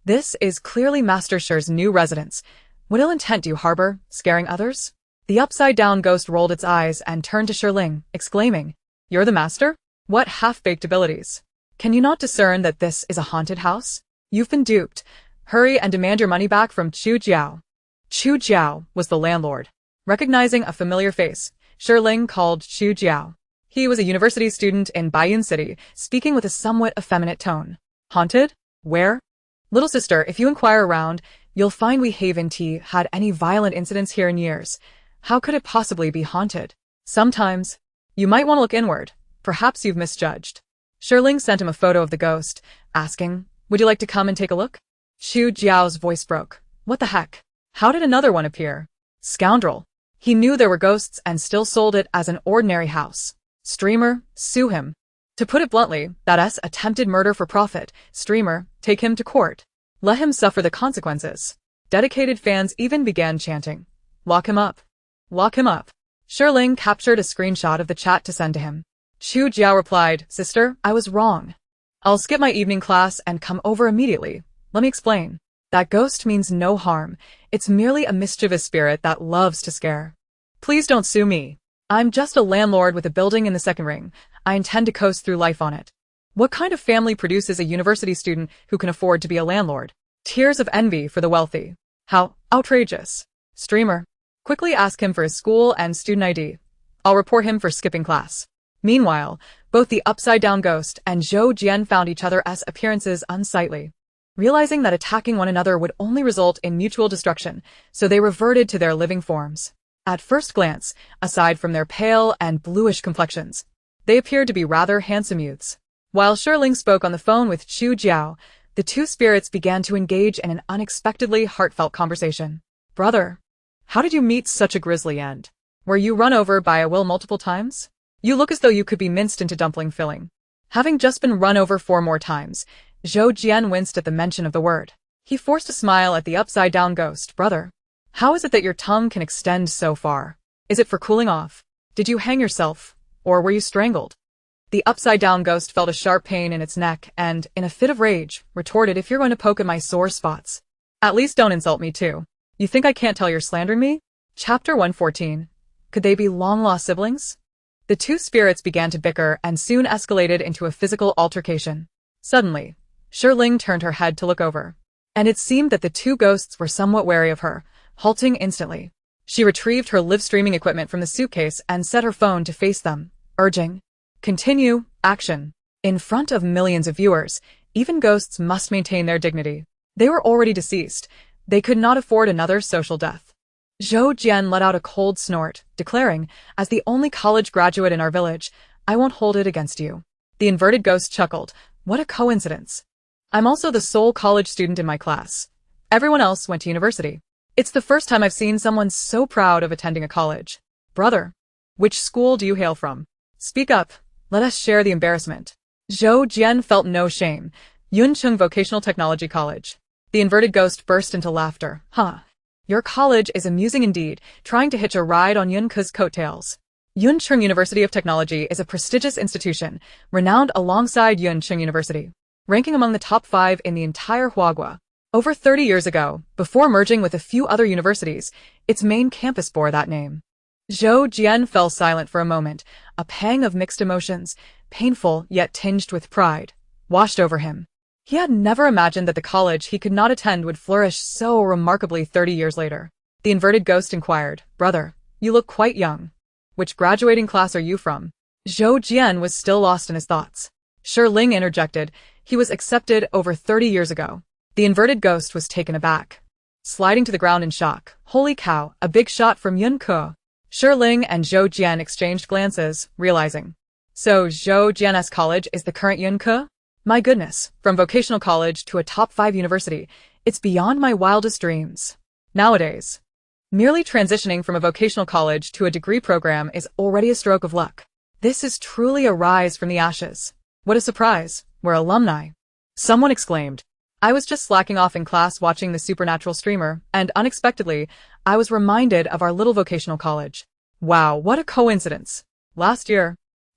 This is clearly Master Shi's new residence. What ill intent do you harbor, scaring others? The upside-down ghost rolled its eyes and turned to Shi Ling, exclaiming, You're the master? What half-baked abilities? Can you not discern that this is a haunted house? You've been duped. Hurry and demand your money back from Chu Jiao. Chu Jiao was the landlord. Recognizing a familiar face, Shi Ling called Chu Jiao. He was a university student in Baiyun City, speaking with a somewhat effeminate tone. Haunted? Where? Little sister, if you inquire around, you'll find we haven't had any violent incidents here in years. How could it possibly be haunted? Sometimes. You might want to look inward. Perhaps you've misjudged. Shi Ling sent him a photo of the ghost, asking, Would you like to come and take a look? Chu Jiao's voice broke. What the heck? How did another one appear? Scoundrel. He knew there were ghosts and still sold it as an ordinary house. Streamer, sue him. To put it bluntly, that's attempted murder for profit. Streamer, take him to court. Let him suffer the consequences. Dedicated fans even began chanting. Lock him up. Lock him up. Shi Ling captured a screenshot of the chat to send to him. Chu Jiao replied, Sister, I was wrong. I'll skip my evening class and come over immediately. Let me explain. That ghost means no harm. It's merely a mischievous spirit that loves to scare. Please don't sue me. I'm just a landlord with a building in the second ring. I intend to coast through life on it. What kind of family produces a university student who can afford to be a landlord? Tears of envy for the wealthy. How outrageous. Streamer, quickly ask him for his school and student ID. I'll report him for skipping class. Meanwhile, both the upside-down ghost and Zhou Jian found each other as appearances unsightly. Realizing that attacking one another would only result in mutual destruction, so they reverted to their living forms. At first glance, aside from their pale and bluish complexions, they appeared to be rather handsome youths. While Shi Ling spoke on the phone with Chu Jiao, the two spirits began to engage in an unexpectedly heartfelt conversation. Brother, how did you meet such a grisly end? Were you run over by a will multiple times? You look as though you could be minced into dumpling filling. Having just been run over 4 more times, Zhou Jian winced at the mention of the word. He forced a smile at the upside-down ghost. Brother, how is it that your tongue can extend so far? Is it for cooling off? Did you hang yourself? Or were you strangled? The upside-down ghost felt a sharp pain in its neck and, in a fit of rage, retorted, If you're going to poke at my sore spots, at least don't insult me too. You think I can't tell you're slandering me? Chapter 114. Could they be long-lost siblings? The two spirits began to bicker and soon escalated into a physical altercation. Suddenly, Shi Ling turned her head to look over, and it seemed that the two ghosts were somewhat wary of her, halting instantly. She retrieved her live-streaming equipment from the suitcase and set her phone to face them, urging, Continue, action. In front of millions of viewers, even ghosts must maintain their dignity. They were already deceased. They could not afford another social death. Zhou Jian let out a cold snort, declaring, As the only college graduate in our village, I won't hold it against you. The inverted ghost chuckled. What a coincidence. I'm also the sole college student in my class. Everyone else went to university. It's the first time I've seen someone so proud of attending a college. Brother, which school do you hail from? Speak up. Let us share the embarrassment. Zhou Jian felt no shame. Yuncheng Vocational Technology College. The inverted ghost burst into laughter. Huh. Your college is amusing indeed, trying to hitch a ride on Yunke's coattails. Yuncheng University of Technology is a prestigious institution, renowned alongside Yuncheng University, ranking among the top 5 in the entire Huagua. Over 30 years ago, before merging with a few other universities, its main campus bore that name. Zhou Jian fell silent for a moment. A pang of mixed emotions, painful yet tinged with pride, washed over him. He had never imagined that the college he could not attend would flourish so remarkably 30 years later. The inverted ghost inquired, Brother, you look quite young. Which graduating class are you from? Zhou Jian was still lost in his thoughts. Shi Ling interjected, He was accepted over 30 years ago. The inverted ghost was taken aback, sliding to the ground in shock. Holy cow, a big shot from Yunke. Shi Ling and Zhou Jian exchanged glances, realizing. So Zhou Jian's college is the current Yunke? My goodness, from vocational college to a top 5 university, it's beyond my wildest dreams. Nowadays, Merely transitioning from a vocational college to a degree program is already a stroke of luck. This is truly a rise from the ashes. What a surprise. We're alumni. Someone exclaimed. I was just slacking off in class watching the supernatural streamer, and unexpectedly, I was reminded of our little vocational college. Wow, what a coincidence. Last year,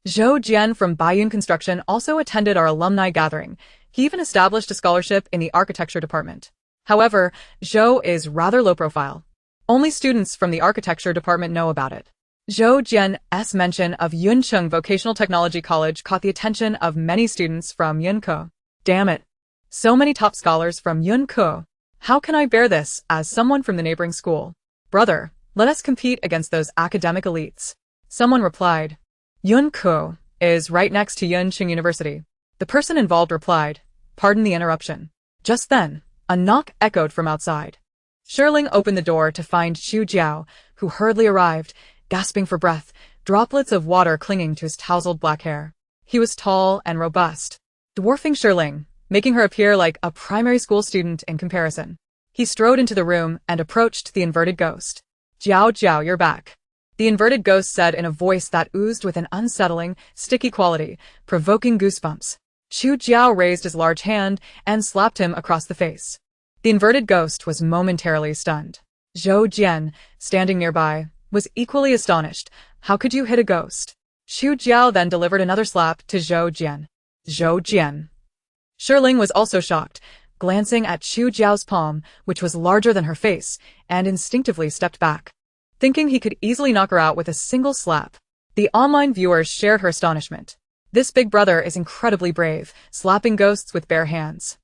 Zhou Jian from Baiyun Construction also attended our alumni gathering. He even established a scholarship in the architecture department. However, Zhou is rather low profile. Only students from the architecture department know about it. Zhou Jian's mention of Yuncheng Vocational Technology College caught the attention of many students from Yunke. Damn it. So many top scholars from Yunke. How can I bear this as someone from the neighboring school? Brother, let us compete against those academic elites. Someone replied. Yunke is right next to Yuncheng University. The person involved replied, pardon the interruption. Just then, a knock echoed from outside. Shi Ling opened the door to find Xu Jiao, who hurriedly arrived, gasping for breath, droplets of water clinging to his tousled black hair. He was tall and robust, dwarfing Shi Ling, making her appear like a primary school student in comparison. He strode into the room and approached the inverted ghost. Jiao Jiao, you're back. The inverted ghost said in a voice that oozed with an unsettling, sticky quality, provoking goosebumps. Xu Jiao raised his large hand and slapped him across the face. The inverted ghost was momentarily stunned. Zhou Jian, standing nearby, was equally astonished. How could you hit a ghost? Xu Jiao then delivered another slap to Zhou Jian. Zhou Jian. Shi Ling was also shocked, glancing at Xu Jiao's palm, which was larger than her face, and instinctively stepped back, thinking he could easily knock her out with a single slap. The online viewers shared her astonishment. This big brother is incredibly brave, slapping ghosts with bare hands.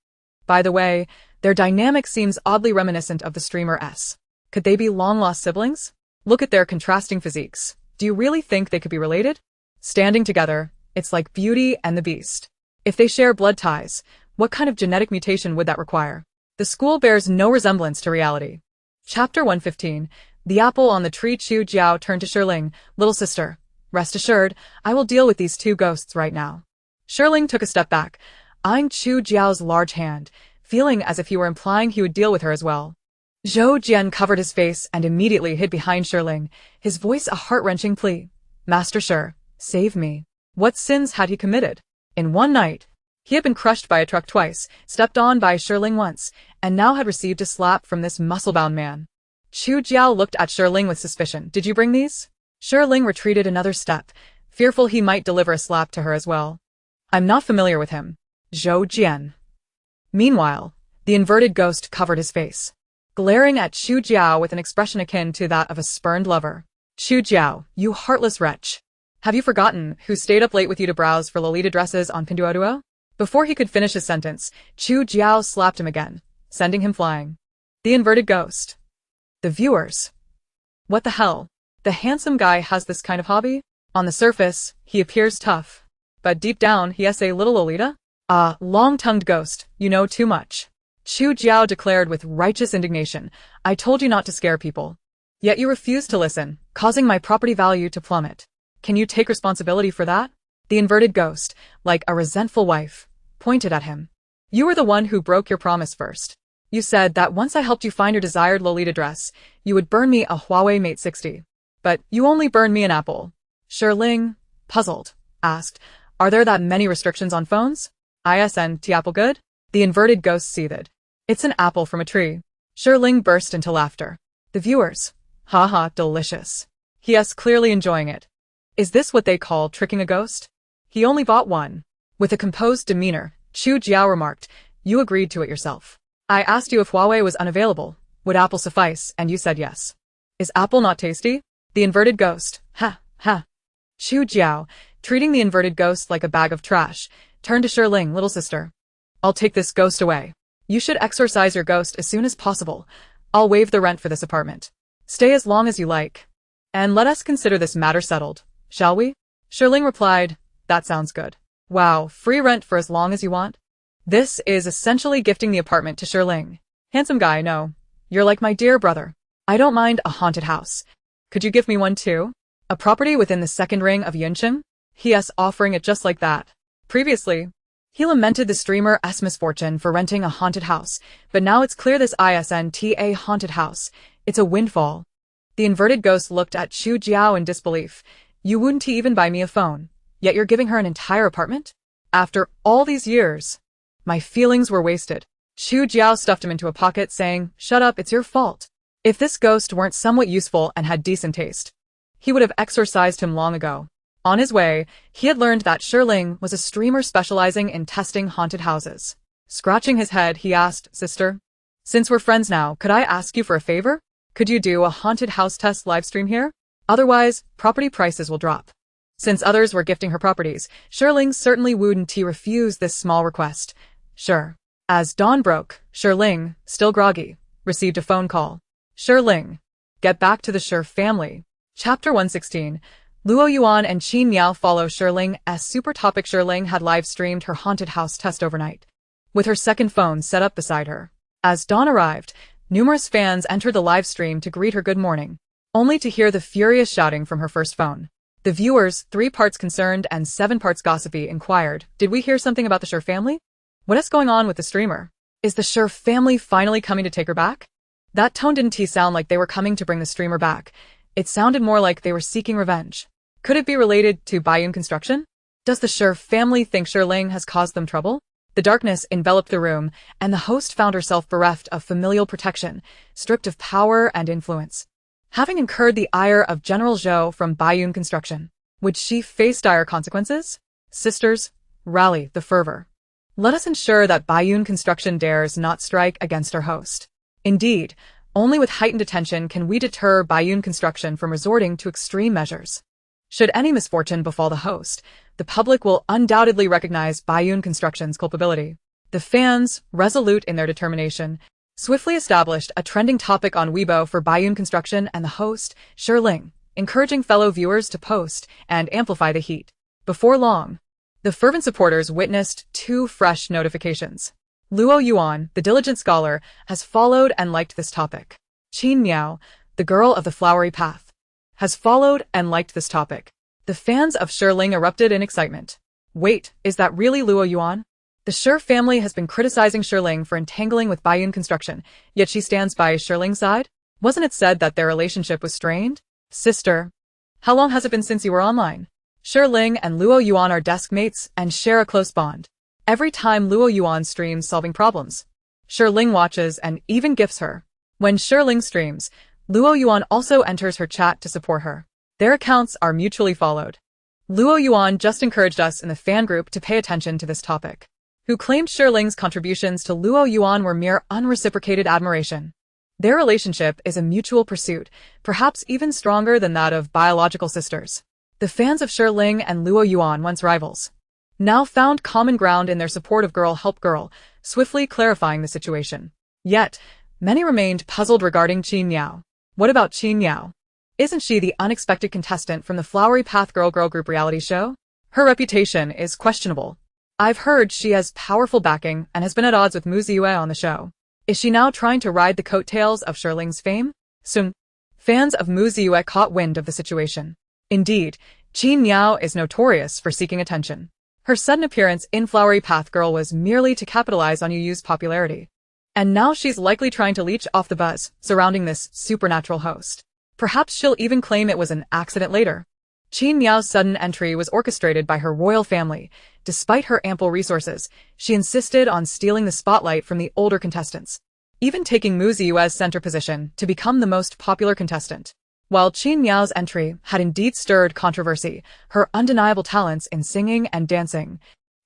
By the way, their dynamic seems oddly reminiscent of the streamer's. Could they be long-lost siblings? Look at their contrasting physiques. Do you really think they could be related? Standing together, it's like Beauty and the Beast. If they share blood ties, what kind of genetic mutation would that require? The school bears no resemblance to reality. Chapter 115. The apple on the tree. Xu Jiao turned to Shi Ling. Little sister, rest assured, I will deal with these two ghosts right now. Shi Ling took a step back, eyeing Xu Jiao's large hand, feeling as if he were implying he would deal with her as well. Zhou Jian covered his face and immediately hid behind Shi Ling, his voice a heart-wrenching plea. Master Shi, save me. What sins had he committed? In one night, he had been crushed by a truck twice, stepped on by Shi Ling once, and now had received a slap from this muscle-bound man. Xu Jiao looked at Shi Ling with suspicion. Did you bring these? Shi Ling retreated another step, fearful he might deliver a slap to her as well. I'm not familiar with him. Zhou Jian. Meanwhile, the inverted ghost covered his face, glaring at Xu Jiao with an expression akin to that of a spurned lover. Xu Jiao, you heartless wretch. Have you forgotten who stayed up late with you to browse for Lolita dresses on Pinduoduo? Before he could finish his sentence, Xu Jiao slapped him again, sending him flying. The inverted ghost. The viewers. What the hell? The handsome guy has this kind of hobby? On the surface, he appears tough. But deep down, he has a little Lolita? Ah, long-tongued ghost, you know too much. Xu Jiao declared with righteous indignation. I told you not to scare people. Yet you refused to listen, causing my property value to plummet. Can you take responsibility for that? The inverted ghost, like a resentful wife, pointed at him. You were the one who broke your promise first. You said that once I helped you find your desired Lolita dress, you would burn me a Huawei Mate 60. But you only burned me an apple. Shi Ling, puzzled, asked, are there that many restrictions on phones? Isn't apple good? The inverted ghost seethed. It's an apple from a tree. Shi Ling burst into laughter. The viewers. Haha, delicious. He is clearly enjoying it. Is this what they call tricking a ghost? He only bought one. With a composed demeanor, Xu Jiao remarked, you agreed to it yourself. I asked you if Huawei was unavailable. Would apple suffice, and you said yes. Is apple not tasty? The inverted ghost. Ha, ha. Xu Jiao, treating the inverted ghost like a bag of trash, turned to Shi Ling. Little sister. I'll take this ghost away. You should exorcise your ghost as soon as possible. I'll waive the rent for this apartment. Stay as long as you like. And let us consider this matter settled, shall we? Shi Ling replied, that sounds good. Wow, free rent for as long as you want? This is essentially gifting the apartment to Shi Ling. Handsome guy, no. You're like my dear brother. I don't mind a haunted house. Could you give me one too? A property within the second ring of Yuncheng? He is offering it just like that. Previously, he lamented the streamer's misfortune for renting a haunted house, but now it's clear this isn't a haunted house. It's a windfall. The inverted ghost looked at Chu Jiao in disbelief. You wouldn't even buy me a phone, yet you're giving her an entire apartment? After all these years. My feelings were wasted. Chu Jiao stuffed him into a pocket, saying, "Shut up, it's your fault." If this ghost weren't somewhat useful and had decent taste, he would have exorcised him long ago. On his way, he had learned that Shi Ling was a streamer specializing in testing haunted houses. Scratching his head, he asked, "Sister, since we're friends now, could I ask you for a favor? Could you do a haunted house test livestream here? Otherwise, property prices will drop." Since others were gifting her properties, Shi Ling certainly wouldn't refuse this small request. Sure. As dawn broke, Shi Ling, still groggy, received a phone call. Shi Ling. Get back to the Shi family. Chapter 116. Luoyuan and Qin Miao follow Shi Ling as super topic. Shi Ling had live-streamed her haunted house test overnight, with her second phone set up beside her. As dawn arrived, numerous fans entered the live stream to greet her good morning, only to hear the furious shouting from her first phone. The viewers, 3 parts concerned and 7 parts gossipy, inquired, "Did we hear something about the Shi family? What is going on with the streamer? Is the Shi family finally coming to take her back?" That tone didn't sound like they were coming to bring the streamer back. It sounded more like they were seeking revenge. Could it be related to Bayun construction? Does the Shi family think Shi Ling has caused them trouble? The darkness enveloped the room, and the host found herself bereft of familial protection, stripped of power and influence. Having incurred the ire of General Zhou from Bayun construction, would she face dire consequences? Sisters, rally the fervor. Let us ensure that Bayun construction dares not strike against our host. Indeed, only with heightened attention can we deter Bayun construction from resorting to extreme measures. Should any misfortune befall the host, the public will undoubtedly recognize Bayun construction's culpability. The fans, resolute in their determination, swiftly established a trending topic on Weibo for Bayun construction and the host, Shi Ling, encouraging fellow viewers to post and amplify the heat. Before long, the fervent supporters witnessed 2 fresh notifications. Luoyuan, the diligent scholar, has followed and liked this topic. Qin Miao, the girl of the flowery path, has followed and liked this topic. The fans of Shi Ling erupted in excitement. Wait, is that really Luoyuan? The Shi family has been criticizing Shi Ling for entangling with Bayun construction, yet she stands by Shi Ling's side? Wasn't it said that their relationship was strained? Sister, how long has it been since you were online? Shi Ling and Luoyuan are desk mates and share a close bond. Every time Luoyuan streams solving problems, Shi Ling watches and even gifts her. When Shi Ling streams, Luoyuan also enters her chat to support her. Their accounts are mutually followed. Luoyuan just encouraged us in the fan group to pay attention to this topic, who claimed Shi Ling's contributions to Luoyuan were mere unreciprocated admiration. Their relationship is a mutual pursuit, perhaps even stronger than that of biological sisters. The fans of Shi Ling and Luoyuan, once rivals, now found common ground in their support of Girl Help Girl, swiftly clarifying the situation. Yet, many remained puzzled regarding Qin Miao. What about Qin Miao? Isn't she the unexpected contestant from the Flowery Path Girl Group reality show? Her reputation is questionable. I've heard she has powerful backing and has been at odds with Mu Ziyue on the show. Is she now trying to ride the coattails of Shi Ling's fame? Soon, fans of Mu Ziyue caught wind of the situation. Indeed, Qin Miao is notorious for seeking attention. Her sudden appearance in Flowery Path Girl was merely to capitalize on Yu's popularity. And now she's likely trying to leech off the buzz surrounding this supernatural host. Perhaps she'll even claim it was an accident later. Qin Miao's sudden entry was orchestrated by her royal family. Despite her ample resources, she insisted on stealing the spotlight from the older contestants, even taking Mu Ziyue's center position to become the most popular contestant. While Qin Miao's entry had indeed stirred controversy, her undeniable talents in singing and dancing,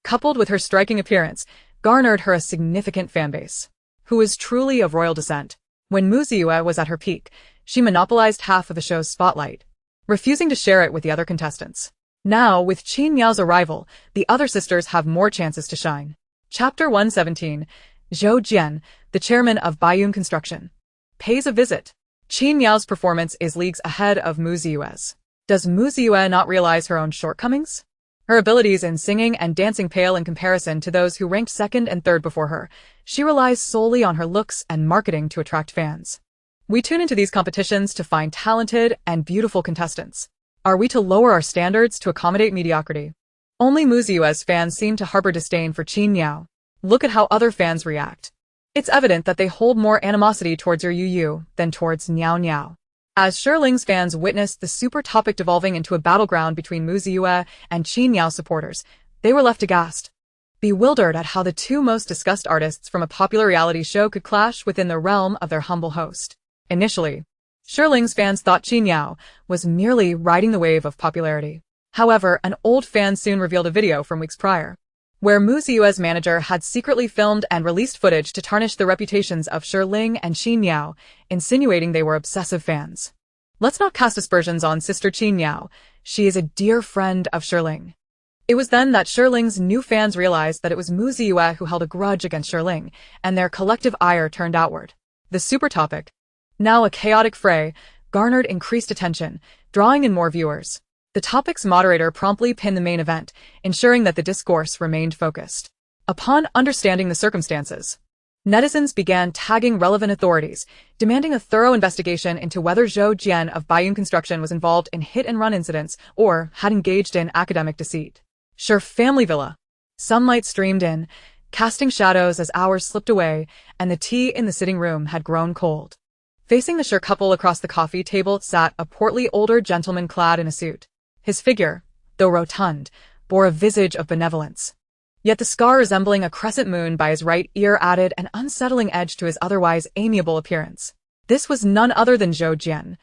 coupled with her striking appearance, garnered her a significant fanbase, who was truly of royal descent. When Mu Ziyue was at her peak, she monopolized half of the show's spotlight, refusing to share it with the other contestants. Now, with Qin Miao's arrival, the other sisters have more chances to shine. Chapter 117. Zhou Jian, the chairman of Bayun Construction, pays a visit. Qin Miao's performance is leagues ahead of Mu Ziyue's. Does Mu Ziyue not realize her own shortcomings? Her abilities in singing and dancing pale in comparison to those who ranked second and third before her. She relies solely on her looks and marketing to attract fans. We tune into these competitions to find talented and beautiful contestants. Are we to lower our standards to accommodate mediocrity? Only Mu Ziyue's fans seem to harbor disdain for Qin Miao. Look at how other fans react. It's evident that they hold more animosity towards Yu than towards Niao Niao. As Shi Ling's fans witnessed the super topic devolving into a battleground between Mu Ziyue and Qin Yao supporters, they were left aghast, bewildered at how the two most discussed artists from a popular reality show could clash within the realm of their humble host. Initially, Shi Ling's fans thought Qin Yao was merely riding the wave of popularity. However, an old fan soon revealed a video from weeks prior, where Mu Ziyue's manager had secretly filmed and released footage to tarnish the reputations of Shi Ling and Qin Yao, insinuating they were obsessive fans. Let's not cast aspersions on Sister Qin Yao. She is a dear friend of Shi Ling. It was then that Shi Ling's new fans realized that it was Mu Ziyue who held a grudge against Shi Ling, and their collective ire turned outward. The super topic, now a chaotic fray, garnered increased attention, drawing in more viewers. The topic's moderator promptly pinned the main event, ensuring that the discourse remained focused. Upon understanding the circumstances, netizens began tagging relevant authorities, demanding a thorough investigation into whether Zhou Jian of Baiyun Construction was involved in hit-and-run incidents or had engaged in academic deceit. Shi family villa. Sunlight streamed in, casting shadows as hours slipped away, and the tea in the sitting room had grown cold. Facing the Shi couple across the coffee table sat a portly older gentleman clad in a suit. His figure, though rotund, bore a visage of benevolence. Yet the scar resembling a crescent moon by his right ear added an unsettling edge to his otherwise amiable appearance. This was none other than Zhou Jian,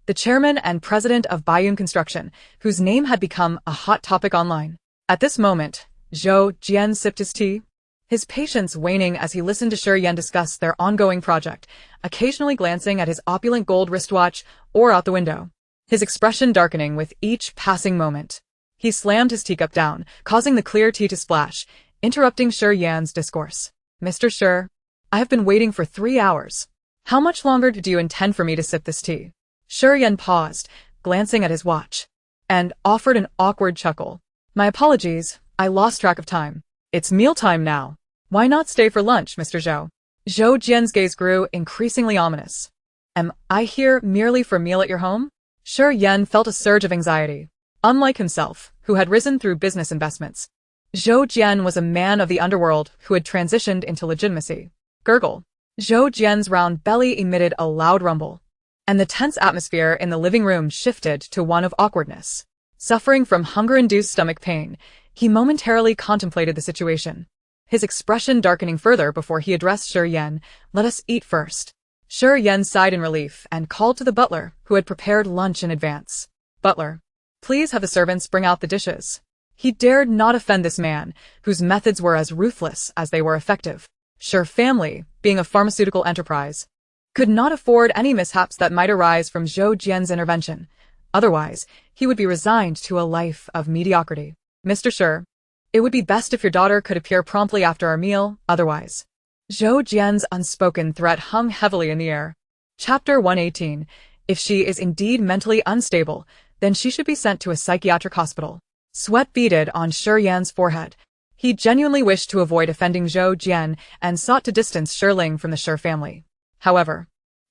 the chairman and president of Baiyun Construction, whose name had become a hot topic online. At this moment, Zhou Jian sipped his tea, his patience waning as he listened to Shi Yan discuss their ongoing project, occasionally glancing at his opulent gold wristwatch or out the window, his expression darkening with each passing moment. He slammed his teacup down, causing the clear tea to splash, interrupting Shi Yan's discourse. Mr. Shi, I have been waiting for 3 hours. How much longer do you intend for me to sip this tea? Shi Yan paused, glancing at his watch, and offered an awkward chuckle. My apologies, I lost track of time. It's mealtime now. Why not stay for lunch, Mr. Zhou? Zhou Jian's gaze grew increasingly ominous. Am I here merely for a meal at your home? Shi Yan felt a surge of anxiety. Unlike himself, who had risen through business investments, Zhou Jian was a man of the underworld who had transitioned into legitimacy. Gurgle. Zhou Jian's round belly emitted a loud rumble, and the tense atmosphere in the living room shifted to one of awkwardness. Suffering from hunger-induced stomach pain, he momentarily contemplated the situation, his expression darkening further before he addressed Shi Yan. Let us eat first. Shi Yan sighed in relief and called to the butler, who had prepared lunch in advance. Butler, please have the servants bring out the dishes. He dared not offend this man, whose methods were as ruthless as they were effective. Shi family, being a pharmaceutical enterprise, could not afford any mishaps that might arise from Zhou Jian's intervention. Otherwise, he would be resigned to a life of mediocrity. Mr. Shi, it would be best if your daughter could appear promptly after our meal, otherwise. Zhou Jian's unspoken threat hung heavily in the air. Chapter 118. If she is indeed mentally unstable, then she should be sent to a psychiatric hospital. Sweat beaded on Shi Yan's forehead. He genuinely wished to avoid offending Zhou Jian and sought to distance Shi Ling from the Shi family. However,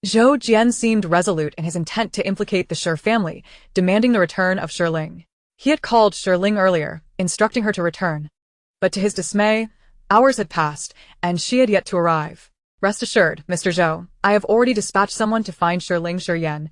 Zhou Jian seemed resolute in his intent to implicate the Shi family, demanding the return of Shi Ling. He had called Shi Ling earlier, instructing her to return. But to his dismay, hours had passed, and she had yet to arrive. Rest assured, Mr. Zhou, I have already dispatched someone to find Shi Ling. Shi Yan,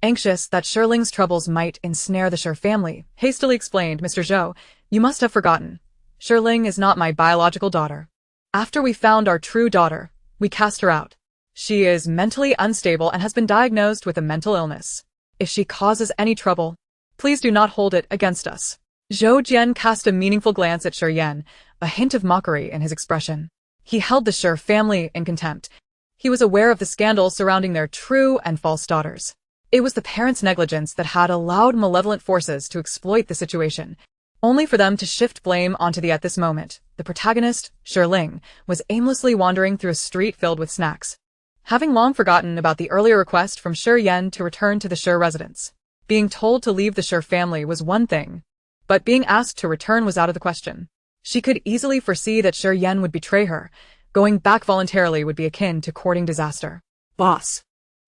anxious that Shi Ling's troubles might ensnare the Shi family, hastily explained, Mr. Zhou, you must have forgotten. Shi Ling is not my biological daughter. After we found our true daughter, we cast her out. She is mentally unstable and has been diagnosed with a mental illness. If she causes any trouble, please do not hold it against us. Zhou Jian cast a meaningful glance at Shi Yan, a hint of mockery in his expression. He held the Shi family in contempt. He was aware of the scandal surrounding their true and false daughters. It was the parents' negligence that had allowed malevolent forces to exploit the situation, only for them to shift blame onto at this moment, the protagonist, Shi Ling, was aimlessly wandering through a street filled with snacks, having long forgotten about the earlier request from Shi Yan to return to the Shi residence. Being told to leave the Shi family was one thing, but being asked to return was out of the question. She could easily foresee that Shi Yan would betray her. Going back voluntarily would be akin to courting disaster. Boss.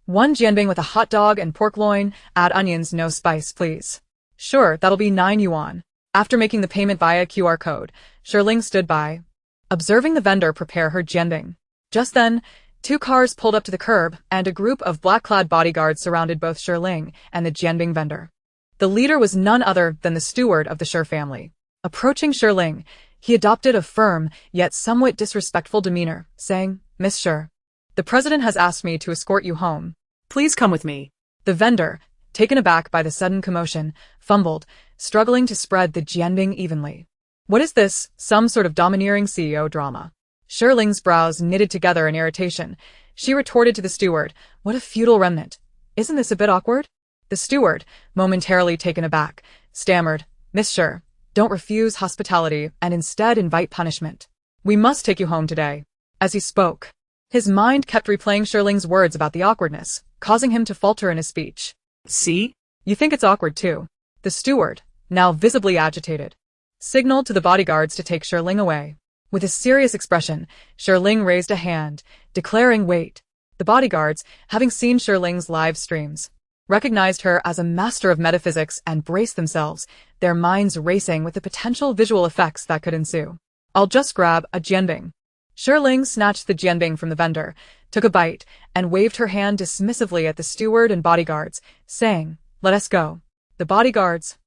1 jianbing with a hot dog and pork loin, add onions, no spice, please. Sure, that'll be 9 yuan. After making the payment via QR code, Shi Ling stood by, observing the vendor prepare her jianbing. Just then, 2 cars pulled up to the curb, and a group of black-clad bodyguards surrounded both Shi Ling and the Jianbing vendor. The leader was none other than the steward of the Shi family. Approaching Shi Ling, he adopted a firm, yet somewhat disrespectful demeanor, saying, "Miss Shi, the president has asked me to escort you home. Please come with me." The vendor, taken aback by the sudden commotion, fumbled, struggling to spread the Jianbing evenly. What is this, some sort of domineering CEO drama? Shi Ling's brows knitted together in irritation. She retorted to the steward, "What a futile remnant. Isn't this a bit awkward?" The steward, momentarily taken aback, stammered, "Miss Shi, don't refuse hospitality and instead invite punishment. We must take you home today." As he spoke, his mind kept replaying Shi Ling's words about the awkwardness, causing him to falter in his speech. See? You think it's awkward too. The steward, now visibly agitated, signaled to the bodyguards to take Shi Ling away. With a serious expression, Shi Ling raised a hand, declaring wait. The bodyguards, having seen Shi Ling's live streams, recognized her as a master of metaphysics and braced themselves, their minds racing with the potential visual effects that could ensue. "I'll just grab a jianbing." Shi Ling snatched the jianbing from the vendor, took a bite, and waved her hand dismissively at the steward and bodyguards, saying, "Let us go." The bodyguards,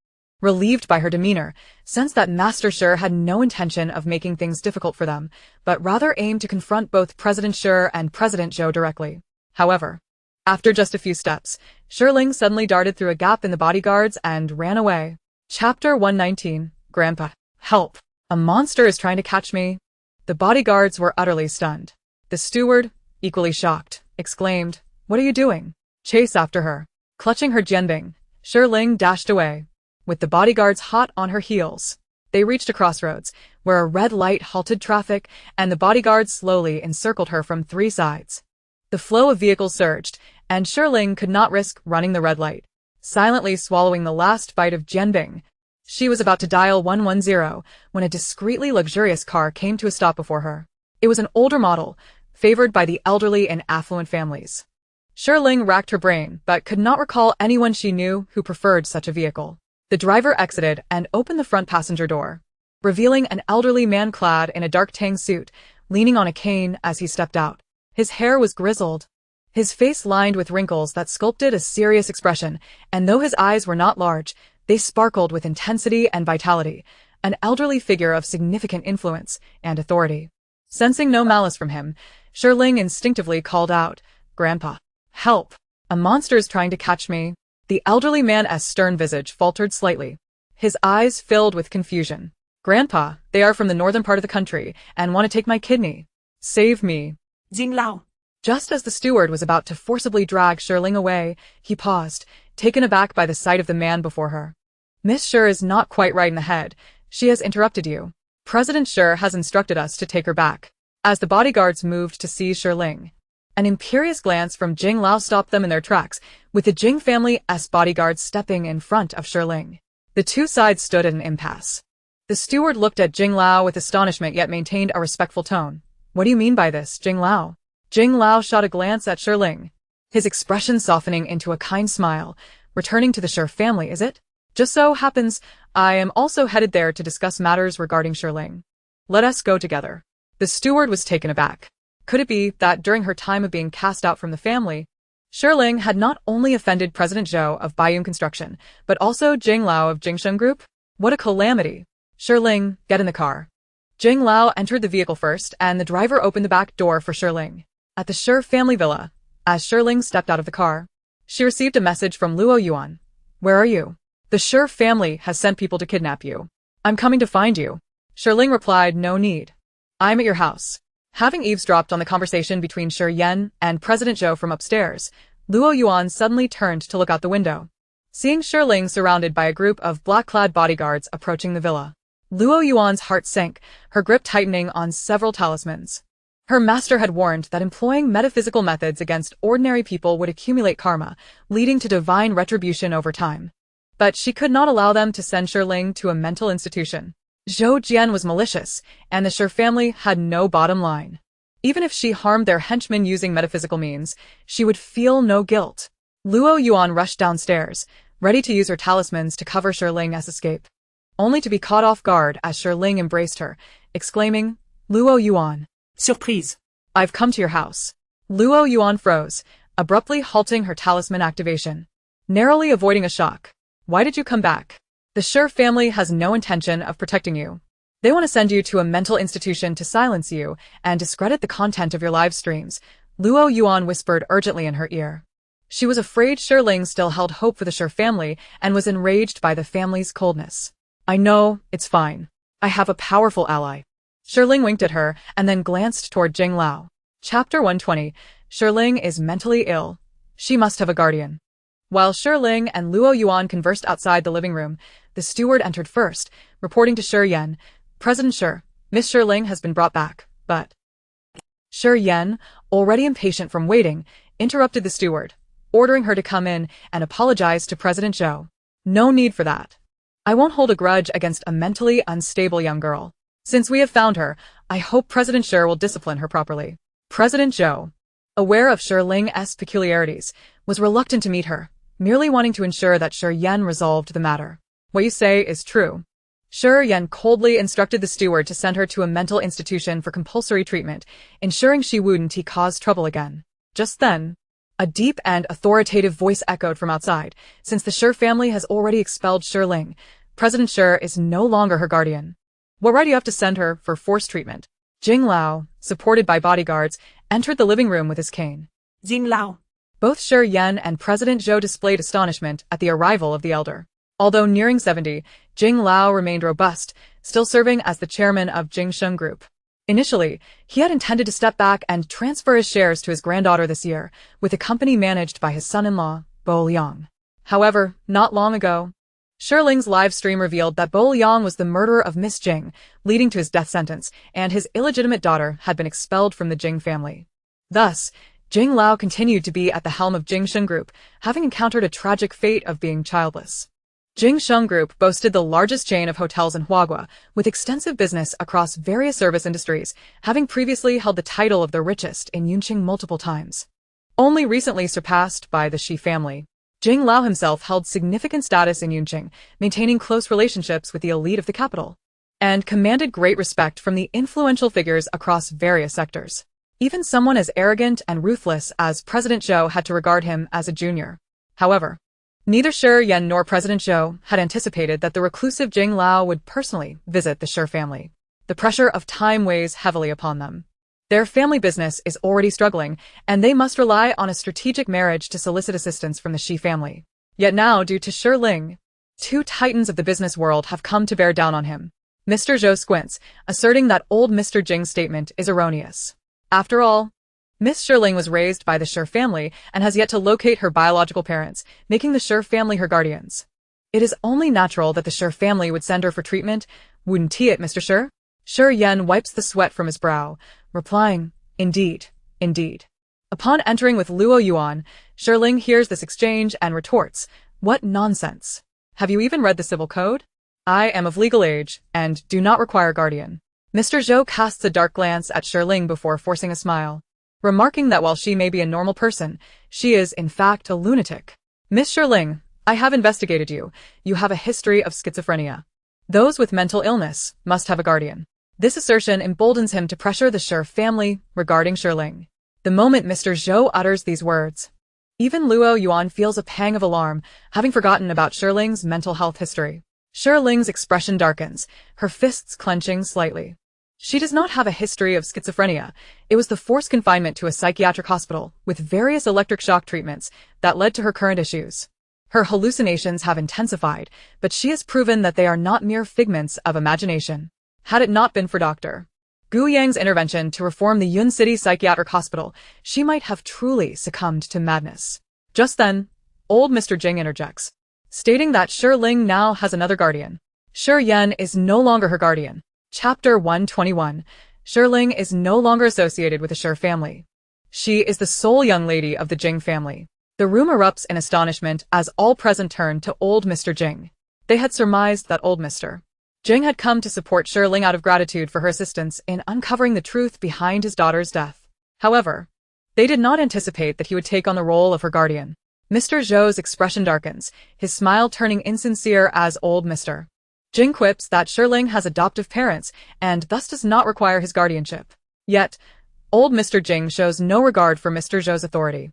relieved by her demeanor, sensed that Master Shi had no intention of making things difficult for them, but rather aimed to confront both President Shi and President Zhou directly. However, after just a few steps, Shi Ling suddenly darted through a gap in the bodyguards and ran away. Chapter 119, Grandpa. Help! A monster is trying to catch me. The bodyguards were utterly stunned. The steward, equally shocked, exclaimed, "What are you doing?" "Chase after her." Clutching her jianbing, Shi Ling dashed away, with the bodyguards hot on her heels. They reached a crossroads, where a red light halted traffic, and the bodyguards slowly encircled her from 3 sides. The flow of vehicles surged, and Shi Ling could not risk running the red light. Silently swallowing the last bite of jianbing, she was about to dial 110 when a discreetly luxurious car came to a stop before her. It was an older model, favored by the elderly and affluent families. Shi Ling racked her brain, but could not recall anyone she knew who preferred such a vehicle. The driver exited and opened the front passenger door, revealing an elderly man clad in a dark tang suit, leaning on a cane as he stepped out. His hair was grizzled, his face lined with wrinkles that sculpted a serious expression, and though his eyes were not large, they sparkled with intensity and vitality, an elderly figure of significant influence and authority. Sensing no malice from him, Shi Ling instinctively called out, "Grandpa, help! A monster is trying to catch me." The elderly man's stern visage faltered slightly. His eyes filled with confusion. "Grandpa, they are from the northern part of the country and want to take my kidney. Save me." Jinglao. Just as the steward was about to forcibly drag Shi Ling away, he paused, taken aback by the sight of the man before her. "Miss Shi is not quite right in the head. She has interrupted you. President Shi has instructed us to take her back." As the bodyguards moved to seize Shi Ling, an imperious glance from Jing Lao stopped them in their tracks, with the Jing family's bodyguards stepping in front of Shi Ling. The 2 sides stood at an impasse. The steward looked at Jing Lao with astonishment yet maintained a respectful tone. "What do you mean by this, Jing Lao?" Jing Lao shot a glance at Shi Ling, his expression softening into a kind smile. "Returning to the Shi family, is it? Just so happens, I am also headed there to discuss matters regarding Shi Ling. Let us go together." The steward was taken aback. Could it be that during her time of being cast out from the family, Shi Ling had not only offended President Zhou of Baiyun Construction, but also Jing Lao of Jingsheng Group? What a calamity! "Shi Ling, get in the car." Jing Lao entered the vehicle first, and the driver opened the back door for Shi Ling. At the Shi family villa, as Shi Ling stepped out of the car, she received a message from Luoyuan. "Where are you? The Shi family has sent people to kidnap you. I'm coming to find you." Shi Ling replied, "No need. I'm at your house." Having eavesdropped on the conversation between Shi Yan and President Zhou from upstairs, Luoyuan suddenly turned to look out the window. Seeing Shi Ling surrounded by a group of black-clad bodyguards approaching the villa, Luoyuan's heart sank, her grip tightening on several talismans. Her master had warned that employing metaphysical methods against ordinary people would accumulate karma, leading to divine retribution over time. But she could not allow them to send Shi Ling to a mental institution. Zhou Jian was malicious, and the Shi family had no bottom line. Even if she harmed their henchmen using metaphysical means, she would feel no guilt. Luoyuan rushed downstairs, ready to use her talismans to cover Shi Ling's escape, only to be caught off guard as Shi Ling embraced her, exclaiming, "Luoyuan! Surprise! I've come to your house." Luoyuan froze, abruptly halting her talisman activation, narrowly avoiding a shock. Why did you come back? The Shi family has no intention of protecting you. They want to send you to a mental institution to silence you and discredit the content of your live streams, Luoyuan whispered urgently in her ear. She was afraid Shi Ling still held hope for the Shi family and was enraged by the family's coldness. I know, it's fine. I have a powerful ally. Shi Ling winked at her and then glanced toward Jing Lao. Chapter 120. Shi Ling is mentally ill. She must have a guardian. While Shi Ling and Luoyuan conversed outside the living room, the steward entered first, reporting to Shi Yan, President Shi, Miss Shi Ling has been brought back, but... Shi Yan, already impatient from waiting, interrupted the steward, ordering her to come in and apologize to President Zhou. No need for that. I won't hold a grudge against a mentally unstable young girl. Since we have found her, I hope President Shi will discipline her properly. President Zhou, aware of Shi Ling's peculiarities, was reluctant to meet her, merely wanting to ensure that Shi Yan resolved the matter. What you say is true. Shi Yan coldly instructed the steward to send her to a mental institution for compulsory treatment, ensuring she wouldn't cause trouble again. Just then, a deep and authoritative voice echoed from outside. Since the Shi family has already expelled Shi Ling, President Shi is no longer her guardian. What right do you have to send her for forced treatment? Jing Lao, supported by bodyguards, entered the living room with his cane. Jing Lao. Both Shi Yan and President Zhou displayed astonishment at the arrival of the elder. Although nearing 70, Jing Lao remained robust, still serving as the chairman of Jingsheng Group. Initially, he had intended to step back and transfer his shares to his granddaughter this year, with the company managed by his son-in-law, Bo Liang. However, not long ago, Shi Ling's live stream revealed that Bo Liang was the murderer of Miss Jing, leading to his death sentence, and his illegitimate daughter had been expelled from the Jing family. Thus, Jing Lao continued to be at the helm of Jingsheng Group, having encountered a tragic fate of being childless. Jingsheng Group boasted the largest chain of hotels in Huagua, with extensive business across various service industries, having previously held the title of the richest in Yunqing multiple times. Only recently surpassed by the Shi family, Jing Lao himself held significant status in Yunqing, maintaining close relationships with the elite of the capital, and commanded great respect from the influential figures across various sectors. Even someone as arrogant and ruthless as President Zhou had to regard him as a junior. However, neither Shi Yan nor President Zhou had anticipated that the reclusive Jing Lao would personally visit the Shi family. The pressure of time weighs heavily upon them. Their family business is already struggling, and they must rely on a strategic marriage to solicit assistance from the Shi family. Yet now, due to Shi Ling, two titans of the business world have come to bear down on him. Mr. Zhou squints, asserting that old Mr. Jing's statement is erroneous. After all, Miss Shi Ling was raised by the Shi family and has yet to locate her biological parents, making the Shi family her guardians. It is only natural that the Shi family would send her for treatment, wouldn't it, Mr. Shi? Shi Yan wipes the sweat from his brow, replying, Indeed, indeed. Upon entering with Luoyuan, Shi Ling hears this exchange and retorts, What nonsense. Have you even read the civil code? I am of legal age, and do not require guardian. Mr. Zhou casts a dark glance at Shi Ling before forcing a smile, remarking that while she may be a normal person, she is, in fact, a lunatic. Miss Shi Ling, I have investigated you. You have a history of schizophrenia. Those with mental illness must have a guardian. This assertion emboldens him to pressure the Shi family regarding Shi Ling. The moment Mr. Zhou utters these words, even Luoyuan feels a pang of alarm, having forgotten about Shi Ling's mental health history. Shi Ling's expression darkens, her fists clenching slightly. She does not have a history of schizophrenia. It was the forced confinement to a psychiatric hospital with various electric shock treatments that led to her current issues. Her hallucinations have intensified, but she has proven that they are not mere figments of imagination. Had it not been for Dr. Gu Yang's intervention to reform the Yun City Psychiatric Hospital, she might have truly succumbed to madness. Just then, old Mr. Jing interjects, stating that Shi Ling now has another guardian. Shi Yan is no longer her guardian. Chapter 121. Shi Ling is no longer associated with the Shi family. She is the sole young lady of the Jing family. The room erupts in astonishment as all present turn to old Mr. Jing. They had surmised that old Mr. Jing had come to support Shi Ling out of gratitude for her assistance in uncovering the truth behind his daughter's death. However, they did not anticipate that he would take on the role of her guardian. Mr. Zhou's expression darkens, his smile turning insincere as old Mr. Jing quips that Shi Ling has adoptive parents and thus does not require his guardianship. Yet, Old Mr. Jing shows no regard for Mr. Zhou's authority,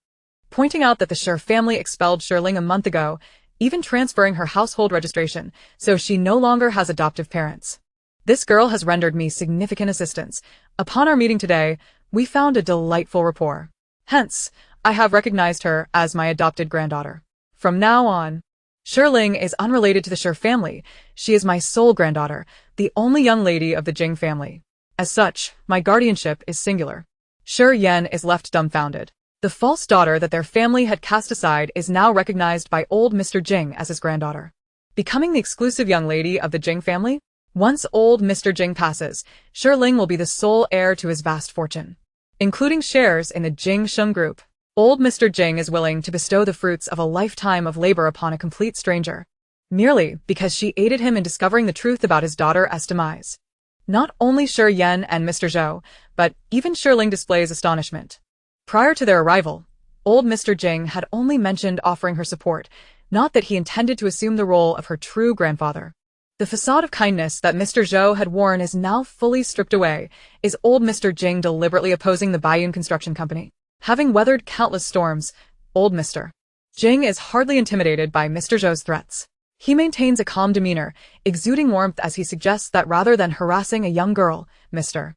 pointing out that the Shi family expelled Shi Ling a month ago, even transferring her household registration, so she no longer has adoptive parents. This girl has rendered me significant assistance. Upon our meeting today, we found a delightful rapport. Hence, I have recognized her as my adopted granddaughter. From now on, Shi Ling is unrelated to the Shi family. She is my sole granddaughter, the only young lady of the Jing family. As such, my guardianship is singular. Shi Yan is left dumbfounded. The false daughter that their family had cast aside is now recognized by old Mr. Jing as his granddaughter, becoming the exclusive young lady of the Jing family. Once old Mr. Jing passes, Shi Ling will be the sole heir to his vast fortune, including shares in the Jing Sheng Group. Old Mr. Jing is willing to bestow the fruits of a lifetime of labor upon a complete stranger, merely because she aided him in discovering the truth about his daughter's demise. Not only Shi Yan and Mr. Zhou, but even Shi Ling displays astonishment. Prior to their arrival, old Mr. Jing had only mentioned offering her support, not that he intended to assume the role of her true grandfather. The facade of kindness that Mr. Zhou had worn is now fully stripped away. Is old Mr. Jing deliberately opposing the Baiyun Construction Company? Having weathered countless storms, old Mr. Jing is hardly intimidated by Mr. Zhou's threats. He maintains a calm demeanor, exuding warmth as he suggests that rather than harassing a young girl, Mr.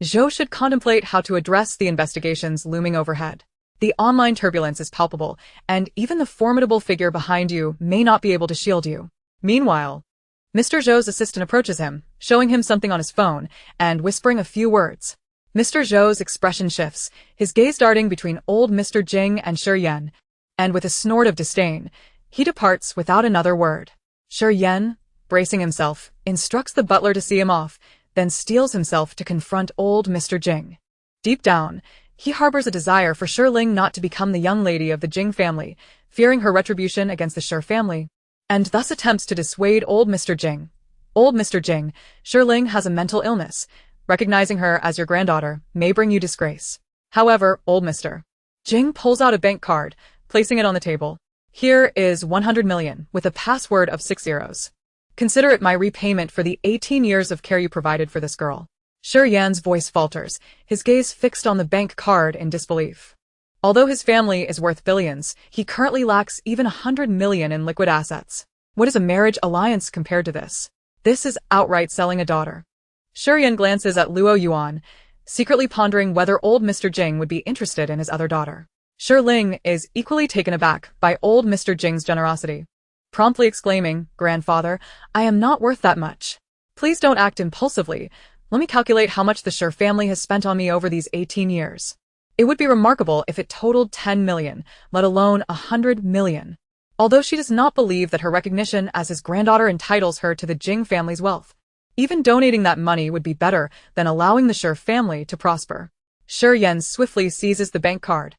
Zhou should contemplate how to address the investigations looming overhead. The online turbulence is palpable, and even the formidable figure behind you may not be able to shield you. Meanwhile, Mr. Zhou's assistant approaches him, showing him something on his phone, and whispering a few words. Mr. Zhou's expression shifts, his gaze darting between old Mr. Jing and Shi Yan, and with a snort of disdain, he departs without another word. Shi Yan, bracing himself, instructs the butler to see him off, then steels himself to confront old Mr. Jing. Deep down, he harbors a desire for Shi Ling not to become the young lady of the Jing family, fearing her retribution against the Shi family, and thus attempts to dissuade old Mr. Jing. Old Mr. Jing, Shi Ling has a mental illness. Recognizing her as your granddaughter may bring you disgrace. However, old Mr. Jing pulls out a bank card, placing it on the table. Here is 100 million, with a password of 6 zeros. Consider it my repayment for the 18 years of care you provided for this girl. Shi Yan's voice falters, his gaze fixed on the bank card in disbelief. Although his family is worth billions, he currently lacks even 100 million in liquid assets. What is a marriage alliance compared to this? This is outright selling a daughter. Shi Yan glances at Luoyuan, secretly pondering whether old Mr. Jing would be interested in his other daughter. Shi Ling is equally taken aback by old Mr. Jing's generosity, promptly exclaiming, "Grandfather, I am not worth that much. Please don't act impulsively. Let me calculate how much the Shi family has spent on me over these 18 years. It would be remarkable if it totaled 10 million, let alone 100 million. Although she does not believe that her recognition as his granddaughter entitles her to the Jing family's wealth, even donating that money would be better than allowing the Shi family to prosper." Shi Yan swiftly seizes the bank card,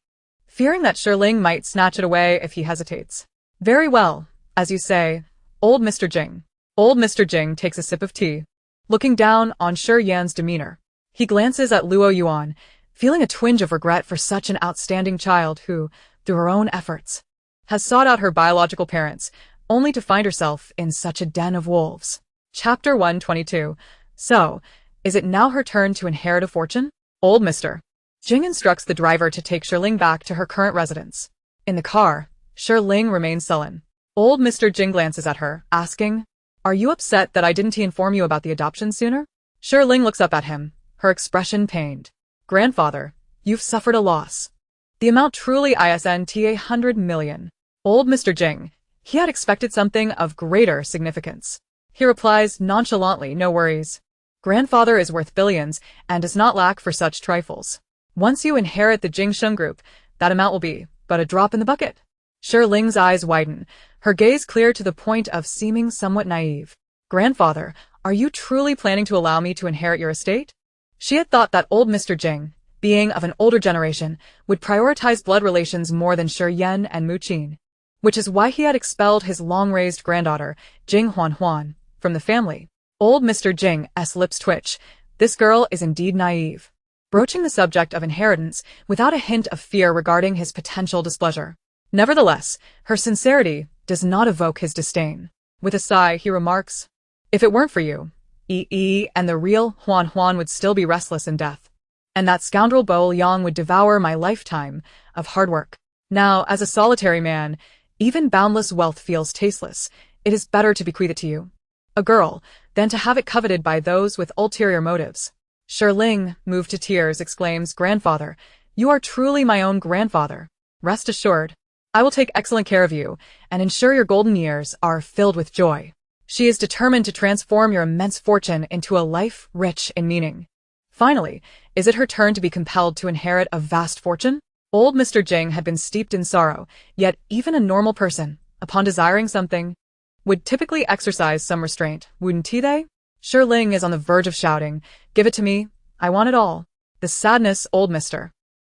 fearing that Shi Ling might snatch it away if he hesitates. "Very well, as you say, old Mr. Jing." Old Mr. Jing takes a sip of tea. Looking down on Shi Yan's demeanor, he glances at Luoyuan, feeling a twinge of regret for such an outstanding child who, through her own efforts, has sought out her biological parents, only to find herself in such a den of wolves. Chapter 122. So, is it now her turn to inherit a fortune? Old Mr. Jing instructs the driver to take Shi Ling back to her current residence. In the car, Shi Ling remains sullen. Old Mr. Jing glances at her, asking, "Are you upset that I didn't inform you about the adoption sooner?" Shi Ling looks up at him, her expression pained. "Grandfather, you've suffered a loss. The amount truly isn't 100 million. Old Mr. Jing, he had expected something of greater significance. He replies nonchalantly, "No worries. Grandfather is worth billions and does not lack for such trifles. Once you inherit the Jing Sheng Group, that amount will be but a drop in the bucket." Shi Ling's eyes widen, her gaze clear to the point of seeming somewhat naive. "Grandfather, are you truly planning to allow me to inherit your estate?" She had thought that old Mr. Jing, being of an older generation, would prioritize blood relations more than Shi Yan and Mu Qin, which is why he had expelled his long-raised granddaughter, Jing Huan, from the family. Old Mr. Jing's lips twitch. This girl is indeed naive, broaching the subject of inheritance without a hint of fear regarding his potential displeasure. Nevertheless, her sincerity does not evoke his disdain. With a sigh, he remarks, "If it weren't for you, and the real Huan would still be restless in death." and that scoundrel Luoyuan would devour my lifetime of hard work. Now, as a solitary man, even boundless wealth feels tasteless. It is better to bequeath it to you, a girl, than to have it coveted by those with ulterior motives. Shi Ling, moved to tears, exclaims, "Grandfather, you are truly my own grandfather. Rest assured, I will take excellent care of you and ensure your golden years are filled with joy." She is determined to transform your immense fortune into a life rich in meaning. Finally, is it her turn to be compelled to inherit a vast fortune? Old Mr. Jing had been steeped in sorrow, yet even a normal person, upon desiring something, would typically exercise some restraint, wouldn't they? Shi Ling is on the verge of shouting, "Give it to me, I want it all." The sadness old Mr.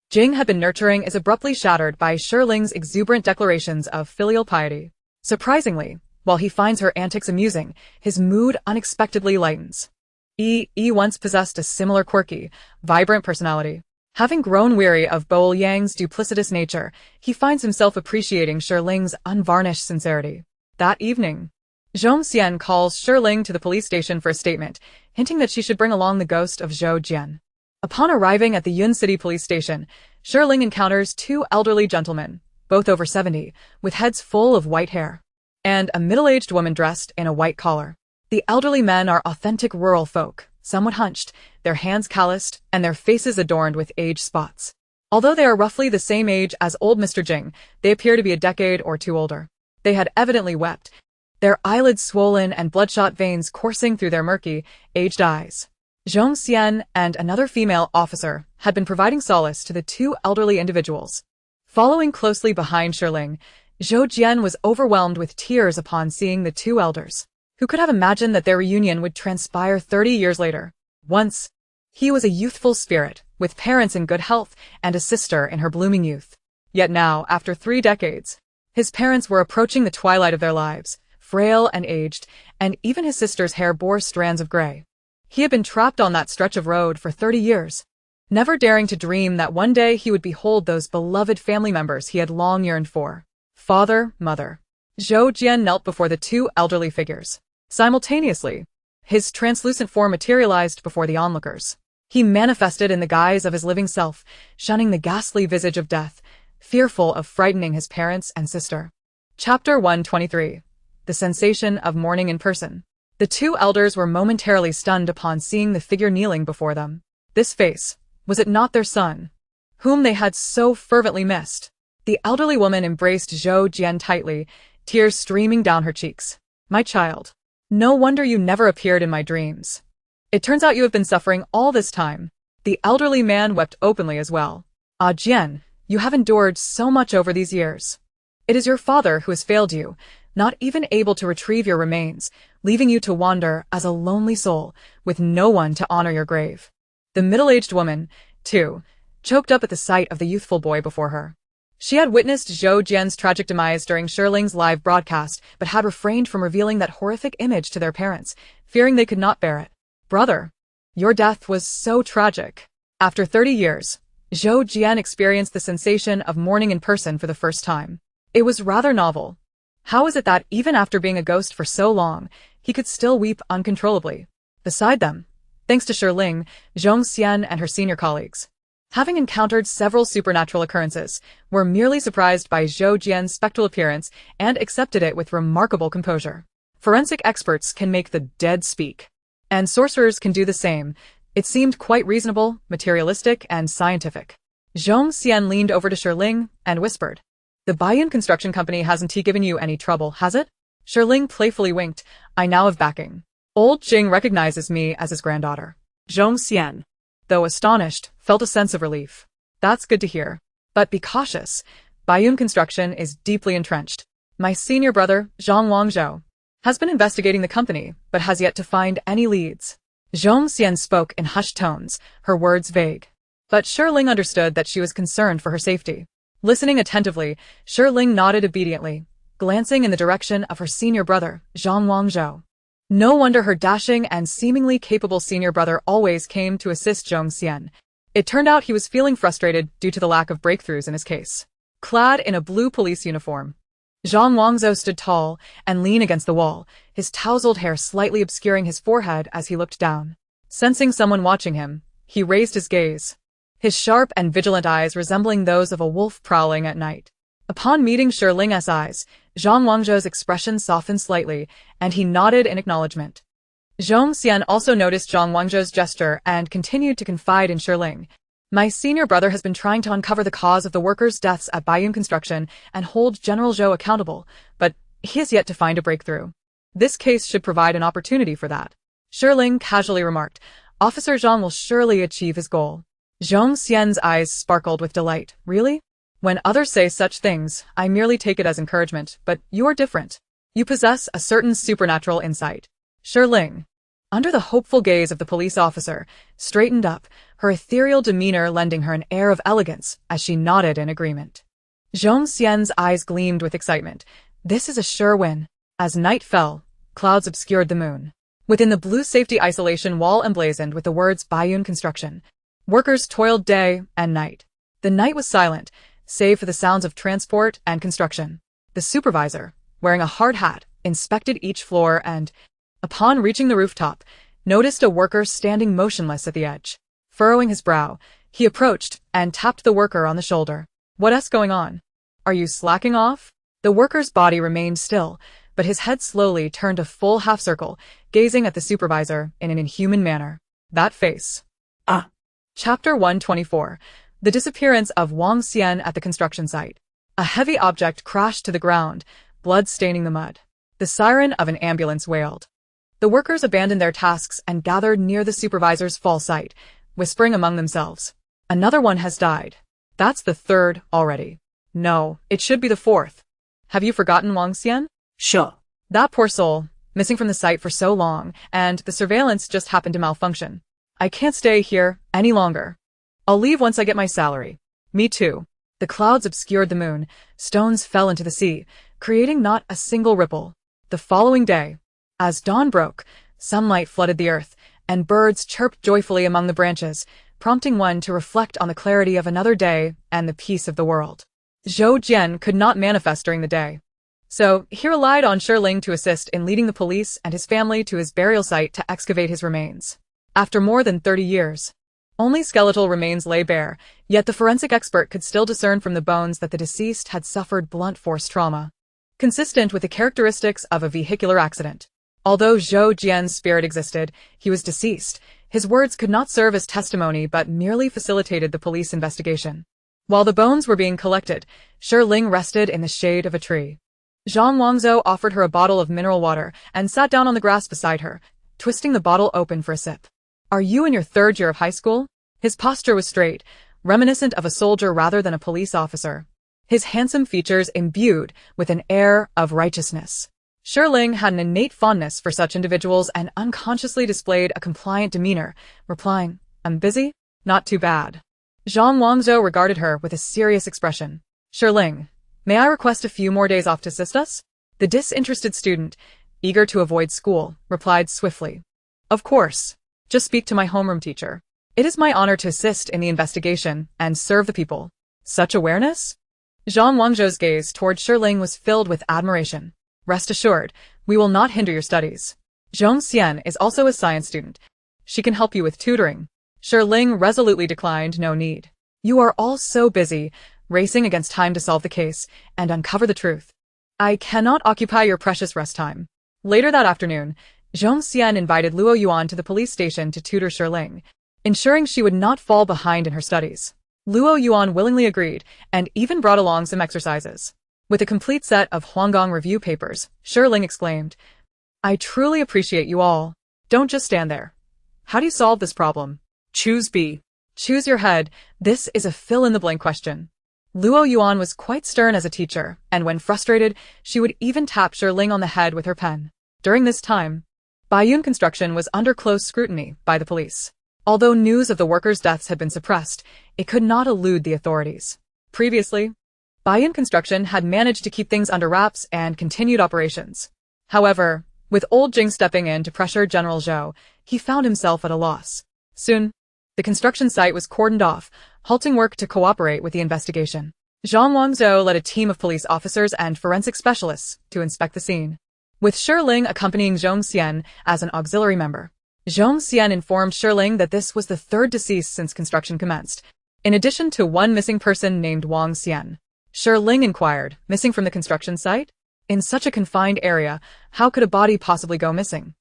Jing had been nurturing is abruptly shattered by Shi Ling's exuberant declarations of filial piety. Surprisingly, while he finds her antics amusing, his mood unexpectedly lightens. He once possessed a similar quirky, vibrant personality. Having grown weary of Luoyuan's duplicitous nature, he finds himself appreciating Shi Ling's unvarnished sincerity. That evening, Zhong Xian calls Shi Ling to the police station for a statement, hinting that she should bring along the ghost of Zhou Jian. Upon arriving at the Yun City police station, Shi Ling encounters two elderly gentlemen, both over 70, with heads full of white hair, and a middle-aged woman dressed in a white collar. The elderly men are authentic rural folk, somewhat hunched, their hands calloused, and their faces adorned with age spots. Although they are roughly the same age as old Mr. Jing, they appear to be a decade or two older. They had evidently wept, their eyelids swollen and bloodshot veins coursing through their murky, aged eyes. Zhong Xian and another female officer had been providing solace to the two elderly individuals. Following closely behind Shi Ling, Zhou Jian was overwhelmed with tears upon seeing the two elders. Who could have imagined that their reunion would transpire 30 years later? Once, he was a youthful spirit, with parents in good health and a sister in her blooming youth. Yet now, after 3 decades, his parents were approaching the twilight of their lives, frail and aged, and even his sister's hair bore strands of gray. He had been trapped on that stretch of road for 30 years, never daring to dream that one day he would behold those beloved family members he had long yearned for. Father, mother. Zhou Jian knelt before the two elderly figures. Simultaneously, his translucent form materialized before the onlookers. He manifested in the guise of his living self, shunning the ghastly visage of death, fearful of frightening his parents and sister. Chapter 123. The Sensation of Mourning in Person. The two elders were momentarily stunned upon seeing the figure kneeling before them. This face, was it not their son, whom they had so fervently missed? The elderly woman embraced Zhou Jian tightly, tears streaming down her cheeks. "My child, no wonder you never appeared in my dreams. It turns out you have been suffering all this time." The elderly man wept openly as well. "Ah, Jian, you have endured so much over these years. It is your father who has failed you, not even able to retrieve your remains, leaving you to wander as a lonely soul, with no one to honor your grave." The middle-aged woman, too, choked up at the sight of the youthful boy before her. She had witnessed Zhou Jian's tragic demise during Shi Ling's live broadcast, but had refrained from revealing that horrific image to their parents, fearing they could not bear it. "Brother, your death was so tragic." After 30 years, Zhou Jian experienced the sensation of mourning in person for the first time. It was rather novel. How is it that, even after being a ghost for so long, he could still weep uncontrollably? Beside them, thanks to Shi Ling, Zhong Xian and her senior colleagues, having encountered several supernatural occurrences, were merely surprised by Zhou Jian's spectral appearance and accepted it with remarkable composure. Forensic experts can make the dead speak, and sorcerers can do the same. It seemed quite reasonable, materialistic, and scientific. Zhong Xian leaned over to Shi Ling and whispered, "The Baiyun Construction Company hasn't given you any trouble, has it?" Shi Ling playfully winked. "I now have backing. Old Jing recognizes me as his granddaughter." Zhong Xian, though astonished, felt a sense of relief. "That's good to hear. But be cautious. Baiyun Construction is deeply entrenched. My senior brother, Zhang Wangzhou, has been investigating the company, but has yet to find any leads." Zhong Xian spoke in hushed tones, her words vague. But Shi Ling understood that she was concerned for her safety. Listening attentively, Shi Ling nodded obediently, glancing in the direction of her senior brother, Zhang Wangzhou. No wonder her dashing and seemingly capable senior brother always came to assist Zhong Xian. It turned out he was feeling frustrated due to the lack of breakthroughs in his case. Clad in a blue police uniform, Zhang Wangzhou stood tall and lean against the wall, his tousled hair slightly obscuring his forehead as he looked down. Sensing someone watching him, he raised his gaze. his sharp and vigilant eyes resembling those of a wolf prowling at night. Upon meeting Shi Ling's eyes, Zhang Wangzhou's expression softened slightly, and he nodded in acknowledgement. Zhong Xian also noticed Zhang Wangzhou's gesture and continued to confide in Shi Ling. My senior brother has been trying to uncover the cause of the workers' deaths at Baiyun Construction and hold General Zhou accountable, but he has yet to find a breakthrough. This case should provide an opportunity for that. Shi Ling casually remarked, Officer Zhang will surely achieve his goal. Zhong Xian's eyes sparkled with delight. Really? When others say such things, I merely take it as encouragement, but you are different. You possess a certain supernatural insight. Shi Ling, under the hopeful gaze of the police officer, straightened up, her ethereal demeanor lending her an air of elegance as she nodded in agreement. Zhong Xian's eyes gleamed with excitement. This is a sure win. As night fell, clouds obscured the moon. Within the blue safety isolation wall emblazoned with the words Baiyun Construction. Workers toiled day and night. The night was silent, save for the sounds of transport and construction. The supervisor, wearing a hard hat, inspected each floor and, upon reaching the rooftop, noticed a worker standing motionless at the edge. Furrowing his brow, he approached and tapped the worker on the shoulder. What's going on? Are you slacking off? The worker's body remained still, but his head slowly turned a full half-circle, gazing at the supervisor in an inhuman manner. That face. Ah. Chapter 124. The disappearance of Wang Xian at the construction site. A heavy object crashed to the ground, blood staining the mud. The siren of an ambulance wailed. The workers abandoned their tasks and gathered near the supervisor's fall site, whispering among themselves. Another one has died. That's the third already. No, it should be the fourth. Have you forgotten Wang Xian? Sure. That poor soul, missing from the site for so long, and the surveillance just happened to malfunction. I can't stay here any longer. I'll leave once I get my salary. Me too. The clouds obscured the moon, stones fell into the sea, creating not a single ripple. The following day, as dawn broke, sunlight flooded the earth, and birds chirped joyfully among the branches, prompting one to reflect on the clarity of another day and the peace of the world. Zhou Jian could not manifest during the day, so he relied on Shi Ling to assist in leading the police and his family to his burial site to excavate his remains. After more than 30 years, only skeletal remains lay bare, yet the forensic expert could still discern from the bones that the deceased had suffered blunt force trauma, consistent with the characteristics of a vehicular accident. Although Zhou Jian's spirit existed, he was deceased. His words could not serve as testimony but merely facilitated the police investigation. While the bones were being collected, Shi Ling rested in the shade of a tree. Zhang Wangzhou offered her a bottle of mineral water and sat down on the grass beside her, twisting the bottle open for a sip. Are you in your third year of high school? His posture was straight, reminiscent of a soldier rather than a police officer. His handsome features imbued with an air of righteousness. Shi Ling had an innate fondness for such individuals and unconsciously displayed a compliant demeanor, replying, I'm busy? Not too bad. Zhang Wangzhou regarded her with a serious expression. Shi Ling, may I request a few more days off to assist us? The disinterested student, eager to avoid school, replied swiftly. Of course. Just speak to my homeroom teacher. It is my honor to assist in the investigation and serve the people. Such awareness? Zhang Wangzhou's gaze toward Shi Ling was filled with admiration. Rest assured, we will not hinder your studies. Zhong Xian is also a science student. She can help you with tutoring. Shi Ling resolutely declined, no need. You are all so busy, racing against time to solve the case and uncover the truth. I cannot occupy your precious rest time. Later that afternoon, Zhong Xian invited Luoyuan to the police station to tutor Shi Ling, ensuring she would not fall behind in her studies. Luoyuan willingly agreed, and even brought along some exercises. With a complete set of Huanggang review papers, Shi Ling exclaimed, I truly appreciate you all. Don't just stand there. How do you solve this problem? Choose B. Choose your head. This is a fill-in-the-blank question. Luoyuan was quite stern as a teacher, and when frustrated, she would even tap Shi Ling on the head with her pen. During this time, Baiyun Construction was under close scrutiny by the police. Although news of the workers' deaths had been suppressed, it could not elude the authorities. Previously, Baiyun Construction had managed to keep things under wraps and continued operations. However, with old Jing stepping in to pressure General Zhou, he found himself at a loss. Soon, the construction site was cordoned off, halting work to cooperate with the investigation. Zhang Wangzhou led a team of police officers and forensic specialists to inspect the scene, with Shi Ling accompanying Zhong Xian as an auxiliary member. Zhong Xian informed Shi Ling that this was the third deceased since construction commenced, In addition to one missing person named Wang Xian. Shi Ling inquired, missing from the construction site? In such a confined area, how could a body possibly go missing?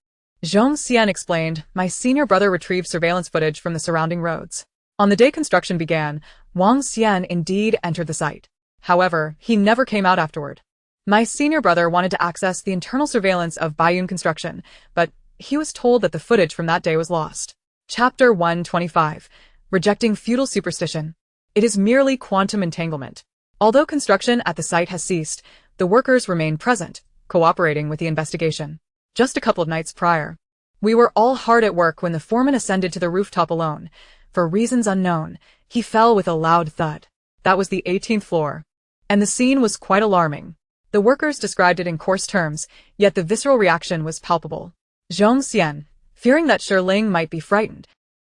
Zhong Xian explained, my senior brother retrieved surveillance footage from the surrounding roads. On the day construction began, Wang Xian indeed entered the site. However, he never came out afterward. My senior brother wanted to access the internal surveillance of Baiyun Construction, but he was told that the footage from that day was lost. Chapter 125. Rejecting Feudal Superstition. It is merely quantum entanglement. Although construction at the site has ceased, the workers remain present, cooperating with the investigation. Just a couple of nights prior, we were all hard at work when the foreman ascended to the rooftop alone. For reasons unknown, he fell with a loud thud. That was the 18th floor. And the scene was quite alarming. The workers described it in coarse terms, yet the visceral reaction was palpable. Zhong Xian, fearing that Shi Ling might be frightened,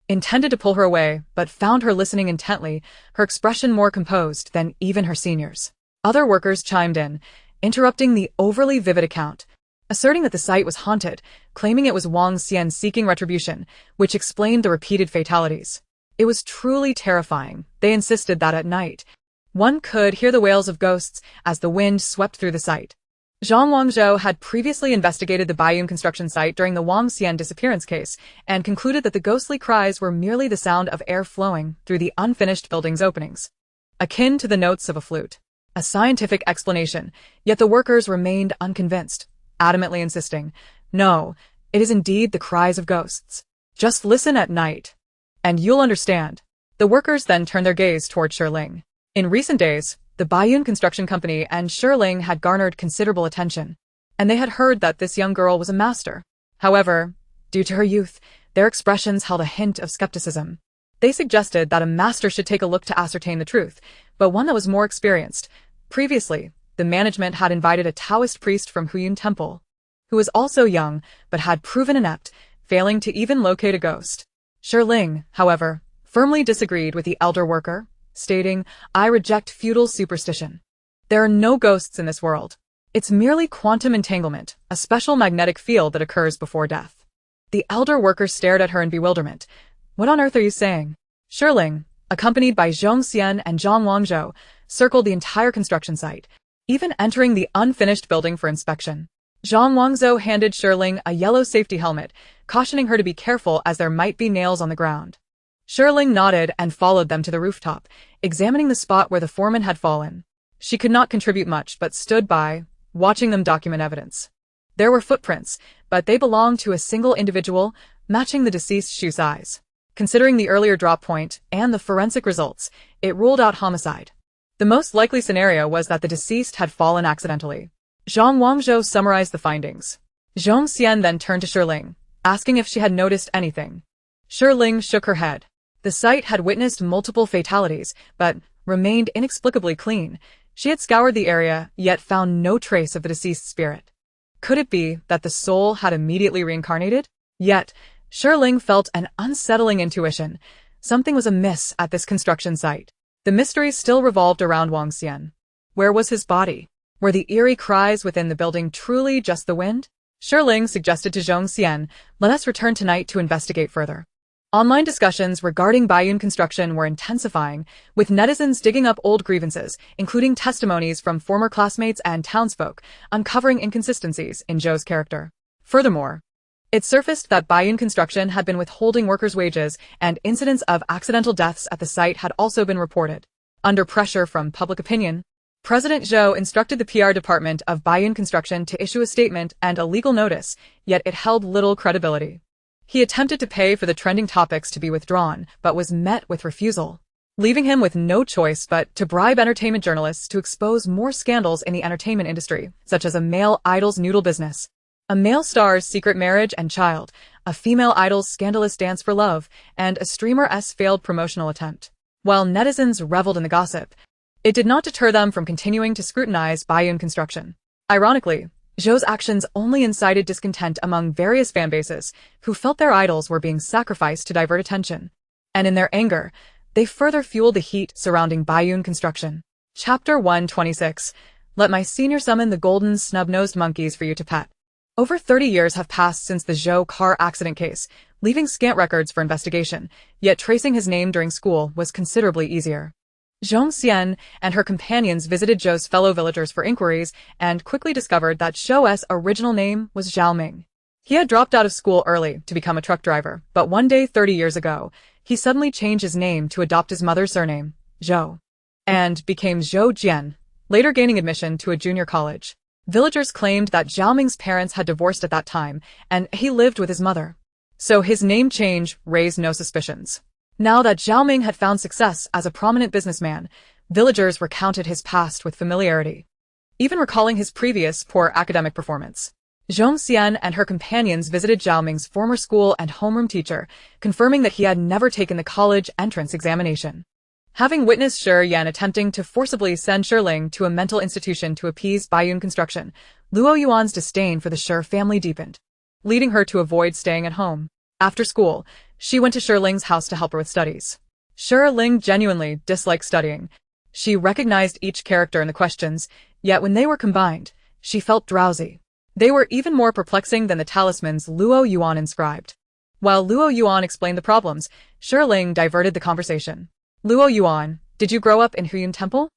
intended to pull her away, but found her listening intently, her expression more composed than even her seniors. Other workers chimed in, interrupting the overly vivid account, asserting that the site was haunted, claiming it was Wang Xian seeking retribution, which explained the repeated fatalities. It was truly terrifying. They insisted that at night, one could hear the wails of ghosts as the wind swept through the site. Zhang Wangzhou had previously investigated the Baiyun construction site during the Wang Xian disappearance case and concluded that the ghostly cries were merely the sound of air flowing through the unfinished building's openings, akin to the notes of a flute. A scientific explanation, yet the workers remained unconvinced, adamantly insisting, no, it is indeed the cries of ghosts. Just listen at night, and you'll understand. The workers then turned their gaze toward Shi Ling. In recent days, the Baiyun Construction Company and Shi Ling had garnered considerable attention, and they had heard that this young girl was a master. However, due to her youth, their expressions held a hint of skepticism. They suggested that a master should take a look to ascertain the truth, but one that was more experienced. Previously, the management had invited a Taoist priest from Huiyun Temple, who was also young but had proven inept, failing to even locate a ghost. Shi Ling, however, firmly disagreed with the elder worker, stating, I reject feudal superstition. There are no ghosts in this world. It's merely quantum entanglement, a special magnetic field that occurs before death. The elder worker stared at her in bewilderment. What on earth are you saying? Shi Ling, accompanied by Zhong Xian and Zhang Wangzhou, circled the entire construction site, even entering the unfinished building for inspection. Zhang Wangzhou handed Shi Ling a yellow safety helmet, cautioning her to be careful as there might be nails on the ground. Shi Ling nodded and followed them to the rooftop, examining the spot where the foreman had fallen. She could not contribute much but stood by, watching them document evidence. There were footprints, but they belonged to a single individual, matching the deceased's shoe size. Considering the earlier drop point and the forensic results, it ruled out homicide. The most likely scenario was that the deceased had fallen accidentally. Zhang Wangzhou summarized the findings. Zhong Xian then turned to Shi Ling, asking if she had noticed anything. Shi Ling shook her head. The site had witnessed multiple fatalities, but remained inexplicably clean. She had scoured the area, yet found no trace of the deceased spirit. Could it be that the soul had immediately reincarnated? Yet, Shi Ling felt an unsettling intuition. Something was amiss at this construction site. The mystery still revolved around Wang Xian. Where was his body? Were the eerie cries within the building truly just the wind? Shi Ling suggested to Zhong Xian, let us return tonight to investigate further. Online discussions regarding Baiyun construction were intensifying, with netizens digging up old grievances, including testimonies from former classmates and townsfolk, uncovering inconsistencies in Zhou's character. Furthermore, it surfaced that Baiyun construction had been withholding workers' wages, and incidents of accidental deaths at the site had also been reported. Under pressure from public opinion, President Zhou instructed the PR department of Baiyun construction to issue a statement and a legal notice, yet it held little credibility. He attempted to pay for the trending topics to be withdrawn, but was met with refusal, leaving him with no choice but to bribe entertainment journalists to expose more scandals in the entertainment industry, such as a male idol's noodle business, a male star's secret marriage and child, a female idol's scandalous dance for love, and a streamer's failed promotional attempt. While netizens reveled in the gossip, it did not deter them from continuing to scrutinize Baiyun construction. Ironically, Zhou's actions only incited discontent among various fanbases who felt their idols were being sacrificed to divert attention. And in their anger, they further fueled the heat surrounding Baiyun construction. Chapter 126. Let my senior summon the golden snub-nosed monkeys for you to pet. Over 30 years have passed since the Zhou car accident case, leaving scant records for investigation, yet tracing his name during school was considerably easier. Zhong Xian and her companions visited Zhou's fellow villagers for inquiries and quickly discovered that Zhou's original name was Zhao Ming. He had dropped out of school early to become a truck driver, but one day 30 years ago, he suddenly changed his name to adopt his mother's surname, Zhou, and became Zhou Jian, later gaining admission to a junior college. Villagers claimed that Zhao Ming's parents had divorced at that time, and he lived with his mother. So his name change raised no suspicions. Now that Zhao Ming had found success as a prominent businessman, villagers recounted his past with familiarity, even recalling his previous poor academic performance. Zhong Xian and her companions visited Zhao Ming's former school and homeroom teacher, confirming that he had never taken the college entrance examination. Having witnessed Shi Yan attempting to forcibly send Shi Ling to a mental institution to appease Baiyun construction, Luoyuan's disdain for the Shi family deepened, leading her to avoid staying at home. After school, she went to Shi Ling's house to help her with studies. Shi Ling genuinely disliked studying. She recognized each character in the questions, yet when they were combined, she felt drowsy. They were even more perplexing than the talismans Luoyuan inscribed. While Luoyuan explained the problems, Shi Ling diverted the conversation. Luoyuan, did you grow up in Huiyun Temple?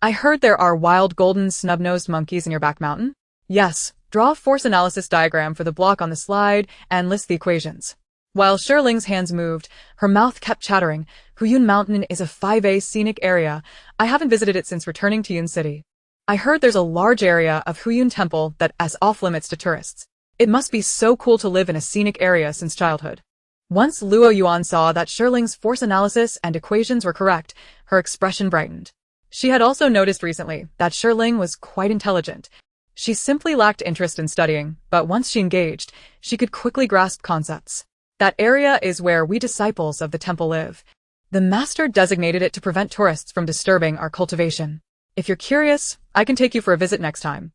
I heard there are wild golden snub-nosed monkeys in your back mountain. Yes, draw a force analysis diagram for the block on the slide and list the equations. While Shi Ling's hands moved, her mouth kept chattering. Huiyun Mountain is a 5A scenic area. I haven't visited it since returning to Yun City. I heard there's a large area of Huiyun Temple that is off-limits to tourists. It must be so cool to live in a scenic area since childhood. Once Luoyuan saw that Shi Ling's force analysis and equations were correct, her expression brightened. She had also noticed recently that Shi Ling was quite intelligent. She simply lacked interest in studying, but once she engaged, she could quickly grasp concepts. That area is where we disciples of the temple live. The master designated it to prevent tourists from disturbing our cultivation. If you're curious, I can take you for a visit next time.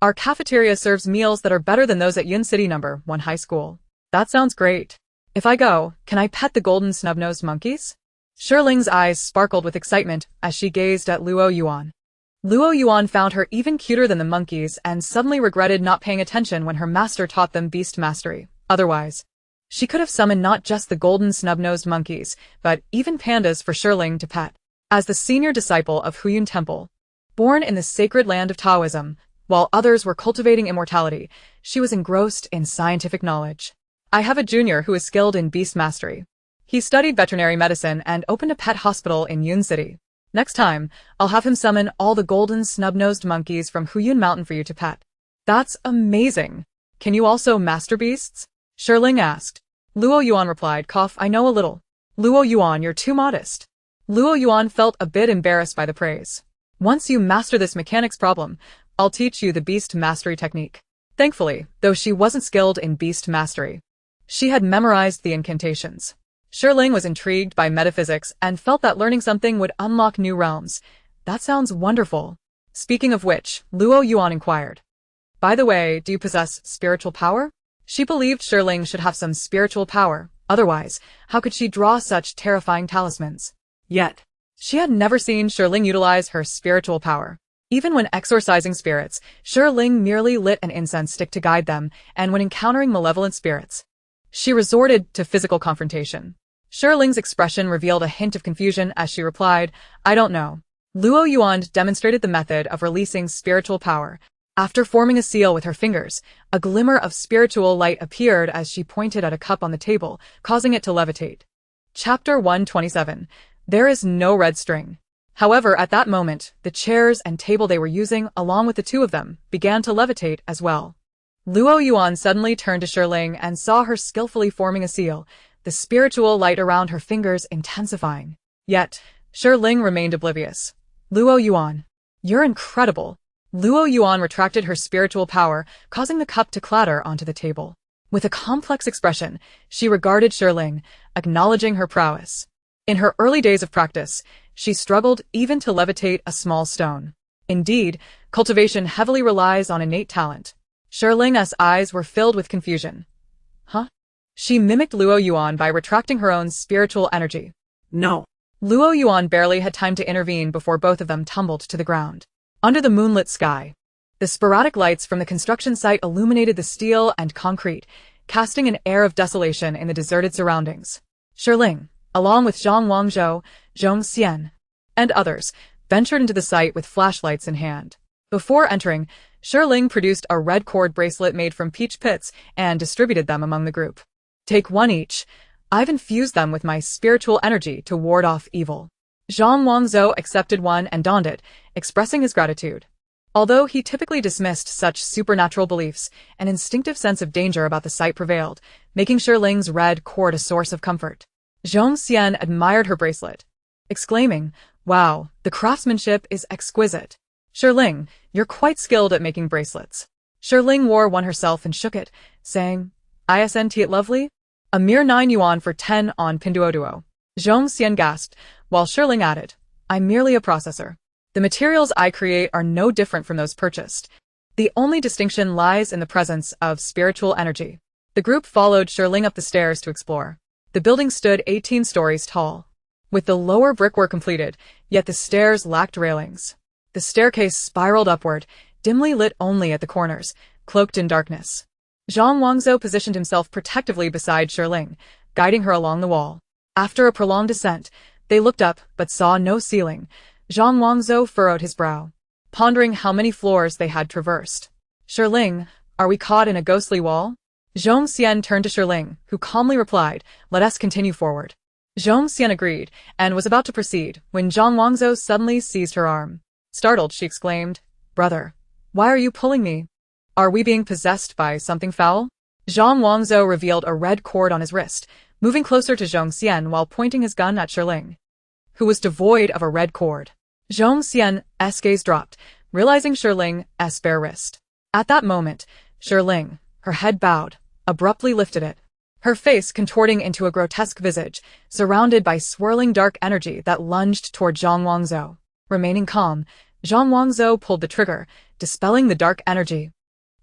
Our cafeteria serves meals that are better than those at Yun City No. 1 High School. That sounds great. If I go, can I pet the golden snub-nosed monkeys? Shi Ling's eyes sparkled with excitement as she gazed at Luoyuan. Luoyuan found her even cuter than the monkeys and suddenly regretted not paying attention when her master taught them beast mastery. Otherwise, she could have summoned not just the golden snub-nosed monkeys, but even pandas for Shi Ling to pet. As the senior disciple of Huiyun Temple, born in the sacred land of Taoism, while others were cultivating immortality, she was engrossed in scientific knowledge. I have a junior who is skilled in beast mastery. He studied veterinary medicine and opened a pet hospital in Yun City. Next time, I'll have him summon all the golden snub-nosed monkeys from Huiyun Mountain for you to pet. That's amazing. Can you also master beasts? Shi Ling asked. Luoyuan replied, cough, I know a little. Luoyuan, you're too modest. Luoyuan felt a bit embarrassed by the praise. Once you master this mechanics problem, I'll teach you the beast mastery technique. Thankfully, though she wasn't skilled in beast mastery, she had memorized the incantations. Shi Ling was intrigued by metaphysics and felt that learning something would unlock new realms. That sounds wonderful. Speaking of which, Luoyuan inquired. By the way, do you possess spiritual power? She believed Shi Ling should have some spiritual power, otherwise, how could she draw such terrifying talismans? Yet, she had never seen Shi Ling utilize her spiritual power. Even when exorcising spirits, Shi Ling merely lit an incense stick to guide them, and when encountering malevolent spirits, she resorted to physical confrontation. Shi Ling's expression revealed a hint of confusion as she replied, I don't know. Luoyuan demonstrated the method of releasing spiritual power. After forming a seal with her fingers, a glimmer of spiritual light appeared as she pointed at a cup on the table, causing it to levitate. Chapter 127. There is no red string. However, at that moment, the chairs and table they were using, along with the two of them, began to levitate as well. Luoyuan suddenly turned to Shi Ling and saw her skillfully forming a seal, the spiritual light around her fingers intensifying. Yet, Shi Ling remained oblivious. Luoyuan, you're incredible. Luoyuan retracted her spiritual power, causing the cup to clatter onto the table. With a complex expression, she regarded Shi Ling, acknowledging her prowess. In her early days of practice, she struggled even to levitate a small stone. Indeed, cultivation heavily relies on innate talent. Shi Ling's eyes were filled with confusion. Huh? She mimicked Luoyuan by retracting her own spiritual energy. No. Luoyuan barely had time to intervene before both of them tumbled to the ground. Under the moonlit sky, The sporadic lights from the construction site illuminated the steel and concrete, casting an air of desolation in the deserted surroundings. Shi Ling, along with Zhang Wangzhou, Zhong Xian, and others, ventured into the site with flashlights in hand. Before entering, Shi Ling produced a red cord bracelet made from peach pits and distributed them among the group. Take one each. I've infused them with my spiritual energy to ward off evil. Zhang Wangzhou accepted one and donned it, expressing his gratitude. Although he typically dismissed such supernatural beliefs, an instinctive sense of danger about the site prevailed, making Shi Ling's red cord a source of comfort. Zhong Xian admired her bracelet, exclaiming, "Wow, the craftsmanship is exquisite. Shi Ling, you're quite skilled at making bracelets." Shi Ling wore one herself and shook it, saying, "Isn't it lovely? A mere 9 yuan for 10 on Pinduoduo." Zhong Xian gasped, while Shi Ling added, "I'm merely a processor. The materials I create are no different from those purchased. The only distinction lies in the presence of spiritual energy." The group followed Shi Ling up the stairs to explore. The building stood 18 stories tall, with the lower brickwork completed, yet the stairs lacked railings. The staircase spiraled upward, dimly lit only at the corners, cloaked in darkness. Zhang Wangzhou positioned himself protectively beside Shi Ling, guiding her along the wall. After a prolonged descent, they looked up but saw no ceiling. Zhang Wangzhou furrowed his brow, pondering how many floors they had traversed. "Shi Ling, are we caught in a ghostly wall?" Zhong Xian turned to Shi Ling, who calmly replied, "Let us continue forward." Zhong Xian agreed, and was about to proceed, when Zhang Wangzhou suddenly seized her arm. Startled, she exclaimed, "Brother, why are you pulling me? Are we being possessed by something foul?" Zhang Wangzhou revealed a red cord on his wrist, moving closer to Zhong Xian while pointing his gun at Shi Ling, who was devoid of a red cord. Zhong Xian's gaze dropped, realizing Shi Ling's bare wrist. At that moment, Shi Ling, her head bowed, abruptly lifted it, her face contorting into a grotesque visage, surrounded by swirling dark energy that lunged toward Zhang Wangzhou. Remaining calm, Zhang Wangzhou pulled the trigger, dispelling the dark energy,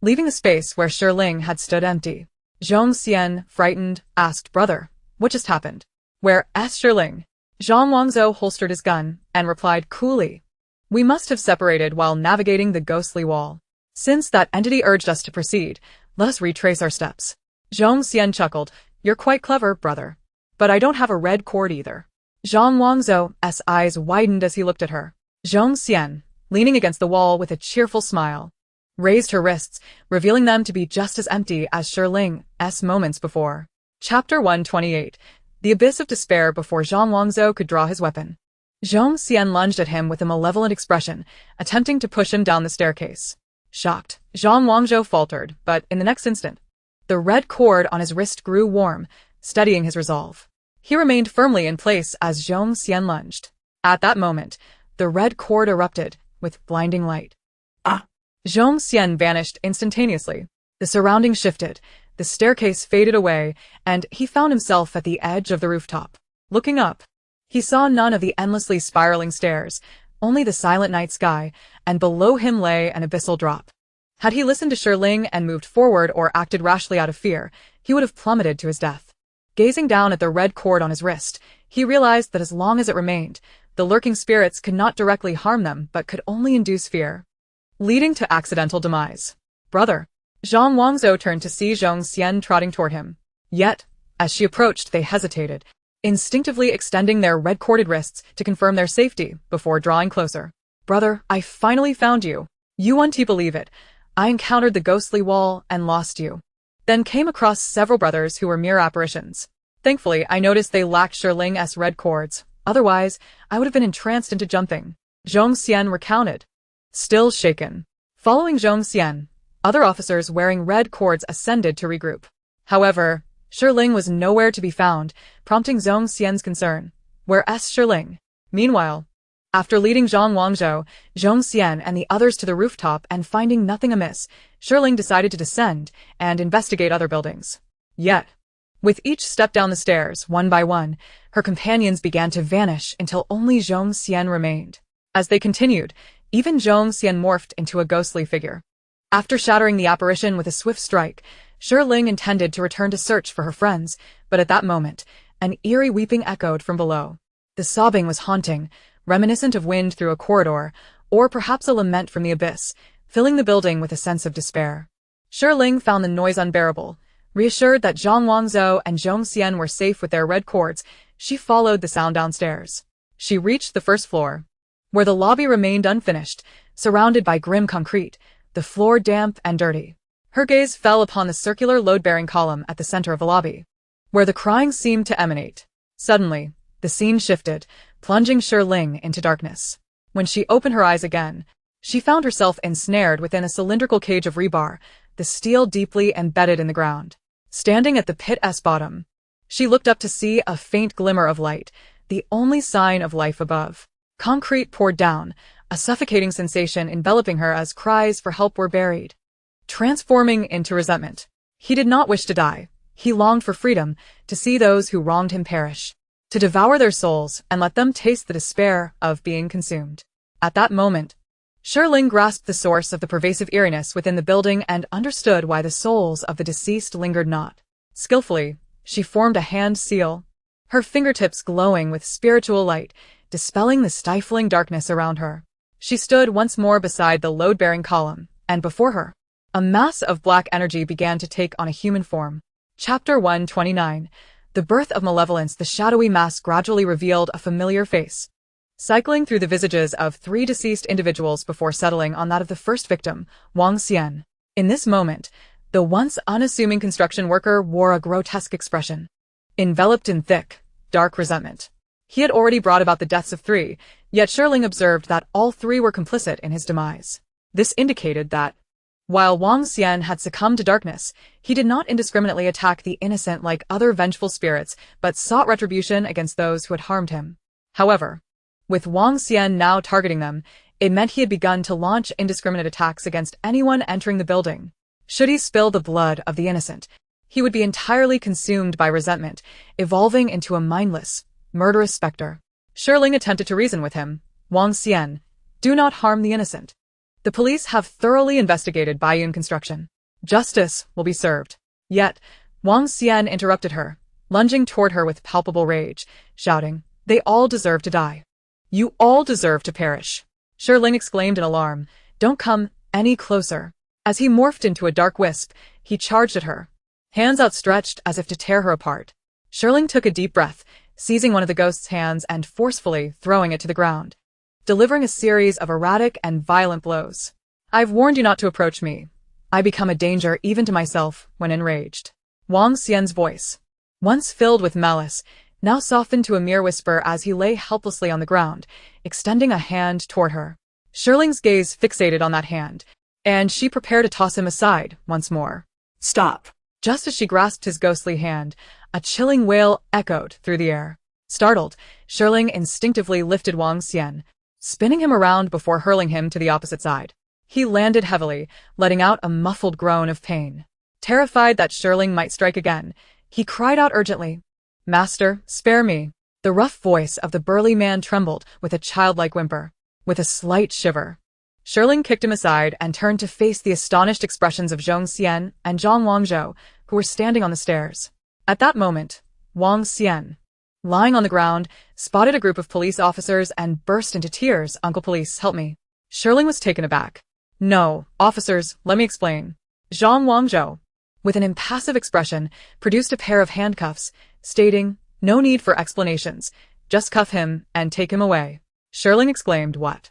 leaving the space where Shi Ling had stood empty. Zhong Xian, frightened, asked, "Brother, what just happened? Where's Shi Ling?" Zhang Wangzhou holstered his gun and replied coolly, "We must have separated while navigating the ghostly wall. Since that entity urged us to proceed, let us retrace our steps." Zhong Xian chuckled, "You're quite clever, brother. But I don't have a red cord either." Zhang Wangzhou's eyes widened as he looked at her. Zhong Xian, leaning against the wall with a cheerful smile, raised her wrists, revealing them to be just as empty as Shi Ling's moments before. Chapter 128. The Abyss of Despair. Before Zhang Wangzhou could draw his weapon, Zhong Xian lunged at him with a malevolent expression, attempting to push him down the staircase. Shocked, Zhang Wangzhou faltered, but in the next instant, the red cord on his wrist grew warm, steadying his resolve. He remained firmly in place as Zhong Xian lunged. At that moment, the red cord erupted with blinding light. Ah! Zhong Xian vanished instantaneously. The surroundings shifted, the staircase faded away, and he found himself at the edge of the rooftop. Looking up, he saw none of the endlessly spiraling stairs, only the silent night sky, and below him lay an abyssal drop. Had he listened to Shi Ling and moved forward or acted rashly out of fear, he would have plummeted to his death. Gazing down at the red cord on his wrist, he realized that as long as it remained, the lurking spirits could not directly harm them but could only induce fear, leading to accidental demise. "Brother." Zhang Wangzhou turned to see Zhong Xian trotting toward him. Yet, as she approached, they hesitated, instinctively extending their red-corded wrists to confirm their safety before drawing closer. "Brother, I finally found you. You won't believe it. I encountered the ghostly wall and lost you. Then came across several brothers who were mere apparitions. Thankfully, I noticed they lacked Shi Ling's red cords. Otherwise, I would have been entranced into jumping." Zhong Xian recounted, still shaken. Following Zhong Xian, other officers wearing red cords ascended to regroup. However, Shi Ling was nowhere to be found, prompting Zhong Xian's concern. "Where's Shi Ling?" Meanwhile, after leading Zhang Wangzhou, Zhong Xian and the others to the rooftop and finding nothing amiss, Shi Ling decided to descend and investigate other buildings. Yet, with each step down the stairs, one by one, her companions began to vanish until only Zhong Xian remained. As they continued, even Zhong Xian morphed into a ghostly figure. After shattering the apparition with a swift strike, Shi Ling intended to return to search for her friends, but at that moment, an eerie weeping echoed from below. The sobbing was haunting, reminiscent of wind through a corridor, or perhaps a lament from the abyss, filling the building with a sense of despair. Shi Ling found the noise unbearable. Reassured that Zhang Wangzhou and Zhong Xian were safe with their red cords, she followed the sound downstairs. She reached the first floor, where the lobby remained unfinished, surrounded by grim concrete, the floor damp and dirty. Her gaze fell upon the circular load-bearing column at the center of the lobby, where the crying seemed to emanate. Suddenly, the scene shifted, plunging Shi Ling into darkness. When she opened her eyes again, she found herself ensnared within a cylindrical cage of rebar, the steel deeply embedded in the ground. Standing at the pit's bottom, she looked up to see a faint glimmer of light, the only sign of life above. Concrete poured down, a suffocating sensation enveloping her as cries for help were buried. Transforming into resentment. He did not wish to die. He longed for freedom, to see those who wronged him perish, to devour their souls and let them taste the despair of being consumed. At that moment, Shi Ling grasped the source of the pervasive eeriness within the building and understood why the souls of the deceased lingered not. Skillfully, she formed a hand seal, her fingertips glowing with spiritual light, dispelling the stifling darkness around her. She stood once more beside the load-bearing column, and before her, a mass of black energy began to take on a human form. Chapter 129. The Birth of Malevolence. The shadowy mass gradually revealed a familiar face, cycling through the visages of 3 deceased individuals before settling on that of the first victim, Wang Xian. In this moment, the once unassuming construction worker wore a grotesque expression, enveloped in thick, dark resentment. He had already brought about the deaths of 3, yet Shi Ling observed that all 3 were complicit in his demise. This indicated that, while Wang Xian had succumbed to darkness, he did not indiscriminately attack the innocent like other vengeful spirits, but sought retribution against those who had harmed him. However, with Wang Xian now targeting them, it meant he had begun to launch indiscriminate attacks against anyone entering the building. Should he spill the blood of the innocent, he would be entirely consumed by resentment, evolving into a mindless, murderous specter. Shi Ling attempted to reason with him. Wang Xian, do not harm the innocent. The police have thoroughly investigated Baiyun construction. Justice will be served. Yet, Wang Xian interrupted her, lunging toward her with palpable rage, shouting, they all deserve to die. You all deserve to perish. Shi Ling exclaimed in alarm, don't come any closer. As he morphed into a dark wisp, he charged at her, hands outstretched as if to tear her apart. Shi Ling took a deep breath, seizing one of the ghost's hands and forcefully throwing it to the ground, delivering a series of erratic and violent blows. I've warned you not to approach me. I become a danger even to myself when enraged. Wang Xian's voice, once filled with malice, now softened to a mere whisper as he lay helplessly on the ground, extending a hand toward her. Shi Ling's gaze fixated on that hand, and she prepared to toss him aside once more. Stop! Just as she grasped his ghostly hand, a chilling wail echoed through the air. Startled, Shi Ling instinctively lifted Wang Xian, spinning him around before hurling him to the opposite side. He landed heavily, letting out a muffled groan of pain. Terrified that Shi Ling might strike again, he cried out urgently, Master, spare me. The rough voice of the burly man trembled with a childlike whimper. With a slight shiver, Shi Ling kicked him aside and turned to face the astonished expressions of Zhong Xian and Zhang Wangzhou, who were standing on the stairs. At that moment, Wang Xian, lying on the ground, spotted a group of police officers and burst into tears. Uncle Police, help me. Shi Ling was taken aback. No, officers, let me explain. Zhang Wangzhou, with an impassive expression, produced a pair of handcuffs, stating, no need for explanations, just cuff him and take him away. Shi Ling exclaimed, what?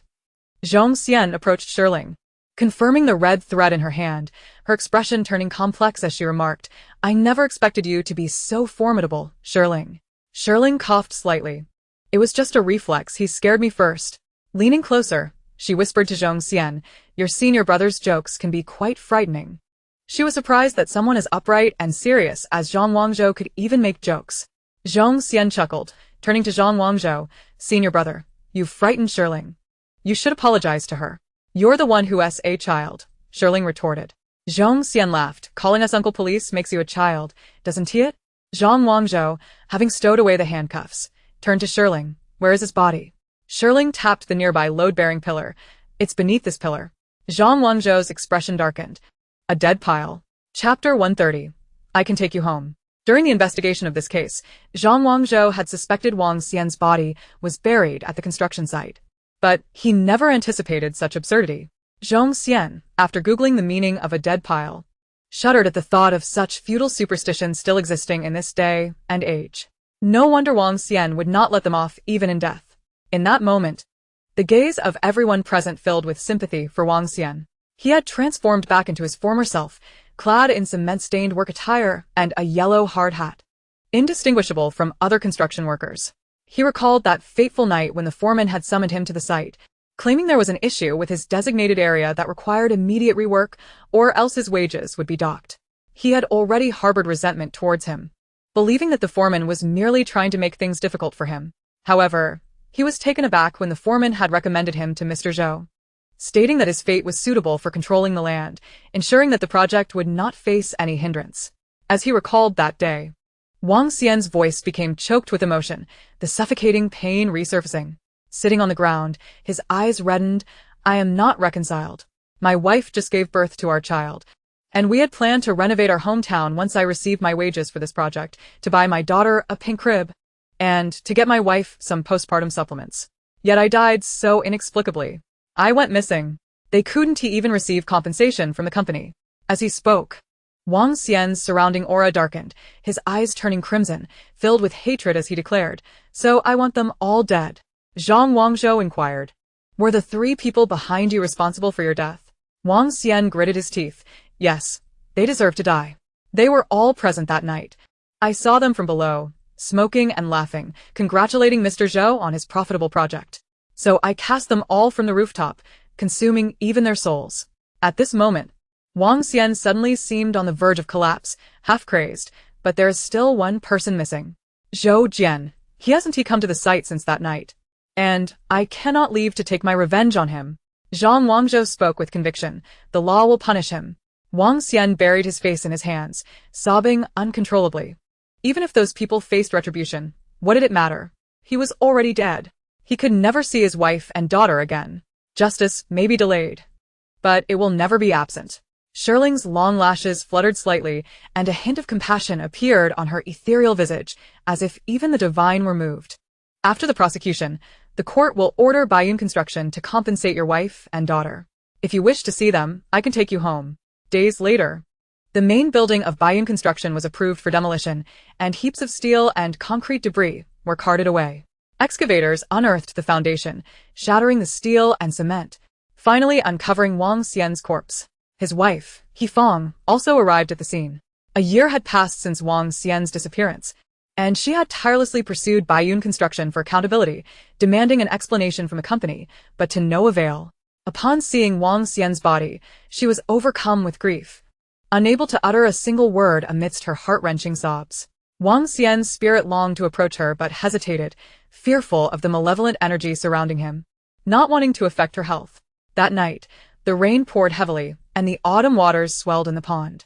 Zhong Xian approached Shi Ling, confirming the red thread in her hand, her expression turning complex as she remarked, I never expected you to be so formidable, Shi Ling. Shi Ling coughed slightly. It was just a reflex, he scared me first. Leaning closer, she whispered to Zhong Xian, your senior brother's jokes can be quite frightening. She was surprised that someone as upright and serious as Zhang Wangzhou could even make jokes. Zhong Xian chuckled, turning to Zhang Wangzhou, senior brother, you've frightened Shi Ling. You should apologize to her. You're the one who's a child, Shi Ling retorted. Zhong Xian laughed, calling us Uncle Police makes you a child, doesn't it? Zhang Wangzhou, having stowed away the handcuffs, turned to Shi Ling, where is his body? Shi Ling tapped the nearby load-bearing pillar. It's beneath this pillar. Zhang Wangzhou's expression darkened. A dead pile. Chapter 130. I can take you home. During the investigation of this case, Zhang Wangzhou had suspected Wang Xian's body was buried at the construction site. But he never anticipated such absurdity. Zhong Xian, after Googling the meaning of a dead pile, shuddered at the thought of such feudal superstitions still existing in this day and age. No wonder Wang Xian would not let them off even in death. In that moment, the gaze of everyone present filled with sympathy for Wang Xian. He had transformed back into his former self, clad in cement-stained work attire and a yellow hard hat, indistinguishable from other construction workers. He recalled that fateful night when the foreman had summoned him to the site, claiming there was an issue with his designated area that required immediate rework or else his wages would be docked. He had already harbored resentment towards him, believing that the foreman was merely trying to make things difficult for him. However, he was taken aback when the foreman had recommended him to Mr. Zhou, stating that his fate was suitable for controlling the land, ensuring that the project would not face any hindrance. As he recalled that day, Wang Xian's voice became choked with emotion, the suffocating pain resurfacing. Sitting on the ground, his eyes reddened. I am not reconciled. My wife just gave birth to our child, and we had planned to renovate our hometown once I received my wages for this project, to buy my daughter a pink crib, and to get my wife some postpartum supplements. Yet I died so inexplicably. I went missing. They couldn't even receive compensation from the company. As he spoke, Wang Xian's surrounding aura darkened, his eyes turning crimson, filled with hatred as he declared, "So I want them all dead." Zhang Wangzhou inquired, "Were the 3 people behind you responsible for your death?" Wang Xian gritted his teeth. "Yes, they deserve to die. They were all present that night. I saw them from below, smoking and laughing, congratulating Mr. Zhou on his profitable project. So I cast them all from the rooftop, consuming even their souls." At this moment, Wang Xian suddenly seemed on the verge of collapse, half crazed, but there is still one person missing. Zhou Jian. He hasn't come to the site since that night. And I cannot leave to take my revenge on him. Zhang Wangzhou spoke with conviction. The law will punish him. Wang Xian buried his face in his hands, sobbing uncontrollably. Even if those people faced retribution, what did it matter? He was already dead. He could never see his wife and daughter again. Justice may be delayed, but it will never be absent. Shi Ling's long lashes fluttered slightly, and a hint of compassion appeared on her ethereal visage, as if even the divine were moved. After the prosecution, the court will order Baiyun Construction to compensate your wife and daughter. If you wish to see them, I can take you home. Days later, the main building of Baiyun Construction was approved for demolition, and heaps of steel and concrete debris were carted away. Excavators unearthed the foundation, shattering the steel and cement, finally uncovering Wang Xian's corpse. His wife, Fong, also arrived at the scene. A year had passed since Wang Xian's disappearance, and she had tirelessly pursued Baiyun Construction for accountability, demanding an explanation from the company, but to no avail. Upon seeing Wang Xian's body, she was overcome with grief, unable to utter a single word amidst her heart-wrenching sobs. Wang Xian's spirit longed to approach her but hesitated, fearful of the malevolent energy surrounding him, not wanting to affect her health. That night, the rain poured heavily, and the autumn waters swelled in the pond.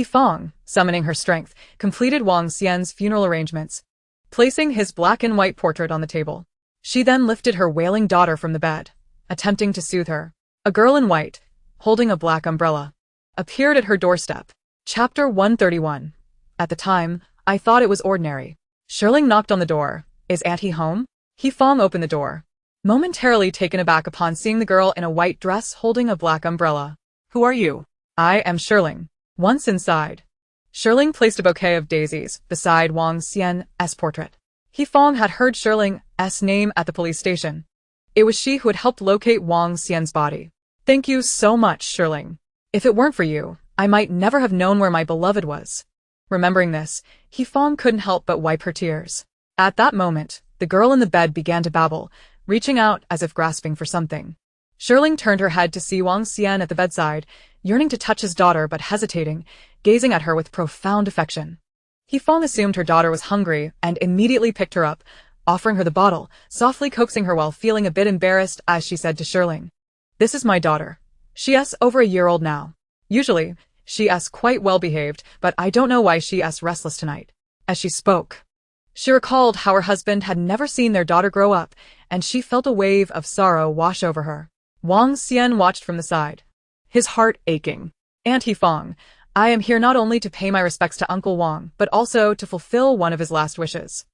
Fong, summoning her strength, completed Wang Xian's funeral arrangements, placing his black and white portrait on the table. She then lifted her wailing daughter from the bed, attempting to soothe her. A girl in white, holding a black umbrella, appeared at her doorstep. Chapter 131. At the time, I thought it was ordinary. Shi Ling knocked on the door. Is Auntie home? Fong opened the door, momentarily taken aback upon seeing the girl in a white dress holding a black umbrella. Who are you? I am Shi Ling. Once inside, Shi Ling placed a bouquet of daisies beside Wang Xian's portrait. Fong had heard Shi Ling's name at the police station. It was she who had helped locate Wang Xian's body. Thank you so much, Shi Ling. If it weren't for you, I might never have known where my beloved was. Remembering this, Fong couldn't help but wipe her tears. At that moment, the girl in the bed began to babble, reaching out as if grasping for something. Shi Ling turned her head to see Wang Xian at the bedside, yearning to touch his daughter but hesitating, gazing at her with profound affection. Fong assumed her daughter was hungry and immediately picked her up, offering her the bottle, softly coaxing her while feeling a bit embarrassed as she said to Shi Ling, "This is my daughter. She's over a year old now. Usually, she's quite well behaved, but I don't know why she's restless tonight." As she spoke, she recalled how her husband had never seen their daughter grow up, and she felt a wave of sorrow wash over her. Wang Xian watched from the side, his heart aching. Auntie Fong, I am here not only to pay my respects to Uncle Wang, but also to fulfill one of his last wishes.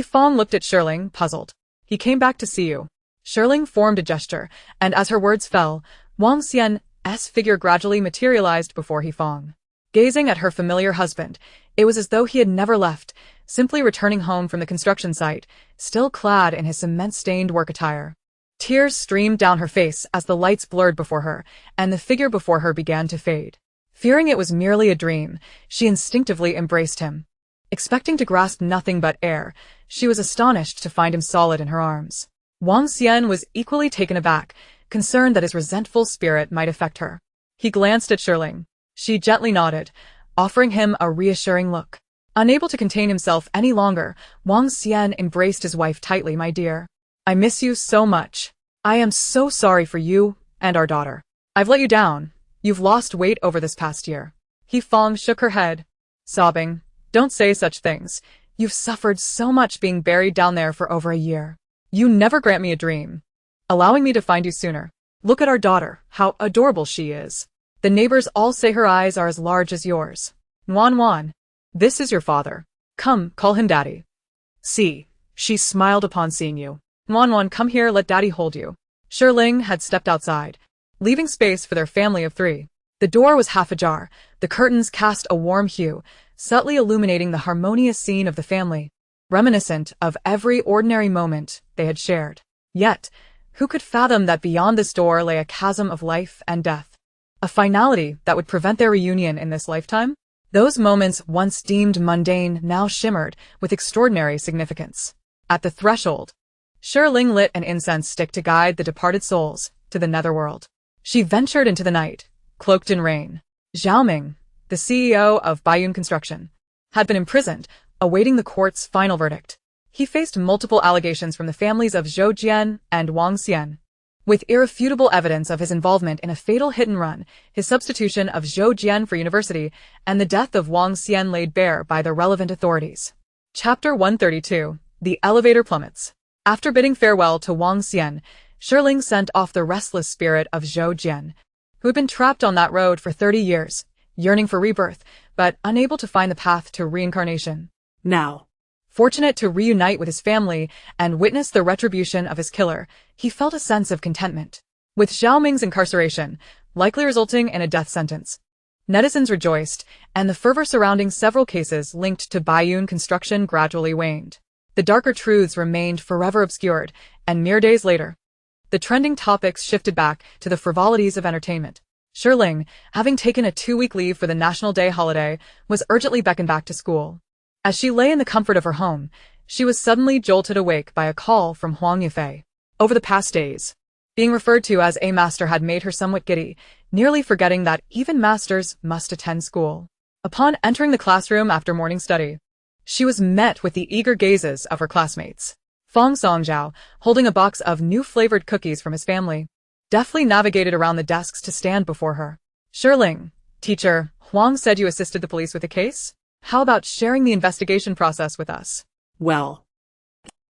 Fong looked at Shi Ling, puzzled. He came back to see you. Shi Ling formed a gesture, and as her words fell, Wang Xian's figure gradually materialized before Fong. Gazing at her familiar husband, it was as though he had never left, simply returning home from the construction site, still clad in his cement-stained work attire. Tears streamed down her face as the lights blurred before her, and the figure before her began to fade. Fearing it was merely a dream, she instinctively embraced him. Expecting to grasp nothing but air, she was astonished to find him solid in her arms. Wang Xian was equally taken aback, concerned that his resentful spirit might affect her. He glanced at Shi Ling. She gently nodded, offering him a reassuring look. Unable to contain himself any longer, Wang Xian embraced his wife tightly. "My dear, I miss you so much. I am so sorry for you and our daughter. I've let you down. You've lost weight over this past year." Fong shook her head, sobbing. "Don't say such things. You've suffered so much being buried down there for over a year. You never grant me a dream, allowing me to find you sooner. Look at our daughter, how adorable she is. The neighbors all say her eyes are as large as yours. Wan, this is your father. Come, call him daddy. See, she smiled upon seeing you. Wan, come here, let daddy hold you." Shi Ling had stepped outside, leaving space for their family of three. The door was half ajar, the curtains cast a warm hue, subtly illuminating the harmonious scene of the family, reminiscent of every ordinary moment they had shared. Yet, who could fathom that beyond this door lay a chasm of life and death? A finality that would prevent their reunion in this lifetime? Those moments once deemed mundane now shimmered with extraordinary significance. At the threshold, Shi Ling lit an incense stick to guide the departed souls to the netherworld. She ventured into the night, cloaked in rain. Zhao Ming, the CEO of Baiyun Construction, had been imprisoned, awaiting the court's final verdict. He faced multiple allegations from the families of Zhou Jian and Wang Xian. With irrefutable evidence of his involvement in a fatal hit-and-run, his substitution of Zhou Jian for university, and the death of Wang Xian laid bare by the relevant authorities. Chapter 132. The Elevator Plummets. After bidding farewell to Wang Xian, Shi Ling sent off the restless spirit of Zhou Jian, who had been trapped on that road for 30 years, yearning for rebirth, but unable to find the path to reincarnation. Now, fortunate to reunite with his family and witness the retribution of his killer, he felt a sense of contentment. With Zhao Ming's incarceration, likely resulting in a death sentence, netizens rejoiced, and the fervor surrounding several cases linked to Baiyun Construction gradually waned. The darker truths remained forever obscured, and mere days later, the trending topics shifted back to the frivolities of entertainment. Shi Ling, having taken a 2-week leave for the National Day holiday, was urgently beckoned back to school. As she lay in the comfort of her home, she was suddenly jolted awake by a call from Huang Yifei. Over the past days, being referred to as a master had made her somewhat giddy, nearly forgetting that even masters must attend school. Upon entering the classroom after morning study, she was met with the eager gazes of her classmates. Fong Songzhao, holding a box of new-flavored cookies from his family, deftly navigated around the desks to stand before her. "Shi Ling, teacher, Huang said you assisted the police with a case? How about sharing the investigation process with us?" Well.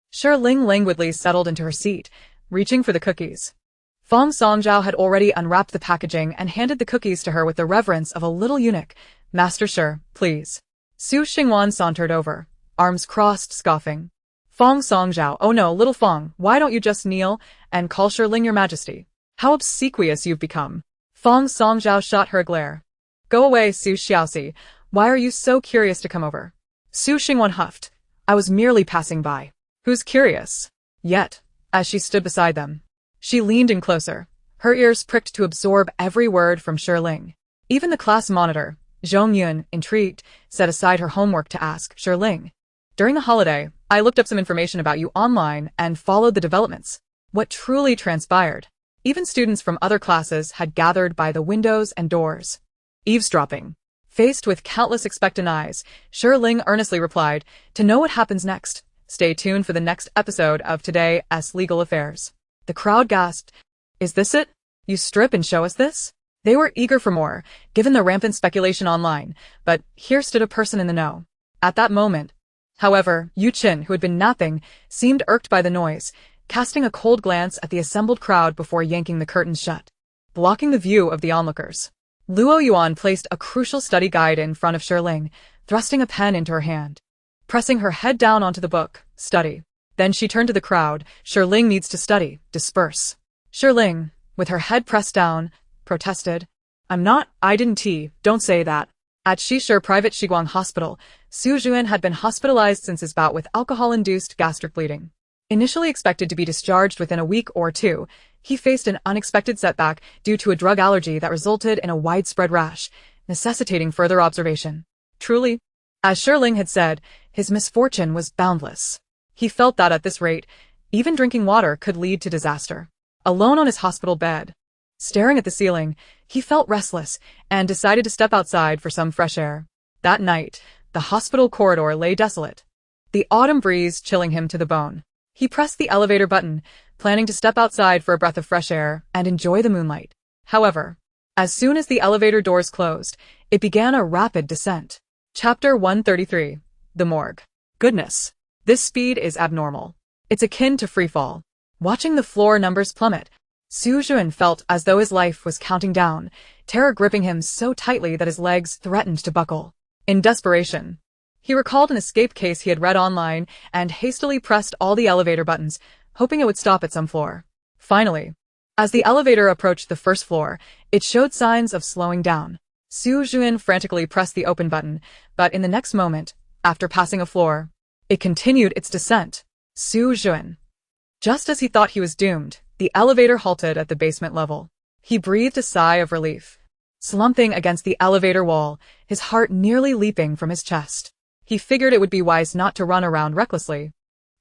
Shi Ling languidly settled into her seat, reaching for the cookies. Fong Songzhao had already unwrapped the packaging and handed the cookies to her with the reverence of a little eunuch. "Master Shi, please." Su Xingwan sauntered over, arms crossed, scoffing. Fong Songzhao, "Oh no, little Fong, why don't you just kneel and call Shi Ling your majesty? How obsequious you've become." Fong Songzhao shot her a glare. "Go away, Su Xiaoxi. Why are you so curious to come over?" Su Xingwan huffed. "I was merely passing by." "Who's curious?" Yet, as she stood beside them, she leaned in closer, her ears pricked to absorb every word from Shi Ling. Even the class monitor, Zhong Yun, intrigued, set aside her homework to ask Shi Ling. "During the holiday, I looked up some information about you online and followed the developments. What truly transpired? Even students from other classes had gathered by the windows and doors, eavesdropping." Faced with countless expectant eyes, Shi Ling earnestly replied, "To know what happens next, stay tuned for the next episode of Today's Legal Affairs." The crowd gasped. "Is this it? You strip and show us this?" They were eager for more, given the rampant speculation online, but here stood a person in the know. At that moment, however, Yu Qin, who had been napping, seemed irked by the noise, casting a cold glance at the assembled crowd before yanking the curtains shut, blocking the view of the onlookers. Luoyuan placed a crucial study guide in front of Shi Ling, thrusting a pen into her hand. Pressing her head down onto the book, "Study." Then she turned to the crowd. "Shi Ling needs to study. Disperse." "Shi Ling, with her head pressed down, protested. I didn't don't say that. At Shishir Private Shiguang Hospital, Su Juan had been hospitalized since his bout with alcohol-induced gastric bleeding. Initially expected to be discharged within a week or two, he faced an unexpected setback due to a drug allergy that resulted in a widespread rash, necessitating further observation. Truly, as Shi Ling had said, his misfortune was boundless. He felt that at this rate, even drinking water could lead to disaster. Alone on his hospital bed, staring at the ceiling, he felt restless and decided to step outside for some fresh air. That night, the hospital corridor lay desolate, the autumn breeze chilling him to the bone. He pressed the elevator button, planning to step outside for a breath of fresh air and enjoy the moonlight. However, as soon as the elevator doors closed, it began a rapid descent. Chapter 133. The Morgue. Goodness. This speed is abnormal. It's akin to freefall. Watching the floor numbers plummet, Su Juan felt as though his life was counting down, terror gripping him so tightly that his legs threatened to buckle. In desperation, he recalled an escape case he had read online and hastily pressed all the elevator buttons, hoping it would stop at some floor. Finally, as the elevator approached the first floor, it showed signs of slowing down. Su Juan frantically pressed the open button, but in the next moment, after passing a floor, it continued its descent. Su Juan. Just as he thought he was doomed, the elevator halted at the basement level. He breathed a sigh of relief. Slumping against the elevator wall, his heart nearly leaping from his chest. He figured it would be wise not to run around recklessly,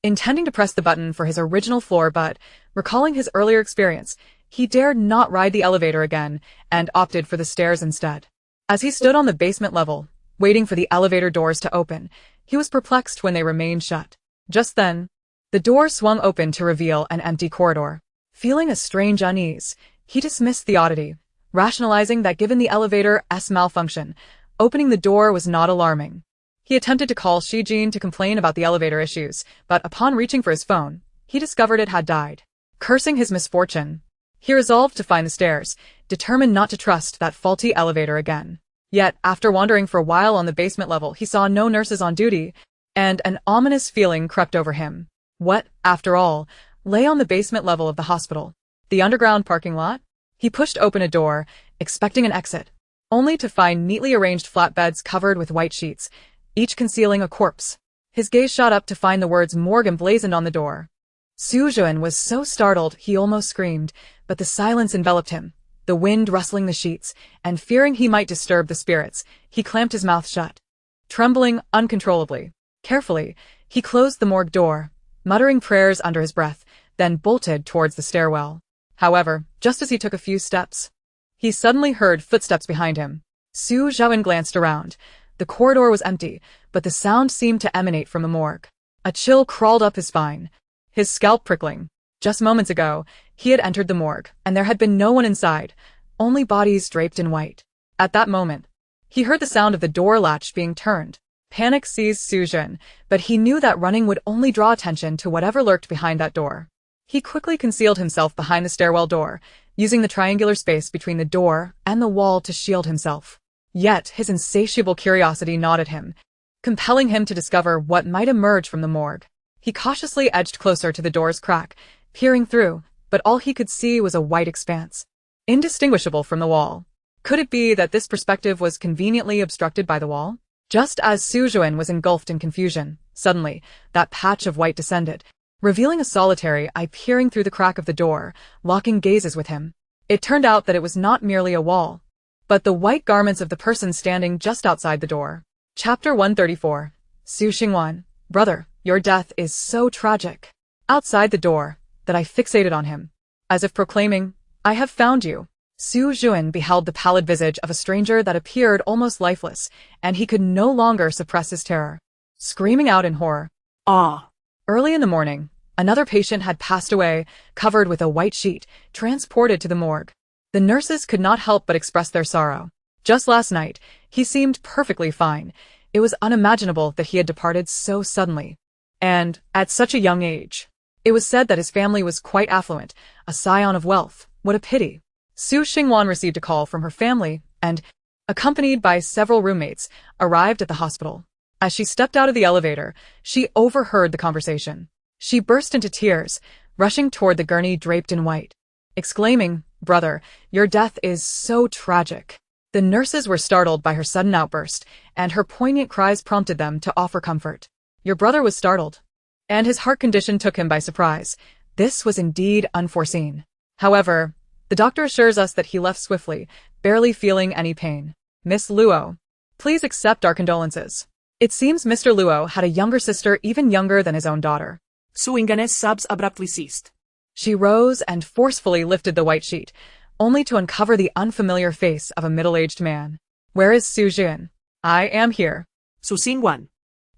intending to press the button for his original floor, but, recalling his earlier experience, he dared not ride the elevator again and opted for the stairs instead. As he stood on the basement level, waiting for the elevator doors to open, he was perplexed when they remained shut. Just then, the door swung open to reveal an empty corridor. Feeling a strange unease, he dismissed the oddity, rationalizing that given the elevator's malfunction, opening the door was not alarming. He attempted to call Shi Jin to complain about the elevator issues, but upon reaching for his phone, he discovered it had died. Cursing his misfortune, he resolved to find the stairs, determined not to trust that faulty elevator again. Yet, after wandering for a while on the basement level, he saw no nurses on duty, and an ominous feeling crept over him. What, after all, lay on the basement level of the hospital? The underground parking lot? He pushed open a door, expecting an exit, only to find neatly arranged flatbeds covered with white sheets, each concealing a corpse. His gaze shot up to find the words morgue emblazoned on the door. Su Juan was so startled he almost screamed, but the silence enveloped him, the wind rustling the sheets, and fearing he might disturb the spirits, he clamped his mouth shut. Trembling uncontrollably, carefully, he closed the morgue door, muttering prayers under his breath, then bolted towards the stairwell. However, just as he took a few steps, he suddenly heard footsteps behind him. Su Juan glanced around. The corridor was empty, but the sound seemed to emanate from the morgue. A chill crawled up his spine, his scalp prickling. Just moments ago, he had entered the morgue, and there had been no one inside, only bodies draped in white. At that moment, he heard the sound of the door latch being turned. Panic seized Su Juan, but he knew that running would only draw attention to whatever lurked behind that door. He quickly concealed himself behind the stairwell door, using the triangular space between the door and the wall to shield himself. Yet his insatiable curiosity gnawed at him, compelling him to discover what might emerge from the morgue. He cautiously edged closer to the door's crack, peering through, but all he could see was a white expanse, indistinguishable from the wall. Could it be that this perspective was conveniently obstructed by the wall? Just as Su Juan was engulfed in confusion, suddenly, that patch of white descended, revealing a solitary eye peering through the crack of the door, locking gazes with him. It turned out that it was not merely a wall, but the white garments of the person standing just outside the door. Chapter 134. Su Xingwan. Brother, your death is so tragic. Outside the door, that I fixated on him, as if proclaiming, I have found you. Su Juan beheld the pallid visage of a stranger that appeared almost lifeless, and he could no longer suppress his terror, screaming out in horror. Ah! Early in the morning, another patient had passed away, covered with a white sheet, transported to the morgue. The nurses could not help but express their sorrow. Just last night, he seemed perfectly fine. It was unimaginable that he had departed so suddenly, and at such a young age. It was said that his family was quite affluent, a scion of wealth. What a pity. Su Xingwan received a call from her family and, accompanied by several roommates, arrived at the hospital. As she stepped out of the elevator, she overheard the conversation. She burst into tears, rushing toward the gurney draped in white, exclaiming, Brother, your death is so tragic. The nurses were startled by her sudden outburst, and her poignant cries prompted them to offer comfort. Your brother was startled, and his heart condition took him by surprise. This was indeed unforeseen. However, the doctor assures us that he left swiftly, barely feeling any pain. Miss Luo, please accept our condolences. It seems Mr. Luo had a younger sister even younger than his own daughter. Su englishsub abruptly ceased. She rose and forcefully lifted the white sheet, only to uncover the unfamiliar face of a middle-aged man. Where is Su Jun? I am here. Su Xingwan.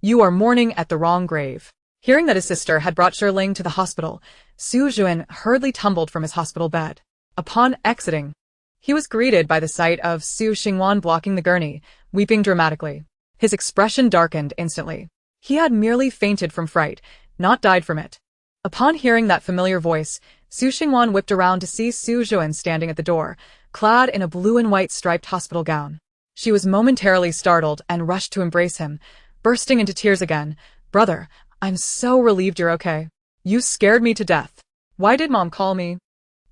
You are mourning at the wrong grave. Hearing that his sister had brought Shi Ling to the hospital, Su Jun hurriedly tumbled from his hospital bed. Upon exiting, he was greeted by the sight of Su Xingwan blocking the gurney, weeping dramatically. His expression darkened instantly. He had merely fainted from fright, not died from it. Upon hearing that familiar voice, Su Xingwan whipped around to see Su Jun standing at the door, clad in a blue and white striped hospital gown. She was momentarily startled and rushed to embrace him, bursting into tears again. Brother, I'm so relieved you're okay. You scared me to death. Why did Mom call me?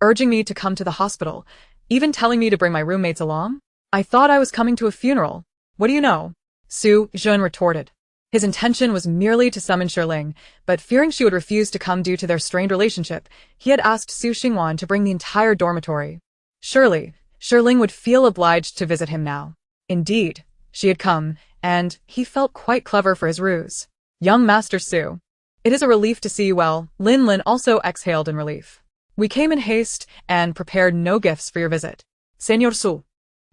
Urging me to come to the hospital, even telling me to bring my roommates along? I thought I was coming to a funeral. What do you know? Su Jun retorted. His intention was merely to summon Shi Ling, but fearing she would refuse to come due to their strained relationship, he had asked Su Xingwan to bring the entire dormitory. Surely, Shi Ling would feel obliged to visit him now. Indeed, she had come, and he felt quite clever for his ruse. Young Master Su. It is a relief to see you well. Lin Lin also exhaled in relief. We came in haste and prepared no gifts for your visit. Senor Su.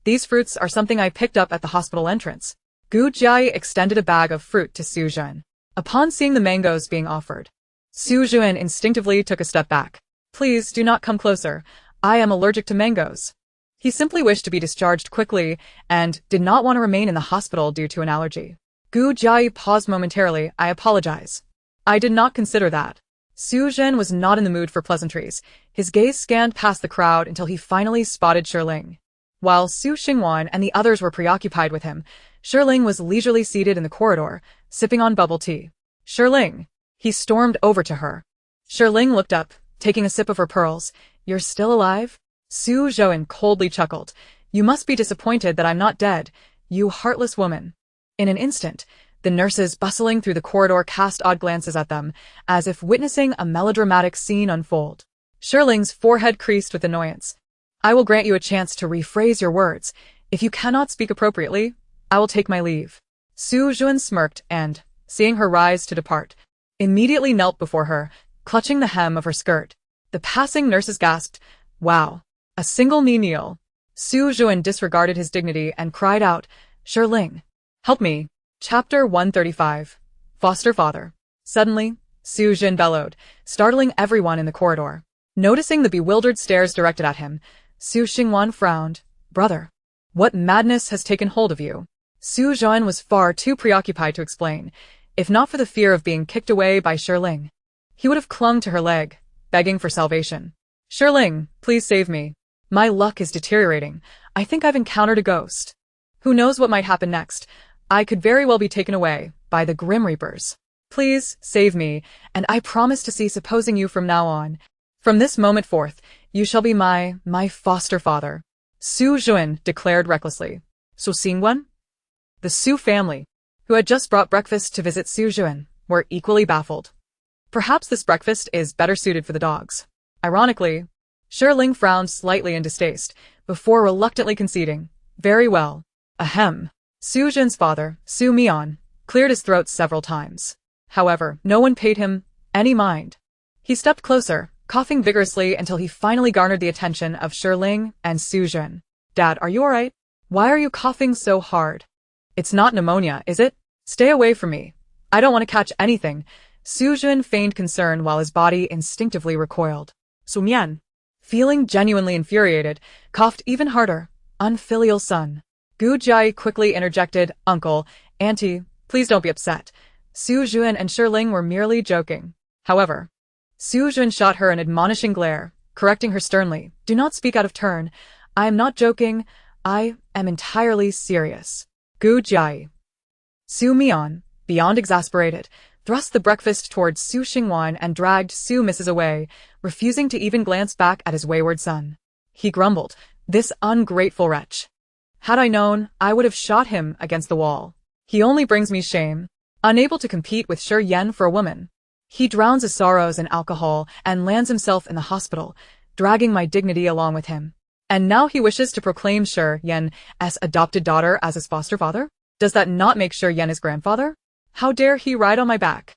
These fruits are something I picked up at the hospital entrance. Gu Jiai extended a bag of fruit to Su Jun. Upon seeing the mangoes being offered, Su Jun instinctively took a step back. Please do not come closer. I am allergic to mangoes. He simply wished to be discharged quickly and did not want to remain in the hospital due to an allergy. Gu Jiai paused momentarily. I apologize. I did not consider that. Su Jun was not in the mood for pleasantries. His gaze scanned past the crowd until he finally spotted Shi Ling. While Su Xingwan and the others were preoccupied with him, Shi Ling was leisurely seated in the corridor, sipping on bubble tea. Shi Ling. He stormed over to her. Shi Ling looked up, taking a sip of her pearls. You're still alive? Su Jun coldly chuckled. You must be disappointed that I'm not dead, you heartless woman. In an instant, the nurses bustling through the corridor cast odd glances at them, as if witnessing a melodramatic scene unfold. Shi Ling's forehead creased with annoyance. I will grant you a chance to rephrase your words. If you cannot speak appropriately, I will take my leave. Su Jun smirked and, seeing her rise to depart, immediately knelt before her, clutching the hem of her skirt. The passing nurses gasped, Wow, a single knee kneel. Su Jun disregarded his dignity and cried out, Shi Ling, help me. Chapter 135. Foster Father. Suddenly, Su Jun bellowed, startling everyone in the corridor. Noticing the bewildered stares directed at him, Su Xingwan frowned. Brother, what madness has taken hold of you? Su Jun was far too preoccupied to explain, if not for the fear of being kicked away by Shi Ling. He would have clung to her leg, begging for salvation. Shi Ling, please save me. My luck is deteriorating. I think I've encountered a ghost. Who knows what might happen next? I could very well be taken away by the Grim Reapers. Please save me, and I promise to cease opposing you from now on. From this moment forth, you shall be my foster father. Su Jun declared recklessly. Su Xingwan? The Su family, who had just brought breakfast to visit Su Jun, were equally baffled. Perhaps this breakfast is better suited for the dogs. Ironically, Shi Ling frowned slightly in distaste, before reluctantly conceding. Very well. Ahem. Su Jun's father, Su Mian, cleared his throat several times. However, no one paid him any mind. He stepped closer, coughing vigorously until he finally garnered the attention of Shi Ling and Su Jun. Dad, are you alright? Why are you coughing so hard? It's not pneumonia, is it? Stay away from me. I don't want to catch anything. Su Jun feigned concern while his body instinctively recoiled. Su Mian, feeling genuinely infuriated, coughed even harder. Unfilial son. Gu Jiai quickly interjected, Uncle, Auntie, please don't be upset. Su Jun and Shi Ling were merely joking. However, Su Jun shot her an admonishing glare, correcting her sternly. Do not speak out of turn. I am not joking. I am entirely serious. Gu Jiai. Su Mian, beyond exasperated, thrust the breakfast towards Su Xingwan and dragged Su Mrs. away, refusing to even glance back at his wayward son. he grumbled. This ungrateful wretch. Had I known, I would have shot him against the wall. He only brings me shame. Unable to compete with Shi Ling for a woman. He drowns his sorrows in alcohol and lands himself in the hospital, dragging my dignity along with him. And now he wishes to proclaim Shi Ling's adopted daughter as his foster father? Does that not make Shi Ling his grandfather? How dare he ride on my back?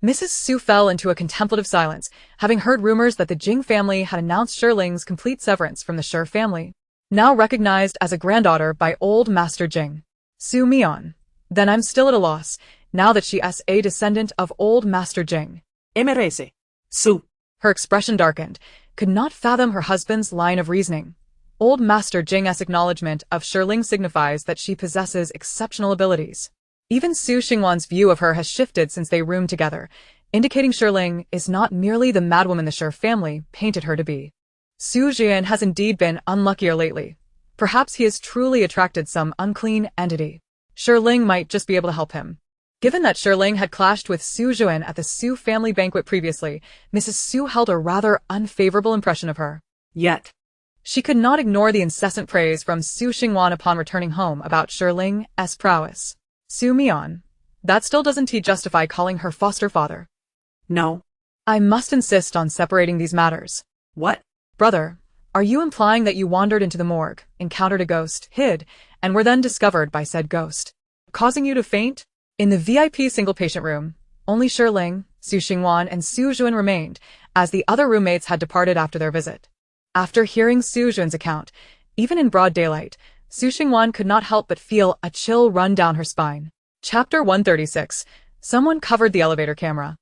Mrs. Su fell into a contemplative silence, having heard rumors that the Jing family had announced Shi Ling's complete severance from the Shi family, now recognized as a granddaughter by old Master Jing. Su Mian. Then I'm still at a loss, now that she is a descendant of old Master Jing. Heiress. Su. Her expression darkened, could not fathom her husband's line of reasoning. Old Master Jing's acknowledgement of Shi Ling signifies that she possesses exceptional abilities. Even Su Xingwan's view of her has shifted since they roomed together, indicating Shi Ling is not merely the madwoman the Shi family painted her to be. Su Jian has indeed been unluckier lately. Perhaps he has truly attracted some unclean entity. Shi Ling might just be able to help him. Given that Shi Ling had clashed with Su Jian at the Su family banquet previously, Mrs. Su held a rather unfavorable impression of her. Yet, she could not ignore the incessant praise from Su Xingwan upon returning home about Shi Ling's prowess. Su Mian. That still doesn't justify calling her foster father. No. I must insist on separating these matters. What? Brother, are you implying that you wandered into the morgue, encountered a ghost, hid, and were then discovered by said ghost, causing you to faint? In the VIP single patient room, only Shi Ling, Su Xingwan, and Su Juan remained, as the other roommates had departed after their visit. After hearing Su Juan's account, even in broad daylight, Su Xingwan could not help but feel a chill run down her spine. Chapter 136. Someone covered the elevator camera.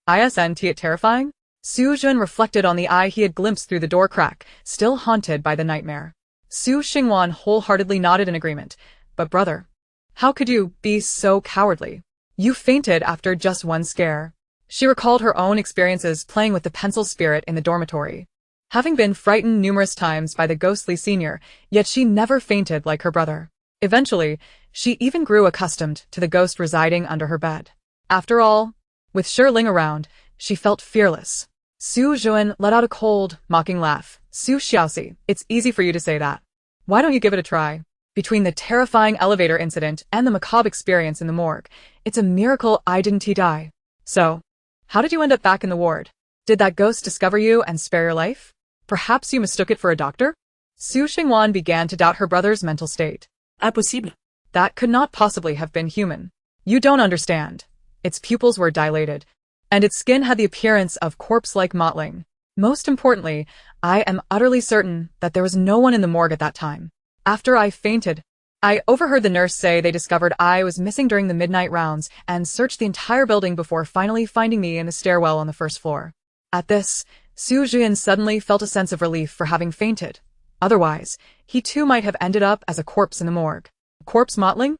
Isn't it terrifying? Su Juan reflected on the eye he had glimpsed through the door crack, still haunted by the nightmare. Su Xingwan wholeheartedly nodded in agreement. But brother, how could you be so cowardly? You fainted after just one scare. She recalled her own experiences playing with the pencil spirit in the dormitory. Having been frightened numerous times by the ghostly senior, yet she never fainted like her brother. Eventually, she even grew accustomed to the ghost residing under her bed. After all, with Shi Ling around, she felt fearless. Su Juan let out a cold, mocking laugh. Su Xiaoxi, it's easy for you to say that. Why don't you give it a try? Between the terrifying elevator incident and the macabre experience in the morgue, it's a miracle I didn't die. So, how did you end up back in the ward? Did that ghost discover you and spare your life? Perhaps you mistook it for a doctor? Su Xingwan began to doubt her brother's mental state. Impossible. That could not possibly have been human. You don't understand. Its pupils were dilated, and its skin had the appearance of corpse-like mottling. Most importantly, I am utterly certain that there was no one in the morgue at that time. After I fainted, I overheard the nurse say they discovered I was missing during the midnight rounds and searched the entire building before finally finding me in the stairwell on the first floor. At this, Su Jian suddenly felt a sense of relief for having fainted. Otherwise, he too might have ended up as a corpse in the morgue. Corpse mottling?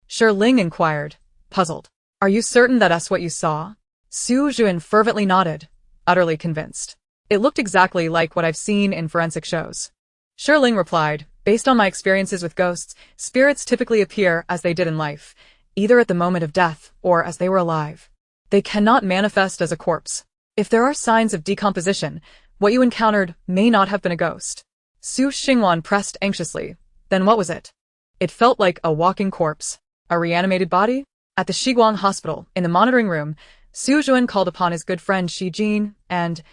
Shi Ling inquired, puzzled. Are you certain that that's what you saw? Su Jian fervently nodded, utterly convinced. It looked exactly like what I've seen in forensic shows. Shi Ling replied, based on my experiences with ghosts, spirits typically appear as they did in life, either at the moment of death or as they were alive. They cannot manifest as a corpse. If there are signs of decomposition, what you encountered may not have been a ghost. Su Xingwan pressed anxiously. Then what was it? It felt like a walking corpse. A reanimated body? At the Shiguang Hospital, in the monitoring room, Su Juan called upon his good friend Shi Jin and,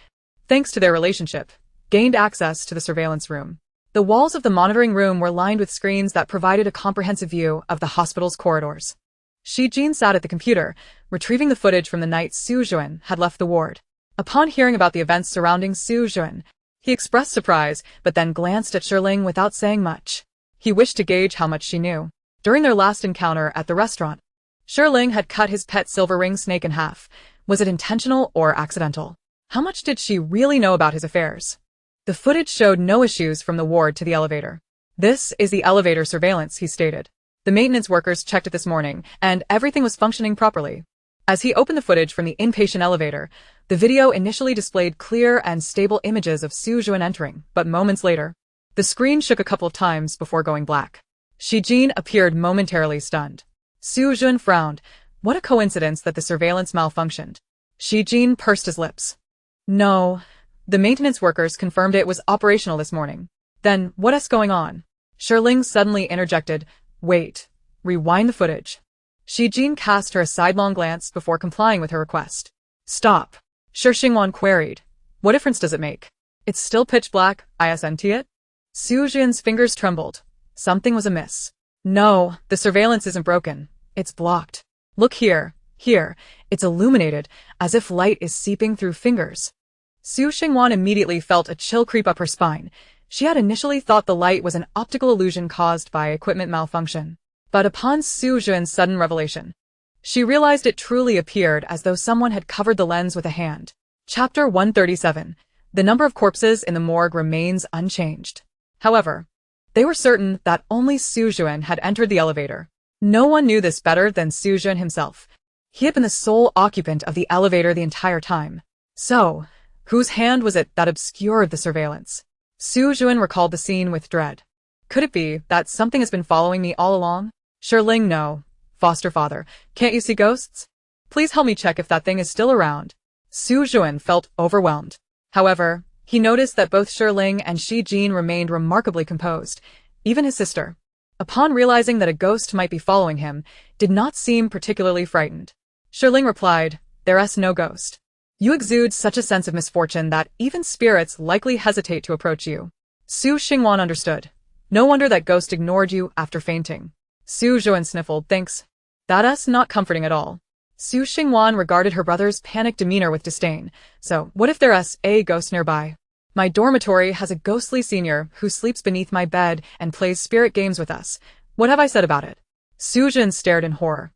thanks to their relationship, gained access to the surveillance room. The walls of the monitoring room were lined with screens that provided a comprehensive view of the hospital's corridors. Shi Jin sat at the computer, retrieving the footage from the night Su Juan had left the ward. Upon hearing about the events surrounding Su Juan, he expressed surprise, but then glanced at Shi Ling without saying much. He wished to gauge how much she knew. During their last encounter at the restaurant, Shi Ling had cut his pet silver ring snake in half. Was it intentional or accidental? How much did she really know about his affairs? The footage showed no issues from the ward to the elevator. This is the elevator surveillance, he stated. The maintenance workers checked it this morning, and everything was functioning properly. As he opened the footage from the inpatient elevator, the video initially displayed clear and stable images of Su Juan entering, but moments later, the screen shook a couple of times before going black. Shi Jin appeared momentarily stunned. Su Juan frowned. What a coincidence that the surveillance malfunctioned. Shi Jin pursed his lips. No, the maintenance workers confirmed it was operational this morning. Then, what's going on? Shi Ling suddenly interjected. Wait. Rewind the footage. Shi Jin cast her a sidelong glance before complying with her request. Stop. Shi Xingwan queried. What difference does it make? It's still pitch black, isn't it? Su Jin's fingers trembled. Something was amiss. No, the surveillance isn't broken. It's blocked. Look here. Here. It's illuminated, as if light is seeping through fingers. Su Xingwan immediately felt a chill creep up her spine. She had initially thought the light was an optical illusion caused by equipment malfunction. But upon Su Jin's sudden revelation, she realized it truly appeared as though someone had covered the lens with a hand. Chapter 137. The number of corpses in the morgue remains unchanged. However, they were certain that only Su Jin had entered the elevator. No one knew this better than Su Jin himself. He had been the sole occupant of the elevator the entire time. So, whose hand was it that obscured the surveillance? Su Jin recalled the scene with dread. Could it be that something has been following me all along? Shi Ling, no. Foster father, can't you see ghosts? Please help me check if that thing is still around. Su Jin felt overwhelmed. However, he noticed that both Shi Ling and Shi Jin remained remarkably composed. Even his sister, upon realizing that a ghost might be following him, did not seem particularly frightened. Shi Ling replied, There's no ghost. You exude such a sense of misfortune that even spirits likely hesitate to approach you. Su Xingwan understood. No wonder that ghost ignored you after fainting. Su Jin sniffled, thanks. That's not comforting at all. Su Xingwan regarded her brother's panicked demeanor with disdain. So, what if there's a ghost nearby? My dormitory has a ghostly senior who sleeps beneath my bed and plays spirit games with us. What have I said about it? Su Jin stared in horror.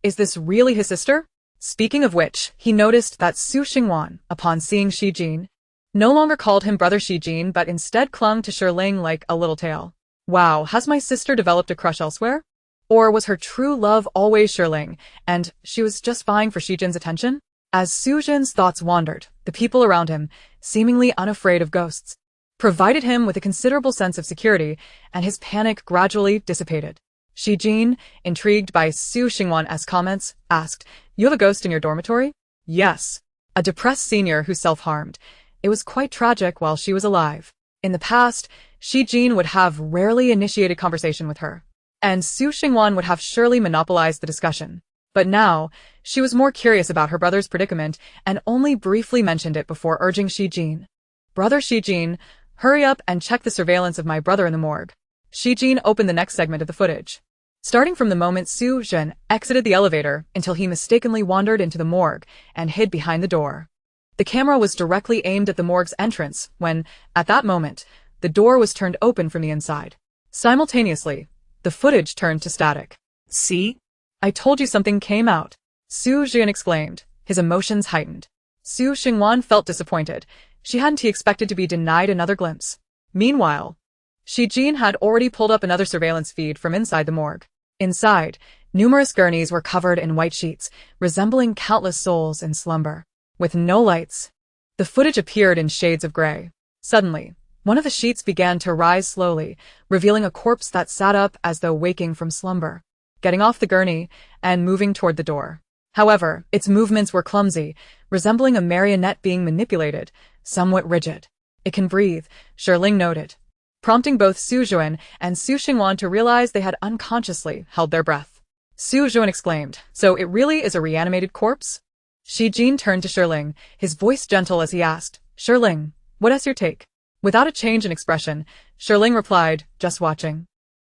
Is this really his sister? Speaking of which, he noticed that Su Xingwan, upon seeing Shi Jin, no longer called him Brother Shi Jin but instead clung to Shi Ling like a little tail. Wow, has my sister developed a crush elsewhere? Or was her true love always Shi Ling, and she was just vying for Shi Jin's attention? As Su Jin's thoughts wandered, the people around him, seemingly unafraid of ghosts, provided him with a considerable sense of security, and his panic gradually dissipated. Shi Jin, intrigued by Su Xingwan's comments, asked, You have a ghost in your dormitory? Yes. A depressed senior who self-harmed. It was quite tragic while she was alive. In the past, Shi Jin would have rarely initiated conversation with her, and Su Xingwan would have surely monopolized the discussion. But now, she was more curious about her brother's predicament and only briefly mentioned it before urging Shi Jin. Brother Shi Jin, hurry up and check the surveillance of my brother in the morgue. Shi Jin opened the next segment of the footage. Starting from the moment Su Jin exited the elevator until he mistakenly wandered into the morgue and hid behind the door. The camera was directly aimed at the morgue's entrance when, at that moment, the door was turned open from the inside. Simultaneously, the footage turned to static. See? I told you something came out. Su Jin exclaimed, his emotions heightened. Su Xingwan felt disappointed. She hadn't expected to be denied another glimpse. Meanwhile, Shi Jin had already pulled up another surveillance feed from inside the morgue. Inside, numerous gurneys were covered in white sheets, resembling countless souls in slumber. With no lights, the footage appeared in shades of gray. Suddenly, one of the sheets began to rise slowly, revealing a corpse that sat up as though waking from slumber, getting off the gurney and moving toward the door. However, its movements were clumsy, resembling a marionette being manipulated, somewhat rigid. It can breathe, Shi Ling noted, prompting both Su Jin and Su Xingwan to realize they had unconsciously held their breath. Su Jin exclaimed, So it really is a reanimated corpse? Shi Jin turned to Shi Ling, his voice gentle as he asked, Shi Ling, what's your take? Without a change in expression, Shi Ling replied, Just watching.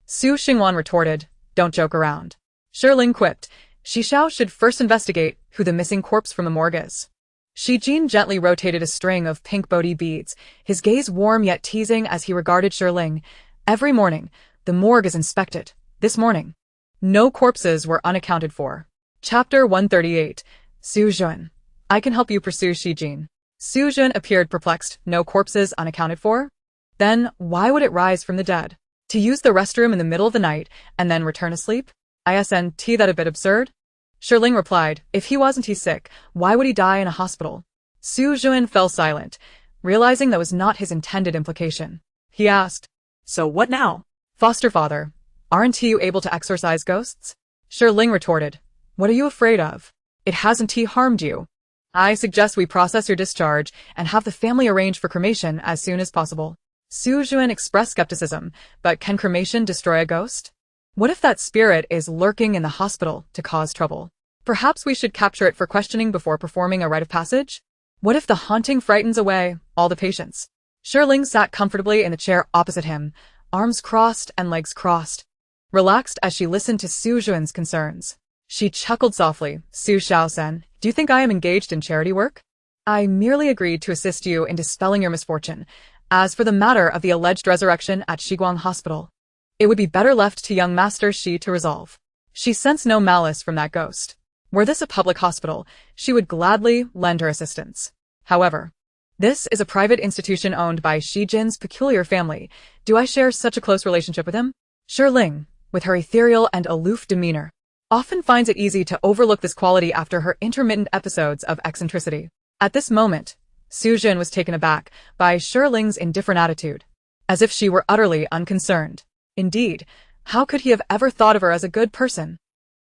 Su Xingwan retorted, Don't joke around. Shi Ling quipped, Shi Xiao should first investigate who the missing corpse from the morgue is. Shi Jin gently rotated a string of pink Bodhi beads, his gaze warm yet teasing as he regarded Shi Ling. Every morning, the morgue is inspected. This morning, no corpses were unaccounted for. Chapter 138. Su Jin. I can help you pursue Shi Jin. Su Jin appeared perplexed. No corpses unaccounted for? Then, why would it rise from the dead? To use the restroom in the middle of the night and then return asleep? Isn't that a bit absurd? Shi Ling replied, If he wasn't sick, why would he die in a hospital? Su Jin fell silent, realizing that was not his intended implication. He asked, So what now? Foster father, aren't you able to exorcise ghosts? Shi Ling retorted, What are you afraid of? It hasn't harmed you. I suggest we process your discharge and have the family arrange for cremation as soon as possible. Su Juan expressed skepticism, but can cremation destroy a ghost? What if that spirit is lurking in the hospital to cause trouble? Perhaps we should capture it for questioning before performing a rite of passage? What if the haunting frightens away all the patients? Shi Ling sat comfortably in the chair opposite him, arms crossed and legs crossed, relaxed as she listened to Su Juan's concerns. She chuckled softly. Su Xiaosen, do you think I am engaged in charity work? I merely agreed to assist you in dispelling your misfortune. As for the matter of the alleged resurrection at Shiguang Hospital, it would be better left to young Master Shi to resolve. She sensed no malice from that ghost. Were this a public hospital, she would gladly lend her assistance. However, this is a private institution owned by Shi Jin's peculiar family. Do I share such a close relationship with him? Shi Ling, with her ethereal and aloof demeanor, often finds it easy to overlook this quality after her intermittent episodes of eccentricity. At this moment, Su Jin was taken aback by Shi Ling's indifferent attitude, as if she were utterly unconcerned. Indeed, how could he have ever thought of her as a good person?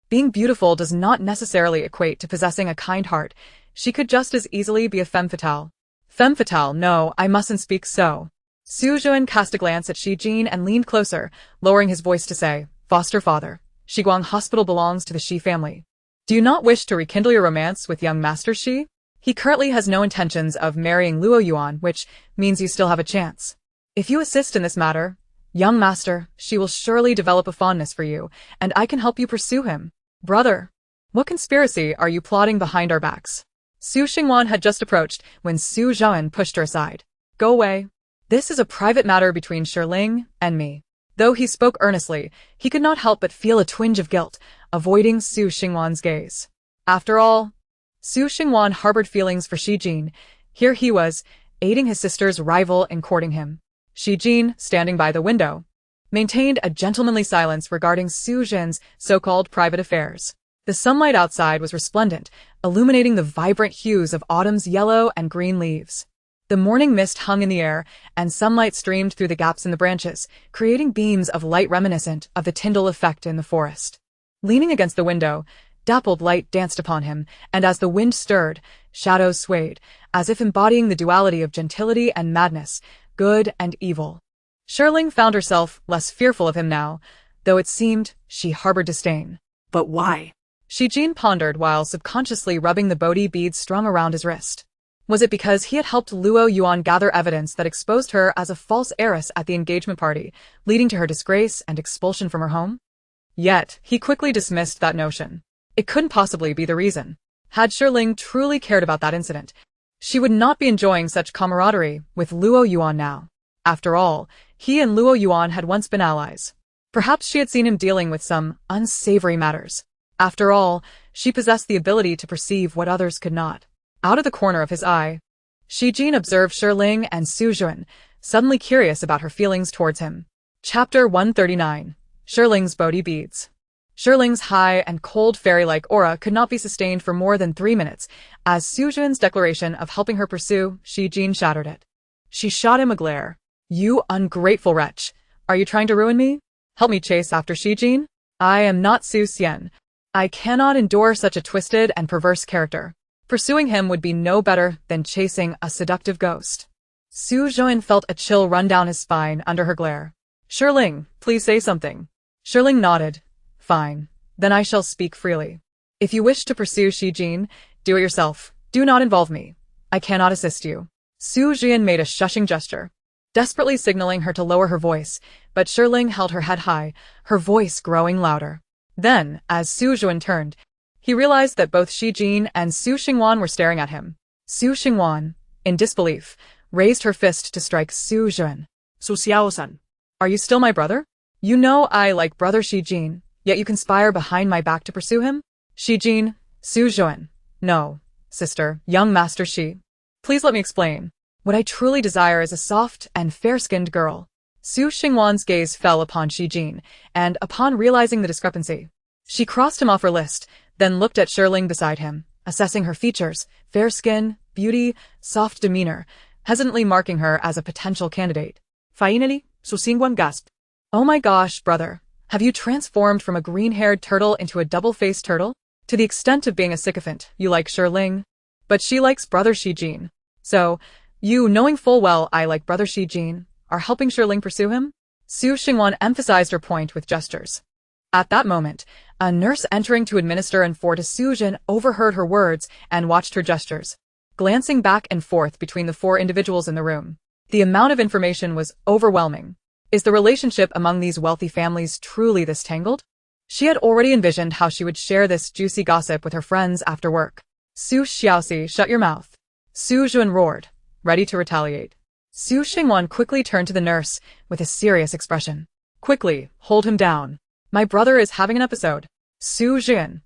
Being beautiful does not necessarily equate to possessing a kind heart. She could just as easily be a femme fatale. Femme fatale, no, I mustn't speak so. Su Juan cast a glance at Shi Jin and leaned closer, lowering his voice to say, Foster father, Shiguang Hospital belongs to the Shi family. Do you not wish to rekindle your romance with young Master Shi? He currently has no intentions of marrying Luoyuan, which means you still have a chance. If you assist in this matter, young Master, she will surely develop a fondness for you, and I can help you pursue him. Brother, what conspiracy are you plotting behind our backs? Su Xingwan had just approached when Su Zhaoan pushed her aside. Go away. This is a private matter between Shi Ling and me. Though he spoke earnestly, he could not help but feel a twinge of guilt, avoiding Su Xingwan's gaze. After all, Su Xingwan harbored feelings for Shi Jin. Here he was, aiding his sister's rival in courting him. Shi Jin, standing by the window, maintained a gentlemanly silence regarding Su Jin's so-called private affairs. The sunlight outside was resplendent, illuminating the vibrant hues of autumn's yellow and green leaves. The morning mist hung in the air, and sunlight streamed through the gaps in the branches, creating beams of light reminiscent of the Tyndall effect in the forest. Leaning against the window, dappled light danced upon him, and as the wind stirred, shadows swayed, as if embodying the duality of gentility and madness, good and evil. Shi Ling found herself less fearful of him now, though it seemed she harbored disdain. But why? Shi Jin pondered while subconsciously rubbing the Bodhi beads strung around his wrist. Was it because he had helped Luoyuan gather evidence that exposed her as a false heiress at the engagement party, leading to her disgrace and expulsion from her home? Yet, he quickly dismissed that notion. It couldn't possibly be the reason. Had Shi Ling truly cared about that incident, she would not be enjoying such camaraderie with Luoyuan now. After all, he and Luoyuan had once been allies. Perhaps she had seen him dealing with some unsavory matters. After all, she possessed the ability to perceive what others could not. Out of the corner of his eye, Shi Jin observed Shi Ling and Su Juan, suddenly curious about her feelings towards him. Chapter 139. Shi Ling's Bodhi Beads. Shi Ling's high and cold fairy-like aura could not be sustained for more than 3 minutes, as Su Juan's declaration of helping her pursue Shi Jin shattered it. She shot him a glare. You ungrateful wretch! Are you trying to ruin me? Help me chase after Shi Jin? I am not Su Xian. I cannot endure such a twisted and perverse character. Pursuing him would be no better than chasing a seductive ghost. Su Zhaoan felt a chill run down his spine under her glare. Shi Ling, please say something. Shi Ling nodded. Fine. Then I shall speak freely. If you wish to pursue Shi Jin, do it yourself. Do not involve me. I cannot assist you. Su Zhaoan made a shushing gesture, desperately signaling her to lower her voice, but Shi Ling held her head high, her voice growing louder. Then, as Su Zhaoan turned, he realized that both Shi Jin and Su Xingwan were staring at him. Su Xingwan, in disbelief, raised her fist to strike Su Zhaoan. Su Xiao-san. Are you still my brother? You know I like brother Shi Jin, yet you conspire behind my back to pursue him? Shi Jin, Su Zhaoan. No, sister, young Master Shi. Please let me explain. What I truly desire is a soft and fair-skinned girl. Su Xingwan's gaze fell upon Shi Jin, and upon realizing the discrepancy, she crossed him off her list, then looked at Shi Ling beside him, assessing her features, fair skin, beauty, soft demeanor, hesitantly marking her as a potential candidate. Finally, Su Xingwan gasped. Oh my gosh, brother. Have you transformed from a green-haired turtle into a double-faced turtle? To the extent of being a sycophant, you like Shi Ling. But she likes brother Shi Jin. So, you, knowing full well I like brother Shi Jin, are helping Shi Ling pursue him? Su Xingwan emphasized her point with gestures. At that moment, a nurse entering to administer and for to Su Jin overheard her words and watched her gestures, glancing back and forth between the four individuals in the room. The amount of information was overwhelming. Is the relationship among these wealthy families truly this tangled? She had already envisioned how she would share this juicy gossip with her friends after work. Su Xiaoxi, shut your mouth. Su Juan roared, ready to retaliate. Su Xingwan quickly turned to the nurse with a serious expression. Quickly, hold him down. My brother is having an episode. Su Jin.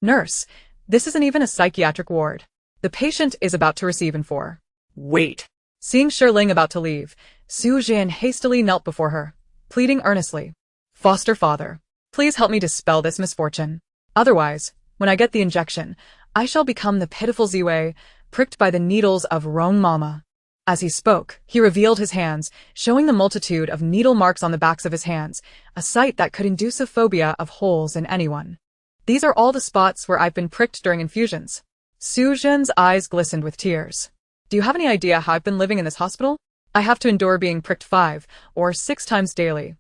Nurse, this isn't even a psychiatric ward. The patient is about to receive infor. Wait. Seeing Shi Ling about to leave, Su Jin hastily knelt before her, pleading earnestly. Foster father, please help me dispel this misfortune. Otherwise, when I get the injection, I shall become the pitiful Ziwei, pricked by the needles of Rong Mama. As he spoke, he revealed his hands, showing the multitude of needle marks on the backs of his hands, a sight that could induce a phobia of holes in anyone. These are all the spots where I've been pricked during infusions. Su Jin's eyes glistened with tears. Do you have any idea how I've been living in this hospital? I have to endure being pricked 5 or 6 times daily,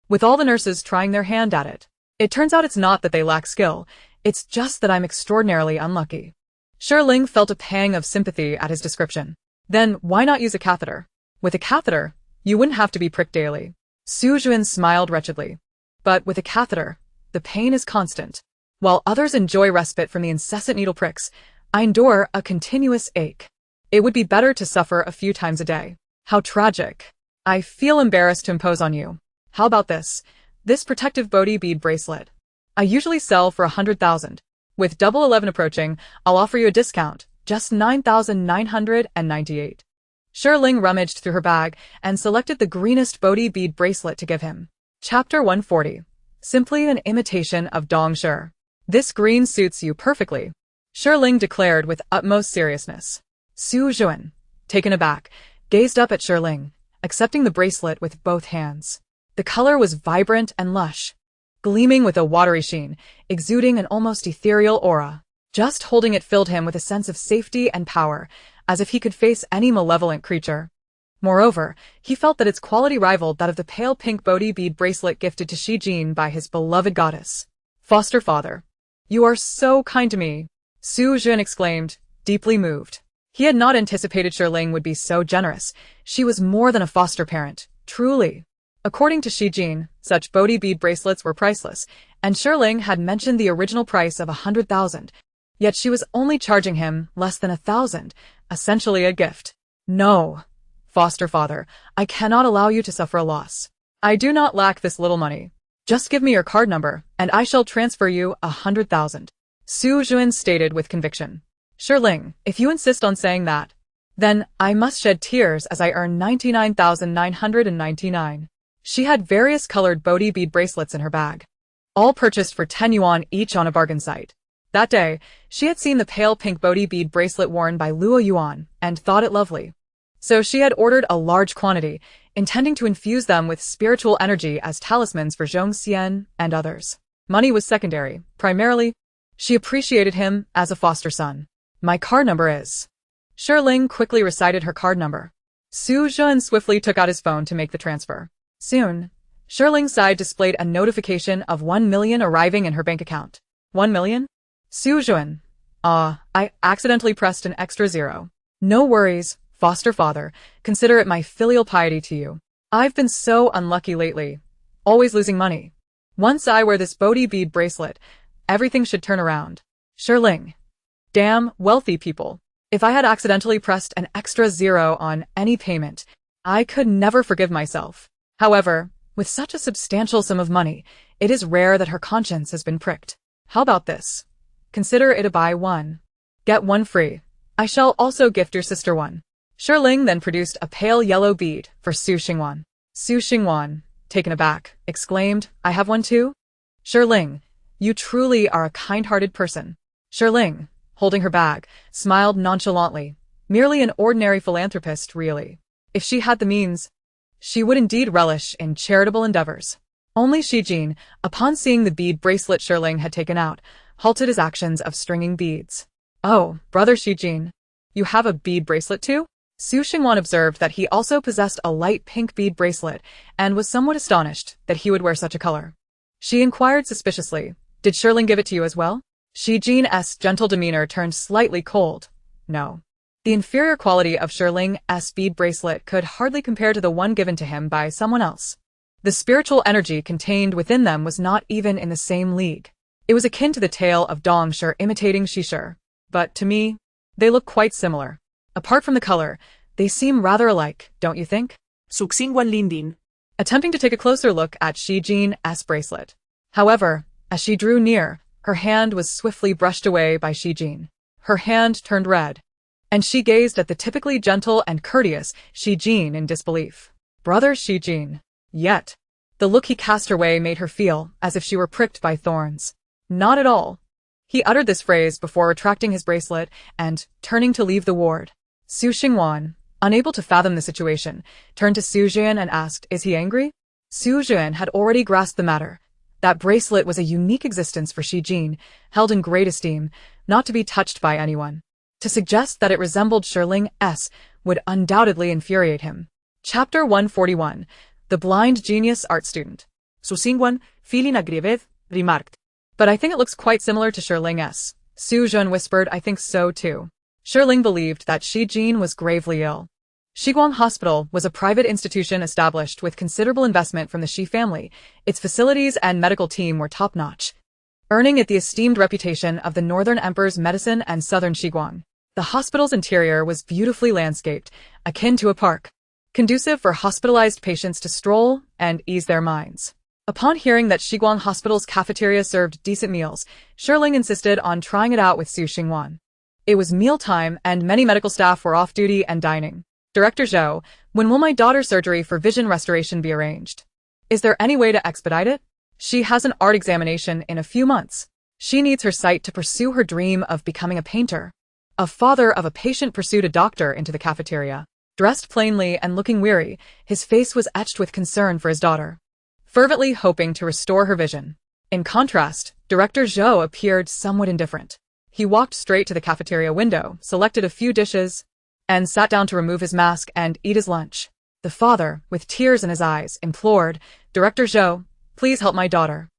with all the nurses trying their hand at it. It turns out it's not that they lack skill, it's just that I'm extraordinarily unlucky. Shi Ling felt a pang of sympathy at his description. Then why not use a catheter? With a catheter, you wouldn't have to be pricked daily. Su Juan smiled wretchedly. But with a catheter, the pain is constant. While others enjoy respite from the incessant needle pricks, I endure a continuous ache. It would be better to suffer a few times a day. How tragic. I feel embarrassed to impose on you. How about this? This protective Bodhi bead bracelet. I usually sell for 100,000. With Double 11 approaching, I'll offer you a discount. Just 9,998. Shi Ling rummaged through her bag and selected the greenest Bodhi bead bracelet to give him. Chapter 140. Simply an imitation of Dong Shi. This green suits you perfectly, Shi Ling declared with utmost seriousness. Su Juan, taken aback, gazed up at Shi Ling, accepting the bracelet with both hands. The color was vibrant and lush, gleaming with a watery sheen, exuding an almost ethereal aura. Just holding it filled him with a sense of safety and power, as if he could face any malevolent creature. Moreover, he felt that its quality rivaled that of the pale pink Bodhi bead bracelet gifted to Shi Jin by his beloved goddess. Foster father. You are so kind to me, Su Jin exclaimed, deeply moved. He had not anticipated Shi Ling would be so generous. She was more than a foster parent, truly. According to Shi Jin, such Bodhi bead bracelets were priceless, and Shi Ling had mentioned the original price of 100,000. Yet she was only charging him less than 1,000, essentially a gift. No, foster father, I cannot allow you to suffer a loss. I do not lack this little money. Just give me your card number, and I shall transfer you 100,000. Su Juan stated with conviction. Shi Ling, if you insist on saying that, then I must shed tears as I earn 99,999. She had various colored Bodhi bead bracelets in her bag, all purchased for 10 yuan each on a bargain site. That day, she had seen the pale pink Bodhi bead bracelet worn by Luoyuan and thought it lovely. So she had ordered a large quantity, intending to infuse them with spiritual energy as talismans for Zhong Xian and others. Money was secondary. Primarily, she appreciated him as a foster son. My card number is... Shi Ling quickly recited her card number. Su Juan swiftly took out his phone to make the transfer. Soon, Shi Ling's side displayed a notification of 1 million arriving in her bank account. 1 million? Su Juan. I accidentally pressed an extra 0. No worries, foster father. Consider it my filial piety to you. I've been so unlucky lately. Always losing money. Once I wear this Bodhi bead bracelet, everything should turn around. Shi Ling. Damn, wealthy people. If I had accidentally pressed an extra 0 on any payment, I could never forgive myself. However, with such a substantial sum of money, it is rare that her conscience has been pricked. How about this? Consider it a buy one, get one free. I shall also gift your sister one. Shi Ling then produced a pale yellow bead for Su Xingwan. Su Xingwan, taken aback, exclaimed, I have one too? Shi Ling, you truly are a kind-hearted person. Shi Ling, holding her bag, smiled nonchalantly, merely an ordinary philanthropist, really. If she had the means, she would indeed relish in charitable endeavors. Only Shi Jin, upon seeing the bead bracelet Shi Ling had taken out, halted his actions of stringing beads. Oh, brother Shi Jin, you have a bead bracelet too? Su Xingwan observed that he also possessed a light pink bead bracelet and was somewhat astonished that he would wear such a color. She inquired suspiciously, "Did Shi Ling give it to you as well?" Shi Jin's gentle demeanor turned slightly cold. No. The inferior quality of Shi Ling's bead bracelet could hardly compare to the one given to him by someone else. The spiritual energy contained within them was not even in the same league. It was akin to the tale of Dong Shi imitating Shi Shi. But, to me, they look quite similar. Apart from the color, they seem rather alike, don't you think? Su Xingwan Lindin. Attempting to take a closer look at Shi Jin's bracelet. However, as she drew near, her hand was swiftly brushed away by Shi Jin. Her hand turned red, and she gazed at the typically gentle and courteous Shi Jin in disbelief. Brother Shi Jin. Yet, the look he cast her way made her feel as if she were pricked by thorns. Not at all. He uttered this phrase before retracting his bracelet and turning to leave the ward. Su Xingwan, unable to fathom the situation, turned to Su Jian and asked, "Is he angry?" Su Jian had already grasped the matter. That bracelet was a unique existence for Shi Jin, held in great esteem, not to be touched by anyone. To suggest that it resembled Shi Ling's would undoubtedly infuriate him. Chapter 141. The Blind Genius Art Student. Su Xingwan, feeling aggrieved, remarked. But I think it looks quite similar to Shi Ling's. Su Jian whispered, "I think so too." Shi Ling believed that Shi Jin was gravely ill. Shiguang Hospital was a private institution established with considerable investment from the Shi family. Its facilities and medical team were top-notch, earning it the esteemed reputation of the Northern Emperor's medicine and Southern Shiguang. The hospital's interior was beautifully landscaped, akin to a park, conducive for hospitalized patients to stroll and ease their minds. Upon hearing that Shiguang Hospital's cafeteria served decent meals, Shi Ling insisted on trying it out with Su Xingwan. It was mealtime and many medical staff were off duty and dining. Director Zhou, when will my daughter's surgery for vision restoration be arranged? Is there any way to expedite it? She has an art examination in a few months. She needs her sight to pursue her dream of becoming a painter. A father of a patient pursued a doctor into the cafeteria. Dressed plainly and looking weary, his face was etched with concern for his daughter, fervently hoping to restore her vision. In contrast, Director Zhou appeared somewhat indifferent. He walked straight to the cafeteria window, selected a few dishes, and sat down to remove his mask and eat his lunch. The father, with tears in his eyes, implored, "Director Zhou, please help my daughter.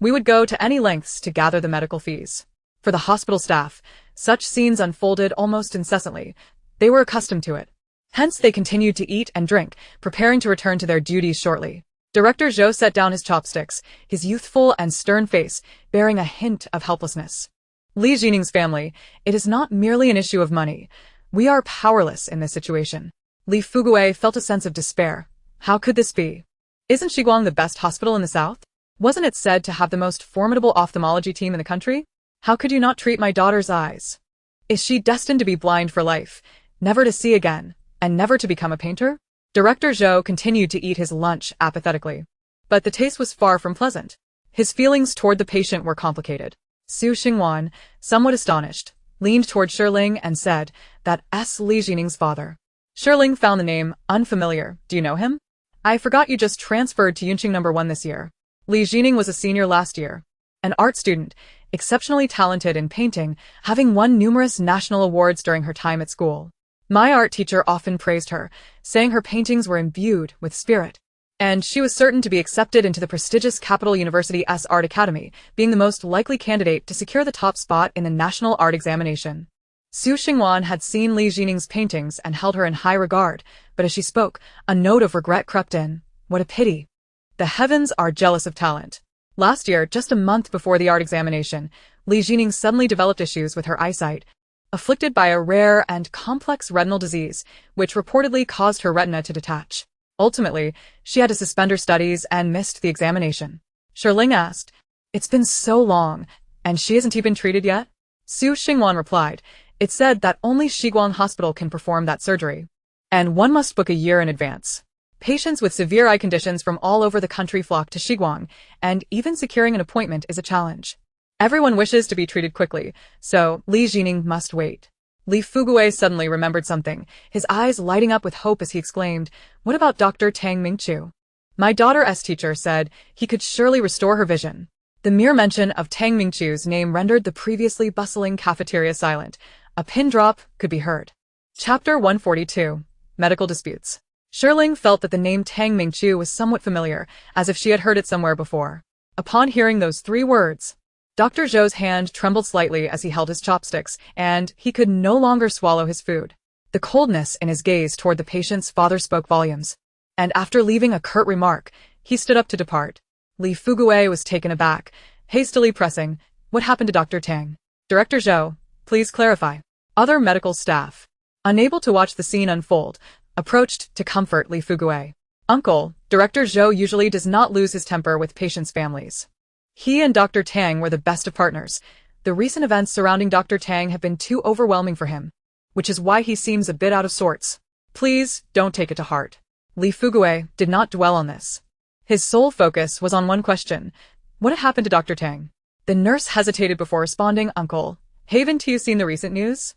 We would go to any lengths to gather the medical fees." For the hospital staff, such scenes unfolded almost incessantly. They were accustomed to it. Hence they continued to eat and drink, preparing to return to their duties shortly. Director Zhou set down his chopsticks, his youthful and stern face bearing a hint of helplessness. Li Jining's family, it is not merely an issue of money. We are powerless in this situation. Li Fuguei felt a sense of despair. How could this be? Isn't Shiguang the best hospital in the south? Wasn't it said to have the most formidable ophthalmology team in the country? How could you not treat my daughter's eyes? Is she destined to be blind for life, never to see again, and never to become a painter? Director Zhou continued to eat his lunch apathetically. But the taste was far from pleasant. His feelings toward the patient were complicated. Su Xingwan, somewhat astonished, leaned toward Shi Ling and said, "That's Li Jining's father." Shi Ling found the name unfamiliar. "Do you know him?" "I forgot you just transferred to Yunqing No. 1 this year." Li Jining was a senior last year. An art student, exceptionally talented in painting, having won numerous national awards during her time at school. My art teacher often praised her, saying her paintings were imbued with spirit. And she was certain to be accepted into the prestigious Capital University's Art Academy, being the most likely candidate to secure the top spot in the national art examination. Su Xingwan had seen Li Jining's paintings and held her in high regard, but as she spoke, a note of regret crept in. What a pity. The heavens are jealous of talent. Last year, just a month before the art examination, Li Jining suddenly developed issues with her eyesight, afflicted by a rare and complex retinal disease, which reportedly caused her retina to detach. Ultimately, she had to suspend her studies and missed the examination. Shi Ling asked, "It's been so long, and she hasn't even treated yet?" Su Xingwan replied, "It's said that only Shiguang Hospital can perform that surgery, and one must book a year in advance. Patients with severe eye conditions from all over the country flock to Shiguang, and even securing an appointment is a challenge. Everyone wishes to be treated quickly, so Li Jining must wait." Li Fuguei suddenly remembered something, his eyes lighting up with hope as he exclaimed, "What about Dr. Tang Mingqiu? My daughter's teacher said he could surely restore her vision." The mere mention of Tang Mingqiu's name rendered the previously bustling cafeteria silent. A pin drop could be heard. Chapter 142. Medical Disputes. Shi Ling felt that the name Tang Mingqiu was somewhat familiar, as if she had heard it somewhere before. Upon hearing those 3 words, Dr. Zhou's hand trembled slightly as he held his chopsticks, and he could no longer swallow his food. The coldness in his gaze toward the patient's father spoke volumes. And after leaving a curt remark, he stood up to depart. Li Fuguei was taken aback, hastily pressing, "What happened to Dr. Tang? Director Zhou, please clarify." Other medical staff, unable to watch the scene unfold, approached to comfort Li Fuguei. "Uncle, Director Zhou usually does not lose his temper with patients' families. He and Dr. Tang were the best of partners. The recent events surrounding Dr. Tang have been too overwhelming for him, which is why he seems a bit out of sorts. Please don't take it to heart." Li Fuguei did not dwell on this. His sole focus was on one question: what had happened to Dr. Tang? The nurse hesitated before responding. "Uncle, haven't you seen the recent news?"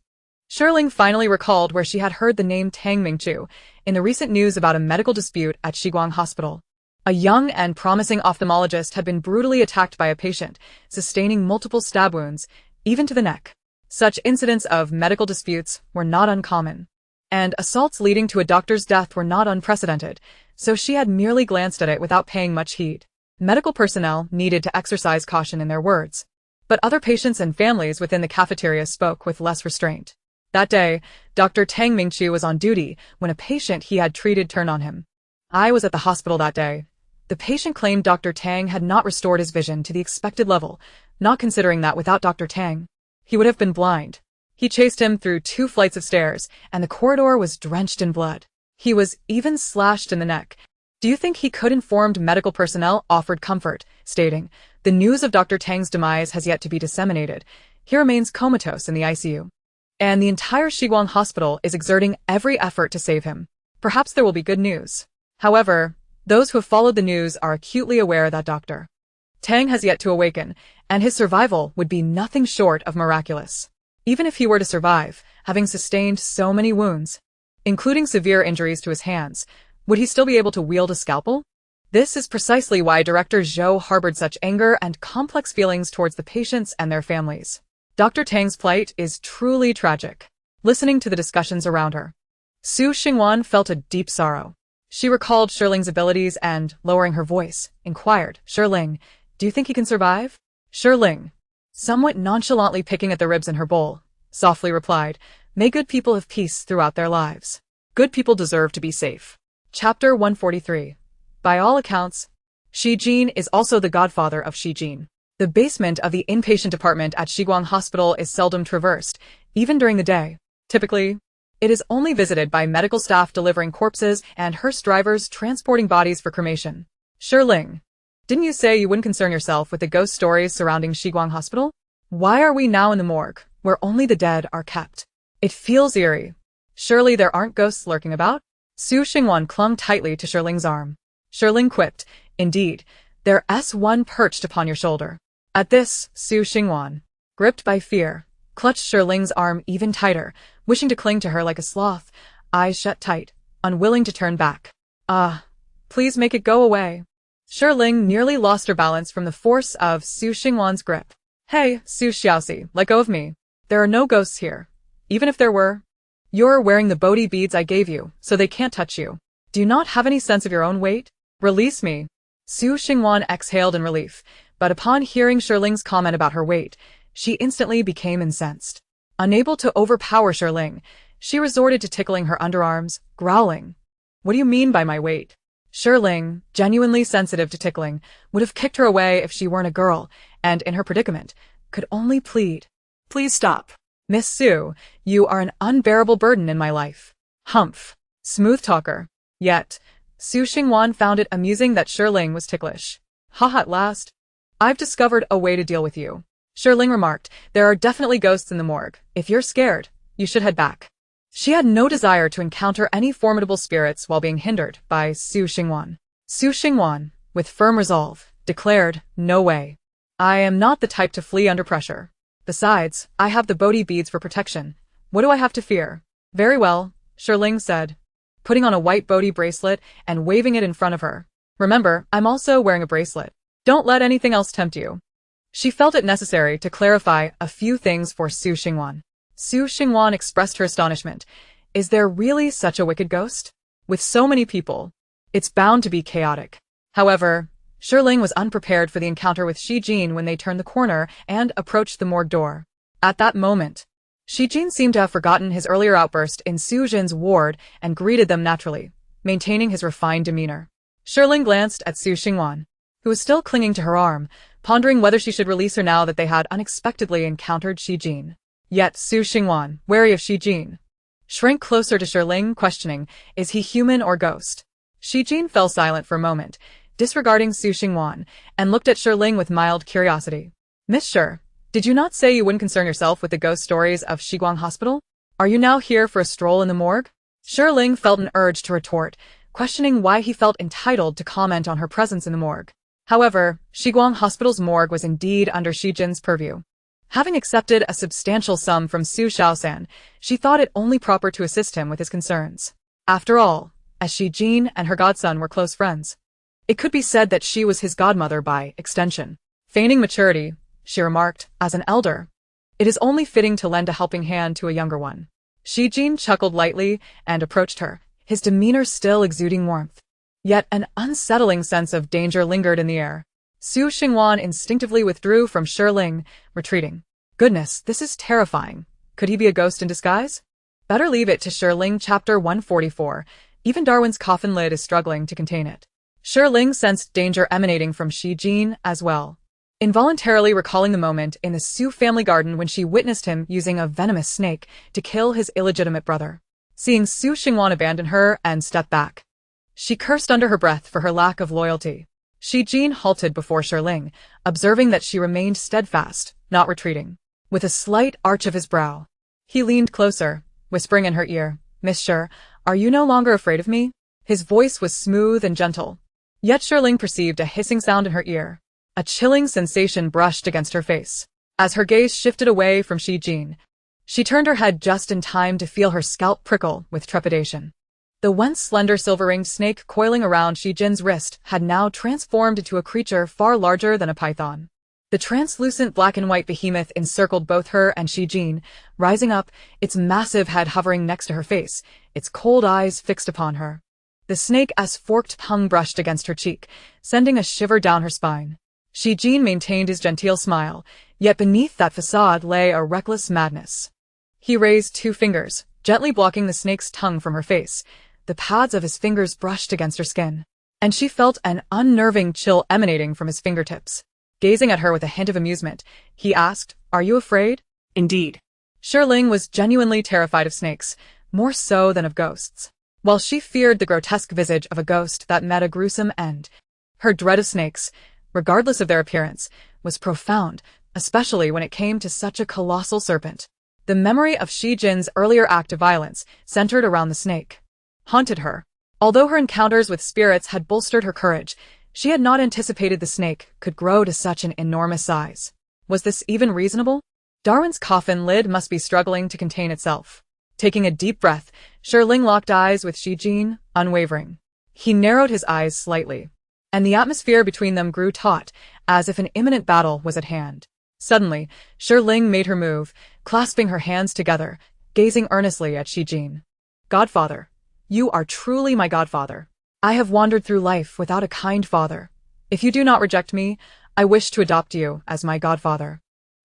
Shi Ling finally recalled where she had heard the name Tang Mingqiu, in the recent news about a medical dispute at Shiguang Hospital. A young and promising ophthalmologist had been brutally attacked by a patient, sustaining multiple stab wounds, even to the neck. Such incidents of medical disputes were not uncommon, and assaults leading to a doctor's death were not unprecedented, so she had merely glanced at it without paying much heed. Medical personnel needed to exercise caution in their words, but other patients and families within the cafeteria spoke with less restraint. That day, Dr. Tang Mingqiu was on duty when a patient he had treated turned on him. "I was at the hospital that day." The patient claimed Dr. Tang had not restored his vision to the expected level, not considering that without Dr. Tang, he would have been blind. He chased him through 2 flights of stairs, and the corridor was drenched in blood. He was even slashed in the neck. "Do you think he could?" Informed medical personnel offered comfort, stating, "The news of Dr. Tang's demise has yet to be disseminated. He remains comatose in the ICU. And the entire Shiguang Hospital is exerting every effort to save him. Perhaps there will be good news." However, those who have followed the news are acutely aware that Dr. Tang has yet to awaken, and his survival would be nothing short of miraculous. Even if he were to survive, having sustained so many wounds, including severe injuries to his hands, would he still be able to wield a scalpel? This is precisely why Director Zhou harbored such anger and complex feelings towards the patients and their families. Dr. Tang's plight is truly tragic. Listening to the discussions around her, Su Xingwan felt a deep sorrow. She recalled Shi Ling's abilities and, lowering her voice, inquired, "Shi Ling, do you think he can survive?" Shi Ling, somewhat nonchalantly picking at the ribs in her bowl, softly replied, "May good people have peace throughout their lives. Good people deserve to be safe." Chapter 143. By all accounts, Shi Jin is also the godfather of Shi Jin. The basement of the inpatient department at Shiguang Hospital is seldom traversed, even during the day. Typically, it is only visited by medical staff delivering corpses and hearse drivers transporting bodies for cremation. Shi Ling, didn't you say you wouldn't concern yourself with the ghost stories surrounding Shiguang Hospital? Why are we now in the morgue, where only the dead are kept? It feels eerie. Surely there aren't ghosts lurking about? Su Xingwan clung tightly to Shi Ling's arm. Shi Ling quipped, "Indeed, there's one perched upon your shoulder." At this, Su Xingwan, gripped by fear, clutched Shi Ling's arm even tighter, wishing to cling to her like a sloth, eyes shut tight, unwilling to turn back. "Ah, please make it go away." Shi Ling nearly lost her balance from the force of Su Xingwan's grip. "Hey, Su Xiaoxi, let go of me. There are no ghosts here. Even if there were, you're wearing the Bodhi beads I gave you, so they can't touch you. Do you not have any sense of your own weight? Release me." Su Xingwan exhaled in relief, but upon hearing Shi Ling's comment about her weight, she instantly became incensed. Unable to overpower Shi Ling, she resorted to tickling her underarms, growling, "What do you mean by my weight?" Shi Ling, genuinely sensitive to tickling, would have kicked her away if she weren't a girl, and in her predicament, could only plead, "Please stop. Miss Su, you are an unbearable burden in my life." Humph. Smooth talker. Yet, Su Xingwan found it amusing that Shi Ling was ticklish. "Haha, at last. I've discovered a way to deal with you." Shi Ling remarked, "There are definitely ghosts in the morgue. If you're scared, you should head back." She had no desire to encounter any formidable spirits while being hindered by Su Xingwan. Su Xingwan, with firm resolve, declared, "No way. I am not the type to flee under pressure. Besides, I have the Bodhi beads for protection. What do I have to fear?" "Very well," Shi Ling said, putting on a white Bodhi bracelet and waving it in front of her. "Remember, I'm also wearing a bracelet. Don't let anything else tempt you." She felt it necessary to clarify a few things for Su Xingwan. Su Xingwan expressed her astonishment. Is there really such a wicked ghost? With so many people, it's bound to be chaotic. However, Shi Ling was unprepared for the encounter with Shi Jin when they turned the corner and approached the morgue door. At that moment, Shi Jin seemed to have forgotten his earlier outburst in Su Jin's ward and greeted them naturally, maintaining his refined demeanor. Shi Ling glanced at Su Xingwan, who was still clinging to her arm, pondering whether she should release her now that they had unexpectedly encountered Shi Jin. Yet Su Xingwan, wary of Shi Jin, shrank closer to Shi Ling, questioning, is he human or ghost? Shi Jin fell silent for a moment, disregarding Su Xingwan, and looked at Shi Ling with mild curiosity. Miss Shi, did you not say you wouldn't concern yourself with the ghost stories of Shiguang Hospital? Are you now here for a stroll in the morgue? Shi Ling felt an urge to retort, questioning why he felt entitled to comment on her presence in the morgue. However, Shiguang Hospital's morgue was indeed under Shi Jin's purview. Having accepted a substantial sum from Su Xiaosan, she thought it only proper to assist him with his concerns. After all, as Shi Jin and her godson were close friends, it could be said that she was his godmother by extension. Feigning maturity, she remarked, as an elder, it is only fitting to lend a helping hand to a younger one. Shi Jin chuckled lightly and approached her, his demeanor still exuding warmth. Yet an unsettling sense of danger lingered in the air. Su Xingwan instinctively withdrew from Shi Ling, retreating. Goodness, this is terrifying. Could he be a ghost in disguise? Better leave it to Shi Ling. Chapter 144. Even Darwin's coffin lid is struggling to contain it. Shi Ling sensed danger emanating from Shi Jin as well, involuntarily recalling the moment in the Su family garden when she witnessed him using a venomous snake to kill his illegitimate brother. Seeing Su Xingwan abandon her and step back, she cursed under her breath for her lack of loyalty. Shi Jin halted before Shi Ling, observing that she remained steadfast, not retreating. With a slight arch of his brow, he leaned closer, whispering in her ear, Miss Shi, are you no longer afraid of me? His voice was smooth and gentle. Yet Shi Ling perceived a hissing sound in her ear. A chilling sensation brushed against her face. As her gaze shifted away from Shi Jin, she turned her head just in time to feel her scalp prickle with trepidation. The once slender silver-ringed snake coiling around Shi Jin's wrist had now transformed into a creature far larger than a python. The translucent black and white behemoth encircled both her and Shi Jin, rising up, its massive head hovering next to her face, its cold eyes fixed upon her. The snake's forked tongue brushed against her cheek, sending a shiver down her spine. Shi Jin maintained his genteel smile, yet beneath that facade lay a reckless madness. He raised 2 fingers, gently blocking the snake's tongue from her face. The pads of his fingers brushed against her skin, and she felt an unnerving chill emanating from his fingertips. Gazing at her with a hint of amusement, he asked, are you afraid? Indeed. Shi Ling was genuinely terrified of snakes, more so than of ghosts. While she feared the grotesque visage of a ghost that met a gruesome end, her dread of snakes, regardless of their appearance, was profound, especially when it came to such a colossal serpent. The memory of Shi Jin's earlier act of violence, centered around the snake, haunted her. Although her encounters with spirits had bolstered her courage, she had not anticipated the snake could grow to such an enormous size. Was this even reasonable? Darwin's coffin lid must be struggling to contain itself. Taking a deep breath, Shi Ling locked eyes with Shi Jin, unwavering. He narrowed his eyes slightly, and the atmosphere between them grew taut, as if an imminent battle was at hand. Suddenly, Shi Ling made her move, clasping her hands together, gazing earnestly at Shi Jin. Godfather, you are truly my godfather. I have wandered through life without a kind father. If you do not reject me, I wish to adopt you as my godfather.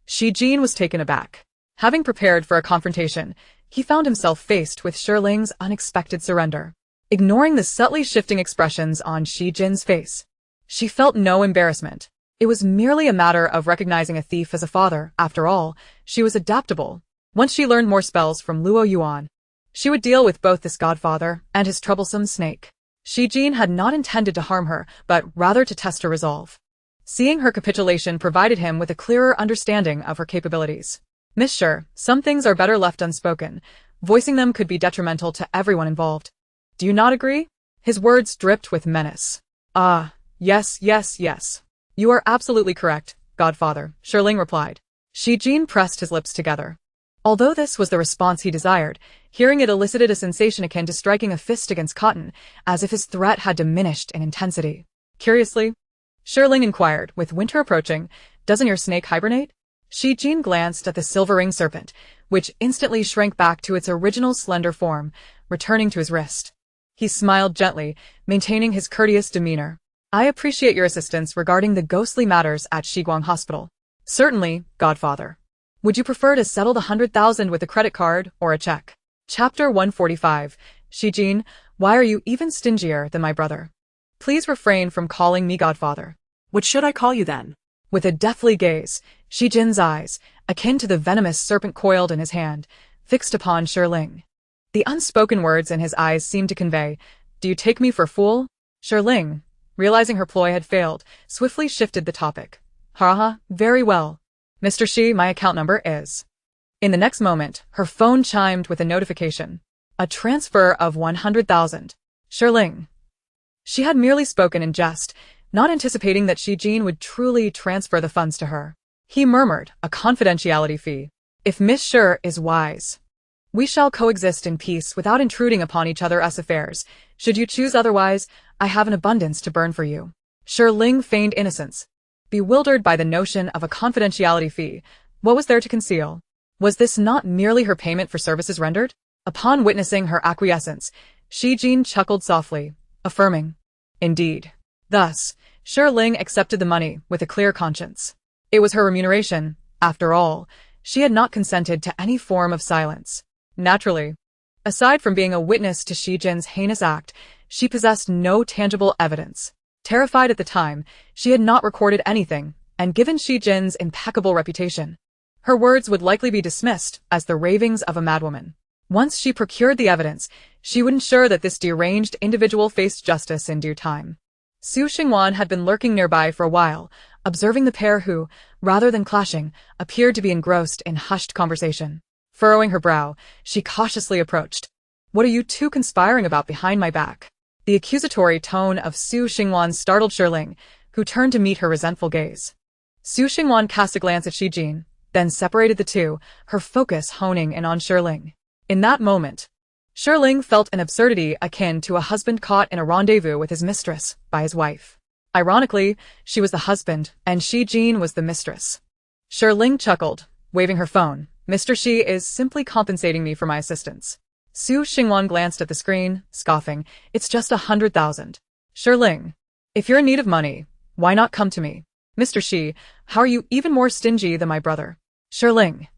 Shi Jin was taken aback. Having prepared for a confrontation, he found himself faced with Shi Ling's unexpected surrender. Ignoring the subtly shifting expressions on Shi Jin's face, she felt no embarrassment. It was merely a matter of recognizing a thief as a father. After all, she was adaptable. Once she learned more spells from Luoyuan, she would deal with both this godfather and his troublesome snake. Shi Jin had not intended to harm her, but rather to test her resolve. Seeing her capitulation provided him with a clearer understanding of her capabilities. Miss Shi, some things are better left unspoken. Voicing them could be detrimental to everyone involved. Do you not agree? His words dripped with menace. Ah, yes. You are absolutely correct, godfather, Shi Ling replied. Shi Jin pressed his lips together. Although this was the response he desired, hearing it elicited a sensation akin to striking a fist against cotton, as if his threat had diminished in intensity. Curiously, Shi Ling inquired, with winter approaching, doesn't your snake hibernate? Shi Jin glanced at the silver-ringed serpent, which instantly shrank back to its original slender form, returning to his wrist. He smiled gently, maintaining his courteous demeanor. I appreciate your assistance regarding the ghostly matters at Shiguang Hospital. Certainly, Godfather. Would you prefer to settle the 100,000 with a credit card or a check? Chapter 145. Shijin, why are you even stingier than my brother? Please refrain from calling me Godfather. What should I call you then? With a deathly gaze, Shijin's eyes, akin to the venomous serpent coiled in his hand, fixed upon Shi Ling. The unspoken words in his eyes seemed to convey, "Do you take me for a fool?" Shi Ling, realizing her ploy had failed, swiftly shifted the topic. Haha, very well. Mr. Shi, my account number is... In the next moment, her phone chimed with a notification. A transfer of 100,000. Shi Ling. She had merely spoken in jest, not anticipating that Shijin would truly transfer the funds to her. He murmured, a confidentiality fee. If Miss Shi is wise, we shall coexist in peace without intruding upon each other's affairs. Should you choose otherwise, I have an abundance to burn for you. Shi Ling feigned innocence. Bewildered by the notion of a confidentiality fee, what was there to conceal? Was this not merely her payment for services rendered? Upon witnessing her acquiescence, Shijin chuckled softly, affirming, "Indeed." Thus, Shi Ling accepted the money with a clear conscience. It was her remuneration. After all, she had not consented to any form of silence. Naturally, aside from being a witness to Shijin's heinous act, she possessed no tangible evidence. Terrified at the time, she had not recorded anything, and given Shijin's impeccable reputation, her words would likely be dismissed as the ravings of a madwoman. Once she procured the evidence, she would ensure that this deranged individual faced justice in due time. Su Xingwan had been lurking nearby for a while, observing the pair who, rather than clashing, appeared to be engrossed in hushed conversation. Furrowing her brow, she cautiously approached. "What are you two conspiring about behind my back?" The accusatory tone of Su Xingwan startled Shi Ling, who turned to meet her resentful gaze. Su Xingwan cast a glance at Shijin, then separated the two, her focus honing in on Shi Ling. In that moment, Shi Ling felt an absurdity akin to a husband caught in a rendezvous with his mistress by his wife. Ironically, she was the husband, and Shijin was the mistress. Shi Ling chuckled, waving her phone. "Mr. Shi is simply compensating me for my assistance." Su Xingwan glanced at the screen, scoffing, "It's just 100,000. Shi Ling, if you're in need of money, why not come to me? Mr. Shi, how are you even more stingy than my brother?" Shi Ling.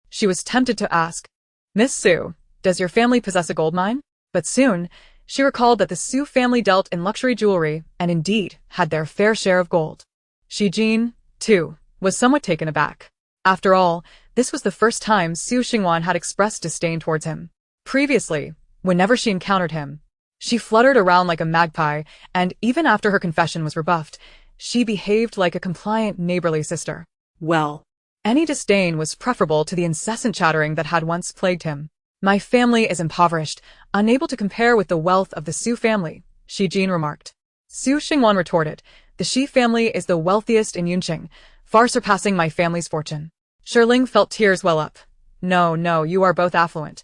She was tempted to ask, "Miss Su, does your family possess a gold mine?" But soon, she recalled that the Su family dealt in luxury jewelry and indeed had their fair share of gold. Shijin, too, was somewhat taken aback. After all, this was the first time Su Xingwan had expressed disdain towards him. Previously, whenever she encountered him, she fluttered around like a magpie, and even after her confession was rebuffed, she behaved like a compliant neighborly sister. Well, any disdain was preferable to the incessant chattering that had once plagued him. "My family is impoverished, unable to compare with the wealth of the Su family," Shijin remarked. Su Xingwan retorted, "The Shi family is the wealthiest in Yunqing, far surpassing my family's fortune." Shi Ling felt tears well up. No, you are both affluent.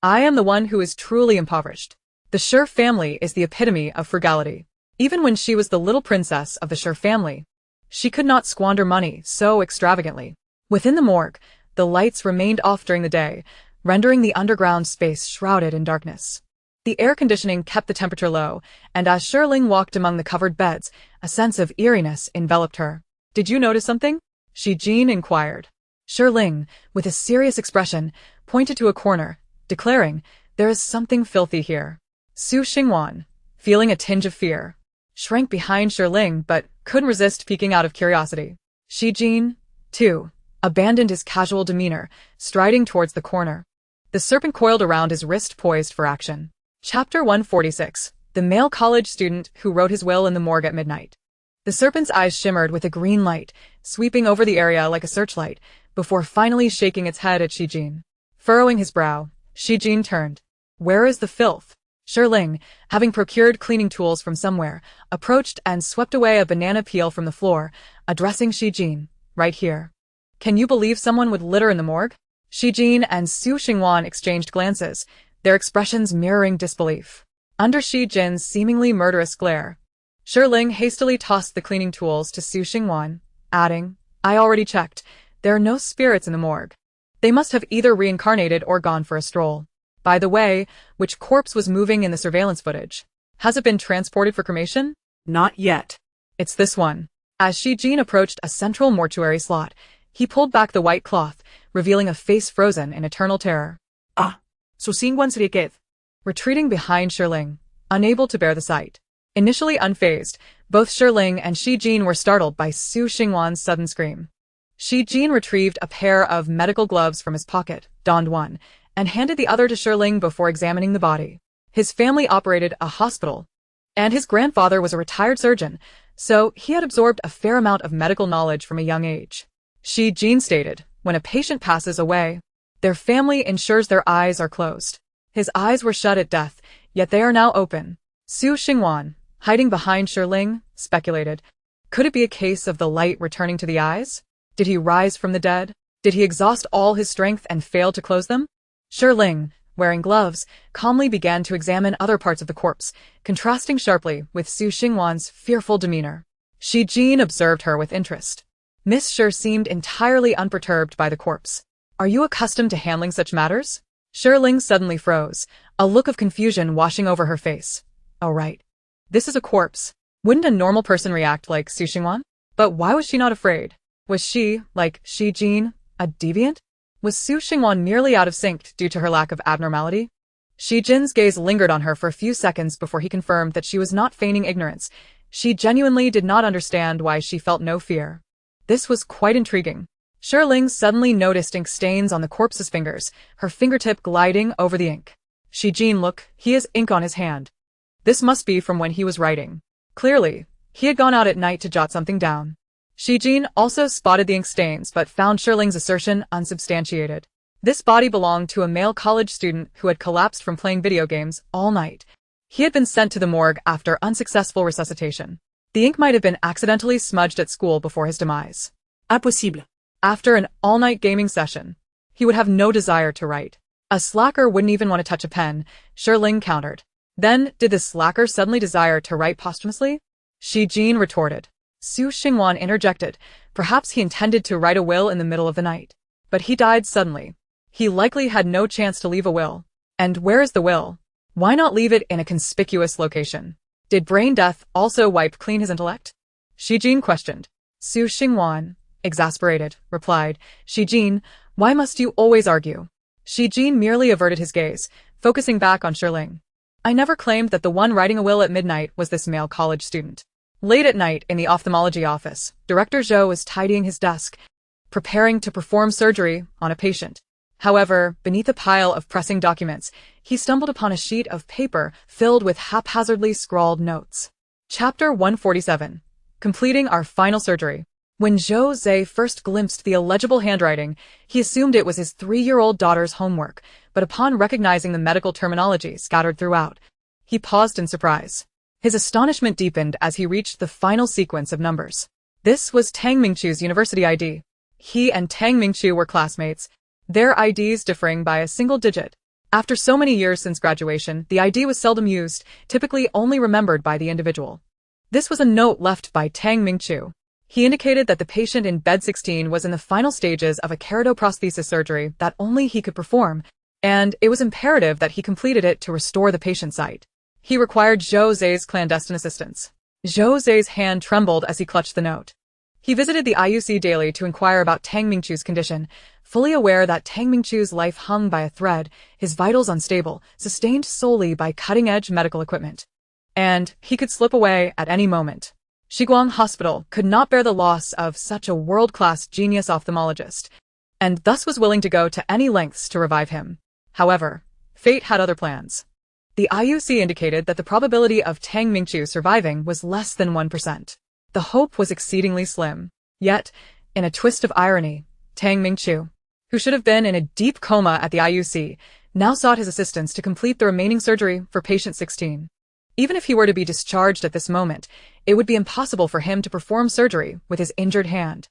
I am the one who is truly impoverished. The Shi family is the epitome of frugality. Even when she was the little princess of the Shi family, she could not squander money so extravagantly. Within the morgue, the lights remained off during the day, rendering the underground space shrouded in darkness. The air conditioning kept the temperature low, and as Shi Ling walked among the covered beds, a sense of eeriness enveloped her. "Did you notice something?" Shijin inquired. Shi Ling, with a serious expression, pointed to a corner, declaring, "There is something filthy here." Su Xingwan, feeling a tinge of fear, shrank behind Shi Ling but couldn't resist peeking out of curiosity. Shijin, too, abandoned his casual demeanor, striding towards the corner. The serpent coiled around his wrist, poised for action. Chapter 146. The male college student who wrote his will in the morgue at midnight. The serpent's eyes shimmered with a green light, sweeping over the area like a searchlight, before finally shaking its head at Shijin. Furrowing his brow, Shijin turned. "Where is the filth?" Shi Ling, having procured cleaning tools from somewhere, approached and swept away a banana peel from the floor, addressing Shijin, "Right here." Can you believe someone would litter in the morgue? Shijin and Su Xingwan exchanged glances, their expressions mirroring disbelief. Under Shijin's seemingly murderous glare, Shi Ling hastily tossed the cleaning tools to Su Xingwan, adding, "I already checked. There are no spirits in the morgue." They must have either reincarnated or gone for a stroll. By the way, which corpse was moving in the surveillance footage? Has it been transported for cremation? Not yet. It's this one. As Shi Jin approached a central mortuary slot, he pulled back the white cloth, revealing a face frozen in eternal terror. Ah, susingwan sedikit. Retreating behind Shi Ling, unable to bear the sight. Initially unfazed, both Shi Ling and Shi Jin were startled by Su Xingwan's sudden scream. Shi Jin retrieved a pair of medical gloves from his pocket, donned one, and handed the other to Shi Ling before examining the body. His family operated a hospital, and his grandfather was a retired surgeon, so he had absorbed a fair amount of medical knowledge from a young age. Shi Jin stated, when a patient passes away, their family ensures their eyes are closed. His eyes were shut at death, yet they are now open. Su Xingwan, hiding behind Shi Ling, speculated, could it be a case of the light returning to the eyes? Did he rise from the dead? Did he exhaust all his strength and fail to close them? Shi Ling, wearing gloves, calmly began to examine other parts of the corpse, contrasting sharply with Su Xingwan's fearful demeanor. Shi Jin observed her with interest. Miss Shi seemed entirely unperturbed by the corpse. Are you accustomed to handling such matters? Shi Ling suddenly froze, a look of confusion washing over her face. Oh right. This is a corpse. Wouldn't a normal person react like Su Xingwan? But why was she not afraid? Was she, like Shi Jin, a deviant? Was Su Xingwan merely out of sync due to her lack of abnormality? Shi Jin's gaze lingered on her for a few seconds before he confirmed that she was not feigning ignorance. She genuinely did not understand why she felt no fear. This was quite intriguing. Shi Ling suddenly noticed ink stains on the corpse's fingers, her fingertip gliding over the ink. Shi Jin, look, he has ink on his hand. This must be from when he was writing. Clearly, he had gone out at night to jot something down. Shi Jin also spotted the ink stains but found Shi Ling's assertion unsubstantiated. This body belonged to a male college student who had collapsed from playing video games all night. He had been sent to the morgue after unsuccessful resuscitation. The ink might have been accidentally smudged at school before his demise. Impossible. After an all-night gaming session, he would have no desire to write. A slacker wouldn't even want to touch a pen, Shi Ling countered. Then, did the slacker suddenly desire to write posthumously? Shi Jin retorted. Su Xingwan interjected. Perhaps he intended to write a will in the middle of the night. But he died suddenly. He likely had no chance to leave a will. And where is the will? Why not leave it in a conspicuous location? Did brain death also wipe clean his intellect? Shi Jin questioned. Su Xingwan, exasperated, replied, Shi Jin, why must you always argue? Shi Jin merely averted his gaze, focusing back on Shi Ling. I never claimed that the one writing a will at midnight was this male college student. Late at night in the ophthalmology office, Director Zhou was tidying his desk, preparing to perform surgery on a patient. However, beneath a pile of pressing documents, he stumbled upon a sheet of paper filled with haphazardly scrawled notes. Chapter 147. Completing our final surgery. When Zhou Zhe first glimpsed the illegible handwriting, he assumed it was his 3-year-old daughter's homework, but upon recognizing the medical terminology scattered throughout, he paused in surprise. His astonishment deepened as he reached the final sequence of numbers. This was Tang Mingchu's university ID. He and Tang Mingchu were classmates, their IDs differing by a single digit. After so many years since graduation, the ID was seldom used, typically only remembered by the individual. This was a note left by Tang Mingchu. He indicated that the patient in bed 16 was in the final stages of a keratoprosthesis surgery that only he could perform, and it was imperative that he completed it to restore the patient's sight. He required Zhou Zhe's clandestine assistance. Zhou Zhe's hand trembled as he clutched the note. He visited the IUC daily to inquire about Tang Mingchu's condition, fully aware that Tang Mingchu's life hung by a thread, his vitals unstable, sustained solely by cutting-edge medical equipment. And he could slip away at any moment. Shiguang Hospital could not bear the loss of such a world-class genius ophthalmologist, and thus was willing to go to any lengths to revive him. However, fate had other plans. The IUC indicated that the probability of Tang Mingchu surviving was less than 1%. The hope was exceedingly slim. Yet, in a twist of irony, Tang Mingchu, who should have been in a deep coma at the IUC, now sought his assistance to complete the remaining surgery for patient 16. Even if he were to be discharged at this moment, it would be impossible for him to perform surgery with his injured hand.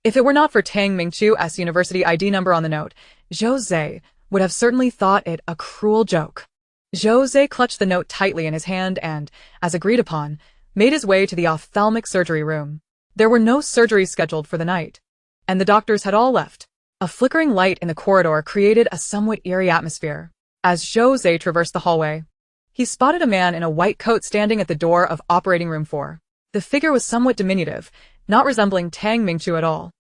If it were not for Tang Mingchu's university ID number on the note, Zhou Zhe would have certainly thought it a cruel joke. Zhou Zhe clutched the note tightly in his hand and, as agreed upon, made his way to the ophthalmic surgery room. There were no surgeries scheduled for the night, and the doctors had all left. A flickering light in the corridor created a somewhat eerie atmosphere. As Jose traversed the hallway, he spotted a man in a white coat standing at the door of operating room 4. The figure was somewhat diminutive, not resembling Tang Mingqiu at all.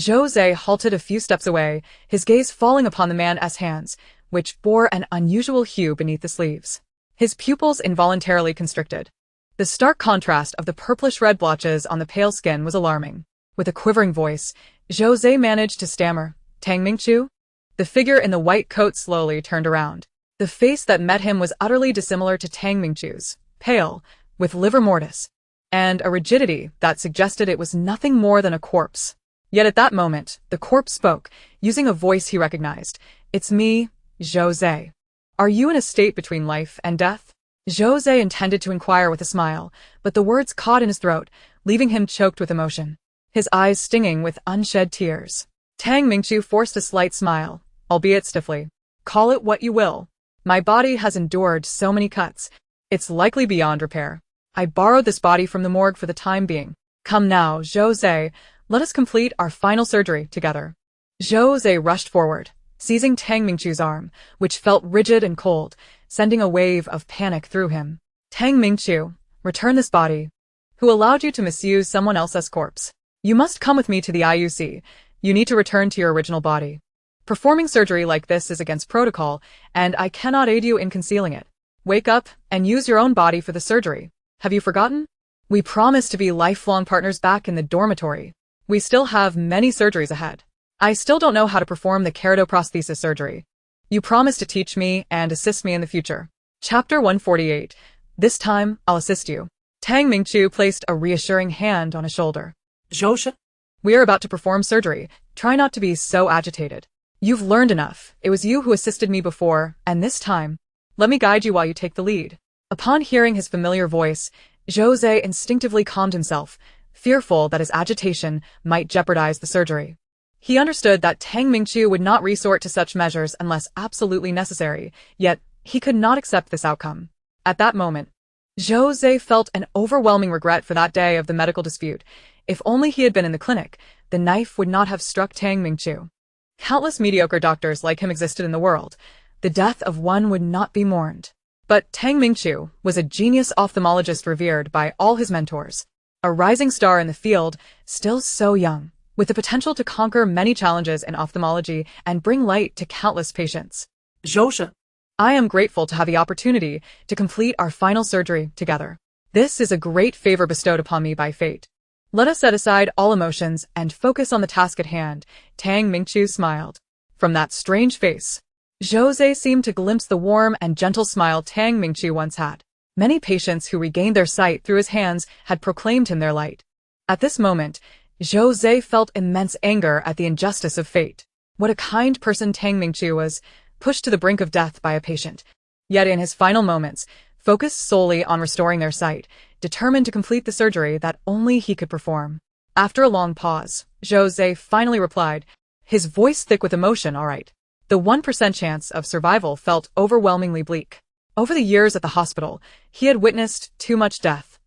Jose halted a few steps away, his gaze falling upon the man's hands, which bore an unusual hue beneath the sleeves. His pupils involuntarily constricted. The stark contrast of the purplish-red blotches on the pale skin was alarming. With a quivering voice, Jose managed to stammer, "Tang Mingqiu?" The figure in the white coat slowly turned around. The face that met him was utterly dissimilar to Tang Mingqiu's, pale, with livor mortis, and a rigidity that suggested it was nothing more than a corpse. Yet at that moment, the corpse spoke, using a voice he recognized. "It's me, Jose. Are you in a state between life and death?" Jose intended to inquire with a smile, but the words caught in his throat, leaving him choked with emotion, his eyes stinging with unshed tears. Tang Mingqiu forced a slight smile, albeit stiffly. "Call it what you will. My body has endured so many cuts. It's likely beyond repair. I borrowed this body from the morgue for the time being. Come now, Jose, let us complete our final surgery together." Jose rushed forward, seizing Tang Mingqiu's arm, which felt rigid and cold, sending a wave of panic through him. "Tang Mingqiu, return this body. Who allowed you to misuse someone else's corpse? You must come with me to the IUC. You need to return to your original body. Performing surgery like this is against protocol, and I cannot aid you in concealing it. Wake up and use your own body for the surgery. Have you forgotten? We promised to be lifelong partners back in the dormitory. We still have many surgeries ahead. I still don't know how to perform the keratoprosthesis surgery. You promised to teach me and assist me in the future." Chapter 148. This time, I'll assist you. Tang Mingqiu placed a reassuring hand on his shoulder. Josha? "We are about to perform surgery. Try not to be so agitated. You've learned enough. It was you who assisted me before, and this time, let me guide you while you take the lead." Upon hearing his familiar voice, Jose instinctively calmed himself, fearful that his agitation might jeopardize the surgery. He understood that Tang Mingqiu would not resort to such measures unless absolutely necessary, yet he could not accept this outcome. At that moment, Jose felt an overwhelming regret for that day of the medical dispute. If only he had been in the clinic, the knife would not have struck Tang Mingqiu. Countless mediocre doctors like him existed in the world. The death of one would not be mourned. But Tang Mingqiu was a genius ophthalmologist revered by all his mentors. A rising star in the field, still so young, with the potential to conquer many challenges in ophthalmology and bring light to countless patients. Josha? I am grateful to have the opportunity to complete our final surgery together. This is a great favor bestowed upon me by fate. Let us set aside all emotions and focus on the task at hand. Tang Mingqiu smiled. From that strange face, Jose seemed to glimpse the warm and gentle smile Tang Mingqiu once had. Many patients who regained their sight through his hands had proclaimed him their light. At this moment, Jose felt immense anger at the injustice of fate. What a kind person Tang Mingqiu was, pushed to the brink of death by a patient. Yet in his final moments, focused solely on restoring their sight, determined to complete the surgery that only he could perform. After a long pause, Jose finally replied, his voice thick with emotion. "All right." The 1% chance of survival felt overwhelmingly bleak. Over the years at the hospital, he had witnessed too much death.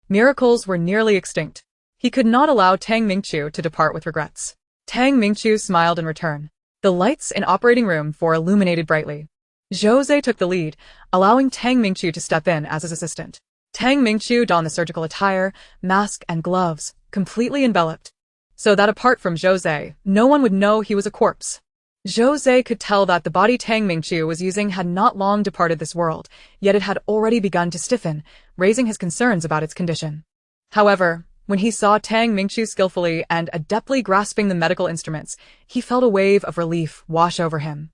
Miracles were nearly extinct. He could not allow Tang Mingqiu to depart with regrets. Tang Mingqiu smiled in return. The lights in operating room 4 illuminated brightly. Jose took the lead, allowing Tang Mingqiu to step in as his assistant. Tang Mingqiu donned the surgical attire, mask and gloves, completely enveloped, so that apart from Jose, no one would know he was a corpse. Jose could tell that the body Tang Mingqiu was using had not long departed this world, yet it had already begun to stiffen, raising his concerns about its condition. However, when he saw Tang Mingqiu skillfully and adeptly grasping the medical instruments, he felt a wave of relief wash over him.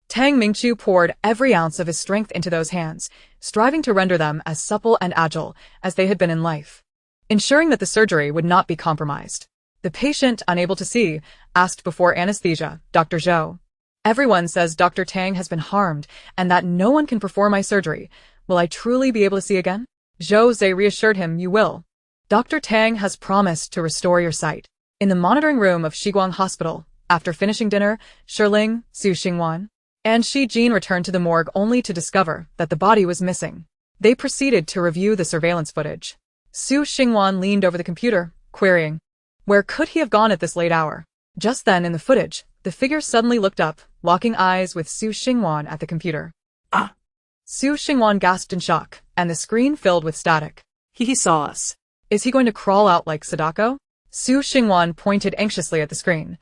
Tang Mingqiu poured every ounce of his strength into those hands, striving to render them as supple and agile as they had been in life, ensuring that the surgery would not be compromised. The patient, unable to see, asked before anesthesia, "Dr. Zhou, everyone says Dr. Tang has been harmed and that no one can perform my surgery. Will I truly be able to see again?" Jose reassured him, "You will. Dr. Tang has promised to restore your sight." In the monitoring room of Shiguang Hospital, after finishing dinner, Shi Ling, Su Xingwan, and Shi Jin returned to the morgue only to discover that the body was missing. They proceeded to review the surveillance footage. Su Xingwan leaned over the computer, querying, where could he have gone at this late hour? Just then in the footage, The figure suddenly looked up, locking eyes with Su Xingwan at the computer. Ah! Su Xingwan gasped in shock, and the screen filled with static. He saw us. Is he going to crawl out like Sadako? Su Xingwan pointed anxiously at the screen.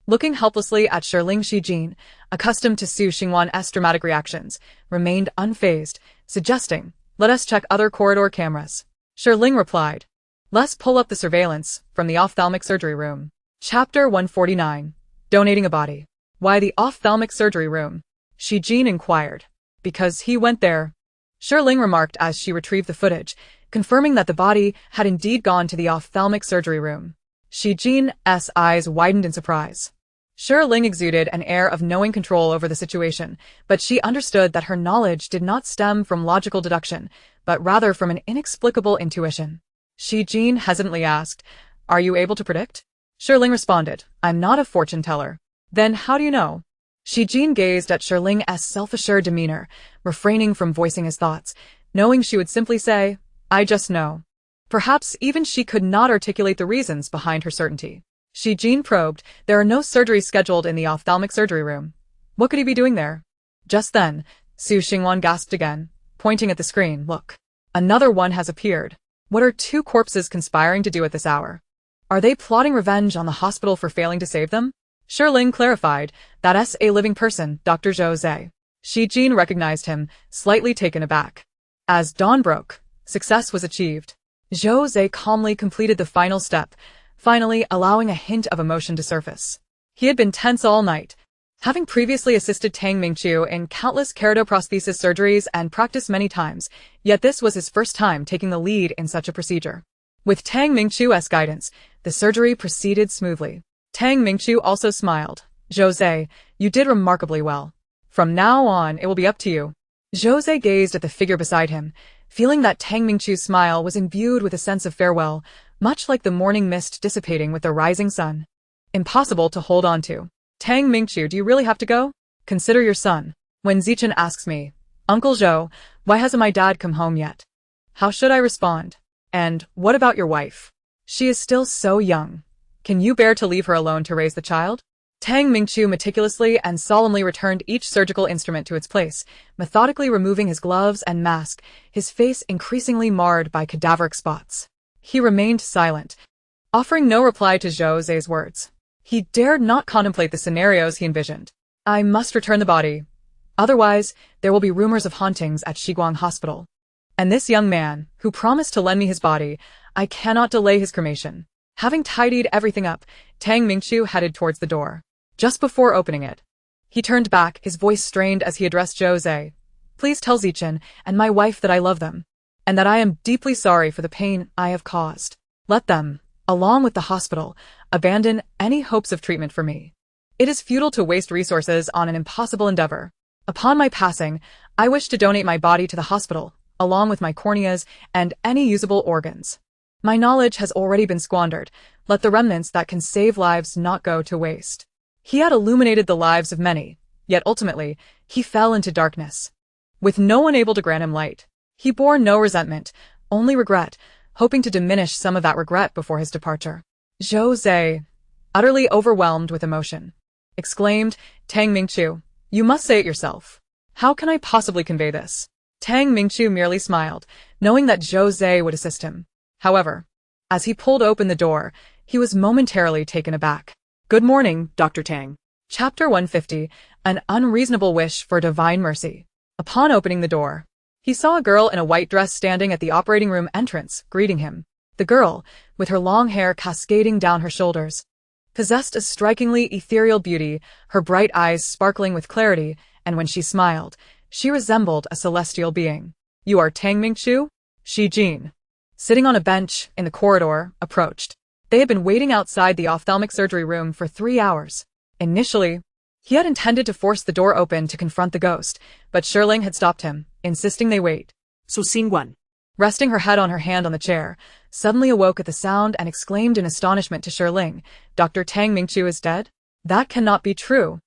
Looking helplessly at Shi Ling, Shi Jin, accustomed to Su Xingwan's dramatic reactions, remained unfazed, suggesting, "Let us check other corridor cameras." Shi Ling replied, "Let's pull up the surveillance from the ophthalmic surgery room." Chapter 149. Donating a body. Why the ophthalmic surgery room? Shi Jin inquired. Because he went there. Shi Ling remarked as she retrieved the footage, confirming that the body had indeed gone to the ophthalmic surgery room. Shi Jin's eyes widened in surprise. Shi Ling exuded an air of knowing control over the situation, but she understood that her knowledge did not stem from logical deduction, but rather from an inexplicable intuition. Shi Jin hesitantly asked, "Are you able to predict?" Shi Ling responded, "I'm not a fortune teller." "Then how do you know?" Shi Jin gazed at Shi Ling's self-assured demeanor, refraining from voicing his thoughts, knowing she would simply say, "I just know." Perhaps even she could not articulate the reasons behind her certainty. Shi Jin probed, "There are no surgeries scheduled in the ophthalmic surgery room. What could he be doing there?" Just then, Su Xingwan gasped again, pointing at the screen. "Look. Another one has appeared. What are two corpses conspiring to do at this hour? Are they plotting revenge on the hospital for failing to save them?" Shi Ling clarified, "That's a living person, Dr. Zhou Zhe." Shi Jin recognized him, slightly taken aback. As dawn broke, success was achieved. Zhou Zhe calmly completed the final step, finally allowing a hint of emotion to surface. He had been tense all night. Having previously assisted Tang Mingqiu in countless keratoprosthesis surgeries and practiced many times, yet this was his first time taking the lead in such a procedure. With Tang Mingqiu's guidance, the surgery proceeded smoothly. Tang Mingqiu also smiled. "Zhou Zhe, you did remarkably well. From now on, it will be up to you." Zhou Zhe gazed at the figure beside him, feeling that Tang Mingqiu's smile was imbued with a sense of farewell, much like the morning mist dissipating with the rising sun. Impossible to hold on to. "Tang Mingqiu, do you really have to go? Consider your son." When Zichen asks me, "Uncle Zhou, why hasn't my dad come home yet?" How should I respond? And what about your wife? She is still so young. Can you bear to leave her alone to raise the child? Tang Mingqiu meticulously and solemnly returned each surgical instrument to its place, methodically removing his gloves and mask, his face increasingly marred by cadaveric spots. He remained silent, offering no reply to Zhou Zhe's words. He dared not contemplate the scenarios he envisioned. "I must return the body. Otherwise, there will be rumors of hauntings at Shiguang Hospital. And this young man, who promised to lend me his body, I cannot delay his cremation." Having tidied everything up, Tang Mingqiu headed towards the door. Just before opening it, he turned back, his voice strained as he addressed Zhou Zhe. "Please tell Zichen and my wife that I love them, and that I am deeply sorry for the pain I have caused. Let them, along with the hospital, abandon any hopes of treatment for me. It is futile to waste resources on an impossible endeavor. Upon my passing, I wish to donate my body to the hospital, along with my corneas and any usable organs. My knowledge has already been squandered. Let the remnants that can save lives not go to waste." He had illuminated the lives of many, yet ultimately, he fell into darkness. With no one able to grant him light, he bore no resentment, only regret, hoping to diminish some of that regret before his departure. Zhou Zhe, utterly overwhelmed with emotion, exclaimed, "Tang Mingqiu, you must say it yourself. How can I possibly convey this?" Tang Mingqiu merely smiled, knowing that Zhou Zhe would assist him. However, as he pulled open the door, he was momentarily taken aback. "Good morning, Dr. Tang." Chapter 150, An Unreasonable Wish for Divine Mercy. Upon opening the door, he saw a girl in a white dress standing at the operating room entrance, greeting him. The girl, with her long hair cascading down her shoulders, possessed a strikingly ethereal beauty, her bright eyes sparkling with clarity, and when she smiled, she resembled a celestial being. "You are Tang Mingqiu?" Shi Jin, sitting on a bench in the corridor, approached. They had been waiting outside the ophthalmic surgery room for 3 hours. Initially, he had intended to force the door open to confront the ghost, but Shi Ling had stopped him, insisting they wait. So Xingwan, resting her head on her hand on the chair, suddenly awoke at the sound and exclaimed in astonishment to Shi Ling, "Dr. Tang Mingqiu is dead? That cannot be true."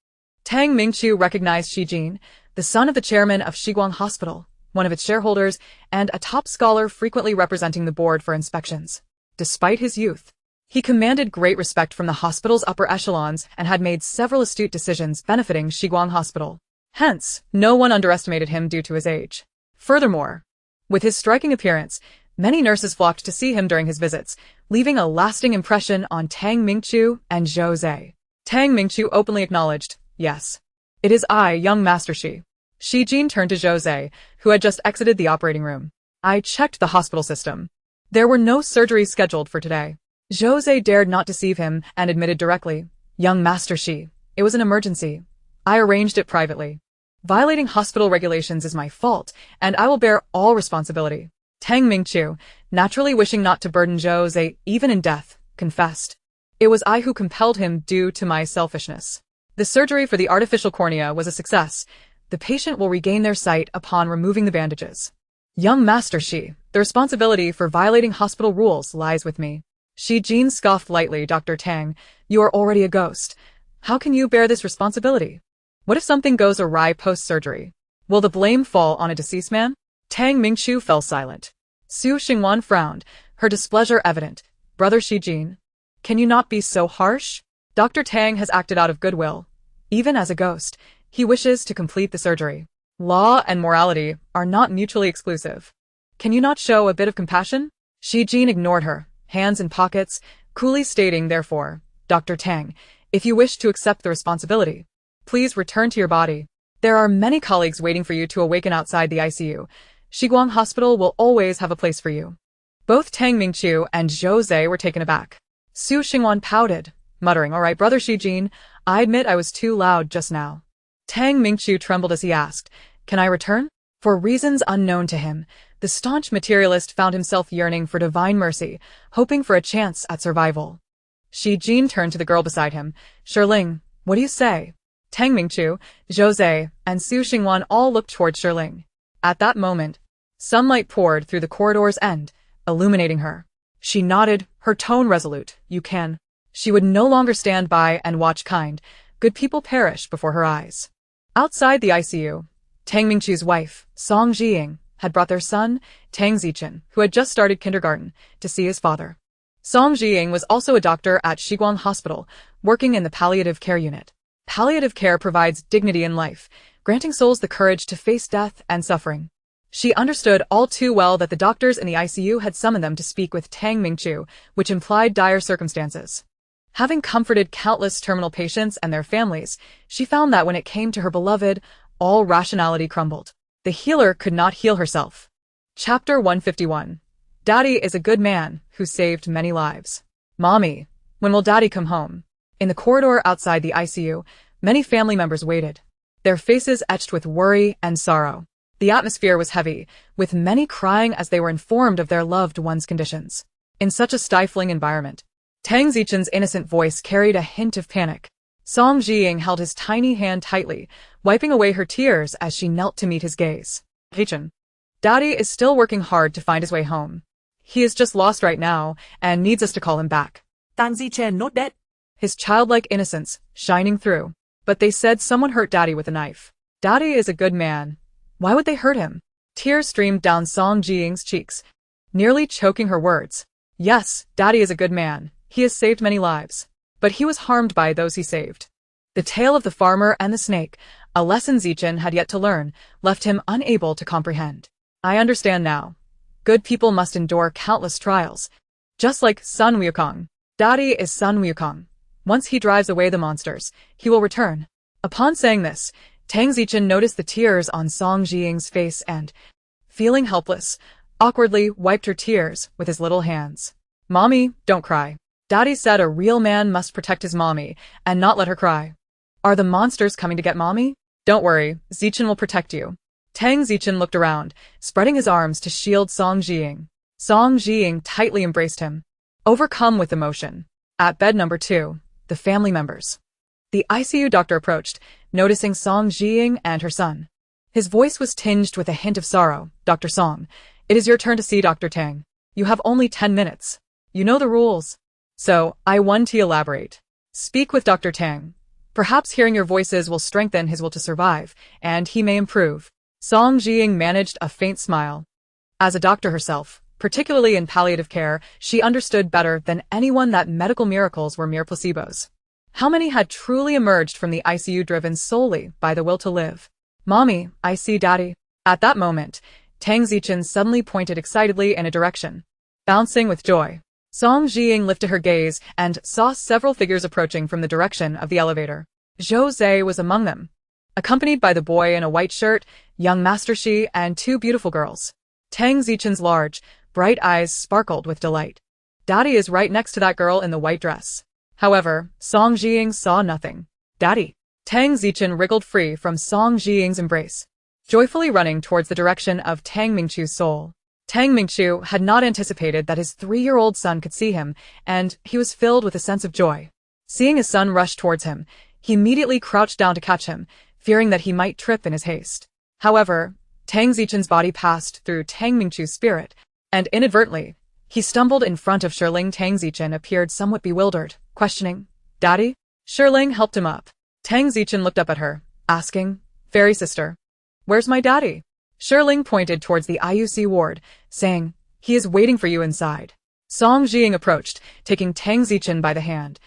Tang Mingqiu recognized Shi Jin, the son of the chairman of Shiguang Hospital, one of its shareholders, and a top scholar frequently representing the board for inspections. Despite his youth, He commanded great respect from the hospital's upper echelons and had made several astute decisions benefiting Shiguang Hospital. Hence, no one underestimated him due to his age. Furthermore, with his striking appearance, many nurses flocked to see him during his visits, leaving a lasting impression on Tang Mingqiu and Zhou Zhe. Tang Mingqiu openly acknowledged, "Yes. It is I, young Master Shi." Shi Jin turned to Zhou Zhe, who had just exited the operating room. "I checked the hospital system. There were no surgeries scheduled for today." Zhou Zhe dared not deceive him and admitted directly, "Young Master Shi, it was an emergency. I arranged it privately. Violating hospital regulations is my fault, and I will bear all responsibility." Tang Mingqiu, naturally wishing not to burden Zhou Zhe even in death, confessed, "It was I who compelled him due to my selfishness. The surgery for the artificial cornea was a success. The patient will regain their sight upon removing the bandages. Young Master Shi, the responsibility for violating hospital rules lies with me." Shi Jin scoffed lightly. "Dr. Tang, you are already a ghost. How can you bear this responsibility? What if something goes awry post-surgery? Will the blame fall on a deceased man?" Tang Mingqiu fell silent. Su Xingwan frowned, her displeasure evident. "Brother Shi Jin, can you not be so harsh? Dr. Tang has acted out of goodwill. Even as a ghost, he wishes to complete the surgery. Law and morality are not mutually exclusive. Can you not show a bit of compassion?" Shi Jin ignored her, hands in pockets, coolly stating, "Therefore, Dr. Tang, if you wish to accept the responsibility, please return to your body. There are many colleagues waiting for you to awaken outside the ICU. Shiguang Hospital will always have a place for you." Both Tang Mingqiu and Zhou Zhe were taken aback. Su Xingwan pouted, muttering, "All right, Brother Shi Jin, I admit I was too loud just now." Tang Mingqiu trembled as he asked, "Can I return?" For reasons unknown to him, the staunch materialist found himself yearning for divine mercy, hoping for a chance at survival. Shi Jin turned to the girl beside him. "Shi Ling, what do you say?" Tang Mingqiu, Zhou Zhe, and Su Xingwan all looked toward Shi Ling. At that moment, sunlight poured through the corridor's end, illuminating her. She nodded, her tone resolute. "You can." She would no longer stand by and watch good people perish before her eyes. Outside the ICU, Tang Mingqiu's wife, Song Jiying, had brought their son, Tang Zichen, who had just started kindergarten, to see his father. Song Jiying was also a doctor at Shiguang Hospital, working in the palliative care unit. Palliative care provides dignity in life, granting souls the courage to face death and suffering. She understood all too well that the doctors in the ICU had summoned them to speak with Tang Mingqiu, which implied dire circumstances. Having comforted countless terminal patients and their families, she found that when it came to her beloved, all rationality crumbled. The healer could not heal herself. Chapter 151. Daddy is a good man who saved many lives. "Mommy, when will Daddy come home?" In the corridor outside the ICU, many family members waited, their faces etched with worry and sorrow. The atmosphere was heavy, with many crying as they were informed of their loved one's conditions. In such a stifling environment, Tang Zichen's innocent voice carried a hint of panic. Song Jiying held his tiny hand tightly, wiping away her tears as she knelt to meet his gaze. "Zichen, Daddy is still working hard to find his way home. He is just lost right now and needs us to call him back." Tang Zichen not dead. His childlike innocence shining through. "But they said someone hurt Daddy with a knife. Daddy is a good man. Why would they hurt him?" Tears streamed down Song Jiying's cheeks, nearly choking her words. "Yes, Daddy is a good man. He has saved many lives. But he was harmed by those he saved." The tale of the farmer and the snake, a lesson Zichen had yet to learn, left him unable to comprehend. "I understand now. Good people must endure countless trials. Just like Sun Wukong. Daddy is Sun Wukong. Once he drives away the monsters, he will return." Upon saying this, Tang Zichen noticed the tears on Song Jiying's face and, feeling helpless, awkwardly wiped her tears with his little hands. "Mommy, don't cry. Daddy said a real man must protect his mommy and not let her cry. Are the monsters coming to get Mommy? Don't worry, Zichen will protect you." Tang Zichen looked around, spreading his arms to shield Song Jiying. Song Jiying tightly embraced him, overcome with emotion. At bed number 2, the family members. The ICU doctor approached, noticing Song Jiying and her son. His voice was tinged with a hint of sorrow. "Dr. Song, it is your turn to see Dr. Tang. You have only 10 minutes. You know the rules. So, I want to elaborate. Speak with Dr. Tang. Perhaps hearing your voices will strengthen his will to survive, and he may improve." Song Jiying managed a faint smile. As a doctor herself, Particularly in palliative care, she understood better than anyone that medical miracles were mere placebos. How many had truly emerged from the ICU driven solely by the will to live? "Mommy, I see Daddy." At that moment, Tang Zichen suddenly pointed excitedly in a direction. Bouncing with joy, Song Jiying lifted her gaze and saw several figures approaching from the direction of the elevator. Zhou Zhe was among them, accompanied by the boy in a white shirt, young Master Shi, and two beautiful girls. Tang Zichen's large, bright eyes sparkled with delight. Daddy is right next to that girl in the white dress. However, Song Jiying saw nothing. Daddy. Tang Zichen wriggled free from Song Jiying's embrace, joyfully running towards the direction of Tang Mingchu's soul. Tang Mingchu had not anticipated that his 3-year-old son could see him, and he was filled with a sense of joy. Seeing his son rush towards him, he immediately crouched down to catch him, fearing that he might trip in his haste. However, Tang Zichen's body passed through Tang Mingchu's spirit, and inadvertently, he stumbled in front of Shi Ling. Tang Zichen appeared somewhat bewildered, questioning, "Daddy?" Shi Ling helped him up. Tang Zichen looked up at her, asking, "Fairy sister, where's my daddy?" Shi Ling pointed towards the IUC ward, saying, "He is waiting for you inside." Song Jiying approached, taking Tang Zichen by the hand,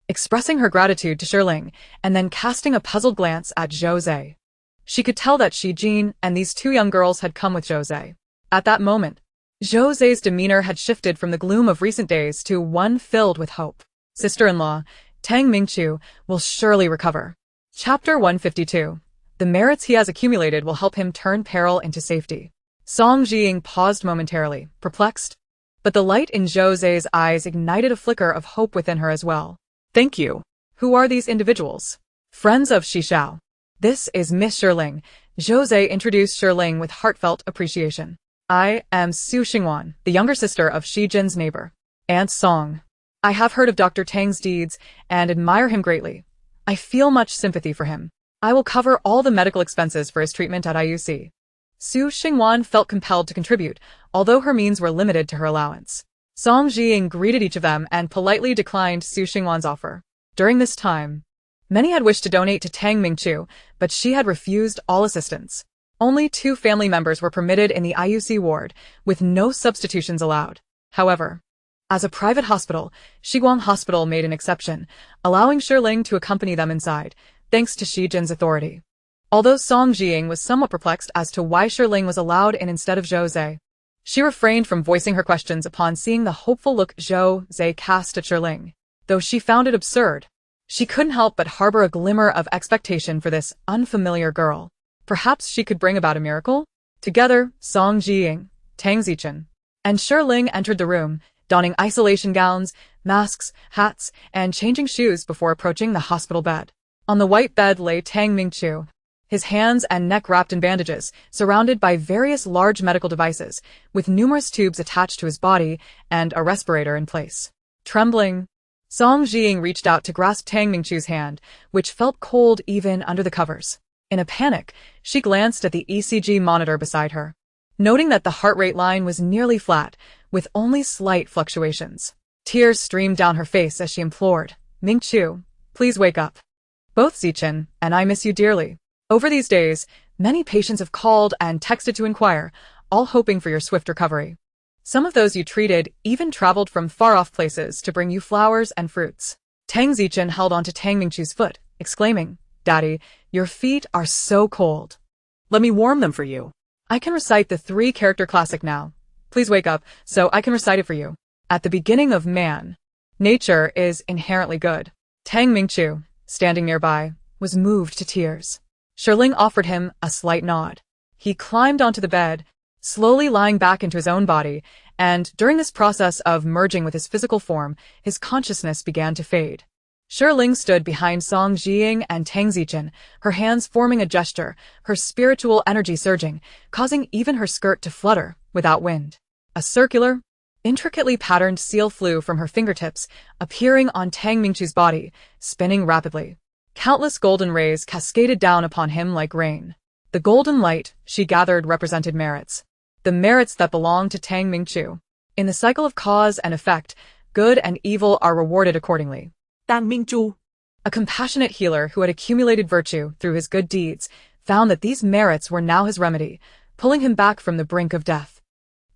expressing her gratitude to Shi Ling, and then casting a puzzled glance at Zhou Zhe. She could tell that Shi Jin and these two young girls had come with Zhou Zhe. At that moment, Zhou Zhe's demeanor had shifted from the gloom of recent days to one filled with hope. Sister-in-law, Tang Mingchu, will surely recover. Chapter 152. The merits he has accumulated will help him turn peril into safety. Song Jiying paused momentarily, perplexed. But the light in Zhou Zhe's eyes ignited a flicker of hope within her as well. "Thank you. Who are these individuals?" "Friends of Shi Xiao. This is Miss Shi Ling." Zhou Zhe introduced Shi Ling with heartfelt appreciation. "I am Su Xingwan, the younger sister of Shi Jin's neighbor, Aunt Song. I have heard of Dr. Tang's deeds and admire him greatly. I feel much sympathy for him. I will cover all the medical expenses for his treatment at IUC." Su Xingwan felt compelled to contribute, although her means were limited to her allowance. Song Jiying greeted each of them and politely declined Su Xingwan's offer. During this time, many had wished to donate to Tang Mingchu, but she had refused all assistance. Only 2 family members were permitted in the IUC ward, with no substitutions allowed. However, as a private hospital, Shiguang Hospital made an exception, allowing Shi Ling to accompany them inside, thanks to Shi Jin's authority. Although Song Jiying was somewhat perplexed as to why Shi Ling was allowed in instead of Zhou Zhe, she refrained from voicing her questions upon seeing the hopeful look Zhou Zhe cast at Shi Ling. Though she found it absurd, she couldn't help but harbor a glimmer of expectation for this unfamiliar girl. Perhaps she could bring about a miracle? Together, Song Jiying, Tang Zichen, and Shi Ling entered the room, donning isolation gowns, masks, hats, and changing shoes before approaching the hospital bed. On the white bed lay Tang Mingchu, his hands and neck wrapped in bandages, surrounded by various large medical devices, with numerous tubes attached to his body and a respirator in place. Trembling, Song Jiying reached out to grasp Tang Mingchu's hand, which felt cold even under the covers. In a panic, she glanced at the ECG monitor beside her, noting that the heart rate line was nearly flat, with only slight fluctuations. Tears streamed down her face as she implored, "Mingchu, please wake up. Both Zichen and I miss you dearly. Over these days, many patients have called and texted to inquire, all hoping for your swift recovery. Some of those you treated even traveled from far-off places to bring you flowers and fruits." Tang Zichen held onto Tang Mingchu's foot, exclaiming, "Daddy, your feet are so cold. Let me warm them for you. I can recite the 3-character classic now. Please wake up so I can recite it for you. At the beginning of man, nature is inherently good." Tang Mingchu, standing nearby, was moved to tears. Shi Ling offered him a slight nod. He climbed onto the bed, slowly lying back into his own body, and during this process of merging with his physical form, his consciousness began to fade. Shi Ling stood behind Song Jiying and Tang Zichen, her hands forming a gesture, her spiritual energy surging, causing even her skirt to flutter without wind. A circular, intricately patterned seal flew from her fingertips, appearing on Tang Mingchu's body, spinning rapidly. Countless golden rays cascaded down upon him like rain. The golden light, she gathered, represented merits. The merits that belong to Tang Mingchu. In the cycle of cause and effect, good and evil are rewarded accordingly. Tang Mingchu, a compassionate healer who had accumulated virtue through his good deeds, found that these merits were now his remedy, pulling him back from the brink of death.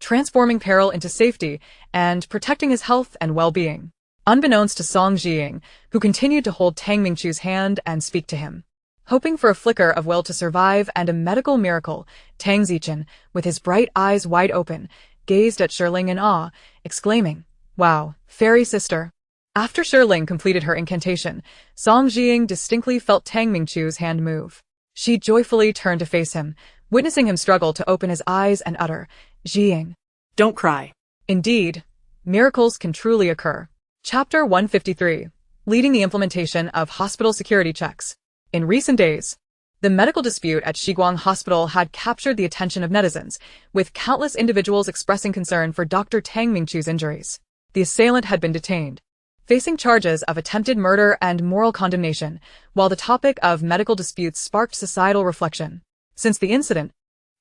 transforming peril into safety and protecting his health and well-being. Unbeknownst to Song Jiying, who continued to hold Tang Mingchu's hand and speak to him. Hoping for a flicker of will to survive and a medical miracle, Tang Zichen, with his bright eyes wide open, gazed at Shi Ling in awe, exclaiming, "Wow, fairy sister." After Shi Ling completed her incantation, Song Jiying distinctly felt Tang Mingchu's hand move. She joyfully turned to face him, witnessing him struggle to open his eyes and utter, "Jiying, Don't cry. indeed, miracles can truly occur." Chapter 153. Leading the implementation of hospital security checks. In recent days, the medical dispute at Shiguang Hospital had captured the attention of netizens, with countless individuals expressing concern for Dr. Tang Mingchu's injuries. The assailant had been detained, facing charges of attempted murder and moral condemnation, while the topic of medical disputes sparked societal reflection. Since the incident,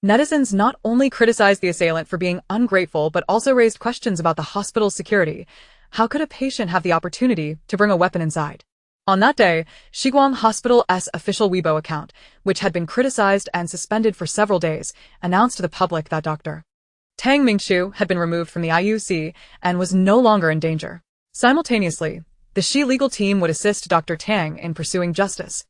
netizens not only criticized the assailant for being ungrateful but also raised questions about the hospital's security. How could a patient have the opportunity to bring a weapon inside? On that day, Shiguang Hospital's official Weibo account, which had been criticized and suspended for several days, announced to the public that Dr. Tang Mingchu had been removed from the IUC and was no longer in danger. Simultaneously, the Shi legal team would assist Dr. Tang in pursuing justice,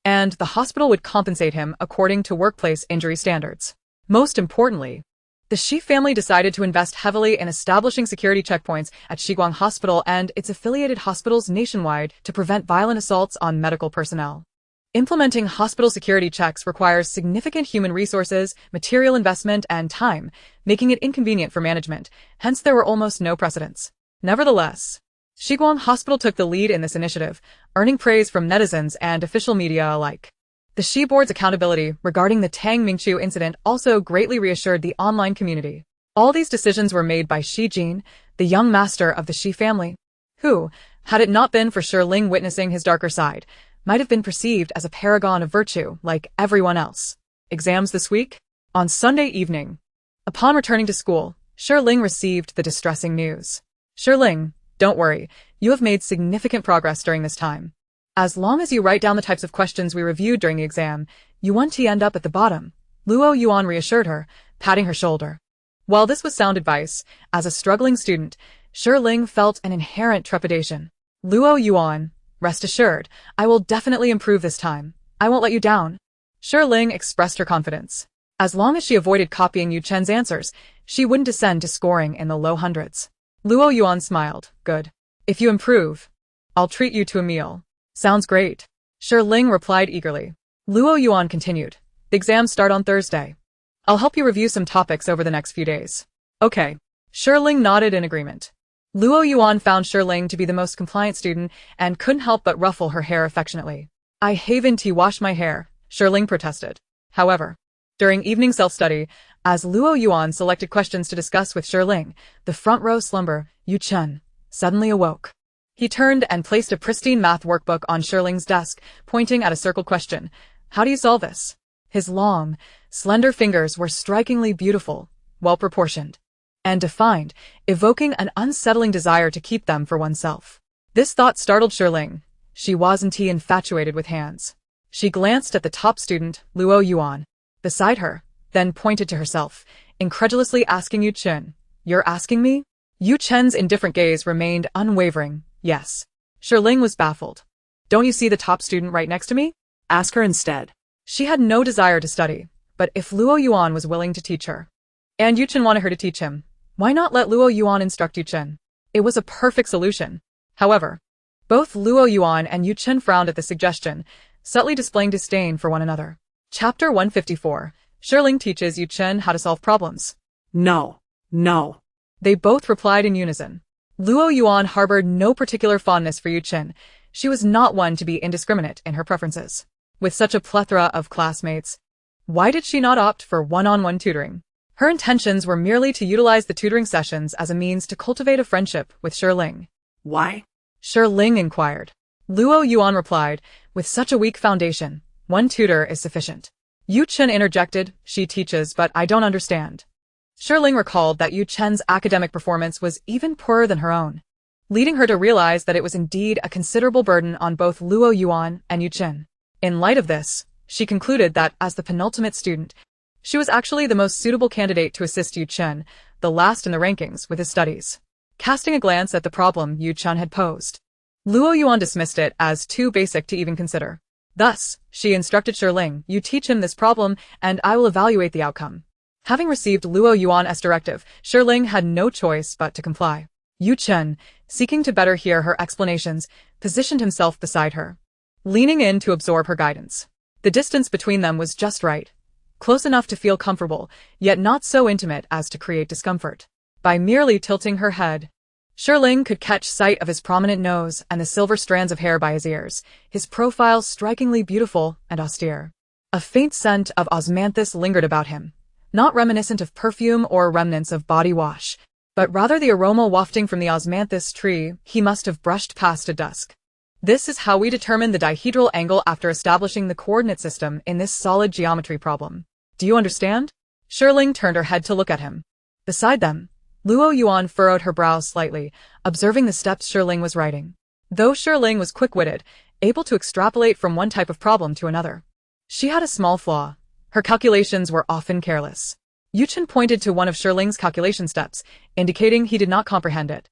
and the hospital would compensate him according to workplace injury standards. Most importantly, the Shi family decided to invest heavily in establishing security checkpoints at Shiguang Hospital and its affiliated hospitals nationwide to prevent violent assaults on medical personnel. Implementing hospital security checks requires significant human resources, material investment, and time, making it inconvenient for management, hence there were almost no precedents. Nevertheless, Shiguang Hospital took the lead in this initiative, earning praise from netizens and official media alike. The Shi board's accountability regarding the Tang Mingchu incident also greatly reassured the online community. All these decisions were made by Shi Jin, the young master of the Shi family, who, had it not been for Shi Ling witnessing his darker side, might have been perceived as a paragon of virtue like everyone else. Exams this week? On Sunday evening, upon returning to school, Shi Ling received the distressing news. Shi Ling, don't worry, you have made significant progress during this time. As long as you write down the types of questions we reviewed during the exam, you won't end up at the bottom, Luoyuan reassured her, patting her shoulder. While this was sound advice, as a struggling student, Shi Ling felt an inherent trepidation. Luoyuan, rest assured, I will definitely improve this time. I won't let you down. Shi Ling expressed her confidence. As long as she avoided copying Yu Chen's answers, she wouldn't descend to scoring in the low hundreds. Luoyuan smiled. Good. If you improve, I'll treat you to a meal. Sounds great. Shi Ling replied eagerly. Luoyuan continued. The exams start on Thursday. I'll help you review some topics over the next few days. Okay. Shi Ling nodded in agreement. Luoyuan found Shi Ling to be the most compliant student and couldn't help but ruffle her hair affectionately. I haven't washed my hair, Shi Ling protested. However, during evening self-study, as Luoyuan selected questions to discuss with Shi Ling, the front-row slumber, Yu Chen, suddenly awoke. He turned and placed a pristine math workbook on Shi Ling's desk, pointing at a circled question. How do you solve this? His long, slender fingers were strikingly beautiful, well-proportioned, and defined, evoking an unsettling desire to keep them for oneself. This thought startled Shi Ling. She wasn't infatuated with hands. She glanced at the top student, Luoyuan, beside her, then pointed to herself, incredulously asking Yu Chen, "You're asking me?" Yu Chen's indifferent gaze remained unwavering. Yes. Shi Ling was baffled. Don't you see the top student right next to me? Ask her instead. She had no desire to study, but if Luoyuan was willing to teach her, and Yu Chen wanted her to teach him, why not let Luoyuan instruct Yu Chen? It was a perfect solution. However, both Luoyuan and Yu Chen frowned at the suggestion, subtly displaying disdain for one another. Chapter 154. Shi Ling teaches Yu Chen how to solve problems. No. No. They both replied in unison. Luoyuan harbored no particular fondness for Yu Chen. She was not one to be indiscriminate in her preferences. With such a plethora of classmates, why did she not opt for one-on-one tutoring? Her intentions were merely to utilize the tutoring sessions as a means to cultivate a friendship with Shi Ling. Why? Shi Ling inquired. Luoyuan replied, with such a weak foundation, one tutor is sufficient. Yu Chen interjected, she teaches but I don't understand. Shi Ling recalled that Yu Chen's academic performance was even poorer than her own, leading her to realize that it was indeed a considerable burden on both Luoyuan and Yu Chen. In light of this, she concluded that, as the penultimate student, she was actually the most suitable candidate to assist Yu Chen, the last in the rankings, with his studies. Casting a glance at the problem Yu Chun had posed, Luoyuan dismissed it as too basic to even consider. Thus, she instructed Shi Ling, "You teach him this problem, and I will evaluate the outcome." Having received Luoyuan's directive, Shi Ling had no choice but to comply. Yu Chun, seeking to better hear her explanations, positioned himself beside her, leaning in to absorb her guidance. The distance between them was just right, close enough to feel comfortable, yet not so intimate as to create discomfort. By merely tilting her head, Shi Ling could catch sight of his prominent nose and the silver strands of hair by his ears, his profile strikingly beautiful and austere. A faint scent of osmanthus lingered about him, not reminiscent of perfume or remnants of body wash, but rather the aroma wafting from the osmanthus tree he must have brushed past at dusk. This is how we determine the dihedral angle after establishing the coordinate system in this solid geometry problem. Do you understand? Shi Ling turned her head to look at him. Beside them, Luoyuan furrowed her brows slightly, observing the steps Shi Ling was writing. Though Shi Ling was quick-witted, able to extrapolate from one type of problem to another, she had a small flaw. Her calculations were often careless. Yu Chun pointed to one of Shi Ling's calculation steps, indicating he did not comprehend it.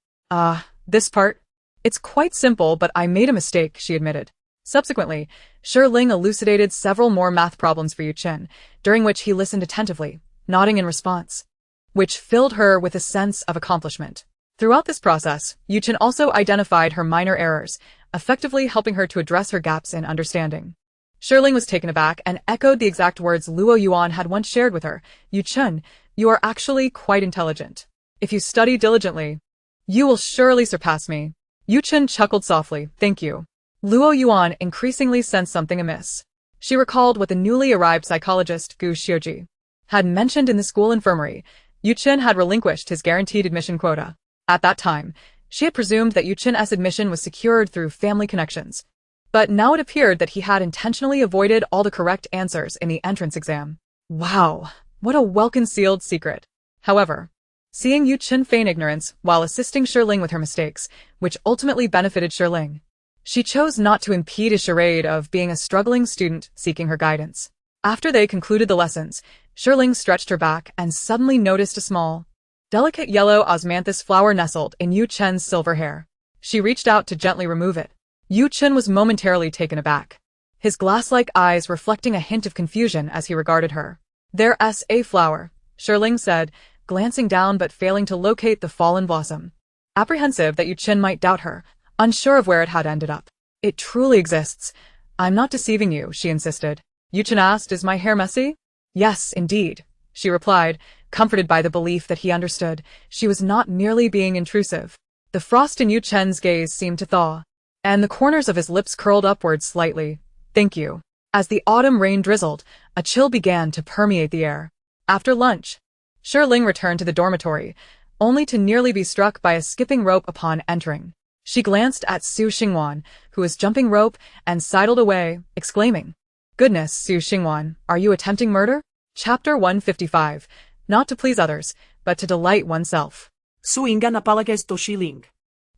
This part? It's quite simple, but I made a mistake, she admitted. Subsequently, Shi Ling elucidated several more math problems for Yu Chun, during which he listened attentively, nodding in response, which filled her with a sense of accomplishment. Throughout this process, Yu Chun also identified her minor errors, effectively helping her to address her gaps in understanding. Shi Ling was taken aback and echoed the exact words Luoyuan had once shared with her. "Yu Chun, you are actually quite intelligent. If you study diligently, you will surely surpass me." Yu Chun chuckled softly. "Thank you." Luoyuan increasingly sensed something amiss. She recalled what the newly arrived psychologist Gu Xiuji had mentioned in the school infirmary. Yu Chun had relinquished his guaranteed admission quota. At that time, she had presumed that Yu Chun's admission was secured through family connections. But now it appeared that he had intentionally avoided all the correct answers in the entrance exam. Wow, what a well-concealed secret. However, seeing Yu Chun feign ignorance while assisting Shi Ling with her mistakes, which ultimately benefited Shi Ling, she chose not to impede his charade of being a struggling student seeking her guidance. After they concluded the lessons, Shi Ling stretched her back and suddenly noticed a small, delicate yellow osmanthus flower nestled in Yu Chun's silver hair. She reached out to gently remove it. Yu Chun was momentarily taken aback, his glass-like eyes reflecting a hint of confusion as he regarded her. "There's a flower," Shi Ling said, glancing down but failing to locate the fallen blossom. Apprehensive that Yu Chun might doubt her, unsure of where it had ended up. "It truly exists. I'm not deceiving you," she insisted. Yu Chun asked, "Is my hair messy?" "Yes, indeed," she replied, comforted by the belief that he understood. She was not merely being intrusive. The frost in Yu Chun's gaze seemed to thaw, and the corners of his lips curled upwards slightly. "Thank you." As the autumn rain drizzled, a chill began to permeate the air. After lunch, Shi Ling returned to the dormitory, only to nearly be struck by a skipping rope upon entering. She glanced at Su Xingwan, who was jumping rope, and sidled away, exclaiming, "Goodness, Su Xingwan, are you attempting murder?" Chapter 155. Not to please others, but to delight oneself. Suinga napalagay to Shi Ling.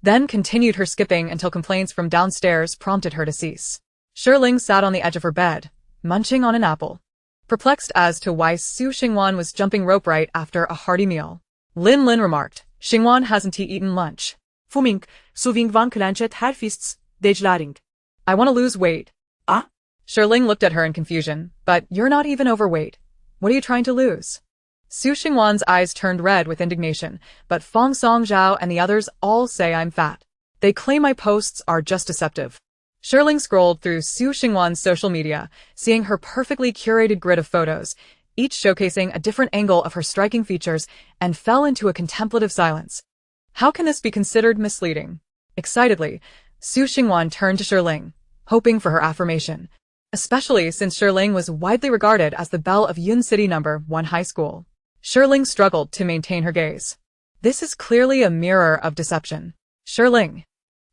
Then continued her skipping until complaints from downstairs prompted her to cease. Shi Ling sat on the edge of her bed, munching on an apple, perplexed as to why Su Xingwan was jumping rope right after a hearty meal. Lin Lin remarked, "Xingwan, hasn't he eaten lunch?" Fuming, Suvingvan klanchet herfists, dejlaring. "I want to lose weight." Ah? Shi Ling looked at her in confusion. "But you're not even overweight. What are you trying to lose?" Su Xingwan's eyes turned red with indignation, "But Fong Song Zhao and the others all say I'm fat. They claim my posts are just deceptive." Shi Ling scrolled through Su Xingwan's social media, seeing her perfectly curated grid of photos, each showcasing a different angle of her striking features, and fell into a contemplative silence. How can this be considered misleading? Excitedly, Su Xingwan turned to Shi Ling, hoping for her affirmation, especially since Shi Ling was widely regarded as the belle of Yun City No. 1 High School. Shi Ling struggled to maintain her gaze. This is clearly a mirror of deception. Shi Ling.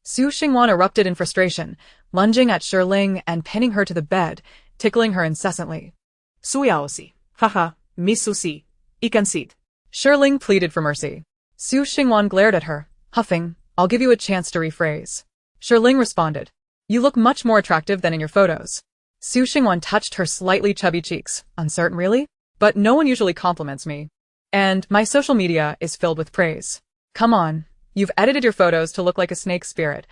Su Xingwan erupted in frustration, lunging at Shi Ling and pinning her to the bed, tickling her incessantly. Suyaosi. Haha, Miss Susi. Ikansid. Shi Ling pleaded for mercy. Su Xingwan glared at her, huffing, "I'll give you a chance to rephrase." Shi Ling responded, "You look much more attractive than in your photos." Su Xingwan touched her slightly chubby cheeks. "Uncertain, really? But no one usually compliments me." And my social media is filled with praise. Come on, you've edited your photos to look like a snake spirit.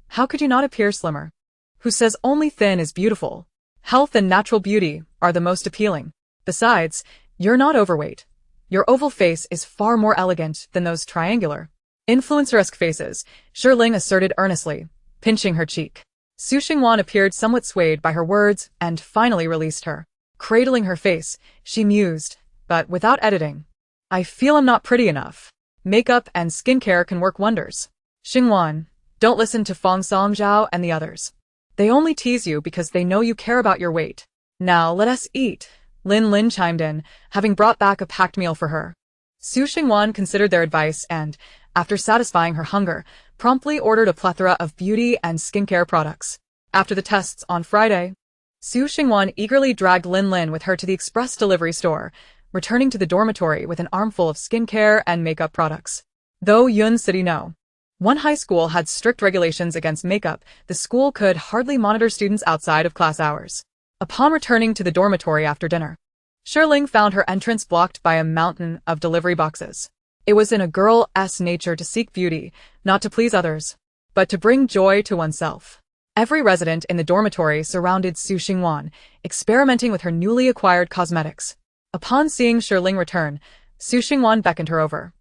How could you not appear slimmer? Who says only thin is beautiful? Health and natural beauty are the most appealing. Besides, you're not overweight. Your oval face is far more elegant than those triangular, influencer-esque faces, Shi Ling asserted earnestly, pinching her cheek. Su Xingwan appeared somewhat swayed by her words and finally released her. Cradling her face, she mused, but without editing. I feel I'm not pretty enough. Makeup and skincare can work wonders. Xingwan, don't listen to Fong Songzhao and the others. They only tease you because they know you care about your weight. Now let us eat. Lin Lin chimed in, having brought back a packed meal for her. Su Xingwan considered their advice and, after satisfying her hunger, promptly ordered a plethora of beauty and skincare products. After the tests on Friday, Su Xingwan eagerly dragged Lin Lin with her to the express delivery store, returning to the dormitory with an armful of skincare and makeup products. Though Yun City No. One high school had strict regulations against makeup, the school could hardly monitor students outside of class hours. Upon returning to the dormitory after dinner, Shi Ling found her entrance blocked by a mountain of delivery boxes. It was in a girl's nature to seek beauty, not to please others, but to bring joy to oneself. Every resident in the dormitory surrounded Su Xingwan, experimenting with her newly acquired cosmetics. Upon seeing Shi Ling return, Su Xingwan beckoned her over.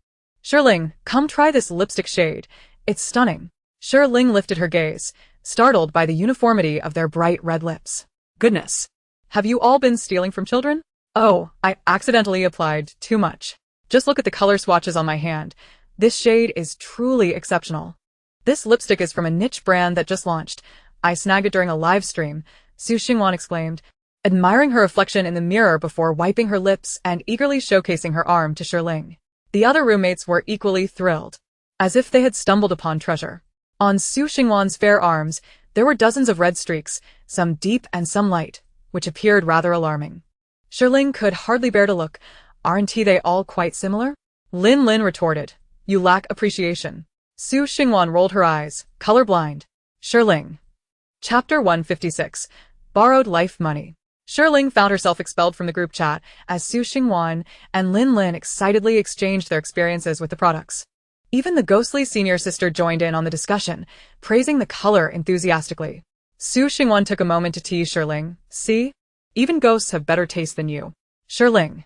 Shi Ling, come try this lipstick shade. It's stunning. Shi Ling lifted her gaze, startled by the uniformity of their bright red lips. Goodness. Have you all been stealing from children? Oh, I accidentally applied too much. Just look at the color swatches on my hand. This shade is truly exceptional. This lipstick is from a niche brand that just launched. I snagged it during a live stream, Su Xingwan exclaimed, admiring her reflection in the mirror before wiping her lips and eagerly showcasing her arm to Shi Ling. The other roommates were equally thrilled, as if they had stumbled upon treasure. On Su Xingwan's fair arms, there were dozens of red streaks, some deep and some light, which appeared rather alarming. Shi Ling could hardly bear to look. Aren't they all quite similar? Lin Lin retorted. You lack appreciation. Su Xingwan rolled her eyes, colorblind. Shi Ling. Chapter 156. Borrowed Life Money. Shi Ling found herself expelled from the group chat as Su Xingwan and Lin Lin excitedly exchanged their experiences with the products. Even the ghostly senior sister joined in on the discussion, praising the color enthusiastically. Su Xingwan took a moment to tease Shi Ling. See? Even ghosts have better taste than you. Shi Ling.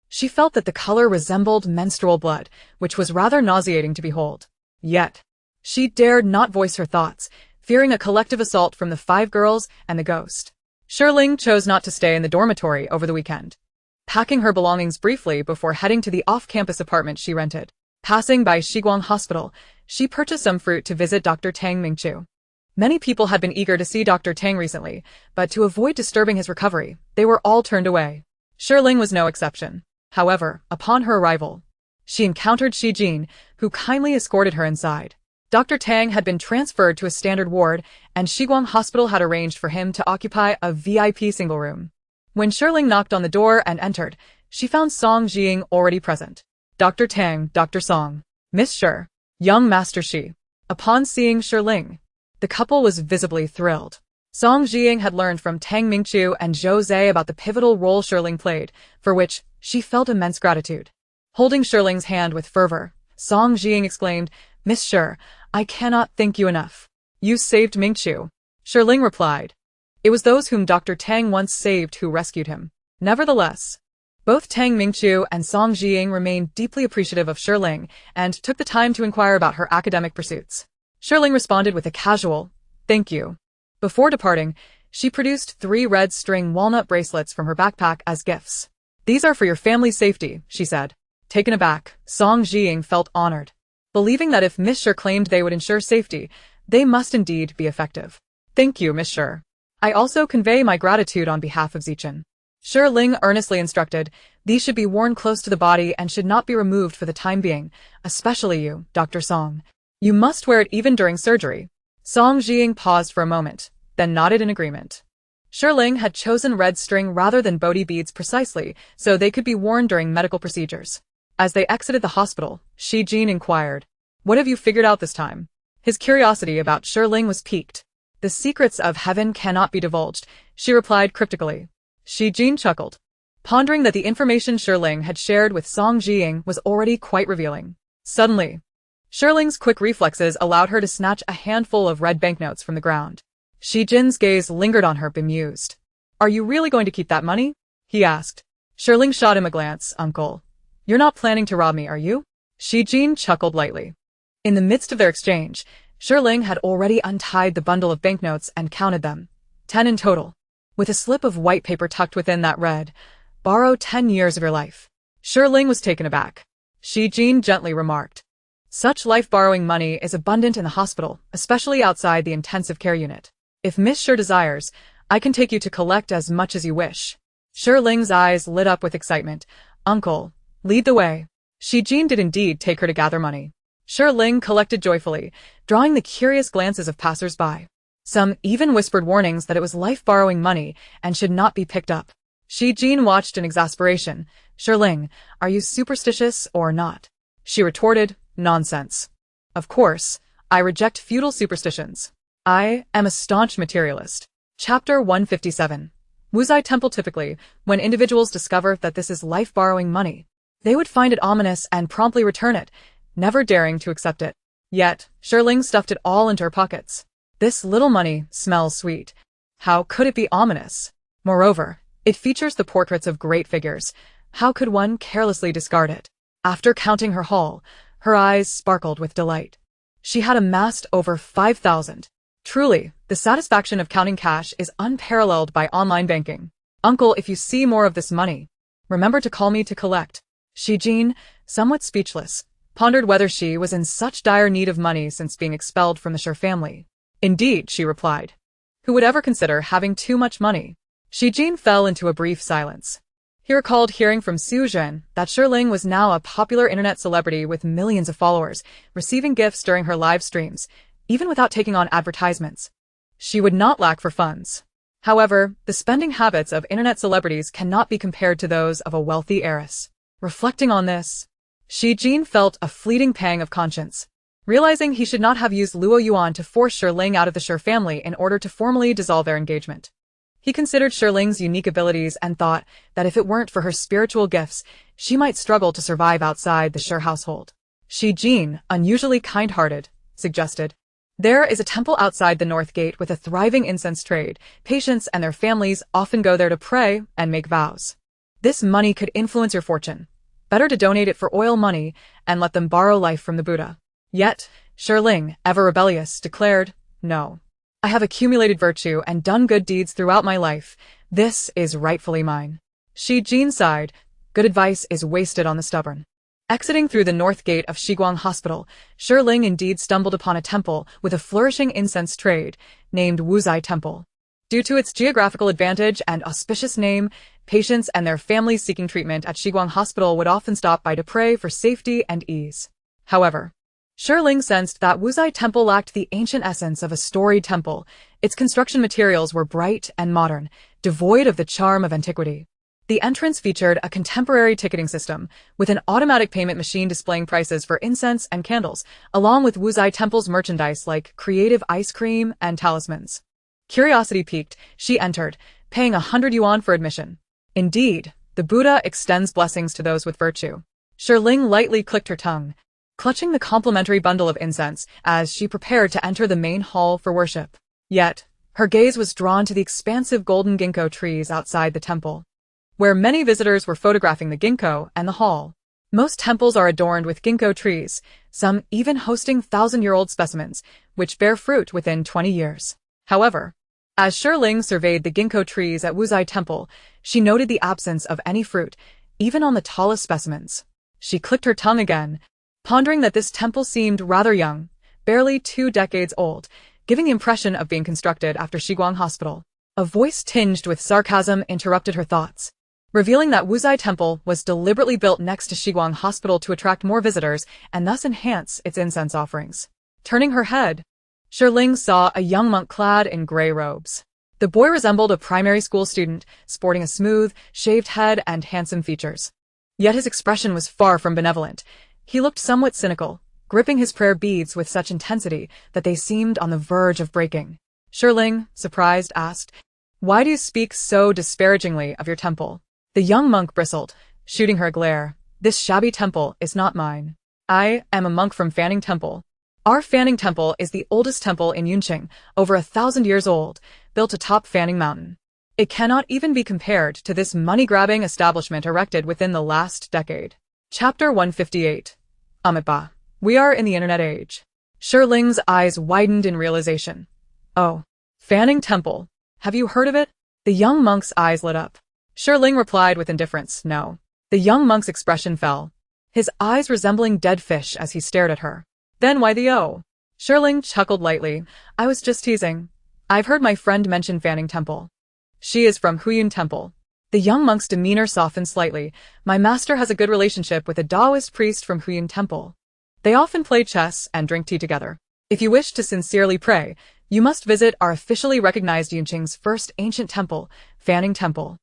She felt that the color resembled menstrual blood, which was rather nauseating to behold. Yet, she dared not voice her thoughts, fearing a collective assault from the 5 girls and the ghost. Shi Ling chose not to stay in the dormitory over the weekend, packing her belongings briefly before heading to the off-campus apartment she rented. Passing by Shiguang Hospital, she purchased some fruit to visit Dr. Tang Mingqiu. Many people had been eager to see Dr. Tang recently, but to avoid disturbing his recovery, they were all turned away. Shi Ling was no exception. However, upon her arrival, she encountered Shi Jin, who kindly escorted her inside. Dr. Tang had been transferred to a standard ward, and Shiguang Hospital had arranged for him to occupy a VIP single room. When Shi Ling knocked on the door and entered, she found Song Jing already present. Dr. Tang, Dr. Song, Miss Shi, young Master Shi. Upon seeing Shi Ling, the couple was visibly thrilled. Song Jing had learned from Tang Mingqiu and Zhou Zhe about the pivotal role Shi Ling played, for which she felt immense gratitude. Holding Shi Ling's hand with fervor, Song Jing exclaimed, Miss Shi, I cannot thank you enough. You saved Mingqiu. Shi Ling replied. It was those whom Dr. Tang once saved who rescued him. Nevertheless, both Tang Mingqiu and Song Jing remained deeply appreciative of Shi Ling and took the time to inquire about her academic pursuits. Shi Ling responded with a casual, thank you. Before departing, she produced 3 red string walnut bracelets from her backpack as gifts. These are for your family's safety, she said. Taken aback, Song Jing felt honored, believing that if Miss Shi claimed they would ensure safety, they must indeed be effective. Thank you, Miss Shi. I also convey my gratitude on behalf of Zichen. Shi Ling earnestly instructed, these should be worn close to the body and should not be removed for the time being, especially you, Dr. Song. You must wear it even during surgery. Song Jing paused for a moment, then nodded in agreement. Shi Ling had chosen red string rather than Bodhi beads precisely, so they could be worn during medical procedures. As they exited the hospital, Shi Jin inquired, what have you figured out this time? His curiosity about Shi Ling was piqued. The secrets of heaven cannot be divulged, she replied cryptically. Shi Jin chuckled. pondering that the information Shi Ling had shared with Song Jiying was already quite revealing. Suddenly, Shi Ling's quick reflexes allowed her to snatch a handful of red banknotes from the ground. Shi Jin's gaze lingered on her, bemused. "Are you really going to keep that money?" he asked. Shi Ling shot him a glance. "Uncle, you're not planning to rob me, are you?" Shi Jin chuckled lightly. In the midst of their exchange, Shi Ling had already untied the bundle of banknotes and counted them. 10 in total. With a slip of white paper tucked within that read, "Borrow 10 years of your life." Shi Ling was taken aback. Shi Jin gently remarked, "Such life-borrowing money is abundant in the hospital, especially outside the intensive care unit. If Miss Shi desires, I can take you to collect as much as you wish." Shi Ling's eyes lit up with excitement. "Uncle, lead the way." Shi Jin did indeed take her to gather money. Shi Ling collected joyfully, drawing the curious glances of passers-by. Some even whispered warnings that it was life-borrowing money and should not be picked up. Shi Jin watched in exasperation. "Shi Ling, are you superstitious or not?" She retorted, "Nonsense. Of course, I reject feudal superstitions. I am a staunch materialist." Chapter 157. Wuzai Temple. Typically, when individuals discover that this is life-borrowing money, they would find it ominous and promptly return it, never daring to accept it. Yet, Shi Ling stuffed it all into her pockets. This little money smells sweet. How could it be ominous? Moreover, it features the portraits of great figures. How could one carelessly discard it? After counting her haul, her eyes sparkled with delight. She had amassed over 5,000. Truly, the satisfaction of counting cash is unparalleled by online banking. "Uncle, if you see more of this money, remember to call me to collect." Shi Jin, somewhat speechless, pondered whether she was in such dire need of money since being expelled from the Shi family. "Indeed," she replied. "Who would ever consider having too much money?" Shi Jin fell into a brief silence. He recalled hearing from Su Zhen that Shi Ling was now a popular internet celebrity with millions of followers, receiving gifts during her live streams, even without taking on advertisements. She would not lack for funds. However, the spending habits of internet celebrities cannot be compared to those of a wealthy heiress. Reflecting on this, Shi Jin felt a fleeting pang of conscience. Realizing he should not have used Luoyuan to force Shi Ling out of the Shi family in order to formally dissolve their engagement. He considered Shi Ling's unique abilities and thought that if it weren't for her spiritual gifts, she might struggle to survive outside the Shi household. Shi Jin, unusually kind-hearted, suggested, "There is a temple outside the North Gate with a thriving incense trade. Patients and their families often go there to pray and make vows. This money could influence your fortune. Better to donate it for oil money and let them borrow life from the Buddha." Yet, Shi Ling, ever rebellious, declared, "No. I have accumulated virtue and done good deeds throughout my life. This is rightfully mine." Shi Jin sighed. Good advice is wasted on the stubborn. Exiting through the north gate of Shiguang Hospital, Shi Ling indeed stumbled upon a temple with a flourishing incense trade, named Wuzai Temple. Due to its geographical advantage and auspicious name, patients and their families seeking treatment at Shiguang Hospital would often stop by to pray for safety and ease. However, Shi Ling sensed that Wuzai Temple lacked the ancient essence of a storied temple. Its construction materials were bright and modern, devoid of the charm of antiquity. The entrance featured a contemporary ticketing system, with an automatic payment machine displaying prices for incense and candles, along with Wuzai Temple's merchandise like creative ice cream and talismans. Curiosity piqued, she entered, paying 100 yuan for admission. Indeed, the Buddha extends blessings to those with virtue. Shi Ling lightly clicked her tongue, clutching the complimentary bundle of incense as she prepared to enter the main hall for worship. Yet, her gaze was drawn to the expansive golden ginkgo trees outside the temple, where many visitors were photographing the ginkgo and the hall. Most temples are adorned with ginkgo trees, some even hosting 1,000-year-old specimens, which bear fruit within 20 years. However, as Shi Ling surveyed the ginkgo trees at Wuzai Temple, she noted the absence of any fruit, even on the tallest specimens. She clicked her tongue again, pondering that this temple seemed rather young, barely 2 decades old, giving the impression of being constructed after Shiguang Hospital. A voice tinged with sarcasm interrupted her thoughts, revealing that Wuzai Temple was deliberately built next to Shiguang Hospital to attract more visitors and thus enhance its incense offerings. Turning her head, Shi Ling saw a young monk clad in gray robes. The boy resembled a primary school student, sporting a smooth, shaved head and handsome features. Yet his expression was far from benevolent. He looked somewhat cynical, gripping his prayer beads with such intensity that they seemed on the verge of breaking. Shi Ling, surprised, asked, "Why do you speak so disparagingly of your temple?" The young monk bristled, shooting her a glare. This shabby temple is not mine. I am a monk from Fanning Temple. Our Fanning Temple is the oldest temple in Yunqing, over 1,000 years old, built atop Fanning Mountain. It cannot even be compared to this money-grabbing establishment erected within the last decade. Chapter 158. Amitabha. We are in the internet age. Shi Ling's eyes widened in realization. Oh. Fanning Temple. Have you heard of it? The young monk's eyes lit up. Shi Ling replied with indifference, no. The young monk's expression fell, his eyes resembling dead fish as he stared at her. Then why the O? Shi Ling chuckled lightly. I was just teasing. I've heard my friend mention Fanning Temple. She is from Huiyun Temple. The young monk's demeanor softened slightly. My master has a good relationship with a Taoist priest from Huiyun Temple. They often play chess and drink tea together. If you wish to sincerely pray, you must visit our officially recognized Yunqing's first ancient temple, Fanning Temple.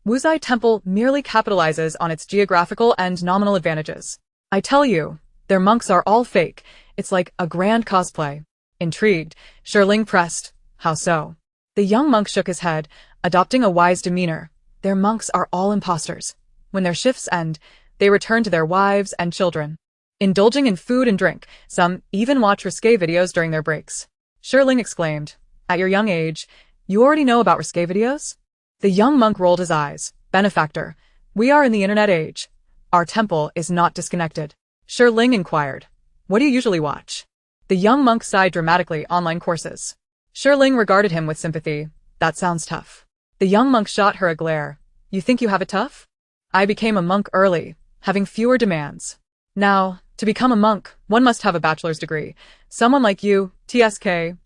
Wuzai Temple merely capitalizes on its geographical and nominal advantages. I tell you, their monks are all fake. It's like a grand cosplay. Intrigued, Shi Ling pressed, how so? The young monk shook his head, adopting a wise demeanor. Their monks are all imposters. When their shifts end, they return to their wives and children, indulging in food and drink. Some even watch risque videos during their breaks. Shi Ling exclaimed, at your young age, you already know about risque videos? The young monk rolled his eyes. Benefactor, we are in the internet age. Our temple is not disconnected. Shi Ling inquired, what do you usually watch? The young monk sighed dramatically. Online courses. Shi Ling regarded him with sympathy. That sounds tough. The young monk shot her a glare. You think you have it tough? I became a monk early, having fewer demands. Now, to become a monk, one must have a bachelor's degree. Someone like you, TSK,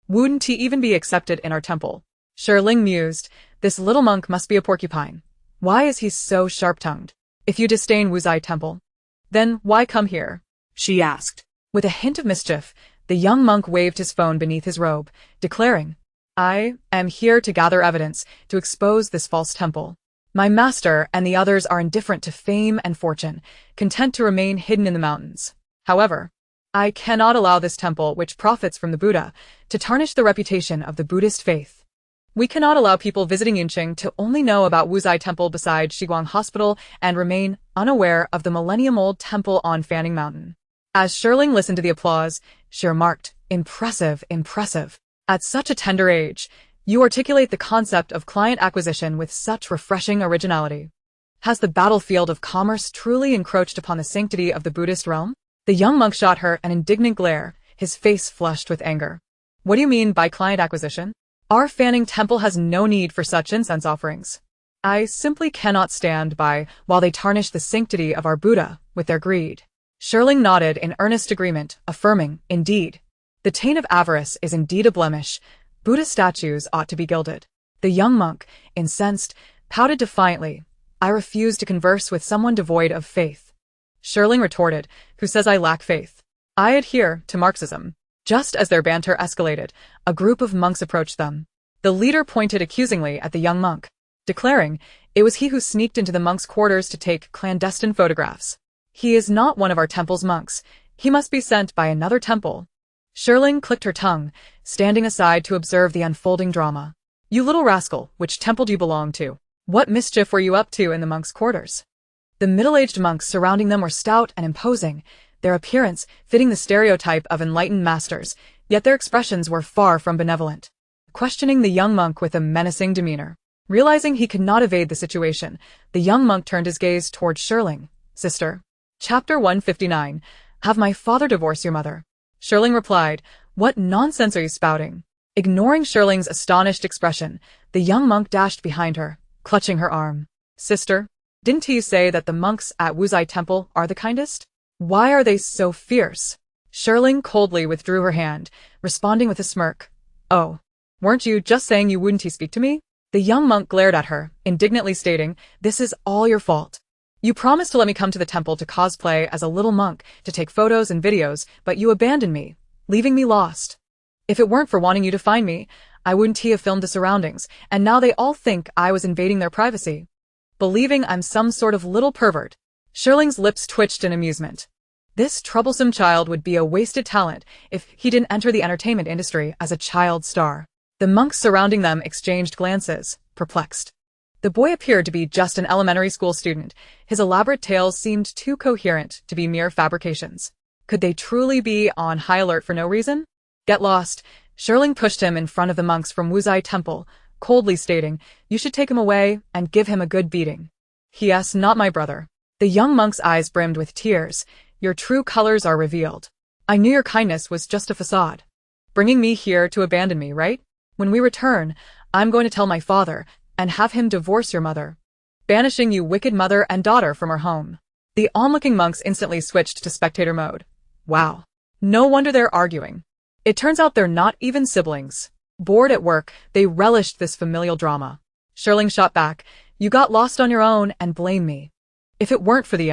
wouldn't he even be accepted in our temple? Shi Ling mused. This little monk must be a porcupine. Why is he so sharp-tongued? If you disdain Wuzai Temple, then why come here? She asked. With a hint of mischief, the young monk waved his phone beneath his robe, declaring, I am here to gather evidence to expose this false temple. My master and the others are indifferent to fame and fortune, content to remain hidden in the mountains. However, I cannot allow this temple, which profits from the Buddha, to tarnish the reputation of the Buddhist faith. We cannot allow people visiting Yunqing to only know about Wuzai Temple beside Shiguang Hospital and remain unaware of the millennium-old temple on Fanning Mountain. As Shi Ling listened to the applause, she remarked, impressive. At such a tender age, you articulate the concept of client acquisition with such refreshing originality. Has the battlefield of commerce truly encroached upon the sanctity of the Buddhist realm? The young monk shot her an indignant glare, his face flushed with anger. What do you mean by client acquisition? Our Fanning Temple has no need for such incense offerings. I simply cannot stand by while they tarnish the sanctity of our Buddha with their greed. Shi Ling nodded in earnest agreement, affirming, indeed. The taint of avarice is indeed a blemish. Buddha statues ought to be gilded. The young monk, incensed, pouted defiantly. I refuse to converse with someone devoid of faith. Shi Ling retorted, who says I lack faith? I adhere to Marxism. Just as their banter escalated, a group of monks approached them. The leader pointed accusingly at the young monk, declaring it was he who sneaked into the monks' quarters to take clandestine photographs. He is not one of our temple's monks. He must be sent by another temple. Shi Ling clicked her tongue, standing aside to observe the unfolding drama. You little rascal, which temple do you belong to? What mischief were you up to in the monks' quarters? The middle-aged monks surrounding them were stout and imposing, their appearance fitting the stereotype of enlightened masters, yet their expressions were far from benevolent. Questioning the young monk with a menacing demeanor. Realizing he could not evade the situation, the young monk turned his gaze toward Shi Ling. Sister. Chapter 159. Have my father divorce your mother. Shi Ling replied, what nonsense are you spouting? Ignoring Shi Ling's astonished expression, the young monk dashed behind her, clutching her arm. Sister, didn't he say that the monks at Wuzai Temple are the kindest? Why are they so fierce? Shi Ling coldly withdrew her hand, responding with a smirk. Oh, weren't you just saying you wouldn't speak to me? The young monk glared at her, indignantly stating, this is all your fault. You promised to let me come to the temple to cosplay as a little monk, to take photos and videos, but you abandoned me, leaving me lost. If it weren't for wanting you to find me, I wouldn't have filmed the surroundings, and now they all think I was invading their privacy. Believing I'm some sort of little pervert. Shi Ling's lips twitched in amusement. This troublesome child would be a wasted talent if he didn't enter the entertainment industry as a child star. The monks surrounding them exchanged glances, perplexed. The boy appeared to be just an elementary school student. His elaborate tales seemed too coherent to be mere fabrications. Could they truly be on high alert for no reason? Get lost. Shi Ling pushed him in front of the monks from Wuzai Temple, coldly stating, "You should take him away and give him a good beating." "Yes, not my brother." The young monk's eyes brimmed with tears. "Your true colors are revealed. I knew your kindness was just a facade. Bringing me here to abandon me, right? When we return, I'm going to tell my father and have him divorce your mother, banishing you wicked mother and daughter from our home." The onlooking monks instantly switched to spectator mode. Wow. No wonder they're arguing. It turns out they're not even siblings. Bored at work, they relished this familial drama. Shi Ling shot back, "You got lost on your own and blame me. If it weren't for the